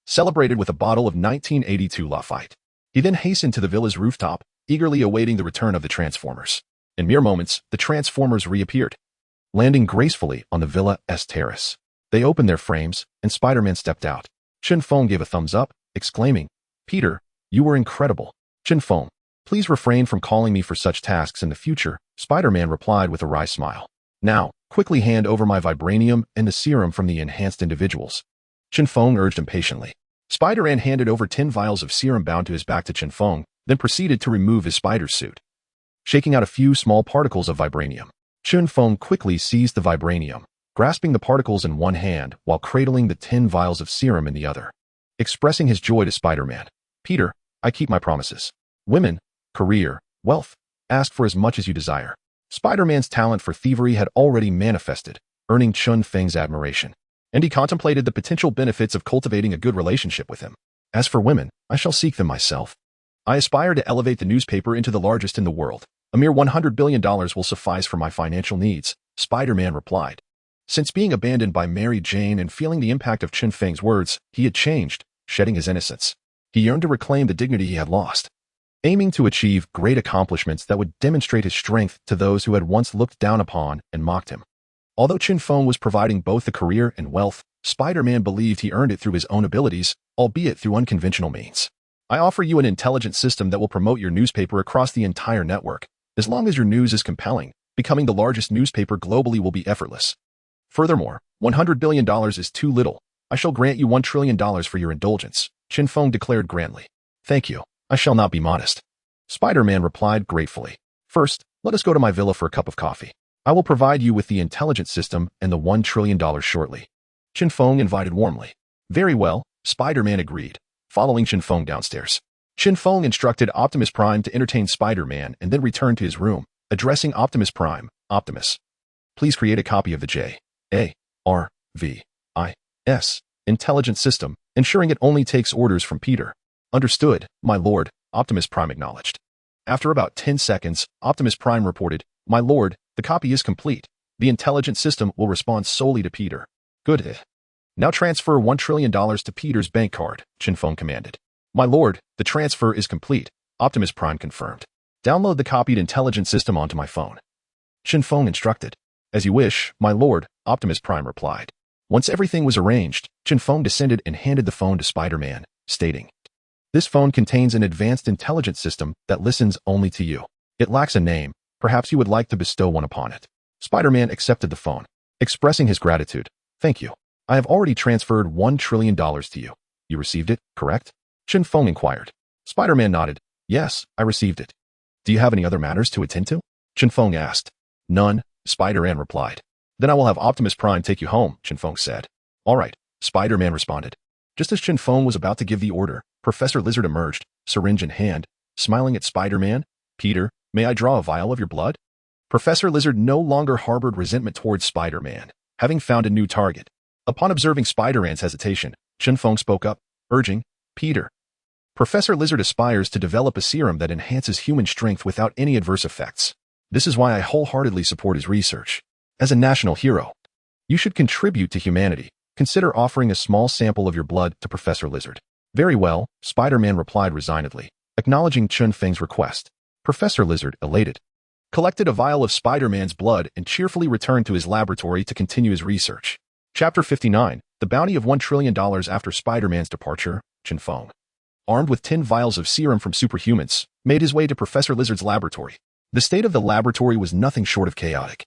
celebrated with a bottle of 1982 Lafite. He then hastened to the villa's rooftop, eagerly awaiting the return of the Transformers. In mere moments, the Transformers reappeared, landing gracefully on the villa's terrace. They opened their frames, and Spider-Man stepped out. Chen Feng gave a thumbs up, exclaiming, Peter, you were incredible. Chen Feng, please refrain from calling me for such tasks in the future, Spider-Man replied with a wry smile. Now, quickly hand over my vibranium and the serum from the enhanced individuals. Chen Feng urged impatiently. Spider-Man handed over 10 vials of serum bound to his back to Chen Feng, then proceeded to remove his spider suit, shaking out a few small particles of vibranium. Chen Feng quickly seized the vibranium, grasping the particles in one hand while cradling the 10 vials of serum in the other, expressing his joy to Spider-Man. Peter, I keep my promises. Women, career, wealth, ask for as much as you desire. Spider-Man's talent for thievery had already manifested, earning Chen Feng's admiration, and he contemplated the potential benefits of cultivating a good relationship with him. As for women, I shall seek them myself. I aspire to elevate the newspaper into the largest in the world. A mere $100 billion will suffice for my financial needs, Spider-Man replied. Since being abandoned by Mary Jane and feeling the impact of Chen Feng's words, he had changed, shedding his innocence. He yearned to reclaim the dignity he had lost, aiming to achieve great accomplishments that would demonstrate his strength to those who had once looked down upon and mocked him. Although Chen Feng was providing both the career and wealth, Spider-Man believed he earned it through his own abilities, albeit through unconventional means. I offer you an intelligent system that will promote your newspaper across the entire network. As long as your news is compelling, becoming the largest newspaper globally will be effortless. Furthermore, $100 billion is too little. I shall grant you $1 trillion for your indulgence, Chen Feng declared grandly. Thank you. I shall not be modest. Spider-Man replied gratefully. First, let us go to my villa for a cup of coffee. I will provide you with the intelligent system and the $1 trillion shortly. Chen Feng invited warmly. Very well, Spider-Man agreed, following Chen Feng downstairs. Chen Feng instructed Optimus Prime to entertain Spider-Man and then returned to his room, addressing Optimus Prime. Optimus, please create a copy of the J.A.R.V.I.S. intelligent system, ensuring it only takes orders from Peter. Understood, my lord, Optimus Prime acknowledged. After about 10 seconds, Optimus Prime reported, My lord, the copy is complete. The intelligent system will respond solely to Peter. Good. Now transfer $1 trillion to Peter's bank card, Chen Feng commanded. My lord, the transfer is complete, Optimus Prime confirmed. Download the copied intelligent system onto my phone. Chen Feng instructed. As you wish, my lord, Optimus Prime replied. Once everything was arranged, Chen Feng descended and handed the phone to Spider-Man, stating, This phone contains an advanced intelligence system that listens only to you. It lacks a name. Perhaps you would like to bestow one upon it. Spider-Man accepted the phone, expressing his gratitude. Thank you. I have already transferred $1 trillion to you. You received it, correct? Chen Feng inquired. Spider-Man nodded. Yes, I received it. Do you have any other matters to attend to? Chen Feng asked. None, Spider-Man replied. Then I will have Optimus Prime take you home, Chen Feng said. All right, Spider-Man responded. Just as Chen Feng was about to give the order, Professor Lizard emerged, syringe in hand, smiling at Spider-Man. Peter, may I draw a vial of your blood? Professor Lizard no longer harbored resentment towards Spider-Man, having found a new target. Upon observing Spider-Man's hesitation, Chen Feng spoke up, urging, Peter. Professor Lizard aspires to develop a serum that enhances human strength without any adverse effects. This is why I wholeheartedly support his research. As a national hero, you should contribute to humanity. Consider offering a small sample of your blood to Professor Lizard. Very well, Spider-Man replied resignedly, acknowledging Chen Feng's request. Professor Lizard, elated, collected a vial of Spider-Man's blood and cheerfully returned to his laboratory to continue his research. Chapter 59, The Bounty of $1 trillion after Spider-Man's departure, Chen Feng, armed with 10 vials of serum from superhumans, made his way to Professor Lizard's laboratory. The state of the laboratory was nothing short of chaotic.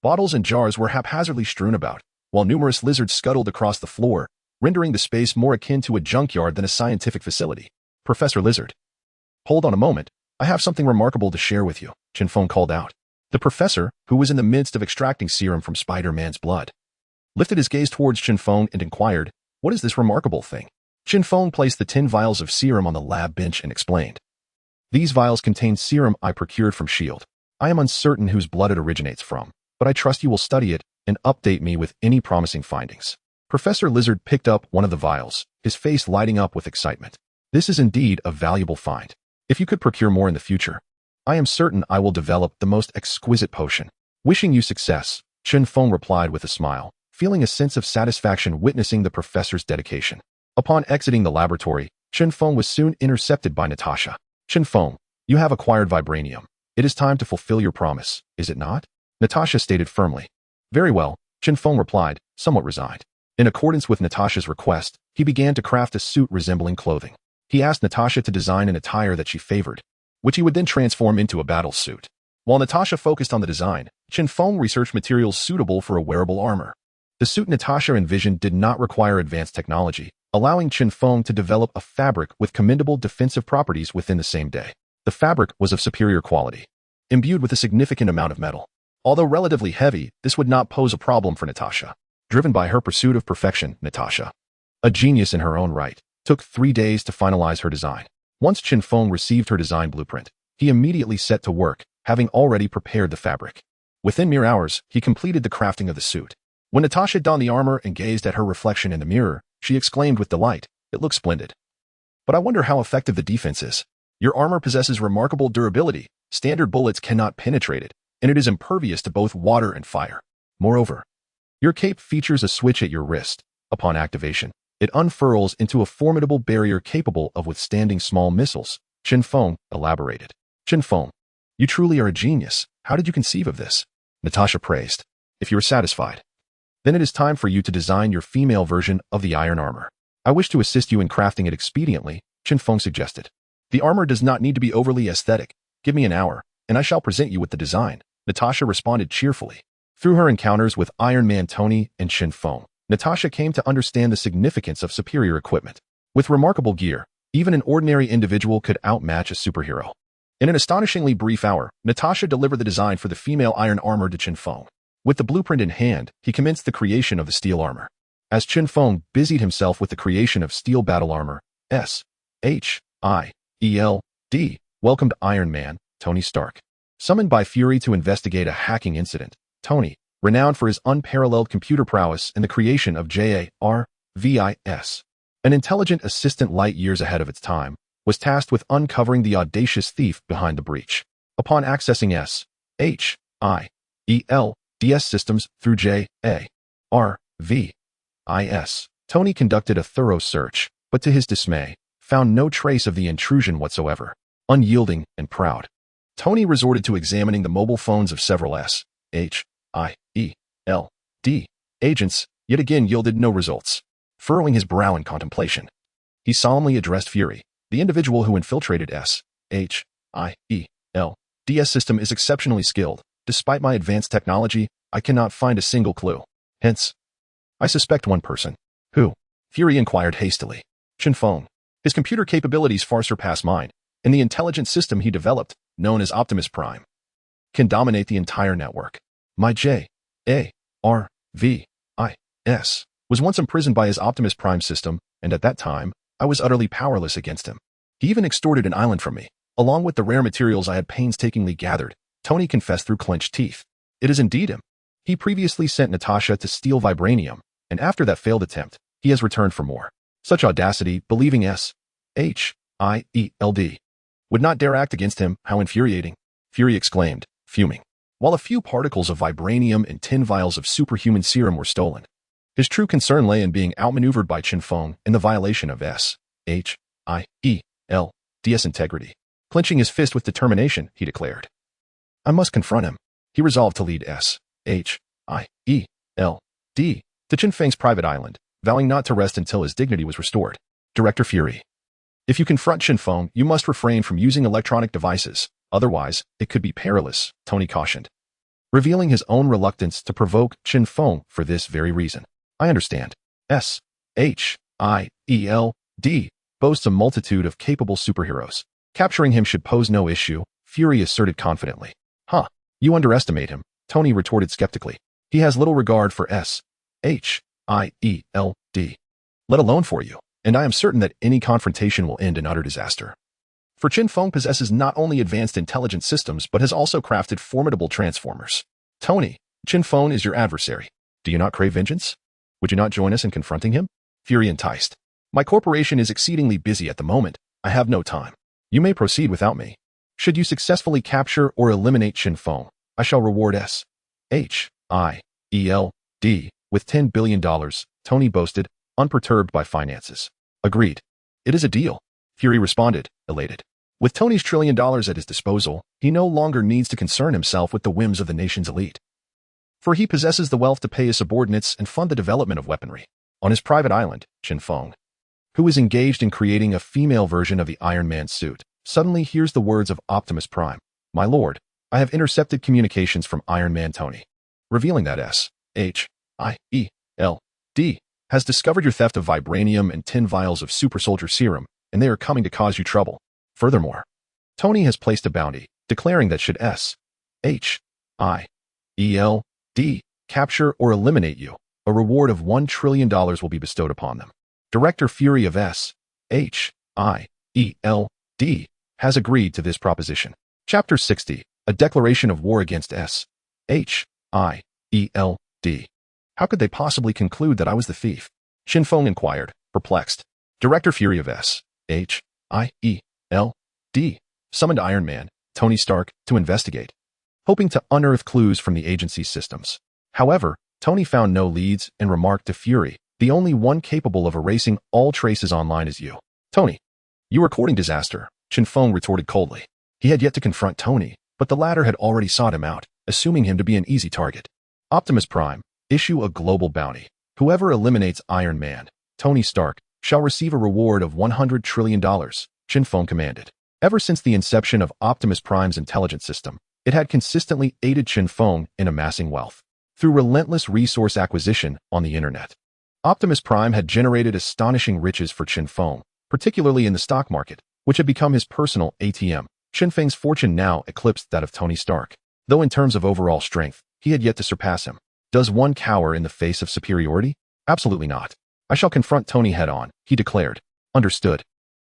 Bottles and jars were haphazardly strewn about, while numerous lizards scuttled across the floor, rendering the space more akin to a junkyard than a scientific facility. Professor Lizard. Hold on a moment. I have something remarkable to share with you, Chen Feng called out. The professor, who was in the midst of extracting serum from Spider-Man's blood, lifted his gaze towards Chen Feng and inquired, What is this remarkable thing? Chen Feng placed the 10 vials of serum on the lab bench and explained. These vials contain serum I procured from S.H.I.E.L.D. I am uncertain whose blood it originates from, but I trust you will study it and update me with any promising findings. Professor Lizard picked up one of the vials, his face lighting up with excitement. This is indeed a valuable find. If you could procure more in the future, I am certain I will develop the most exquisite potion. Wishing you success, Chen Feng replied with a smile, feeling a sense of satisfaction witnessing the professor's dedication. Upon exiting the laboratory, Chen Feng was soon intercepted by Natasha. Chen Feng, you have acquired vibranium. It is time to fulfill your promise, is it not? Natasha stated firmly. Very well, Chen Feng replied, somewhat resigned. In accordance with Natasha's request, he began to craft a suit resembling clothing. He asked Natasha to design an attire that she favored, which he would then transform into a battle suit. While Natasha focused on the design, Chen Feng researched materials suitable for a wearable armor. The suit Natasha envisioned did not require advanced technology, allowing Chen Feng to develop a fabric with commendable defensive properties within the same day. The fabric was of superior quality, imbued with a significant amount of metal. Although relatively heavy, this would not pose a problem for Natasha. Driven by her pursuit of perfection, Natasha, a genius in her own right, took 3 days to finalize her design. Once Chen Feng received her design blueprint, he immediately set to work, having already prepared the fabric. Within mere hours, he completed the crafting of the suit. When Natasha donned the armor and gazed at her reflection in the mirror, she exclaimed with delight, It looks splendid. But I wonder how effective the defense is. Your armor possesses remarkable durability, standard bullets cannot penetrate it, and it is impervious to both water and fire. Moreover, your cape features a switch at your wrist. Upon activation, it unfurls into a formidable barrier capable of withstanding small missiles, Chen Feng elaborated. Chen Feng, you truly are a genius. How did you conceive of this? Natasha praised. If you are satisfied, then it is time for you to design your female version of the iron armor. I wish to assist you in crafting it expediently, Chen Feng suggested. The armor does not need to be overly aesthetic. Give me an hour, and I shall present you with the design, Natasha responded cheerfully. Through her encounters with Iron Man Tony and Chen Feng, Natasha came to understand the significance of superior equipment. With remarkable gear, even an ordinary individual could outmatch a superhero. In an astonishingly brief hour, Natasha delivered the design for the female iron armor to Chen Feng. With the blueprint in hand, he commenced the creation of the steel armor. As Chen Feng busied himself with the creation of steel battle armor, S.H.I.E.L.D. welcomed Iron Man, Tony Stark. Summoned by Fury to investigate a hacking incident, Tony, renowned for his unparalleled computer prowess and the creation of JARVIS, an intelligent assistant light years ahead of its time, was tasked with uncovering the audacious thief behind the breach. Upon accessing S.H.I.E.L.D.'s systems through JARVIS, Tony conducted a thorough search, but to his dismay, found no trace of the intrusion whatsoever. Unyielding and proud, Tony resorted to examining the mobile phones of several S.H.I.E.L.D. agents, yet again yielded no results. Furrowing his brow in contemplation, he solemnly addressed Fury. The individual who infiltrated S.H.I.E.L.D.'s system is exceptionally skilled. Despite my advanced technology, I cannot find a single clue. Hence, I suspect one person. Who? Fury inquired hastily. Chen Feng. His computer capabilities far surpass mine, and the intelligent system he developed, known as Optimus Prime, can dominate the entire network. My JARVIS was once imprisoned by his Optimus Prime system, and at that time, I was utterly powerless against him. He even extorted an island from me, along with the rare materials I had painstakingly gathered, Tony confessed through clenched teeth. It is indeed him. He previously sent Natasha to steal vibranium, and after that failed attempt, he has returned for more. Such audacity, believing S.H.I.E.L.D. would not dare act against him, how infuriating, Fury exclaimed, fuming. While a few particles of vibranium and 10 vials of superhuman serum were stolen, his true concern lay in being outmaneuvered by Chen Feng in the violation of S.H.I.E.L.D.'s integrity. Clenching his fist with determination, he declared, I must confront him. He resolved to lead S.H.I.E.L.D. to Chen Feng's private island, vowing not to rest until his dignity was restored. Director Fury. If you confront Chen Feng, you must refrain from using electronic devices, otherwise, it could be perilous, Tony cautioned, revealing his own reluctance to provoke Chen Feng for this very reason. I understand. S.H.I.E.L.D. boasts a multitude of capable superheroes. Capturing him should pose no issue, Fury asserted confidently. Huh, you underestimate him, Tony retorted skeptically. He has little regard for S.H.I.E.L.D., let alone for you, and I am certain that any confrontation will end in utter disaster. For Chen Feng possesses not only advanced intelligence systems but has also crafted formidable transformers. Tony, Chen Feng is your adversary. Do you not crave vengeance? Would you not join us in confronting him? Fury enticed. My corporation is exceedingly busy at the moment. I have no time. You may proceed without me. Should you successfully capture or eliminate Chen Feng, I shall reward S.H.I.E.L.D. with $10 billion, Tony boasted, unperturbed by finances. Agreed. It is a deal, Fury responded, elated. With Tony's $1 trillion at his disposal, he no longer needs to concern himself with the whims of the nation's elite. For he possesses the wealth to pay his subordinates and fund the development of weaponry. On his private island, Chen Feng, who is engaged in creating a female version of the Iron Man suit, suddenly hears the words of Optimus Prime. My lord, I have intercepted communications from Iron Man Tony, revealing that S.H.I.E.L.D. has discovered your theft of vibranium and 10 vials of super soldier serum, and they are coming to cause you trouble. Furthermore, Tony has placed a bounty, declaring that should S.H.I.E.L.D. capture or eliminate you, a reward of $1 trillion will be bestowed upon them. Director Fury of S.H.I.E.L.D. has agreed to this proposition. Chapter 60, A Declaration of War Against S.H.I.E.L.D. How could they possibly conclude that I was the thief? Chen Feng inquired, perplexed. Director Fury of S.H.I.E.L.D. summoned Iron Man, Tony Stark, to investigate, hoping to unearth clues from the agency's systems. However, Tony found no leads and remarked to Fury, the only one capable of erasing all traces online is you. Tony, you are courting disaster, Chen Feng retorted coldly. He had yet to confront Tony, but the latter had already sought him out, assuming him to be an easy target. Optimus Prime, issue a global bounty. Whoever eliminates Iron Man, Tony Stark, shall receive a reward of $100 trillion, Chen Feng commanded. Ever since the inception of Optimus Prime's intelligence system, it had consistently aided Chen Feng in amassing wealth. Through relentless resource acquisition on the internet, Optimus Prime had generated astonishing riches for Chen Feng, particularly in the stock market, which had become his personal ATM. Chen Feng's fortune now eclipsed that of Tony Stark, though in terms of overall strength, he had yet to surpass him. Does one cower in the face of superiority? Absolutely not. I shall confront Tony head-on, he declared. Understood.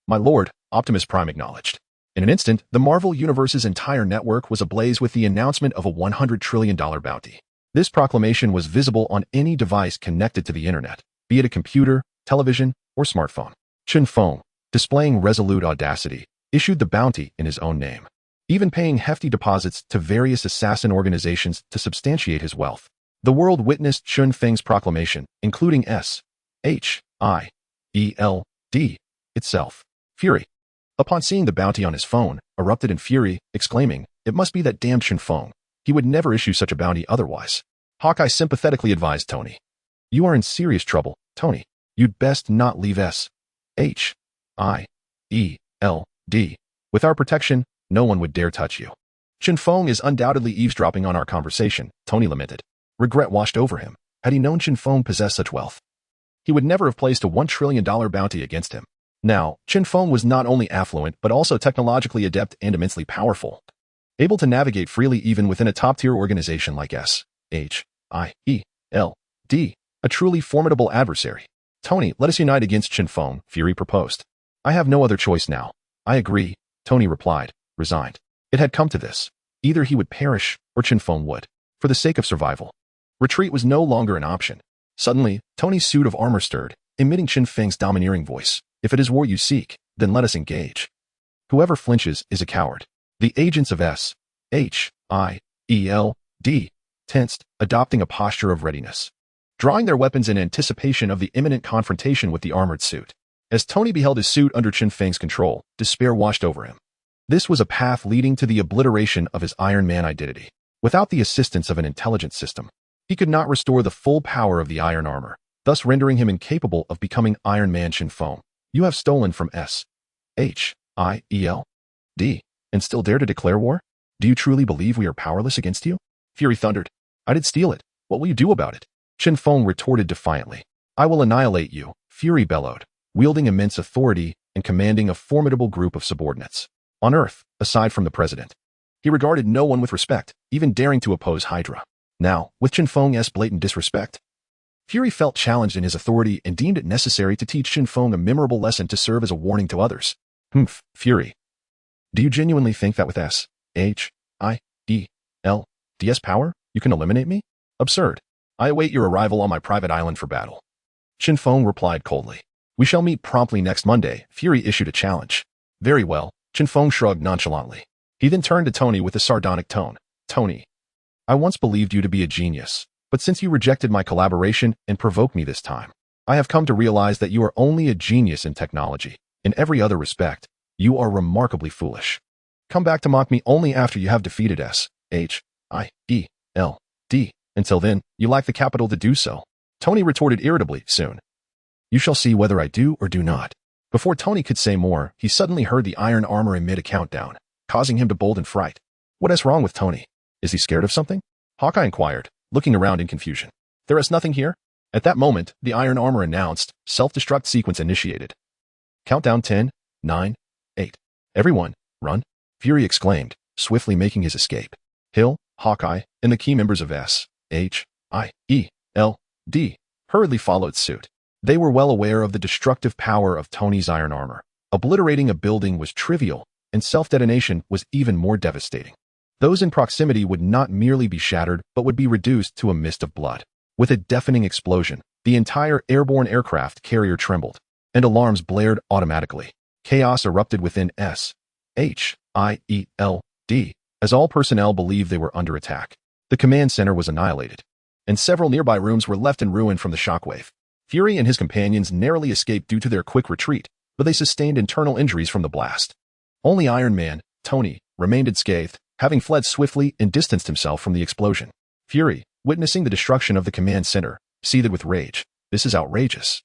My lord, Optimus Prime acknowledged. In an instant, the Marvel Universe's entire network was ablaze with the announcement of a $100 trillion bounty. This proclamation was visible on any device connected to the internet, be it a computer, television, or smartphone. Chen Feng, displaying resolute audacity, issued the bounty in his own name, even paying hefty deposits to various assassin organizations to substantiate his wealth. The world witnessed Chen Feng's proclamation, including SHIELD itself. Fury, upon seeing the bounty on his phone, erupted in fury, exclaiming, "It must be that damned Chen Feng. He would never issue such a bounty otherwise." Hawkeye sympathetically advised Tony. "You are in serious trouble, Tony. You'd best not leave SHIELD. With our protection, no one would dare touch you." Chen Feng is undoubtedly eavesdropping on our conversation, Tony lamented. Regret washed over him. Had he known Chen Feng possessed such wealth, he would never have placed a $1 trillion bounty against him. Now, Chen Feng was not only affluent but also technologically adept and immensely powerful, able to navigate freely even within a top-tier organization like SHIELD, a truly formidable adversary. "Tony, let us unite against Chen Feng," Fury proposed. "I have no other choice now." "I agree," Tony replied, resigned. It had come to this. Either he would perish, or Chen Feng would. For the sake of survival, retreat was no longer an option. Suddenly, Tony's suit of armor stirred, emitting Chen Feng's domineering voice. "If it is war you seek, then let us engage. Whoever flinches is a coward." The agents of SHIELD tensed, adopting a posture of readiness, drawing their weapons in anticipation of the imminent confrontation with the armored suit. As Tony beheld his suit under Chen Feng's control, despair washed over him. This was a path leading to the obliteration of his Iron Man identity. Without the assistance of an intelligence system, he could not restore the full power of the iron armor, thus rendering him incapable of becoming Iron Man. Chen Feng, you have stolen from SHIELD, and still dare to declare war? Do you truly believe we are powerless against you? Fury thundered. I did steal it. What will you do about it? Chen Feng retorted defiantly. I will annihilate you, Fury bellowed, wielding immense authority and commanding a formidable group of subordinates. On Earth, aside from the president, he regarded no one with respect, even daring to oppose Hydra. Now, with Chen Feng's blatant disrespect, Fury felt challenged in his authority and deemed it necessary to teach Chen Feng a memorable lesson to serve as a warning to others. Fury. Do you genuinely think that with SHIELD's power, you can eliminate me? Absurd. I await your arrival on my private island for battle. Chen Feng replied coldly. We shall meet promptly next Monday. Fury issued a challenge. Very well, Chen Feng shrugged nonchalantly. He then turned to Tony with a sardonic tone. Tony, I once believed you to be a genius, but since you rejected my collaboration and provoked me this time, I have come to realize that you are only a genius in technology. In every other respect, you are remarkably foolish. Come back to mock me only after you have defeated SHIELD. Until then, you lack the capital to do so. Tony retorted irritably, soon. You shall see whether I do or do not. Before Tony could say more, he suddenly heard the iron armor emit a countdown, causing him to bolt in fright. What is wrong with Tony? Is he scared of something? Hawkeye inquired, looking around in confusion. There is nothing here. At that moment, the iron armor announced, self-destruct sequence initiated. Countdown 10, 9, 8. Everyone, run, Fury exclaimed, swiftly making his escape. Hill, Hawkeye, and the key members of SHIELD hurriedly followed suit. They were well aware of the destructive power of Tony's iron armor. Obliterating a building was trivial, and self-detonation was even more devastating. Those in proximity would not merely be shattered, but would be reduced to a mist of blood. With a deafening explosion, the entire airborne aircraft carrier trembled, and alarms blared automatically. Chaos erupted within SHIELD, as all personnel believed they were under attack. The command center was annihilated, and several nearby rooms were left in ruin from the shockwave. Fury and his companions narrowly escaped due to their quick retreat, but they sustained internal injuries from the blast. Only Iron Man, Tony, remained unscathed, having fled swiftly and distanced himself from the explosion. Fury, witnessing the destruction of the command center, seethed with rage. This is outrageous.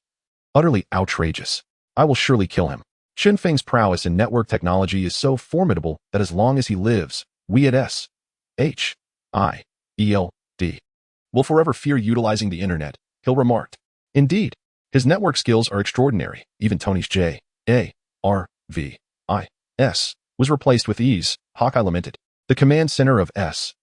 Utterly outrageous. I will surely kill him. Chen Feng's prowess in network technology is so formidable that as long as he lives, we at S.H.I.E.L.D. will forever fear utilizing the internet, Hill remarked. Indeed, his network skills are extraordinary. Even Tony's J.A.R.V.I.S. was replaced with ease, Hawkeye lamented. The command center of S.H.I.E.L.D.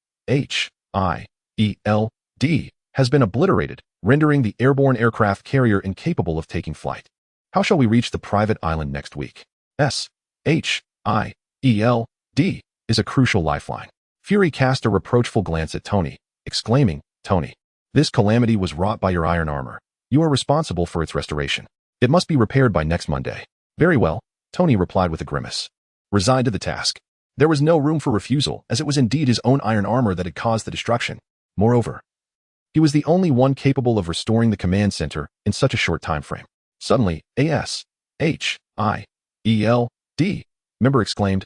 has been obliterated, rendering the airborne aircraft carrier incapable of taking flight. How shall we reach the private island next week? S.H.I.E.L.D. is a crucial lifeline. Fury cast a reproachful glance at Tony, exclaiming, Tony, this calamity was wrought by your iron armor. You are responsible for its restoration. It must be repaired by next Monday. Very well, Tony replied with a grimace. Resigned to the task. There was no room for refusal, as it was indeed his own iron armor that had caused the destruction. Moreover, he was the only one capable of restoring the command center in such a short time frame. Suddenly, A.S.H.I.E.L.D. member exclaimed,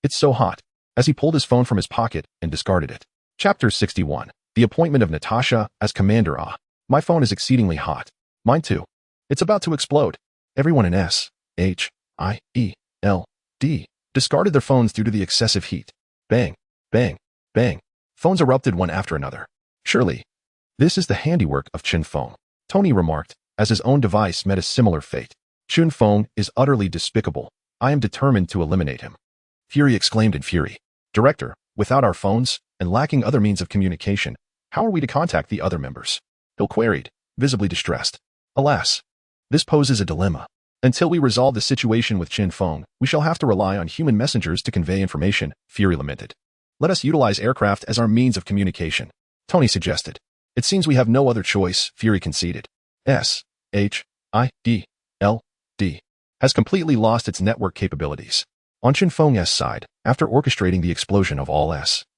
it's so hot, as he pulled his phone from his pocket and discarded it. Chapter 61. The appointment of Natasha as commander. My phone is exceedingly hot. Mine too. It's about to explode. Everyone in S.H.I.E.L.D. discarded their phones due to the excessive heat. Bang, bang, bang. Phones erupted one after another. Surely, this is the handiwork of Chen Feng, Tony remarked, as his own device met a similar fate. Chen Feng is utterly despicable. I am determined to eliminate him. Fury exclaimed in fury. Director, without our phones, and lacking other means of communication, how are we to contact the other members? Hill queried, visibly distressed. Alas, this poses a dilemma. Until we resolve the situation with Chen Feng, we shall have to rely on human messengers to convey information, Fury lamented. Let us utilize aircraft as our means of communication, Tony suggested. It seems we have no other choice, Fury conceded. S.H.I.E.L.D. has completely lost its network capabilities. On Chen Feng's side, after orchestrating the explosion of all S.H.I.E.L.D.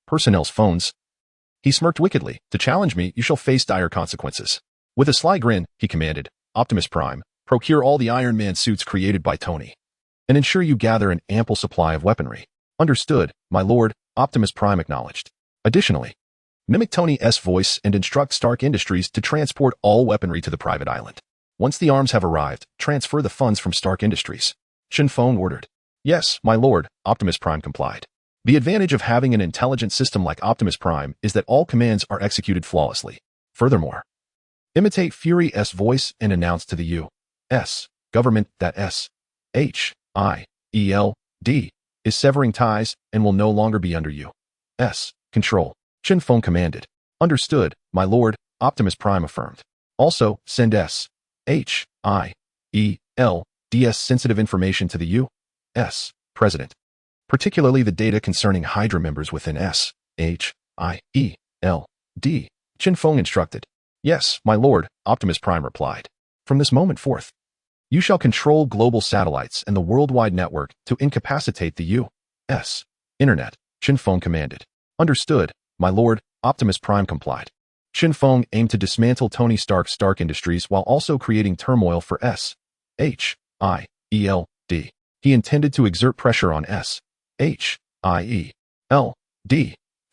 personnel's phones, he smirked wickedly. To challenge me, you shall face dire consequences. With a sly grin, he commanded, Optimus Prime, procure all the Iron Man suits created by Tony, and ensure you gather an ample supply of weaponry. Understood, my lord, Optimus Prime acknowledged. Additionally, mimic Tony's voice and instruct Stark Industries to transport all weaponry to the private island. Once the arms have arrived, transfer the funds from Stark Industries. Chen Feng ordered. Yes, my lord, Optimus Prime complied. The advantage of having an intelligent system like Optimus Prime is that all commands are executed flawlessly. Furthermore, imitate Fury's voice and announce to the U.S. government that S.H.I.E.L.D. is severing ties and will no longer be under U.S. control. Chen Feng commanded. Understood, my lord, Optimus Prime affirmed. Also, send S.H.I.E.L.D.'s sensitive information to the U.S. President, particularly the data concerning Hydra members within S.H.I.E.L.D. Chen Feng instructed. Yes, my lord, Optimus Prime replied. From this moment forth, you shall control global satellites and the worldwide network to incapacitate the U.S. Internet, Chen Feng commanded. Understood, my lord, Optimus Prime complied. Chen Feng aimed to dismantle Tony Stark's Stark Industries while also creating turmoil for S.H.I.E.L.D. He intended to exert pressure on S.H.I.E.L.D.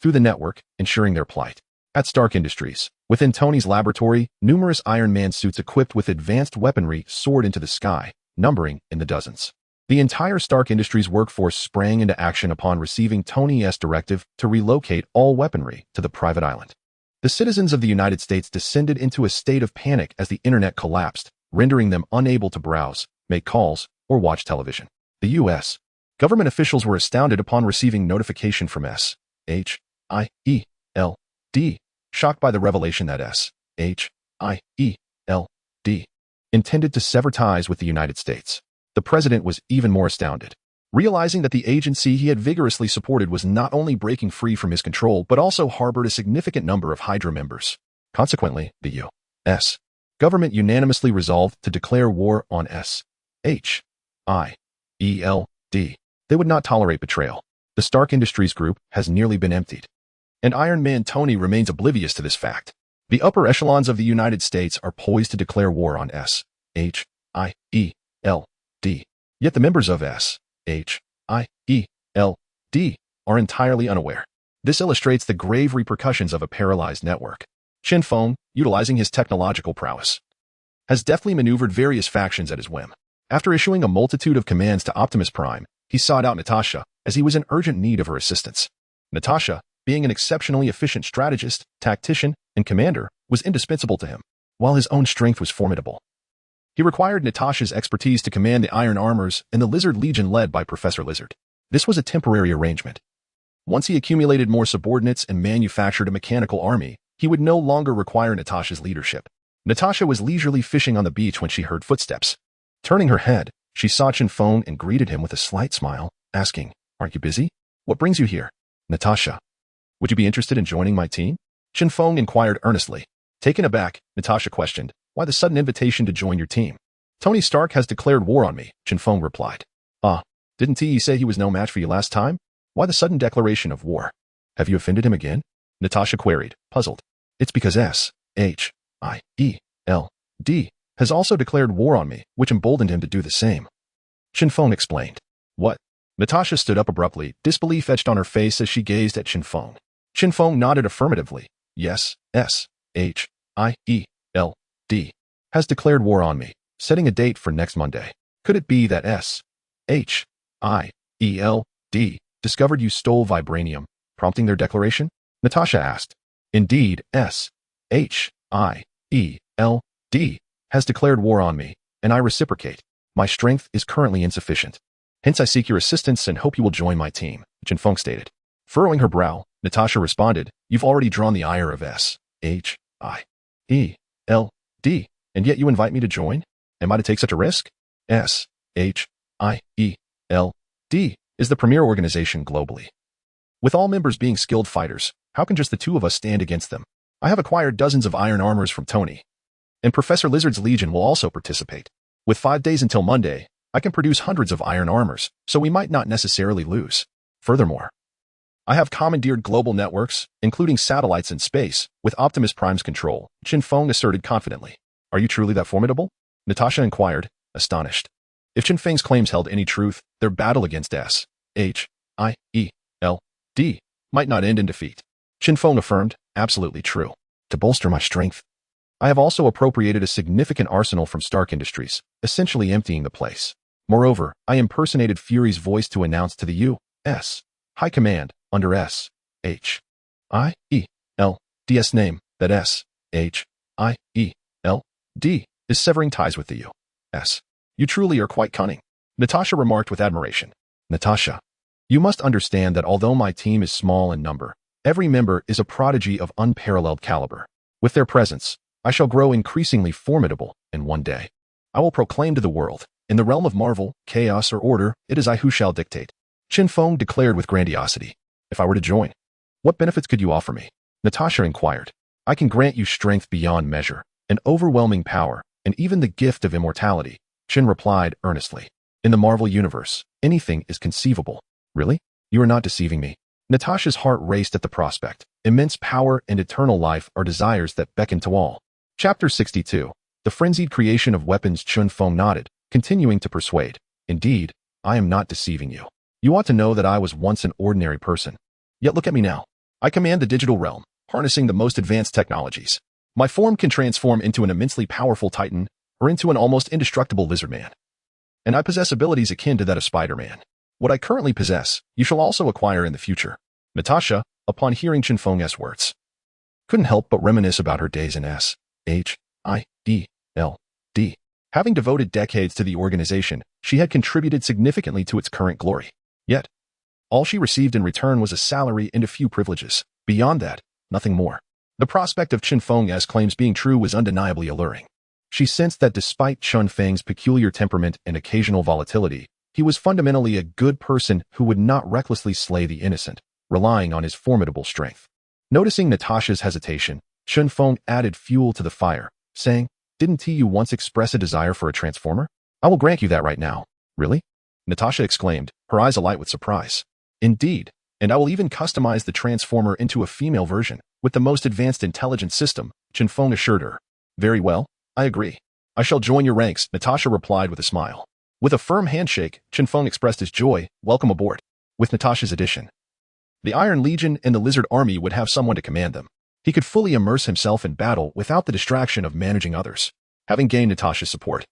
through the network, ensuring their plight. At Stark Industries, within Tony's laboratory, numerous Iron Man suits equipped with advanced weaponry soared into the sky, numbering in the dozens. The entire Stark Industries workforce sprang into action upon receiving Tony's directive to relocate all weaponry to the private island. The citizens of the United States descended into a state of panic as the internet collapsed, rendering them unable to browse, make calls, or watch television. The U.S. government officials were astounded upon receiving notification from S.H.I.E.L.D., shocked by the revelation that S.H.I.E.L.D. intended to sever ties with the United States. The president was even more astounded, realizing that the agency he had vigorously supported was not only breaking free from his control but also harbored a significant number of Hydra members. Consequently, the U.S. government unanimously resolved to declare war on S.H.I.E.L.D. They would not tolerate betrayal. The Stark Industries group has nearly been emptied, and Iron Man Tony remains oblivious to this fact. The upper echelons of the United States are poised to declare war on S.H.I.E.L.D. Yet the members of S.H.I.E.L.D. are entirely unaware. This illustrates the grave repercussions of a paralyzed network. Chen Feng, utilizing his technological prowess, has deftly maneuvered various factions at his whim. After issuing a multitude of commands to Optimus Prime, he sought out Natasha, as he was in urgent need of her assistance. Natasha, being an exceptionally efficient strategist, tactician, and commander, was indispensable to him, while his own strength was formidable. He required Natasha's expertise to command the Iron Armors and the Lizard Legion led by Professor Lizard. This was a temporary arrangement. Once he accumulated more subordinates and manufactured a mechanical army, he would no longer require Natasha's leadership. Natasha was leisurely fishing on the beach when she heard footsteps. Turning her head, she saw Chen Feng and greeted him with a slight smile, asking, "Aren't you busy? What brings you here?" "Natasha, would you be interested in joining my team?" Chen Feng inquired earnestly. Taken aback, Natasha questioned, "Why the sudden invitation to join your team?" "Tony Stark has declared war on me," Chen Feng replied. "Ah, didn't he say he was no match for you last time? Why the sudden declaration of war? Have you offended him again?" Natasha queried, puzzled. "It's because Ascension has also declared war on me, which emboldened him to do the same." Chen Feng explained. "What?" Natasha stood up abruptly, disbelief etched on her face as she gazed at Chen Feng. Chen Feng nodded affirmatively. "Yes, Ascension has declared war on me, setting a date for next Monday. Could it be that Ascension discovered you stole vibranium, prompting their declaration?" Natasha asked. "Indeed, Ascension has declared war on me, and I reciprocate. My strength is currently insufficient. Hence I seek your assistance and hope you will join my team," Chen Feng stated. Furrowing her brow, Natasha responded, "You've already drawn the ire of Ascension, and yet you invite me to join? Am I to take such a risk?" Ascension is the premier organization globally. With all members being skilled fighters, how can just the two of us stand against them? I have acquired dozens of iron armors from Tony, and Professor Lizard's Legion will also participate. With 5 days until Monday, I can produce hundreds of iron armors, so we might not necessarily lose. Furthermore, I have commandeered global networks, including satellites in space, with Optimus Prime's control, Chen Feng asserted confidently. "Are you truly that formidable?" Natasha inquired, astonished. If Chen Feng's claims held any truth, their battle against Ascension might not end in defeat. Chen Feng affirmed, "Absolutely true. To bolster my strength, I have also appropriated a significant arsenal from Stark Industries, essentially emptying the place. Moreover, I impersonated Fury's voice to announce to the U.S. High Command, under Ascension's name, that Ascension is severing ties with the U.S. You truly are quite cunning," Natasha remarked with admiration. "Natasha, you must understand that although my team is small in number, every member is a prodigy of unparalleled caliber. With their presence, I shall grow increasingly formidable, and one day, I will proclaim to the world, in the realm of Marvel, chaos, or order, it is I who shall dictate." Chen Feng declared with grandiosity. "If I were to join, what benefits could you offer me?" Natasha inquired. "I can grant you strength beyond measure, an overwhelming power, and even the gift of immortality," Chen replied earnestly. "In the Marvel Universe, anything is conceivable." "Really? You are not deceiving me." Natasha's heart raced at the prospect. Immense power and eternal life are desires that beckon to all. Chapter 62. The Frenzied Creation of Weapons. Chen Feng nodded, continuing to persuade. "Indeed, I am not deceiving you. You ought to know that I was once an ordinary person. Yet look at me now. I command the digital realm, harnessing the most advanced technologies. My form can transform into an immensely powerful Titan or into an almost indestructible lizard man. And I possess abilities akin to that of Spider-Man. What I currently possess, you shall also acquire in the future." Natasha, upon hearing Chen Feng's words, couldn't help but reminisce about her days in Ascension. Having devoted decades to the organization, she had contributed significantly to its current glory. Yet, all she received in return was a salary and a few privileges. Beyond that, nothing more. The prospect of Chen Feng's claims being true was undeniably alluring. She sensed that despite Chen Feng's peculiar temperament and occasional volatility, he was fundamentally a good person who would not recklessly slay the innocent, relying on his formidable strength. Noticing Natasha's hesitation, Chen Feng added fuel to the fire, saying, "Didn't you once express a desire for a transformer? I will grant you that right now." "Really?" Natasha exclaimed, her eyes alight with surprise. "Indeed, and I will even customize the transformer into a female version, with the most advanced intelligence system," Chen Feng assured her. "Very well, I agree. I shall join your ranks," Natasha replied with a smile. With a firm handshake, Chen Feng expressed his joy. "Welcome aboard." With Natasha's addition, The Iron Legion and the Lizard Army would have someone to command them. He could fully immerse himself in battle without the distraction of managing others. Having gained Natasha's support,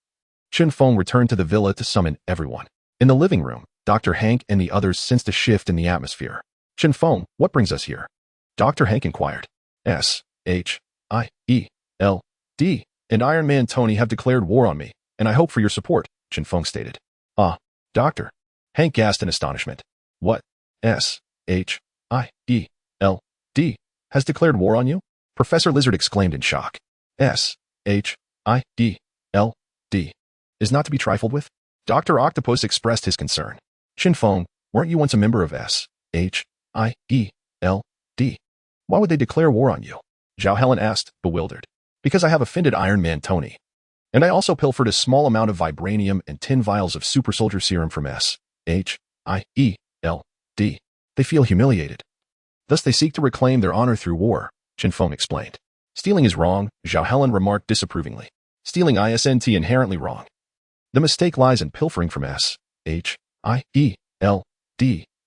Chen Feng returned to the villa to summon everyone. In the living room, Dr. Hank and the others sensed a shift in the atmosphere. Chen Feng, what brings us here? Dr. Hank inquired. S-H-I-E-L-D and Iron Man Tony have declared war on me, and I hope for your support, Chen Feng stated. Ah, Doctor. Hank gasped in astonishment. What? S-H-I-E-L-D has declared war on you? Professor Lizard exclaimed in shock. S-H-I-E-L-D is not to be trifled with? Dr. Octopus expressed his concern. Chen Feng, weren't you once a member of S-H-I-E-L-D? Why would they declare war on you? Zhao Helen asked, bewildered. Because I have offended Iron Man Tony. And I also pilfered a small amount of vibranium and 10 vials of super soldier serum from S-H-I-E-L-D. They feel humiliated. Thus they seek to reclaim their honor through war, Chen Feng explained. Stealing is wrong, Zhao Helen remarked disapprovingly. Stealing isn't inherently wrong. The mistake lies in pilfering from S-H-I-E-L-D,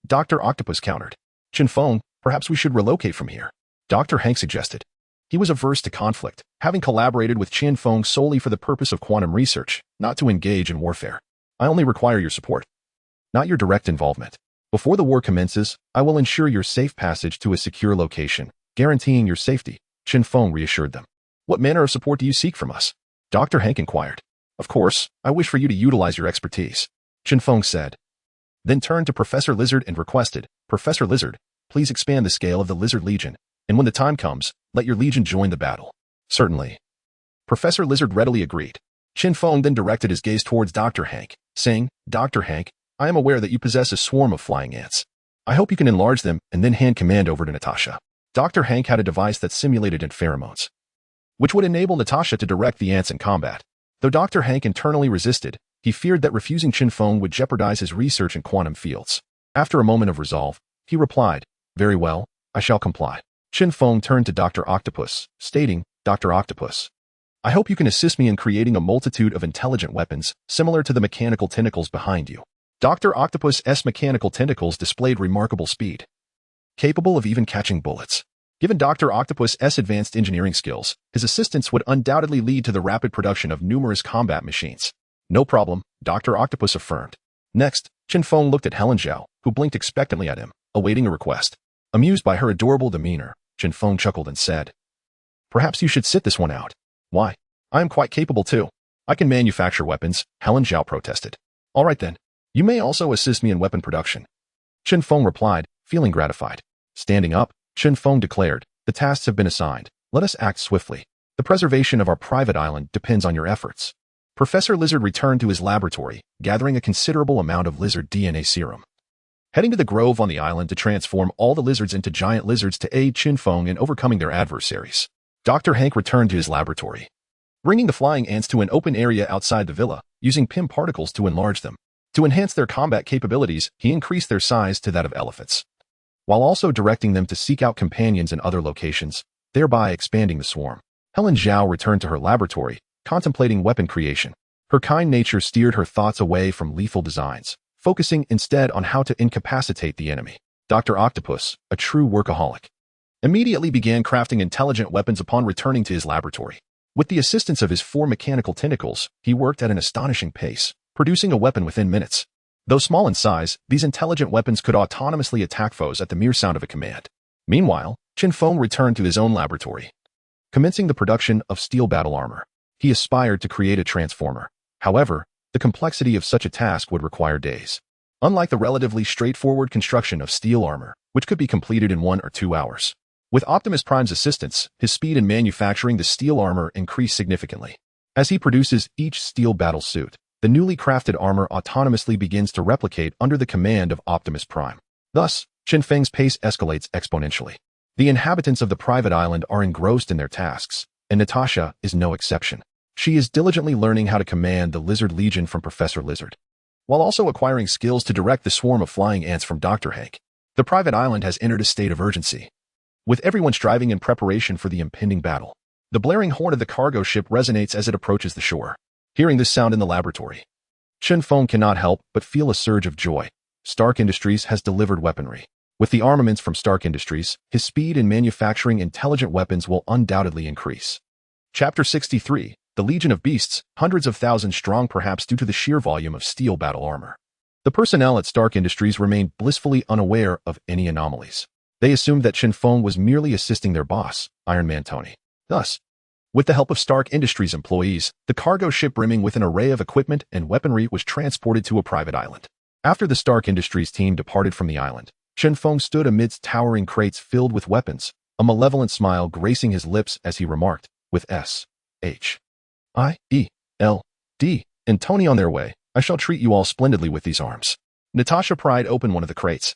Dr. Octopus countered. Chen Feng, perhaps we should relocate from here, Dr. Hank suggested. He was averse to conflict, having collaborated with Chen Feng solely for the purpose of quantum research, not to engage in warfare. I only require your support, not your direct involvement. Before the war commences, I will ensure your safe passage to a secure location, guaranteeing your safety, Chen Feng reassured them. What manner of support do you seek from us? Dr. Hank inquired. Of course, I wish for you to utilize your expertise, Chen Feng said. Then turned to Professor Lizard and requested, Professor Lizard, please expand the scale of the Lizard Legion, and when the time comes, let your legion join the battle. Certainly. Professor Lizard readily agreed. Chen Feng then directed his gaze towards Dr. Hank, saying, Dr. Hank, I am aware that you possess a swarm of flying ants. I hope you can enlarge them and then hand command over to Natasha. Dr. Hank had a device that simulated ant pheromones, which would enable Natasha to direct the ants in combat. Though Dr. Hank internally resisted, he feared that refusing Chen Feng would jeopardize his research in quantum fields. After a moment of resolve, he replied, Very well, I shall comply. Chen Feng turned to Dr. Octopus, stating, Dr. Octopus, I hope you can assist me in creating a multitude of intelligent weapons, similar to the mechanical tentacles behind you. Dr. Octopus's mechanical tentacles displayed remarkable speed, capable of even catching bullets. Given Dr. Octopus's advanced engineering skills, his assistance would undoubtedly lead to the rapid production of numerous combat machines. No problem, Dr. Octopus affirmed. Next, Chen Feng looked at Helen Zhao, who blinked expectantly at him, awaiting a request. Amused by her adorable demeanor, Chen Feng chuckled and said, Perhaps you should sit this one out. Why? I am quite capable too. I can manufacture weapons, Helen Zhao protested. All right then. You may also assist me in weapon production. Chen Feng replied, feeling gratified. Standing up, Chen Feng declared, The tasks have been assigned. Let us act swiftly. The preservation of our private island depends on your efforts. Professor Lizard returned to his laboratory, gathering a considerable amount of lizard DNA serum. Heading to the grove on the island to transform all the lizards into giant lizards to aid Chen Feng in overcoming their adversaries. Dr. Hank returned to his laboratory, bringing the flying ants to an open area outside the villa, using PIM particles to enlarge them. To enhance their combat capabilities, he increased their size to that of elephants, while also directing them to seek out companions in other locations, thereby expanding the swarm. Helen Zhao returned to her laboratory, contemplating weapon creation. Her kind nature steered her thoughts away from lethal designs, focusing instead on how to incapacitate the enemy. Dr. Octopus, a true workaholic, immediately began crafting intelligent weapons upon returning to his laboratory. With the assistance of his 4 mechanical tentacles, he worked at an astonishing pace, producing a weapon within minutes. Though small in size, these intelligent weapons could autonomously attack foes at the mere sound of a command. Meanwhile, Chen Feng returned to his own laboratory, commencing the production of steel battle armor. He aspired to create a transformer. However, the complexity of such a task would require days. Unlike the relatively straightforward construction of steel armor, which could be completed in 1 or 2 hours. With Optimus Prime's assistance, his speed in manufacturing the steel armor increased significantly. As he produces each steel battle suit, the newly crafted armor autonomously begins to replicate under the command of Optimus Prime. Thus, Chen Feng's pace escalates exponentially. The inhabitants of the private island are engrossed in their tasks, and Natasha is no exception. She is diligently learning how to command the Lizard Legion from Professor Lizard, while also acquiring skills to direct the swarm of flying ants from Dr. Hank. The private island has entered a state of urgency, with everyone striving in preparation for the impending battle. The blaring horn of the cargo ship resonates as it approaches the shore. Hearing this sound in the laboratory, Chen Feng cannot help but feel a surge of joy. Stark Industries has delivered weaponry, With the armaments from Stark Industries, his speed in manufacturing intelligent weapons will undoubtedly increase. Chapter 63, The Legion of Beasts, hundreds of thousands strong perhaps due to the sheer volume of steel battle armor. The personnel at Stark Industries remained blissfully unaware of any anomalies. They assumed that Chen Feng was merely assisting their boss, Iron Man Tony. Thus, with the help of Stark Industries employees, the cargo ship brimming with an array of equipment and weaponry was transported to a private island. After the Stark Industries team departed from the island, Chen Feng stood amidst towering crates filled with weapons, a malevolent smile gracing his lips as he remarked, with S-H-I-E-L-D, and Tony on their way, I shall treat you all splendidly with these arms. Natasha pried open one of the crates,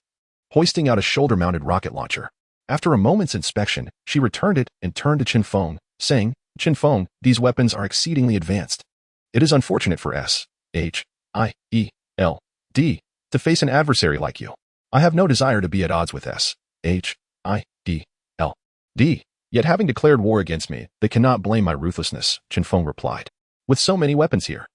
hoisting out a shoulder-mounted rocket launcher. After a moment's inspection, she returned it and turned to Chen Feng, saying, Chen Feng, these weapons are exceedingly advanced. It is unfortunate for S-H-I-E-L-D to face an adversary like you. I have no desire to be at odds with S-H-I-E-L-D. Yet having declared war against me, they cannot blame my ruthlessness, Chen Feng replied. With so many weapons here,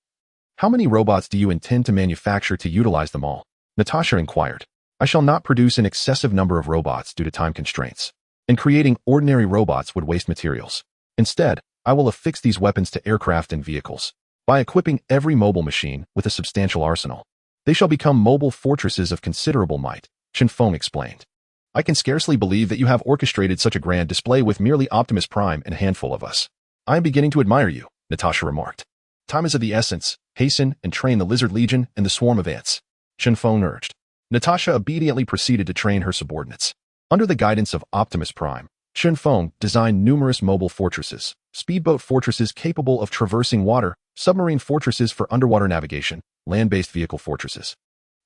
how many robots do you intend to manufacture to utilize them all? Natasha inquired. I shall not produce an excessive number of robots due to time constraints, and creating ordinary robots would waste materials. Instead, I will affix these weapons to aircraft and vehicles. By equipping every mobile machine with a substantial arsenal, they shall become mobile fortresses of considerable might, Chen Feng explained. I can scarcely believe that you have orchestrated such a grand display with merely Optimus Prime and a handful of us. I am beginning to admire you, Natasha remarked. Time is of the essence. Hasten and train the Lizard Legion and the swarm of ants, Chen Feng urged. Natasha obediently proceeded to train her subordinates. Under the guidance of Optimus Prime, Chen Feng designed numerous mobile fortresses, speedboat fortresses capable of traversing water, submarine fortresses for underwater navigation, land-based vehicle fortresses,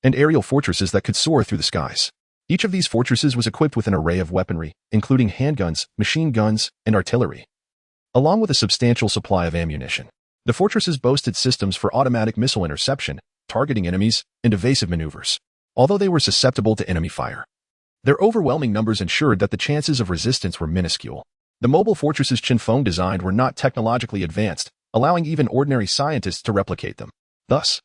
and aerial fortresses that could soar through the skies. Each of these fortresses was equipped with an array of weaponry, including handguns, machine guns, and artillery, along with a substantial supply of ammunition. The fortresses boasted systems for automatic missile interception, targeting enemies, and evasive maneuvers, although they were susceptible to enemy fire. Their overwhelming numbers ensured that the chances of resistance were minuscule. The mobile fortresses Chen Feng designed were not technologically advanced, allowing even ordinary scientists to replicate them. Thus,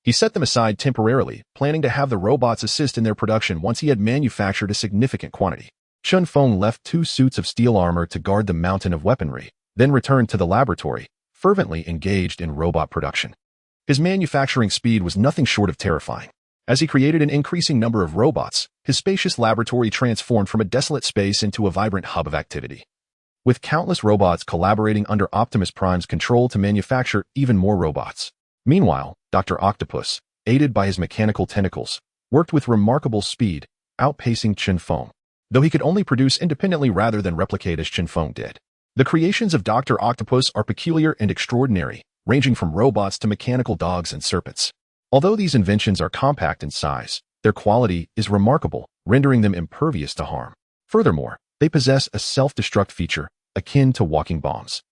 he set them aside temporarily, planning to have the robots assist in their production once he had manufactured a significant quantity. Chen Feng left 2 suits of steel armor to guard the mountain of weaponry, then returned to the laboratory, fervently engaged in robot production. His manufacturing speed was nothing short of terrifying. As he created an increasing number of robots, his spacious laboratory transformed from a desolate space into a vibrant hub of activity. With countless robots collaborating under Optimus Prime's control to manufacture even more robots. Meanwhile, Dr. Octopus, aided by his mechanical tentacles, worked with remarkable speed, outpacing Chen Feng, though he could only produce independently rather than replicate as Chen Feng did. The creations of Dr. Octopus are peculiar and extraordinary, ranging from robots to mechanical dogs and serpents. Although these inventions are compact in size, their quality is remarkable, rendering them impervious to harm. Furthermore, they possess a self-destruct feature akin to walking bombs,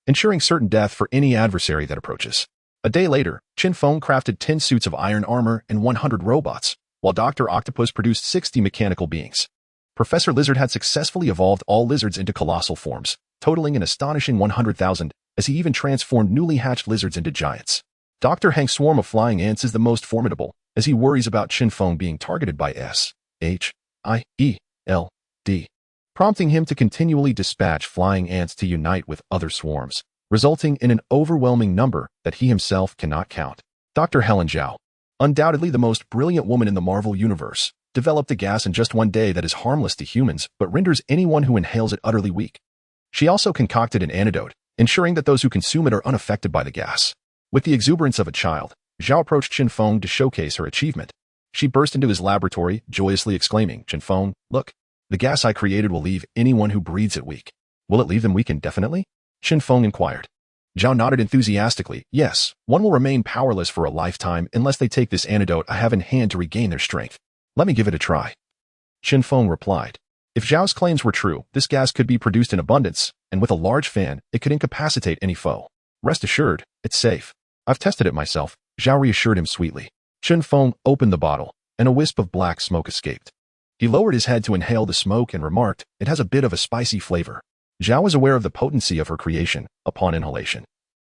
ensuring certain death for any adversary that approaches. A day later, Chen Feng crafted 10 suits of iron armor and 100 robots, while Dr. Octopus produced 60 mechanical beings. Professor Lizard had successfully evolved all lizards into colossal forms, totaling an astonishing 100,000, as he even transformed newly hatched lizards into giants. Dr. Hank's swarm of flying ants is the most formidable, as he worries about Chen Feng being targeted by S-H-I-E-L-D, prompting him to continually dispatch flying ants to unite with other swarms, resulting in an overwhelming number that he himself cannot count. Dr. Helen Zhao, undoubtedly the most brilliant woman in the Marvel Universe, developed a gas in just one day that is harmless to humans but renders anyone who inhales it utterly weak. She also concocted an antidote, ensuring that those who consume it are unaffected by the gas. With the exuberance of a child, Zhao approached Chen Feng to showcase her achievement. She burst into his laboratory, joyously exclaiming, Chen Feng, look, the gas I created will leave anyone who breathes it weak. Will it leave them weak indefinitely? Chen Feng inquired. Zhao nodded enthusiastically. Yes, one will remain powerless for a lifetime unless they take this antidote I have in hand to regain their strength. Let me give it a try. Chen Feng replied. If Zhao's claims were true, this gas could be produced in abundance, and with a large fan, it could incapacitate any foe. Rest assured, it's safe. I've tested it myself, Zhao reassured him sweetly. Chen Feng opened the bottle, and a wisp of black smoke escaped. He lowered his head to inhale the smoke and remarked, it has a bit of a spicy flavor. Zhao was aware of the potency of her creation upon inhalation.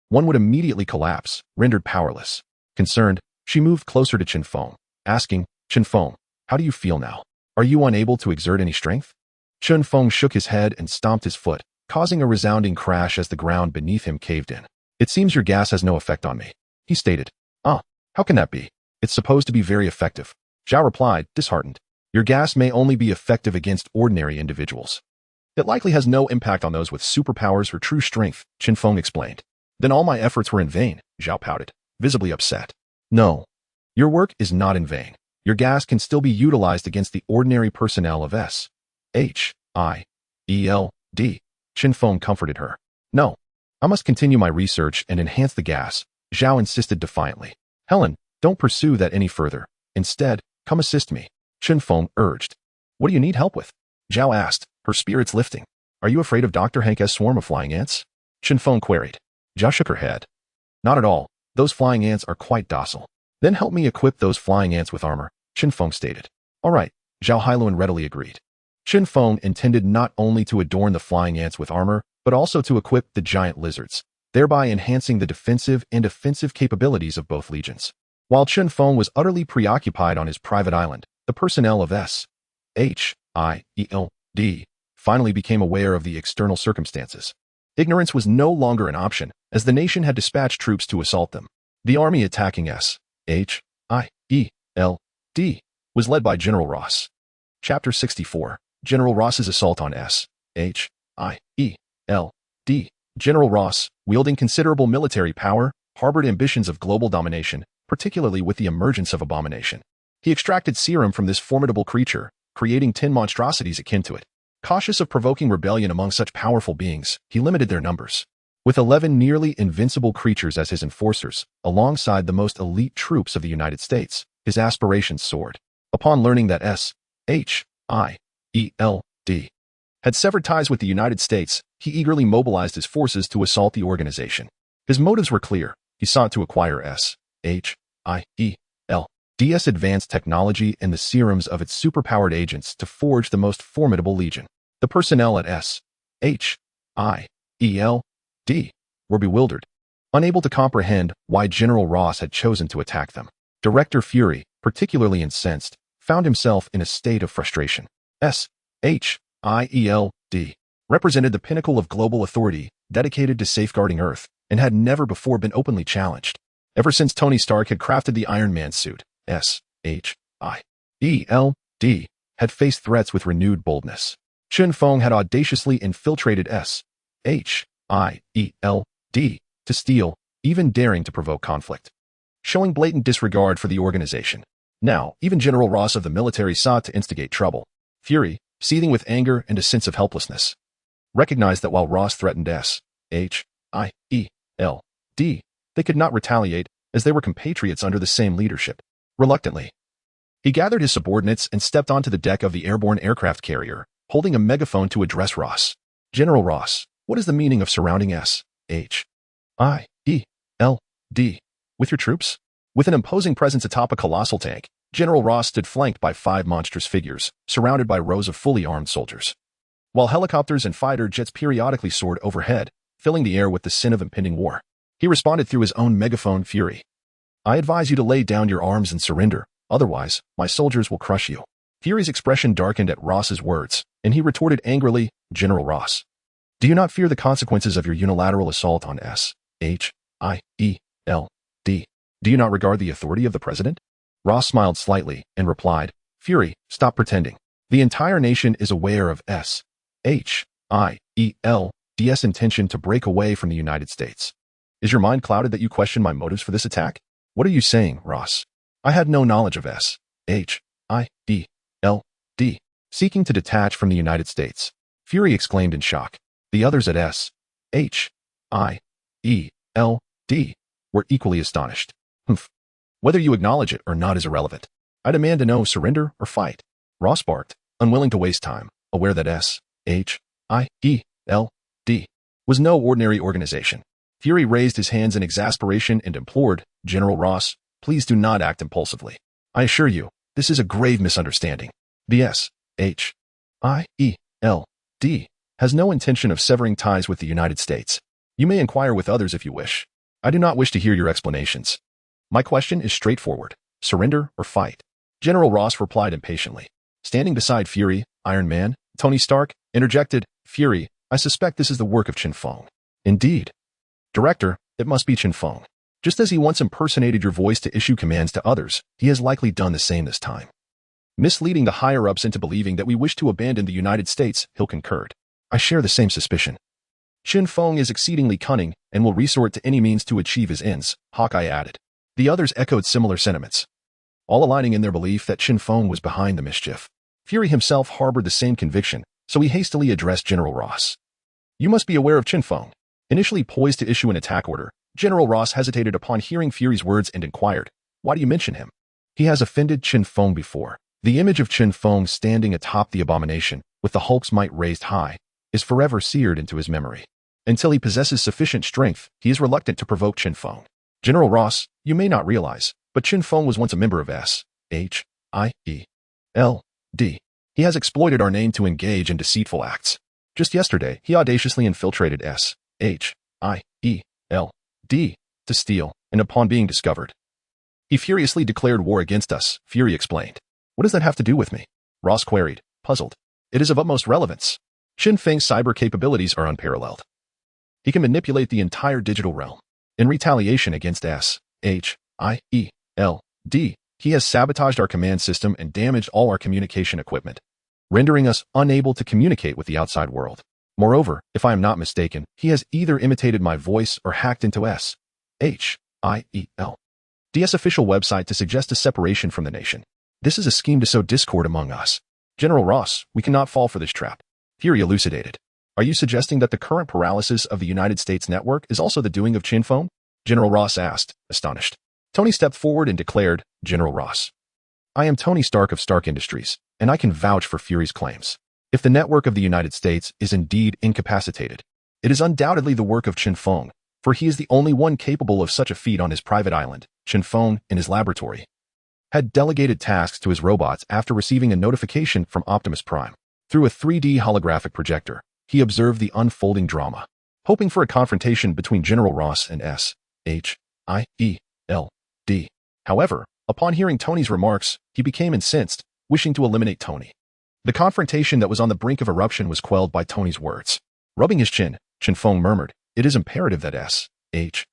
One would immediately collapse, rendered powerless. Concerned, she moved closer to Chen Feng, asking, Chen Feng, how do you feel now? Are you unable to exert any strength? Chen Feng shook his head and stomped his foot, causing a resounding crash as the ground beneath him caved in. It seems your gas has no effect on me, he stated. How can that be? It's supposed to be very effective. Zhao replied, disheartened. Your gas may only be effective against ordinary individuals. It likely has no impact on those with superpowers or true strength, Chen Feng explained. Then all my efforts were in vain, Zhao pouted, visibly upset. No. Your work is not in vain. Your gas can still be utilized against the ordinary personnel of S.H.I.E.L.D. Chen Feng comforted her. No. I must continue my research and enhance the gas, Zhao insisted defiantly. Helen, don't pursue that any further. Instead, come assist me, Chen Feng urged. What do you need help with? Zhao asked, her spirits lifting. Are you afraid of Dr. Henk's swarm of flying ants? Chen Feng queried. Zhao shook her head. Not at all. Those flying ants are quite docile. Then help me equip those flying ants with armor, Chen Feng stated. All right, Zhao Hailuan readily agreed. Chen Feng intended not only to adorn the flying ants with armor, but also to equip the giant lizards, thereby enhancing the defensive and offensive capabilities of both legions. While Chen Feng was utterly preoccupied on his private island, the personnel of S.H.I.E.L.D. finally became aware of the external circumstances. Ignorance was no longer an option, as the nation had dispatched troops to assault them. The army attacking S.H.I.E.L.D. was led by General Ross. Chapter 64. General Ross's Assault on S.H.I.E.L.D. General Ross, wielding considerable military power, harbored ambitions of global domination, particularly with the emergence of abomination. He extracted serum from this formidable creature, creating 10 monstrosities akin to it. Cautious of provoking rebellion among such powerful beings, he limited their numbers. With 11 nearly invincible creatures as his enforcers, alongside the most elite troops of the United States, his aspirations soared. Upon learning that S.H.I.E.L.D. had severed ties with the United States, he eagerly mobilized his forces to assault the organization. His motives were clear. He sought to acquire S.H.I.E.L.D.'s advanced technology and the serums of its superpowered agents to forge the most formidable legion. The personnel at S.H.I.E.L.D. were bewildered, unable to comprehend why General Ross had chosen to attack them. Director Fury, particularly incensed, found himself in a state of frustration. S.H.I.E.L.D. represented the pinnacle of global authority, dedicated to safeguarding Earth, and had never before been openly challenged. Ever since Tony Stark had crafted the Iron Man suit, S.H.I.E.L.D. had faced threats with renewed boldness. Chen Feng had audaciously infiltrated S.H.I.E.L.D. to steal, even daring to provoke conflict, showing blatant disregard for the organization. Now, even General Ross of the military sought to instigate trouble. Fury, seething with anger and a sense of helplessness, recognized that while Ross threatened S.H.I.E.L.D., they could not retaliate, as they were compatriots under the same leadership. Reluctantly, he gathered his subordinates and stepped onto the deck of the airborne aircraft carrier, holding a megaphone to address Ross. General Ross, what is the meaning of surrounding S.H.I.E.L.D. with your troops? With an imposing presence atop a colossal tank, General Ross stood flanked by 5 monstrous figures, surrounded by rows of fully armed soldiers. While helicopters and fighter jets periodically soared overhead, filling the air with the sin of impending war, he responded through his own megaphone, Fury. I advise you to lay down your arms and surrender, otherwise, my soldiers will crush you. Fury's expression darkened at Ross's words, and he retorted angrily, General Ross, do you not fear the consequences of your unilateral assault on S.H.I.E.L.D.? Do you not regard the authority of the president? Ross smiled slightly and replied, Fury, stop pretending. The entire nation is aware of S.H.I.E.L.'s intention to break away from the United States. Is your mind clouded that you question my motives for this attack? What are you saying, Ross? I had no knowledge of S.H.I.E.L.D. seeking to detach from the United States. Fury exclaimed in shock. The others at S.H.I.E.L.D. were equally astonished. Humph. Whether you acknowledge it or not is irrelevant. I demand to know surrender or fight. Ross barked, unwilling to waste time, aware that S.H.I.E.L.D. was no ordinary organization. Fury raised his hands in exasperation and implored, General Ross, please do not act impulsively. I assure you, this is a grave misunderstanding. The S.H.I.E.L.D. has no intention of severing ties with the United States. You may inquire with others if you wish. I do not wish to hear your explanations. My question is straightforward. Surrender or fight? General Ross replied impatiently. standing beside Fury, Iron Man, Tony Stark, interjected, Fury, I suspect this is the work of Chen Feng. Indeed. Director, it must be Chen Feng. Just as he once impersonated your voice to issue commands to others, he has likely done the same this time. Misleading the higher-ups into believing that we wish to abandon the United States, Hill concurred. I share the same suspicion. Chen Feng is exceedingly cunning and will resort to any means to achieve his ends, Hawkeye added. The others echoed similar sentiments, all aligning in their belief that Chen Feng was behind the mischief. Fury himself harbored the same conviction, so he hastily addressed General Ross. You must be aware of Chen Feng. Initially poised to issue an attack order, General Ross hesitated upon hearing Fury's words and inquired, why do you mention him? He has offended Chen Feng before. The image of Chen Feng standing atop the abomination, with the Hulk's might raised high, is forever seared into his memory. Until he possesses sufficient strength, he is reluctant to provoke Chen Feng. General Ross, you may not realize, but Chen Feng was once a member of Ascension. He has exploited our name to engage in deceitful acts. Just yesterday, he audaciously infiltrated Ascension to steal, and upon being discovered, he furiously declared war against us, Fury explained. What does that have to do with me? Ross queried, puzzled. It is of utmost relevance. Chen Feng's cyber capabilities are unparalleled. He can manipulate the entire digital realm. In retaliation against Ascension, he has sabotaged our command system and damaged all our communication equipment, rendering us unable to communicate with the outside world. Moreover, if I am not mistaken, he has either imitated my voice or hacked into Ascension's official website to suggest a separation from the nation. This is a scheme to sow discord among us. General Ross, we cannot fall for this trap. Fury elucidated. Are you suggesting that the current paralysis of the United States network is also the doing of Chen Feng? General Ross asked, astonished. Tony stepped forward and declared, General Ross, I am Tony Stark of Stark Industries, and I can vouch for Fury's claims. If the network of the United States is indeed incapacitated, it is undoubtedly the work of Chen Feng, for he is the only one capable of such a feat on his private island. Chen Feng, in his laboratory, had delegated tasks to his robots after receiving a notification from Optimus Prime. Through a 3D holographic projector, he observed the unfolding drama, hoping for a confrontation between General Ross and Ascension. However, upon hearing Tony's remarks, he became incensed, wishing to eliminate Tony. The confrontation that was on the brink of eruption was quelled by Tony's words. Rubbing his chin, Chen Feng murmured, it is imperative that Ascension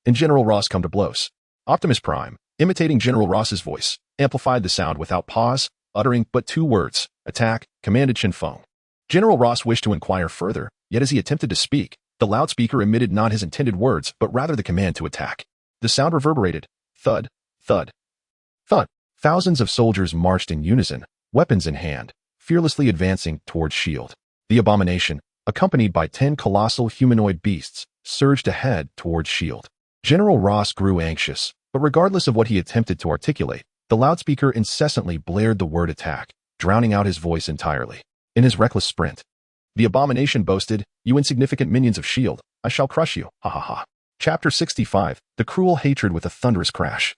and General Ross come to blows. Optimus Prime, imitating General Ross's voice, amplified the sound without pause, uttering but two words, attack, commanded Chen Feng. General Ross wished to inquire further, yet as he attempted to speak, the loudspeaker emitted not his intended words, but rather the command to attack. The sound reverberated, thud, thud, thud. Thousands of soldiers marched in unison, weapons in hand, fearlessly advancing towards S.H.I.E.L.D. The abomination, accompanied by 10 colossal humanoid beasts, surged ahead towards S.H.I.E.L.D. General Ross grew anxious, but regardless of what he attempted to articulate, the loudspeaker incessantly blared the word attack, drowning out his voice entirely. In his reckless sprint, the abomination boasted, you insignificant minions of S.H.I.E.L.D., I shall crush you, ha ha ha. Chapter 65, The Cruel Hatred with a Thunderous Crash.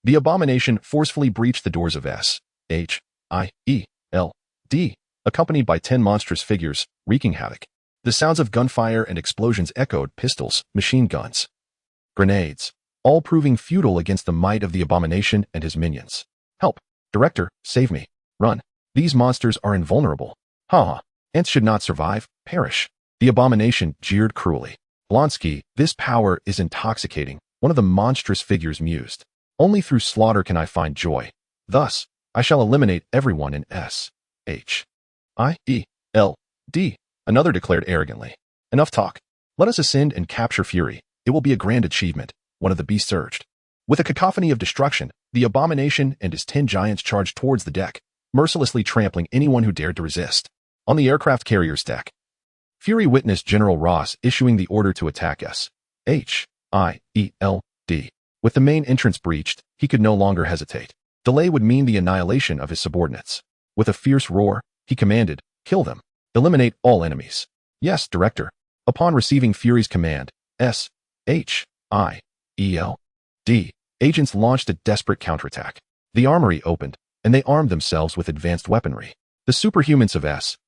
The abomination forcefully breached the doors of S.H.I.E.L.D., accompanied by 10 monstrous figures, wreaking havoc. The sounds of gunfire and explosions echoed pistols, machine guns, grenades, all proving futile against the might of the abomination and his minions. Help! Director, save me. Run. These monsters are invulnerable. Ha! Ants should not survive, perish. The abomination jeered cruelly. Blonsky, this power is intoxicating, one of the monstrous figures mused. Only through slaughter can I find joy. Thus, I shall eliminate everyone in S.H.I.E.L.D. Another declared arrogantly. Enough talk. Let us ascend and capture Fury. It will be a grand achievement, one of the beasts urged. With a cacophony of destruction, the abomination and his 10 giants charged towards the deck, mercilessly trampling anyone who dared to resist. On the aircraft carrier's deck, Fury witnessed General Ross issuing the order to attack S.H.I.E.L.D. With the main entrance breached, he could no longer hesitate. Delay would mean the annihilation of his subordinates. With a fierce roar, he commanded, kill them. Eliminate all enemies. Yes, Director. Upon receiving Fury's command, S.H.I.E.L.D. agents launched a desperate counterattack. The armory opened, and they armed themselves with advanced weaponry. The superhumans of S.H.I.E.L.D.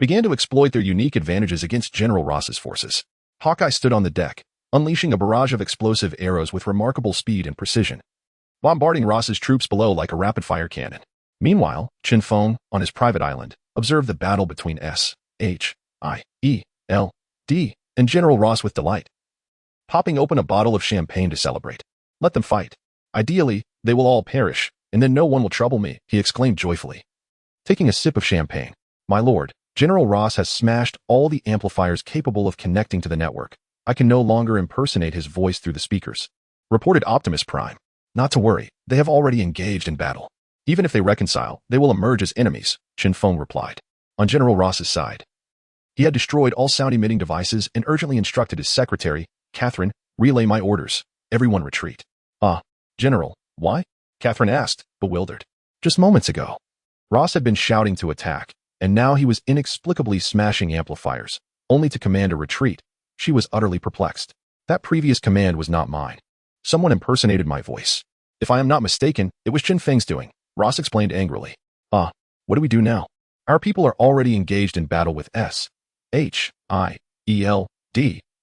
began to exploit their unique advantages against General Ross's forces. Hawkeye stood on the deck, unleashing a barrage of explosive arrows with remarkable speed and precision. bombarding Ross's troops below like a rapid-fire cannon. Meanwhile, Chen Feng, on his private island, observed the battle between S.H.I.E.L.D. and General Ross with delight, popping open a bottle of champagne to celebrate. Let them fight. Ideally, they will all perish, and then no one will trouble me, he exclaimed joyfully. Taking a sip of champagne, my lord, General Ross has smashed all the amplifiers capable of connecting to the network. I can no longer impersonate his voice through the speakers, reported Optimus Prime. Not to worry, they have already engaged in battle. Even if they reconcile, they will emerge as enemies, Chen Feng replied. On General Ross's side, he had destroyed all sound-emitting devices and urgently instructed his secretary, Catherine, relay my orders. Everyone retreat. General, why? Catherine asked, bewildered. Just moments ago, Ross had been shouting to attack, and now he was inexplicably smashing amplifiers, only to command a retreat. She was utterly perplexed. That previous command was not mine. Someone impersonated my voice. If I am not mistaken, it was Chen Feng's doing, Ross explained angrily. What do we do now? Our people are already engaged in battle with S.H.I.E.L.D.,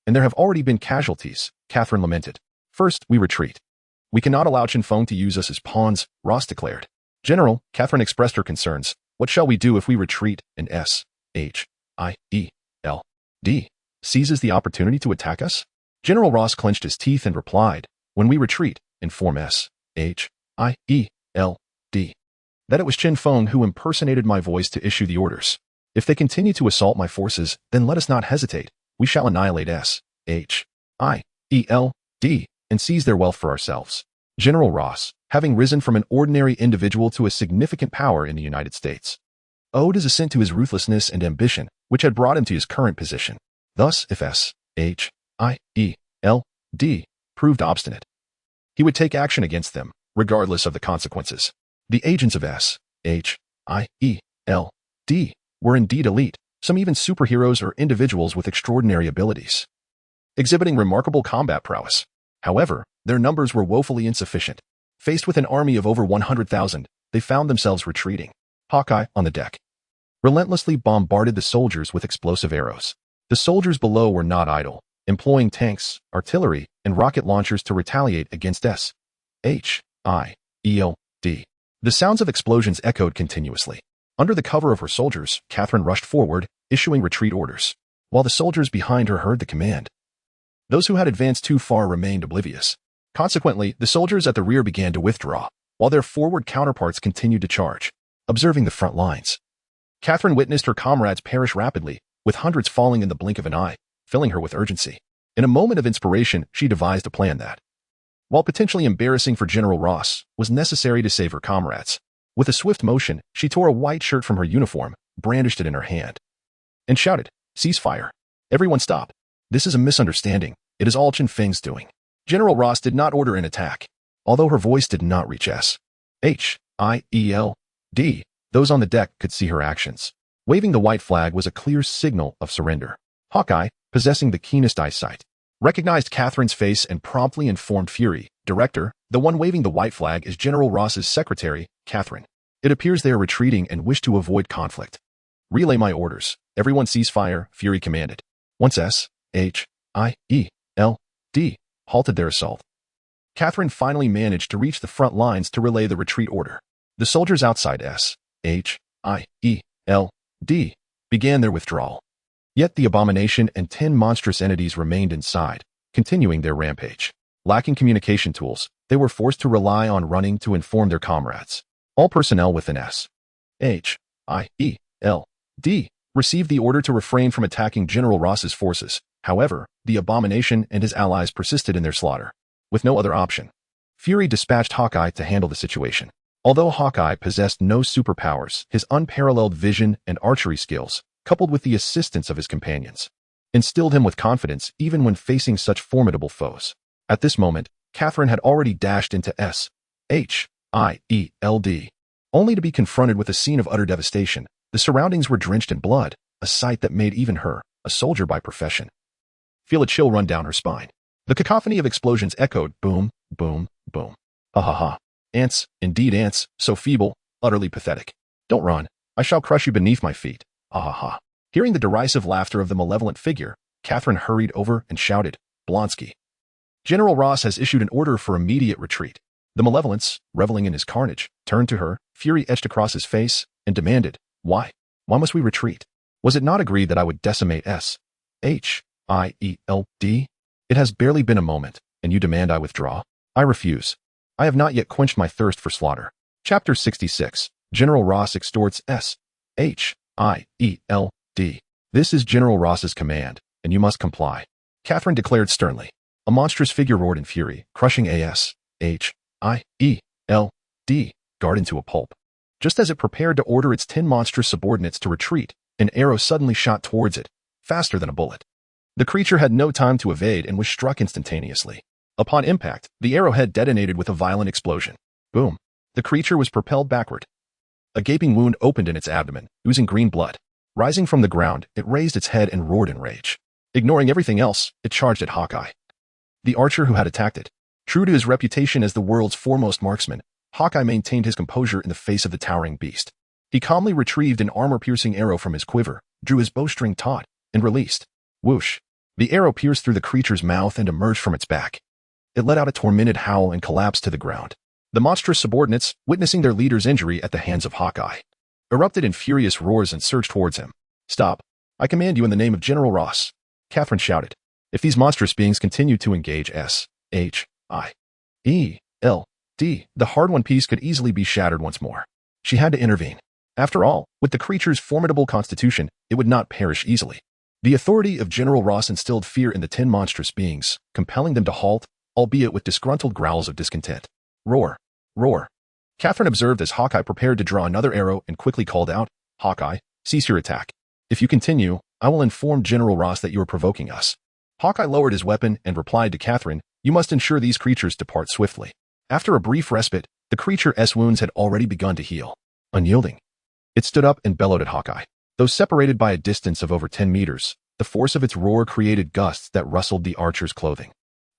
and there have already been casualties, Catherine lamented. First, we retreat. We cannot allow Chen Feng to use us as pawns, Ross declared. General, Catherine expressed her concerns. What shall we do if we retreat and S.H.I.E.L.D. seizes the opportunity to attack us? General Ross clenched his teeth and replied, when we retreat, inform S.H.I.E.L.D. that it was Chen Feng who impersonated my voice to issue the orders. If they continue to assault my forces, then let us not hesitate. We shall annihilate S.H.I.E.L.D. and seize their wealth for ourselves. General Ross, having risen from an ordinary individual to a significant power in the United States, owed his ascent to his ruthlessness and ambition, which had brought him to his current position. Thus, if S.H.I.E.L.D. proved obstinate, he would take action against them, regardless of the consequences. The agents of S.H.I.E.L.D. were indeed elite, some even superheroes or individuals with extraordinary abilities, exhibiting remarkable combat prowess. However, their numbers were woefully insufficient. Faced with an army of over 100,000, they found themselves retreating. Hawkeye, on the deck, relentlessly bombarded the soldiers with explosive arrows. The soldiers below were not idle, employing tanks, artillery, and rocket launchers to retaliate against S.H.I.E.L.D. The sounds of explosions echoed continuously. Under the cover of her soldiers, Catherine rushed forward, issuing retreat orders. While the soldiers behind her heard the command, those who had advanced too far remained oblivious. Consequently, the soldiers at the rear began to withdraw, while their forward counterparts continued to charge. Observing the front lines, Catherine witnessed her comrades perish rapidly, with hundreds falling in the blink of an eye, filling her with urgency. In a moment of inspiration, she devised a plan that, while potentially embarrassing for General Ross, was necessary to save her comrades. With a swift motion, she tore a white shirt from her uniform, brandished it in her hand, and shouted, "Ceasefire! Everyone stop! This is a misunderstanding. It is all Chen Feng's doing." General Ross did not order an attack, although her voice did not reach S.H.I.E.L.D. Those on the deck could see her actions. Waving the white flag was a clear signal of surrender. Hawkeye, possessing the keenest eyesight, recognized Catherine's face and promptly informed Fury, "Director, the one waving the white flag is General Ross's secretary, Catherine. It appears they are retreating and wish to avoid conflict. Relay my orders. Everyone cease fire," Fury commanded. Once S.H.I.E.L.D. halted their assault, Catherine finally managed to reach the front lines to relay the retreat order. The soldiers outside S.H.I.E.L.D. began their withdrawal. Yet the abomination and 10 monstrous entities remained inside, continuing their rampage. Lacking communication tools, they were forced to rely on running to inform their comrades. All personnel within S.H.I.E.L.D. received the order to refrain from attacking General Ross's forces. However, the abomination and his allies persisted in their slaughter. With no other option, Fury dispatched Hawkeye to handle the situation. Although Hawkeye possessed no superpowers, his unparalleled vision and archery skills, coupled with the assistance of his companions, instilled him with confidence even when facing such formidable foes. At this moment, Catherine had already dashed into S.H.I.E.L.D., only to be confronted with a scene of utter devastation. The surroundings were drenched in blood, a sight that made even her, a soldier by profession, feel a chill run down her spine. The cacophony of explosions echoed, boom, boom, boom. Ha ha ha. Ants, indeed ants, so feeble, utterly pathetic. Don't run. I shall crush you beneath my feet. Ha ha ha. Hearing the derisive laughter of the malevolent figure, Catherine hurried over and shouted, "Blonsky, General Ross has issued an order for immediate retreat." The malevolence, reveling in his carnage, turned to her, fury etched across his face, and demanded, "Why? Why must we retreat? Was it not agreed that I would decimate S-H-I-E-L-D? It has barely been a moment, and you demand I withdraw? I refuse. I have not yet quenched my thirst for slaughter." Chapter 66. General Ross extorts S-H-I-E-L-D. "This is General Ross's command, and you must comply," Catherine declared sternly. A monstrous figure roared in fury, crushing A-S-H-I-E-L-D guard into a pulp. Just as it prepared to order its 10 monstrous subordinates to retreat, an arrow suddenly shot towards it, faster than a bullet. The creature had no time to evade and was struck instantaneously. Upon impact, the arrowhead detonated with a violent explosion. Boom. The creature was propelled backward. A gaping wound opened in its abdomen, oozing green blood. Rising from the ground, it raised its head and roared in rage. Ignoring everything else, it charged at Hawkeye, the archer who had attacked it. True to his reputation as the world's foremost marksman, Hawkeye maintained his composure in the face of the towering beast. He calmly retrieved an armor-piercing arrow from his quiver, drew his bowstring taut, and released. Whoosh! The arrow pierced through the creature's mouth and emerged from its back. It let out a tormented howl and collapsed to the ground. The monstrous subordinates, witnessing their leader's injury at the hands of Hawkeye, erupted in furious roars and surged towards him. "Stop! I command you in the name of General Ross," Catherine shouted. If these monstrous beings continued to engage S-H-I-E-L-D, the hard-won peace could easily be shattered once more. She had to intervene. After all, with the creature's formidable constitution, it would not perish easily. The authority of General Ross instilled fear in the 10 monstrous beings, compelling them to halt, albeit with disgruntled growls of discontent. Roar! Roar! Catherine observed as Hawkeye prepared to draw another arrow and quickly called out, "Hawkeye, cease your attack. If you continue, I will inform General Ross that you are provoking us." Hawkeye lowered his weapon and replied to Catherine, "You must ensure these creatures depart swiftly." After a brief respite, the creature's wounds had already begun to heal. Unyielding, it stood up and bellowed at Hawkeye. Though separated by a distance of over 10 meters, the force of its roar created gusts that rustled the archer's clothing.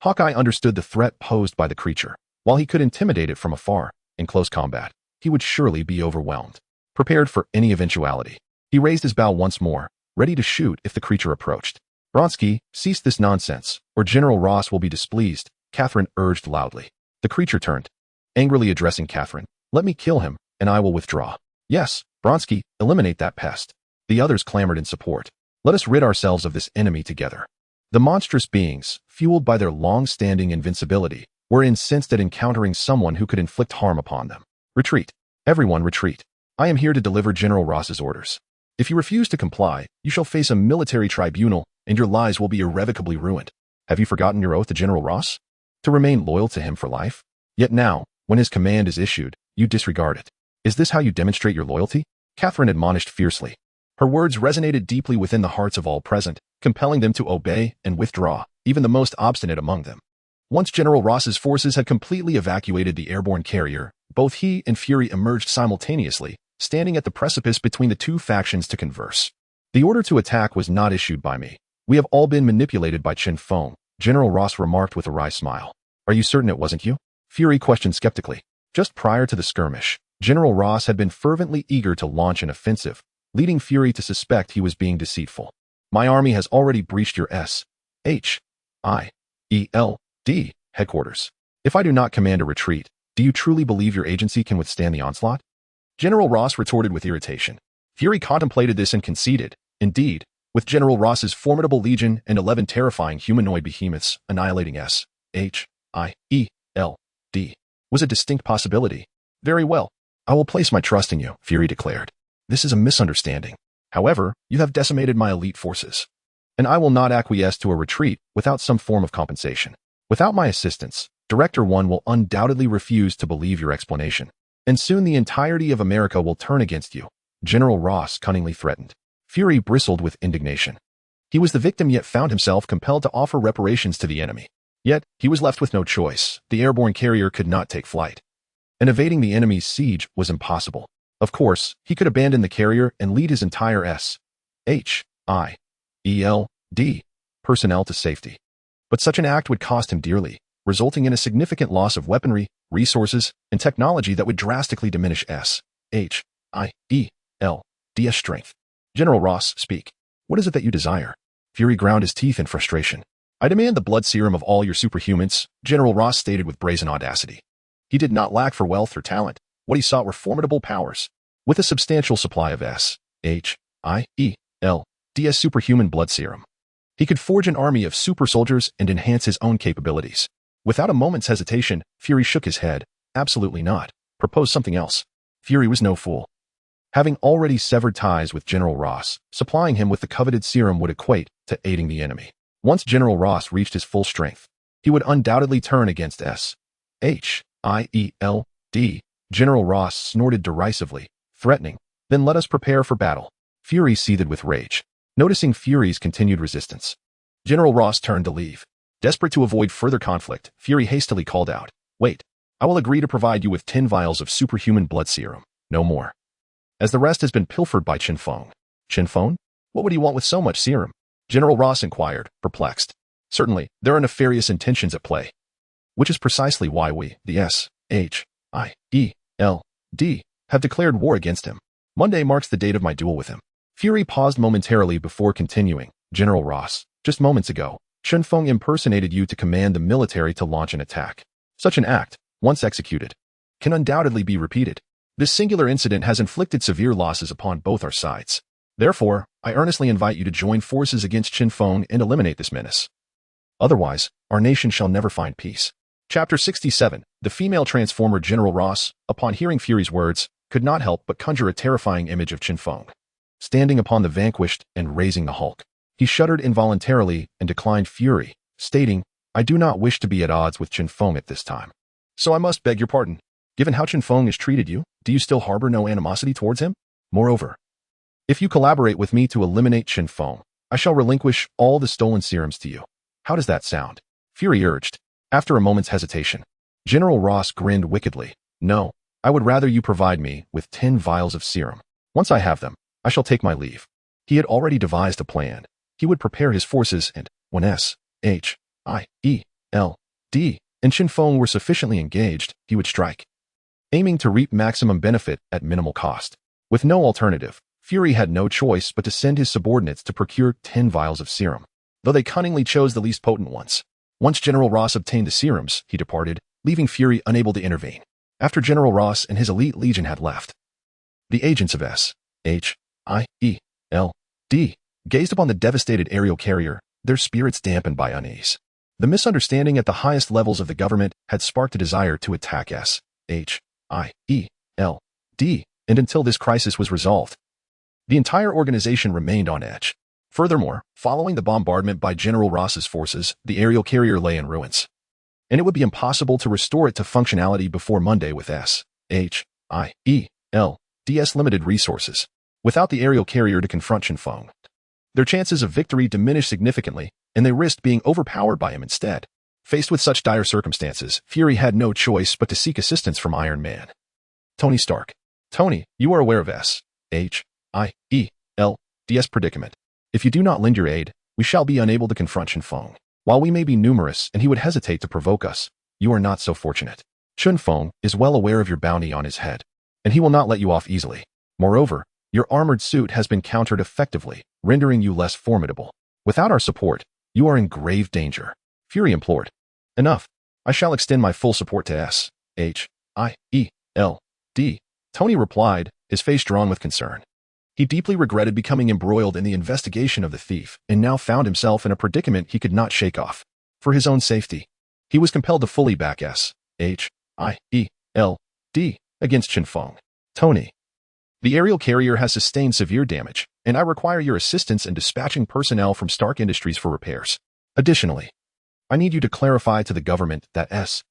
Hawkeye understood the threat posed by the creature. While he could intimidate it from afar, in close combat, he would surely be overwhelmed. Prepared for any eventuality, he raised his bow once more, ready to shoot if the creature approached. "Bronsky, cease this nonsense, or General Ross will be displeased," Catherine urged loudly. The creature turned, angrily addressing Catherine. "Let me kill him, and I will withdraw." "Yes, Bronsky, eliminate that pest." The others clamored in support. "Let us rid ourselves of this enemy together." The monstrous beings, fueled by their long-standing invincibility, were incensed at encountering someone who could inflict harm upon them. "Retreat. Everyone retreat. I am here to deliver General Ross's orders. If you refuse to comply, you shall face a military tribunal, and your lives will be irrevocably ruined. Have you forgotten your oath to General Ross? To remain loyal to him for life? Yet now, when his command is issued, you disregard it. Is this how you demonstrate your loyalty?" Catherine admonished fiercely. Her words resonated deeply within the hearts of all present, compelling them to obey and withdraw, even the most obstinate among them. Once General Ross's forces had completely evacuated the airborne carrier, both he and Fury emerged simultaneously, standing at the precipice between the two factions to converse. "The order to attack was not issued by me. We have all been manipulated by Chen Feng," General Ross remarked with a wry smile. "Are you certain it wasn't you?" Fury questioned skeptically. Just prior to the skirmish, General Ross had been fervently eager to launch an offensive, leading Fury to suspect he was being deceitful. "My army has already breached your S-H-I-E-L-D headquarters. If I do not command a retreat, do you truly believe your agency can withstand the onslaught?" General Ross retorted with irritation. Fury contemplated this and conceded. Indeed, with General Ross's formidable legion and 11 terrifying humanoid behemoths annihilating S-H-I-E-L-D was a distinct possibility. "Very well. I will place my trust in you," Fury declared. "This is a misunderstanding. However, you have decimated my elite forces, and I will not acquiesce to a retreat without some form of compensation. Without my assistance, Director 1 will undoubtedly refuse to believe your explanation, and soon the entirety of America will turn against you," General Ross cunningly threatened. Fury bristled with indignation. He was the victim yet found himself compelled to offer reparations to the enemy. Yet, he was left with no choice. The airborne carrier could not take flight, and evading the enemy's siege was impossible. Of course, he could abandon the carrier and lead his entire S-H-I-E-L-D personnel to safety. But such an act would cost him dearly, resulting in a significant loss of weaponry, resources, and technology that would drastically diminish S-H-I-E-L-D's strength. "General Ross, speak. What is it that you desire?" Fury ground his teeth in frustration. "I demand the blood serum of all your superhumans," General Ross stated with brazen audacity. He did not lack for wealth or talent. What he sought were formidable powers. With a substantial supply of S-H-I-E-L-D-S superhuman blood serum, he could forge an army of super soldiers and enhance his own capabilities. Without a moment's hesitation, Fury shook his head. Absolutely not. Propose something else. Fury was no fool. Having already severed ties with General Ross, supplying him with the coveted serum would equate to aiding the enemy. Once General Ross reached his full strength, he would undoubtedly turn against S-H-I-E-L-D. General Ross snorted derisively, threatening, "Then let us prepare for battle." Fury seethed with rage, noticing Fury's continued resistance. General Ross turned to leave. Desperate to avoid further conflict, Fury hastily called out, "Wait, I will agree to provide you with 10 vials of superhuman blood serum, no more. As the rest has been pilfered by Chen Feng." Chen Feng? What would he want with so much serum? General Ross inquired, perplexed. Certainly, there are nefarious intentions at play. Which is precisely why we, the S-H-I-E-L-D, have declared war against him. Monday marks the date of my duel with him. Fury paused momentarily before continuing. General Ross, just moments ago, Chen Feng impersonated you to command the military to launch an attack. Such an act, once executed, can undoubtedly be repeated. This singular incident has inflicted severe losses upon both our sides. Therefore, I earnestly invite you to join forces against Chen Feng and eliminate this menace. Otherwise, our nation shall never find peace. Chapter 67. The female transformer General Ross, upon hearing Fury's words, could not help but conjure a terrifying image of Chen Feng, standing upon the vanquished and raising the Hulk. He shuddered involuntarily and declined Fury, stating, "I do not wish to be at odds with Chen Feng at this time. So I must beg your pardon. Given how Chen Feng has treated you, do you still harbor no animosity towards him? Moreover, if you collaborate with me to eliminate Chen Feng, I shall relinquish all the stolen serums to you. How does that sound?" Fury urged. After a moment's hesitation, General Ross grinned wickedly. "No, I would rather you provide me with 10 vials of serum. Once I have them, I shall take my leave." He had already devised a plan. He would prepare his forces and, when S-H-I-E-L-D and Chen Feng were sufficiently engaged, he would strike, aiming to reap maximum benefit at minimal cost. With no alternative, Fury had no choice but to send his subordinates to procure 10 vials of serum, though they cunningly chose the least potent ones. Once General Ross obtained the serums, he departed, leaving Fury unable to intervene. After General Ross and his elite legion had left, the agents of S-H-I-E-L-D gazed upon the devastated aerial carrier, their spirits dampened by unease. The misunderstanding at the highest levels of the government had sparked a desire to attack S-H-I-E-L-D, and until this crisis was resolved, the entire organization remained on edge. Furthermore, following the bombardment by General Ross's forces, the aerial carrier lay in ruins, and it would be impossible to restore it to functionality before Monday with S-H-I-E-L-D's limited resources. Without the aerial carrier to confront Chen Feng, their chances of victory diminished significantly, and they risked being overpowered by him instead. Faced with such dire circumstances, Fury had no choice but to seek assistance from Iron Man. Tony Stark. "Tony, you are aware of S-H-I-E-L-D's predicament. If you do not lend your aid, we shall be unable to confront Chen Feng. While we may be numerous and he would hesitate to provoke us, you are not so fortunate. Chen Feng is well aware of your bounty on his head, and he will not let you off easily. Moreover, your armored suit has been countered effectively, rendering you less formidable. Without our support, you are in grave danger." Fury implored. "Enough. I shall extend my full support to S-H-I-E-L-D. Tony replied, his face drawn with concern. He deeply regretted becoming embroiled in the investigation of the thief and now found himself in a predicament he could not shake off. For his own safety, he was compelled to fully back S-H-I-E-L-D against Chen Feng. "Tony, the aerial carrier has sustained severe damage, and I require your assistance in dispatching personnel from Stark Industries for repairs. Additionally, I need you to clarify to the government that S-H-I-E-L-D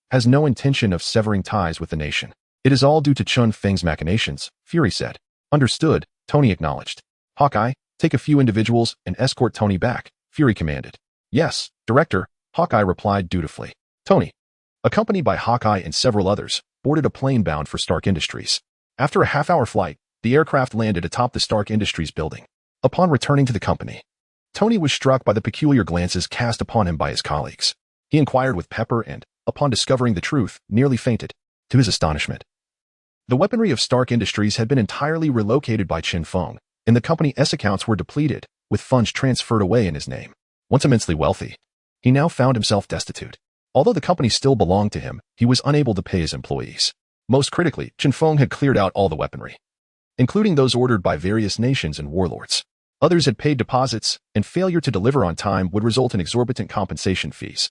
has no intention of severing ties with the nation. It is all due to Chen Feng's machinations," Fury said. "Understood," Tony acknowledged. "Hawkeye, take a few individuals and escort Tony back," Fury commanded. "Yes, Director," Hawkeye replied dutifully. Tony, accompanied by Hawkeye and several others, boarded a plane bound for Stark Industries. After a half-hour flight, the aircraft landed atop the Stark Industries building. Upon returning to the company, Tony was struck by the peculiar glances cast upon him by his colleagues. He inquired with pepper and, upon discovering the truth, nearly fainted. To his astonishment, the weaponry of Stark Industries had been entirely relocated by Chen Feng, and the company's accounts were depleted, with funds transferred away in his name. Once immensely wealthy, he now found himself destitute. Although the company still belonged to him, he was unable to pay his employees. Most critically, Chen Feng had cleared out all the weaponry, including those ordered by various nations and warlords. Others had paid deposits, and failure to deliver on time would result in exorbitant compensation fees.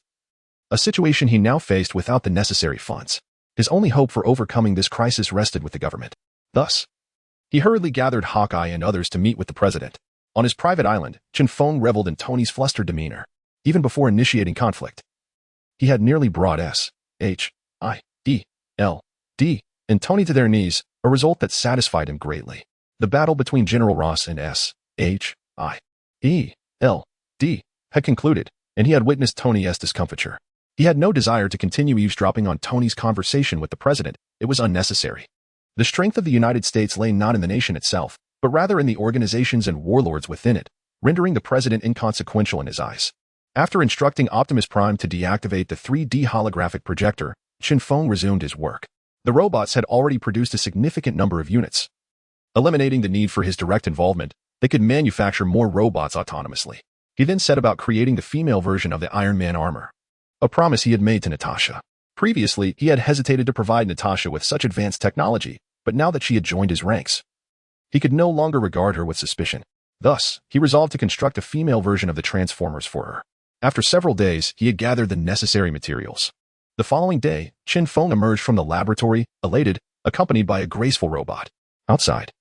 A situation he now faced without the necessary funds. His only hope for overcoming this crisis rested with the government. Thus, he hurriedly gathered Hawkeye and others to meet with the president. On his private island, Chen Feng reveled in Tony's flustered demeanor. Even before initiating conflict, he had nearly brought S.H.I.E.L.D. and Tony to their knees, a result that satisfied him greatly. The battle between General Ross and S.H.I.E.L.D. had concluded, and he had witnessed Tony's discomfiture. He had no desire to continue eavesdropping on Tony's conversation with the president. It was unnecessary. The strength of the United States lay not in the nation itself, but rather in the organizations and warlords within it, rendering the president inconsequential in his eyes. After instructing Optimus Prime to deactivate the 3D holographic projector, Chen Feng resumed his work. The robots had already produced a significant number of units. Eliminating the need for his direct involvement, they could manufacture more robots autonomously. He then set about creating the female version of the Iron Man armor, a promise he had made to Natasha. Previously, he had hesitated to provide Natasha with such advanced technology, but now that she had joined his ranks, he could no longer regard her with suspicion. Thus, he resolved to construct a female version of the Transformers for her. After several days, he had gathered the necessary materials. The following day, Chen Feng emerged from the laboratory, elated, accompanied by a graceful robot. Outside,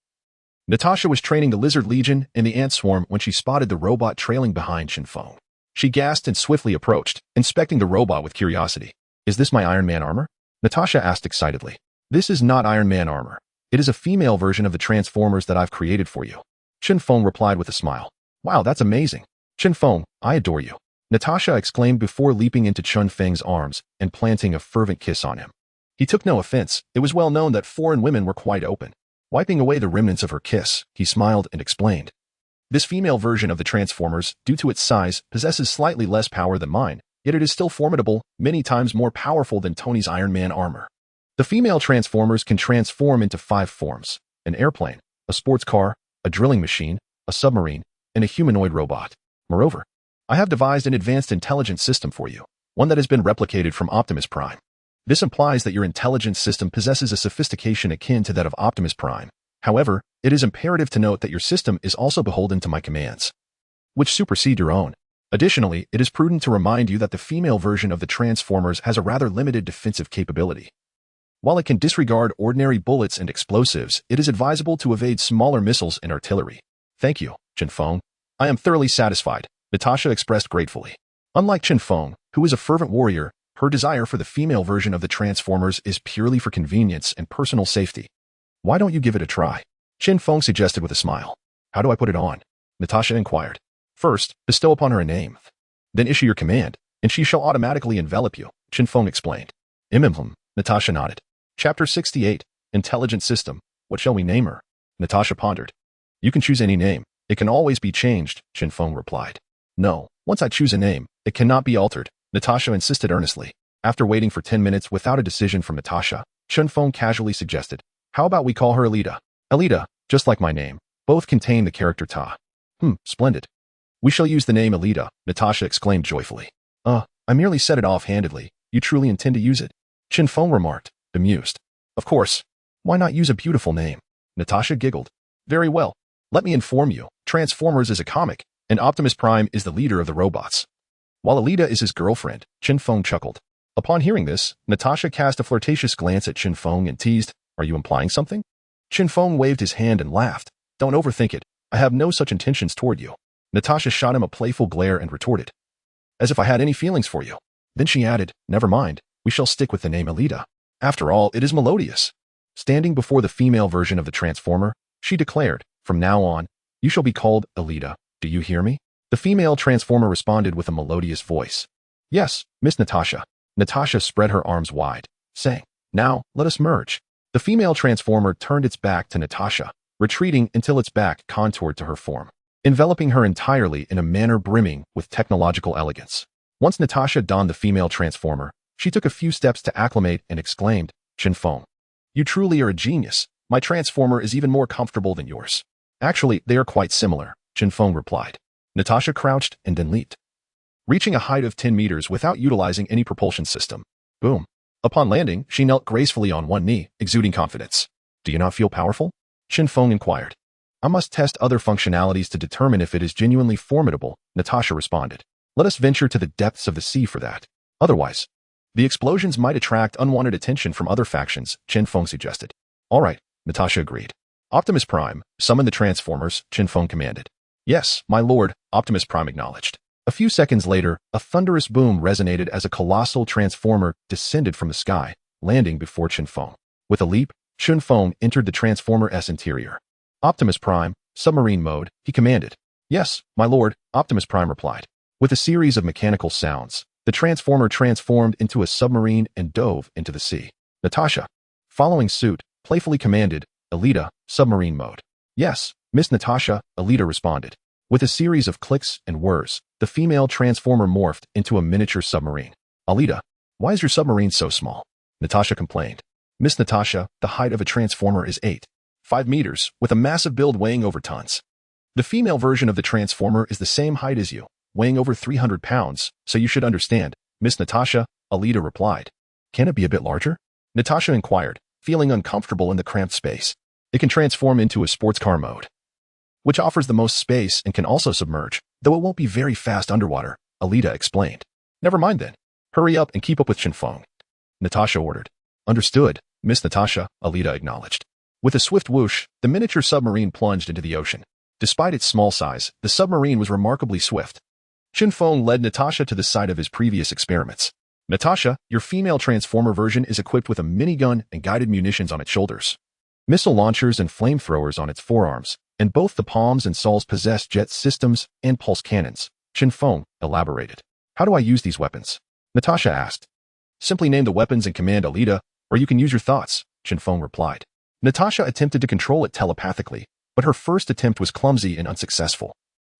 Natasha was training the Lizard Legion and the Ant Swarm when she spotted the robot trailing behind Chen Feng. She gasped and swiftly approached, inspecting the robot with curiosity. "Is this my Iron Man armor?" Natasha asked excitedly. "This is not Iron Man armor. It is a female version of the Transformers that I've created for you." Chen Feng replied with a smile. "Wow, that's amazing. Chen Feng, I adore you," Natasha exclaimed before leaping into Chen Feng's arms and planting a fervent kiss on him. He took no offense. It was well known that foreign women were quite open. Wiping away the remnants of her kiss, he smiled and explained. "This female version of the Transformers, due to its size, possesses slightly less power than mine, yet it is still formidable, many times more powerful than Tony's Iron Man armor. The female Transformers can transform into 5 forms: an airplane, a sports car, a drilling machine, a submarine, and a humanoid robot. Moreover, I have devised an advanced intelligence system for you, one that has been replicated from Optimus Prime. This implies that your intelligence system possesses a sophistication akin to that of Optimus Prime. However, it is imperative to note that your system is also beholden to my commands, which supersede your own. Additionally, it is prudent to remind you that the female version of the Transformers has a rather limited defensive capability. While it can disregard ordinary bullets and explosives, it is advisable to evade smaller missiles and artillery." "Thank you, Chen Feng. I am thoroughly satisfied," Natasha expressed gratefully. Unlike Chen Feng, who is a fervent warrior, her desire for the female version of the Transformers is purely for convenience and personal safety. "Why don't you give it a try?" Chen Feng suggested with a smile. "How do I put it on?" Natasha inquired. "First, bestow upon her a name. Then issue your command, and she shall automatically envelop you," Chen Feng explained. Natasha nodded. Chapter 68, Intelligent System. What shall we name her? Natasha pondered. "You can choose any name. It can always be changed," Chen Feng replied. "No, once I choose a name, it cannot be altered," Natasha insisted earnestly. After waiting for 10 minutes without a decision from Natasha, Chen Feng casually suggested, "How about we call her Alita?" "Alita, just like my name. Both contain the character Ta." Splendid. "We shall use the name Alita," Natasha exclaimed joyfully. I merely said it offhandedly. You truly intend to use it?" Chen Feng remarked, bemused. "Of course. Why not use a beautiful name?" Natasha giggled. "Very well. Let me inform you, Transformers is a comic, and Optimus Prime is the leader of the robots, while Alita is his girlfriend." Chen Feng chuckled. Upon hearing this, Natasha cast a flirtatious glance at Chen Feng and teased, "Are you implying something?" Chen Feng waved his hand and laughed. "Don't overthink it. I have no such intentions toward you." Natasha shot him a playful glare and retorted, "As if I had any feelings for you." Then she added, "Never mind, we shall stick with the name Alita. After all, it is melodious." Standing before the female version of the Transformer, she declared, "From now on, you shall be called Alita. Do you hear me?" The female Transformer responded with a melodious voice. "Yes, Miss Natasha." Natasha spread her arms wide, saying, "Now, let us merge." The female Transformer turned its back to Natasha, retreating until its back contoured to her form, enveloping her entirely in a manner brimming with technological elegance. Once Natasha donned the female Transformer, she took a few steps to acclimate and exclaimed, "Chen Feng, you truly are a genius. My Transformer is even more comfortable than yours." "Actually, they are quite similar," Chen Feng replied. Natasha crouched and then leaped, reaching a height of 10 meters without utilizing any propulsion system. Boom. Upon landing, she knelt gracefully on one knee, exuding confidence. Do you not feel powerful? Chen Feng inquired. I must test other functionalities to determine if it is genuinely formidable, Natasha responded. Let us venture to the depths of the sea for that. Otherwise, the explosions might attract unwanted attention from other factions, Chen Feng suggested. All right, Natasha agreed. Optimus Prime, summon the Transformers, Chen Feng commanded. Yes, my lord, Optimus Prime acknowledged. A few seconds later, a thunderous boom resonated as a colossal transformer descended from the sky, landing before Chen Feng. With a leap, Chen Feng entered the Transformer-S interior. Optimus Prime, submarine mode, he commanded. Yes, my lord, Optimus Prime replied. With a series of mechanical sounds, the Transformer transformed into a submarine and dove into the sea. Natasha, following suit, playfully commanded, Alita, submarine mode. Yes, Miss Natasha, Alita responded. With a series of clicks and whirs, the female Transformer morphed into a miniature submarine. Alita, why is your submarine so small? Natasha complained. Miss Natasha, the height of a Transformer is 5 meters, with a massive build weighing over tons. The female version of the Transformer is the same height as you, weighing over 300 pounds, so you should understand, Miss Natasha, Alita replied. Can it be a bit larger? Natasha inquired, feeling uncomfortable in the cramped space. It can transform into a sports car mode, which offers the most space and can also submerge, though it won't be very fast underwater, Alita explained. Never mind then. Hurry up and keep up with Chen Feng. Natasha ordered. Understood, Miss Natasha, Alita acknowledged. With a swift whoosh, the miniature submarine plunged into the ocean. Despite its small size, the submarine was remarkably swift. Chen Feng led Natasha to the site of his previous experiments. Natasha, your female Transformer version is equipped with a minigun and guided munitions on its shoulders, missile launchers and flamethrowers on its forearms, and both the palms and soles possess jet systems and pulse cannons, Chen Feng elaborated. How do I use these weapons? Natasha asked. Simply name the weapons and command Alita, or you can use your thoughts, Chen Feng replied. Natasha attempted to control it telepathically, but her first attempt was clumsy and unsuccessful.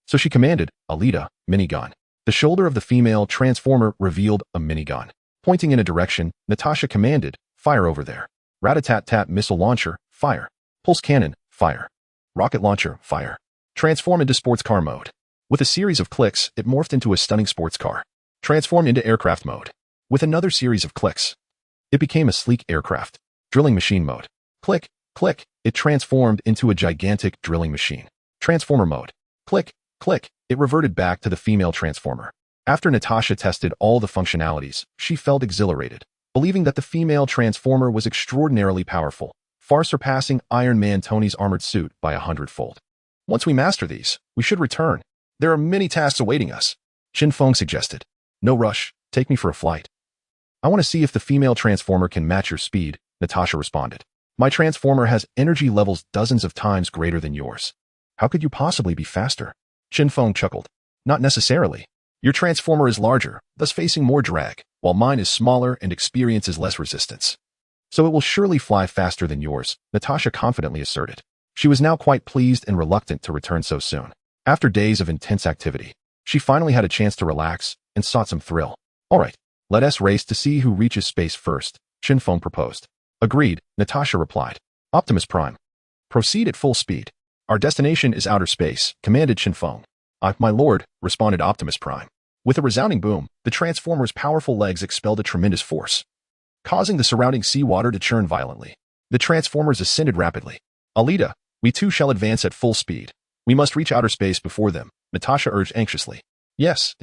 So she commanded, Alita, minigun. The shoulder of the female Transformer revealed a minigun. Pointing in a direction, Natasha commanded, fire over there. Rat-a-tat-tat missile launcher, fire. Pulse cannon, fire. Rocket launcher, fire. Transform into sports car mode. With a series of clicks, it morphed into a stunning sports car. Transform into aircraft mode. With another series of clicks, it became a sleek aircraft. Drilling machine mode. Click, click, it transformed into a gigantic drilling machine. Transformer mode. Click, click, it reverted back to the female Transformer. After Natasha tested all the functionalities, she felt exhilarated, believing that the female Transformer was extraordinarily powerful, far surpassing Iron Man Tony's armored suit by 100-fold. Once we master these, we should return. There are many tasks awaiting us, Chen Feng suggested. No rush, take me for a flight. I want to see if the female Transformer can match your speed, Natasha responded. My Transformer has energy levels dozens of times greater than yours. How could you possibly be faster? Chen Feng chuckled. Not necessarily. Your Transformer is larger, thus facing more drag, while mine is smaller and experiences less resistance. So it will surely fly faster than yours, Natasha confidently asserted. She was now quite pleased and reluctant to return so soon. After days of intense activity, she finally had a chance to relax and sought some thrill. All right, let us race to see who reaches space first, Chen Feng proposed. Agreed, Natasha replied. Optimus Prime. Proceed at full speed. Our destination is outer space, commanded Chen Feng. My lord, responded Optimus Prime. With a resounding boom, the Transformer's powerful legs expelled a tremendous force, causing the surrounding seawater to churn violently. The Transformers ascended rapidly. Alita, we too shall advance at full speed. We must reach outer space before them, Natasha urged anxiously. Yes,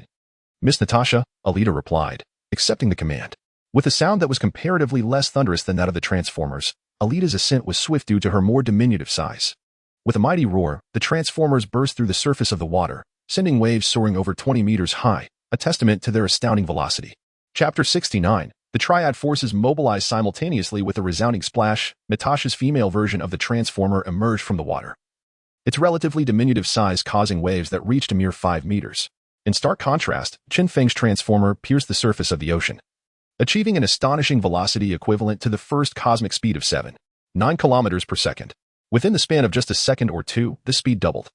Miss Natasha, Alita replied, accepting the command. With a sound that was comparatively less thunderous than that of the Transformers, Alita's ascent was swift due to her more diminutive size. With a mighty roar, the Transformers burst through the surface of the water, sending waves soaring over 20 meters high, a testament to their astounding velocity. Chapter 69. The Triad forces mobilized simultaneously with a resounding splash. Natasha's female version of the Transformer emerged from the water, its relatively diminutive size causing waves that reached a mere 5 meters. In stark contrast, Chen Feng's Transformer pierced the surface of the ocean, achieving an astonishing velocity equivalent to the first cosmic speed of 7.9 kilometers per second. Within the span of just a second or two, the speed doubled,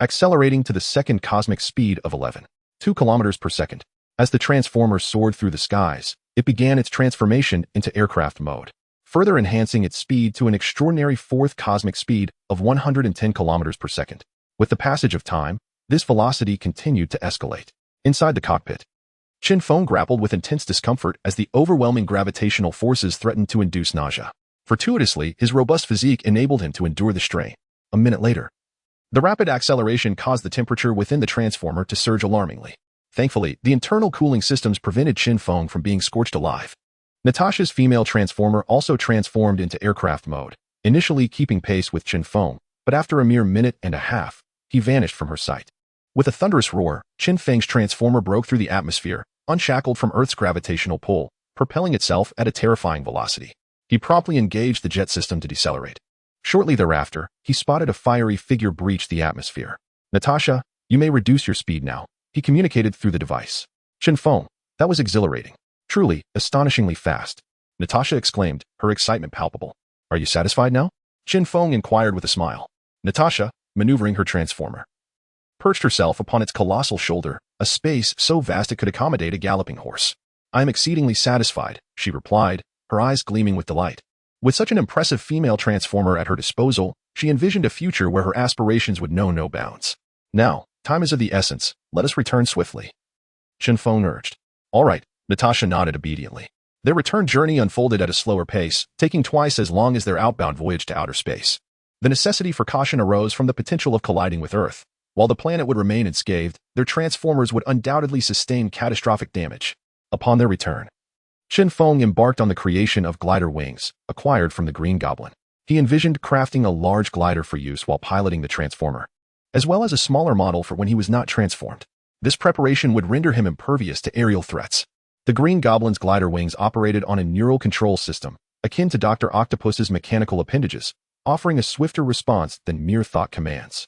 accelerating to the second cosmic speed of 11.2 kilometers per second. As the Transformer soared through the skies, it began its transformation into aircraft mode, further enhancing its speed to an extraordinary fourth cosmic speed of 110 kilometers per second. With the passage of time, this velocity continued to escalate, Inside the cockpit, Chen Feng grappled with intense discomfort as the overwhelming gravitational forces threatened to induce nausea. Fortuitously, his robust physique enabled him to endure the strain. A minute later, the rapid acceleration caused the temperature within the transformer to surge alarmingly. Thankfully, the internal cooling systems prevented Chen Feng from being scorched alive. Natasha's female transformer also transformed into aircraft mode, initially keeping pace with Chen Feng, but after a mere minute and a half, he vanished from her sight. With a thunderous roar, Chen Feng's transformer broke through the atmosphere, unshackled from Earth's gravitational pull, propelling itself at a terrifying velocity. He promptly engaged the jet system to decelerate. Shortly thereafter, he spotted a fiery figure breach the atmosphere. "Natasha, you may reduce your speed now," he communicated through the device. "Chen Feng, that was exhilarating. Truly, astonishingly fast," Natasha exclaimed, her excitement palpable. "Are you satisfied now?" Chen Feng inquired with a smile. Natasha, maneuvering her transformer, perched herself upon its colossal shoulder, a space so vast it could accommodate a galloping horse. "I am exceedingly satisfied," she replied, her eyes gleaming with delight. With such an impressive female transformer at her disposal, she envisioned a future where her aspirations would know no bounds. "Now, time is of the essence. Let us return swiftly," Chen Feng urged. "All right," Natasha nodded obediently. Their return journey unfolded at a slower pace, taking twice as long as their outbound voyage to outer space. The necessity for caution arose from the potential of colliding with Earth. While the planet would remain unscathed, their transformers would undoubtedly sustain catastrophic damage. Upon their return, Chen Feng embarked on the creation of glider wings, acquired from the Green Goblin. He envisioned crafting a large glider for use while piloting the transformer, as well as a smaller model for when he was not transformed. This preparation would render him impervious to aerial threats. The Green Goblin's glider wings operated on a neural control system, akin to Dr. Octopus's mechanical appendages, offering a swifter response than mere thought commands.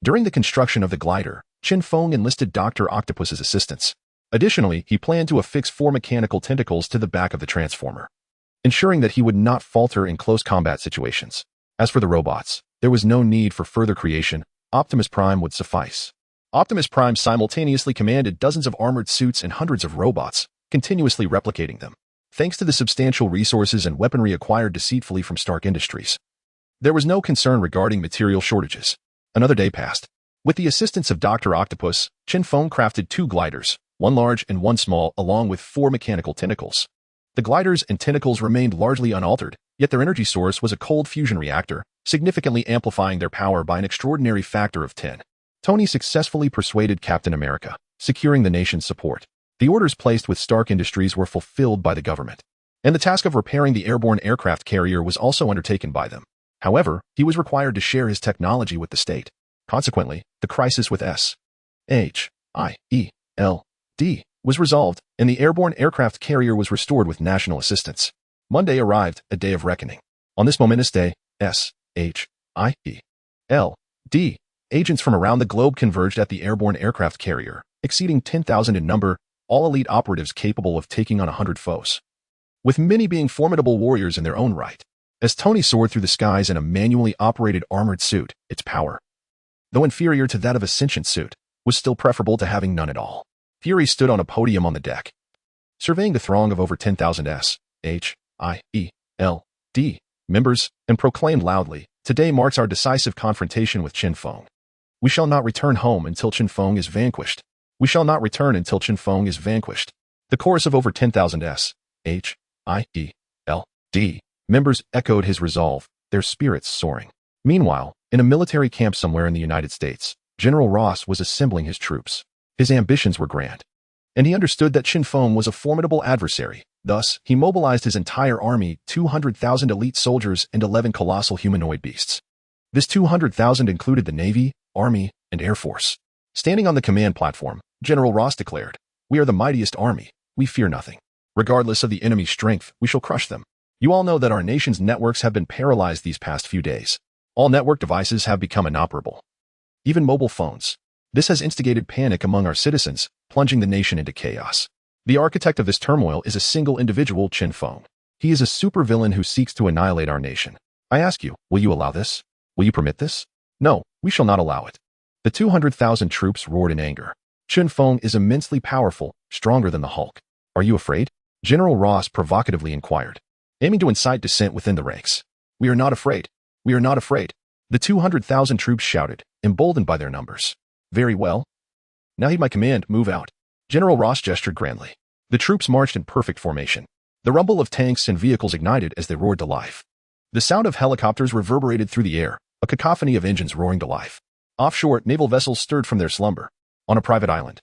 During the construction of the glider, Chen Feng enlisted Dr. Octopus's assistance. Additionally, he planned to affix 4 mechanical tentacles to the back of the transformer, ensuring that he would not falter in close combat situations. As for the robots, there was no need for further creation. Optimus Prime would suffice. Optimus Prime simultaneously commanded dozens of armored suits and hundreds of robots, continuously replicating them, thanks to the substantial resources and weaponry acquired deceitfully from Stark Industries. There was no concern regarding material shortages. Another day passed. With the assistance of Dr. Octopus, Chen Feng crafted 2 gliders, one large and one small, along with 4 mechanical tentacles. The gliders and tentacles remained largely unaltered, yet their energy source was a cold fusion reactor, significantly amplifying their power by an extraordinary factor of 10. Tony successfully persuaded Captain America, securing the nation's support. The orders placed with Stark Industries were fulfilled by the government, and the task of repairing the airborne aircraft carrier was also undertaken by them. However, he was required to share his technology with the state. Consequently, the crisis with S.H.I.E.L.D. was resolved, and the airborne aircraft carrier was restored with national assistance. Monday arrived, a day of reckoning. On this momentous day, S.H.I.E.L.D. agents from around the globe converged at the airborne aircraft carrier, exceeding 10,000 in number, all elite operatives capable of taking on 100 foes, with many being formidable warriors in their own right. As Tony soared through the skies in a manually operated armored suit, its power, though inferior to that of a sentient suit, was still preferable to having none at all. Fury stood on a podium on the deck, surveying the throng of over 10,000 S.H.I.E.L.D. members, and proclaimed loudly, "Today marks our decisive confrontation with Chen Feng. We shall not return home until Chen Feng is vanquished. We shall not return until Chen Feng is vanquished." The chorus of over 10,000 S.H.I.E.L.D. members echoed his resolve, their spirits soaring. Meanwhile, in a military camp somewhere in the United States, General Ross was assembling his troops. His ambitions were grand, and he understood that Chen Feng was a formidable adversary. Thus, he mobilized his entire army, 200,000 elite soldiers and 11 colossal humanoid beasts. This 200,000 included the Navy, Army, and Air Force. Standing on the command platform, General Ross declared, "We are the mightiest army. We fear nothing. Regardless of the enemy's strength, we shall crush them. You all know that our nation's networks have been paralyzed these past few days. All network devices have become inoperable, even mobile phones. This has instigated panic among our citizens, plunging the nation into chaos. The architect of this turmoil is a single individual, Chen Feng. He is a supervillain who seeks to annihilate our nation. I ask you, will you allow this? Will you permit this? No, we shall not allow it." The 200,000 troops roared in anger. "Chen Feng is immensely powerful, stronger than the Hulk. Are you afraid?" General Ross provocatively inquired, aiming to incite dissent within the ranks. "We are not afraid. We are not afraid," the 200,000 troops shouted, emboldened by their numbers. "Very well. Now heed my command, move out." General Ross gestured grandly. The troops marched in perfect formation. The rumble of tanks and vehicles ignited as they roared to life. The sound of helicopters reverberated through the air, a cacophony of engines roaring to life. Offshore, naval vessels stirred from their slumber. On a private island,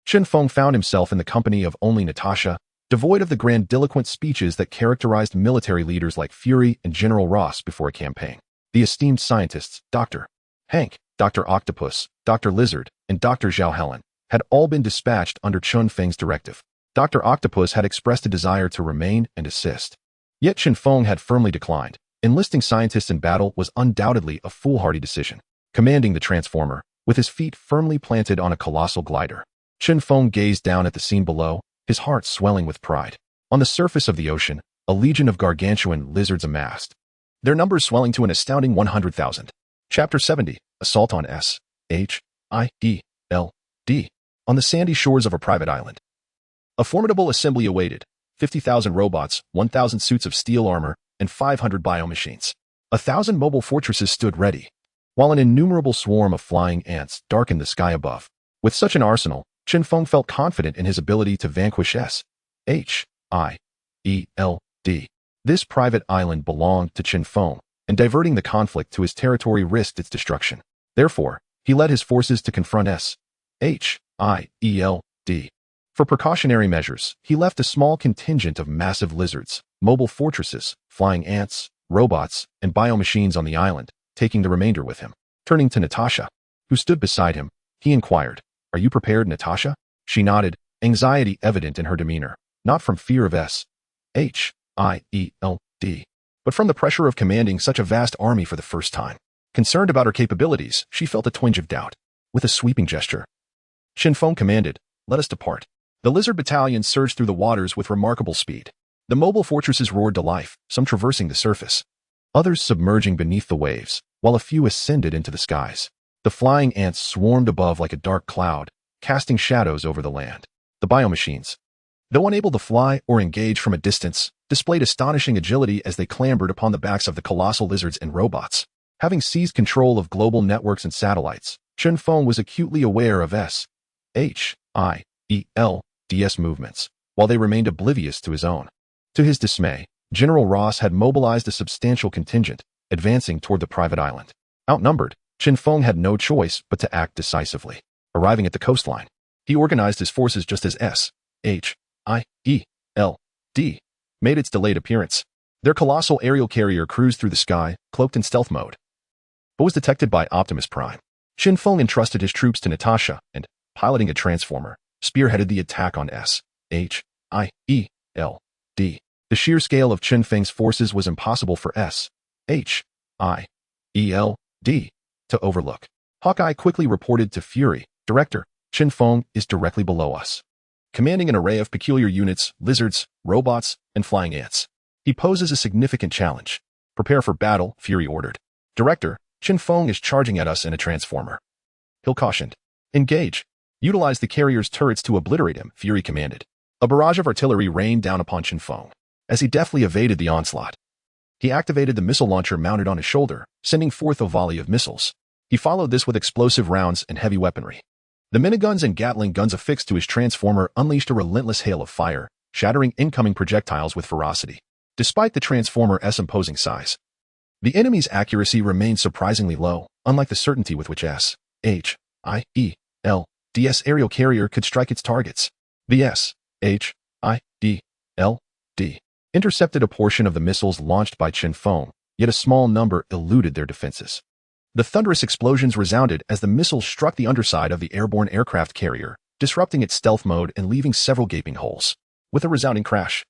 Chen Feng found himself in the company of only Natasha, devoid of the grandiloquent speeches that characterized military leaders like Fury and General Ross before a campaign. The esteemed scientists, Dr. Hank, Dr. Octopus, Dr. Lizard, and Dr. Zhao Helen, had all been dispatched under Chen Feng's directive. Dr. Octopus had expressed a desire to remain and assist. Yet Chen Feng had firmly declined. Enlisting scientists in battle was undoubtedly a foolhardy decision. Commanding the Transformer, with his feet firmly planted on a colossal glider, Chen Feng gazed down at the scene below, his heart swelling with pride. On the surface of the ocean, a legion of gargantuan lizards amassed, their numbers swelling to an astounding 100,000. Chapter 70, Assault on S.H.I.E.L.D. On the sandy shores of a private island, a formidable assembly awaited: 50,000 robots, 1,000 suits of steel armor, and 500 biomachines. 1,000 mobile fortresses stood ready, while an innumerable swarm of flying ants darkened the sky above. With such an arsenal, Chen Feng felt confident in his ability to vanquish S.H.I.E.L.D. This private island belonged to Chen Feng, and diverting the conflict to his territory risked its destruction. Therefore, he led his forces to confront S.H.I.E.L.D. For precautionary measures, he left a small contingent of massive lizards, mobile fortresses, flying ants, robots, and biomachines on the island, taking the remainder with him. Turning to Natasha, who stood beside him, he inquired, "Are you prepared, Natasha?" She nodded, anxiety evident in her demeanor, not from fear of S.H.I.E.L.D., but from the pressure of commanding such a vast army for the first time. Concerned about her capabilities, she felt a twinge of doubt. With a sweeping gesture, Chen Feng commanded, "Let us depart." The lizard battalion surged through the waters with remarkable speed. The mobile fortresses roared to life, some traversing the surface, others submerging beneath the waves, while a few ascended into the skies. The flying ants swarmed above like a dark cloud, casting shadows over the land. The biomachines, though unable to fly or engage from a distance, displayed astonishing agility as they clambered upon the backs of the colossal lizards and robots. Having seized control of global networks and satellites, Chen Feng was acutely aware of S.H.I.E.L.D.'s movements, while they remained oblivious to his own. To his dismay, General Ross had mobilized a substantial contingent, advancing toward the private island. Outnumbered, Chen Feng had no choice but to act decisively. Arriving at the coastline, he organized his forces just as S.H.I.E.L.D. made its delayed appearance. Their colossal aerial carrier cruised through the sky, cloaked in stealth mode, but was detected by Optimus Prime. Chen Feng entrusted his troops to Natasha and, piloting a transformer, spearheaded the attack on S.H.I.E.L.D. The sheer scale of Chen Feng's forces was impossible for S.H.I.E.L.D. to overlook. Hawkeye quickly reported to Fury, "Director, Chen Feng is directly below us, commanding an array of peculiar units, lizards, robots, and flying ants. He poses a significant challenge. Prepare for battle," Fury ordered. "Director, Chen Feng is charging at us in a transformer," Hill cautioned. "Engage. Utilize the carrier's turrets to obliterate him," Fury commanded. A barrage of artillery rained down upon Chen Feng as he deftly evaded the onslaught. He activated the missile launcher mounted on his shoulder, sending forth a volley of missiles. He followed this with explosive rounds and heavy weaponry. The miniguns and Gatling guns affixed to his transformer unleashed a relentless hail of fire, shattering incoming projectiles with ferocity. Despite the transformer's imposing size, the enemy's accuracy remained surprisingly low, unlike the certainty with which S.H.I.E.L.D.'s aerial carrier could strike its targets. The S.H.I.E.L.D. intercepted a portion of the missiles launched by Chen Feng, yet a small number eluded their defenses. The thunderous explosions resounded as the missiles struck the underside of the airborne aircraft carrier, disrupting its stealth mode and leaving several gaping holes. With a resounding crash,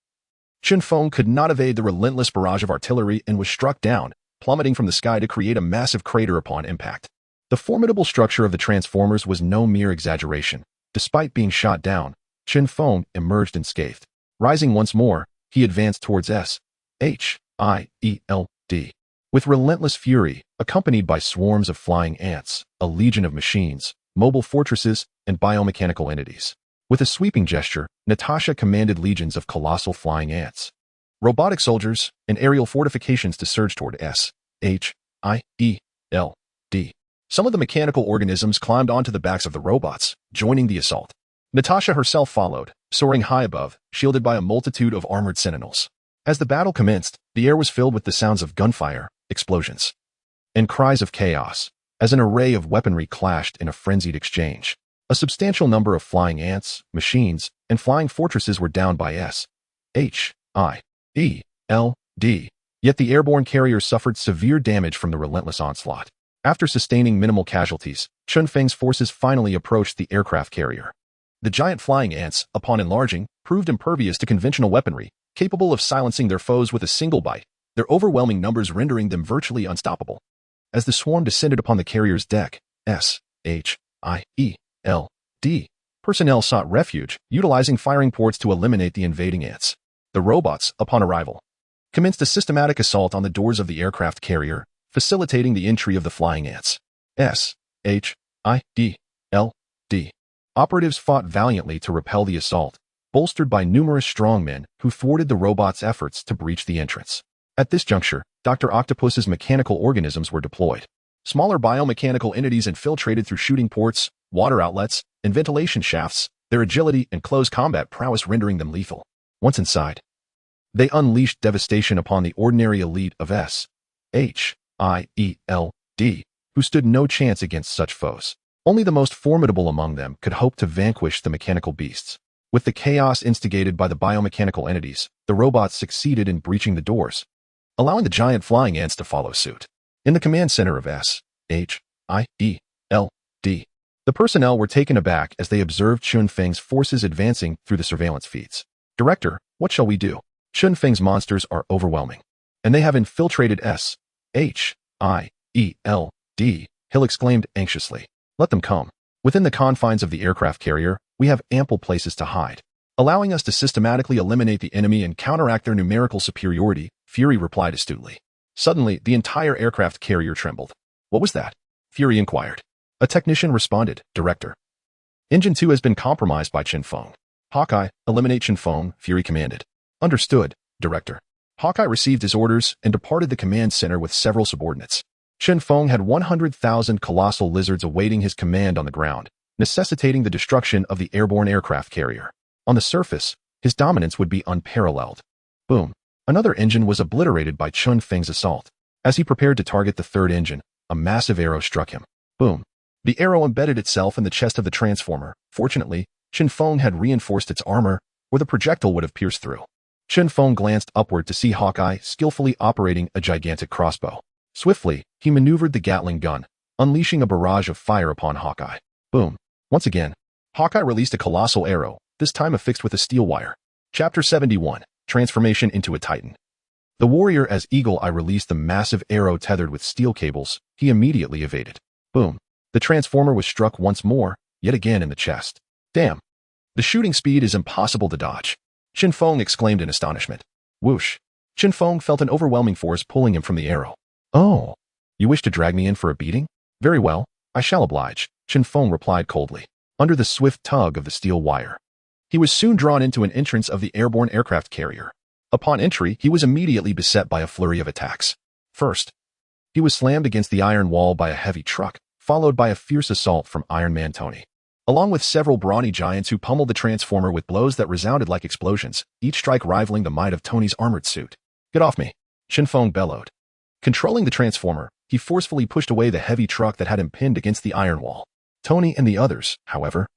Chen Feng could not evade the relentless barrage of artillery and was struck down, plummeting from the sky to create a massive crater upon impact. The formidable structure of the Transformers was no mere exaggeration. Despite being shot down, Chen Feng emerged unscathed. Rising once more, he advanced towards S.H.I.E.L.D. with relentless fury, accompanied by swarms of flying ants, a legion of machines, mobile fortresses, and biomechanical entities. With a sweeping gesture, Natasha commanded legions of colossal flying ants, robotic soldiers, and aerial fortifications to surge toward S.H.I.E.L.D. Some of the mechanical organisms climbed onto the backs of the robots, joining the assault. Natasha herself followed, soaring high above, shielded by a multitude of armored sentinels. As the battle commenced, the air was filled with the sounds of gunfire, explosions, and cries of chaos, as an array of weaponry clashed in a frenzied exchange. A substantial number of flying ants, machines, and flying fortresses were downed by S.H.I.E.L.D. Yet the airborne carriers suffered severe damage from the relentless onslaught. After sustaining minimal casualties, Chen Feng's forces finally approached the aircraft carrier. The giant flying ants, upon enlarging, proved impervious to conventional weaponry, capable of silencing their foes with a single bite, their overwhelming numbers rendering them virtually unstoppable. As the swarm descended upon the carrier's deck, S.H.I.E.L.D. personnel sought refuge, utilizing firing ports to eliminate the invading ants. The robots, upon arrival, commenced a systematic assault on the doors of the aircraft carrier, facilitating the entry of the flying ants. S.H.I.E.L.D. Operatives fought valiantly to repel the assault, bolstered by numerous strongmen who thwarted the robots' efforts to breach the entrance. At this juncture, Dr. Octopus's mechanical organisms were deployed. Smaller biomechanical entities infiltrated through shooting ports, water outlets, and ventilation shafts, their agility and close combat prowess rendering them lethal. Once inside, they unleashed devastation upon the ordinary elite of S.H.I.E.L.D., who stood no chance against such foes. Only the most formidable among them could hope to vanquish the mechanical beasts. With the chaos instigated by the biomechanical entities, the robots succeeded in breaching the doors, allowing the giant flying ants to follow suit. In the command center of S.H.I.E.L.D., the personnel were taken aback as they observed Chen Feng's forces advancing through the surveillance feeds. Director, what shall we do? Chen Feng's monsters are overwhelming, and they have infiltrated S.H.I.E.L.D., Hill exclaimed anxiously. Let them come. Within the confines of the aircraft carrier, we have ample places to hide, allowing us to systematically eliminate the enemy and counteract their numerical superiority, Fury replied astutely. Suddenly, the entire aircraft carrier trembled. What was that? Fury inquired. A technician responded, Director. Engine 2 has been compromised by Chen Feng. Hawkeye, eliminate Chen Feng, Fury commanded. Understood, Director. Hawkeye received his orders and departed the command center with several subordinates. Chen Feng had 100,000 colossal lizards awaiting his command on the ground, necessitating the destruction of the airborne aircraft carrier. On the surface, his dominance would be unparalleled. Boom. Another engine was obliterated by Chen Feng's assault. As he prepared to target the third engine, a massive arrow struck him. Boom. The arrow embedded itself in the chest of the transformer. Fortunately, Chen Feng had reinforced its armor, or the projectile would have pierced through. Chen Feng glanced upward to see Hawkeye skillfully operating a gigantic crossbow. Swiftly, he maneuvered the Gatling gun, unleashing a barrage of fire upon Hawkeye. Boom. Once again, Hawkeye released a colossal arrow, this time affixed with a steel wire. Chapter 71, Transformation into a Titan. The warrior as Eagle Eye released the massive arrow tethered with steel cables, he immediately evaded. Boom. The transformer was struck once more, yet again in the chest. Damn. The shooting speed is impossible to dodge. Chen Feng exclaimed in astonishment. Whoosh. Chen Feng felt an overwhelming force pulling him from the arrow. Oh, you wish to drag me in for a beating? Very well, I shall oblige, Chen Feng replied coldly, under the swift tug of the steel wire. He was soon drawn into an entrance of the airborne aircraft carrier. Upon entry, he was immediately beset by a flurry of attacks. First, he was slammed against the iron wall by a heavy truck, followed by a fierce assault from Iron Man Tony, along with several brawny giants who pummeled the transformer with blows that resounded like explosions, each strike rivaling the might of Tony's armored suit. Get off me, Chen Feng bellowed. Controlling the transformer, he forcefully pushed away the heavy truck that had him pinned against the iron wall. Tony and the others, however,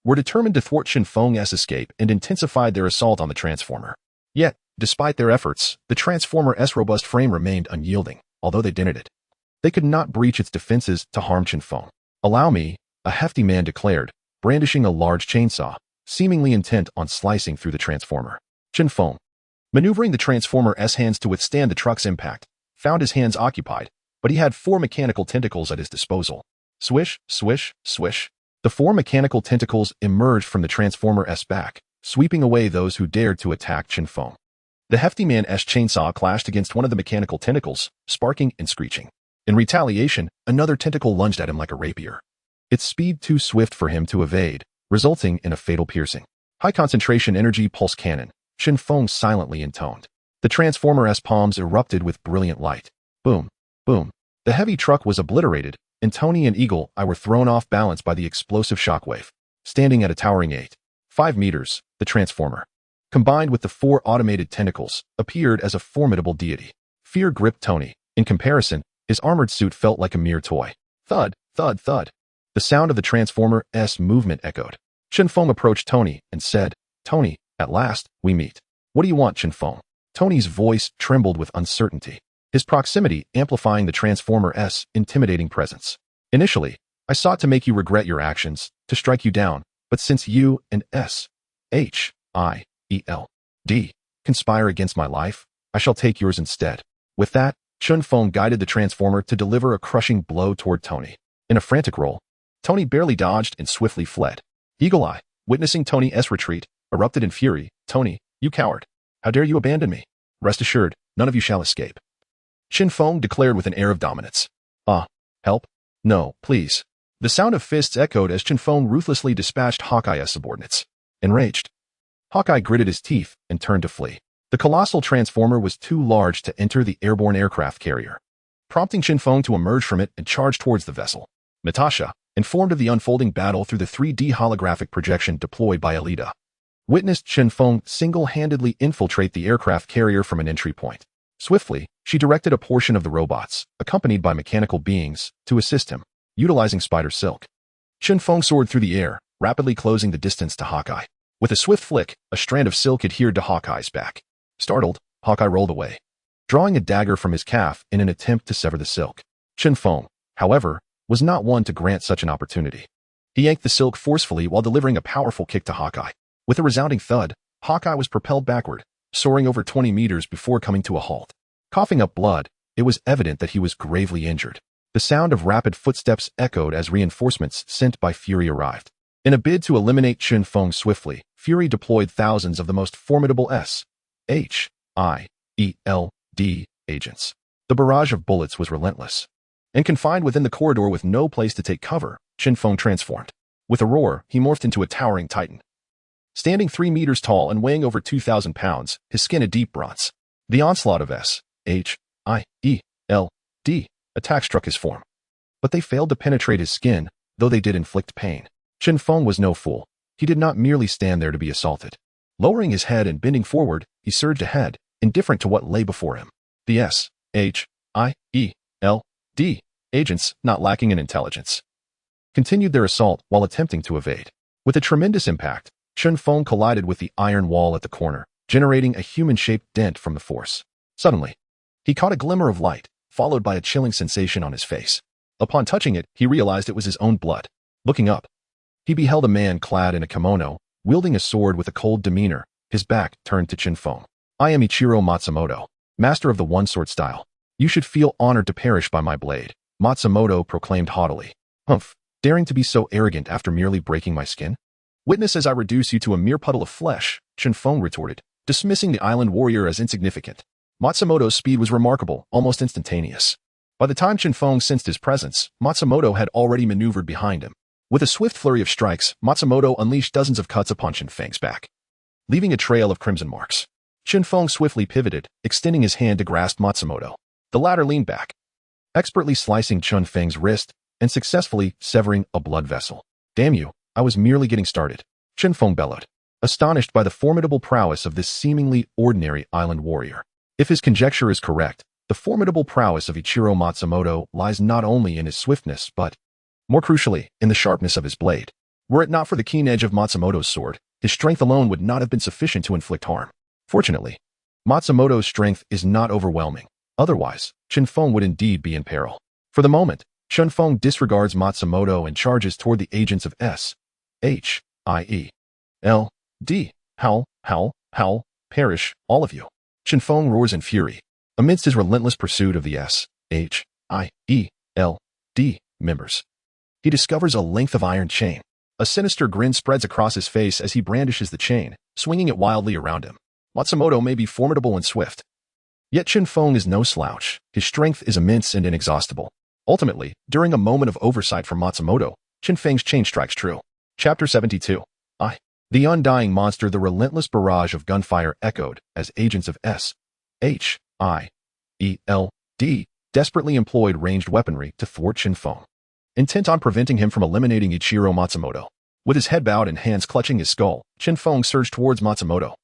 were determined to thwart Chen Feng's escape and intensified their assault on the transformer. Yet, despite their efforts, the transformer's robust frame remained unyielding, although they dented it. They could not breach its defenses to harm Chen Feng. Allow me, a hefty man declared, brandishing a large chainsaw, seemingly intent on slicing through the transformer. Chen Feng, maneuvering the transformer's hands to withstand the truck's impact, found his hands occupied, but he had 4 mechanical tentacles at his disposal. Swish, swish, swish. The 4 mechanical tentacles emerged from the transformer's back, sweeping away those who dared to attack Chen Feng. The hefty man's chainsaw clashed against one of the mechanical tentacles, sparking and screeching. In retaliation, another tentacle lunged at him like a rapier. Its speed too swift for him to evade, resulting in a fatal piercing. High-concentration energy pulse cannon, Chen Feng silently intoned. The transformer's palms erupted with brilliant light. Boom, boom. The heavy truck was obliterated, and Tony and Eagle Eye were thrown off balance by the explosive shockwave. standing at a towering 5 meters, the Transformer, combined with the 4 automated tentacles, appeared as a formidable deity. Fear gripped Tony. In comparison, his armored suit felt like a mere toy. Thud, thud, thud. The sound of the Transformer's movement echoed. Chen Feng approached Tony and said, "Tony, at last, we meet. What do you want, Chen Feng?" Tony's voice trembled with uncertainty, his proximity amplifying the Transformer's intimidating presence. "Initially, I sought to make you regret your actions, to strike you down, but since you and Ascension conspire against my life, I shall take yours instead." With that, Chen Feng guided the Transformer to deliver a crushing blow toward Tony. In a frantic roll, Tony barely dodged and swiftly fled. Eagle Eye, witnessing Tony's retreat, erupted in fury. "Tony, you coward! How dare you abandon me? Rest assured, none of you shall escape." Chen Feng declared with an air of dominance. Help? No, please." The sound of fists echoed as Chen Feng ruthlessly dispatched Hawkeye's subordinates. Enraged, Hawkeye gritted his teeth and turned to flee. The colossal Transformer was too large to enter the airborne aircraft carrier, prompting Chen Feng to emerge from it and charge towards the vessel. Natasha, informed of the unfolding battle through the 3D holographic projection deployed by Alita, witnessed Chen Feng single-handedly infiltrate the aircraft carrier from an entry point. Swiftly, she directed a portion of the robots, accompanied by mechanical beings, to assist him, utilizing spider silk. Chen Feng soared through the air, rapidly closing the distance to Hawkeye. With a swift flick, a strand of silk adhered to Hawkeye's back. Startled, Hawkeye rolled away, drawing a dagger from his calf in an attempt to sever the silk. Chen Feng, however, was not one to grant such an opportunity. He yanked the silk forcefully while delivering a powerful kick to Hawkeye. With a resounding thud, Hawkeye was propelled backward, soaring over 20 meters before coming to a halt. Coughing up blood, it was evident that he was gravely injured. The sound of rapid footsteps echoed as reinforcements sent by Fury arrived. In a bid to eliminate Chen Feng swiftly, Fury deployed thousands of the most formidable SHIELD agents. The barrage of bullets was relentless. And confined within the corridor with no place to take cover, Chen Feng transformed. With a roar, he morphed into a towering titan. Standing 3 meters tall and weighing over 2,000 pounds, his skin a deep bronze. The onslaught of SHIELD attack struck his form. But they failed to penetrate his skin, though they did inflict pain. Chen Feng was no fool. He did not merely stand there to be assaulted. Lowering his head and bending forward, he surged ahead, indifferent to what lay before him. The SHIELD agents, not lacking in intelligence, continued their assault while attempting to evade. With a tremendous impact, Chen Feng collided with the iron wall at the corner, generating a human-shaped dent from the force. Suddenly, he caught a glimmer of light, followed by a chilling sensation on his face. Upon touching it, he realized it was his own blood. Looking up, he beheld a man clad in a kimono, wielding a sword with a cold demeanor, his back turned to Chen Feng. "I am Ichiro Matsumoto, master of the one-sword style. You should feel honored to perish by my blade," Matsumoto proclaimed haughtily. "Humph, daring to be so arrogant after merely breaking my skin? Witness as I reduce you to a mere puddle of flesh," Chen Feng retorted, dismissing the island warrior as insignificant. Matsumoto's speed was remarkable, almost instantaneous. By the time Chen Feng sensed his presence, Matsumoto had already maneuvered behind him. With a swift flurry of strikes, Matsumoto unleashed dozens of cuts upon Chen Feng's back, leaving a trail of crimson marks. Chen Feng swiftly pivoted, extending his hand to grasp Matsumoto. The latter leaned back, expertly slicing Chen Feng's wrist and successfully severing a blood vessel. "Damn you, I was merely getting started," Chen Feng bellowed, astonished by the formidable prowess of this seemingly ordinary island warrior. If his conjecture is correct, the formidable prowess of Ichiro Matsumoto lies not only in his swiftness but, more crucially, in the sharpness of his blade. Were it not for the keen edge of Matsumoto's sword, his strength alone would not have been sufficient to inflict harm. Fortunately, Matsumoto's strength is not overwhelming. Otherwise, Chen Feng would indeed be in peril. For the moment, Chen Feng disregards Matsumoto and charges toward the agents of SHIELD. "Howl, howl, howl, perish, all of you." Chen Feng roars in fury. Amidst his relentless pursuit of the SHIELD members, he discovers a length of iron chain. A sinister grin spreads across his face as he brandishes the chain, swinging it wildly around him. Matsumoto may be formidable and swift, yet Chen Feng is no slouch. His strength is immense and inexhaustible. Ultimately, during a moment of oversight from Matsumoto, Chen Feng's chain strikes true. Chapter 72. The undying monster. The relentless barrage of gunfire echoed as agents of SHIELD desperately employed ranged weaponry to thwart Chen Feng, intent on preventing him from eliminating Ichiro Matsumoto. With his head bowed and hands clutching his skull, Chen Feng surged towards Matsumoto,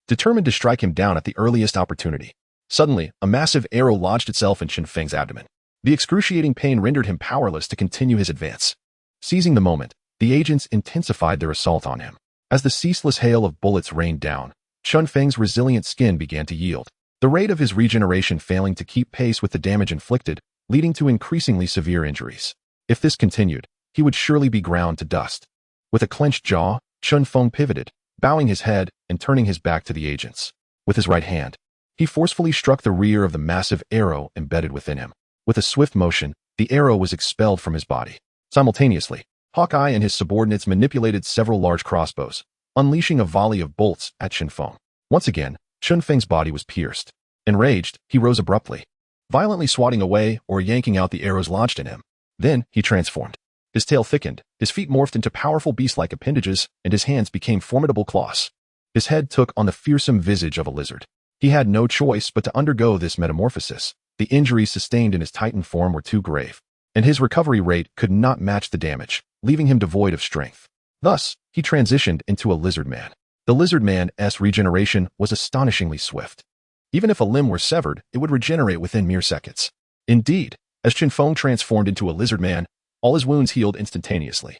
determined to strike him down at the earliest opportunity. Suddenly, a massive arrow lodged itself in Chen Feng's abdomen. The excruciating pain rendered him powerless to continue his advance. Seizing the moment, the agents intensified their assault on him. As the ceaseless hail of bullets rained down, Chen Feng's resilient skin began to yield, the rate of his regeneration failing to keep pace with the damage inflicted, leading to increasingly severe injuries. If this continued, he would surely be ground to dust. With a clenched jaw, Chen Feng pivoted, bowing his head and turning his back to the agents. With his right hand, he forcefully struck the rear of the massive arrow embedded within him. With a swift motion, the arrow was expelled from his body. Simultaneously, Hawkeye and his subordinates manipulated several large crossbows, unleashing a volley of bolts at Chen Feng. Once again, Chen Feng's body was pierced. Enraged, he rose abruptly, violently swatting away or yanking out the arrows lodged in him. Then, he transformed. His tail thickened, his feet morphed into powerful beast-like appendages, and his hands became formidable claws. His head took on the fearsome visage of a lizard. He had no choice but to undergo this metamorphosis. The injuries sustained in his Titan form were too grave, and his recovery rate could not match the damage, leaving him devoid of strength. Thus, he transitioned into a lizard man. The lizard man's regeneration was astonishingly swift. Even if a limb were severed, it would regenerate within mere seconds. Indeed, as Chen Feng transformed into a lizard man, all his wounds healed instantaneously,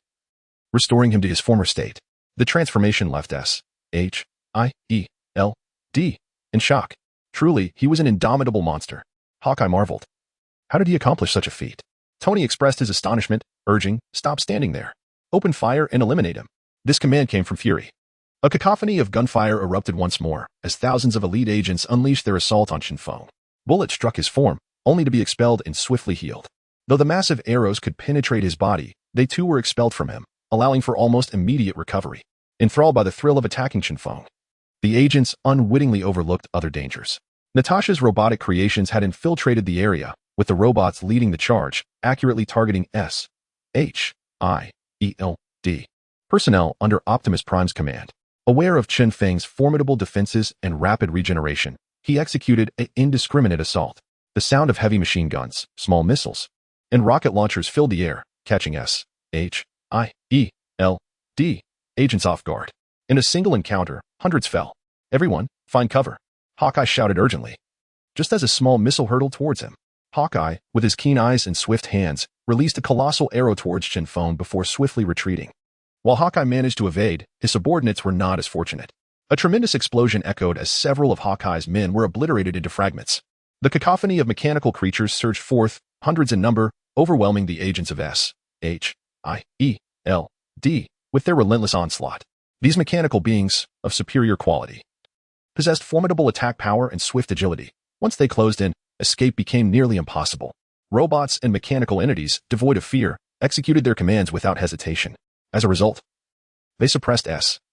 restoring him to his former state. The transformation left S.H.I.E.L.D. in shock. Truly, he was an indomitable monster. Hawkeye marveled. How did he accomplish such a feat? Tony expressed his astonishment, urging, "Stop standing there. Open fire and eliminate him." This command came from Fury. A cacophony of gunfire erupted once more, as thousands of elite agents unleashed their assault on Chen Feng. Bullets struck his form, only to be expelled and swiftly healed. Though the massive arrows could penetrate his body, they too were expelled from him, allowing for almost immediate recovery. Enthralled by the thrill of attacking Chen Feng, the agents unwittingly overlooked other dangers. Natasha's robotic creations had infiltrated the area, with the robots leading the charge, accurately targeting S.H.I.E.L.D. personnel under Optimus Prime's command. Aware of Chen Feng's formidable defenses and rapid regeneration, he executed an indiscriminate assault. The sound of heavy machine guns, small missiles, and rocket launchers filled the air, catching S.H.I.E.L.D. agents off guard. In a single encounter, hundreds fell. "Everyone, find cover," Hawkeye shouted urgently. Just as a small missile hurtled towards him, Hawkeye, with his keen eyes and swift hands, released a colossal arrow towards Chen Feng before swiftly retreating. While Hawkeye managed to evade, his subordinates were not as fortunate. A tremendous explosion echoed as several of Hawkeye's men were obliterated into fragments. The cacophony of mechanical creatures surged forth, hundreds in number, overwhelming the agents of S.H.I.E.L.D. with their relentless onslaught. These mechanical beings, of superior quality, possessed formidable attack power and swift agility. Once they closed in, escape became nearly impossible. Robots and mechanical entities, devoid of fear, executed their commands without hesitation. As a result, they suppressed S.H.I.E.L.D.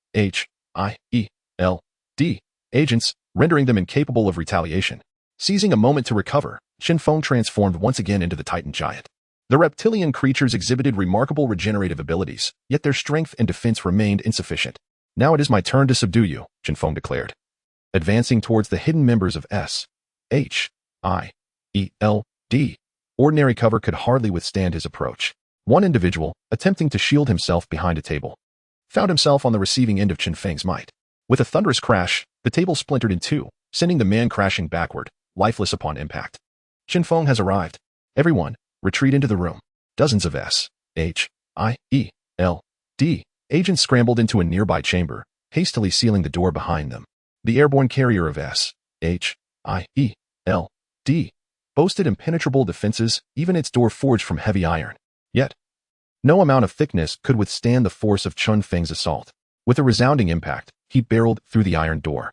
agents, rendering them incapable of retaliation. Seizing a moment to recover, Chen Feng transformed once again into the Titan giant. The reptilian creatures exhibited remarkable regenerative abilities, yet their strength and defense remained insufficient. "Now it is my turn to subdue you," Chen Feng declared. Advancing towards the hidden members of S.H.I.E.L.D., ordinary cover could hardly withstand his approach. One individual, attempting to shield himself behind a table, found himself on the receiving end of Chen Feng's might. With a thunderous crash, the table splintered in two, sending the man crashing backward, lifeless upon impact. Chen Feng has arrived. Everyone, retreat into the room. Dozens of S.H.I.E.L.D. agents scrambled into a nearby chamber, hastily sealing the door behind them. The airborne carrier of S.H.I.E.L.D. boasted impenetrable defenses, even its door forged from heavy iron. Yet, no amount of thickness could withstand the force of Chen Feng's assault. With a resounding impact, he barreled through the iron door,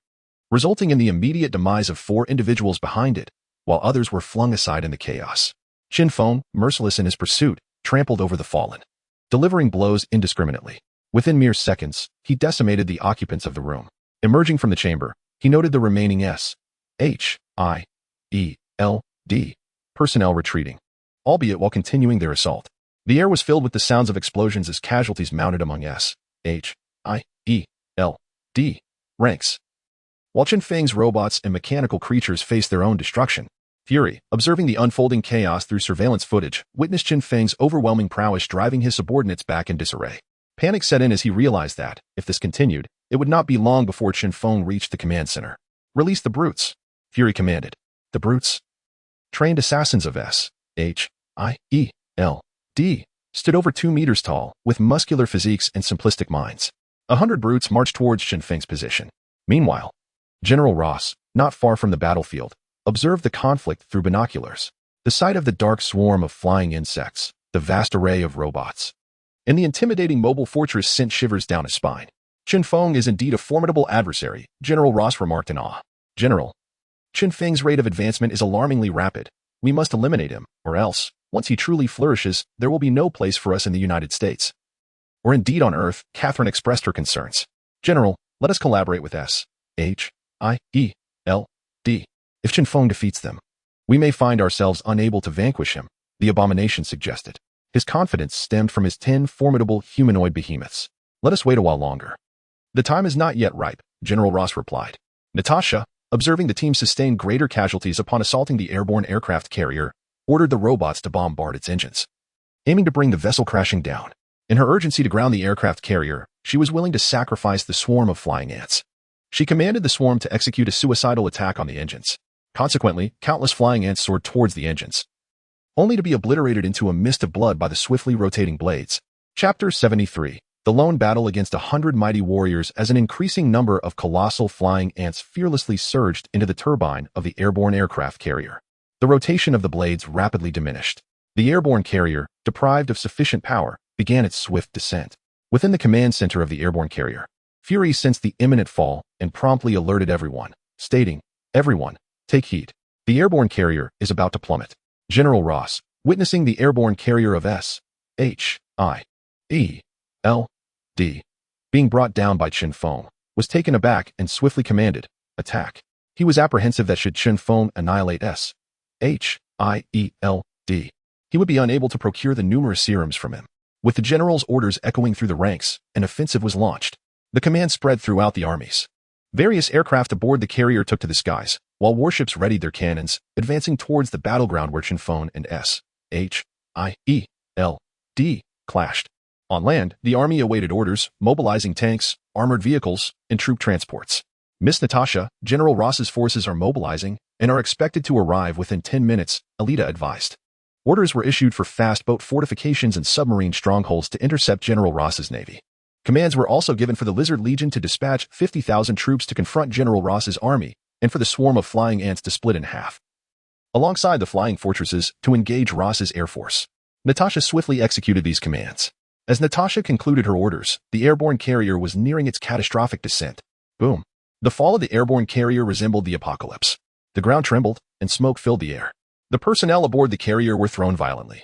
resulting in the immediate demise of 4 individuals behind it, while others were flung aside in the chaos. Chen Feng, merciless in his pursuit, trampled over the fallen, delivering blows indiscriminately. Within mere seconds, he decimated the occupants of the room. Emerging from the chamber, he noted the remaining S.H.I.E.L.D. personnel retreating, albeit while continuing their assault. The air was filled with the sounds of explosions as casualties mounted among S.H.I.E.L.D. ranks. While Chen Feng's robots and mechanical creatures faced their own destruction, Fury, observing the unfolding chaos through surveillance footage, witnessed Chen Feng's overwhelming prowess driving his subordinates back in disarray. Panic set in as he realized that, if this continued, it would not be long before Chen Feng reached the command center. Release the brutes, Fury commanded. The brutes? Trained assassins of S.H.I.E.L.D. stood over 2 meters tall, with muscular physiques and simplistic minds. 100 brutes marched towards Chen Feng's position. Meanwhile, General Ross, not far from the battlefield, observed the conflict through binoculars. The sight of the dark swarm of flying insects, the vast array of robots, and the intimidating mobile fortress sent shivers down his spine. Chen Feng is indeed a formidable adversary, General Ross remarked in awe. General, Chen Feng's rate of advancement is alarmingly rapid. We must eliminate him, or else, once he truly flourishes, there will be no place for us in the United States. Or indeed on Earth, Catherine expressed her concerns. General, let us collaborate with S.H.I.E.L.D. If Chen Feng defeats them, we may find ourselves unable to vanquish him, the Abomination suggested. His confidence stemmed from his 10 formidable humanoid behemoths. Let us wait a while longer. The time is not yet ripe, General Ross replied. Natasha, observing the team sustain greater casualties upon assaulting the airborne aircraft carrier, ordered the robots to bombard its engines, aiming to bring the vessel crashing down. In her urgency to ground the aircraft carrier, she was willing to sacrifice the swarm of flying ants. She commanded the swarm to execute a suicidal attack on the engines. Consequently, countless flying ants soared towards the engines, only to be obliterated into a mist of blood by the swiftly rotating blades. Chapter 73. The lone battle against 100 mighty warriors as an increasing number of colossal flying ants fearlessly surged into the turbine of the airborne aircraft carrier. The rotation of the blades rapidly diminished. The airborne carrier, deprived of sufficient power, began its swift descent. Within the command center of the airborne carrier, Fury sensed the imminent fall and promptly alerted everyone, stating, "Everyone, take heed. The airborne carrier is about to plummet." General Ross, witnessing the airborne carrier of S.H.I.E.L.D. being brought down by Chen Feng, was taken aback and swiftly commanded, "Attack." He was apprehensive that should Chen Feng annihilate S.H.I.E.L.D., he would be unable to procure the numerous serums from him. With the general's orders echoing through the ranks, an offensive was launched. The command spread throughout the armies. Various aircraft aboard the carrier took to the skies, while warships readied their cannons, advancing towards the battleground where Chen Feng and S.H.I.E.L.D. clashed. On land, the army awaited orders, mobilizing tanks, armored vehicles, and troop transports. Miss Natasha, General Ross's forces are mobilizing and are expected to arrive within 10 minutes, Alita advised. Orders were issued for fast boat fortifications and submarine strongholds to intercept General Ross's navy. Commands were also given for the Lizard Legion to dispatch 50,000 troops to confront General Ross's army and for the swarm of flying ants to split in half, alongside the flying fortresses to engage Ross's air force. Natasha swiftly executed these commands. As Natasha concluded her orders, the airborne carrier was nearing its catastrophic descent. Boom. The fall of the airborne carrier resembled the apocalypse. The ground trembled, and smoke filled the air. The personnel aboard the carrier were thrown violently,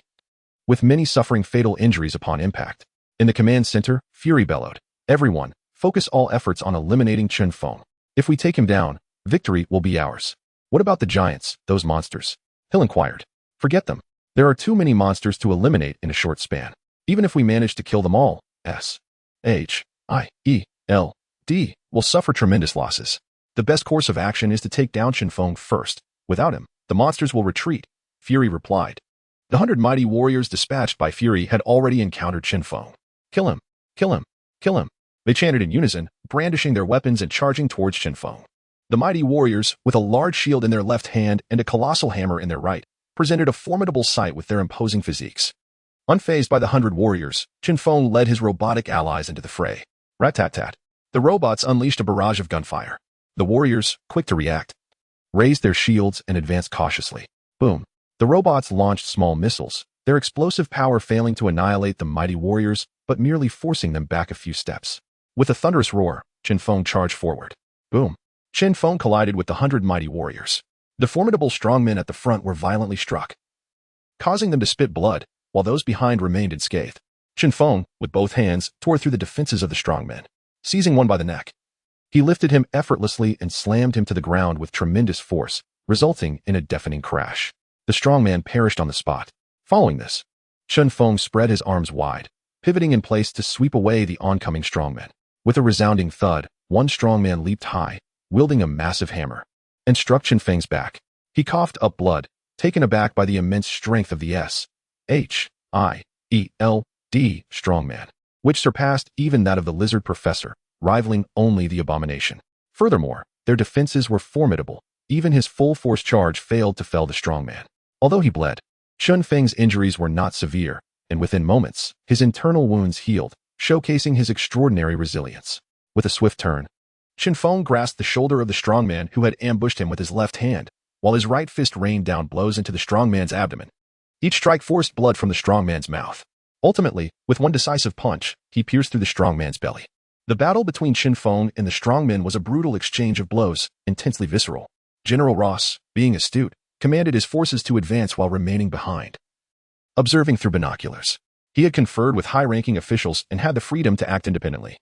with many suffering fatal injuries upon impact. In the command center, Fury bellowed, "Everyone, focus all efforts on eliminating Chen Feng. If we take him down, victory will be ours." "What about the giants, those monsters?" Hill inquired. "Forget them. There are too many monsters to eliminate in a short span. Even if we manage to kill them all, S.H.I.E.L.D. will suffer tremendous losses. The best course of action is to take down Chen Feng first. Without him, the monsters will retreat," Fury replied. The 100 mighty warriors dispatched by Fury had already encountered Chen Feng. "Kill him! Kill him! Kill him!" they chanted in unison, brandishing their weapons and charging towards Chen Feng. The mighty warriors, with a large shield in their left hand and a colossal hammer in their right, presented a formidable sight with their imposing physiques. Unfazed by the 100 warriors, Chen Feng led his robotic allies into the fray. Rat-tat-tat. The robots unleashed a barrage of gunfire. The warriors, quick to react, raised their shields and advanced cautiously. Boom. The robots launched small missiles, their explosive power failing to annihilate the mighty warriors, but merely forcing them back a few steps. With a thunderous roar, Chen Feng charged forward. Boom. Chen Feng collided with the 100 mighty warriors. The formidable strongmen at the front were violently struck, causing them to spit blood, while those behind remained unscathed. Chen Feng, with both hands, tore through the defenses of the strongmen. Seizing one by the neck, he lifted him effortlessly and slammed him to the ground with tremendous force, resulting in a deafening crash. The strongman perished on the spot. Following this, Chen Feng spread his arms wide, pivoting in place to sweep away the oncoming strongmen. With a resounding thud, one strongman leaped high, wielding a massive hammer, and struck Chen Feng's back. He coughed up blood, taken aback by the immense strength of the S.H.I.E.L.D. strongman. which surpassed even that of the lizard professor, rivaling only the abomination. Furthermore, their defenses were formidable. Even his full-force charge failed to fell the strongman. Although he bled, Chen Feng's injuries were not severe, and within moments, his internal wounds healed, showcasing his extraordinary resilience. With a swift turn, Chen Feng grasped the shoulder of the strongman who had ambushed him with his left hand, while his right fist rained down blows into the strongman's abdomen. Each strike forced blood from the strongman's mouth. Ultimately, with one decisive punch, he pierced through the strongman's belly. The battle between Chen Feng and the strongman was a brutal exchange of blows, intensely visceral. General Ross, being astute, commanded his forces to advance while remaining behind. Observing through binoculars, he had conferred with high-ranking officials and had the freedom to act independently,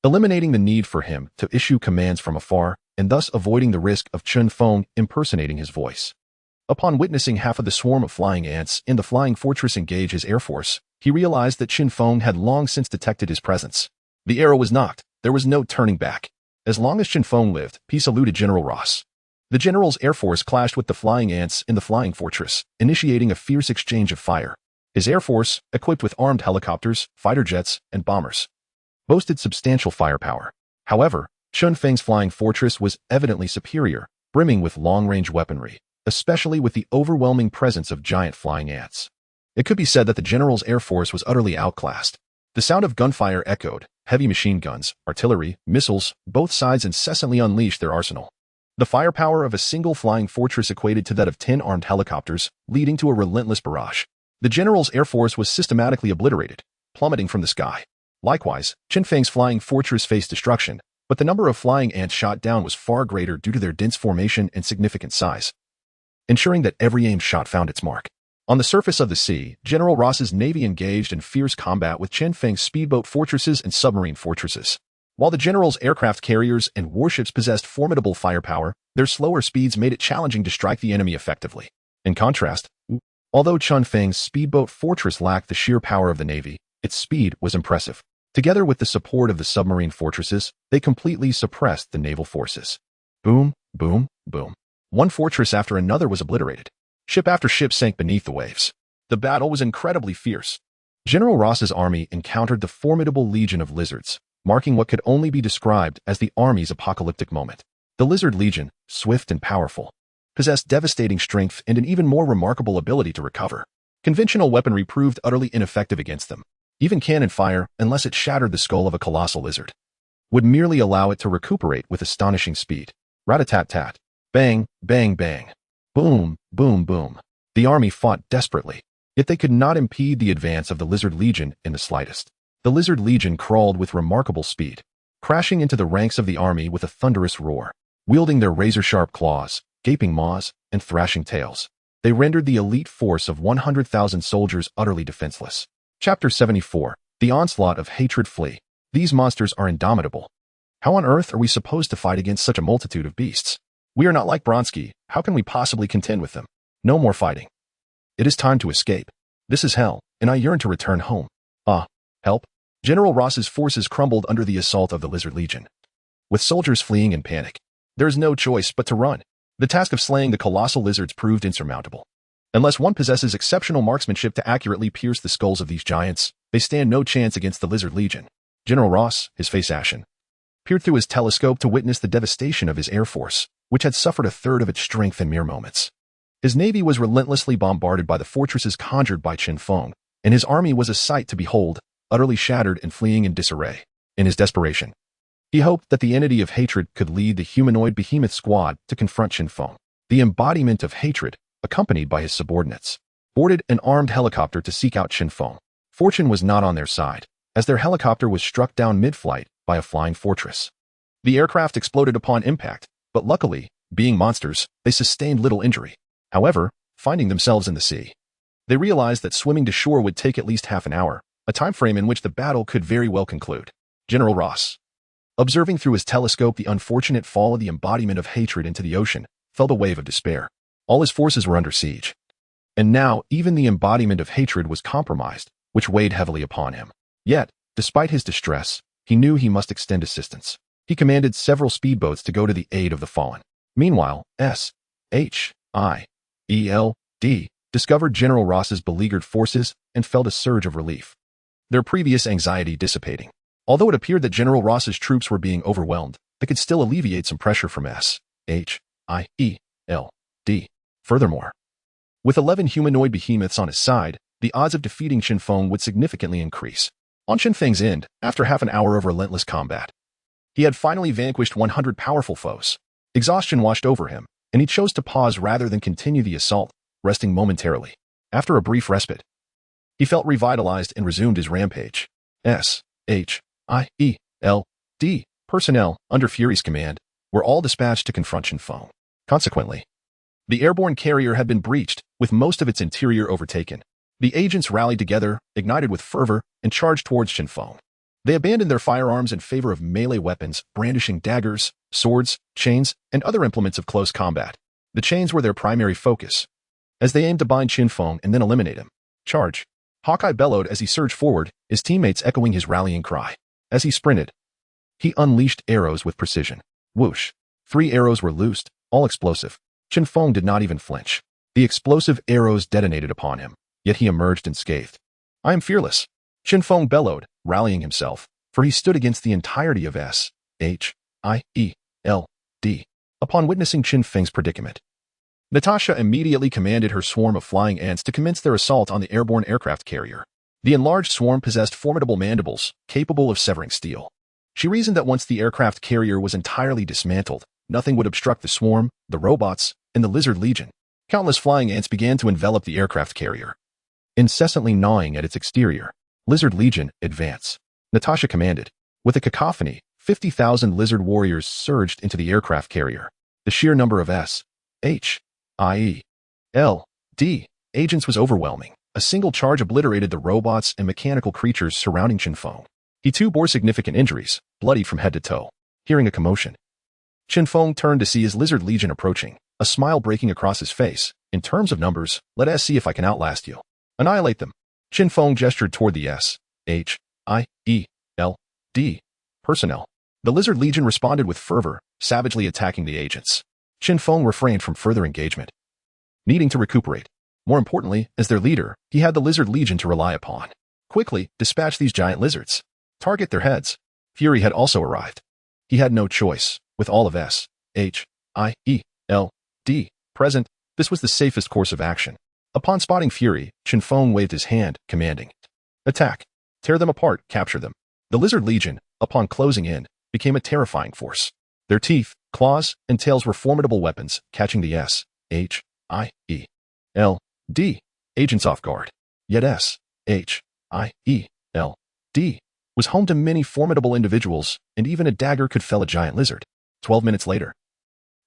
eliminating the need for him to issue commands from afar and thus avoiding the risk of Chen Feng impersonating his voice. Upon witnessing half of the swarm of flying ants in the flying fortress engage his air force, he realized that Chen Feng had long since detected his presence. The arrow was knocked. There was no turning back. As long as Chen Feng lived, peace eluded General Ross. The general's air force clashed with the flying ants in the flying fortress, initiating a fierce exchange of fire. His air force, equipped with armed helicopters, fighter jets, and bombers, boasted substantial firepower. However, Chen Feng's flying fortress was evidently superior, brimming with long-range weaponry, especially with the overwhelming presence of giant flying ants. It could be said that the general's air force was utterly outclassed. The sound of gunfire echoed. Heavy machine guns, artillery, missiles, both sides incessantly unleashed their arsenal. The firepower of a single flying fortress equated to that of 10 armed helicopters, leading to a relentless barrage. The general's air force was systematically obliterated, plummeting from the sky. Likewise, Chen Feng's flying fortress faced destruction, but the number of flying ants shot down was far greater due to their dense formation and significant size, ensuring that every aimed shot found its mark. On the surface of the sea, General Ross's navy engaged in fierce combat with Chen Feng's speedboat fortresses and submarine fortresses. While the general's aircraft carriers and warships possessed formidable firepower, their slower speeds made it challenging to strike the enemy effectively. In contrast, although Chen Feng's speedboat fortress lacked the sheer power of the navy, its speed was impressive. Together with the support of the submarine fortresses, they completely suppressed the naval forces. Boom, boom, boom. One fortress after another was obliterated. Ship after ship sank beneath the waves. The battle was incredibly fierce. General Ross's army encountered the formidable legion of lizards, marking what could only be described as the army's apocalyptic moment. The lizard legion, swift and powerful, possessed devastating strength and an even more remarkable ability to recover. Conventional weaponry proved utterly ineffective against them. Even cannon fire, unless it shattered the skull of a colossal lizard, would merely allow it to recuperate with astonishing speed. Rat-a-tat-tat. Bang, bang, bang. Boom, boom, boom. The army fought desperately, yet they could not impede the advance of the Lizard Legion in the slightest. The Lizard Legion crawled with remarkable speed, crashing into the ranks of the army with a thunderous roar. Wielding their razor-sharp claws, gaping maws, and thrashing tails, they rendered the elite force of 100,000 soldiers utterly defenseless. Chapter 74. The Onslaught of Hatred Flee. These monsters are indomitable. How on earth are we supposed to fight against such a multitude of beasts? We are not like Bronsky. How can we possibly contend with them? No more fighting. It is time to escape. This is hell, and I yearn to return home. Ah, help. General Ross's forces crumbled under the assault of the Lizard Legion, with soldiers fleeing in panic. There is no choice but to run. The task of slaying the colossal lizards proved insurmountable. Unless one possesses exceptional marksmanship to accurately pierce the skulls of these giants, they stand no chance against the Lizard Legion. General Ross, his face ashen, peered through his telescope to witness the devastation of his air force, which had suffered a third of its strength in mere moments. His navy was relentlessly bombarded by the fortresses conjured by Chen Feng, and his army was a sight to behold, utterly shattered and fleeing in disarray. In his desperation, he hoped that the entity of hatred could lead the humanoid behemoth squad to confront Chen Feng. The embodiment of hatred, accompanied by his subordinates, boarded an armed helicopter to seek out Chen Feng. Fortune was not on their side, as their helicopter was struck down mid-flight by a flying fortress. The aircraft exploded upon impact, but luckily, being monsters, they sustained little injury. However, finding themselves in the sea, they realized that swimming to shore would take at least half an hour, a time frame in which the battle could very well conclude. General Ross, observing through his telescope the unfortunate fall of the embodiment of hatred into the ocean, felt a wave of despair. All his forces were under siege. And now, even the embodiment of hatred was compromised, which weighed heavily upon him. Yet, despite his distress, he knew he must extend assistance. He commanded several speedboats to go to the aid of the fallen. Meanwhile, S.H.I.E.L.D. discovered General Ross's beleaguered forces and felt a surge of relief. their previous anxiety dissipating. Although it appeared that General Ross's troops were being overwhelmed, they could still alleviate some pressure from S.H.I.E.L.D. Furthermore, with 11 humanoid behemoths on his side, the odds of defeating Chen Feng would significantly increase. On Chen Feng's end, after half an hour of relentless combat, he had finally vanquished 100 powerful foes. Exhaustion washed over him, and he chose to pause rather than continue the assault, resting momentarily. After a brief respite, he felt revitalized and resumed his rampage. S.H.I.E.L.D. personnel, under Fury's command, were all dispatched to confront Chen Feng. Consequently, the airborne carrier had been breached, with most of its interior overtaken. The agents rallied together, ignited with fervor, and charged towards Chen Feng. They abandoned their firearms in favor of melee weapons, brandishing daggers, swords, chains, and other implements of close combat. The chains were their primary focus, as they aimed to bind Chen Feng and then eliminate him. Charge! Hawkeye bellowed as he surged forward, his teammates echoing his rallying cry. As he sprinted, he unleashed arrows with precision. Whoosh! 3 arrows were loosed, all explosive. Chen Feng did not even flinch. The explosive arrows detonated upon him, yet he emerged unscathed. I am fearless, Chen Feng bellowed, rallying himself, for he stood against the entirety of S.H.I.E.L.D. Upon witnessing Chen Feng's predicament, Natasha immediately commanded her swarm of flying ants to commence their assault on the airborne aircraft carrier. The enlarged swarm possessed formidable mandibles, capable of severing steel. She reasoned that once the aircraft carrier was entirely dismantled, nothing would obstruct the swarm, the robots, and the lizard legion. Countless flying ants began to envelop the aircraft carrier, incessantly gnawing at its exterior. Lizard Legion, advance, Natasha commanded. With a cacophony, 50,000 lizard warriors surged into the aircraft carrier. The sheer number of S.H.I.E.L.D. agents was overwhelming. A single charge obliterated the robots and mechanical creatures surrounding Chen Feng. He too bore significant injuries, bloodied from head to toe. Hearing a commotion, Chen Feng turned to see his lizard legion approaching, a smile breaking across his face. In terms of numbers, let us see if I can outlast you. Annihilate them. Chen Feng gestured toward the S.H.I.E.L.D. personnel. The lizard legion responded with fervor, savagely attacking the agents. Chen Feng refrained from further engagement, needing to recuperate. More importantly, as their leader, he had the lizard legion to rely upon. Quickly, dispatch these giant lizards. Target their heads. Fury had also arrived. He had no choice. With all of S.H.I.E.L.D. present, this was the safest course of action. Upon spotting Fury, Chen Feng waved his hand, commanding, attack. Tear them apart, capture them. The lizard legion, upon closing in, became a terrifying force. Their teeth, claws, and tails were formidable weapons, catching the S.H.I.E.L.D. agents off guard. Yet S.H.I.E.L.D. was home to many formidable individuals, and even a dagger could fell a giant lizard. 12 minutes later,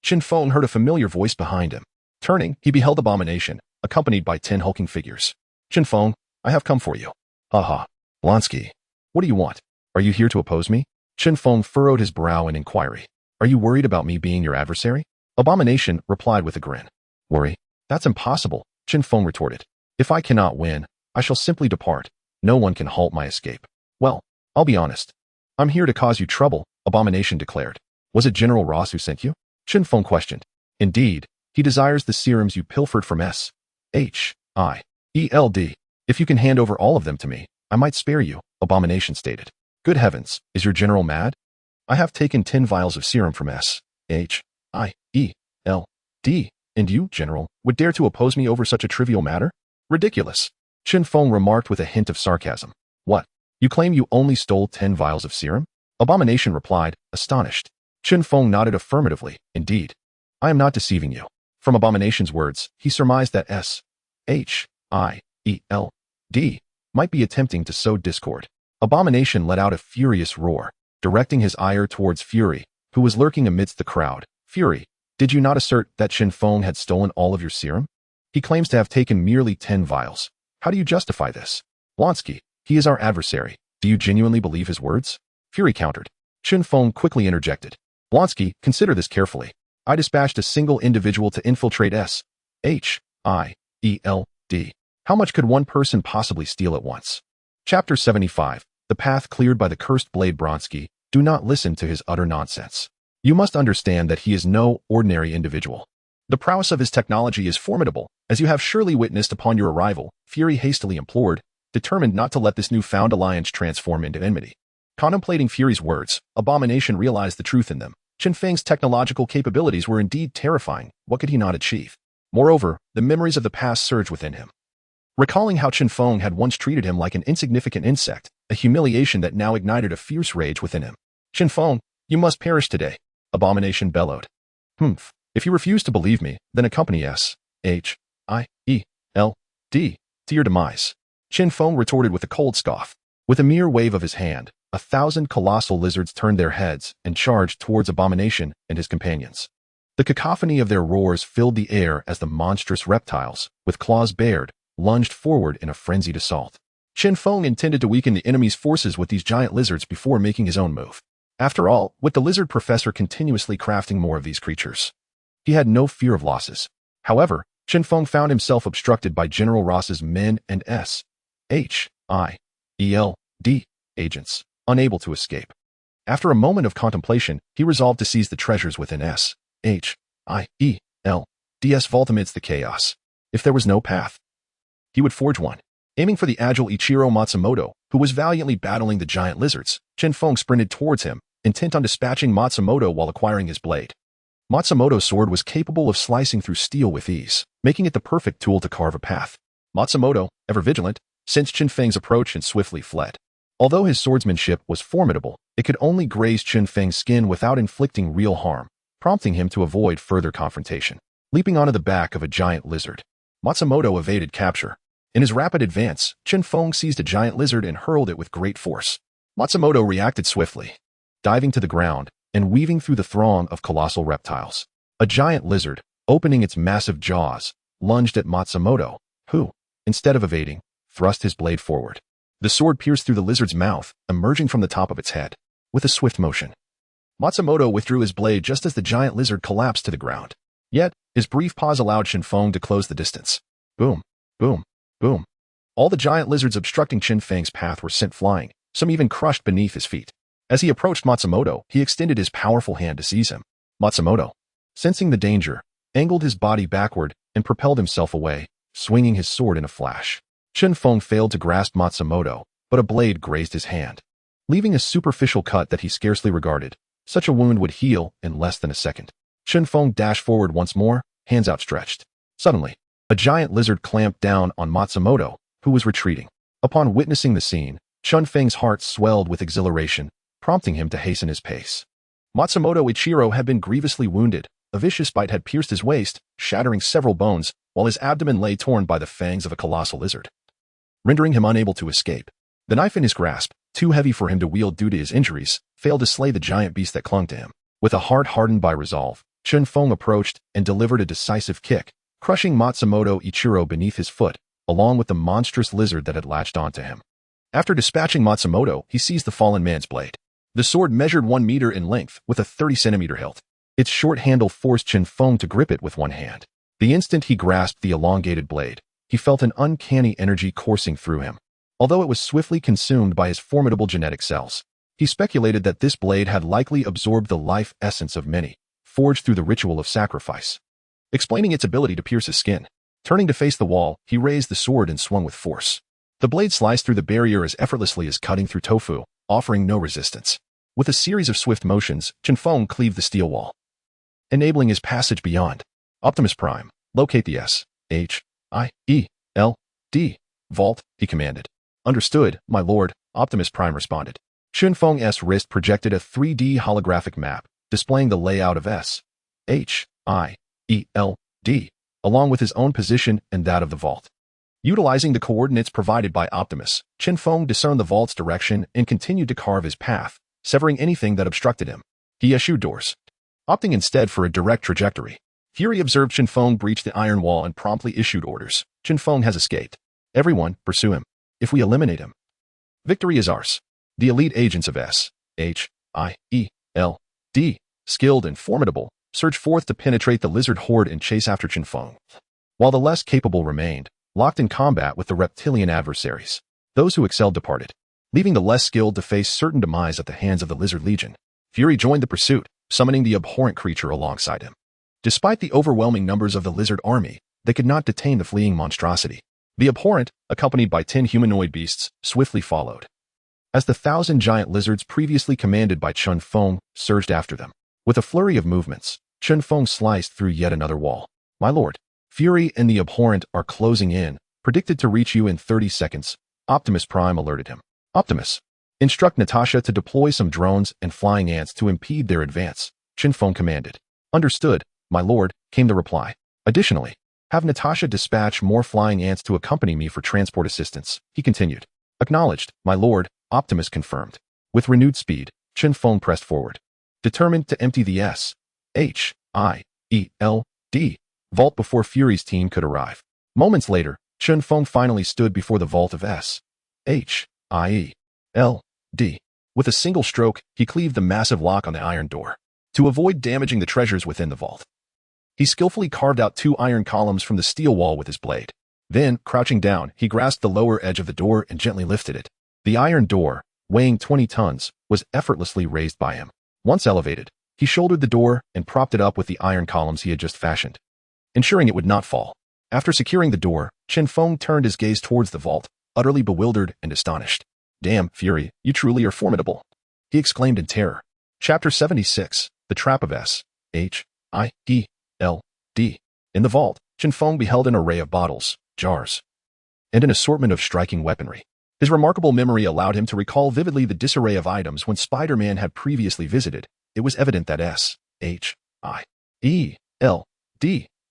Chen Feng heard a familiar voice behind him. Turning, he beheld Abomination, accompanied by 10 hulking figures. Chen Feng, I have come for you. Haha. Blonsky, what do you want? Are you here to oppose me? Chen Feng furrowed his brow in inquiry. Are you worried about me being your adversary? Abomination replied with a grin. Worry? That's impossible, Chen Feng retorted. If I cannot win, I shall simply depart. No one can halt my escape. Well, I'll be honest. I'm here to cause you trouble, Abomination declared. Was it General Ross who sent you? Chen Feng questioned. Indeed, he desires the serums you pilfered from S.H.I.E.L.D. If you can hand over all of them to me, I might spare you, Abomination stated. Good heavens, is your general mad? I have taken 10 vials of serum from S.H.I.E.L.D. And you, General, would dare to oppose me over such a trivial matter? Ridiculous. Chen Feng remarked with a hint of sarcasm. What? You claim you only stole 10 vials of serum? Abomination replied, astonished. Chen Feng nodded affirmatively. Indeed. I am not deceiving you. From Abomination's words, he surmised that S.H.I.E.L.D. might be attempting to sow discord. Abomination let out a furious roar, directing his ire towards Fury, who was lurking amidst the crowd. Fury, did you not assert that Chen Feng had stolen all of your serum? He claims to have taken merely 10 vials. How do you justify this? Blonsky, he is our adversary. Do you genuinely believe his words? Fury countered. Chen Feng quickly interjected. Blonsky, consider this carefully. I dispatched a single individual to infiltrate S.H.I.E.L.D. How much could one person possibly steal at once? Chapter 75. The path cleared by the cursed blade. Blonsky, do not listen to his utter nonsense. You must understand that he is no ordinary individual. The prowess of his technology is formidable, as you have surely witnessed upon your arrival, Fury hastily implored. determined not to let this newfound alliance transform into enmity. Contemplating Fury's words, Abomination realized the truth in them. Chen Feng's technological capabilities were indeed terrifying. What could he not achieve? Moreover, the memories of the past surged within him. Recalling how Chen Feng had once treated him like an insignificant insect, a humiliation that now ignited a fierce rage within him. Chen Feng, you must perish today, Abomination bellowed. Humph. If you refuse to believe me, then accompany S-H-I-E-L-D to your demise. Chen Feng retorted with a cold scoff. With a mere wave of his hand, 1,000 colossal lizards turned their heads and charged towards Abomination and his companions. The cacophony of their roars filled the air as the monstrous reptiles, with claws bared, lunged forward in a frenzied assault. Chen Feng intended to weaken the enemy's forces with these giant lizards before making his own move. After all, with the lizard professor continuously crafting more of these creatures, he had no fear of losses. However, Chen Feng found himself obstructed by General Ross's men and S-H-I-E-L-D agents, unable to escape. After a moment of contemplation, he resolved to seize the treasures within S-H-I-E-L-D's vault amidst the chaos. If there was no path, he would forge one. Aiming for the agile Ichiro Matsumoto, who was valiantly battling the giant lizards, Chen Feng sprinted towards him, intent on dispatching Matsumoto while acquiring his blade. Matsumoto's sword was capable of slicing through steel with ease, making it the perfect tool to carve a path. Matsumoto, ever vigilant, sensed Chen Feng's approach and swiftly fled. Although his swordsmanship was formidable, it could only graze Chen Feng's skin without inflicting real harm, prompting him to avoid further confrontation. Leaping onto the back of a giant lizard, Matsumoto evaded capture. In his rapid advance, Chen Feng seized a giant lizard and hurled it with great force. Matsumoto reacted swiftly, diving to the ground and weaving through the throng of colossal reptiles. A giant lizard, opening its massive jaws, lunged at Matsumoto, who, instead of evading, thrust his blade forward. The sword pierced through the lizard's mouth, emerging from the top of its head. With a swift motion, Matsumoto withdrew his blade just as the giant lizard collapsed to the ground. Yet, his brief pause allowed Chen Feng to close the distance. Boom, boom, boom. All the giant lizards obstructing Chen Feng's path were sent flying, some even crushed beneath his feet. As he approached Matsumoto, he extended his powerful hand to seize him. Matsumoto, sensing the danger, angled his body backward and propelled himself away, swinging his sword in a flash. Chen Feng failed to grasp Matsumoto, but a blade grazed his hand, leaving a superficial cut that he scarcely regarded. Such a wound would heal in less than a second. Chen Feng dashed forward once more, hands outstretched. Suddenly, a giant lizard clamped down on Matsumoto, who was retreating. Upon witnessing the scene, Chen Feng's heart swelled with exhilaration, prompting him to hasten his pace. Matsumoto Ichiro had been grievously wounded. A vicious bite had pierced his waist, shattering several bones, while his abdomen lay torn by the fangs of a colossal lizard, rendering him unable to escape. The knife in his grasp, too heavy for him to wield due to his injuries, failed to slay the giant beast that clung to him. With a heart hardened by resolve, Chen Feng approached and delivered a decisive kick, crushing Matsumoto Ichiro beneath his foot, along with the monstrous lizard that had latched onto him. After dispatching Matsumoto, he seized the fallen man's blade. The sword measured 1 meter in length with a 30-centimeter hilt. Its short handle forced Chen Feng to grip it with one hand. The instant he grasped the elongated blade, he felt an uncanny energy coursing through him. Although it was swiftly consumed by his formidable genetic cells, he speculated that this blade had likely absorbed the life essence of many, forged through the ritual of sacrifice, explaining its ability to pierce his skin. Turning to face the wall, he raised the sword and swung with force. The blade sliced through the barrier as effortlessly as cutting through tofu, offering no resistance. With a series of swift motions, Chen Feng cleaved the steel wall, enabling his passage beyond. Optimus Prime, locate the S-H-I-E-L-D vault, he commanded. Understood, my lord, Optimus Prime responded. Chen Feng's wrist projected a 3D holographic map, displaying the layout of S-H-I-E-L-D, along with his own position and that of the vault. Utilizing the coordinates provided by Optimus, Chen Feng discerned the vault's direction and continued to carve his path, severing anything that obstructed him. He eschewed doors, opting instead for a direct trajectory. Fury observed Chen Feng breach the iron wall and promptly issued orders. Chen Feng has escaped. Everyone, pursue him. If we eliminate him, victory is ours. The elite agents of S-H-I-E-L-D, skilled and formidable, surged forth to penetrate the lizard horde and chase after Chen Feng, while the less capable remained, locked in combat with the reptilian adversaries. Those who excelled departed, leaving the less skilled to face certain demise at the hands of the Lizard Legion. Fury joined the pursuit, summoning the abhorrent creature alongside him. Despite the overwhelming numbers of the lizard army, they could not detain the fleeing monstrosity. The abhorrent, accompanied by 10 humanoid beasts, swiftly followed. As the 1,000 giant lizards previously commanded by Chen Feng surged after them. With a flurry of movements, Chen Feng sliced through yet another wall. My lord, Fury and the abhorrent are closing in, predicted to reach you in 30 seconds, Optimus Prime alerted him. Optimus, instruct Natasha to deploy some drones and flying ants to impede their advance, Chen Feng commanded. Understood, my lord, came the reply. Additionally, have Natasha dispatch more flying ants to accompany me for transport assistance, he continued. Acknowledged, my lord, Optimus confirmed. With renewed speed, Chen Feng pressed forward. Determined to empty the S-H-I-E-L-D vault before Fury's team could arrive. Moments later, Chen Feng finally stood before the vault of S-H-I-E-L-D. With a single stroke, he cleaved the massive lock on the iron door. To avoid damaging the treasures within the vault, he skillfully carved out 2 iron columns from the steel wall with his blade. Then, crouching down, he grasped the lower edge of the door and gently lifted it. The iron door, weighing 20 tons, was effortlessly raised by him. Once elevated, he shouldered the door and propped it up with the iron columns he had just fashioned, ensuring it would not fall. After securing the door, Chen Feng turned his gaze towards the vault, utterly bewildered and astonished. Damn, Fury, you truly are formidable, he exclaimed in terror. Chapter 76, The Trap of S-H-I-E-L-D. In the vault, Chen Feng beheld an array of bottles, jars, and an assortment of striking weaponry. His remarkable memory allowed him to recall vividly the disarray of items when Spider-Man had previously visited. It was evident that S-H-I-E-L-D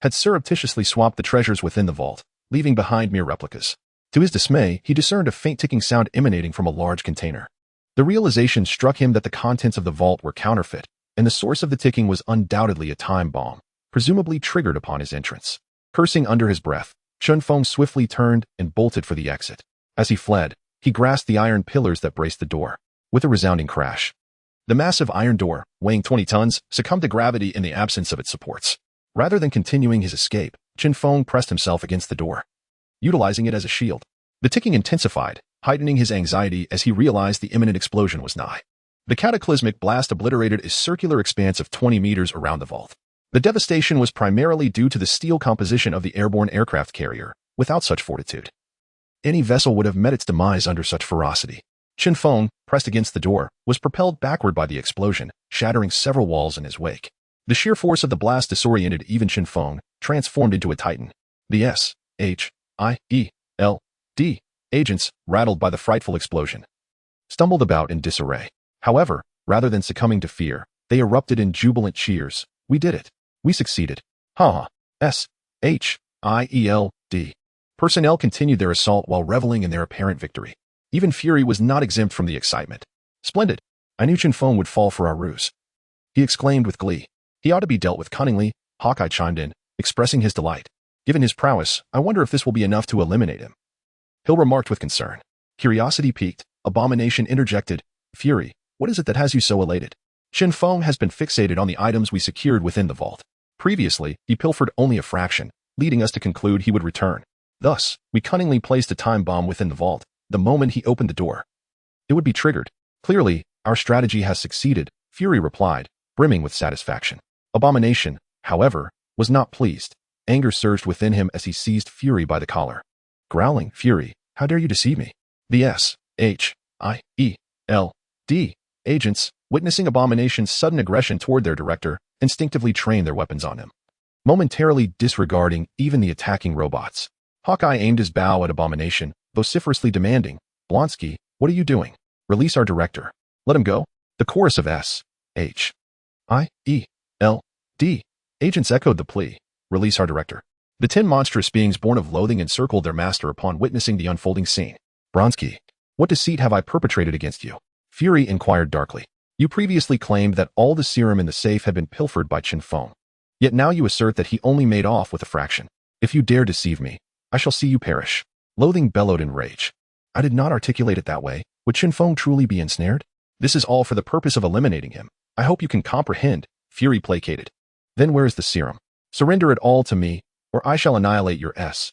had surreptitiously swapped the treasures within the vault, leaving behind mere replicas. To his dismay, he discerned a faint ticking sound emanating from a large container. The realization struck him that the contents of the vault were counterfeit, and the source of the ticking was undoubtedly a time bomb, presumably triggered upon his entrance. Cursing under his breath, Chen Feng swiftly turned and bolted for the exit. As he fled, he grasped the iron pillars that braced the door. With a resounding crash, the massive iron door, weighing 20 tons, succumbed to gravity in the absence of its supports. Rather than continuing his escape, Chen Feng pressed himself against the door, utilizing it as a shield. The ticking intensified, heightening his anxiety as he realized the imminent explosion was nigh. The cataclysmic blast obliterated a circular expanse of 20 meters around the vault. The devastation was primarily due to the steel composition of the airborne aircraft carrier. Without such fortitude, any vessel would have met its demise under such ferocity. Chen Feng, pressed against the door, was propelled backward by the explosion, shattering several walls in his wake. The sheer force of the blast disoriented even Chen Feng, transformed into a titan. The S-H-I-E-L-D agents, rattled by the frightful explosion, stumbled about in disarray. However, rather than succumbing to fear, they erupted in jubilant cheers. We did it. We succeeded. Ha! S-H-I-E-L-D. Personnel continued their assault while reveling in their apparent victory. Even Fury was not exempt from the excitement. Splendid. I knew Chen Feng would fall for our ruse, he exclaimed with glee. He ought to be dealt with cunningly, Hawkeye chimed in, expressing his delight. Given his prowess, I wonder if this will be enough to eliminate him, Hill remarked with concern. Curiosity piqued, Abomination interjected. Fury, what is it that has you so elated? Chen Feng has been fixated on the items we secured within the vault. Previously, he pilfered only a fraction, leading us to conclude he would return. Thus, we cunningly placed a time bomb within the vault. The moment he opened the door, it would be triggered. Clearly, our strategy has succeeded, Fury replied, brimming with satisfaction. Abomination, however, was not pleased. Anger surged within him as he seized Fury by the collar. Growling, Fury, how dare you deceive me? The S-H-I-E-L-D agents, witnessing Abomination's sudden aggression toward their director, instinctively trained their weapons on him, momentarily disregarding even the attacking robots. Hawkeye aimed his bow at Abomination, vociferously demanding, Blonsky, what are you doing? Release our director. Let him go. The chorus of S-H-I-E-L-D agents echoed the plea. Release our director. The 10 monstrous beings born of loathing encircled their master upon witnessing the unfolding scene. Bronsky, what deceit have I perpetrated against you? Fury inquired darkly. You previously claimed that all the serum in the safe had been pilfered by Chen Feng. Yet now you assert that he only made off with a fraction. If you dare deceive me, I shall see you perish. Loathing bellowed in rage. I did not articulate it that way. Would Chen Feng truly be ensnared? This is all for the purpose of eliminating him. I hope you can comprehend, Fury placated. Then where is the serum? Surrender it all to me, or I shall annihilate your S-H-I-E-L-D,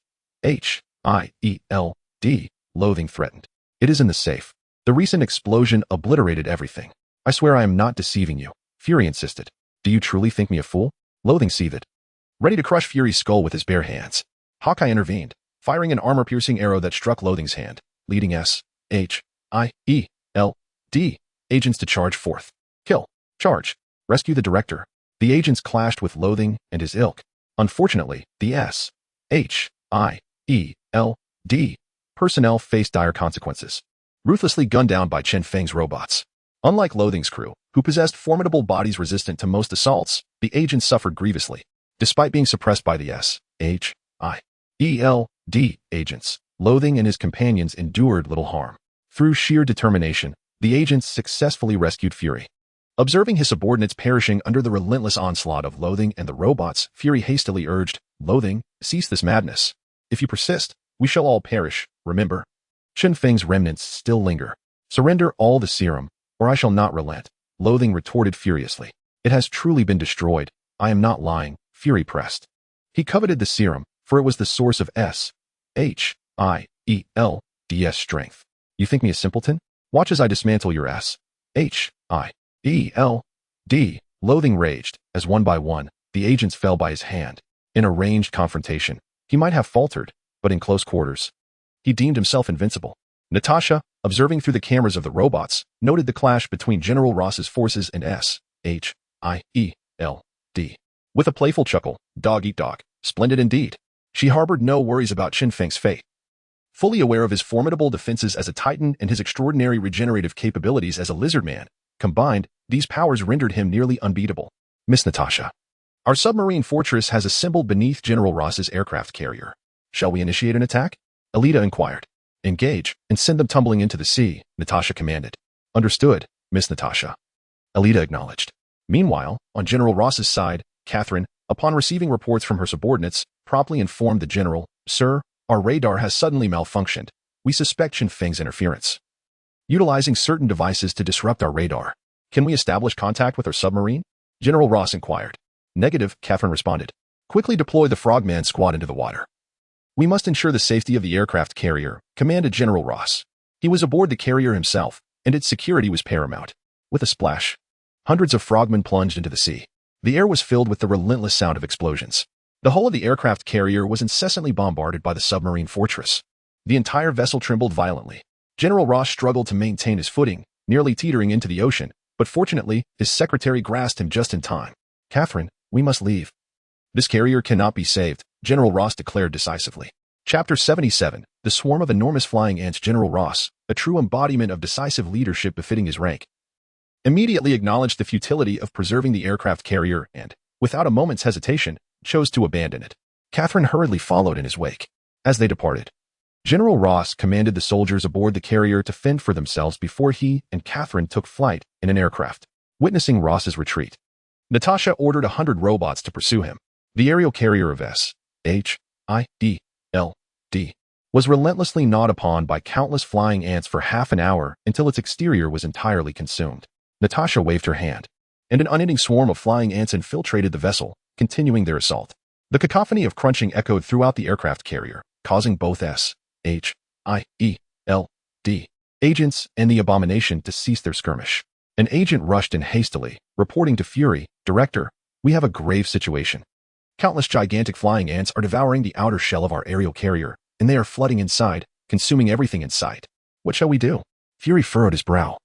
Loathing threatened. It is in the safe. The recent explosion obliterated everything. I swear I am not deceiving you, Fury insisted. Do you truly think me a fool? Loathing seethed, ready to crush Fury's skull with his bare hands. Hawkeye intervened. firing an armor-piercing arrow that struck Loathing's hand, leading S.H.I.E.L.D. agents to charge forth. Kill. Charge. Rescue the director. The agents clashed with Loathing and his ilk. Unfortunately, the S.H.I.E.L.D. personnel faced dire consequences. Ruthlessly gunned down by Chen Feng's robots. Unlike Loathing's crew, who possessed formidable bodies resistant to most assaults, the agents suffered grievously. Despite being suppressed by the S.H.I.E.L.D. agents, Loathing and his companions endured little harm. Through sheer determination, the agents successfully rescued Fury. Observing his subordinates perishing under the relentless onslaught of Loathing and the robots, Fury hastily urged, "Loathing, cease this madness. If you persist, we shall all perish, remember." Chen Feng's remnants still linger. "Surrender all the serum, or I shall not relent," Loathing retorted furiously. "It has truly been destroyed. I am not lying," Fury pressed. He coveted the serum, for it was the source of S.H.I.E.L.D.'s strength. "You think me a simpleton? Watch as I dismantle your S.H.I.E.L.D. Loathing raged, as one by one, the agents fell by his hand. In a ranged confrontation, he might have faltered, but in close quarters, he deemed himself invincible. Natasha, observing through the cameras of the robots, noted the clash between General Ross's forces and S.H.I.E.L.D. With a playful chuckle, "Dog eat dog, splendid indeed." She harbored no worries about Chen Feng's fate. Fully aware of his formidable defenses as a Titan and his extraordinary regenerative capabilities as a lizard man, combined, these powers rendered him nearly unbeatable. "Miss Natasha, our submarine fortress has assembled beneath General Ross's aircraft carrier. Shall we initiate an attack?" Alita inquired. "Engage, and send them tumbling into the sea," Natasha commanded. "Understood, Miss Natasha." Alita acknowledged. Meanwhile, on General Ross's side, Catherine, upon receiving reports from her subordinates, promptly informed the general, "Sir, our radar has suddenly malfunctioned. We suspect Chen Feng's interference. Utilizing certain devices to disrupt our radar. Can we establish contact with our submarine?" General Ross inquired. "Negative," Catherine responded. "Quickly deploy the Frogman squad into the water." "We must ensure the safety of the aircraft carrier," commanded General Ross. He was aboard the carrier himself, and its security was paramount. With a splash, hundreds of frogmen plunged into the sea. The air was filled with the relentless sound of explosions. The hull of the aircraft carrier was incessantly bombarded by the submarine fortress. The entire vessel trembled violently. General Ross struggled to maintain his footing, nearly teetering into the ocean, but fortunately, his secretary grasped him just in time. "Catherine, we must leave. This carrier cannot be saved," General Ross declared decisively. Chapter 77, The Swarm of Enormous Flying Ants. General Ross, a true embodiment of decisive leadership befitting his rank, immediately acknowledged the futility of preserving the aircraft carrier and, without a moment's hesitation, chose to abandon it. Catherine hurriedly followed in his wake. As they departed, General Ross commanded the soldiers aboard the carrier to fend for themselves before he and Catherine took flight in an aircraft. Witnessing Ross's retreat, Natasha ordered 100 robots to pursue him. The aerial carrier of S.H.I.E.L.D. was relentlessly gnawed upon by countless flying ants for half an hour until its exterior was entirely consumed. Natasha waved her hand, and an unending swarm of flying ants infiltrated the vessel, continuing their assault. The cacophony of crunching echoed throughout the aircraft carrier, causing both S.H.I.E.L.D. agents and the abomination to cease their skirmish. An agent rushed in hastily, reporting to Fury, "Director, we have a grave situation. Countless gigantic flying ants are devouring the outer shell of our aerial carrier, and they are flooding inside, consuming everything in sight. What shall we do?" Fury furrowed his brow,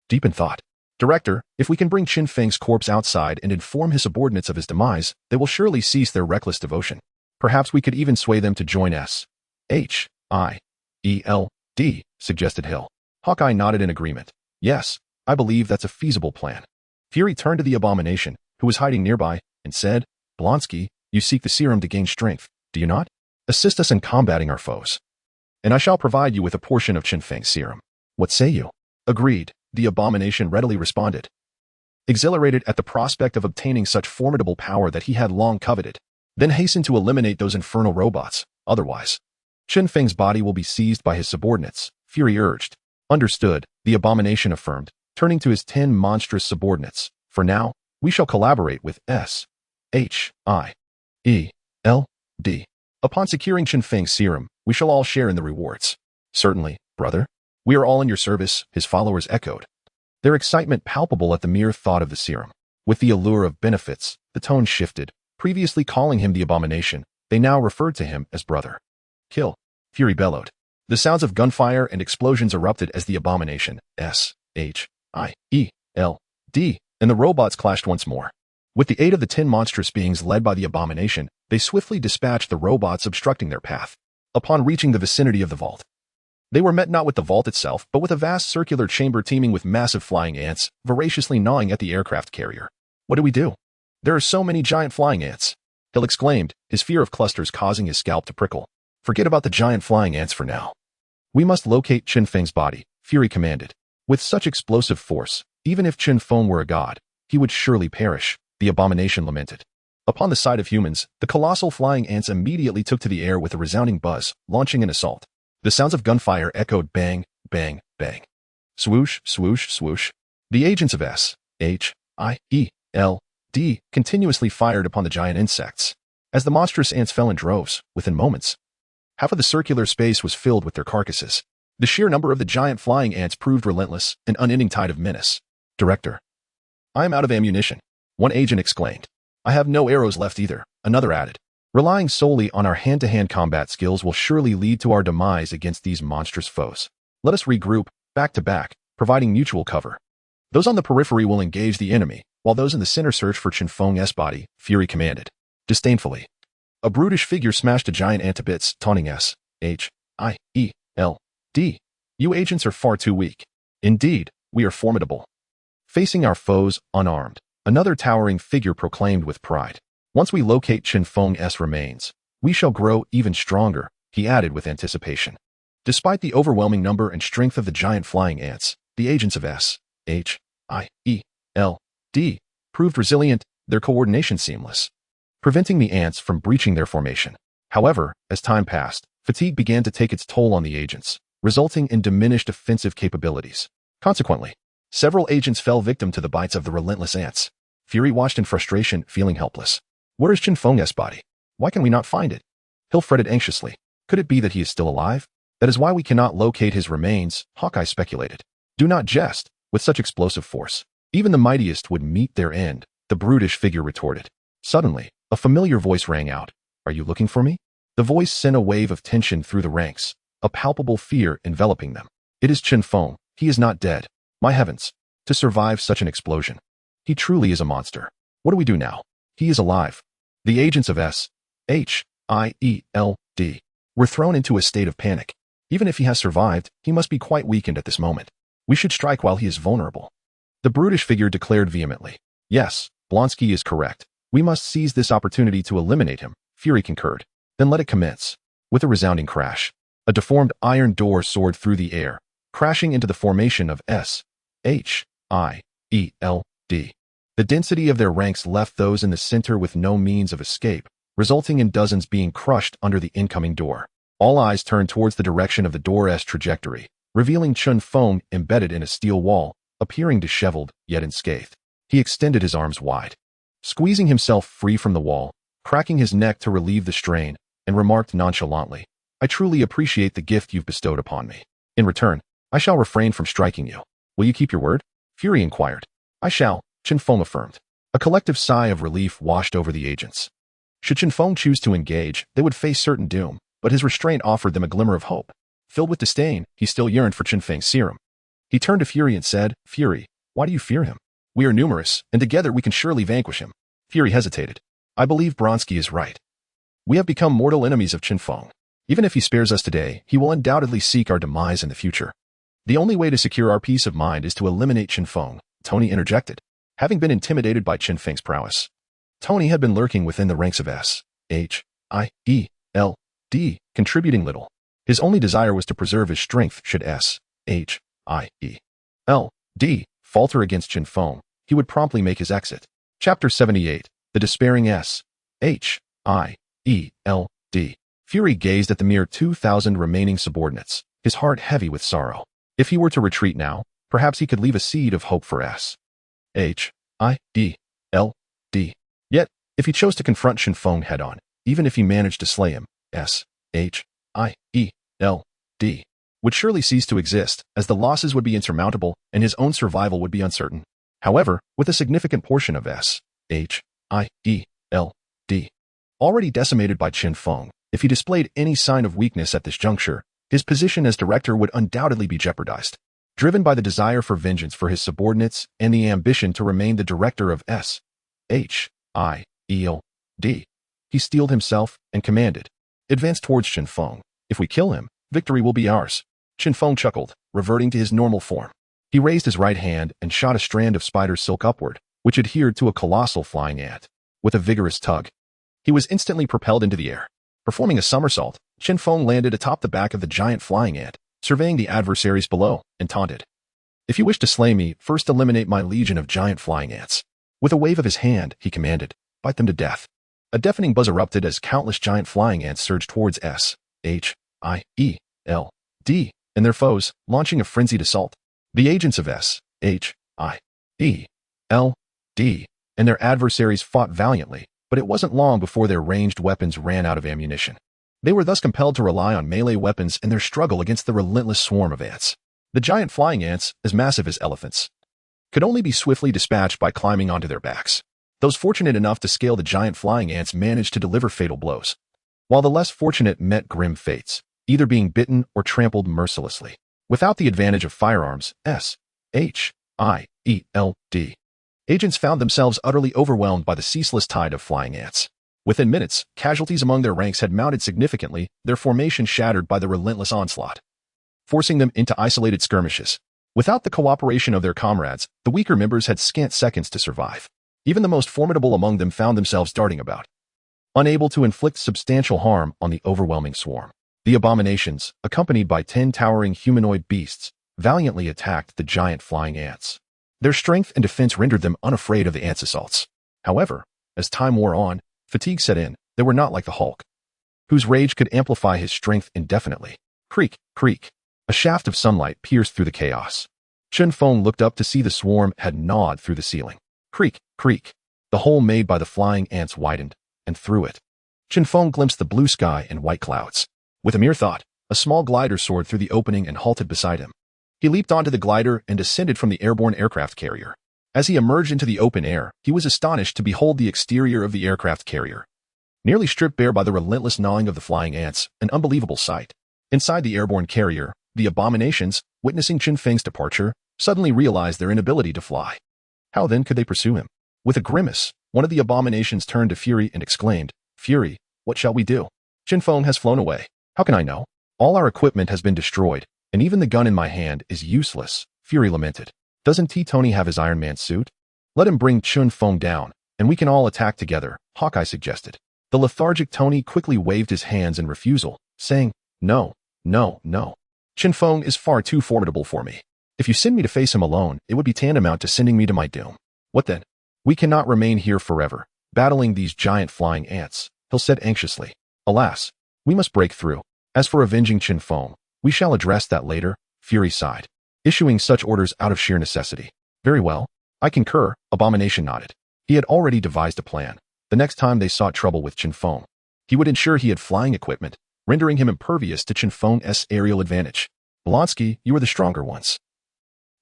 deep in thought. "Director, if we can bring Chen Feng's corpse outside and inform his subordinates of his demise, they will surely cease their reckless devotion. Perhaps we could even sway them to join S.H.I.E.L.D., suggested Hill. Hawkeye nodded in agreement. "Yes, I believe that's a feasible plan." Fury turned to the abomination, who was hiding nearby, and said, "Blonsky, you seek the serum to gain strength, do you not? Assist us in combating our foes, and I shall provide you with a portion of Chen Feng's serum. What say you?" "Agreed," the abomination readily responded, exhilarated at the prospect of obtaining such formidable power that he had long coveted. "Then hasten to eliminate those infernal robots, otherwise Chen Feng's body will be seized by his subordinates," Fury urged. "Understood," the abomination affirmed, turning to his 10 monstrous subordinates. "For now, we shall collaborate with S.H.I.E.L.D. Upon securing Chen Feng's serum, we shall all share in the rewards." "Certainly, brother. We are all in your service," his followers echoed, their excitement palpable at the mere thought of the serum. With the allure of benefits, the tone shifted. Previously calling him the abomination, they now referred to him as brother. "Kill." Fury bellowed. The sounds of gunfire and explosions erupted as the abomination, S-H-I-E-L-D, and the robots clashed once more. With the aid of the 10 monstrous beings led by the abomination, they swiftly dispatched the robots obstructing their path. Upon reaching the vicinity of the vault, they were met not with the vault itself, but with a vast circular chamber teeming with massive flying ants, voraciously gnawing at the aircraft carrier. What do we do? There are so many giant flying ants, Hill exclaimed, his fear of clusters causing his scalp to prickle. Forget about the giant flying ants for now. We must locate Chen Feng's body, Fury commanded. With such explosive force, even if Chen Feng were a god, he would surely perish, the abomination lamented. Upon the sight of humans, the colossal flying ants immediately took to the air with a resounding buzz, launching an assault. The sounds of gunfire echoed bang, bang, bang. Swoosh, swoosh, swoosh. The agents of S-H-I-E-L-D continuously fired upon the giant insects. As the monstrous ants fell in droves, within moments, half of the circular space was filled with their carcasses. The sheer number of the giant flying ants proved relentless, an unending tide of menace. Director, I am out of ammunition, one agent exclaimed. I have no arrows left either, another added. Relying solely on our hand-to-hand combat skills will surely lead to our demise against these monstrous foes. Let us regroup, back to back, providing mutual cover. Those on the periphery will engage the enemy, while those in the center search for Chen Feng's body, Fury commanded. Disdainfully, a brutish figure smashed a giant ant to bits, taunting S-H-I-E-L-D. You agents are far too weak. Indeed, we are formidable. Facing our foes, unarmed, another towering figure proclaimed with pride. Once we locate Chen Feng's remains, we shall grow even stronger, he added with anticipation. Despite the overwhelming number and strength of the giant flying ants, the agents of S-H-I-E-L-D proved resilient, their coordination seamless, preventing the ants from breaching their formation. However, as time passed, fatigue began to take its toll on the agents, resulting in diminished offensive capabilities. Consequently, several agents fell victim to the bites of the relentless ants. Fury watched in frustration, feeling helpless. Where is Chen Feng's body? Why can we not find it? Hill fretted anxiously. Could it be that he is still alive? That is why we cannot locate his remains, Hawkeye speculated. Do not jest. With such explosive force, even the mightiest would meet their end, the brutish figure retorted. Suddenly, a familiar voice rang out. Are you looking for me? The voice sent a wave of tension through the ranks, a palpable fear enveloping them. It is Chen Feng. He is not dead. My heavens. To survive such an explosion. He truly is a monster. What do we do now? He is alive. The agents of S-H-I-E-L-D were thrown into a state of panic. Even if he has survived, he must be quite weakened at this moment. We should strike while he is vulnerable. The brutish figure declared vehemently. Yes, Blonsky is correct. We must seize this opportunity to eliminate him, Fury concurred. Then let it commence. With a resounding crash, a deformed iron door soared through the air, crashing into the formation of S-H-I-E-L-D. The density of their ranks left those in the center with no means of escape, resulting in dozens being crushed under the incoming door. All eyes turned towards the direction of the door's trajectory, revealing Chen Feng embedded in a steel wall, appearing disheveled, yet unscathed. He extended his arms wide, squeezing himself free from the wall, cracking his neck to relieve the strain, and remarked nonchalantly, I truly appreciate the gift you've bestowed upon me. In return, I shall refrain from striking you. Will you keep your word? Fury inquired. I shall, Chen Feng affirmed. A collective sigh of relief washed over the agents. Should Chen Feng choose to engage, they would face certain doom, but his restraint offered them a glimmer of hope. Filled with disdain, he still yearned for Chen Feng's serum. He turned to Fury and said, Fury, why do you fear him? We are numerous, and together we can surely vanquish him. Fury hesitated. I believe Blonsky is right. We have become mortal enemies of Chen Feng. Even if he spares us today, he will undoubtedly seek our demise in the future. The only way to secure our peace of mind is to eliminate Chen Feng, Tony interjected. Having been intimidated by Chen Feng's prowess, Tony had been lurking within the ranks of S-H-I-E-L-D, contributing little. His only desire was to preserve his strength should S-H-I-E-L-D falter against Chen Feng. He would promptly make his exit. Chapter 78, The Despairing S-H-I-E-L-D. Fury gazed at the mere 2,000 remaining subordinates, his heart heavy with sorrow. If he were to retreat now, perhaps he could leave a seed of hope for S-H-I-E-L-D. Yet, if he chose to confront Chen Feng head-on, even if he managed to slay him, S-H-I-E-L-D would surely cease to exist, as the losses would be insurmountable and his own survival would be uncertain. However, with a significant portion of S-H-I-E-L-D already decimated by Chen Feng, If he displayed any sign of weakness at this juncture, his position as director would undoubtedly be jeopardized. Driven by the desire for vengeance for his subordinates and the ambition to remain the director of Ascension, he steeled himself and commanded, "Advance towards Chen Feng. If we kill him, victory will be ours." Chen Feng chuckled, reverting to his normal form. He raised his right hand and shot a strand of spider silk upward, which adhered to a colossal flying ant. With a vigorous tug, he was instantly propelled into the air. Performing a somersault, Chen Feng landed atop the back of the giant flying ant, surveying the adversaries below, and taunted, "If you wish to slay me, first eliminate my legion of giant flying ants." With a wave of his hand, he commanded, "Bite them to death." A deafening buzz erupted as countless giant flying ants surged towards Ascension and their foes, launching a frenzied assault. The agents of Ascension and their adversaries fought valiantly, but it wasn't long before their ranged weapons ran out of ammunition. They were thus compelled to rely on melee weapons in their struggle against the relentless swarm of ants. The giant flying ants, as massive as elephants, could only be swiftly dispatched by climbing onto their backs. Those fortunate enough to scale the giant flying ants managed to deliver fatal blows, while the less fortunate met grim fates, either being bitten or trampled mercilessly. Without the advantage of firearms, agents found themselves utterly overwhelmed by the ceaseless tide of flying ants. Within minutes, casualties among their ranks had mounted significantly, their formation shattered by the relentless onslaught, forcing them into isolated skirmishes. Without the cooperation of their comrades, the weaker members had scant seconds to survive. Even the most formidable among them found themselves darting about, unable to inflict substantial harm on the overwhelming swarm. The abominations, accompanied by 10 towering humanoid beasts, valiantly attacked the giant flying ants. Their strength and defense rendered them unafraid of the ants' assaults. However, as time wore on, fatigue set in. They were not like the Hulk, whose rage could amplify his strength indefinitely. Creak, creak. A shaft of sunlight pierced through the chaos. Chen Feng looked up to see the swarm had gnawed through the ceiling. Creak, creak. The hole made by the flying ants widened, and through it, Chen Feng glimpsed the blue sky and white clouds. With a mere thought, a small glider soared through the opening and halted beside him. He leaped onto the glider and descended from the airborne aircraft carrier. As he emerged into the open air, he was astonished to behold the exterior of the aircraft carrier, nearly stripped bare by the relentless gnawing of the flying ants, an unbelievable sight. Inside the airborne carrier, the abominations, witnessing Chen Feng's departure, suddenly realized their inability to fly. How then could they pursue him? With a grimace, one of the abominations turned to Fury and exclaimed, "Fury, what shall we do? Chen Feng has flown away. How can I know? All our equipment has been destroyed, and even the gun in my hand is useless," Fury lamented. "Doesn't T-Tony have his Iron Man suit? Let him bring Chen Feng down, and we can all attack together," Hawkeye suggested. The lethargic Tony quickly waved his hands in refusal, saying, "No, no, no. Chen Feng is far too formidable for me. If you send me to face him alone, it would be tantamount to sending me to my doom." "What then? We cannot remain here forever, battling these giant flying ants," Hill said anxiously. "Alas, we must break through. As for avenging Chen Feng, we shall address that later," Fury sighed, issuing such orders out of sheer necessity. "Very well, I concur," Abomination nodded. He had already devised a plan. The next time they sought trouble with Chen Feng, he would ensure he had flying equipment, rendering him impervious to Chen Feng's aerial advantage. "Blonsky, you are the stronger ones.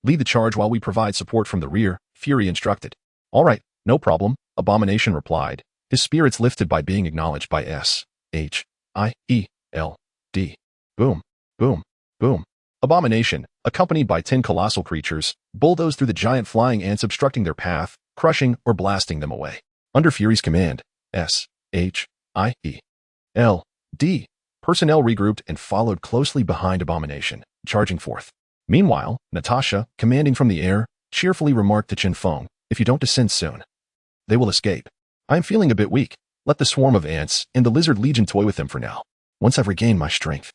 Lead the charge while we provide support from the rear," Fury instructed. "All right, no problem," Abomination replied, his spirits lifted by being acknowledged by Ascension. Boom, boom, boom. Abomination, accompanied by 10 colossal creatures, bulldozed through the giant flying ants, obstructing their path, crushing or blasting them away. Under Fury's command, personnel regrouped and followed closely behind Abomination, charging forth. Meanwhile, Natasha, commanding from the air, cheerfully remarked to Chen Feng, "If you don't descend soon, they will escape. I am feeling a bit weak. Let the swarm of ants and the lizard legion toy with them for now. Once I've regained my strength,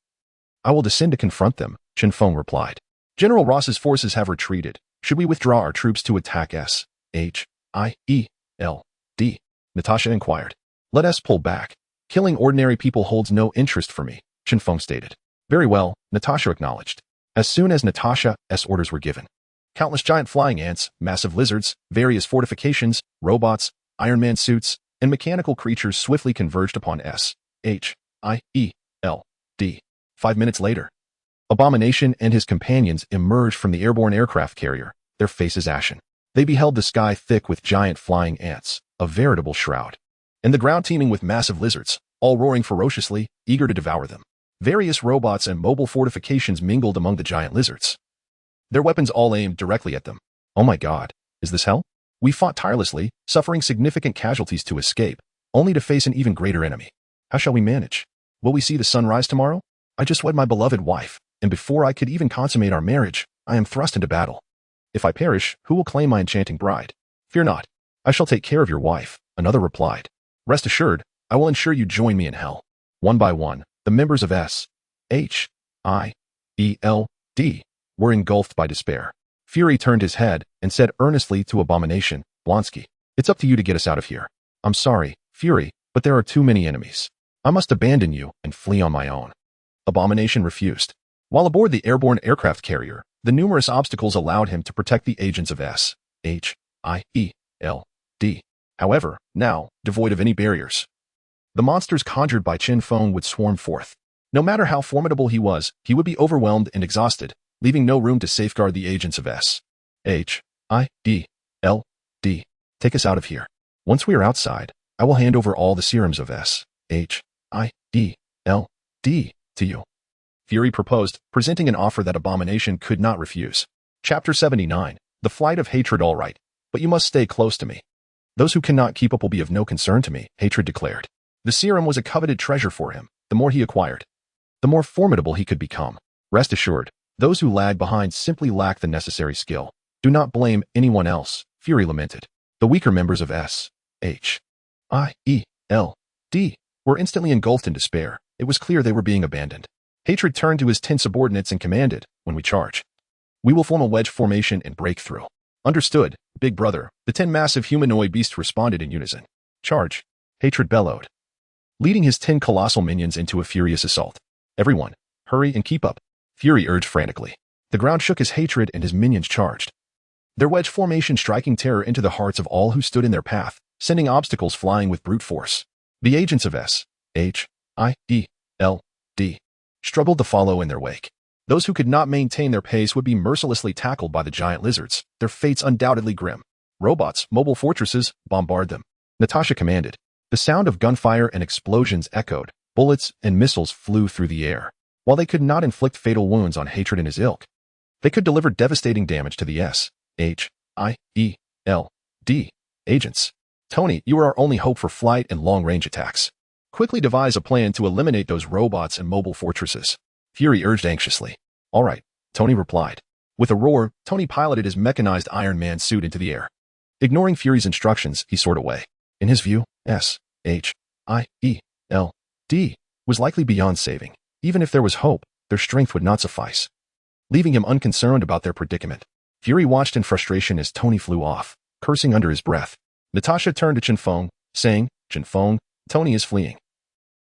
I will descend to confront them," Chen Feng replied. "General Ross's forces have retreated. Should we withdraw our troops to attack Ascension? Natasha inquired. "Let us pull back. Killing ordinary people holds no interest for me," Chen Feng stated. "Very well," Natasha acknowledged. As soon as Natasha's orders were given, countless giant flying ants, massive lizards, various fortifications, robots, Iron Man suits, and mechanical creatures swiftly converged upon Ascension. 5 minutes later, Abomination and his companions emerged from the airborne aircraft carrier, their faces ashen. They beheld the sky thick with giant flying ants, a veritable shroud, and the ground teeming with massive lizards, all roaring ferociously, eager to devour them. Various robots and mobile fortifications mingled among the giant lizards, their weapons all aimed directly at them. Oh my god, is this hell? We fought tirelessly, suffering significant casualties to escape, only to face an even greater enemy. How shall we manage? Will we see the sun rise tomorrow? I just wed my beloved wife, and before I could even consummate our marriage, I am thrust into battle. If I perish, who will claim my enchanting bride? Fear not. I shall take care of your wife, another replied. Rest assured, I will ensure you join me in hell. One by one, the members of S.H.I.E.L.D. were engulfed by despair. Fury turned his head and said earnestly to Abomination, Blonsky, it's up to you to get us out of here. I'm sorry, Fury, but there are too many enemies. I must abandon you and flee on my own. Abomination refused. While aboard the airborne aircraft carrier, the numerous obstacles allowed him to protect the agents of S.H.I.E.L.D. However, now, devoid of any barriers, the monsters conjured by Chen Feng would swarm forth. No matter how formidable he was, he would be overwhelmed and exhausted, leaving no room to safeguard the agents of S.H.I.E.L.D. Take us out of here. Once we are outside, I will hand over all the serums of S.H.I.E.L.D. to you. Fury proposed, presenting an offer that Abomination could not refuse. Chapter 79. The Flight of Hatred. All right, but you must stay close to me. Those who cannot keep up will be of no concern to me, Hatred declared. The serum was a coveted treasure for him. The more he acquired, the more formidable he could become. Rest assured, those who lag behind simply lack the necessary skill. Do not blame anyone else, Fury lamented. The weaker members of S.H.I.E.L.D. were instantly engulfed in despair. It was clear they were being abandoned. Hatred turned to his 10 subordinates and commanded, when we charge, we will form a wedge formation and break through. Understood, Big Brother. The 10 massive humanoid beasts responded in unison. Charge, Hatred bellowed, leading his 10 colossal minions into a furious assault. Everyone, hurry and keep up, Fury urged frantically. The ground shook as Hatred and his minions charged, their wedge formation striking terror into the hearts of all who stood in their path, sending obstacles flying with brute force. The agents of S.H.I.E.L.D. struggled to follow in their wake. Those who could not maintain their pace would be mercilessly tackled by the giant lizards, their fates undoubtedly grim. Robots, mobile fortresses, bombard them, Natasha commanded. The sound of gunfire and explosions echoed. Bullets and missiles flew through the air. While they could not inflict fatal wounds on Hatred and his ilk, they could deliver devastating damage to the S.H.I.E.L.D. agents. Tony, you are our only hope for flight and long-range attacks. Quickly devise a plan to eliminate those robots and mobile fortresses, Fury urged anxiously. All right, Tony replied. With a roar, Tony piloted his mechanized Iron Man suit into the air. Ignoring Fury's instructions, he soared away. In his view, S.H.I.E.L.D. was likely beyond saving. Even if there was hope, their strength would not suffice. Leaving him unconcerned about their predicament, Fury watched in frustration as Tony flew off, cursing under his breath. Natasha turned to Chen Feng, saying, Chen Feng, Tony is fleeing.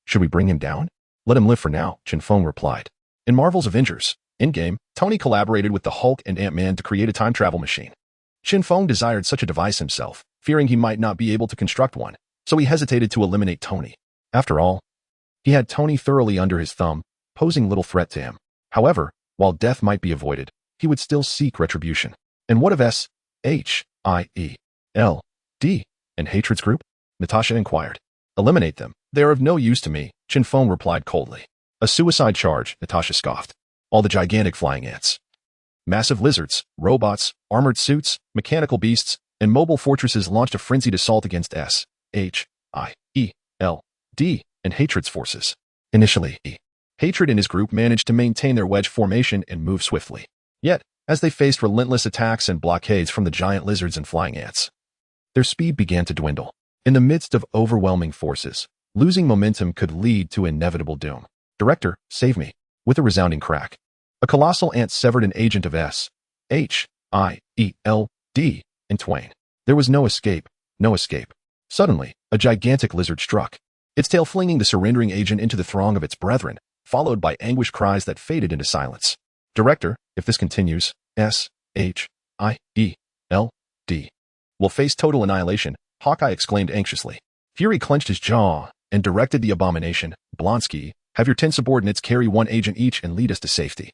Should we bring him down? Let him live for now, Chen Feng replied. In Marvel's Avengers, Endgame, Tony collaborated with the Hulk and Ant-Man to create a time travel machine. Chen Feng desired such a device himself, fearing he might not be able to construct one, so he hesitated to eliminate Tony. After all, he had Tony thoroughly under his thumb, posing little threat to him. However, while death might be avoided, he would still seek retribution. And what of S.H.I.E.L.D. and Hatred's group? Natasha inquired. Eliminate them. They are of no use to me, Chen Feng replied coldly. A suicide charge, Natasha scoffed. All the gigantic flying ants, massive lizards, robots, armored suits, mechanical beasts, and mobile fortresses launched a frenzied assault against S.H.I.E.L.D. and Hatred's forces. Initially, Hatred and his group managed to maintain their wedge formation and move swiftly. Yet, as they faced relentless attacks and blockades from the giant lizards and flying ants, their speed began to dwindle. In the midst of overwhelming forces, losing momentum could lead to inevitable doom. Director, save me. With a resounding crack, a colossal ant severed an agent of S.H.I.E.L.D. in twain. There was no escape, no escape. Suddenly, a gigantic lizard struck, its tail flinging the surrendering agent into the throng of its brethren, followed by anguished cries that faded into silence. Director, if this continues, S.H.I.E.L.D. will face total annihilation, Hawkeye exclaimed anxiously. Fury clenched his jaw and directed the Abomination, Blonsky, have your 10 subordinates carry one agent each and lead us to safety.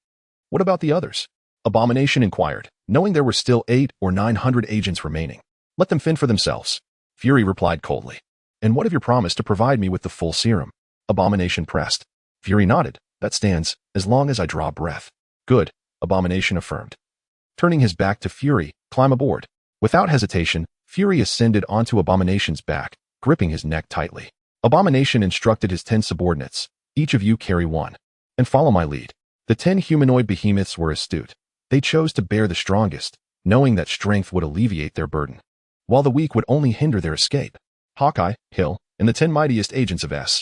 What about the others? Abomination inquired, knowing there were still 800 or 900 agents remaining. Let them fend for themselves. Fury replied coldly. And what of your promise to provide me with the full serum? Abomination pressed. Fury nodded. That stands, as long as I draw breath. Good, Abomination affirmed. Turning his back to Fury, climb aboard. Without hesitation, Fury ascended onto Abomination's back, gripping his neck tightly. Abomination instructed his 10 subordinates. Each of you carry one. And follow my lead. The 10 humanoid behemoths were astute. They chose to bear the strongest, knowing that strength would alleviate their burden, while the weak would only hinder their escape. Hawkeye, Hill, and the 10 mightiest agents of S.H.I.E.L.D.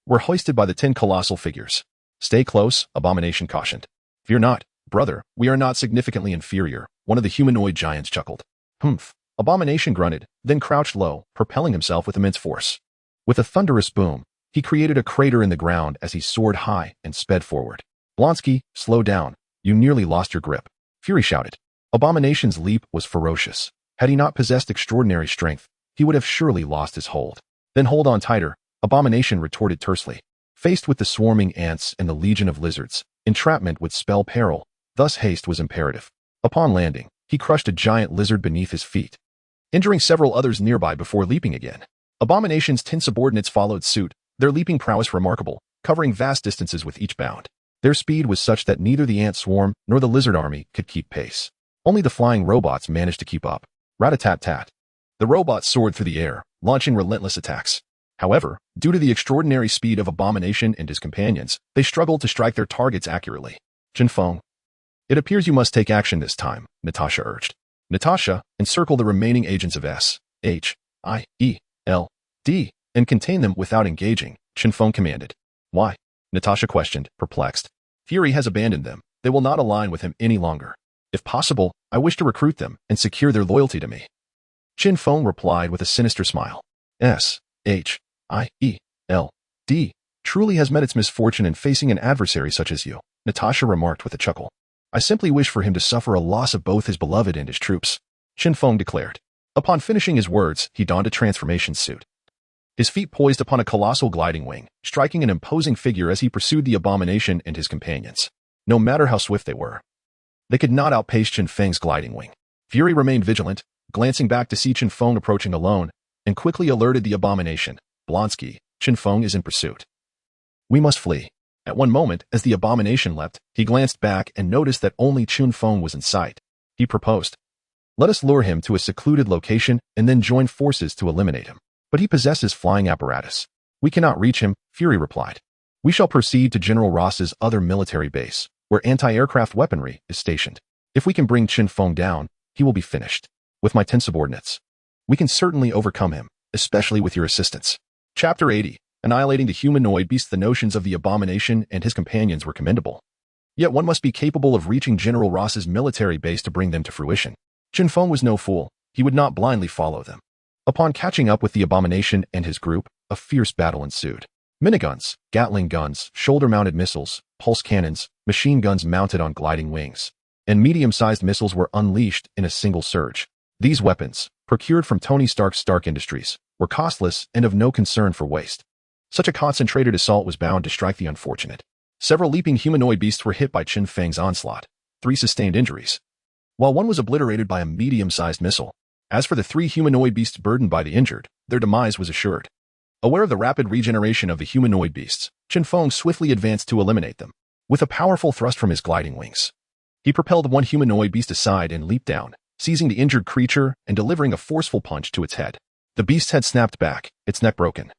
were hoisted by the 10 colossal figures. Stay close, Abomination cautioned. Fear not, brother, we are not significantly inferior, one of the humanoid giants chuckled. Humph. Abomination grunted, then crouched low, propelling himself with immense force. With a thunderous boom, he created a crater in the ground as he soared high and sped forward. Blonsky, slow down. You nearly lost your grip. Fury shouted. Abomination's leap was ferocious. Had he not possessed extraordinary strength, he would have surely lost his hold. Then hold on tighter, Abomination retorted tersely. Faced with the swarming ants and the legion of lizards, entrapment would spell peril, thus haste was imperative. Upon landing, he crushed a giant lizard beneath his feet, injuring several others nearby before leaping again. Abomination's 10 subordinates followed suit, their leaping prowess remarkable, covering vast distances with each bound. Their speed was such that neither the ant swarm nor the lizard army could keep pace. Only the flying robots managed to keep up. Rat-a-tat-tat. The robots soared through the air, launching relentless attacks. However, due to the extraordinary speed of Abomination and his companions, they struggled to strike their targets accurately. Chen Feng. It appears you must take action this time, Natasha urged. Natasha, encircle the remaining agents of S.H.I.E.L.D. and contain them without engaging, Chen Feng commanded. Why? Natasha questioned, perplexed. Fury has abandoned them. They will not align with him any longer. If possible, I wish to recruit them and secure their loyalty to me. Chen Feng replied with a sinister smile. S.H.I.E.L.D. truly has met its misfortune in facing an adversary such as you, Natasha remarked with a chuckle. I simply wish for him to suffer a loss of both his beloved and his troops, Chen Feng declared. Upon finishing his words, he donned a transformation suit. His feet poised upon a colossal gliding wing, striking an imposing figure as he pursued the Abomination and his companions. No matter how swift they were, they could not outpace Chen Feng's gliding wing. Fury remained vigilant, glancing back to see Chen Feng approaching alone, and quickly alerted the Abomination. Blonsky, Chen Feng is in pursuit. We must flee. At one moment, as the Abomination leapt, he glanced back and noticed that only Chen Feng was in sight. He proposed. Let us lure him to a secluded location and then join forces to eliminate him. But he possesses flying apparatus. We cannot reach him, Fury replied. We shall proceed to General Ross's other military base, where anti-aircraft weaponry is stationed. If we can bring Chen Feng down, he will be finished. With my 10 subordinates, we can certainly overcome him, especially with your assistance. Chapter 80. Annihilating the humanoid beasts. The notions of the Abomination and his companions were commendable. Yet one must be capable of reaching General Ross's military base to bring them to fruition. Chen Feng was no fool. He would not blindly follow them. Upon catching up with the Abomination and his group, a fierce battle ensued. Miniguns, Gatling guns, shoulder-mounted missiles, pulse cannons, machine guns mounted on gliding wings, and medium-sized missiles were unleashed in a single surge. These weapons, procured from Tony Stark's Stark Industries, were costless and of no concern for waste. Such a concentrated assault was bound to strike the unfortunate. Several leaping humanoid beasts were hit by Chen Feng's onslaught. 3 sustained injuries, while one was obliterated by a medium-sized missile. As for the 3 humanoid beasts burdened by the injured, their demise was assured. Aware of the rapid regeneration of the humanoid beasts, Chen Feng swiftly advanced to eliminate them. With a powerful thrust from his gliding wings, he propelled one humanoid beast aside and leaped down, seizing the injured creature and delivering a forceful punch to its head. The beast's head snapped back, its neck broken.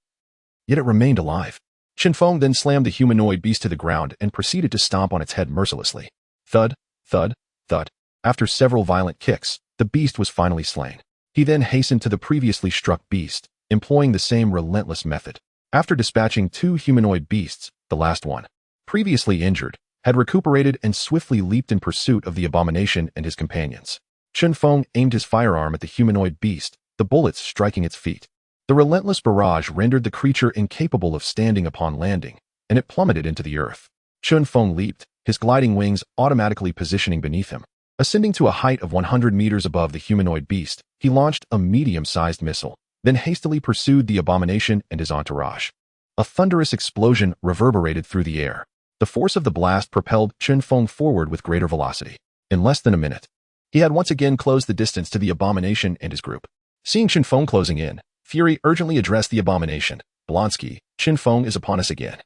Yet it remained alive. Chen Feng then slammed the humanoid beast to the ground and proceeded to stomp on its head mercilessly. Thud, thud, thud. After several violent kicks, the beast was finally slain. He then hastened to the previously struck beast, employing the same relentless method. After dispatching 2 humanoid beasts, the last one, previously injured, had recuperated and swiftly leaped in pursuit of the Abomination and his companions. Chen Feng aimed his firearm at the humanoid beast, the bullets striking its feet. The relentless barrage rendered the creature incapable of standing upon landing, and it plummeted into the earth. Chen Feng leaped, his gliding wings automatically positioning beneath him. Ascending to a height of 100 meters above the humanoid beast, he launched a medium-sized missile, then hastily pursued the Abomination and his entourage. A thunderous explosion reverberated through the air. The force of the blast propelled Chen Feng forward with greater velocity. In less than a minute, he had once again closed the distance to the Abomination and his group. Seeing Chen Feng closing in, Fury urgently addressed the abomination. Blonsky, Chen Feng is upon us again.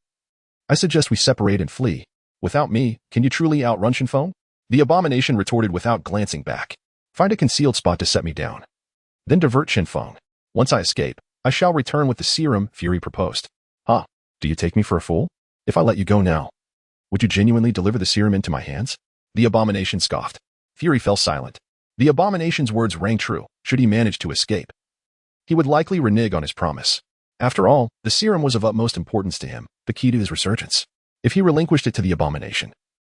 I suggest we separate and flee. Without me, can you truly outrun Chen Feng? The abomination retorted without glancing back. Find a concealed spot to set me down. Then divert Chen Feng. Once I escape, I shall return with the serum, Fury proposed. Huh? Do you take me for a fool? If I let you go now, would you genuinely deliver the serum into my hands? The abomination scoffed. Fury fell silent. The abomination's words rang true. Should he manage to escape, he would likely renege on his promise. After all, the serum was of utmost importance to him, the key to his resurgence. If he relinquished it to the abomination,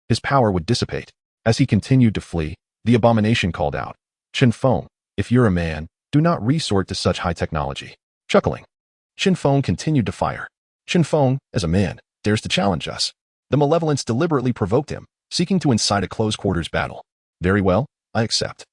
his power would dissipate. As he continued to flee, the abomination called out, Chen Feng, if you're a man, do not resort to such high technology. Chuckling, Chen Feng continued to fire. Chen Feng, as a man, dares to challenge us. The malevolence deliberately provoked him, seeking to incite a close-quarters battle. Very well, I accept.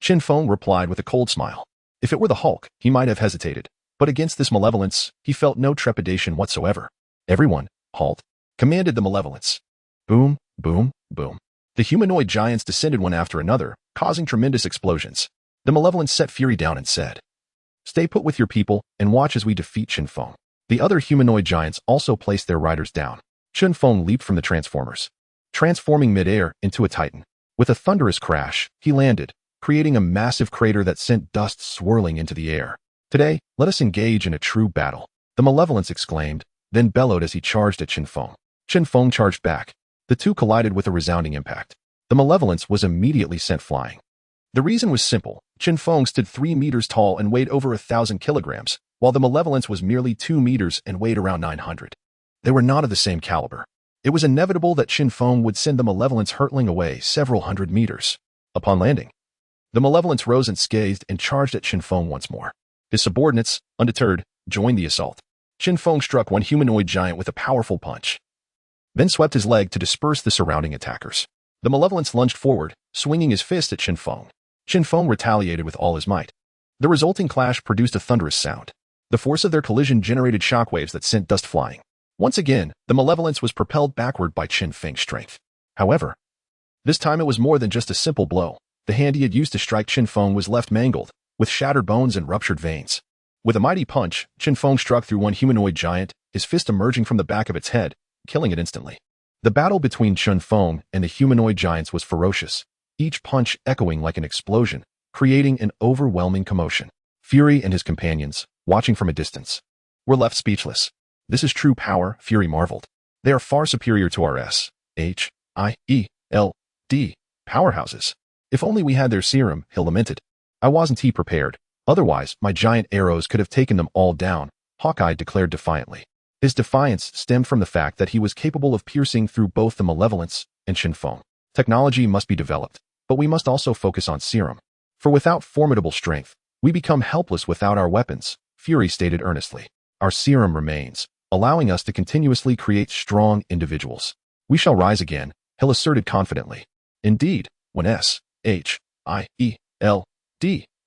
Chen Feng replied with a cold smile. If it were the Hulk, he might have hesitated, but against this malevolence, he felt no trepidation whatsoever. Everyone, halt, commanded the malevolence. Boom, boom, boom. The humanoid giants descended one after another, causing tremendous explosions. The malevolence set Fury down and said, Stay put with your people and watch as we defeat Chen Feng. The other humanoid giants also placed their riders down. Chen Feng leaped from the Transformers, transforming midair into a Titan. With a thunderous crash, he landed, creating a massive crater that sent dust swirling into the air. Today, let us engage in a true battle, the malevolence exclaimed, then bellowed as he charged at Chen Feng. Chen Feng charged back. The two collided with a resounding impact. The malevolence was immediately sent flying. The reason was simple. Chen Feng stood 3 meters tall and weighed over 1,000 kilograms, while the malevolence was merely 2 meters and weighed around 900. They were not of the same caliber. It was inevitable that Chen Feng would send the malevolence hurtling away several hundred meters. Upon landing, the malevolence rose unscathed and charged at Chen Feng once more. His subordinates, undeterred, joined the assault. Chen Feng struck one humanoid giant with a powerful punch, then swept his leg to disperse the surrounding attackers. The malevolence lunged forward, swinging his fist at Chen Feng. Chen Feng retaliated with all his might. The resulting clash produced a thunderous sound. The force of their collision generated shockwaves that sent dust flying. Once again, the malevolence was propelled backward by Chen Feng's strength. However, this time it was more than just a simple blow. The hand he had used to strike Chen Feng was left mangled, with shattered bones and ruptured veins. With a mighty punch, Chen Feng struck through one humanoid giant, his fist emerging from the back of its head, killing it instantly. The battle between Chen Feng and the humanoid giants was ferocious, each punch echoing like an explosion, creating an overwhelming commotion. Fury and his companions, watching from a distance, were left speechless. This is true power, Fury marveled. They are far superior to our S.H.I.E.L.D. powerhouses. If only we had their serum, he lamented. I wasn't prepared. Otherwise, my giant arrows could have taken them all down, Hawkeye declared defiantly. His defiance stemmed from the fact that he was capable of piercing through both the malevolence and Chen Feng. Technology must be developed, but we must also focus on serum. For without formidable strength, we become helpless without our weapons, Fury stated earnestly. Our serum remains, allowing us to continuously create strong individuals. We shall rise again, Hill asserted confidently. Indeed, when S.H.I.E.L.D.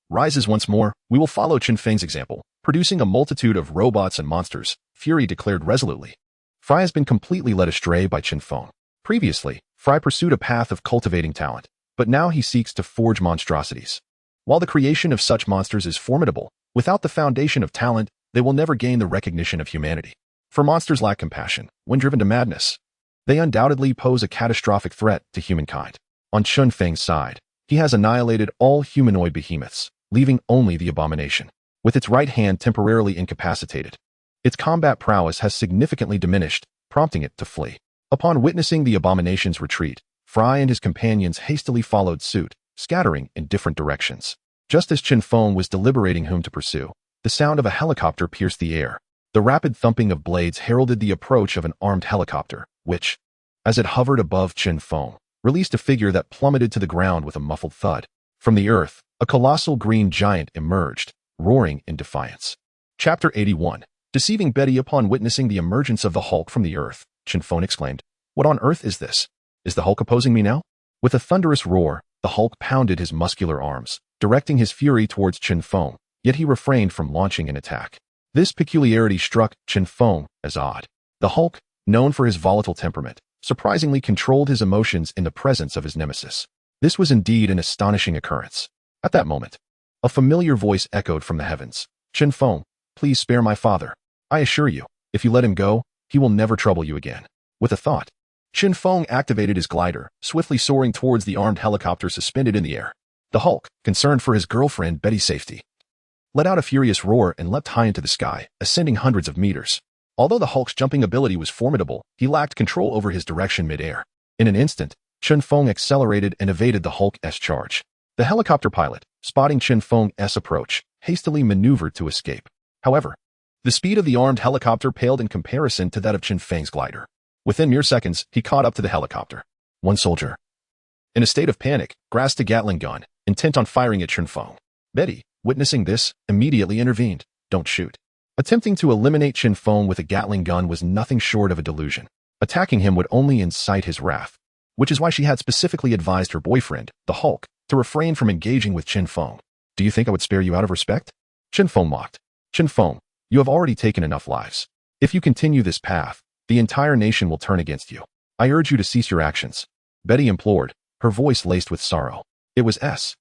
rises once more, we will follow Chen Feng's example, producing a multitude of robots and monsters, Fury declared resolutely. Fry has been completely led astray by Chen Feng. Previously, Fry pursued a path of cultivating talent, but now he seeks to forge monstrosities. While the creation of such monsters is formidable, without the foundation of talent, they will never gain the recognition of humanity. For monsters lack compassion, when driven to madness. They undoubtedly pose a catastrophic threat to humankind. On Chen Feng's side, he has annihilated all humanoid behemoths, leaving only the abomination. With its right hand temporarily incapacitated, its combat prowess has significantly diminished, prompting it to flee. Upon witnessing the abomination's retreat, Fry and his companions hastily followed suit, scattering in different directions. Just as Chen Feng was deliberating whom to pursue, the sound of a helicopter pierced the air. The rapid thumping of blades heralded the approach of an armed helicopter, which, as it hovered above Chen Feng, released a figure that plummeted to the ground with a muffled thud. From the earth, a colossal green giant emerged, roaring in defiance. Chapter 81. Deceiving Betty. Upon witnessing the emergence of the Hulk from the earth, Chen Feng exclaimed, "What on earth is this? Is the Hulk opposing me now?" With a thunderous roar, the Hulk pounded his muscular arms, directing his fury towards Chen Feng, yet he refrained from launching an attack. This peculiarity struck Chen Feng as odd. The Hulk, known for his volatile temperament, surprisingly controlled his emotions in the presence of his nemesis. This was indeed an astonishing occurrence. At that moment, a familiar voice echoed from the heavens. Chen Feng, please spare my father. I assure you, if you let him go, he will never trouble you again. With a thought, Chen Feng activated his glider, swiftly soaring towards the armed helicopter suspended in the air. The Hulk, concerned for his girlfriend Betty's safety, let out a furious roar and leapt high into the sky, ascending hundreds of meters. Although the Hulk's jumping ability was formidable, he lacked control over his direction mid-air. In an instant, Chen Feng accelerated and evaded the Hulk's charge. The helicopter pilot, spotting Chen Feng's approach, hastily maneuvered to escape. However, the speed of the armed helicopter paled in comparison to that of Chen Feng's glider. Within mere seconds, he caught up to the helicopter. One soldier, in a state of panic, grasped a Gatling gun, intent on firing at Chen Feng. Betty, witnessing this, immediately intervened. Don't shoot. Attempting to eliminate Chen Feng with a Gatling gun was nothing short of a delusion. Attacking him would only incite his wrath, which is why she had specifically advised her boyfriend, the Hulk, to refrain from engaging with Chen Feng. Do you think I would spare you out of respect? Chen Feng mocked. Chen Feng, you have already taken enough lives. If you continue this path, the entire nation will turn against you. I urge you to cease your actions. Betty implored, her voice laced with sorrow. It was S-H-I-E-L-D,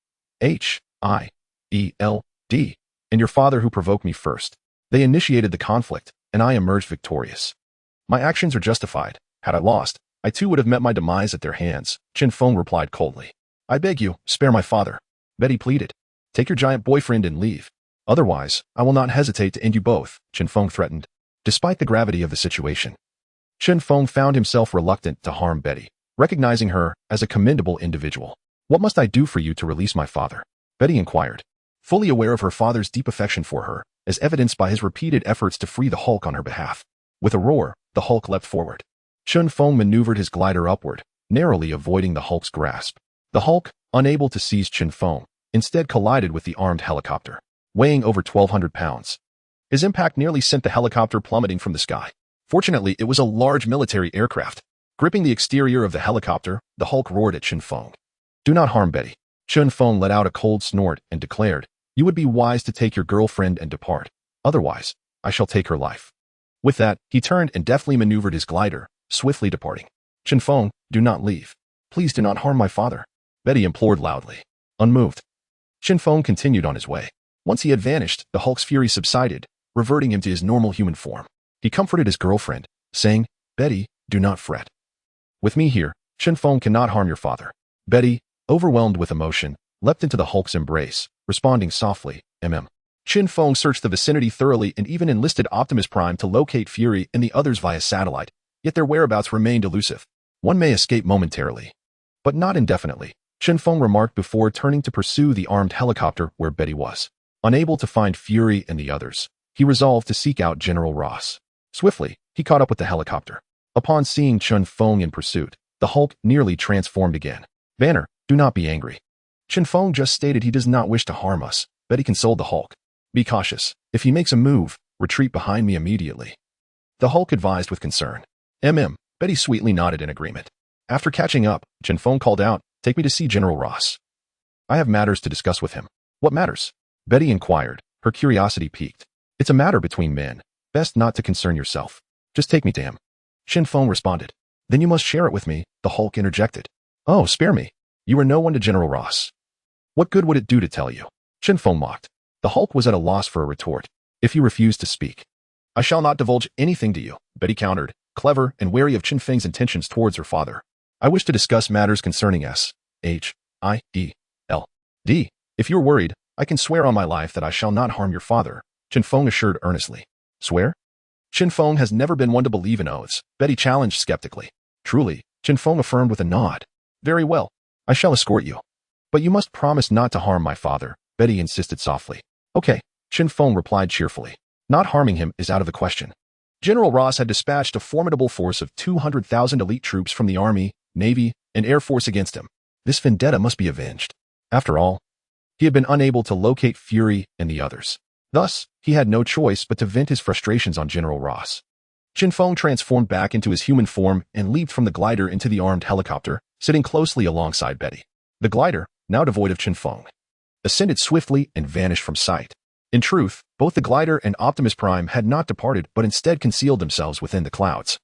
and your father who provoked me first. They initiated the conflict, and I emerged victorious. My actions are justified. Had I lost, I too would have met my demise at their hands, Chen Feng replied coldly. I beg you, spare my father. Betty pleaded. Take your giant boyfriend and leave. Otherwise, I will not hesitate to end you both, Chen Feng threatened. Despite the gravity of the situation, Chen Feng found himself reluctant to harm Betty, recognizing her as a commendable individual. What must I do for you to release my father? Betty inquired, fully aware of her father's deep affection for her, as evidenced by his repeated efforts to free the Hulk on her behalf. With a roar, the Hulk leapt forward. Chen Feng maneuvered his glider upward, narrowly avoiding the Hulk's grasp. The Hulk, unable to seize Chen Feng, instead collided with the armed helicopter, weighing over 1,200 pounds. His impact nearly sent the helicopter plummeting from the sky. Fortunately, it was a large military aircraft. Gripping the exterior of the helicopter, the Hulk roared at Chen Feng. Do not harm Betty. Chen Feng let out a cold snort and declared, You would be wise to take your girlfriend and depart. Otherwise, I shall take her life. With that, he turned and deftly maneuvered his glider, swiftly departing. Chen Feng, do not leave. Please do not harm my father. Betty implored loudly. Unmoved, Chen Feng continued on his way. Once he had vanished, the Hulk's fury subsided, reverting him to his normal human form. He comforted his girlfriend, saying, Betty, do not fret. With me here, Chen Feng cannot harm your father. Betty, overwhelmed with emotion, leapt into the Hulk's embrace, responding softly, Chen Feng searched the vicinity thoroughly and even enlisted Optimus Prime to locate Fury and the others via satellite, yet their whereabouts remained elusive. One may escape momentarily, but not indefinitely, Chen Feng remarked before turning to pursue the armed helicopter where Betty was. Unable to find Fury and the others, he resolved to seek out General Ross. Swiftly, he caught up with the helicopter. Upon seeing Chen Feng in pursuit, the Hulk nearly transformed again. Banner, do not be angry. Chen Feng just stated he does not wish to harm us. Betty consoled the Hulk. Be cautious. If he makes a move, retreat behind me immediately. The Hulk advised with concern. Betty sweetly nodded in agreement. After catching up, Chen Feng called out, Take me to see General Ross. I have matters to discuss with him. What matters? Betty inquired, her curiosity piqued. It's a matter between men. Best not to concern yourself. Just take me to him. Chen Feng responded. Then you must share it with me, the Hulk interjected. Oh, spare me. You are no one to General Ross. What good would it do to tell you? Chen Feng mocked. The Hulk was at a loss for a retort. If you refuse to speak, I shall not divulge anything to you, Betty countered, clever and wary of Chen Feng's intentions towards her father. I wish to discuss matters concerning S-H-I-E-L-D. If you're worried, I can swear on my life that I shall not harm your father, Chen Feng assured earnestly. Swear? Chen Feng has never been one to believe in oaths, Betty challenged skeptically. Truly, Chen Feng affirmed with a nod. Very well, I shall escort you. But you must promise not to harm my father, Betty insisted softly. Okay, Chen Feng replied cheerfully. Not harming him is out of the question. General Ross had dispatched a formidable force of 200,000 elite troops from the Army, Navy, and Air Force against him. This vendetta must be avenged. After all, he had been unable to locate Fury and the others. Thus, he had no choice but to vent his frustrations on General Ross. Chen Feng transformed back into his human form and leaped from the glider into the armed helicopter, sitting closely alongside Betty. The glider, now devoid of Chen Feng, ascended swiftly and vanished from sight. In truth, both the glider and Optimus Prime had not departed but instead concealed themselves within the clouds.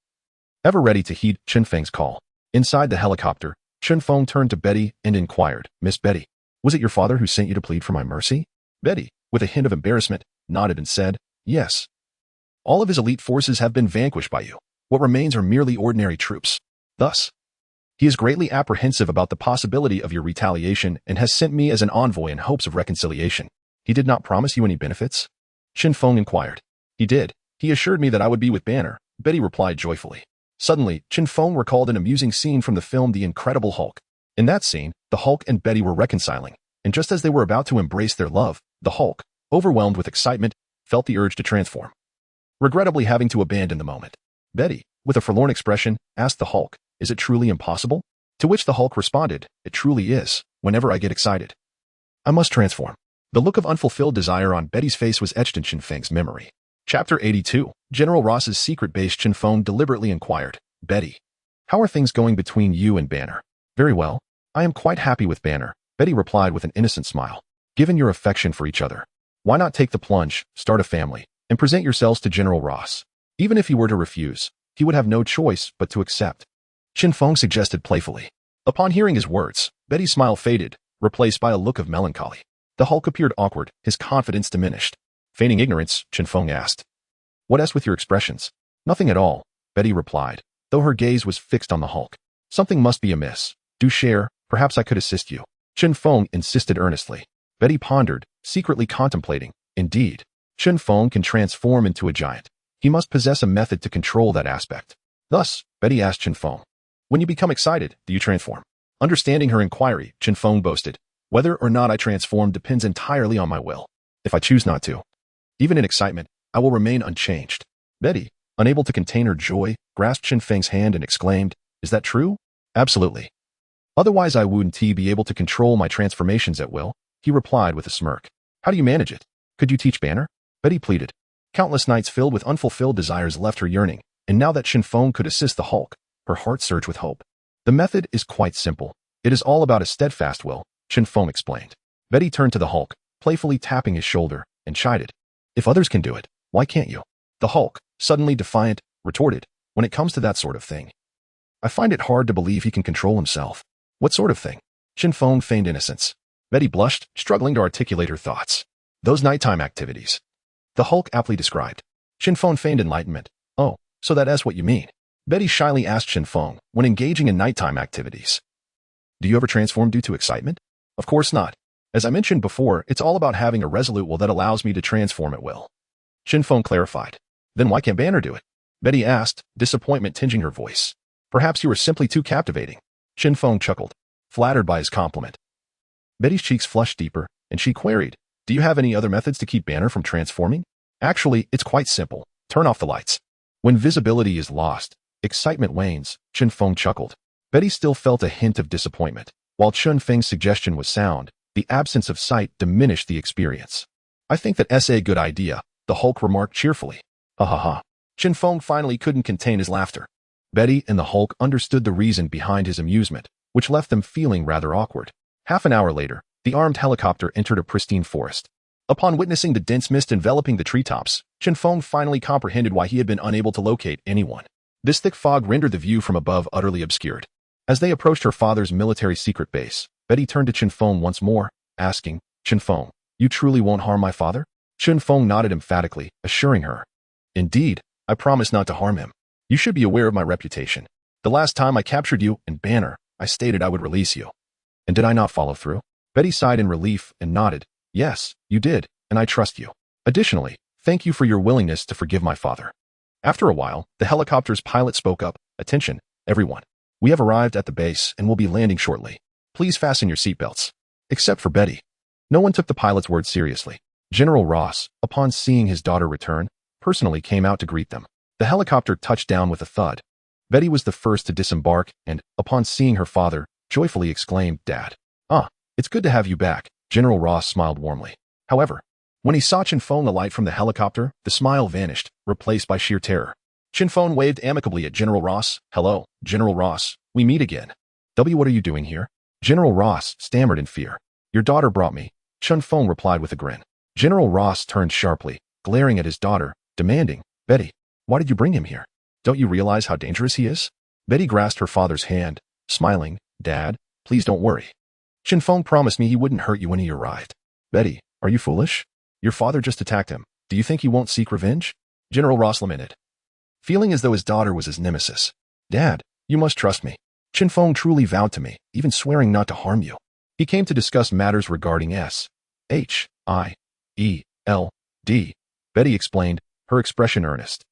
Ever ready to heed Chen Feng's call, inside the helicopter, Chen Feng turned to Betty and inquired, Miss Betty, was it your father who sent you to plead for my mercy? Betty, with a hint of embarrassment, nodded and said, yes. All of his elite forces have been vanquished by you. What remains are merely ordinary troops. Thus, he is greatly apprehensive about the possibility of your retaliation and has sent me as an envoy in hopes of reconciliation. He did not promise you any benefits? Chen Feng inquired. He did. He assured me that I would be with Banner, Betty replied joyfully. Suddenly, Chen Feng recalled an amusing scene from the film The Incredible Hulk. In that scene, the Hulk and Betty were reconciling, and just as they were about to embrace their love, the Hulk, overwhelmed with excitement, felt the urge to transform, regrettably having to abandon the moment. Betty, with a forlorn expression, asked the Hulk, is it truly impossible? To which the Hulk responded, it truly is, whenever I get excited. I must transform. The look of unfulfilled desire on Betty's face was etched in Chen Feng's memory. Chapter 82, General Ross's secret base. Chen Feng deliberately inquired, Betty, how are things going between you and Banner? Very well. I am quite happy with Banner, Betty replied with an innocent smile. Given your affection for each other, why not take the plunge, start a family, and present yourselves to General Ross? Even if he were to refuse, he would have no choice but to accept. Chen Feng suggested playfully. Upon hearing his words, Betty's smile faded, replaced by a look of melancholy. The Hulk appeared awkward, his confidence diminished. Feigning ignorance, Chen Feng asked, what else with your expressions? Nothing at all, Betty replied, though her gaze was fixed on the Hulk. Something must be amiss. Do share, perhaps I could assist you. Chen Feng insisted earnestly. Betty pondered, secretly contemplating. Indeed, Chen Feng can transform into a giant. He must possess a method to control that aspect. Thus, Betty asked Chen Feng, when you become excited, do you transform? Understanding her inquiry, Chen Feng boasted, whether or not I transform depends entirely on my will. If I choose not to, even in excitement, I will remain unchanged. Betty, unable to contain her joy, grasped Chen Feng's hand and exclaimed, is that true? Absolutely. Otherwise I wouldn't be able to control my transformations at will, he replied with a smirk. How do you manage it? Could you teach Banner? Betty pleaded. Countless nights filled with unfulfilled desires left her yearning, and now that Chen Feng could assist the Hulk, her heart surged with hope. The method is quite simple. It is all about a steadfast will, Chen Feng explained. Betty turned to the Hulk, playfully tapping his shoulder, and chided. If others can do it, why can't you? The Hulk, suddenly defiant, retorted, when it comes to that sort of thing, I find it hard to believe he can control himself. What sort of thing? Chen Feng feigned innocence. Betty blushed, struggling to articulate her thoughts. Those nighttime activities. The Hulk aptly described. Chen Feng feigned enlightenment. Oh, so that's what you mean. Betty shyly asked Chen Feng, when engaging in nighttime activities, do you ever transform due to excitement? Of course not. As I mentioned before, it's all about having a resolute will that allows me to transform at will. Chen Feng clarified. Then why can't Banner do it? Betty asked, disappointment tinging her voice. Perhaps you are simply too captivating. Chen Feng chuckled, flattered by his compliment. Betty's cheeks flushed deeper, and she queried, do you have any other methods to keep Banner from transforming? Actually, it's quite simple. Turn off the lights. When visibility is lost, excitement wanes, Chen Feng chuckled. Betty still felt a hint of disappointment. While Chen Feng's suggestion was sound, the absence of sight diminished the experience. I think that's a good idea, the Hulk remarked cheerfully. Ha ha ha. Chen Feng finally couldn't contain his laughter. Betty and the Hulk understood the reason behind his amusement, which left them feeling rather awkward. Half an hour later, the armed helicopter entered a pristine forest. Upon witnessing the dense mist enveloping the treetops, Chen Feng finally comprehended why he had been unable to locate anyone. This thick fog rendered the view from above utterly obscured. As they approached her father's military secret base, Betty turned to Chen Feng once more, asking, Chen Feng, you truly won't harm my father? Chen Feng nodded emphatically, assuring her. Indeed, I promise not to harm him. You should be aware of my reputation. The last time I captured you and Banner, I stated I would release you. And did I not follow through? Betty sighed in relief and nodded. Yes, you did, and I trust you. Additionally, thank you for your willingness to forgive my father. After a while, the helicopter's pilot spoke up. Attention, everyone. We have arrived at the base and will be landing shortly. Please fasten your seatbelts. Except for Betty. No one took the pilot's words seriously. General Ross, upon seeing his daughter return, personally came out to greet them. The helicopter touched down with a thud. Betty was the first to disembark and, upon seeing her father, joyfully exclaimed, Dad. Ah, it's good to have you back. General Ross smiled warmly. However, when he saw Chen Feng alight from the helicopter, the smile vanished, replaced by sheer terror. Chen Feng waved amicably at General Ross. Hello, General Ross, we meet again. What are you doing here? General Ross stammered in fear. Your daughter brought me, Chen Feng replied with a grin. General Ross turned sharply, glaring at his daughter, demanding, Betty, why did you bring him here? Don't you realize how dangerous he is? Betty grasped her father's hand, smiling. Dad, please don't worry. Chen Feng promised me he wouldn't hurt you when he arrived. Betty, are you foolish? Your father just attacked him. Do you think he won't seek revenge? General Ross lamented, feeling as though his daughter was his nemesis. Dad, you must trust me. Chen Feng truly vowed to me, even swearing not to harm you. He came to discuss matters regarding S.H.I.E.L.D. Betty explained, her expression earnest.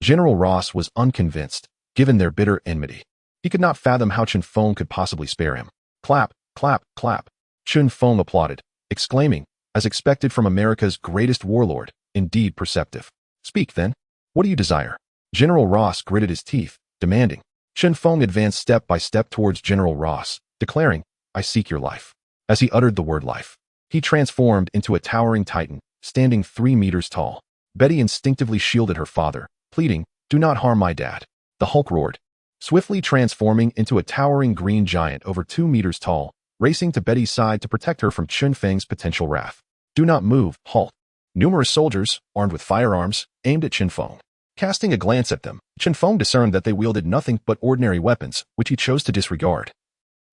General Ross was unconvinced, given their bitter enmity. He could not fathom how Chen Feng could possibly spare him. Clap, clap, clap. Chen Feng applauded, exclaiming, as expected from America's greatest warlord, indeed perceptive. Speak, then. What do you desire? General Ross gritted his teeth, demanding. Chen Feng advanced step by step towards General Ross, declaring, I seek your life. As he uttered the word life, he transformed into a towering titan, standing 3 meters tall. Betty instinctively shielded her father, pleading, do not harm my dad. The Hulk roared, swiftly transforming into a towering green giant over 2 meters tall, racing to Betty's side to protect her from Chen Feng's potential wrath. Do not move, Hulk. Numerous soldiers, armed with firearms, aimed at Chen Feng. Casting a glance at them, Chen Feng discerned that they wielded nothing but ordinary weapons, which he chose to disregard.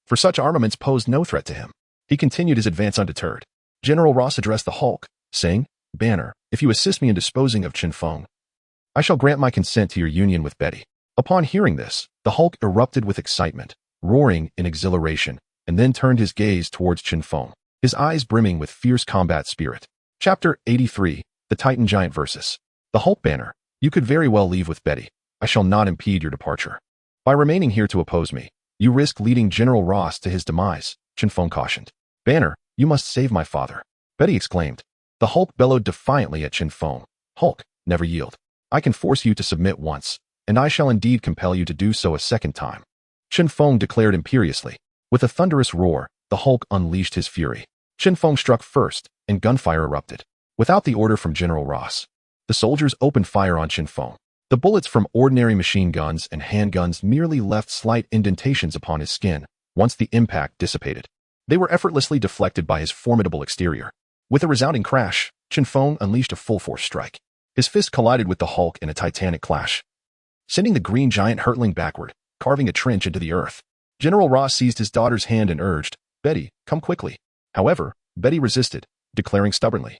For such armaments posed no threat to him. He continued his advance undeterred. General Ross addressed the Hulk, saying, Banner, if you assist me in disposing of Chen Feng, I shall grant my consent to your union with Betty. Upon hearing this, the Hulk erupted with excitement, roaring in exhilaration, and then turned his gaze towards Chen Feng, his eyes brimming with fierce combat spirit. Chapter 83, The Titan Giant Versus. The Hulk. Banner, you could very well leave with Betty. I shall not impede your departure. By remaining here to oppose me, you risk leading General Ross to his demise, Chen Feng cautioned. Banner, you must save my father. Betty exclaimed. The Hulk bellowed defiantly at Chen Feng. Hulk, never yield. I can force you to submit once, and I shall indeed compel you to do so a second time. Chen Feng declared imperiously. With a thunderous roar, the Hulk unleashed his fury. Chen Feng struck first, and gunfire erupted. Without the order from General Ross, the soldiers opened fire on Chen Feng. The bullets from ordinary machine guns and handguns merely left slight indentations upon his skin, once the impact dissipated. They were effortlessly deflected by his formidable exterior. With a resounding crash, Chen Feng unleashed a full-force strike. His fist collided with the Hulk in a titanic clash, sending the green giant hurtling backward, carving a trench into the earth. General Ross seized his daughter's hand and urged, Betty, come quickly. However, Betty resisted, declaring stubbornly,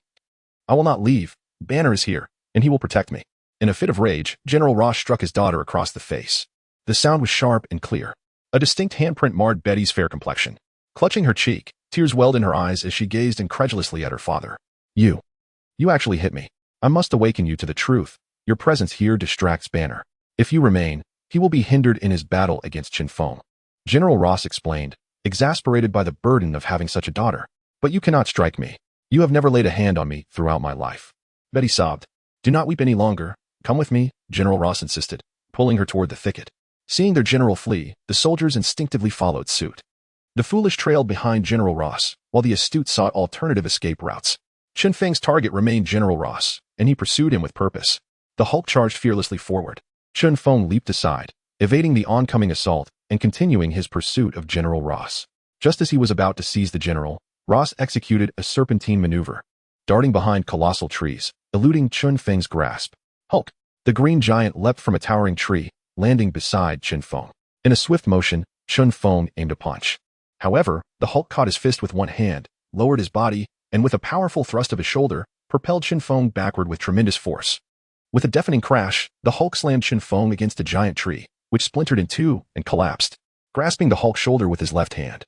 I will not leave. Banner is here, and he will protect me. In a fit of rage, General Ross struck his daughter across the face. The sound was sharp and clear. A distinct handprint marred Betty's fair complexion. Clutching her cheek, tears welled in her eyes as she gazed incredulously at her father. You actually hit me. I must awaken you to the truth. Your presence here distracts Banner. If you remain, he will be hindered in his battle against Chen Feng. General Ross explained, exasperated by the burden of having such a daughter. But you cannot strike me. You have never laid a hand on me throughout my life. Betty sobbed. Do not weep any longer. Come with me, General Ross insisted, pulling her toward the thicket. Seeing their general flee, the soldiers instinctively followed suit. The foolish trailed behind General Ross, while the astute sought alternative escape routes. Chen Feng's target remained General Ross, and he pursued him with purpose. The Hulk charged fearlessly forward. Chen Feng leaped aside, evading the oncoming assault and continuing his pursuit of General Ross. Just as he was about to seize the general, Ross executed a serpentine maneuver, darting behind colossal trees, eluding Chen Feng's grasp. Hulk! The green giant leapt from a towering tree, landing beside Chen Feng. In a swift motion, Chen Feng aimed a punch. However, the Hulk caught his fist with one hand, lowered his body, and with a powerful thrust of his shoulder, propelled Chen Feng backward with tremendous force. With a deafening crash, the Hulk slammed Chen Feng against a giant tree, which splintered in two and collapsed, grasping the Hulk's shoulder with his left hand.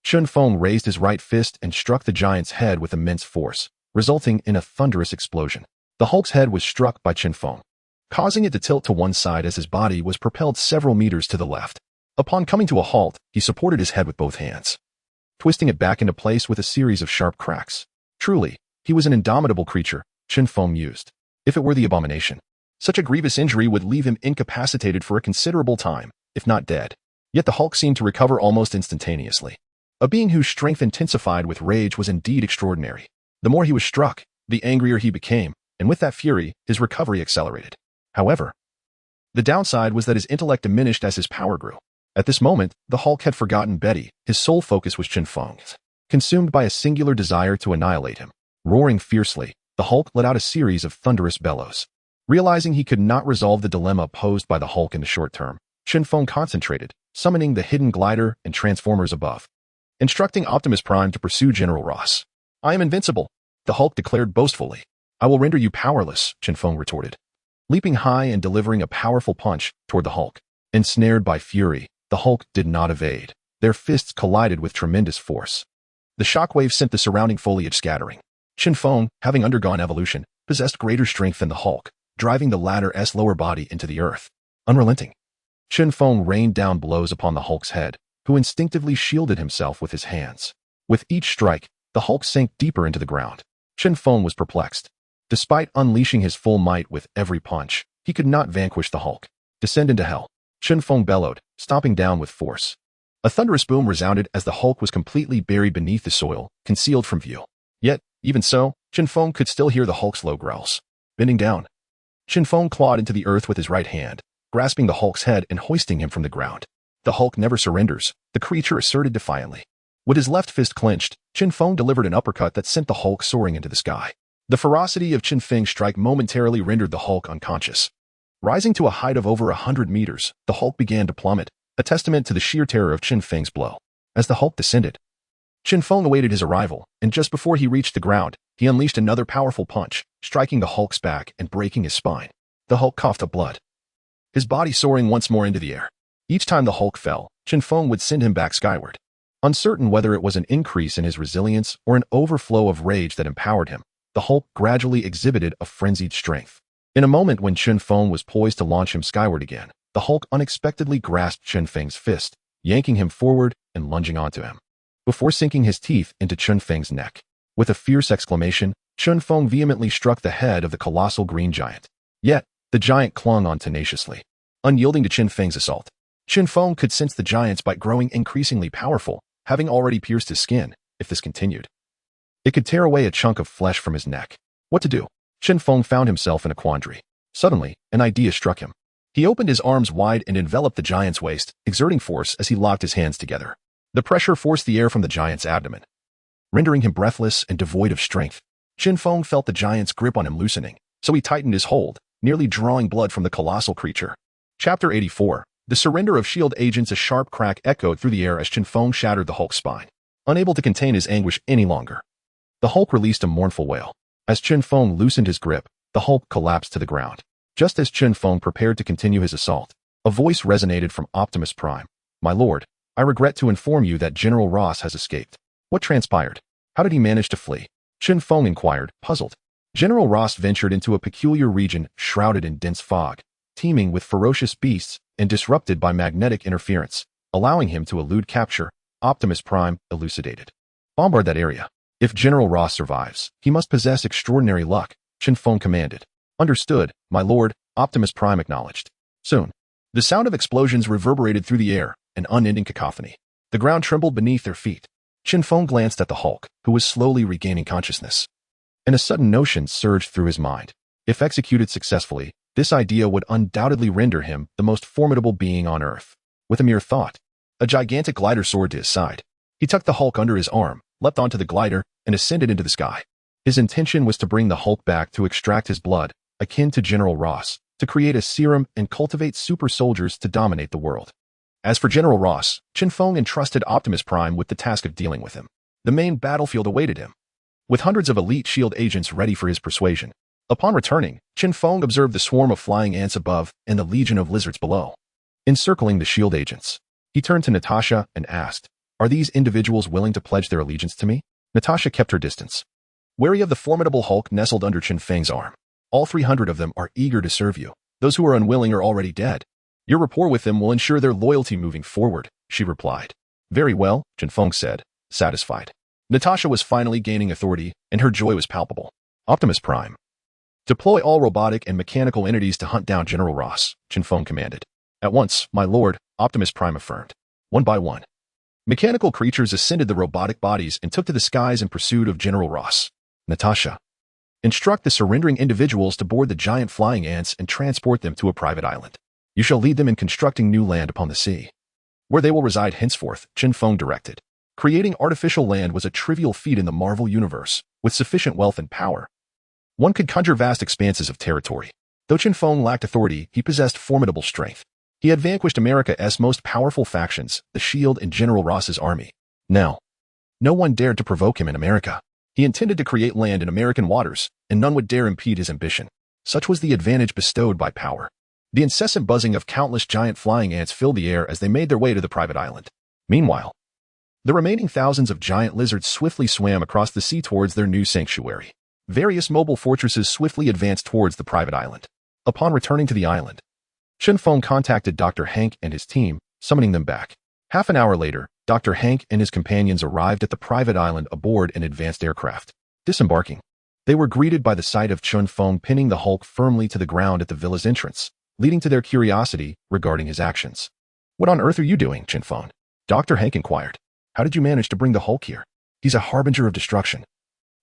Chen Feng raised his right fist and struck the giant's head with immense force, resulting in a thunderous explosion. The Hulk's head was struck by Chen Feng, causing it to tilt to one side as his body was propelled several meters to the left. Upon coming to a halt, he supported his head with both hands, twisting it back into place with a series of sharp cracks. Truly, he was an indomitable creature, Chen Feng mused. If it were the abomination, such a grievous injury would leave him incapacitated for a considerable time, if not dead. Yet the Hulk seemed to recover almost instantaneously. A being whose strength intensified with rage was indeed extraordinary. The more he was struck, the angrier he became, and with that fury, his recovery accelerated. However, the downside was that his intellect diminished as his power grew. At this moment, the Hulk had forgotten Betty. His sole focus was Chen Feng, consumed by a singular desire to annihilate him. Roaring fiercely, the Hulk let out a series of thunderous bellows. Realizing he could not resolve the dilemma posed by the Hulk in the short term, Chen Feng concentrated, summoning the hidden glider and transformers above, instructing Optimus Prime to pursue General Ross. I am invincible, the Hulk declared boastfully. I will render you powerless, Chen Feng retorted, leaping high and delivering a powerful punch toward the Hulk. Ensnared by fury, the Hulk did not evade. Their fists collided with tremendous force. The shockwave sent the surrounding foliage scattering. Chen Feng, having undergone evolution, possessed greater strength than the Hulk, driving the latter's lower body into the earth. Unrelenting, Chen Feng rained down blows upon the Hulk's head, who instinctively shielded himself with his hands. With each strike, the Hulk sank deeper into the ground. Chen Feng was perplexed. Despite unleashing his full might with every punch, he could not vanquish the Hulk. Descend into hell, Chen Feng bellowed, stomping down with force. A thunderous boom resounded as the Hulk was completely buried beneath the soil, concealed from view. Yet, even so, Chen Feng could still hear the Hulk's low growls. Bending down, Chen Feng clawed into the earth with his right hand, grasping the Hulk's head and hoisting him from the ground. The Hulk never surrenders, the creature asserted defiantly. With his left fist clenched, Chen Feng delivered an uppercut that sent the Hulk soaring into the sky. The ferocity of Chen Feng's strike momentarily rendered the Hulk unconscious. Rising to a height of over 100 meters, the Hulk began to plummet, a testament to the sheer terror of Chen Feng's blow. As the Hulk descended, Chen Feng awaited his arrival, and just before he reached the ground, he unleashed another powerful punch, striking the Hulk's back and breaking his spine. The Hulk coughed up blood, his body soaring once more into the air. Each time the Hulk fell, Chen Feng would send him back skyward. Uncertain whether it was an increase in his resilience or an overflow of rage that empowered him, the Hulk gradually exhibited a frenzied strength. In a moment when Chen Feng was poised to launch him skyward again, the Hulk unexpectedly grasped Chen Feng's fist, yanking him forward and lunging onto him, before sinking his teeth into Chen Feng's neck. With a fierce exclamation, Chen Feng vehemently struck the head of the colossal green giant. Yet, the giant clung on tenaciously, unyielding to Chen Feng's assault. Chen Feng could sense the giant's bite growing increasingly powerful, having already pierced his skin. If this continued, it could tear away a chunk of flesh from his neck. What to do? Chen Feng found himself in a quandary. Suddenly, an idea struck him. He opened his arms wide and enveloped the giant's waist, exerting force as he locked his hands together. The pressure forced the air from the giant's abdomen, rendering him breathless and devoid of strength. Chen Feng felt the giant's grip on him loosening, so he tightened his hold, nearly drawing blood from the colossal creature. Chapter 84. The surrender of S.H.I.E.L.D. agents. A sharp crack echoed through the air as Chen Feng shattered the Hulk's spine. Unable to contain his anguish any longer, the Hulk released a mournful wail. As Chen Feng loosened his grip, the Hulk collapsed to the ground. Just as Chen Feng prepared to continue his assault, a voice resonated from Optimus Prime. My lord, I regret to inform you that General Ross has escaped. What transpired? How did he manage to flee? Chen Feng inquired, puzzled. General Ross ventured into a peculiar region shrouded in dense fog, teeming with ferocious beasts and disrupted by magnetic interference, allowing him to elude capture. Optimus Prime elucidated. Bombard that area. If General Ross survives, he must possess extraordinary luck, Chen Feng commanded. Understood, my lord, Optimus Prime acknowledged. Soon, the sound of explosions reverberated through the air, an unending cacophony. The ground trembled beneath their feet. Chen Feng glanced at the Hulk, who was slowly regaining consciousness, and a sudden notion surged through his mind. If executed successfully, this idea would undoubtedly render him the most formidable being on Earth. With a mere thought, a gigantic glider soared to his side. He tucked the Hulk under his arm, leapt onto the glider, and ascended into the sky. His intention was to bring the Hulk back to extract his blood, akin to General Ross, to create a serum and cultivate super soldiers to dominate the world. As for General Ross, Chen Feng entrusted Optimus Prime with the task of dealing with him. The main battlefield awaited him, with hundreds of elite S.H.I.E.L.D. agents ready for his persuasion. Upon returning, Chen Feng observed the swarm of flying ants above and the legion of lizards below, encircling the S.H.I.E.L.D. agents. He turned to Natasha and asked, are these individuals willing to pledge their allegiance to me? Natasha kept her distance, wary of the formidable Hulk nestled under Chen Feng's arm. All 300 of them are eager to serve you. Those who are unwilling are already dead. Your rapport with them will ensure their loyalty moving forward, she replied. Very well, Chen Feng said, satisfied. Natasha was finally gaining authority, and her joy was palpable. Optimus Prime. Deploy all robotic and mechanical entities to hunt down General Ross, Chen Feng commanded. At once, my lord, Optimus Prime affirmed. One by one, mechanical creatures ascended the robotic bodies and took to the skies in pursuit of General Ross. Natasha. Instruct the surrendering individuals to board the giant flying ants and transport them to a private island. You shall lead them in constructing new land upon the sea, where they will reside henceforth, Chen Feng directed. Creating artificial land was a trivial feat in the Marvel Universe. With sufficient wealth and power, one could conjure vast expanses of territory. Though Chen Feng lacked authority, he possessed formidable strength. He had vanquished America's most powerful factions, the S.H.I.E.L.D. and General Ross's army. Now, no one dared to provoke him in America. He intended to create land in American waters, and none would dare impede his ambition. Such was the advantage bestowed by power. The incessant buzzing of countless giant flying ants filled the air as they made their way to the private island. Meanwhile, the remaining thousands of giant lizards swiftly swam across the sea towards their new sanctuary. Various mobile fortresses swiftly advanced towards the private island. Upon returning to the island, Chen Feng contacted Dr. Hank and his team, summoning them back. Half an hour later, Dr. Hank and his companions arrived at the private island aboard an advanced aircraft. Disembarking, they were greeted by the sight of Chen Feng pinning the Hulk firmly to the ground at the villa's entrance, leading to their curiosity regarding his actions. "What on earth are you doing, Chen Feng?" Dr. Hank inquired. "How did you manage to bring the Hulk here? He's a harbinger of destruction.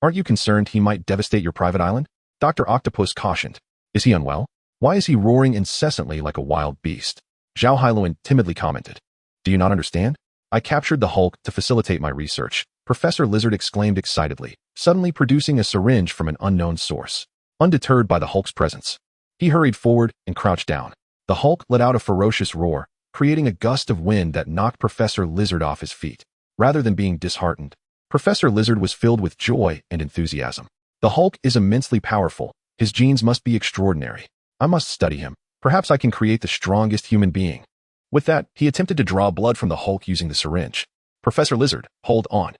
Aren't you concerned he might devastate your private island?" Dr. Octopus cautioned. "Is he unwell? Why is he roaring incessantly like a wild beast?" Zhao Hailuan timidly commented. "Do you not understand? I captured the Hulk to facilitate my research," Professor Lizard exclaimed excitedly, suddenly producing a syringe from an unknown source. Undeterred by the Hulk's presence, he hurried forward and crouched down. The Hulk let out a ferocious roar, creating a gust of wind that knocked Professor Lizard off his feet. Rather than being disheartened, Professor Lizard was filled with joy and enthusiasm. "The Hulk is immensely powerful. His genes must be extraordinary. I must study him. Perhaps I can create the strongest human being." With that, he attempted to draw blood from the Hulk using the syringe. "Professor Lizard, hold on.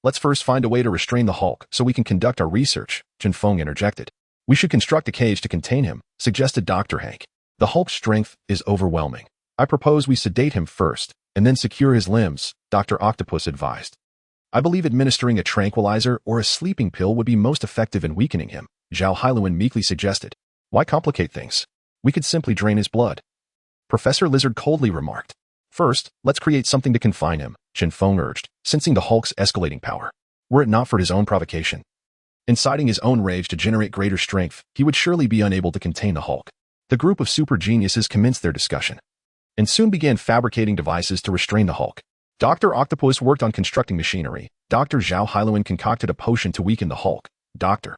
Let's first find a way to restrain the Hulk so we can conduct our research," Chen Feng interjected. "We should construct a cage to contain him," suggested Dr. Hank. "The Hulk's strength is overwhelming. I propose we sedate him first, and then secure his limbs," Dr. Octopus advised. "I believe administering a tranquilizer or a sleeping pill would be most effective in weakening him," Zhao Hailuan meekly suggested. "Why complicate things? We could simply drain his blood," Professor Lizard coldly remarked. "First, let's create something to confine him," Chen Feng urged, sensing the Hulk's escalating power. Were it not for his own provocation, inciting his own rage to generate greater strength, he would surely be unable to contain the Hulk. The group of super geniuses commenced their discussion, and soon began fabricating devices to restrain the Hulk. Dr. Octopus worked on constructing machinery. Dr. Zhao Hailuan concocted a potion to weaken the Hulk. Dr.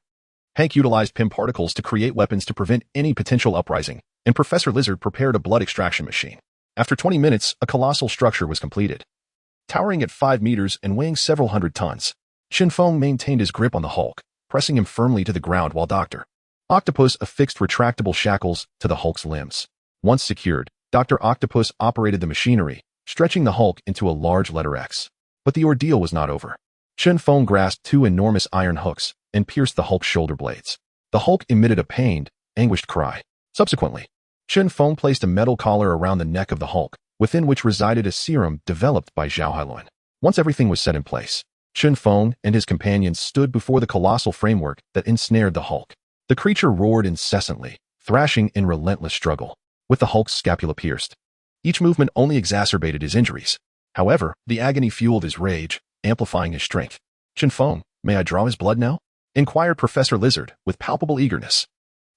Hank utilized PIM particles to create weapons to prevent any potential uprising, and Professor Lizard prepared a blood extraction machine. After 20 minutes, a colossal structure was completed. Towering at 5 meters and weighing several hundred tons, Chen Feng maintained his grip on the Hulk, pressing him firmly to the ground while Dr. Octopus affixed retractable shackles to the Hulk's limbs. Once secured, Dr. Octopus operated the machinery, stretching the Hulk into a large letter X. But the ordeal was not over. Chen Feng grasped 2 enormous iron hooks and pierced the Hulk's shoulder blades. The Hulk emitted a pained, anguished cry. Subsequently, Chen Feng placed a metal collar around the neck of the Hulk, within which resided a serum developed by Zhao Hailuan. Once everything was set in place, Chen Feng and his companions stood before the colossal framework that ensnared the Hulk. The creature roared incessantly, thrashing in relentless struggle, with the Hulk's scapula pierced. Each movement only exacerbated his injuries. However, the agony fueled his rage, amplifying his strength. "Chen Feng, may I draw his blood now?" inquired Professor Lizard with palpable eagerness.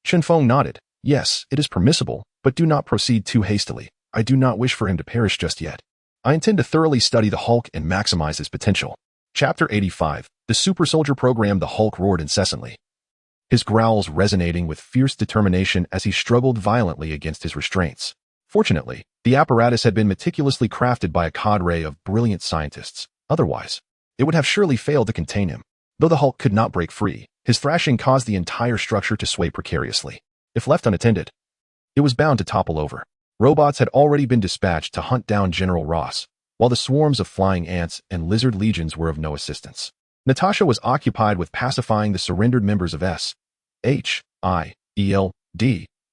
Chen Feng nodded. "Yes, it is permissible, but do not proceed too hastily. I do not wish for him to perish just yet. I intend to thoroughly study the Hulk and maximize his potential." Chapter 85. The Super Soldier Program. The Hulk roared incessantly, his growls resonating with fierce determination as he struggled violently against his restraints. Fortunately, the apparatus had been meticulously crafted by a cadre of brilliant scientists. Otherwise, it would have surely failed to contain him. Though the Hulk could not break free, his thrashing caused the entire structure to sway precariously. If left unattended, it was bound to topple over. Robots had already been dispatched to hunt down General Ross, while the swarms of flying ants and lizard legions were of no assistance. Natasha was occupied with pacifying the surrendered members of S.H.I.E.L.D.,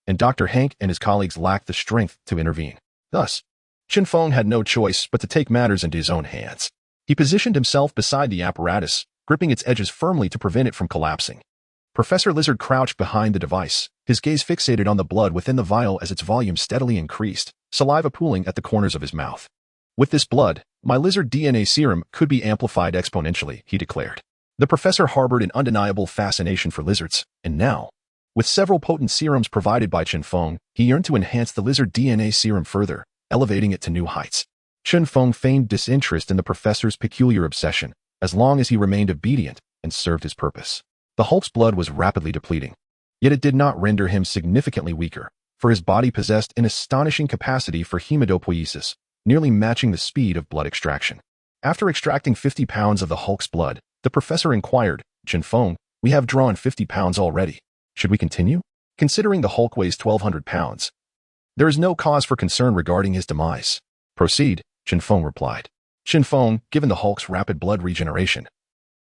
and Dr. Hank and his colleagues lacked the strength to intervene. Thus, Chen Feng had no choice but to take matters into his own hands. He positioned himself beside the apparatus, gripping its edges firmly to prevent it from collapsing. Professor Lizard crouched behind the device, his gaze fixated on the blood within the vial as its volume steadily increased, saliva pooling at the corners of his mouth. "With this blood, my lizard DNA serum could be amplified exponentially," he declared. The professor harbored an undeniable fascination for lizards, and now, with several potent serums provided by Chen Feng, he yearned to enhance the lizard DNA serum further, elevating it to new heights. Chen Feng feigned disinterest in the professor's peculiar obsession, as long as he remained obedient and served his purpose. The Hulk's blood was rapidly depleting, yet it did not render him significantly weaker, for his body possessed an astonishing capacity for hematopoiesis, nearly matching the speed of blood extraction. After extracting 50 pounds of the Hulk's blood, the professor inquired, Chen Feng, we have drawn 50 pounds already. Should we continue? Considering the Hulk weighs 1,200 pounds, there is no cause for concern regarding his demise. Proceed, Chen Feng replied. Chen Feng, given the Hulk's rapid blood regeneration,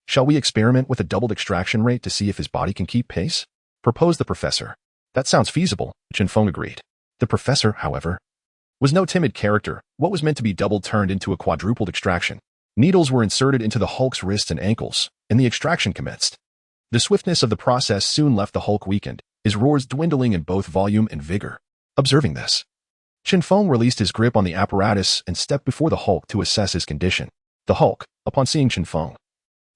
shall we experiment with a doubled extraction rate to see if his body can keep pace? Proposed the professor. That sounds feasible, Chen Feng agreed. The professor, however, was no timid character. What was meant to be doubled turned into a quadrupled extraction. Needles were inserted into the Hulk's wrists and ankles, and the extraction commenced. The swiftness of the process soon left the Hulk weakened, his roars dwindling in both volume and vigor. Observing this, Chen Feng released his grip on the apparatus and stepped before the Hulk to assess his condition. The Hulk, upon seeing Chen Feng,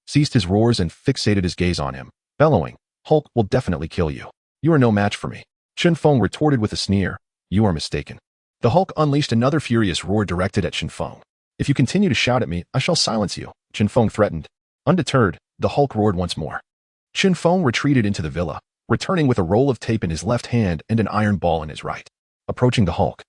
ceased his roars and fixated his gaze on him, bellowing, "Hulk will definitely kill you. You are no match for me." Chen Feng retorted with a sneer, "You are mistaken." The Hulk unleashed another furious roar directed at Chen Feng. "If you continue to shout at me, I shall silence you," Chen Feng threatened. Undeterred, the Hulk roared once more. Chen Feng retreated into the villa, returning with a roll of tape in his left hand and an iron ball in his right. Approaching the Hulk,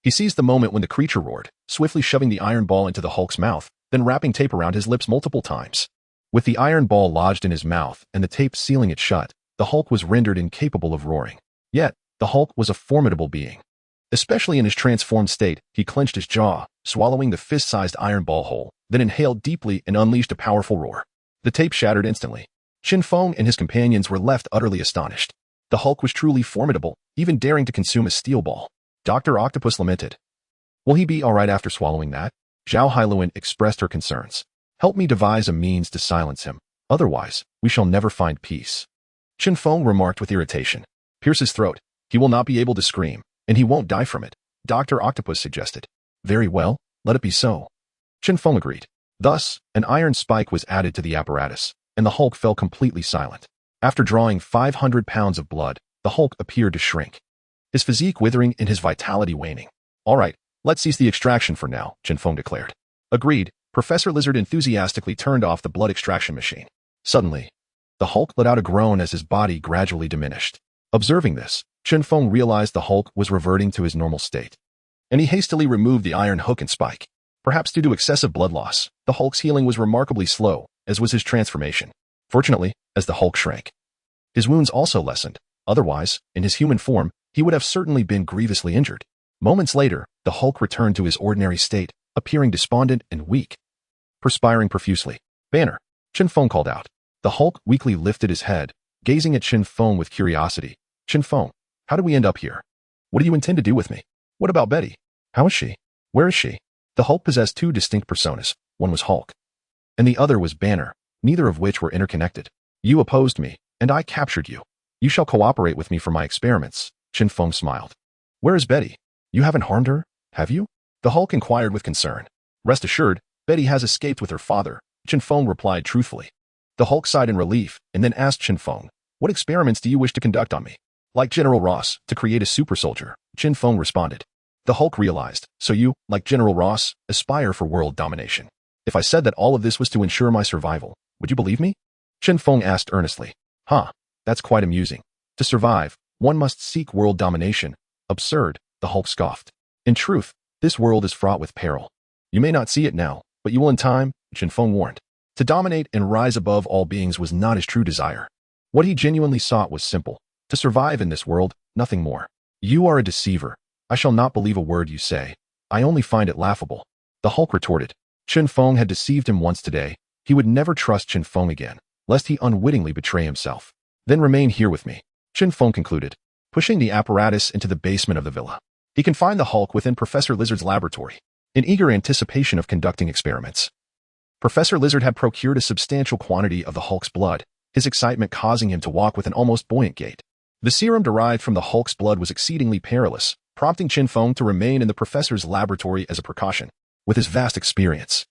he seized the moment when the creature roared, swiftly shoving the iron ball into the Hulk's mouth, then wrapping tape around his lips multiple times. With the iron ball lodged in his mouth and the tape sealing it shut, the Hulk was rendered incapable of roaring. Yet, the Hulk was a formidable being. Especially in his transformed state, he clenched his jaw, swallowing the fist-sized iron ball whole, then inhaled deeply and unleashed a powerful roar. The tape shattered instantly. Chen Feng and his companions were left utterly astonished. The Hulk was truly formidable, even daring to consume a steel ball. Dr. Octopus lamented. "Will he be all right after swallowing that?" Zhao Hailuan expressed her concerns. "Help me devise a means to silence him. Otherwise, we shall never find peace." Chen Feng remarked with irritation. "Pierce his throat. He will not be able to scream, and he won't die from it," Dr. Octopus suggested. "Very well, let it be so." Chen Feng agreed. Thus, an iron spike was added to the apparatus, and the Hulk fell completely silent. After drawing 500 pounds of blood, the Hulk appeared to shrink, his physique withering and his vitality waning. "All right, let's cease the extraction for now," Chen Feng declared. Agreed, Professor Lizard enthusiastically turned off the blood extraction machine. Suddenly, the Hulk let out a groan as his body gradually diminished. Observing this, Chen Feng realized the Hulk was reverting to his normal state, and he hastily removed the iron hook and spike. Perhaps due to excessive blood loss, the Hulk's healing was remarkably slow, as was his transformation. Fortunately, as the Hulk shrank, his wounds also lessened. Otherwise, in his human form, he would have certainly been grievously injured. Moments later, the Hulk returned to his ordinary state, appearing despondent and weak, perspiring profusely. "Banner," Chen Feng called out. The Hulk weakly lifted his head, gazing at Chen Feng with curiosity. "Chen Feng, how did we end up here? What do you intend to do with me? What about Betty? How is she? Where is she?" The Hulk possessed two distinct personas. One was Hulk, and the other was Banner, neither of which were interconnected. "You opposed me, and I captured you. You shall cooperate with me for my experiments," Chen Feng smiled. "Where is Betty? You haven't harmed her, have you?" The Hulk inquired with concern. "Rest assured, Betty has escaped with her father," Chen Feng replied truthfully. The Hulk sighed in relief and then asked Chen Feng, "What experiments do you wish to conduct on me?" "Like General Ross, to create a super soldier," Chen Feng responded. The Hulk realized, "So you, like General Ross, aspire for world domination. If I said that all of this was to ensure my survival, would you believe me?" Chen Feng asked earnestly. "Huh, that's quite amusing. To survive, one must seek world domination." "Absurd," the Hulk scoffed. "In truth, this world is fraught with peril. You may not see it now, but you will in time," Chen Feng warned. To dominate and rise above all beings was not his true desire. What he genuinely sought was simple: to survive in this world, nothing more. "You are a deceiver. I shall not believe a word you say. I only find it laughable," the Hulk retorted. Chen Feng had deceived him once today. He would never trust Chen Feng again, lest he unwittingly betray himself. "Then remain here with me," Chen Feng concluded, pushing the apparatus into the basement of the villa. He confined the Hulk within Professor Lizard's laboratory, in eager anticipation of conducting experiments. Professor Lizard had procured a substantial quantity of the Hulk's blood, his excitement causing him to walk with an almost buoyant gait. The serum derived from the Hulk's blood was exceedingly perilous, prompting Chen Feng to remain in the professor's laboratory as a precaution. With his vast experience,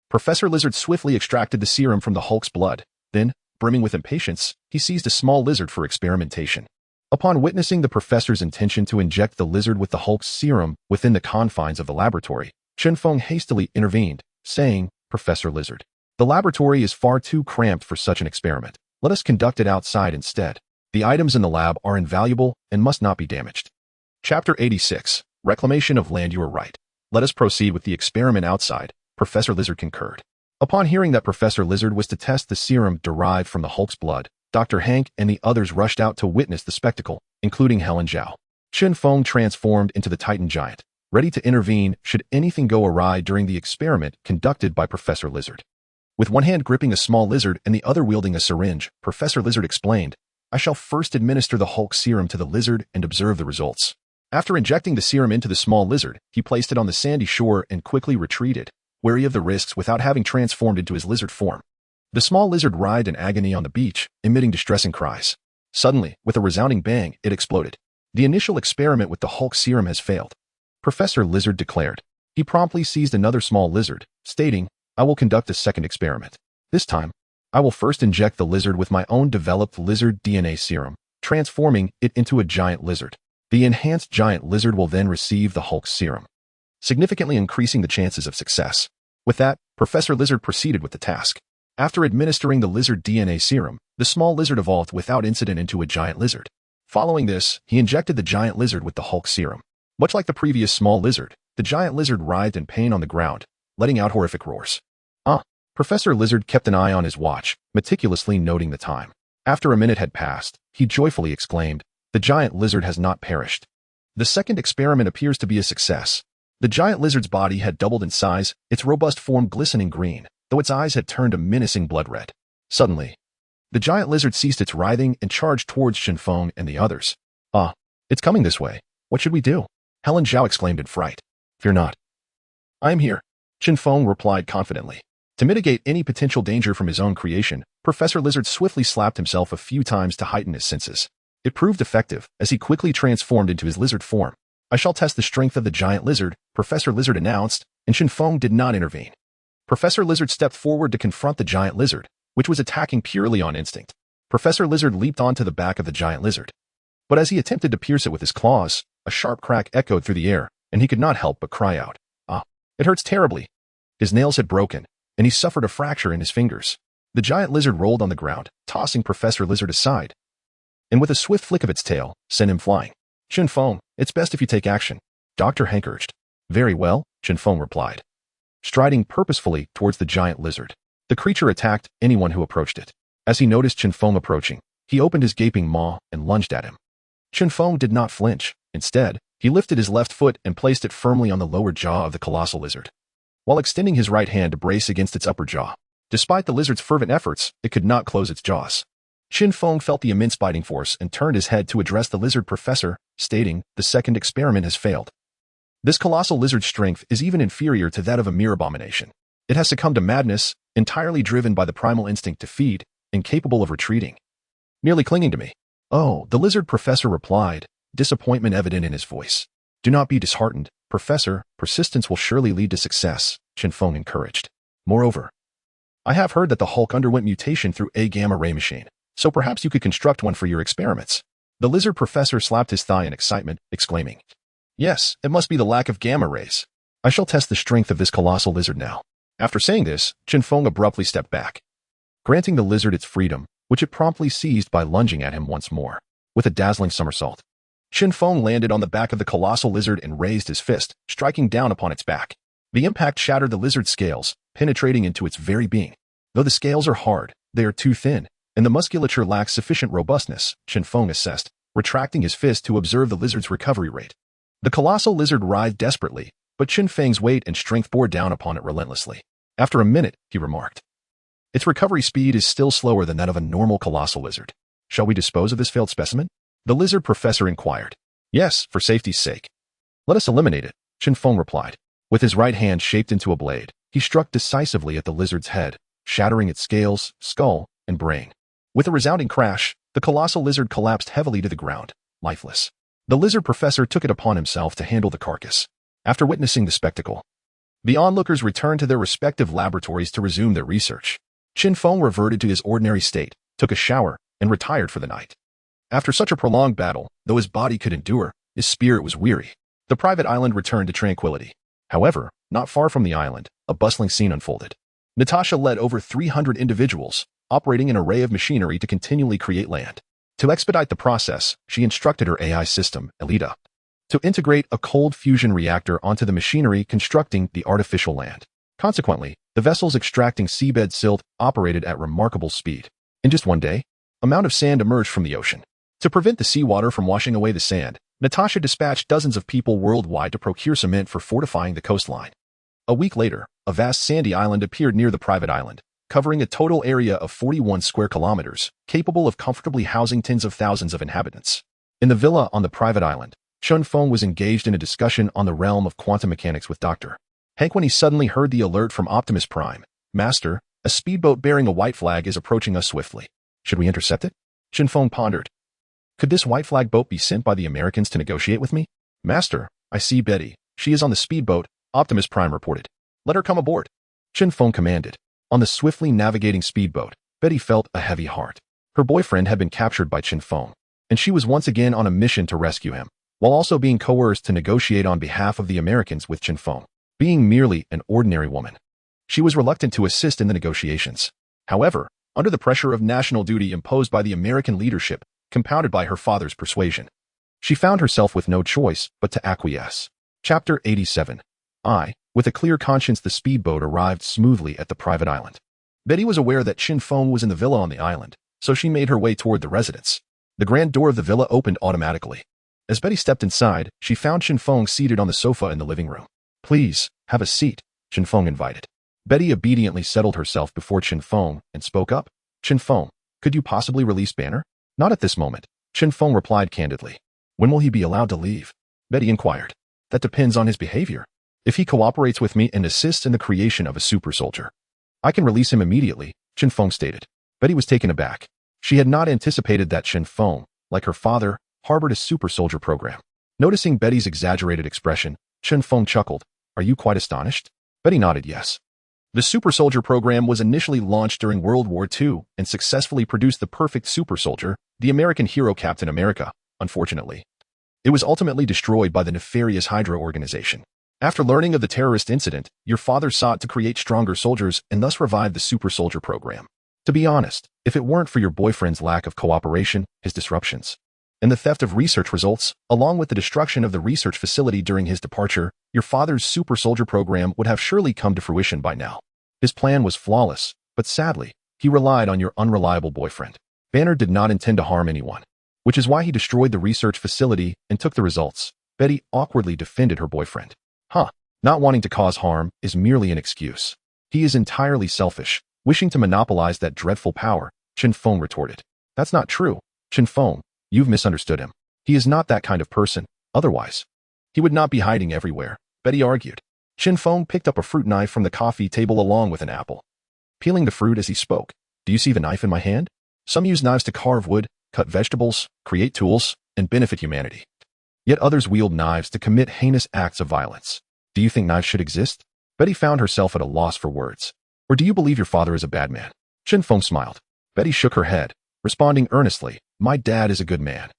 Professor Lizard swiftly extracted the serum from the Hulk's blood. Then, brimming with impatience, he seized a small lizard for experimentation. Upon witnessing the professor's intention to inject the lizard with the Hulk's serum within the confines of the laboratory, Chen Feng hastily intervened, saying, "Professor Lizard, the laboratory is far too cramped for such an experiment. Let us conduct it outside instead. The items in the lab are invaluable and must not be damaged." Chapter 86. Reclamation of Land. You are right. Let us proceed with the experiment outside, Professor Lizard concurred. Upon hearing that Professor Lizard was to test the serum derived from the Hulk's blood, Dr. Hank and the others rushed out to witness the spectacle, including Helen Zhao. Chen Feng transformed into the Titan Giant, ready to intervene should anything go awry during the experiment conducted by Professor Lizard. With one hand gripping a small lizard and the other wielding a syringe, Professor Lizard explained, "I shall first administer the Hulk serum to the lizard and observe the results." After injecting the serum into the small lizard, he placed it on the sandy shore and quickly retreated, wary of the risks without having transformed into his lizard form. The small lizard writhed in agony on the beach, emitting distressing cries. Suddenly, with a resounding bang, it exploded. The initial experiment with the Hulk serum has failed, Professor Lizard declared. He promptly seized another small lizard, stating, "I will conduct a second experiment. This time, I will first inject the lizard with my own developed lizard DNA serum, transforming it into a giant lizard. The enhanced giant lizard will then receive the Hulk serum, significantly increasing the chances of success." With that, Professor Lizard proceeded with the task. After administering the lizard DNA serum, the small lizard evolved without incident into a giant lizard. Following this, he injected the giant lizard with the Hulk serum. Much like the previous small lizard, the giant lizard writhed in pain on the ground, letting out horrific roars. Professor Lizard kept an eye on his watch, meticulously noting the time. After a minute had passed, he joyfully exclaimed, "The giant lizard has not perished." The second experiment appears to be a success. The giant lizard's body had doubled in size, its robust form glistening green, though its eyes had turned a menacing blood red. Suddenly, the giant lizard ceased its writhing and charged towards Chen Feng and the others. It's coming this way. What should we do?" Helen Zhao exclaimed in fright. "Fear not. I am here," Chen Feng replied confidently. To mitigate any potential danger from his own creation, Professor Lizard swiftly slapped himself a few times to heighten his senses. It proved effective, as he quickly transformed into his lizard form. "I shall test the strength of the giant lizard," Professor Lizard announced, and Chen Feng did not intervene. Professor Lizard stepped forward to confront the giant lizard, which was attacking purely on instinct. Professor Lizard leaped onto the back of the giant lizard. But as he attempted to pierce it with his claws, a sharp crack echoed through the air, and he could not help but cry out, It hurts terribly." His nails had broken, and he suffered a fracture in his fingers. The giant lizard rolled on the ground, tossing Professor Lizard aside, and with a swift flick of its tail, sent him flying. "Chen Feng, it's best if you take action," Dr. Hank urged. "Very well," Chen Feng replied. Striding purposefully towards the giant lizard, the creature attacked anyone who approached it. As he noticed Chen Feng approaching, he opened his gaping maw and lunged at him. Chen Feng did not flinch. Instead, he lifted his left foot and placed it firmly on the lower jaw of the colossal lizard, while extending his right hand to brace against its upper jaw. Despite the lizard's fervent efforts, it could not close its jaws. Chen Feng felt the immense biting force and turned his head to address the lizard professor, stating, "The second experiment has failed. This colossal lizard's strength is even inferior to that of a mere abomination. It has succumbed to madness, entirely driven by the primal instinct to feed, incapable of retreating. Merely clinging to me." "Oh," the lizard professor replied, disappointment evident in his voice. "Do not be disheartened, Professor. Persistence will surely lead to success," Chen Feng encouraged. "Moreover, I have heard that the Hulk underwent mutation through a gamma-ray machine, so perhaps you could construct one for your experiments." The lizard professor slapped his thigh in excitement, exclaiming, "Yes, it must be the lack of gamma rays. I shall test the strength of this colossal lizard now." After saying this, Chen Feng abruptly stepped back, granting the lizard its freedom, which it promptly seized by lunging at him once more. With a dazzling somersault, Chen Feng landed on the back of the colossal lizard and raised his fist, striking down upon its back. The impact shattered the lizard's scales, penetrating into its very being. Though the scales are hard, they are too thin, and the musculature lacks sufficient robustness, Chen Feng assessed, retracting his fist to observe the lizard's recovery rate. The colossal lizard writhed desperately, but Chen Feng's weight and strength bore down upon it relentlessly. After a minute, he remarked, "Its recovery speed is still slower than that of a normal colossal lizard. Shall we dispose of this failed specimen?" The lizard professor inquired. "Yes, for safety's sake. Let us eliminate it," Chen Feng replied. With his right hand shaped into a blade, he struck decisively at the lizard's head, shattering its scales, skull, and brain. With a resounding crash, the colossal lizard collapsed heavily to the ground, lifeless. The lizard professor took it upon himself to handle the carcass. After witnessing the spectacle, the onlookers returned to their respective laboratories to resume their research. Chen Feng reverted to his ordinary state, took a shower, and retired for the night. After such a prolonged battle, though his body could endure, his spirit was weary. The private island returned to tranquility. However, not far from the island, a bustling scene unfolded. Natasha led over 300 individuals, operating an array of machinery to continually create land. To expedite the process, she instructed her AI system, Elita, to integrate a cold fusion reactor onto the machinery constructing the artificial land. Consequently, the vessels extracting seabed silt operated at remarkable speed. In just one day, a mound of sand emerged from the ocean. To prevent the seawater from washing away the sand, Natasha dispatched dozens of people worldwide to procure cement for fortifying the coastline. A week later, a vast sandy island appeared near the private island, covering a total area of 41 square kilometers, capable of comfortably housing tens of thousands of inhabitants. In the villa on the private island, Chen Feng was engaged in a discussion on the realm of quantum mechanics with Dr. Hank when he suddenly heard the alert from Optimus Prime. Master, a speedboat bearing a white flag is approaching us swiftly. Should we intercept it? Chen Feng pondered. Could this white flag boat be sent by the Americans to negotiate with me? Master, I see Betty. She is on the speedboat, Optimus Prime reported. Let her come aboard. Chen Feng commanded. On the swiftly navigating speedboat, Betty felt a heavy heart. Her boyfriend had been captured by Chen Feng, and she was once again on a mission to rescue him, while also being coerced to negotiate on behalf of the Americans with Chen Feng. Being merely an ordinary woman, she was reluctant to assist in the negotiations. However, under the pressure of national duty imposed by the American leadership, compounded by her father's persuasion, she found herself with no choice but to acquiesce. Chapter 87. With a clear conscience, the speedboat arrived smoothly at the private island. Betty was aware that Chen Feng was in the villa on the island, so she made her way toward the residence. The grand door of the villa opened automatically. As Betty stepped inside, she found Chen Feng seated on the sofa in the living room. Please, have a seat, Chen Feng invited. Betty obediently settled herself before Chen Feng and spoke up. Chen Feng, could you possibly release Banner? Not at this moment, Chen Feng replied candidly. When will he be allowed to leave? Betty inquired. That depends on his behavior. If he cooperates with me and assists in the creation of a super soldier, I can release him immediately, Chen Feng stated. Betty was taken aback. She had not anticipated that Chen Feng, like her father, harbored a super soldier program. Noticing Betty's exaggerated expression, Chen Feng chuckled. Are you quite astonished? Betty nodded yes. The super soldier program was initially launched during World War II and successfully produced the perfect super soldier, the American hero Captain America. Unfortunately, it was ultimately destroyed by the nefarious Hydra organization. After learning of the terrorist incident, your father sought to create stronger soldiers and thus revive the super soldier program. To be honest, if it weren't for your boyfriend's lack of cooperation, his disruptions, and the theft of research results, along with the destruction of the research facility during his departure, your father's super soldier program would have surely come to fruition by now. His plan was flawless, but sadly, he relied on your unreliable boyfriend. Banner did not intend to harm anyone, which is why he destroyed the research facility and took the results. Betty awkwardly defended her boyfriend. Not wanting to cause harm is merely an excuse. He is entirely selfish, wishing to monopolize that dreadful power, Chen Feng retorted. That's not true, Chen Feng. You've misunderstood him. He is not that kind of person. Otherwise, he would not be hiding everywhere, Betty argued. Chen Feng picked up a fruit knife from the coffee table along with an apple, peeling the fruit as he spoke. Do you see the knife in my hand? Some use knives to carve wood, cut vegetables, create tools, and benefit humanity. Yet others wield knives to commit heinous acts of violence. Do you think knives should exist? Betty found herself at a loss for words. Or do you believe your father is a bad man? Chen Feng smiled. Betty shook her head, responding earnestly. My dad is a good man,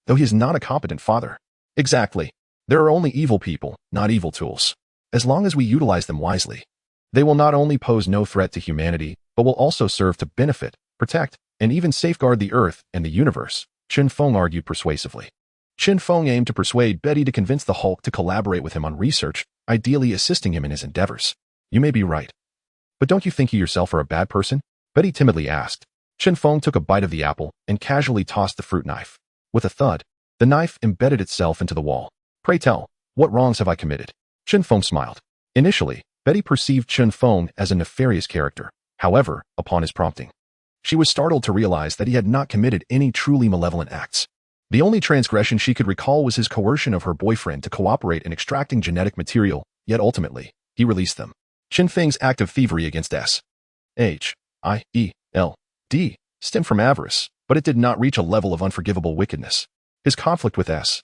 though he is not a competent father. Exactly. There are only evil people, not evil tools. As long as we utilize them wisely, they will not only pose no threat to humanity, but will also serve to benefit, protect, and even safeguard the Earth and the universe, Chen Feng argued persuasively. Chen Feng aimed to persuade Betty to convince the Hulk to collaborate with him on research, ideally assisting him in his endeavors. You may be right. But don't you think you yourself are a bad person? Betty timidly asked. Chen Feng took a bite of the apple and casually tossed the fruit knife. With a thud, the knife embedded itself into the wall. Pray tell, what wrongs have I committed? Chen Feng smiled. Initially, Betty perceived Chen Feng as a nefarious character. However, upon his prompting, she was startled to realize that he had not committed any truly malevolent acts. The only transgression she could recall was his coercion of her boyfriend to cooperate in extracting genetic material, yet ultimately, he released them. Chen Feng's act of thievery against S.H.I.E.L.D. stemmed from avarice, but it did not reach a level of unforgivable wickedness. His conflict with S.H.I.E.L.D.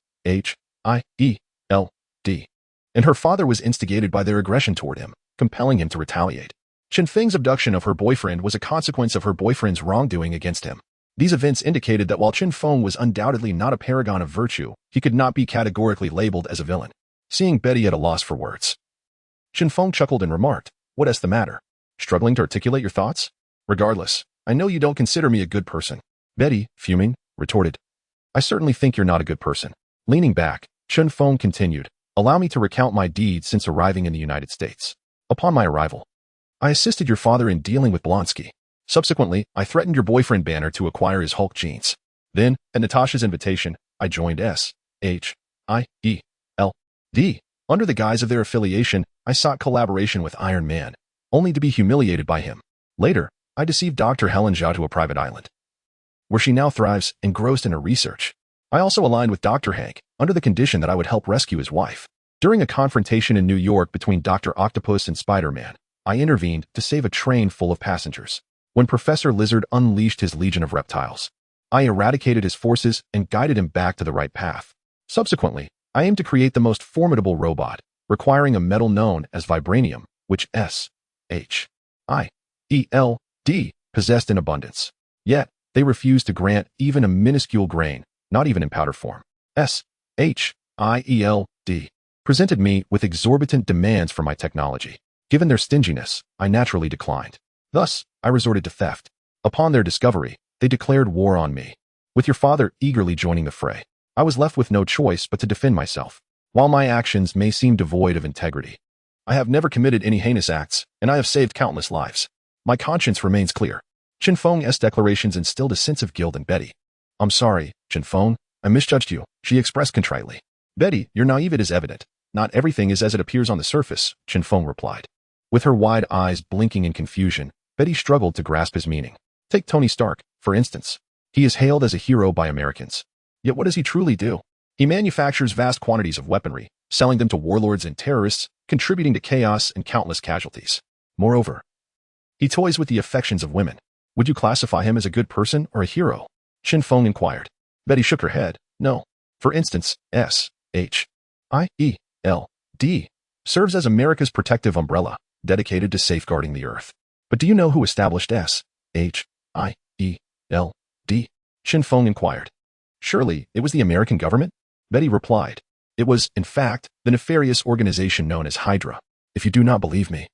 and her father was instigated by their aggression toward him, compelling him to retaliate. Chen Feng's abduction of her boyfriend was a consequence of her boyfriend's wrongdoing against him. These events indicated that while Chen Feng was undoubtedly not a paragon of virtue, he could not be categorically labeled as a villain. Seeing Betty at a loss for words, Chen Feng chuckled and remarked, "What is the matter? Struggling to articulate your thoughts? Regardless, I know you don't consider me a good person." Betty, fuming, retorted, "I certainly think you're not a good person." Leaning back, Chen Feng continued, "Allow me to recount my deeds since arriving in the United States. Upon my arrival, I assisted your father in dealing with Blonsky. Subsequently, I threatened your boyfriend Banner to acquire his Hulk genes. Then, at Natasha's invitation, I joined Ascension. Under the guise of their affiliation, I sought collaboration with Iron Man, only to be humiliated by him. Later, I deceived Dr. Helen Zhao to a private island, where she now thrives, engrossed in her research. I also aligned with Dr. Hank, under the condition that I would help rescue his wife. During a confrontation in New York between Dr. Octopus and Spider-Man, I intervened to save a train full of passengers. When Professor Lizard unleashed his legion of reptiles, I eradicated his forces and guided him back to the right path. Subsequently, I aimed to create the most formidable robot, requiring a metal known as vibranium, which SHIELD possessed in abundance. Yet, they refused to grant even a minuscule grain, not even in powder form. SHIELD presented me with exorbitant demands for my technology. Given their stinginess, I naturally declined. Thus, I resorted to theft. Upon their discovery, they declared war on me. With your father eagerly joining the fray, I was left with no choice but to defend myself. While my actions may seem devoid of integrity, I have never committed any heinous acts, and I have saved countless lives. My conscience remains clear. Chen Feng's declarations instilled a sense of guilt in Betty. I'm sorry, Chen Feng, I misjudged you, she expressed contritely. Betty, your naivete is evident. Not everything is as it appears on the surface, Chen Feng replied. With her wide eyes blinking in confusion, Betty struggled to grasp his meaning. Take Tony Stark, for instance. He is hailed as a hero by Americans. Yet what does he truly do? He manufactures vast quantities of weaponry, selling them to warlords and terrorists, contributing to chaos and countless casualties. Moreover, he toys with the affections of women. Would you classify him as a good person or a hero? Chen Feng inquired. Betty shook her head. No. For instance, SHIELD serves as America's protective umbrella, dedicated to safeguarding the earth. But do you know who established SHIELD? Chen Feng inquired. Surely, it was the American government? Betty replied. It was, in fact, the nefarious organization known as Hydra. If you do not believe me,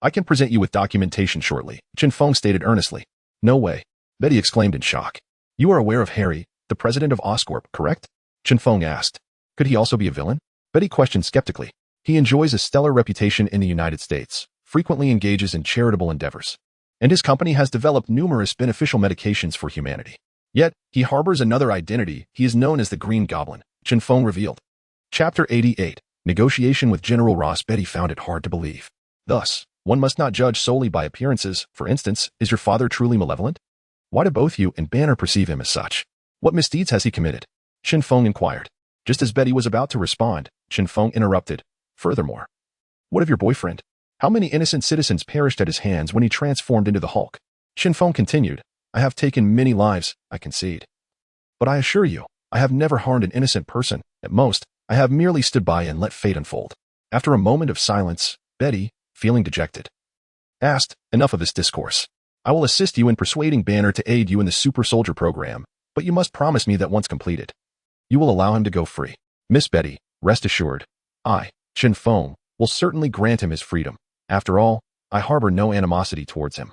I can present you with documentation shortly, Chen Feng stated earnestly. No way, Betty exclaimed in shock. You are aware of Harry, the president of Oscorp, correct? Chen Feng asked. Could he also be a villain? Betty questioned skeptically. He enjoys a stellar reputation in the United States, frequently engages in charitable endeavors, and his company has developed numerous beneficial medications for humanity. Yet, he harbors another identity. He is known as the Green Goblin, Chen Feng revealed. Chapter 88. Negotiation with General Ross. Betty found it hard to believe. Thus, one must not judge solely by appearances. For instance, is your father truly malevolent? Why do both you and Banner perceive him as such? What misdeeds has he committed? Chen Feng inquired. Just as Betty was about to respond, Chen Feng interrupted. Furthermore, what of your boyfriend? How many innocent citizens perished at his hands when he transformed into the Hulk? Chen Feng continued. I have taken many lives, I concede. But I assure you, I have never harmed an innocent person. At most, I have merely stood by and let fate unfold. After a moment of silence, Betty, feeling dejected, asked, enough of this discourse. I will assist you in persuading Banner to aid you in the Super Soldier program, but you must promise me that once completed, you will allow him to go free. Miss Betty, rest assured, I, Chen Feng, will certainly grant him his freedom. After all, I harbor no animosity towards him.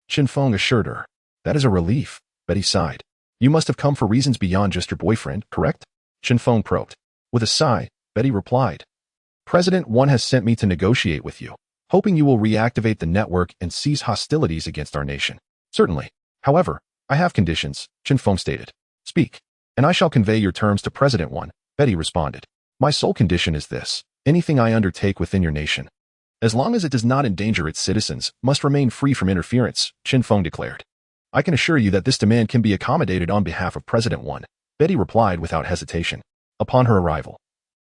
Chen Feng assured her. That is a relief, Betty sighed. You must have come for reasons beyond just your boyfriend, correct? Chen Feng probed. With a sigh, Betty replied. President One has sent me to negotiate with you, hoping you will reactivate the network and cease hostilities against our nation. Certainly. However, I have conditions, Chen Feng stated. Speak, and I shall convey your terms to President One, Betty responded. My sole condition is this. Anything I undertake within your nation, as long as it does not endanger its citizens, must remain free from interference, Chen Feng declared. I can assure you that this demand can be accommodated on behalf of President One, Betty replied without hesitation. Upon her arrival,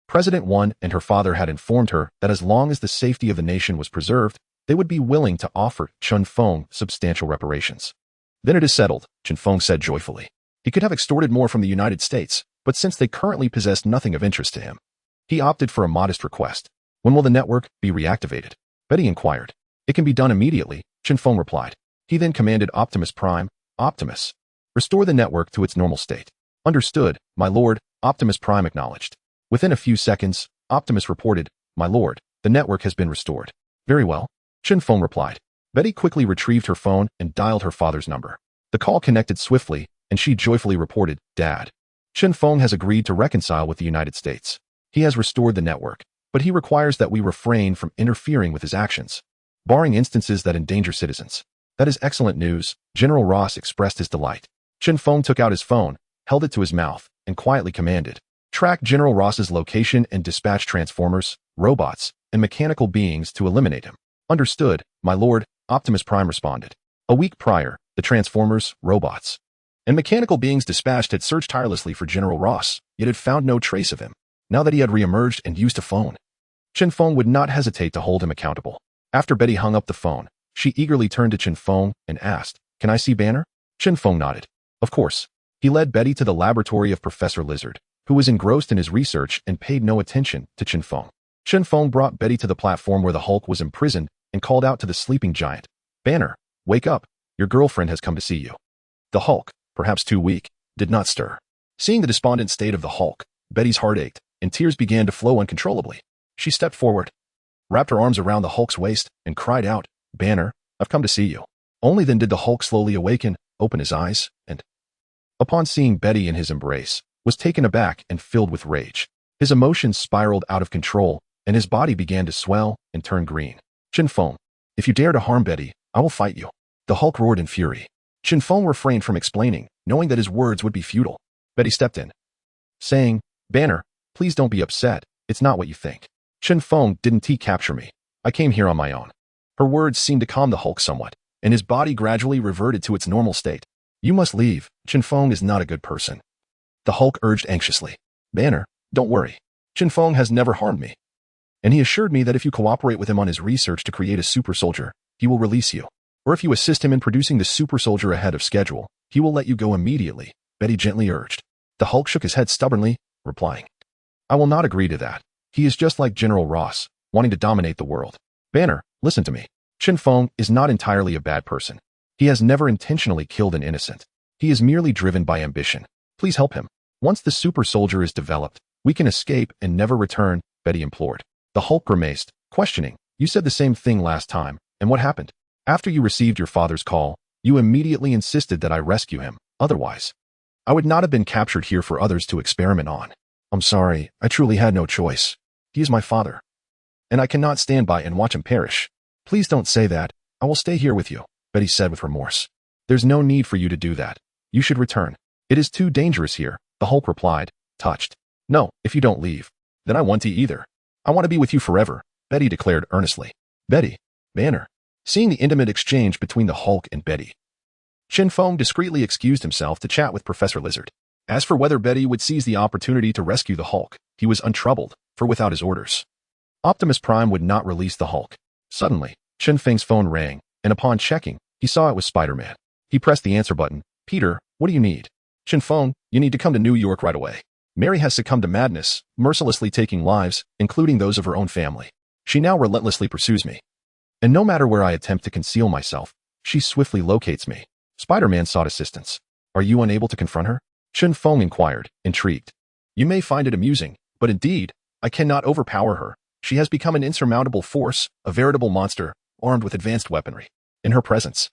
President One and her father had informed her that as long as the safety of the nation was preserved, they would be willing to offer Chen Feng substantial reparations. Then it is settled, Chen Feng said joyfully. He could have extorted more from the United States, but since they currently possessed nothing of interest to him, he opted for a modest request. When will the network be reactivated? Betty inquired. It can be done immediately, Chen Feng replied. He then commanded Optimus Prime, Optimus, restore the network to its normal state. Understood, my lord, Optimus Prime acknowledged. Within a few seconds, Optimus reported, my lord, the network has been restored. Very well, Chen Feng replied. Betty quickly retrieved her phone and dialed her father's number. The call connected swiftly, and she joyfully reported, Dad. Chen Feng has agreed to reconcile with the United States. He has restored the network. but he requires that we refrain from interfering with his actions, barring instances that endanger citizens. That is excellent news, General Ross expressed his delight. Chen Feng took out his phone, held it to his mouth, and quietly commanded, "Track General Ross's location and dispatch transformers, robots, and mechanical beings to eliminate him." "Understood, my lord," Optimus Prime responded. A week prior, the transformers, robots, and mechanical beings dispatched had searched tirelessly for General Ross, yet had found no trace of him. Now that he had re-emerged and used a phone, Chen Feng would not hesitate to hold him accountable. After Betty hung up the phone, she eagerly turned to Chen Feng and asked, "Can I see Banner?" Chen Feng nodded. Of course. He led Betty to the laboratory of Professor Lizard, who was engrossed in his research and paid no attention to Chen Feng. Chen Feng brought Betty to the platform where the Hulk was imprisoned and called out to the sleeping giant, "Banner, wake up. Your girlfriend has come to see you." The Hulk, perhaps too weak, did not stir. Seeing the despondent state of the Hulk, Betty's heart ached, and tears began to flow uncontrollably. She stepped forward, wrapped her arms around the Hulk's waist, and cried out, "Banner, I've come to see you." Only then did the Hulk slowly awaken, open his eyes, and, upon seeing Betty in his embrace, was taken aback and filled with rage. His emotions spiraled out of control, and his body began to swell and turn green. "Chen Feng, if you dare to harm Betty, I will fight you." The Hulk roared in fury. Chen Feng refrained from explaining, knowing that his words would be futile. Betty stepped in, saying, "Banner, please don't be upset. It's not what you think. Chen Feng didn't capture me. I came here on my own." Her words seemed to calm the Hulk somewhat, and his body gradually reverted to its normal state. "You must leave. Chen Feng is not a good person," the Hulk urged anxiously. "Banner, don't worry. Chen Feng has never harmed me, and he assured me that if you cooperate with him on his research to create a super soldier, he will release you. Or if you assist him in producing the super soldier ahead of schedule, he will let you go immediately," Betty gently urged. The Hulk shook his head stubbornly, replying, "I will not agree to that. He is just like General Ross, wanting to dominate the world. Banner, listen to me. Chen Feng is not entirely a bad person. He has never intentionally killed an innocent. He is merely driven by ambition. Please help him. Once the super soldier is developed, we can escape and never return," Betty implored. The Hulk grimaced, questioning, "You said the same thing last time, and what happened? After you received your father's call, you immediately insisted that I rescue him. Otherwise, I would not have been captured here for others to experiment on." "I'm sorry, I truly had no choice. He is my father, and I cannot stand by and watch him perish." "Please don't say that. I will stay here with you," Betty said with remorse. "There's no need for you to do that. You should return. It is too dangerous here," the Hulk replied, touched. "No, if you don't leave, then I want to either. I want to be with you forever," Betty declared earnestly. "Betty, Banner." Seeing the intimate exchange between the Hulk and Betty, Chen Feng discreetly excused himself to chat with Professor Lizard. As for whether Betty would seize the opportunity to rescue the Hulk, he was untroubled, for without his orders, Optimus Prime would not release the Hulk. Suddenly, Chen Feng's phone rang, and upon checking, he saw it was Spider-Man. He pressed the answer button. "Peter, what do you need?" "Chen Feng, you need to come to New York right away. Mary has succumbed to madness, mercilessly taking lives, including those of her own family. She now relentlessly pursues me. And no matter where I attempt to conceal myself, she swiftly locates me." Spider-Man sought assistance. "Are you unable to confront her?" Chen Feng inquired, intrigued. "You may find it amusing, but indeed, I cannot overpower her. She has become an insurmountable force, a veritable monster, armed with advanced weaponry. In her presence,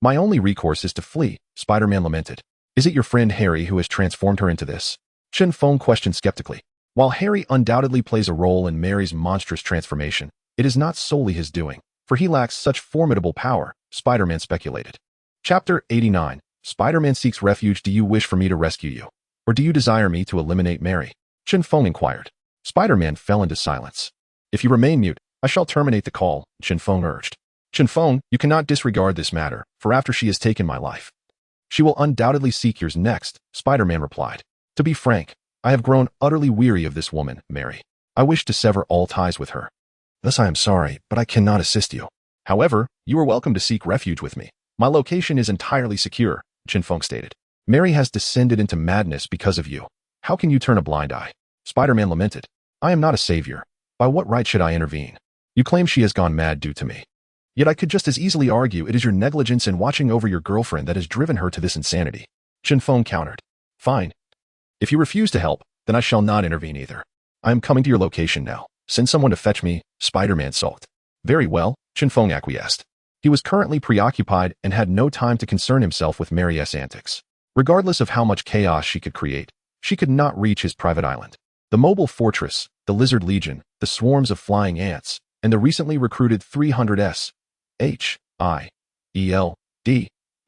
my only recourse is to flee," Spider-Man lamented. "Is it your friend Harry who has transformed her into this?" Chen Feng questioned skeptically. While Harry undoubtedly plays a role in Mary's monstrous transformation, it is not solely his doing, for he lacks such formidable power, Spider-Man speculated. Chapter 89. Spider-Man seeks refuge. "Do you wish for me to rescue you? Or do you desire me to eliminate Mary?" Chen Feng inquired. Spider-Man fell into silence. "If you remain mute, I shall terminate the call," Chen Feng urged. "Chen Feng, you cannot disregard this matter, for after she has taken my life, she will undoubtedly seek yours next," Spider-Man replied. "To be frank, I have grown utterly weary of this woman, Mary. I wish to sever all ties with her. Thus I am sorry, but I cannot assist you. However, you are welcome to seek refuge with me. My location is entirely secure," Chen Feng stated. "Mary has descended into madness because of you. How can you turn a blind eye?" Spider-Man lamented. "I am not a savior. By what right should I intervene? You claim she has gone mad due to me. Yet I could just as easily argue it is your negligence in watching over your girlfriend that has driven her to this insanity." Chen Feng countered. "Fine. If you refuse to help, then I shall not intervene either. I am coming to your location now. Send someone to fetch me," Spider-Man sulked. "Very well," Chen Feng acquiesced. He was currently preoccupied and had no time to concern himself with Mary's antics. Regardless of how much chaos she could create, she could not reach his private island. The mobile fortress, the lizard legion, the swarms of flying ants, and the recently recruited 300 SHIELD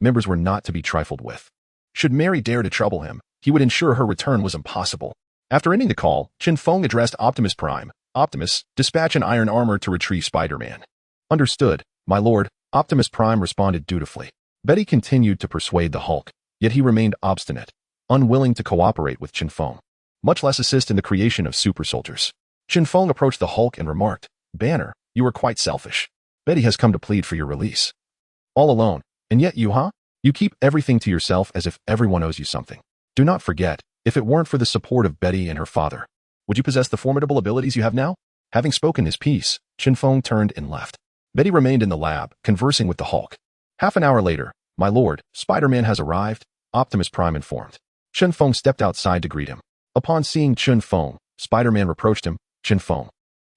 members were not to be trifled with. Should Mary dare to trouble him, he would ensure her return was impossible. After ending the call, Chen Feng addressed Optimus Prime. Optimus, dispatch an iron armor to retrieve Spider-Man. Understood, my lord, Optimus Prime responded dutifully. Betty continued to persuade the Hulk, yet he remained obstinate, unwilling to cooperate with Chen Feng, much less assist in the creation of super soldiers. Chen Feng approached the Hulk and remarked, Banner, you are quite selfish. Betty has come to plead for your release. All alone, and yet you keep everything to yourself as if everyone owes you something. Do not forget, if it weren't for the support of Betty and her father, would you possess the formidable abilities you have now? Having spoken his piece, Chen Feng turned and left. Betty remained in the lab, conversing with the Hulk. Half an hour later, my lord, Spider-Man has arrived, Optimus Prime informed. Chen Feng stepped outside to greet him. Upon seeing Chen Feng, Spider-Man reproached him, Chen Feng,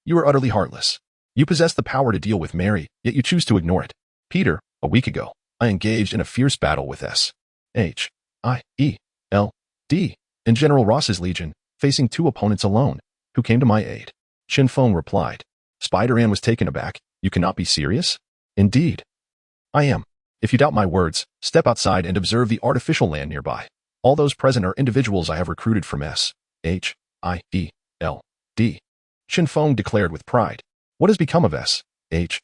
you are utterly heartless. You possess the power to deal with Mary, yet you choose to ignore it. Peter, a week ago, I engaged in a fierce battle with SHIELD and General Ross's legion, facing 2 opponents alone, who came to my aid. Chen Feng replied. Spider-Man was taken aback. You cannot be serious? Indeed. I am. If you doubt my words, step outside and observe the artificial land nearby. All those present are individuals I have recruited from SHIELD. Chen Feng declared with pride. What has become of SHIELD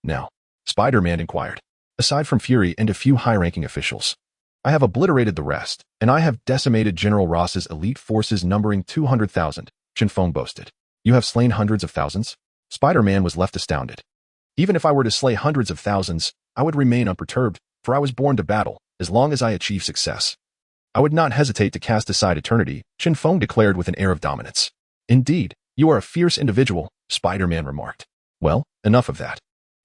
now? Spider-Man inquired. Aside from Fury and a few high-ranking officials, I have obliterated the rest, and I have decimated General Ross's elite forces numbering 200,000, Chen Feng boasted. You have slain hundreds of thousands? Spider-Man was left astounded. Even if I were to slay hundreds of thousands, I would remain unperturbed, for I was born to battle, as long as I achieve success. I would not hesitate to cast aside eternity, Chen Feng declared with an air of dominance. Indeed, you are a fierce individual, Spider-Man remarked. Well, enough of that.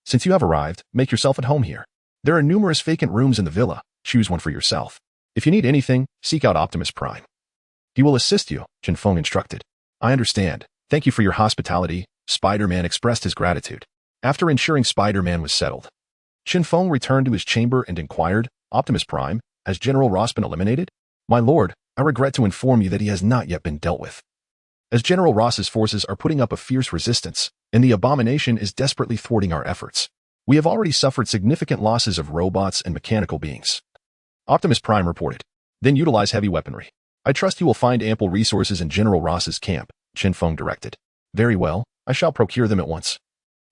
Since you have arrived, make yourself at home here. There are numerous vacant rooms in the villa. Choose one for yourself. If you need anything, seek out Optimus Prime. He will assist you, Chen Feng instructed. I understand. Thank you for your hospitality. Spider-Man expressed his gratitude. After ensuring Spider-Man was settled, Chen Feng returned to his chamber and inquired, Optimus Prime, has General Ross been eliminated? My lord, I regret to inform you that he has not yet been dealt with. As General Ross's forces are putting up a fierce resistance, and the abomination is desperately thwarting our efforts, we have already suffered significant losses of robots and mechanical beings. Optimus Prime reported. Then utilize heavy weaponry. I trust you will find ample resources in General Ross's camp, Chen Feng directed. Very well, I shall procure them at once.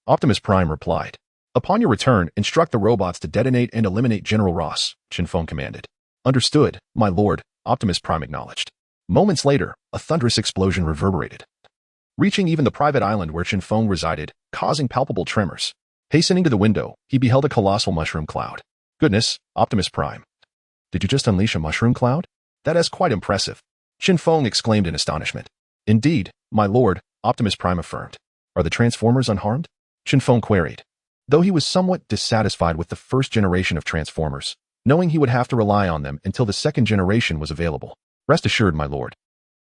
Optimus Prime replied. Upon your return, instruct the robots to detonate and eliminate General Ross, Chen Feng commanded. Understood, my lord, Optimus Prime acknowledged. Moments later, a thunderous explosion reverberated, reaching even the private island where Chen Feng resided, causing palpable tremors. Hastening to the window, he beheld a colossal mushroom cloud. Goodness, Optimus Prime. Did you just unleash a mushroom cloud? That is quite impressive. Chen Feng exclaimed in astonishment. Indeed, my lord, Optimus Prime affirmed. Are the Transformers unharmed? Chen Feng queried. Though he was somewhat dissatisfied with the first generation of Transformers, knowing he would have to rely on them until the second generation was available. Rest assured, my lord.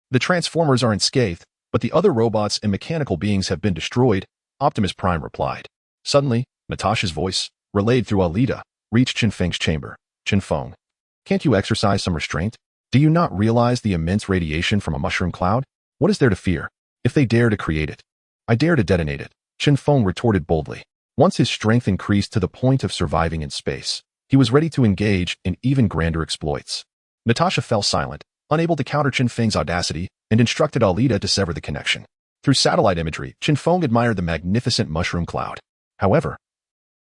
The Transformers are unscathed, but the other robots and mechanical beings have been destroyed, Optimus Prime replied. Suddenly, Natasha's voice, relayed through Alita, reached Chen Feng's chamber. Chen Feng, can't you exercise some restraint? Do you not realize the immense radiation from a mushroom cloud? What is there to fear? If they dare to create it, I dare to detonate it, Chen Feng retorted boldly. Once his strength increased to the point of surviving in space, he was ready to engage in even grander exploits. Natasha fell silent, unable to counter Chen Feng's audacity, and instructed Alita to sever the connection. Through satellite imagery, Chen Feng admired the magnificent mushroom cloud. However,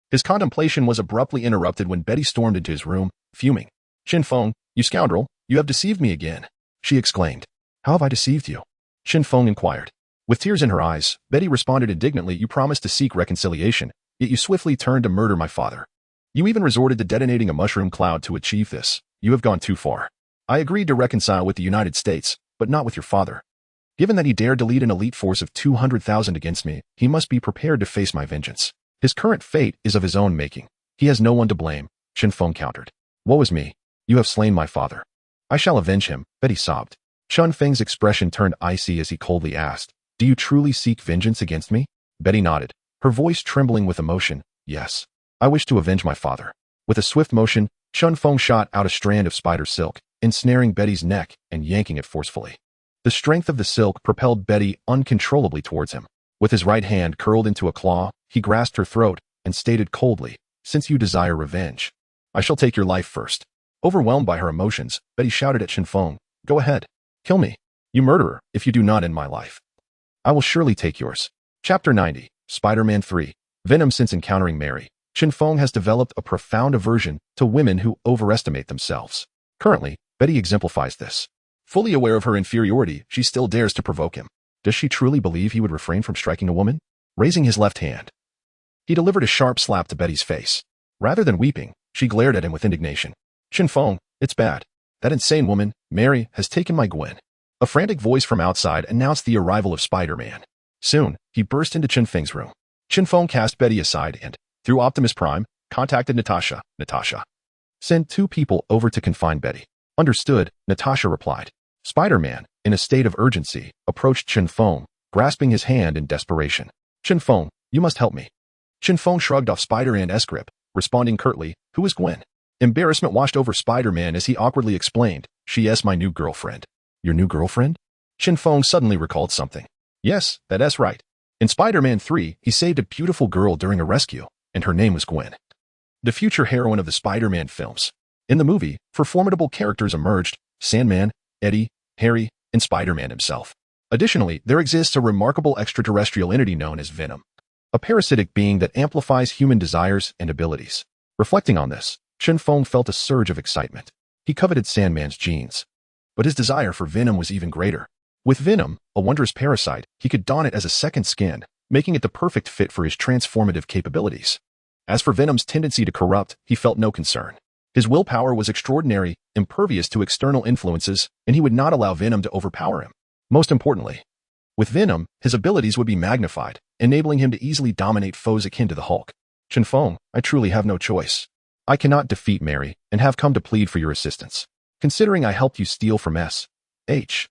his contemplation was abruptly interrupted when Betty stormed into his room, fuming. Chen Feng, you scoundrel, you have deceived me again, she exclaimed. How have I deceived you? Chen Feng inquired. With tears in her eyes, Betty responded indignantly, you promised to seek reconciliation, yet you swiftly turned to murder my father. You even resorted to detonating a mushroom cloud to achieve this. You have gone too far. I agreed to reconcile with the United States, but not with your father. Given that he dared to lead an elite force of 200,000 against me, he must be prepared to face my vengeance. His current fate is of his own making. He has no one to blame, Chen Feng countered. Woe is me. You have slain my father. I shall avenge him, Betty sobbed. Chen Feng's expression turned icy as he coldly asked, do you truly seek vengeance against me? Betty nodded, her voice trembling with emotion. Yes. I wish to avenge my father. With a swift motion, Chen Feng shot out a strand of spider silk, ensnaring Betty's neck and yanking it forcefully. The strength of the silk propelled Betty uncontrollably towards him. With his right hand curled into a claw, he grasped her throat and stated coldly, "Since you desire revenge, I shall take your life first." Overwhelmed by her emotions, Betty shouted at Chen Feng, "Go ahead. Kill me, you murderer, if you do not end my life. I will surely take yours." Chapter 90, Spider-Man 3, Venom. Since encountering Mary, Chen Feng has developed a profound aversion to women who overestimate themselves. Currently, Betty exemplifies this. Fully aware of her inferiority, she still dares to provoke him. Does she truly believe he would refrain from striking a woman? Raising his left hand, he delivered a sharp slap to Betty's face. Rather than weeping, she glared at him with indignation. "Chen Feng, it's bad. That insane woman, Mary, has taken my Gwen." A frantic voice from outside announced the arrival of Spider-Man. Soon, he burst into Chen Feng's room. Chen Feng cast Betty aside and, through Optimus Prime, contacted Natasha. "Natasha, send 2 people over to confine Betty." "Understood," Natasha replied. Spider-Man, in a state of urgency, approached Chen Feng, grasping his hand in desperation. "Chen Feng, you must help me." Chen Feng shrugged off Spider-Man's grip, responding curtly, "Who is Gwen?" Embarrassment washed over Spider-Man as he awkwardly explained, "She is my new girlfriend." "Your new girlfriend?" Chen Feng suddenly recalled something. "Yes, that's right. In Spider-Man 3, he saved a beautiful girl during a rescue, and her name was Gwen, the future heroine of the Spider-Man films. In the movie, 4 formidable characters emerged: Sandman, Eddie, Harry, and Spider-Man himself. Additionally, there exists a remarkable extraterrestrial entity known as Venom, a parasitic being that amplifies human desires and abilities. Reflecting on this, Chen Feng felt a surge of excitement. He coveted Sandman's genes, but his desire for Venom was even greater. With Venom, a wondrous parasite, he could don it as a second skin, making it the perfect fit for his transformative capabilities. As for Venom's tendency to corrupt, he felt no concern. His willpower was extraordinary, impervious to external influences, and he would not allow Venom to overpower him. Most importantly, with Venom, his abilities would be magnified, enabling him to easily dominate foes akin to the Hulk. "Chen Feng, I truly have no choice. I cannot defeat Mary and have come to plead for your assistance. Considering I helped you steal from S.H.I.E.L.D.,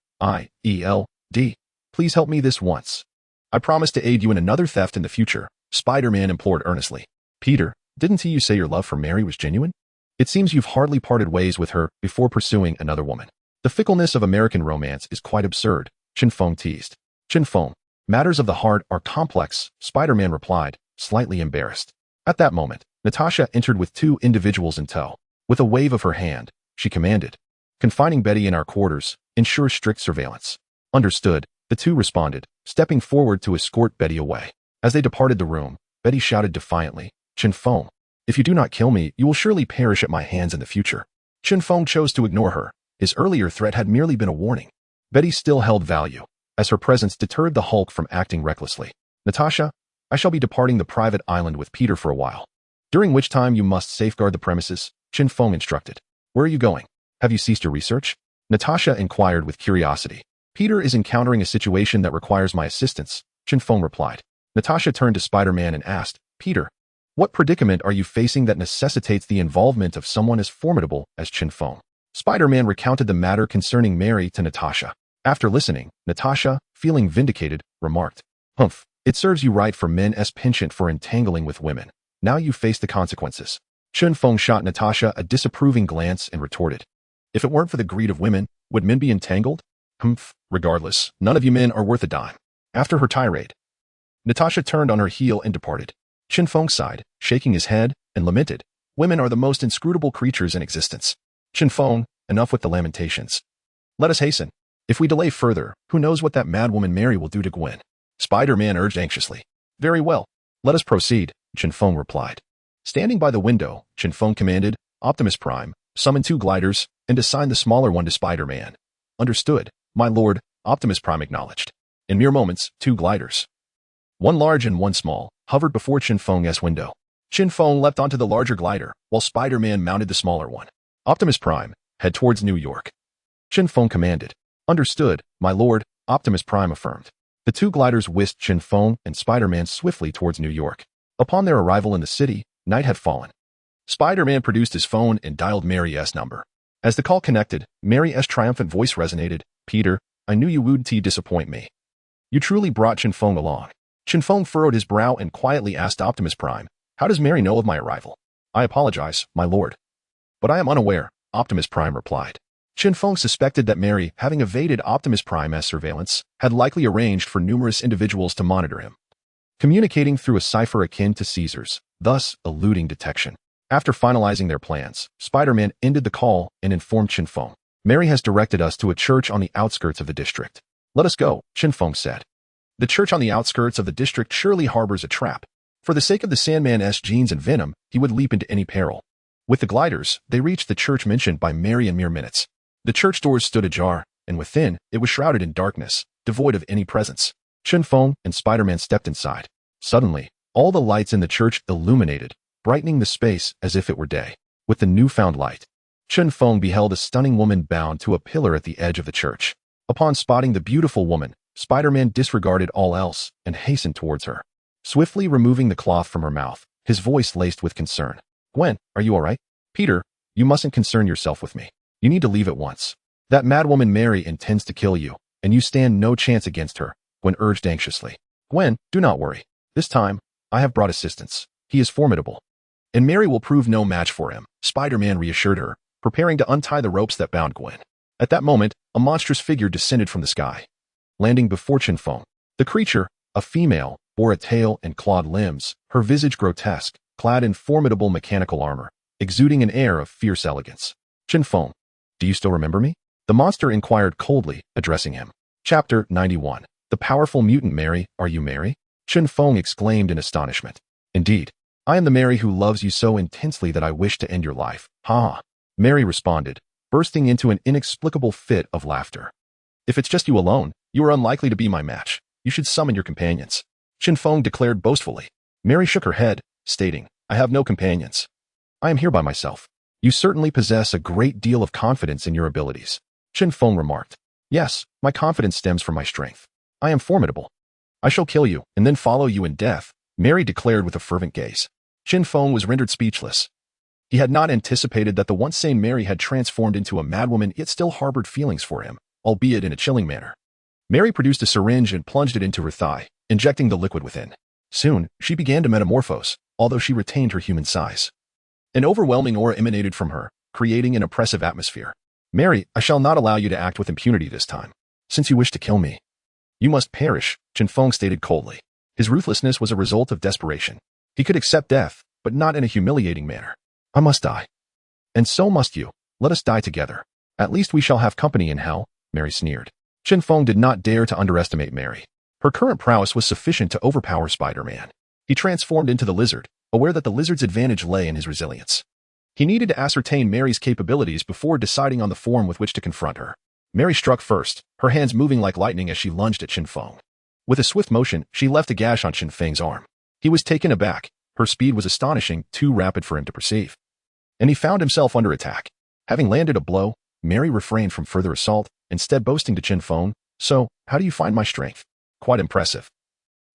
please help me this once. I promise to aid you in another theft in the future," Spider-Man implored earnestly. "Peter, didn't you say your love for Mary was genuine? It seems you've hardly parted ways with her before pursuing another woman. The fickleness of American romance is quite absurd," Chen Feng teased. "Chen Feng, matters of the heart are complex," Spider-Man replied, slightly embarrassed. At that moment, Natasha entered with 2 individuals in tow. With a wave of her hand, she commanded, "Confining Betty in our quarters, ensure strict surveillance." "Understood," the 2 responded, stepping forward to escort Betty away. As they departed the room, Betty shouted defiantly, "Chen Feng, if you do not kill me, you will surely perish at my hands in the future." Chen Feng chose to ignore her. His earlier threat had merely been a warning. Betty still held value, as her presence deterred the Hulk from acting recklessly. "Natasha, I shall be departing the private island with Peter for a while, during which time you must safeguard the premises," Chen Feng instructed. "Where are you going? Have you ceased your research?" Natasha inquired with curiosity. "Peter is encountering a situation that requires my assistance," Chen Feng replied. Natasha turned to Spider-Man and asked, "Peter, what predicament are you facing that necessitates the involvement of someone as formidable as Chen Feng?" Spider-Man recounted the matter concerning Mary to Natasha. After listening, Natasha, feeling vindicated, remarked, "Humph, it serves you right for men's penchant for entangling with women. Now you face the consequences." Chen Feng shot Natasha a disapproving glance and retorted, "If it weren't for the greed of women, would men be entangled? Humph, regardless, none of you men are worth a dime." After her tirade, Natasha turned on her heel and departed. Chen Feng sighed, shaking his head, and lamented, "Women are the most inscrutable creatures in existence. Chen Feng, enough with the lamentations. Let us hasten. If we delay further, who knows what that madwoman Mary will do to Gwen?" Spider-Man urged anxiously. "Very well. Let us proceed," Chen Feng replied. Standing by the window, Chen Feng commanded, "Optimus Prime, summon 2 gliders, and assign the smaller one to Spider-Man." "Understood, my lord," Optimus Prime acknowledged. In mere moments, 2 gliders, one large and one small, hovered before Chen Feng's window. Chen Feng leapt onto the larger glider, while Spider-Man mounted the smaller one. "Optimus Prime, head towards New York," Chen Feng commanded. "Understood, my lord," Optimus Prime affirmed. The 2 gliders whisked Chen Feng and Spider-Man swiftly towards New York. Upon their arrival in the city, night had fallen. Spider-Man produced his phone and dialed Mary's number. As the call connected, Mary's triumphant voice resonated, "Peter, I knew you wouldn't disappoint me. You truly brought Chen Feng along." Chen Feng furrowed his brow and quietly asked Optimus Prime, "How does Mary know of my arrival?" "I apologize, my lord, but I am unaware," Optimus Prime replied. Chen Feng suspected that Mary, having evaded Optimus Prime's surveillance, had likely arranged for numerous individuals to monitor him, communicating through a cipher akin to Caesar's, thus eluding detection. After finalizing their plans, Spider-Man ended the call and informed Chen Feng. Mary has directed us to a church on the outskirts of the district. Let us go, Chen Feng said. The church on the outskirts of the district surely harbors a trap. For the sake of the Sandman's genes and venom, he would leap into any peril. With the gliders, they reached the church mentioned by Mary in mere minutes. The church doors stood ajar, and within, it was shrouded in darkness, devoid of any presence. Chen Feng and Spider-Man stepped inside. Suddenly, all the lights in the church illuminated, brightening the space as if it were day. With the newfound light, Chen Feng beheld a stunning woman bound to a pillar at the edge of the church. Upon spotting the beautiful woman, Spider-Man disregarded all else and hastened towards her, swiftly removing the cloth from her mouth, his voice laced with concern. Gwen, are you all right? Peter, you mustn't concern yourself with me. You need to leave at once. That madwoman Mary intends to kill you, and you stand no chance against her, Gwen urged anxiously. Gwen, do not worry. This time, I have brought assistance. He is formidable. And Mary will prove no match for him, Spider-Man reassured her, preparing to untie the ropes that bound Gwen. At that moment, a monstrous figure descended from the sky, landing before Chen Feng. The creature, a female, bore a tail and clawed limbs, her visage grotesque, clad in formidable mechanical armor, exuding an air of fierce elegance. Chen Feng, do you still remember me? The monster inquired coldly, addressing him. Chapter 91. The powerful mutant Mary, are you Mary? Chen Feng exclaimed in astonishment. Indeed, I am the Mary who loves you so intensely that I wish to end your life. Ha ha. Mary responded, bursting into an inexplicable fit of laughter. If it's just you alone, you are unlikely to be my match. You should summon your companions. Chen Feng declared boastfully. Mary shook her head, stating, I have no companions. I am here by myself. You certainly possess a great deal of confidence in your abilities. Chen Feng remarked. Yes, my confidence stems from my strength. I am formidable. I shall kill you, and then follow you in death, Mary declared with a fervent gaze. Chen Feng was rendered speechless. He had not anticipated that the once sane Mary had transformed into a madwoman yet still harbored feelings for him, albeit in a chilling manner. Mary produced a syringe and plunged it into her thigh, injecting the liquid within. Soon, she began to metamorphose, although she retained her human size. An overwhelming aura emanated from her, creating an oppressive atmosphere. Mary, I shall not allow you to act with impunity this time. Since you wish to kill me, you must perish, Chen Feng stated coldly. His ruthlessness was a result of desperation. He could accept death, but not in a humiliating manner. I must die. And so must you. Let us die together. At least we shall have company in hell, Mary sneered. Chen Feng did not dare to underestimate Mary. Her current prowess was sufficient to overpower Spider-Man. He transformed into the lizard, aware that the lizard's advantage lay in his resilience. He needed to ascertain Mary's capabilities before deciding on the form with which to confront her. Mary struck first, her hands moving like lightning as she lunged at Chen Feng. With a swift motion, she left a gash on Chen Feng's arm. He was taken aback. Her speed was astonishing, too rapid for him to perceive. And he found himself under attack. Having landed a blow, Mary refrained from further assault, instead boasting to Chen Feng, So, how do you find my strength? Quite impressive.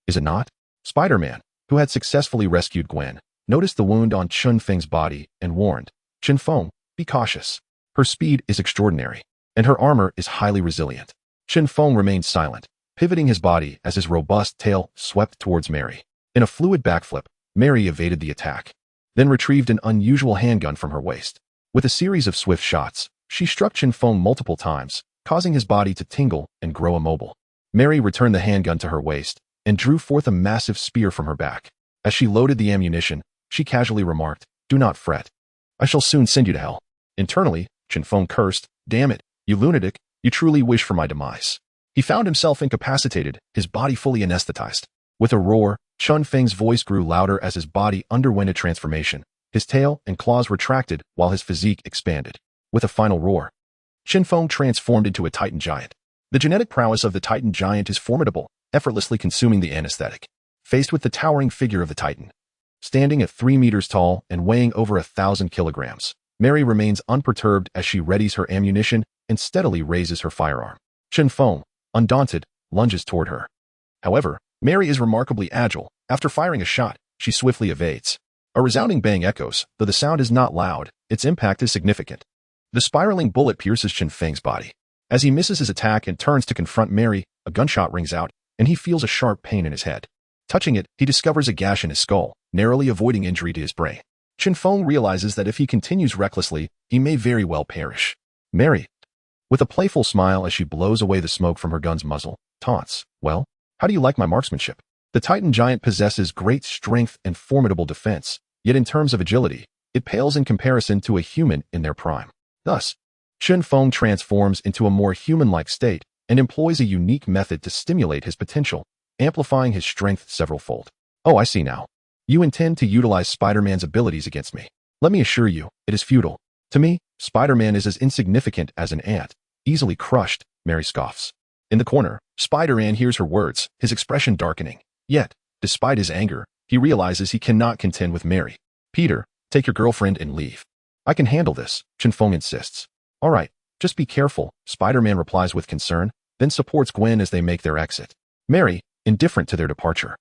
Is it not? Spider-Man, who had successfully rescued Gwen, noticed the wound on Chen Feng's body and warned, Chen Feng, be cautious. Her speed is extraordinary, and her armor is highly resilient. Chen Feng remained silent, pivoting his body as his robust tail swept towards Mary. In a fluid backflip, Mary evaded the attack, then retrieved an unusual handgun from her waist. With a series of swift shots, she struck Chen Feng multiple times, causing his body to tingle and grow immobile. Mary returned the handgun to her waist and drew forth a massive spear from her back. As she loaded the ammunition, she casually remarked, Do not fret. I shall soon send you to hell. Internally, Chen Feng cursed, Damn it, you lunatic, you truly wish for my demise. He found himself incapacitated, his body fully anesthetized. With a roar, Chen Feng's voice grew louder as his body underwent a transformation. His tail and claws retracted while his physique expanded. With a final roar, Chen Feng transformed into a Titan giant. The genetic prowess of the Titan giant is formidable, effortlessly consuming the anesthetic. Faced with the towering figure of the Titan, standing at 3 meters tall and weighing over 1,000 kilograms, Mary remains unperturbed as she readies her ammunition and steadily raises her firearm. Chen Feng, undaunted, lunges toward her. However, Mary is remarkably agile. After firing a shot, she swiftly evades. A resounding bang echoes, though the sound is not loud, its impact is significant. The spiraling bullet pierces Chen Feng's body. As he misses his attack and turns to confront Mary, a gunshot rings out, and he feels a sharp pain in his head. Touching it, he discovers a gash in his skull, narrowly avoiding injury to his brain. Chen Feng realizes that if he continues recklessly, he may very well perish. Mary, With a playful smile as she blows away the smoke from her gun's muzzle, taunts, "Well, how do you like my marksmanship?" The Titan giant possesses great strength and formidable defense, yet in terms of agility, it pales in comparison to a human in their prime. Thus, Chen Feng transforms into a more human-like state and employs a unique method to stimulate his potential, amplifying his strength several-fold. "Oh, I see now. You intend to utilize Spider-Man's abilities against me. Let me assure you, it is futile. To me, Spider-Man is as insignificant as an ant, easily crushed," Mary scoffs. In the corner, Spider-Man hears her words, his expression darkening. Yet, despite his anger, he realizes he cannot contend with Mary. "Peter, take your girlfriend and leave." "I can handle this," Chen Feng insists. "All right, just be careful," Spider-Man replies with concern, then supports Gwen as they make their exit. Mary, indifferent to their departure,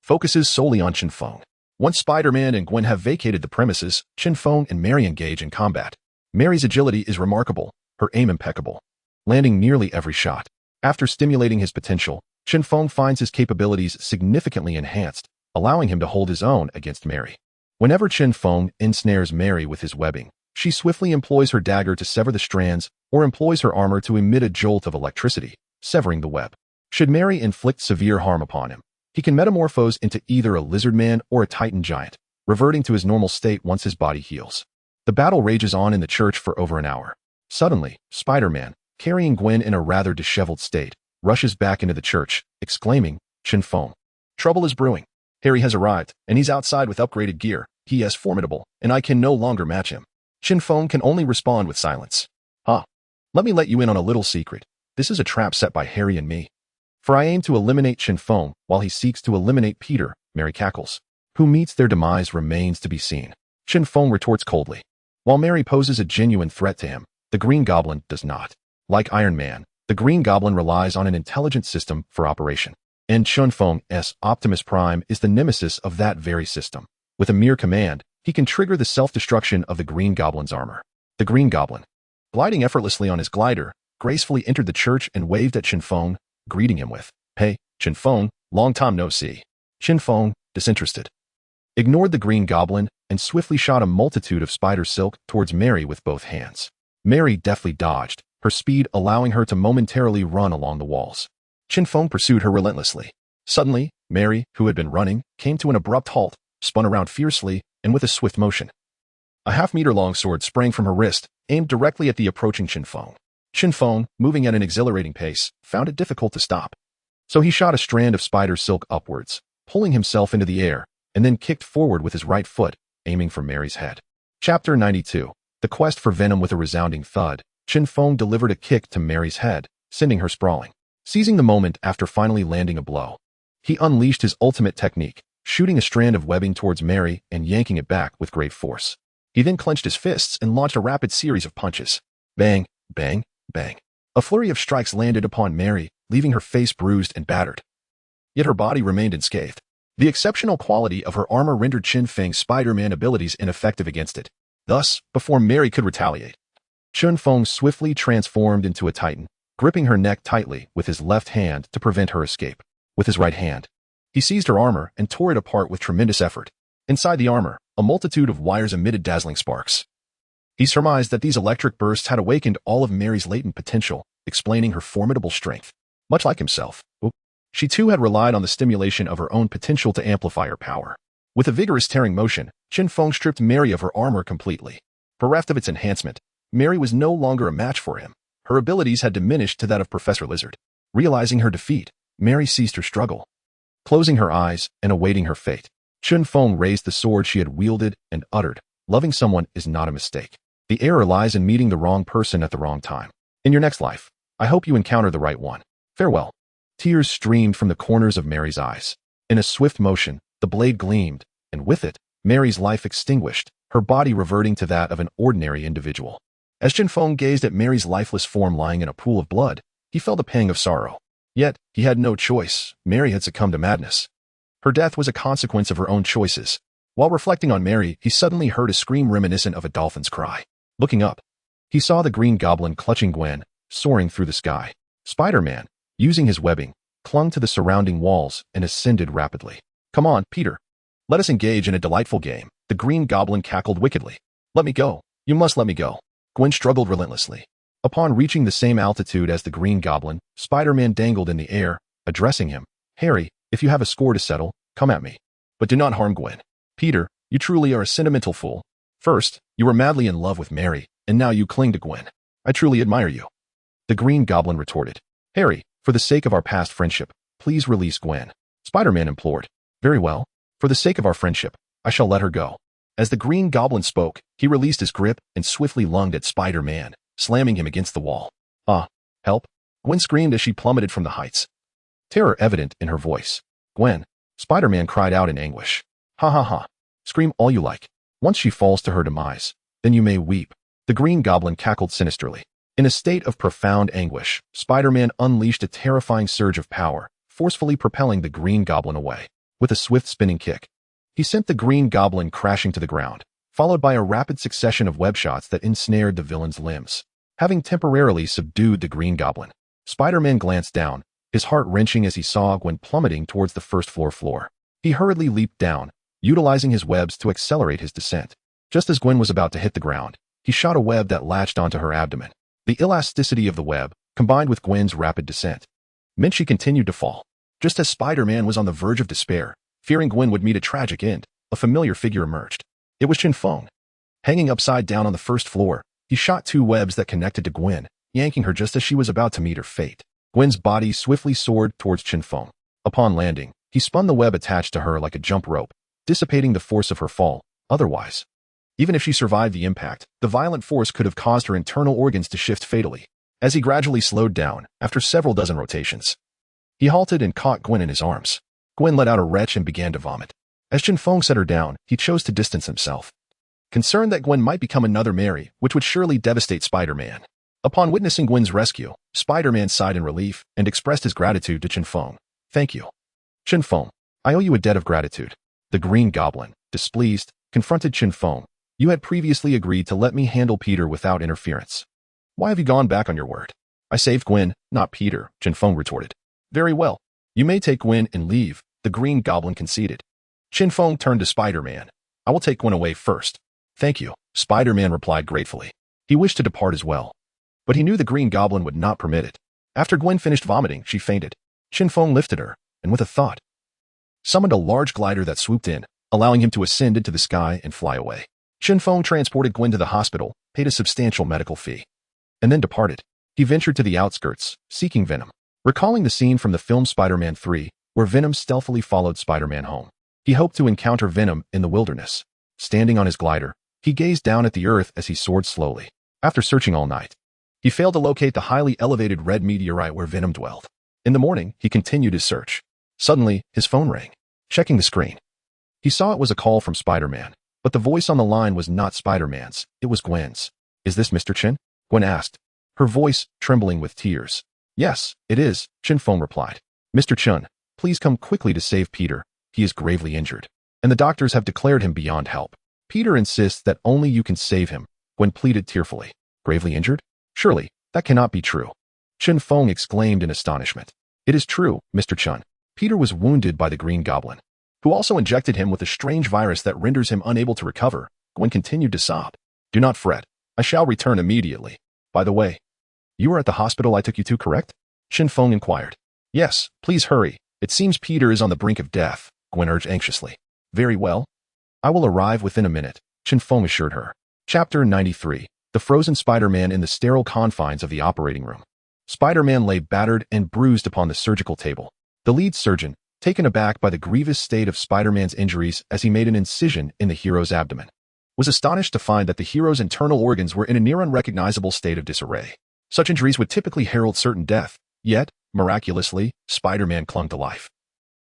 focuses solely on Chen Feng. Once Spider-Man and Gwen have vacated the premises, Chen Feng and Mary engage in combat. Mary's agility is remarkable, her aim impeccable, landing nearly every shot. After stimulating his potential, Chen Feng finds his capabilities significantly enhanced, allowing him to hold his own against Mary. Whenever Chen Feng ensnares Mary with his webbing, she swiftly employs her dagger to sever the strands or employs her armor to emit a jolt of electricity, severing the web. Should Mary inflict severe harm upon him, he can metamorphose into either a lizard man or a Titan giant, reverting to his normal state once his body heals. The battle rages on in the church for over an hour. Suddenly, Spider-Man, carrying Gwen in a rather disheveled state, rushes back into the church, exclaiming, "Chen Feng, trouble is brewing. Harry has arrived, and he's outside with upgraded gear. He is formidable, and I can no longer match him." Chen Feng can only respond with silence. Let me let you in on a little secret. This is a trap set by Harry and me. For I aim to eliminate Chen Feng while he seeks to eliminate Peter," Mary cackles. Who meets their demise remains to be seen. Chen Feng retorts coldly. While Mary poses a genuine threat to him, the Green Goblin does not. Like Iron Man, the Green Goblin relies on an intelligent system for operation. And Chen Feng's Optimus Prime is the nemesis of that very system. With a mere command, he can trigger the self-destruction of the Green Goblin's armor. The Green Goblin, gliding effortlessly on his glider, gracefully entered the church and waved at Chen Feng, greeting him with, "Hey, Chen Feng, long time no see." Chen Feng, disinterested, ignored the Green Goblin and swiftly shot a multitude of spider silk towards Mary with both hands. Mary deftly dodged, her speed allowing her to momentarily run along the walls. Chen Feng pursued her relentlessly. Suddenly, Mary, who had been running, came to an abrupt halt, spun around fiercely, and with a swift motion, a half-meter-long sword sprang from her wrist, aimed directly at the approaching Chen Feng. Chen Feng, moving at an exhilarating pace, found it difficult to stop. So he shot a strand of spider silk upwards, pulling himself into the air, and then kicked forward with his right foot, aiming for Mary's head. Chapter 92. The Quest for Venom. With a resounding thud, Chen Feng delivered a kick to Mary's head, sending her sprawling. Seizing the moment after finally landing a blow, he unleashed his ultimate technique, shooting a strand of webbing towards Mary and yanking it back with great force. He then clenched his fists and launched a rapid series of punches. Bang, bang, bang. A flurry of strikes landed upon Mary, leaving her face bruised and battered. Yet her body remained unscathed. The exceptional quality of her armor rendered Chen Feng's Spider-Man abilities ineffective against it. Thus, before Mary could retaliate, Chen Feng swiftly transformed into a Titan, gripping her neck tightly with his left hand to prevent her escape. With his right hand, he seized her armor and tore it apart with tremendous effort. Inside the armor, a multitude of wires emitted dazzling sparks. He surmised that these electric bursts had awakened all of Mary's latent potential, explaining her formidable strength. Much like himself, she too had relied on the stimulation of her own potential to amplify her power. With a vigorous tearing motion, Chen Feng stripped Mary of her armor completely. Bereft of its enhancement, Mary was no longer a match for him. Her abilities had diminished to that of Professor Lizard. Realizing her defeat, Mary ceased her struggle. Closing her eyes and awaiting her fate, Chen Feng raised the sword she had wielded and uttered, "Loving someone is not a mistake. The error lies in meeting the wrong person at the wrong time. In your next life, I hope you encounter the right one. Farewell." Tears streamed from the corners of Mary's eyes. In a swift motion, the blade gleamed, and with it, Mary's life extinguished, her body reverting to that of an ordinary individual. As Chen Feng gazed at Mary's lifeless form lying in a pool of blood, he felt a pang of sorrow. Yet, he had no choice. Mary had succumbed to madness. Her death was a consequence of her own choices. While reflecting on Mary, he suddenly heard a scream reminiscent of a dolphin's cry. Looking up, he saw the Green Goblin clutching Gwen, soaring through the sky. Spider-Man, using his webbing, clung to the surrounding walls and ascended rapidly. "Come on, Peter. Let us engage in a delightful game," the Green Goblin cackled wickedly. "Let me go. You must let me go." Gwen struggled relentlessly. Upon reaching the same altitude as the Green Goblin, Spider-Man dangled in the air, addressing him. Harry, if you have a score to settle, come at me. But do not harm Gwen. Peter, you truly are a sentimental fool. First, you were madly in love with Mary, and now you cling to Gwen. I truly admire you. The Green Goblin retorted. Harry, for the sake of our past friendship, please release Gwen. Spider-Man implored. Very well. For the sake of our friendship, I shall let her go. As the Green Goblin spoke, he released his grip and swiftly lunged at Spider-Man, slamming him against the wall. Ah, help! Gwen screamed as she plummeted from the heights. Terror evident in her voice. Gwen! Spider-Man cried out in anguish. Ha ha ha. Scream all you like. Once she falls to her demise, then you may weep. The Green Goblin cackled sinisterly. In a state of profound anguish, Spider-Man unleashed a terrifying surge of power, forcefully propelling the Green Goblin away. With a swift spinning kick, he sent the Green Goblin crashing to the ground, followed by a rapid succession of web shots that ensnared the villain's limbs. Having temporarily subdued the Green Goblin, Spider-Man glanced down, his heart wrenching as he saw Gwen plummeting towards the first floor. He hurriedly leaped down, utilizing his webs to accelerate his descent. Just as Gwen was about to hit the ground, he shot a web that latched onto her abdomen. The elasticity of the web, combined with Gwen's rapid descent, meant she continued to fall. Just as Spider-Man was on the verge of despair, fearing Gwen would meet a tragic end, a familiar figure emerged. It was Chen Feng. Hanging upside down on the first floor, he shot two webs that connected to Gwen, yanking her just as she was about to meet her fate. Gwen's body swiftly soared towards Chen Feng. Upon landing, he spun the web attached to her like a jump rope, dissipating the force of her fall. Otherwise, even if she survived the impact, the violent force could have caused her internal organs to shift fatally. As he gradually slowed down, after several dozen rotations, he halted and caught Gwen in his arms. Gwen let out a retch and began to vomit. As Chen Feng set her down, he chose to distance himself, concerned that Gwen might become another Mary, which would surely devastate Spider-Man. Upon witnessing Gwen's rescue, Spider-Man sighed in relief and expressed his gratitude to Chen Feng. Thank you. Chen Feng, I owe you a debt of gratitude. The Green Goblin, displeased, confronted Chen Feng. You had previously agreed to let me handle Peter without interference. Why have you gone back on your word? I saved Gwen, not Peter, Chen Feng retorted. Very well. You may take Gwen and leave, the Green Goblin conceded. Chen Feng turned to Spider-Man. I will take Gwen away first. Thank you, Spider-Man replied gratefully. He wished to depart as well, but he knew the Green Goblin would not permit it. After Gwen finished vomiting, she fainted. Chen Feng lifted her, and with a thought, summoned a large glider that swooped in, allowing him to ascend into the sky and fly away. Chen Feng transported Gwen to the hospital, paid a substantial medical fee, and then departed. He ventured to the outskirts, seeking Venom. Recalling the scene from the film Spider-Man 3, where Venom stealthily followed Spider-Man home, he hoped to encounter Venom in the wilderness. Standing on his glider, he gazed down at the earth as he soared slowly. After searching all night, he failed to locate the highly elevated red meteorite where Venom dwelled. In the morning, he continued his search. Suddenly, his phone rang. Checking the screen, he saw it was a call from Spider-Man, but the voice on the line was not Spider-Man's, it was Gwen's. Is this Mr. Chen? Gwen asked, her voice trembling with tears. Yes, it is, Chen Feng replied. Mr. Chen, please come quickly to save Peter. He is gravely injured, and the doctors have declared him beyond help. Peter insists that only you can save him, Gwen pleaded tearfully. Gravely injured? Surely, that cannot be true. Chen Feng exclaimed in astonishment. It is true, Mr. Chen. Peter was wounded by the Green Goblin, who also injected him with a strange virus that renders him unable to recover. Gwen continued to sob. Do not fret. I shall return immediately. By the way, you were at the hospital I took you to, correct? Chen Feng inquired. Yes, please hurry. It seems Peter is on the brink of death, Gwen urged anxiously. Very well. I will arrive within a minute, Chen Feng assured her. Chapter 93. The Frozen Spider-Man in the Sterile Confines of the Operating Room. Spider-Man lay battered and bruised upon the surgical table. The lead surgeon, taken aback by the grievous state of Spider-Man's injuries as he made an incision in the hero's abdomen, was astonished to find that the hero's internal organs were in a near unrecognizable state of disarray. Such injuries would typically herald certain death, yet, miraculously, Spider-Man clung to life,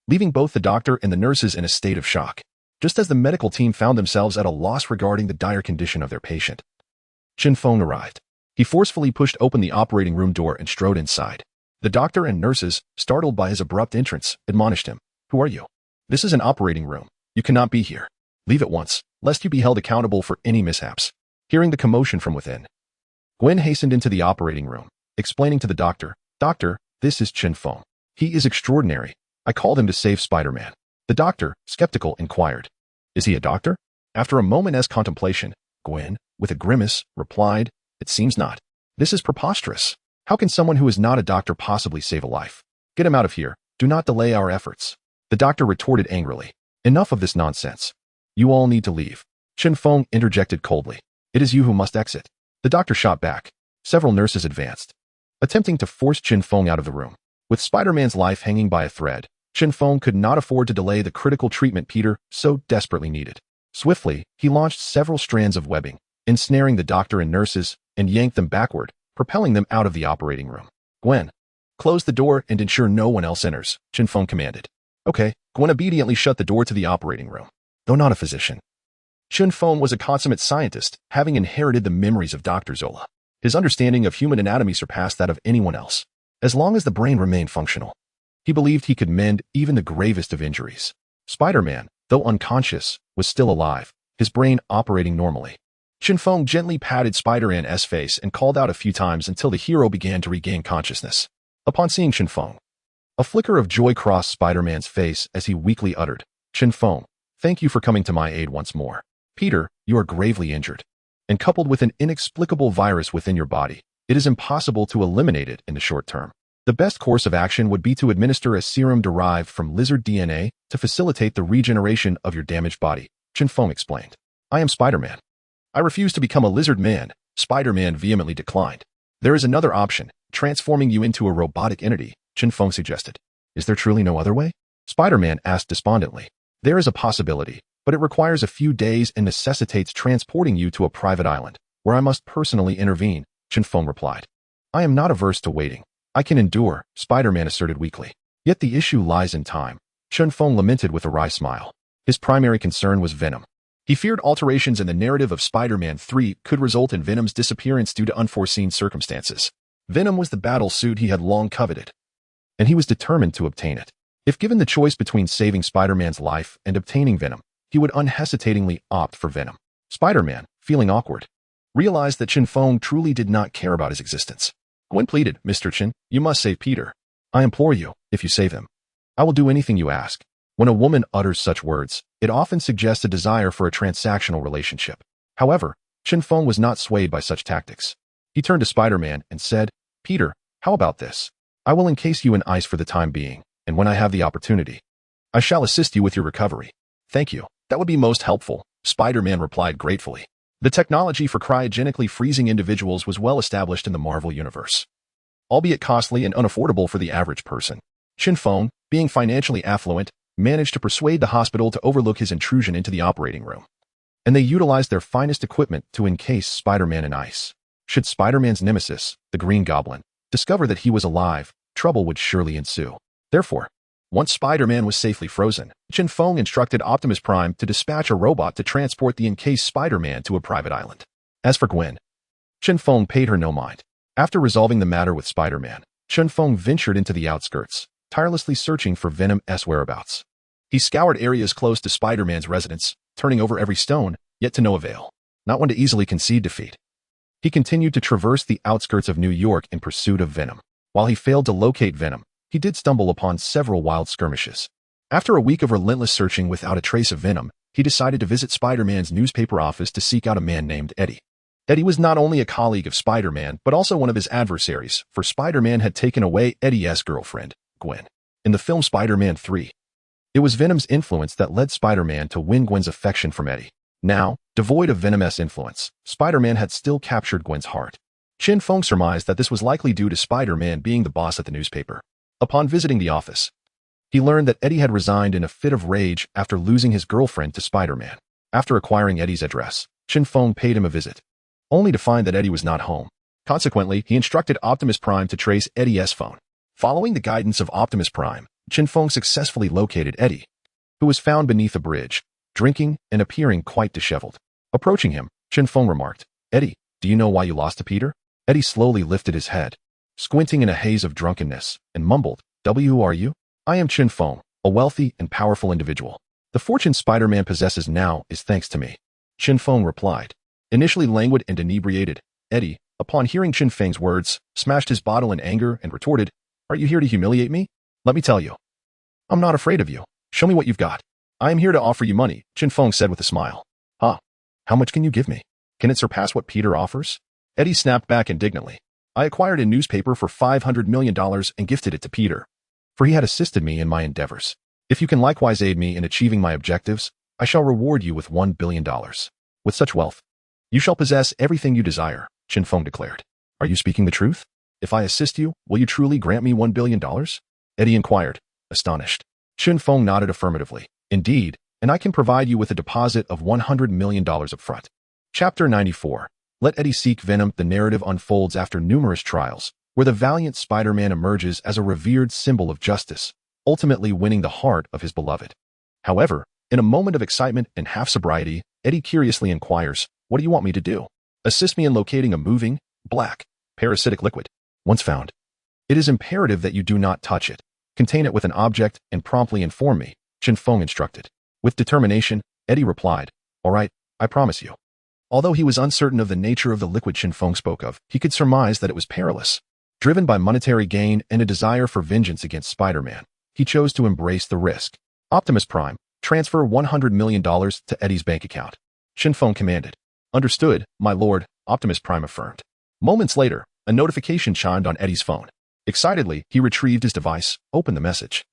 leaving both the doctor and the nurses in a state of shock. Just as the medical team found themselves at a loss regarding the dire condition of their patient, Chen Feng arrived. He forcefully pushed open the operating room door and strode inside. The doctor and nurses, startled by his abrupt entrance, admonished him. Who are you? This is an operating room. You cannot be here. Leave at once, lest you be held accountable for any mishaps. Hearing the commotion from within, Gwen hastened into the operating room, explaining to the doctor, Doctor, this is Chen Feng. He is extraordinary. I called him to save Spider-Man. The doctor, skeptical, inquired. Is he a doctor? After a moment's contemplation, Gwen, with a grimace, replied, It seems not. This is preposterous. How can someone who is not a doctor possibly save a life? Get him out of here. Do not delay our efforts. The doctor retorted angrily. Enough of this nonsense. You all need to leave. Chen Feng interjected coldly. It is you who must exit. The doctor shot back. Several nurses advanced, attempting to force Chen Feng out of the room. With Spider-Man's life hanging by a thread, Chen Feng could not afford to delay the critical treatment Peter so desperately needed. Swiftly, he launched several strands of webbing, ensnaring the doctor and nurses, and yanked them backward, propelling them out of the operating room. Gwen, close the door and ensure no one else enters, Chen Feng commanded. Okay, Gwen obediently shut the door to the operating room. Though not a physician, Chen Feng was a consummate scientist, having inherited the memories of Dr. Zola. His understanding of human anatomy surpassed that of anyone else. As long as the brain remained functional, he believed he could mend even the gravest of injuries. Spider-Man, though unconscious, was still alive, his brain operating normally. Chen Feng gently patted Spider-Man's face and called out a few times until the hero began to regain consciousness. Upon seeing Chen Feng, a flicker of joy crossed Spider-Man's face as he weakly uttered, Chen Feng, thank you for coming to my aid once more. Peter, you are gravely injured. And coupled with an inexplicable virus within your body, it is impossible to eliminate it in the short term. The best course of action would be to administer a serum derived from lizard DNA to facilitate the regeneration of your damaged body, Chen Feng explained. I am Spider-Man. I refuse to become a lizard man, Spider-Man vehemently declined. There is another option, transforming you into a robotic entity, Chen Feng suggested. Is there truly no other way? Spider-Man asked despondently. There is a possibility, but it requires a few days and necessitates transporting you to a private island, where I must personally intervene, Chen Feng replied. I am not averse to waiting. I can endure, Spider-Man asserted weakly. Yet the issue lies in time, Chen Feng lamented with a wry smile. His primary concern was Venom. He feared alterations in the narrative of Spider-Man 3 could result in Venom's disappearance due to unforeseen circumstances. Venom was the battle suit he had long coveted, and he was determined to obtain it. If given the choice between saving Spider-Man's life and obtaining Venom, he would unhesitatingly opt for Venom. Spider-Man, feeling awkward, realized that Chen Feng truly did not care about his existence. Gwen pleaded, Mr. Chen, you must save Peter. I implore you, if you save him, I will do anything you ask. When a woman utters such words, it often suggests a desire for a transactional relationship. However, Chen Feng was not swayed by such tactics. He turned to Spider-Man and said, Peter, how about this? I will encase you in ice for the time being, and when I have the opportunity, I shall assist you with your recovery. Thank you. That would be most helpful, Spider-Man replied gratefully. The technology for cryogenically freezing individuals was well established in the Marvel Universe, albeit costly and unaffordable for the average person. Chen Feng, being financially affluent, managed to persuade the hospital to overlook his intrusion into the operating room, and they utilized their finest equipment to encase Spider-Man in ice. Should Spider-Man's nemesis, the Green Goblin, discover that he was alive, trouble would surely ensue. Therefore, once Spider-Man was safely frozen, Chen Feng instructed Optimus Prime to dispatch a robot to transport the encased Spider-Man to a private island. As for Gwen, Chen Feng paid her no mind. After resolving the matter with Spider-Man, Chen Feng ventured into the outskirts, tirelessly searching for Venom's whereabouts. He scoured areas close to Spider-Man's residence, turning over every stone, yet to no avail. Not one to easily concede defeat. He continued to traverse the outskirts of New York in pursuit of Venom. While he failed to locate Venom, he did stumble upon several wild skirmishes. After a week of relentless searching without a trace of Venom, he decided to visit Spider-Man's newspaper office to seek out a man named Eddie. Eddie was not only a colleague of Spider-Man, but also one of his adversaries, for Spider-Man had taken away Eddie's girlfriend, Gwen. In the film Spider-Man 3, it was Venom's influence that led Spider-Man to win Gwen's affection from Eddie. Now, devoid of Venom's influence, Spider-Man had still captured Gwen's heart. Chen Feng surmised that this was likely due to Spider-Man being the boss at the newspaper. Upon visiting the office, he learned that Eddie had resigned in a fit of rage after losing his girlfriend to Spider-Man. After acquiring Eddie's address, Chen Feng paid him a visit, only to find that Eddie was not home. Consequently, he instructed Optimus Prime to trace Eddie's phone. Following the guidance of Optimus Prime, Chen Feng successfully located Eddie, who was found beneath a bridge, drinking and appearing quite disheveled. Approaching him, Chen Feng remarked, Eddie, do you know why you lost to Peter? Eddie slowly lifted his head, squinting in a haze of drunkenness, and mumbled, who are you? I am Chen Feng, a wealthy and powerful individual. The fortune Spider-Man possesses now is thanks to me. Chen Feng replied. Initially languid and inebriated, Eddie, upon hearing Chen Feng's words, smashed his bottle in anger and retorted, Are you here to humiliate me? Let me tell you. I'm not afraid of you. Show me what you've got. I am here to offer you money, Chen Feng said with a smile. How much can you give me? Can it surpass what Peter offers? Eddie snapped back indignantly. I acquired a newspaper for $500 million and gifted it to Peter, for he had assisted me in my endeavors. If you can likewise aid me in achieving my objectives, I shall reward you with $1 billion. With such wealth, you shall possess everything you desire, Chen Feng declared. Are you speaking the truth? If I assist you, will you truly grant me $1 billion? Eddie inquired, astonished. Chen Feng nodded affirmatively. Indeed, and I can provide you with a deposit of $100 million up front. Chapter 94. Let Eddie seek Venom. The narrative unfolds after numerous trials, where the valiant Spider-Man emerges as a revered symbol of justice, ultimately winning the heart of his beloved. However, in a moment of excitement and half-sobriety, Eddie curiously inquires, what do you want me to do? Assist me in locating a moving, black, parasitic liquid. Once found, it is imperative that you do not touch it. Contain it with an object and promptly inform me, Chen Feng instructed. With determination, Eddie replied, all right, I promise you. Although he was uncertain of the nature of the liquid Chen Feng spoke of, he could surmise that it was perilous. Driven by monetary gain and a desire for vengeance against Spider-Man, he chose to embrace the risk. Optimus Prime, transfer $100 million to Eddie's bank account. Chen Feng commanded. Understood, my lord, Optimus Prime affirmed. Moments later, a notification chimed on Eddie's phone. Excitedly, he retrieved his device, opened the message,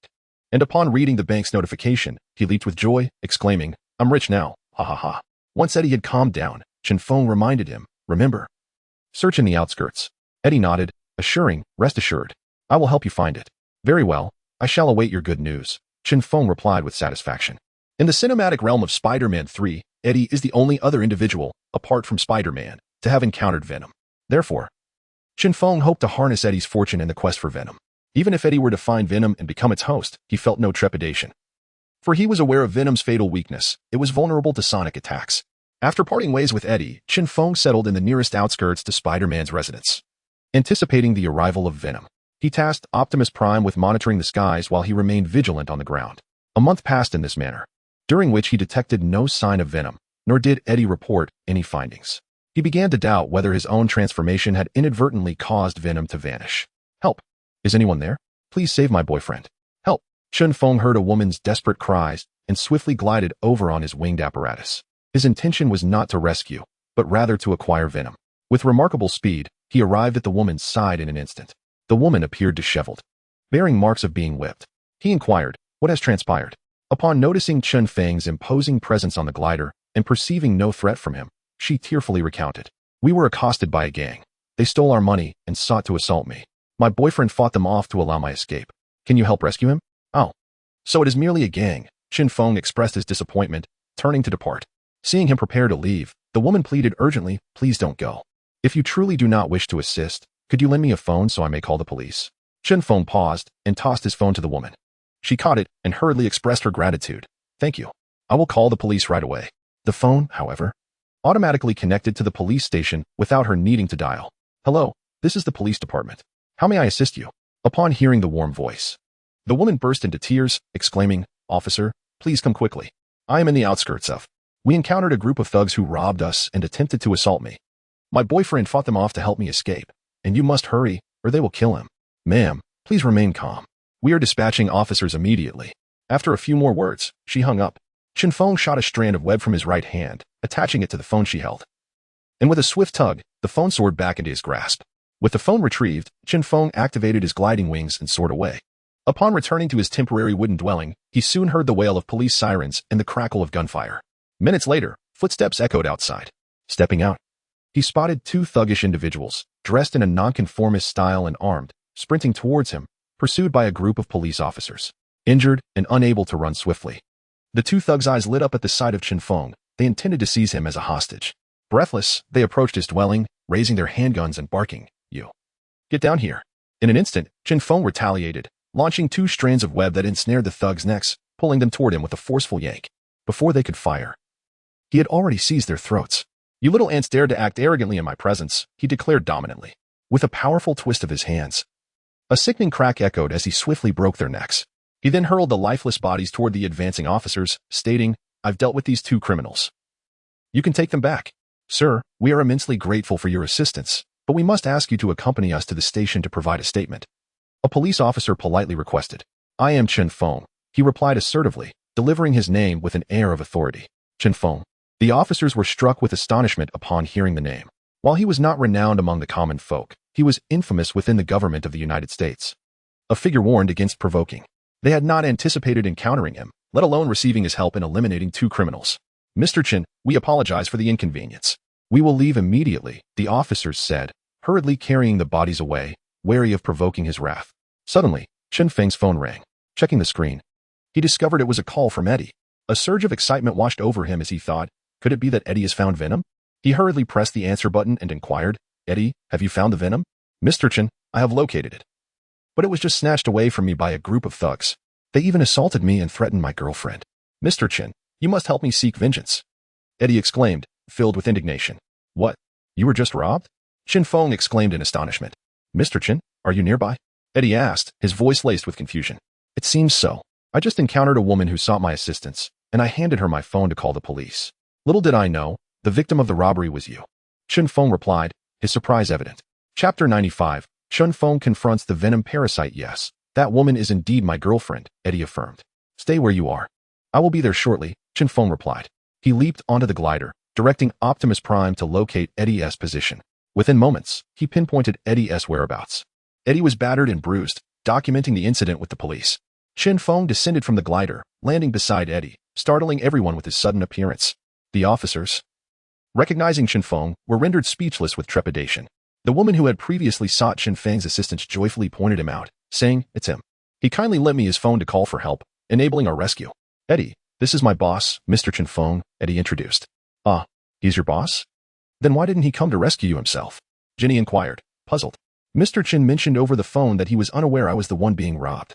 and upon reading the bank's notification, he leaped with joy, exclaiming, I'm rich now, ha ha ha. Once Eddie had calmed down, Chen Feng reminded him, remember, search in the outskirts. Eddie nodded, assuring, rest assured, I will help you find it. Very well, I shall await your good news, Chen Feng replied with satisfaction. In the cinematic realm of Spider-Man 3, Eddie is the only other individual, apart from Spider-Man, to have encountered Venom. Therefore, Chen Feng hoped to harness Eddie's fortune in the quest for Venom. Even if Eddie were to find Venom and become its host, he felt no trepidation. For he was aware of Venom's fatal weakness, it was vulnerable to sonic attacks. After parting ways with Eddie, Chen Feng settled in the nearest outskirts to Spider-Man's residence. Anticipating the arrival of Venom, he tasked Optimus Prime with monitoring the skies while he remained vigilant on the ground. A month passed in this manner, during which he detected no sign of Venom, nor did Eddie report any findings. He began to doubt whether his own transformation had inadvertently caused Venom to vanish. Help! Is anyone there? Please save my boyfriend. Help! Chen Feng heard a woman's desperate cries and swiftly glided over on his winged apparatus. His intention was not to rescue, but rather to acquire Venom. With remarkable speed, he arrived at the woman's side in an instant. The woman appeared disheveled, bearing marks of being whipped. He inquired, what has transpired? Upon noticing Chen Feng's imposing presence on the glider and perceiving no threat from him, she tearfully recounted. We were accosted by a gang. They stole our money and sought to assault me. My boyfriend fought them off to allow my escape. Can you help rescue him? Oh. So it is merely a gang. Chen Feng expressed his disappointment, turning to depart. Seeing him prepare to leave, the woman pleaded urgently, please don't go. If you truly do not wish to assist, could you lend me a phone so I may call the police? Chen Feng paused and tossed his phone to the woman. She caught it and hurriedly expressed her gratitude. Thank you. I will call the police right away. The phone, however, automatically connected to the police station without her needing to dial. Hello, this is the police department. How may I assist you? Upon hearing the warm voice, the woman burst into tears, exclaiming, Officer, please come quickly. I am in the outskirts of. We encountered a group of thugs who robbed us and attempted to assault me. My boyfriend fought them off to help me escape, and you must hurry, or they will kill him. Ma'am, please remain calm. We are dispatching officers immediately. After a few more words, she hung up. Chen Feng shot a strand of web from his right hand, attaching it to the phone she held. And with a swift tug, the phone soared back into his grasp. With the phone retrieved, Chen Feng activated his gliding wings and soared away. Upon returning to his temporary wooden dwelling, he soon heard the wail of police sirens and the crackle of gunfire. Minutes later, footsteps echoed outside. Stepping out, he spotted two thuggish individuals, dressed in a nonconformist style and armed, sprinting towards him, pursued by a group of police officers. Injured and unable to run swiftly, the two thugs' eyes lit up at the sight of Chen Feng. They intended to seize him as a hostage. Breathless, they approached his dwelling, raising their handguns and barking, You. Get down here. In an instant, Chen Feng retaliated, launching two strands of web that ensnared the thugs' necks, pulling them toward him with a forceful yank. Before they could fire, he had already seized their throats. You little ants dared to act arrogantly in my presence, he declared dominantly. With a powerful twist of his hands, a sickening crack echoed as he swiftly broke their necks. He then hurled the lifeless bodies toward the advancing officers, stating, I've dealt with these two criminals. You can take them back. Sir, we are immensely grateful for your assistance, but we must ask you to accompany us to the station to provide a statement. A police officer politely requested. I am Chen Feng, he replied assertively, delivering his name with an air of authority. Chen Feng. The officers were struck with astonishment upon hearing the name. While he was not renowned among the common folk, he was infamous within the government of the United States. A figure warned against provoking. They had not anticipated encountering him, let alone receiving his help in eliminating 2 criminals. Mr. Chen, we apologize for the inconvenience. We will leave immediately, the officers said, hurriedly carrying the bodies away, wary of provoking his wrath. Suddenly, Chen Feng's phone rang. Checking the screen, he discovered it was a call from Eddie. A surge of excitement washed over him as he thought, could it be that Eddie has found venom? He hurriedly pressed the answer button and inquired, Eddie, have you found the venom? Mr. Chen, I have located it. But it was just snatched away from me by a group of thugs. They even assaulted me and threatened my girlfriend. Mr. Chen, you must help me seek vengeance. Eddie exclaimed, filled with indignation. What? You were just robbed? Chen Feng exclaimed in astonishment. Mr. Chen, are you nearby? Eddie asked, his voice laced with confusion. It seems so. I just encountered a woman who sought my assistance, and I handed her my phone to call the police. Little did I know, the victim of the robbery was you. Chen Feng replied, his surprise evident. Chapter 95, Chen Feng confronts the venom parasite. Yes, that woman is indeed my girlfriend, Eddie affirmed. Stay where you are. I will be there shortly, Chen Feng replied. He leaped onto the glider, directing Optimus Prime to locate Eddie's position. Within moments, he pinpointed Eddie's whereabouts. Eddie was battered and bruised, documenting the incident with the police. Chen Feng descended from the glider, landing beside Eddie, startling everyone with his sudden appearance. The officers, recognizing Chen Feng, were rendered speechless with trepidation. The woman who had previously sought Chen Feng's assistance joyfully pointed him out, saying, it's him. He kindly lent me his phone to call for help, enabling our rescue. Eddie, this is my boss, Mr. Chen Feng, Eddie introduced. Ah, he's your boss? Then why didn't he come to rescue you himself? Jenny inquired, puzzled. Mr. Chen mentioned over the phone that he was unaware I was the one being robbed.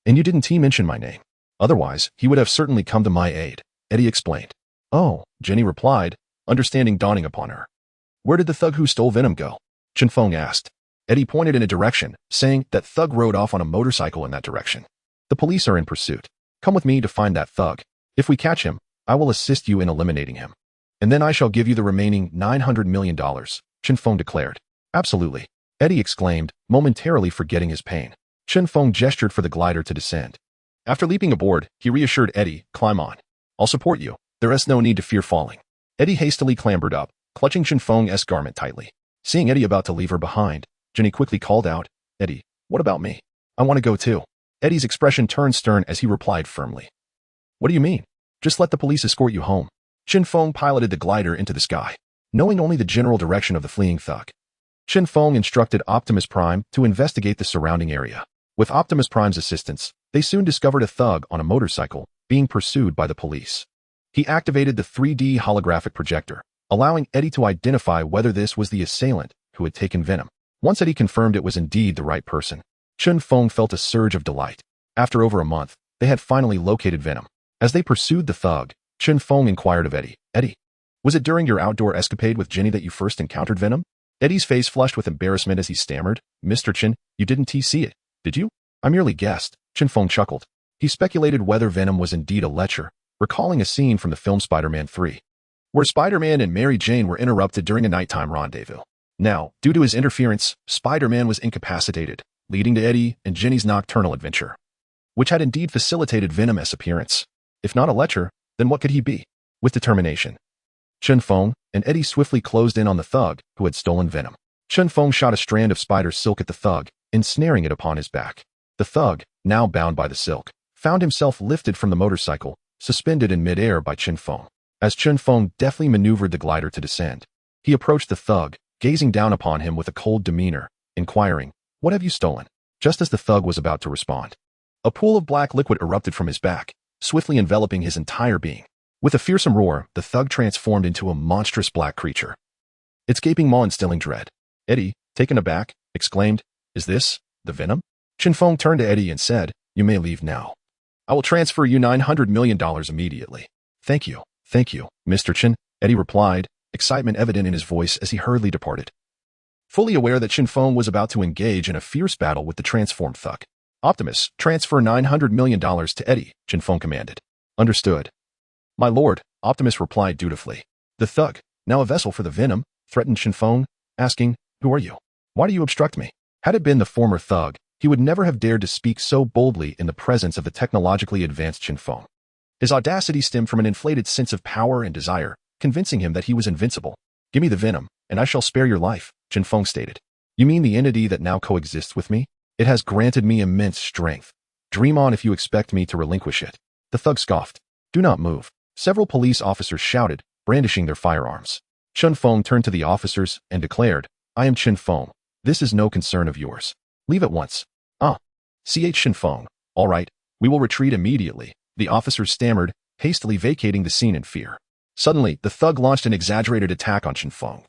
And you didn't mention my name. Otherwise, he would have certainly come to my aid, Eddie explained. Oh, Jenny replied, understanding dawning upon her. Where did the thug who stole venom go? Chen Feng asked. Eddie pointed in a direction, saying that thug rode off on a motorcycle in that direction. The police are in pursuit. Come with me to find that thug. If we catch him, I will assist you in eliminating him. And then I shall give you the remaining $900 million, Chen Feng declared. Absolutely, Eddie exclaimed, momentarily forgetting his pain. Chen Feng gestured for the glider to descend. After leaping aboard, he reassured Eddie, climb on. I'll support you. There is no need to fear falling. Eddie hastily clambered up, clutching Chen Feng's garment tightly. Seeing Eddie about to leave her behind, Jenny quickly called out, Eddie, what about me? I want to go too. Eddie's expression turned stern as he replied firmly. What do you mean? Just let the police escort you home. Chen Feng piloted the glider into the sky, knowing only the general direction of the fleeing thug. Chen Feng instructed Optimus Prime to investigate the surrounding area. With Optimus Prime's assistance, they soon discovered a thug on a motorcycle being pursued by the police. He activated the 3D holographic projector, allowing Eddie to identify whether this was the assailant who had taken venom. Once Eddie confirmed it was indeed the right person, Chen Feng felt a surge of delight. After over a month, they had finally located venom. As they pursued the thug, Chen Feng inquired of Eddie, Eddie, was it during your outdoor escapade with Jenny that you first encountered venom? Eddie's face flushed with embarrassment as he stammered, Mr. Chen, you didn't see it, did you? I merely guessed, Chen Feng chuckled. He speculated whether venom was indeed a lecher, recalling a scene from the film Spider-Man 3, where Spider-Man and Mary Jane were interrupted during a nighttime rendezvous. Now, due to his interference, Spider-Man was incapacitated, leading to Eddie and Jenny's nocturnal adventure, which had indeed facilitated Venom's appearance. If not a lecher, then what could he be? With determination, Chen Feng and Eddie swiftly closed in on the thug who had stolen venom. Chen Feng shot a strand of spider silk at the thug, ensnaring it upon his back. The thug, now bound by the silk, found himself lifted from the motorcycle, suspended in midair by Chen Feng. As Chen Feng deftly maneuvered the glider to descend, he approached the thug, gazing down upon him with a cold demeanor, inquiring, what have you stolen? Just as the thug was about to respond, a pool of black liquid erupted from his back, swiftly enveloping his entire being. With a fearsome roar, the thug transformed into a monstrous black creature, its gaping maw instilling dread. Eddie, taken aback, exclaimed, is this the venom? Chen Feng turned to Eddie and said, you may leave now. I will transfer you $900 million immediately. Thank you, Mr. Chen, Eddie replied, excitement evident in his voice as he hurriedly departed. Fully aware that Chen Feng was about to engage in a fierce battle with the transformed thug. Optimus, transfer $900 million to Eddie, Chen Feng commanded. Understood. My lord, Optimus replied dutifully. The thug, now a vessel for the venom, threatened Chen Feng, asking, who are you? Why do you obstruct me? Had it been the former thug, he would never have dared to speak so boldly in the presence of the technologically advanced Chen Feng. His audacity stemmed from an inflated sense of power and desire, convincing him that he was invincible. Give me the venom, and I shall spare your life, Chen Feng stated. You mean the entity that now coexists with me? It has granted me immense strength. Dream on if you expect me to relinquish it. The thug scoffed. Do not move. Several police officers shouted, brandishing their firearms. Chen Feng turned to the officers and declared, I am Chen Feng. This is no concern of yours. Leave at once. Chen Feng. All right, we will retreat immediately, the officers stammered, hastily vacating the scene in fear. Suddenly, the thug launched an exaggerated attack on Chen Feng,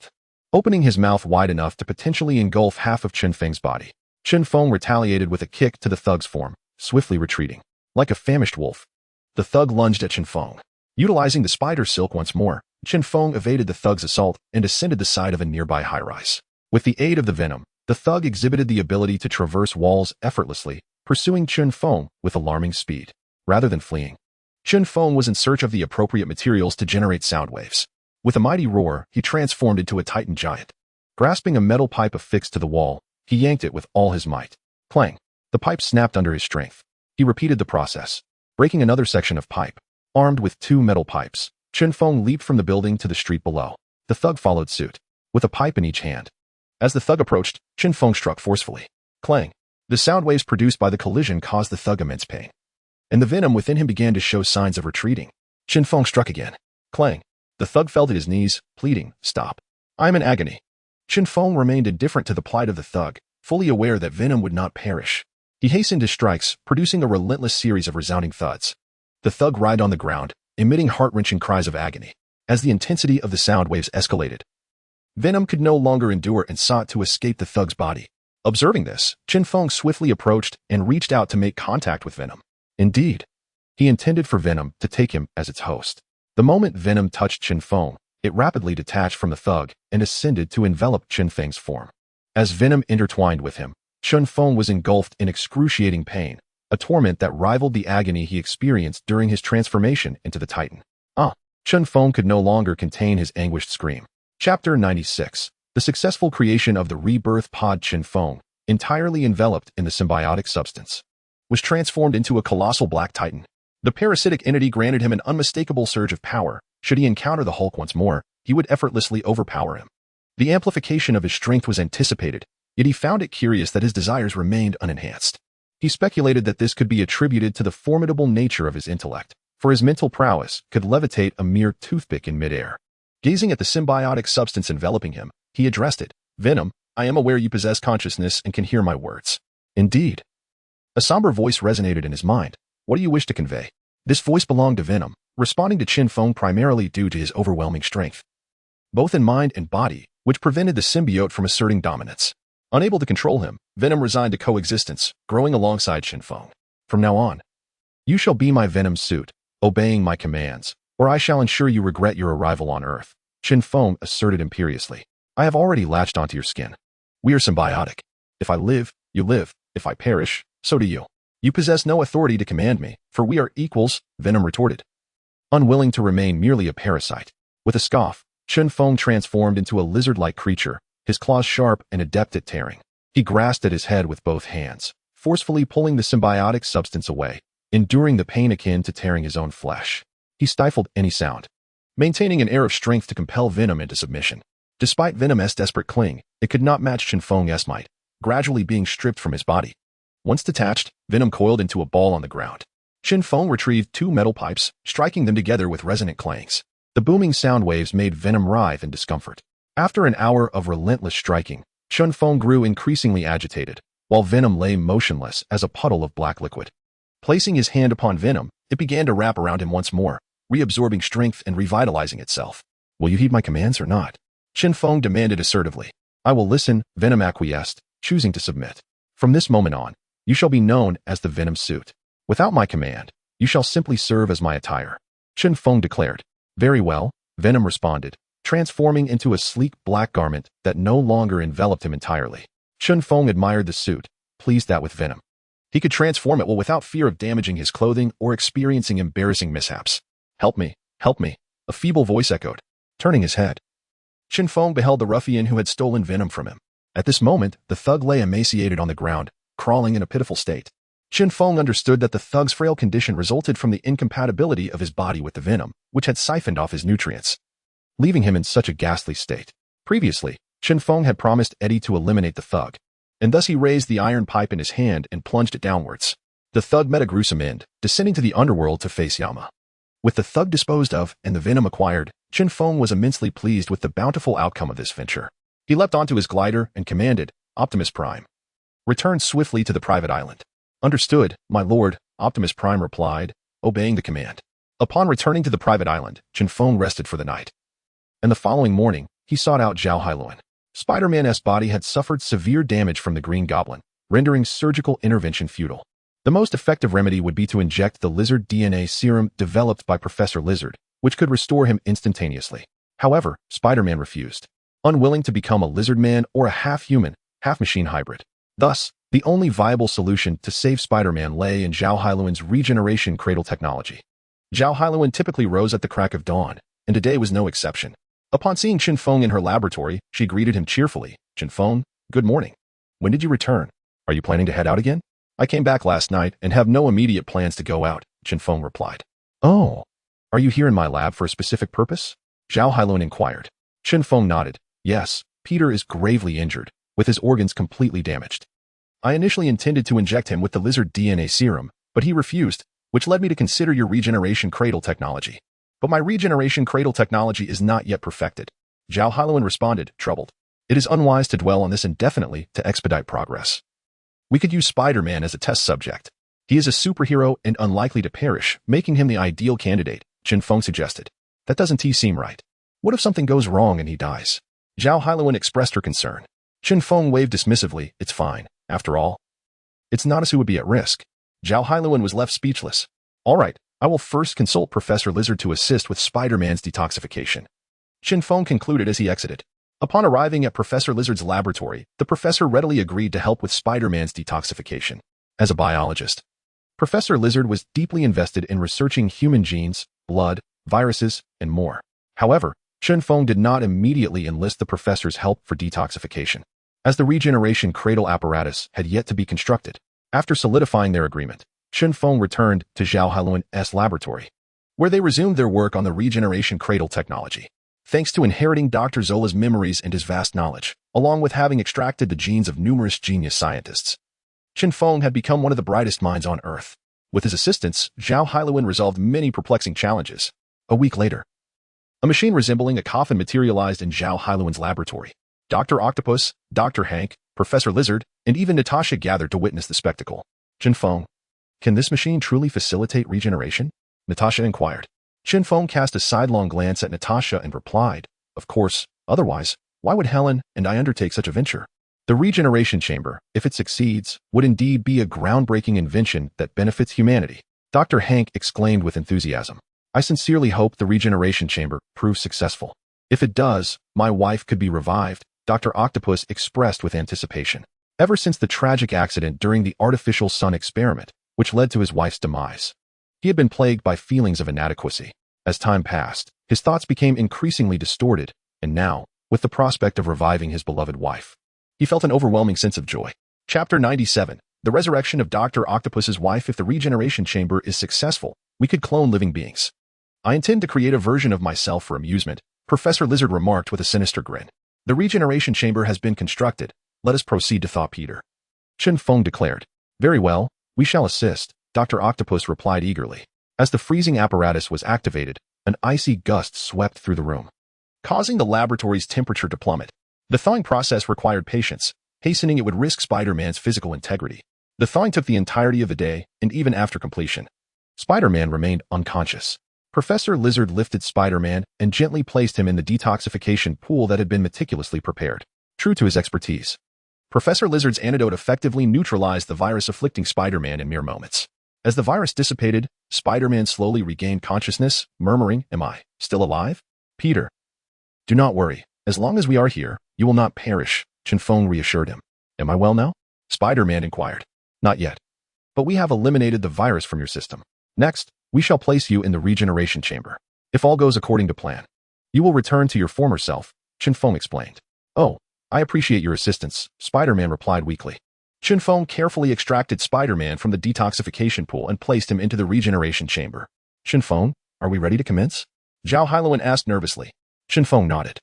opening his mouth wide enough to potentially engulf half of Chen Feng's body. Chen Feng retaliated with a kick to the thug's form, swiftly retreating. Like a famished wolf, the thug lunged at Chen Feng. Utilizing the spider silk once more, Chen Feng evaded the thug's assault and ascended the side of a nearby high-rise. With the aid of the venom, the thug exhibited the ability to traverse walls effortlessly, pursuing Chen Feng with alarming speed. Rather than fleeing, Chen Feng was in search of the appropriate materials to generate sound waves. With a mighty roar, he transformed into a titan giant. Grasping a metal pipe affixed to the wall, he yanked it with all his might. Clang! The pipe snapped under his strength. He repeated the process, breaking another section of pipe. Armed with 2 metal pipes, Chen Feng leaped from the building to the street below. The thug followed suit, with a pipe in each hand. As the thug approached, Chen Feng struck forcefully. Clang! The sound waves produced by the collision caused the thug immense pain, and the venom within him began to show signs of retreating. Chen Feng struck again. Clang! The thug fell to his knees, pleading, Stop. I am in agony. Chen Feng remained indifferent to the plight of the thug, fully aware that venom would not perish. He hastened his strikes, producing a relentless series of resounding thuds. The thug writhed on the ground, emitting heart-wrenching cries of agony. As the intensity of the sound waves escalated, venom could no longer endure and sought to escape the thug's body. Observing this, Chen Feng swiftly approached and reached out to make contact with venom. Indeed, he intended for venom to take him as its host. The moment venom touched Chen Feng, it rapidly detached from the thug and ascended to envelop Chen Feng's form. As venom intertwined with him, Chen Feng was engulfed in excruciating pain, a torment that rivaled the agony he experienced during his transformation into the Titan. Chen Feng could no longer contain his anguished scream. Chapter 96. The successful creation of the rebirth pod. Chen Feng, entirely enveloped in the symbiotic substance, was transformed into a colossal black titan. The parasitic entity granted him an unmistakable surge of power. Should he encounter the Hulk once more, he would effortlessly overpower him. The amplification of his strength was anticipated, yet he found it curious that his desires remained unenhanced. He speculated that this could be attributed to the formidable nature of his intellect, for his mental prowess could levitate a mere toothpick in midair. Gazing at the symbiotic substance enveloping him, he addressed it. Venom, I am aware you possess consciousness and can hear my words. Indeed. A somber voice resonated in his mind. What do you wish to convey? This voice belonged to Venom, responding to Chen Feng primarily due to his overwhelming strength, both in mind and body, which prevented the symbiote from asserting dominance. Unable to control him, Venom resigned to coexistence, growing alongside Chen Feng. From now on, you shall be my Venom suit, obeying my commands, or I shall ensure you regret your arrival on Earth, Chen Feng asserted imperiously. I have already latched onto your skin. We are symbiotic. If I live, you live. If I perish, so do you. You possess no authority to command me, for we are equals, Venom retorted. Unwilling to remain merely a parasite. With a scoff, Chen Feng transformed into a lizard-like creature, his claws sharp and adept at tearing. He grasped at his head with both hands, forcefully pulling the symbiotic substance away, enduring the pain akin to tearing his own flesh. He stifled any sound, maintaining an air of strength to compel Venom into submission. Despite Venom's desperate cling, it could not match Chen Feng's might, gradually being stripped from his body. Once detached, Venom coiled into a ball on the ground. Chen Feng retrieved 2 metal pipes, striking them together with resonant clangs. The booming sound waves made Venom writhe in discomfort. After an hour of relentless striking, Chen Feng grew increasingly agitated, while Venom lay motionless as a puddle of black liquid. Placing his hand upon Venom, it began to wrap around him once more, reabsorbing strength and revitalizing itself. Will you heed my commands or not? Chen Feng demanded assertively. I will listen, Venom acquiesced, choosing to submit. From this moment on, you shall be known as the Venom suit. Without my command, you shall simply serve as my attire, Chen Feng declared. Very well, Venom responded, transforming into a sleek black garment that no longer enveloped him entirely. Chen Feng admired the suit, pleased that with Venom, he could transform it well without fear of damaging his clothing or experiencing embarrassing mishaps. Help me, a feeble voice echoed. Turning his head, Chen Feng beheld the ruffian who had stolen Venom from him. At this moment, the thug lay emaciated on the ground, crawling in a pitiful state. Chen Feng understood that the thug's frail condition resulted from the incompatibility of his body with the venom, which had siphoned off his nutrients, leaving him in such a ghastly state. Previously, Chen Feng had promised Eddie to eliminate the thug, and thus he raised the iron pipe in his hand and plunged it downwards. The thug met a gruesome end, descending to the underworld to face Yama. With the thug disposed of and the venom acquired, Chen Feng was immensely pleased with the bountiful outcome of this venture. He leapt onto his glider and commanded, Optimus Prime, return swiftly to the private island. Understood, my lord, Optimus Prime replied, obeying the command. Upon returning to the private island, Chen Feng rested for the night. And the following morning, he sought out Zhao Hailuan. Spider-Man's body had suffered severe damage from the Green Goblin, rendering surgical intervention futile. The most effective remedy would be to inject the lizard DNA serum developed by Professor Lizard, which could restore him instantaneously. However, Spider-Man refused, unwilling to become a lizard man or a half-human, half-machine hybrid. Thus, the only viable solution to save Spider-Man lay in Zhao Hailuan's regeneration cradle technology. Zhao Hailuan typically rose at the crack of dawn, and today was no exception. Upon seeing Chen Feng in her laboratory, she greeted him cheerfully. Chen Feng, good morning. When did you return? Are you planning to head out again? I came back last night and have no immediate plans to go out, Chen Feng replied. Oh, are you here in my lab for a specific purpose? Zhao Hailuan inquired. Chen Feng nodded. Yes, Peter is gravely injured, with his organs completely damaged. I initially intended to inject him with the lizard DNA serum, but he refused, which led me to consider your regeneration cradle technology. But my regeneration cradle technology is not yet perfected. Zhao Hailuan responded, troubled. It is unwise to dwell on this indefinitely to expedite progress. We could use Spider-Man as a test subject. He is a superhero and unlikely to perish, making him the ideal candidate, Chen Feng suggested. That doesn't seem right. What if something goes wrong and he dies? Zhao Hailuan expressed her concern. Chen Feng waved dismissively, it's fine. After all, it's not us who would be at risk. Zhao Hailuan was left speechless. All right, I will first consult Professor Lizard to assist with Spider-Man's detoxification. Chen Feng concluded as he exited. Upon arriving at Professor Lizard's laboratory, the professor readily agreed to help with Spider-Man's detoxification. As a biologist, Professor Lizard was deeply invested in researching human genes, blood, viruses, and more. However, Chen Feng did not immediately enlist the professor's help for detoxification, as the regeneration cradle apparatus had yet to be constructed. After solidifying their agreement, Chen Feng returned to Zhao Hailuan's laboratory, where they resumed their work on the regeneration cradle technology. Thanks to inheriting Dr. Zola's memories and his vast knowledge, along with having extracted the genes of numerous genius scientists, Chen Feng had become one of the brightest minds on Earth. With his assistance, Zhao Hailuan resolved many perplexing challenges. A week later, a machine resembling a coffin materialized in Zhao Hailuan's laboratory. Dr. Octopus, Dr. Hank, Professor Lizard, and even Natasha gathered to witness the spectacle. Chen Feng, can this machine truly facilitate regeneration? Natasha inquired. Chen Feng cast a sidelong glance at Natasha and replied, of course, otherwise, why would Helen and I undertake such a venture? The regeneration chamber, if it succeeds, would indeed be a groundbreaking invention that benefits humanity. Dr. Hank exclaimed with enthusiasm. I sincerely hope the regeneration chamber proves successful. If it does, my wife could be revived, Dr. Octopus expressed with anticipation. Ever since the tragic accident during the artificial sun experiment, which led to his wife's demise, he had been plagued by feelings of inadequacy. As time passed, his thoughts became increasingly distorted, and now, with the prospect of reviving his beloved wife, he felt an overwhelming sense of joy. Chapter 97. The resurrection of Dr. Octopus's wife. If the regeneration chamber is successful, we could clone living beings. I intend to create a version of myself for amusement, Professor Lizard remarked with a sinister grin. The regeneration chamber has been constructed. Let us proceed to thaw Peter. Chen Feng declared. Very well, we shall assist, Dr. Octopus replied eagerly. As the freezing apparatus was activated, an icy gust swept through the room, causing the laboratory's temperature to plummet. The thawing process required patience. Hastening it would risk Spider-Man's physical integrity. The thawing took the entirety of the day, and even after completion, Spider-Man remained unconscious. Professor Lizard lifted Spider-Man and gently placed him in the detoxification pool that had been meticulously prepared. True to his expertise, Professor Lizard's antidote effectively neutralized the virus afflicting Spider-Man in mere moments. As the virus dissipated, Spider-Man slowly regained consciousness, murmuring, Am I still alive? Peter, do not worry. As long as we are here, you will not perish, Chen Feng reassured him. Am I well now? Spider-Man inquired. Not yet. But we have eliminated the virus from your system. Next, we shall place you in the regeneration chamber. If all goes according to plan, you will return to your former self, Chen Feng explained. Oh, I appreciate your assistance, Spider-Man replied weakly. Chen Feng carefully extracted Spider-Man from the detoxification pool and placed him into the regeneration chamber. Chen Feng, are we ready to commence? Zhao Hailuan asked nervously. Chen Feng nodded.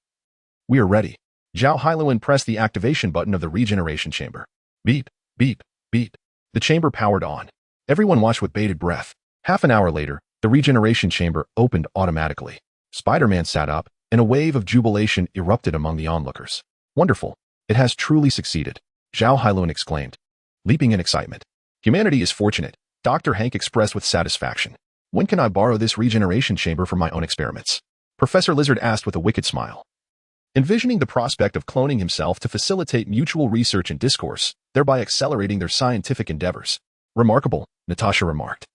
We are ready. Zhao Hailuan pressed the activation button of the regeneration chamber. Beep, beep, beep. The chamber powered on. Everyone watched with bated breath. Half an hour later, the regeneration chamber opened automatically. Spider-Man sat up, and a wave of jubilation erupted among the onlookers. Wonderful. It has truly succeeded, Zhao Hailuan exclaimed, leaping in excitement. Humanity is fortunate, Dr. Hank expressed with satisfaction. When can I borrow this regeneration chamber for my own experiments? Professor Lizard asked with a wicked smile. Envisioning the prospect of cloning himself to facilitate mutual research and discourse, thereby accelerating their scientific endeavors. Remarkable, Natasha remarked.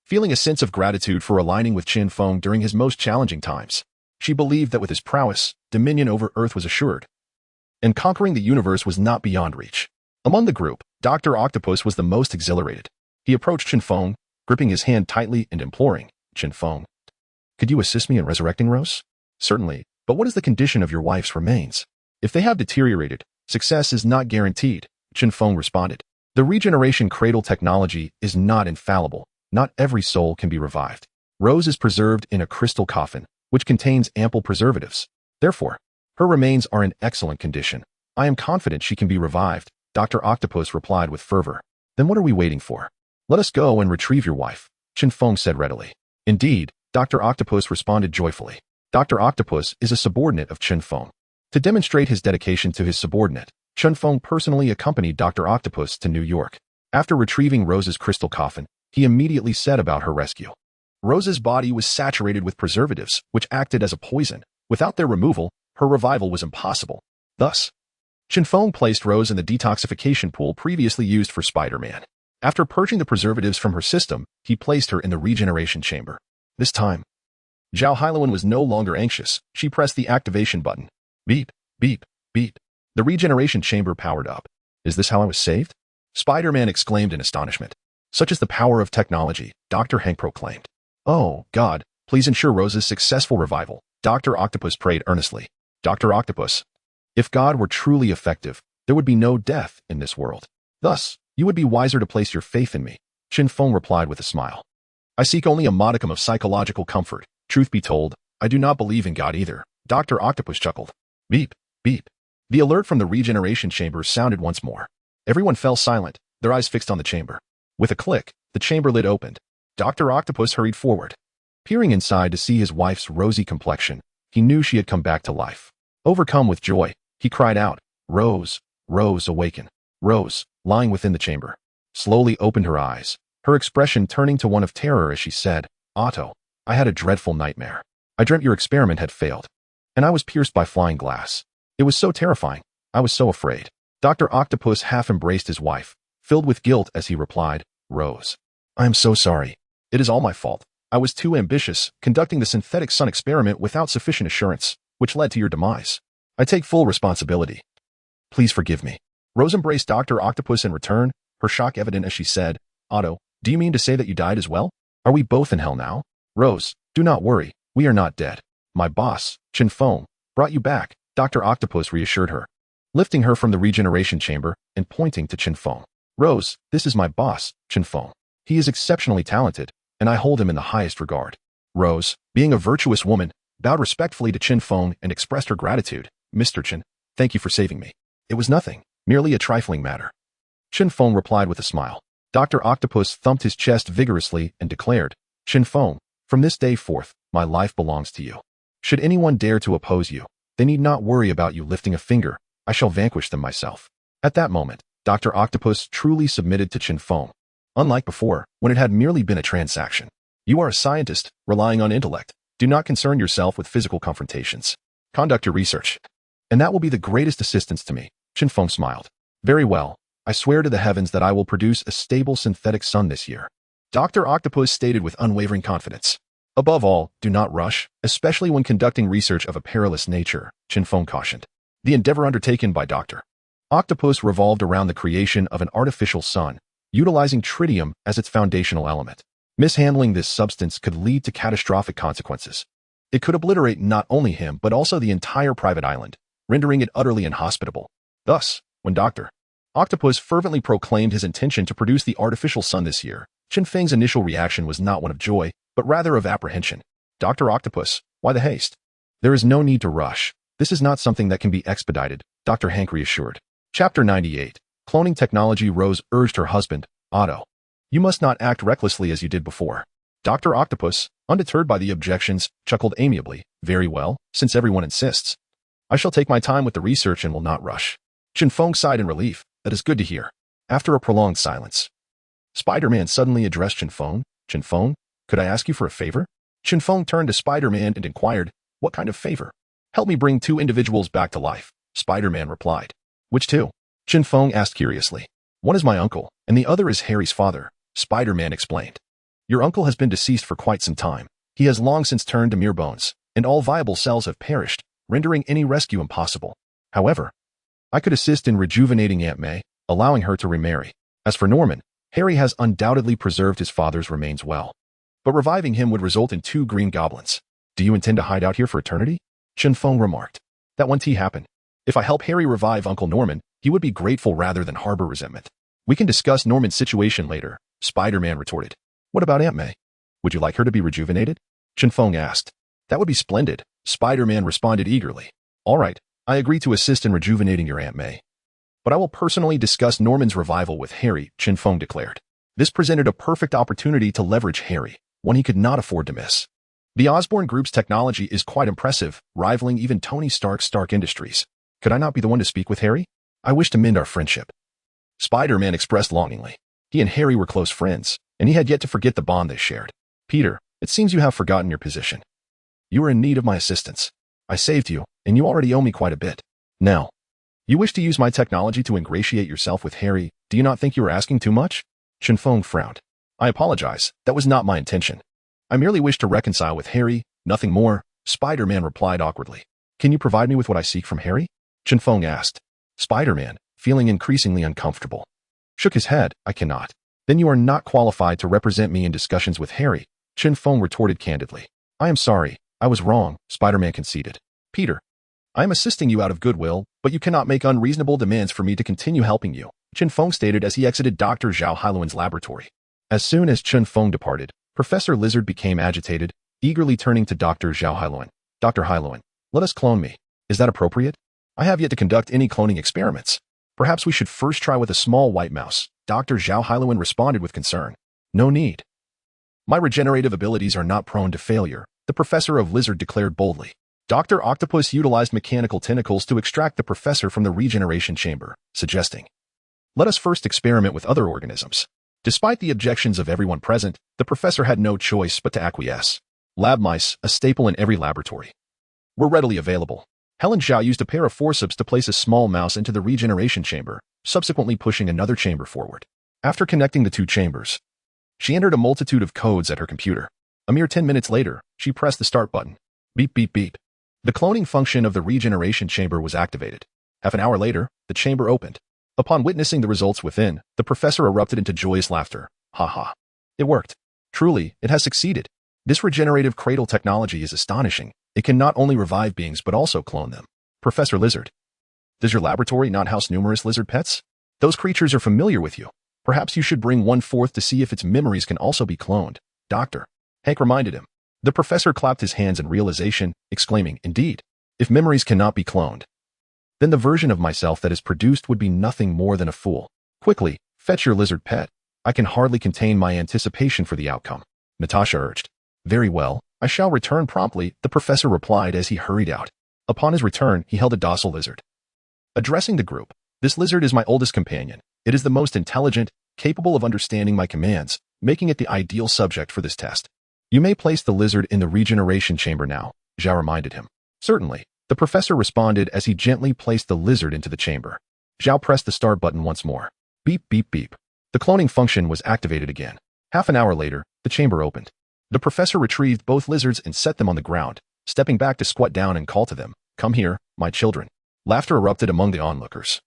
Feeling a sense of gratitude for aligning with Chen Feng during his most challenging times, she believed that with his prowess, dominion over Earth was assured, and conquering the universe was not beyond reach. Among the group, Dr. Octopus was the most exhilarated. He approached Chen Feng, gripping his hand tightly and imploring, Chen Feng, could you assist me in resurrecting Rose? Certainly, but what is the condition of your wife's remains? If they have deteriorated, success is not guaranteed, Chen Feng responded. The regeneration cradle technology is not infallible. Not every soul can be revived. Rose is preserved in a crystal coffin, which contains ample preservatives. Therefore, her remains are in excellent condition. I am confident she can be revived, Dr. Octopus replied with fervor. Then what are we waiting for? Let us go and retrieve your wife, Chen Feng said readily. Indeed, Dr. Octopus responded joyfully. Dr. Octopus is a subordinate of Chen Feng. To demonstrate his dedication to his subordinate, Chen Feng personally accompanied Dr. Octopus to New York. After retrieving Rose's crystal coffin, he immediately set about her rescue. Rose's body was saturated with preservatives, which acted as a poison. Without their removal, her revival was impossible. Thus, Chen Feng placed Rose in the detoxification pool previously used for Spider-Man. After purging the preservatives from her system, he placed her in the regeneration chamber. This time, Zhao Hailuan was no longer anxious. She pressed the activation button. Beep, beep, beep. The regeneration chamber powered up. Is this how I was saved? Spider-Man exclaimed in astonishment. Such is the power of technology, Dr. Hank proclaimed. Oh, God, please ensure Rose's successful revival, Dr. Octopus prayed earnestly. Dr. Octopus, if God were truly effective, there would be no death in this world. Thus, you would be wiser to place your faith in me, Chen Feng replied with a smile. I seek only a modicum of psychological comfort. Truth be told, I do not believe in God either, Dr. Octopus chuckled. Beep, beep. The alert from the regeneration chamber sounded once more. Everyone fell silent, their eyes fixed on the chamber. With a click, the chamber lid opened. Dr. Octopus hurried forward. Peering inside to see his wife's rosy complexion, he knew she had come back to life. Overcome with joy, he cried out, Rose, Rose, awaken. Rose, lying within the chamber, slowly opened her eyes, her expression turning to one of terror as she said, Otto, I had a dreadful nightmare. I dreamt your experiment had failed, and I was pierced by flying glass. It was so terrifying. I was so afraid. Dr. Octopus half embraced his wife, filled with guilt as he replied, Rose, I am so sorry. It is all my fault. I was too ambitious, conducting the synthetic sun experiment without sufficient assurance, which led to your demise. I take full responsibility. Please forgive me. Rose embraced Dr. Octopus in return, her shock evident as she said, Otto, do you mean to say that you died as well? Are we both in hell now? Rose, do not worry, we are not dead. My boss, Chen Feng, brought you back, Dr. Octopus reassured her, lifting her from the regeneration chamber and pointing to Chen Feng. Rose, this is my boss, Chen Feng. He is exceptionally talented, and I hold him in the highest regard. Rose, being a virtuous woman, bowed respectfully to Chen Feng and expressed her gratitude. Mr. Chen, thank you for saving me. It was nothing, merely a trifling matter. Chen Feng replied with a smile. Dr. Octopus thumped his chest vigorously and declared, Chen Feng, from this day forth, my life belongs to you. Should anyone dare to oppose you, they need not worry about you lifting a finger. I shall vanquish them myself. At that moment, Dr. Octopus truly submitted to Chen Feng. Unlike before, when it had merely been a transaction. You are a scientist, relying on intellect. Do not concern yourself with physical confrontations. Conduct your research. And that will be the greatest assistance to me, Chen Feng smiled. Very well. I swear to the heavens that I will produce a stable synthetic sun this year. Dr. Octopus stated with unwavering confidence. Above all, do not rush, especially when conducting research of a perilous nature, Chen Feng cautioned. The endeavor undertaken by Dr. Octopus revolved around the creation of an artificial sun, utilizing tritium as its foundational element. Mishandling this substance could lead to catastrophic consequences. It could obliterate not only him but also the entire private island, rendering it utterly inhospitable. Thus, when Dr. Octopus fervently proclaimed his intention to produce the artificial sun this year, Chen Feng's initial reaction was not one of joy, but rather of apprehension. Dr. Octopus, why the haste? There is no need to rush. This is not something that can be expedited, Dr. Hank reassured. Chapter 98. Cloning technology. Rose urged her husband, Otto. You must not act recklessly as you did before. Dr. Octopus, undeterred by the objections, chuckled amiably. Very well, since everyone insists. I shall take my time with the research and will not rush. Chen Feng sighed in relief. That is good to hear. After a prolonged silence, Spider-Man suddenly addressed Chen Feng. Chen Feng, could I ask you for a favor? Chen Feng turned to Spider-Man and inquired, what kind of favor? Help me bring 2 individuals back to life, Spider-Man replied. Which 2? Chen Feng asked curiously. One is my uncle, and the other is Harry's father, Spider-Man explained. Your uncle has been deceased for quite some time. He has long since turned to mere bones, and all viable cells have perished, rendering any rescue impossible. However, I could assist in rejuvenating Aunt May, allowing her to remarry. As for Norman, Harry has undoubtedly preserved his father's remains well. But reviving him would result in 2 green goblins. Do you intend to hide out here for eternity? Chen Feng remarked. That won't happen. If I help Harry revive Uncle Norman, he would be grateful rather than harbor resentment. We can discuss Norman's situation later, Spider-Man retorted. What about Aunt May? Would you like her to be rejuvenated? Chen Feng asked. That would be splendid, Spider-Man responded eagerly. All right, I agree to assist in rejuvenating your Aunt May. But I will personally discuss Norman's revival with Harry, Chen Feng declared. This presented a perfect opportunity to leverage Harry, one he could not afford to miss. The Osborn Group's technology is quite impressive, rivaling even Tony Stark's Stark Industries. Could I not be the one to speak with Harry? I wish to mend our friendship. Spider-Man expressed longingly. He and Harry were close friends, and he had yet to forget the bond they shared. Peter, it seems you have forgotten your position. You are in need of my assistance. I saved you, and you already owe me quite a bit. Now, you wish to use my technology to ingratiate yourself with Harry. Do you not think you are asking too much? Chen Feng frowned. I apologize. That was not my intention. I merely wish to reconcile with Harry, nothing more, Spider-Man replied awkwardly. Can you provide me with what I seek from Harry? Chen Feng asked. Spider-Man, feeling increasingly uncomfortable, shook his head. I cannot. Then you are not qualified to represent me in discussions with Harry, Chen Feng retorted candidly. I am sorry. I was wrong, Spider-Man conceded. Peter, I am assisting you out of goodwill, but you cannot make unreasonable demands for me to continue helping you, Chen Feng stated as he exited Dr. Zhao Hailuan's laboratory. As soon as Chen Feng departed, Professor Lizard became agitated, eagerly turning to Dr. Zhao Hailuan. Dr. Hailuan, let us clone me. Is that appropriate? I have yet to conduct any cloning experiments. Perhaps we should first try with a small white mouse, Dr. Zhao Hailuan responded with concern. No need. My regenerative abilities are not prone to failure, the Professor of Lizard declared boldly. Dr. Octopus utilized mechanical tentacles to extract the professor from the regeneration chamber, suggesting, let us first experiment with other organisms. Despite the objections of everyone present, the professor had no choice but to acquiesce. Lab mice, a staple in every laboratory, were readily available. Helen Zhao used a pair of forceps to place a small mouse into the regeneration chamber, subsequently pushing another chamber forward. After connecting the 2 chambers, she entered a multitude of codes at her computer. A mere 10 minutes later, she pressed the start button. Beep, beep, beep. The cloning function of the regeneration chamber was activated. Half an hour later, the chamber opened. Upon witnessing the results within, the professor erupted into joyous laughter. Ha ha. It worked. Truly, it has succeeded. This regenerative cradle technology is astonishing. It can not only revive beings but also clone them. Professor Lizard, does your laboratory not house numerous lizard pets? Those creatures are familiar with you. Perhaps you should bring one forth to see if its memories can also be cloned. Doctor Hank reminded him. The professor clapped his hands in realization, exclaiming, indeed, if memories cannot be cloned, then the version of myself that is produced would be nothing more than a fool. Quickly, fetch your lizard pet. I can hardly contain my anticipation for the outcome, Natasha urged. Very well, I shall return promptly, the professor replied as he hurried out. Upon his return, he held a docile lizard. Addressing the group, this lizard is my oldest companion. It is the most intelligent, capable of understanding my commands, making it the ideal subject for this test. You may place the lizard in the regeneration chamber now, Zhao reminded him. Certainly, the professor responded as he gently placed the lizard into the chamber. Zhao pressed the start button once more. Beep, beep, beep. The cloning function was activated again. Half an hour later, the chamber opened. The professor retrieved both lizards and set them on the ground, stepping back to squat down and call to them, come here, my children. Laughter erupted among the onlookers,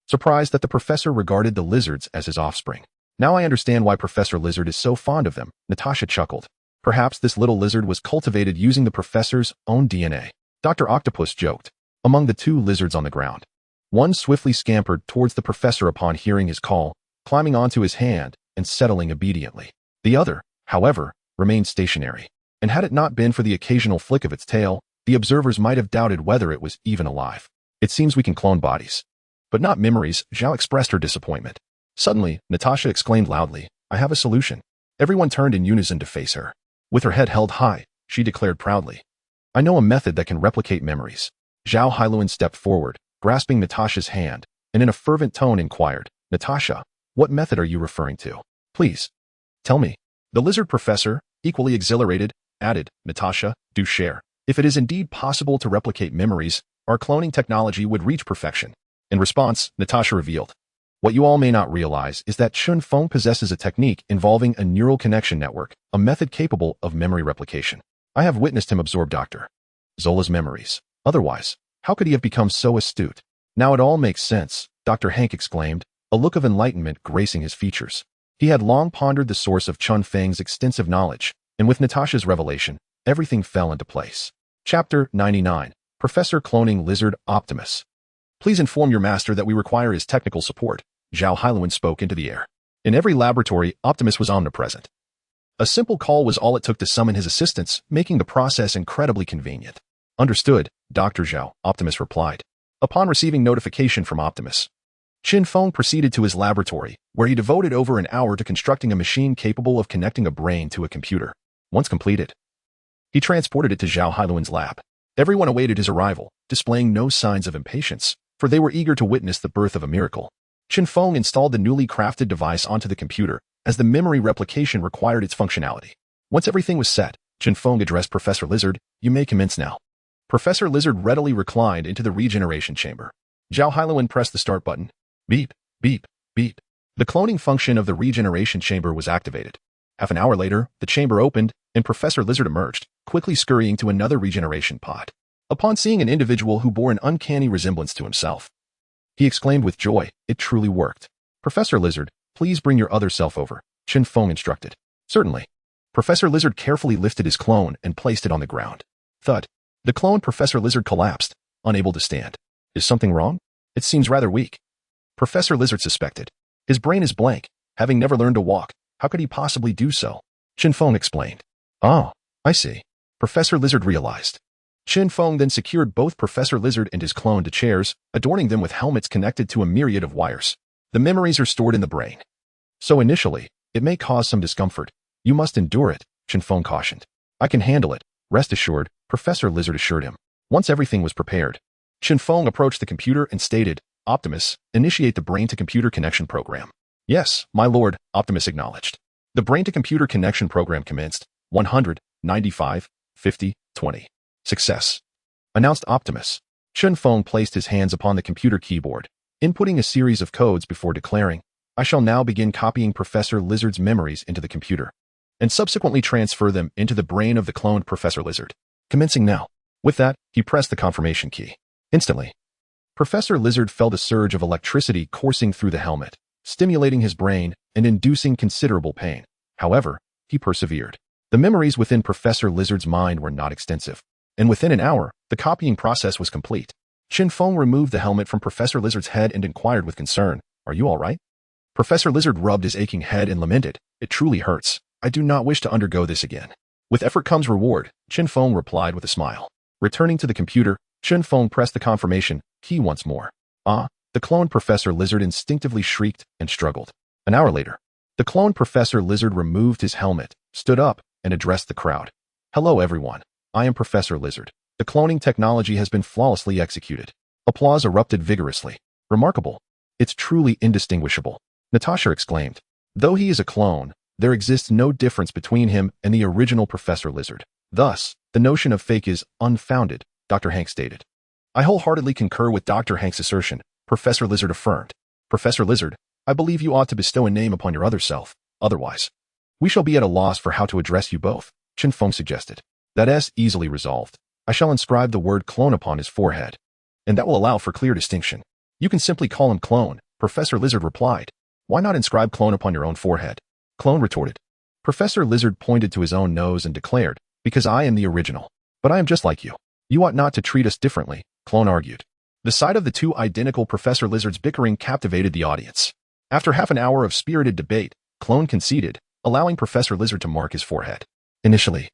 surprised that the professor regarded the lizards as his offspring. Now I understand why Professor Lizard is so fond of them, Natasha chuckled. Perhaps this little lizard was cultivated using the professor's own DNA. Dr. Octopus joked. Among the 2 lizards on the ground, one swiftly scampered towards the professor upon hearing his call, climbing onto his hand and settling obediently. The other, however, remained stationary, and had it not been for the occasional flick of its tail, The observers might have doubted whether it was even alive. It seems we can clone bodies, but not memories. Zhao expressed her disappointment. Suddenly, Natasha exclaimed loudly, I have a solution. Everyone turned in unison to face her. With her head held high, she declared proudly, I know a method that can replicate memories. Zhao Hailuan stepped forward, grasping Natasha's hand, and in a fervent tone inquired, Natasha, what method are you referring to? Please, tell me. The lizard professor, equally exhilarated, added, Natasha, do share. If it is indeed possible to replicate memories, our cloning technology would reach perfection. In response, Natasha revealed, what you all may not realize is that Chen Feng possesses a technique involving a neural connection network, a method capable of memory replication. I have witnessed him absorb Dr. Zola's memories. Otherwise, how could he have become so astute? Now it all makes sense, Dr. Hank exclaimed, a look of enlightenment gracing his features. He had long pondered the source of Chen Feng's extensive knowledge, and with Natasha's revelation, everything fell into place. Chapter 99. Professor Cloning Lizard Optimus. Please inform your master that we require his technical support. Zhao Hailuan spoke into the air. In every laboratory, Optimus was omnipresent. A simple call was all it took to summon his assistants, making the process incredibly convenient. Understood, Dr. Zhao, Optimus replied. Upon receiving notification from Optimus, Chen Feng proceeded to his laboratory, where he devoted over an hour to constructing a machine capable of connecting a brain to a computer. Once completed, he transported it to Zhao Hailuan's lab. Everyone awaited his arrival, displaying no signs of impatience, for they were eager to witness the birth of a miracle. Chen Feng installed the newly crafted device onto the computer, as the memory replication required its functionality. Once everything was set, Chen Feng addressed Professor Lizard, you may commence now. Professor Lizard readily reclined into the regeneration chamber. Zhao Hailuan pressed the start button. Beep, beep, beep. The cloning function of the regeneration chamber was activated. Half an hour later, the chamber opened, and Professor Lizard emerged, quickly scurrying to another regeneration pod. Upon seeing an individual who bore an uncanny resemblance to himself, he exclaimed with joy, it truly worked. Professor Lizard, please bring your other self over, Chen Feng instructed. Certainly. Professor Lizard carefully lifted his clone and placed it on the ground. Thud. The clone Professor Lizard collapsed, unable to stand. Is something wrong? It seems rather weak. Professor Lizard suspected. His brain is blank. Having never learned to walk, how could he possibly do so? Chen Feng explained. Oh, I see. Professor Lizard realized. Chen Feng then secured both Professor Lizard and his clone to chairs, adorning them with helmets connected to a myriad of wires. The memories are stored in the brain. So initially, it may cause some discomfort. You must endure it, Chen Feng cautioned. I can handle it, rest assured, Professor Lizard assured him. Once everything was prepared, Chen Feng approached the computer and stated, Optimus, initiate the brain-to-computer connection program. Yes, my lord, Optimus acknowledged. The brain-to-computer connection program commenced. 100, 95, 50, 20. Success. Announced Optimus. Chen Feng placed his hands upon the computer keyboard, inputting a series of codes before declaring, I shall now begin copying Professor Lizard's memories into the computer, and subsequently transfer them into the brain of the cloned Professor Lizard. Commencing now. With that, he pressed the confirmation key. Instantly, Professor Lizard felt a surge of electricity coursing through the helmet, stimulating his brain and inducing considerable pain. However, he persevered. The memories within Professor Lizard's mind were not extensive, and within an hour, the copying process was complete. Chen Feng removed the helmet from Professor Lizard's head and inquired with concern, Are you all right? Professor Lizard rubbed his aching head and lamented, It truly hurts. I do not wish to undergo this again. With effort comes reward, Chen Feng replied with a smile. Returning to the computer, Chen Feng pressed the confirmation key once more. The cloned Professor Lizard instinctively shrieked and struggled. An hour later, the cloned Professor Lizard removed his helmet, stood up, and addressed the crowd. Hello everyone. I am Professor Lizard. The cloning technology has been flawlessly executed. Applause erupted vigorously. Remarkable. It's truly indistinguishable. Natasha exclaimed. Though he is a clone, there exists no difference between him and the original Professor Lizard. Thus, the notion of fake is unfounded, Dr. Hank stated. I wholeheartedly concur with Dr. Hank's assertion, Professor Lizard affirmed. Professor Lizard, I believe you ought to bestow a name upon your other self. Otherwise, we shall be at a loss for how to address you both, Chen Feng suggested. That is easily resolved. I shall inscribe the word clone upon his forehead, and that will allow for clear distinction. You can simply call him Clone, Professor Lizard replied. Why not inscribe clone upon your own forehead? Clone retorted. Professor Lizard pointed to his own nose and declared, Because I am the original. But I am just like you. You ought not to treat us differently, Clone argued. The sight of the two identical Professor Lizards bickering captivated the audience. After half an hour of spirited debate, Clone conceded, allowing Professor Lizard to mark his forehead. Initially,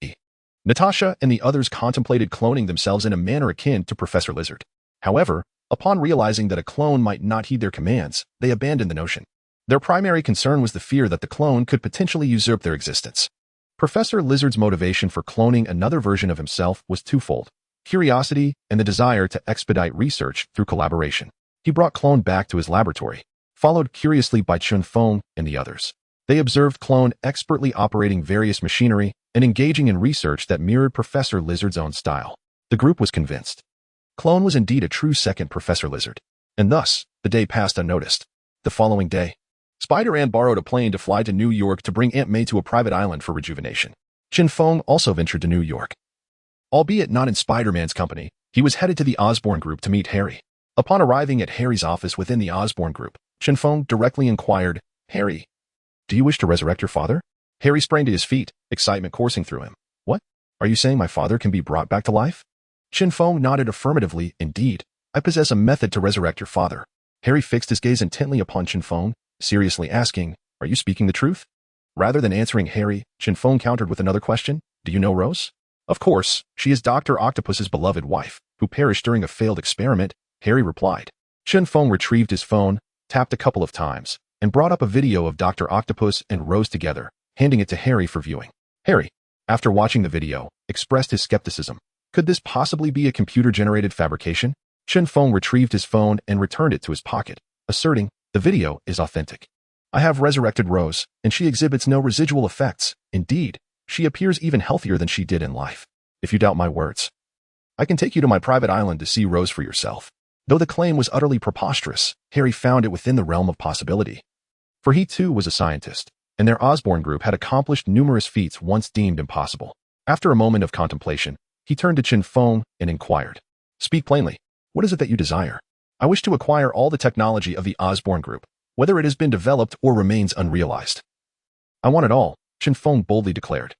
Natasha and the others contemplated cloning themselves in a manner akin to Professor Lizard. However, upon realizing that a clone might not heed their commands, they abandoned the notion. Their primary concern was the fear that the clone could potentially usurp their existence. Professor Lizard's motivation for cloning another version of himself was twofold: curiosity and the desire to expedite research through collaboration. He brought Clone back to his laboratory, followed curiously by Chen Feng and the others. They observed Clone expertly operating various machinery and engaging in research that mirrored Professor Lizard's own style. The group was convinced Clone was indeed a true second Professor Lizard, and thus, the day passed unnoticed. The following day, Spider-Man borrowed a plane to fly to New York to bring Aunt May to a private island for rejuvenation. Chen Feng also ventured to New York. Albeit not in Spider-Man's company, he was headed to the Osborn Group to meet Harry. Upon arriving at Harry's office within the Osborn Group, Chen Feng directly inquired, "Harry, do you wish to resurrect your father?" Harry sprang to his feet, excitement coursing through him. "What? Are you saying my father can be brought back to life?" Chen Feng nodded affirmatively. "Indeed, I possess a method to resurrect your father." Harry fixed his gaze intently upon Chen Feng, seriously asking, "Are you speaking the truth?" Rather than answering Harry, Chen Feng countered with another question. "Do you know Rose?" "Of course, she is Dr. Octopus's beloved wife, who perished during a failed experiment," Harry replied. Chen Feng retrieved his phone, tapped a couple of times, and brought up a video of Dr. Octopus and Rose together, handing it to Harry for viewing. Harry, after watching the video, expressed his skepticism. Could this possibly be a computer-generated fabrication? Chen Feng retrieved his phone and returned it to his pocket, asserting, "The video is authentic. I have resurrected Rose, and she exhibits no residual effects. Indeed, she appears even healthier than she did in life. If you doubt my words, I can take you to my private island to see Rose for yourself." Though the claim was utterly preposterous, Harry found it within the realm of possibility. For he too was a scientist, and their Osborn Group had accomplished numerous feats once deemed impossible. After a moment of contemplation, he turned to Chen Feng and inquired, "Speak plainly. What is it that you desire?" "I wish to acquire all the technology of the Osborn Group, whether it has been developed or remains unrealized." "I want it all," Chen Feng boldly declared.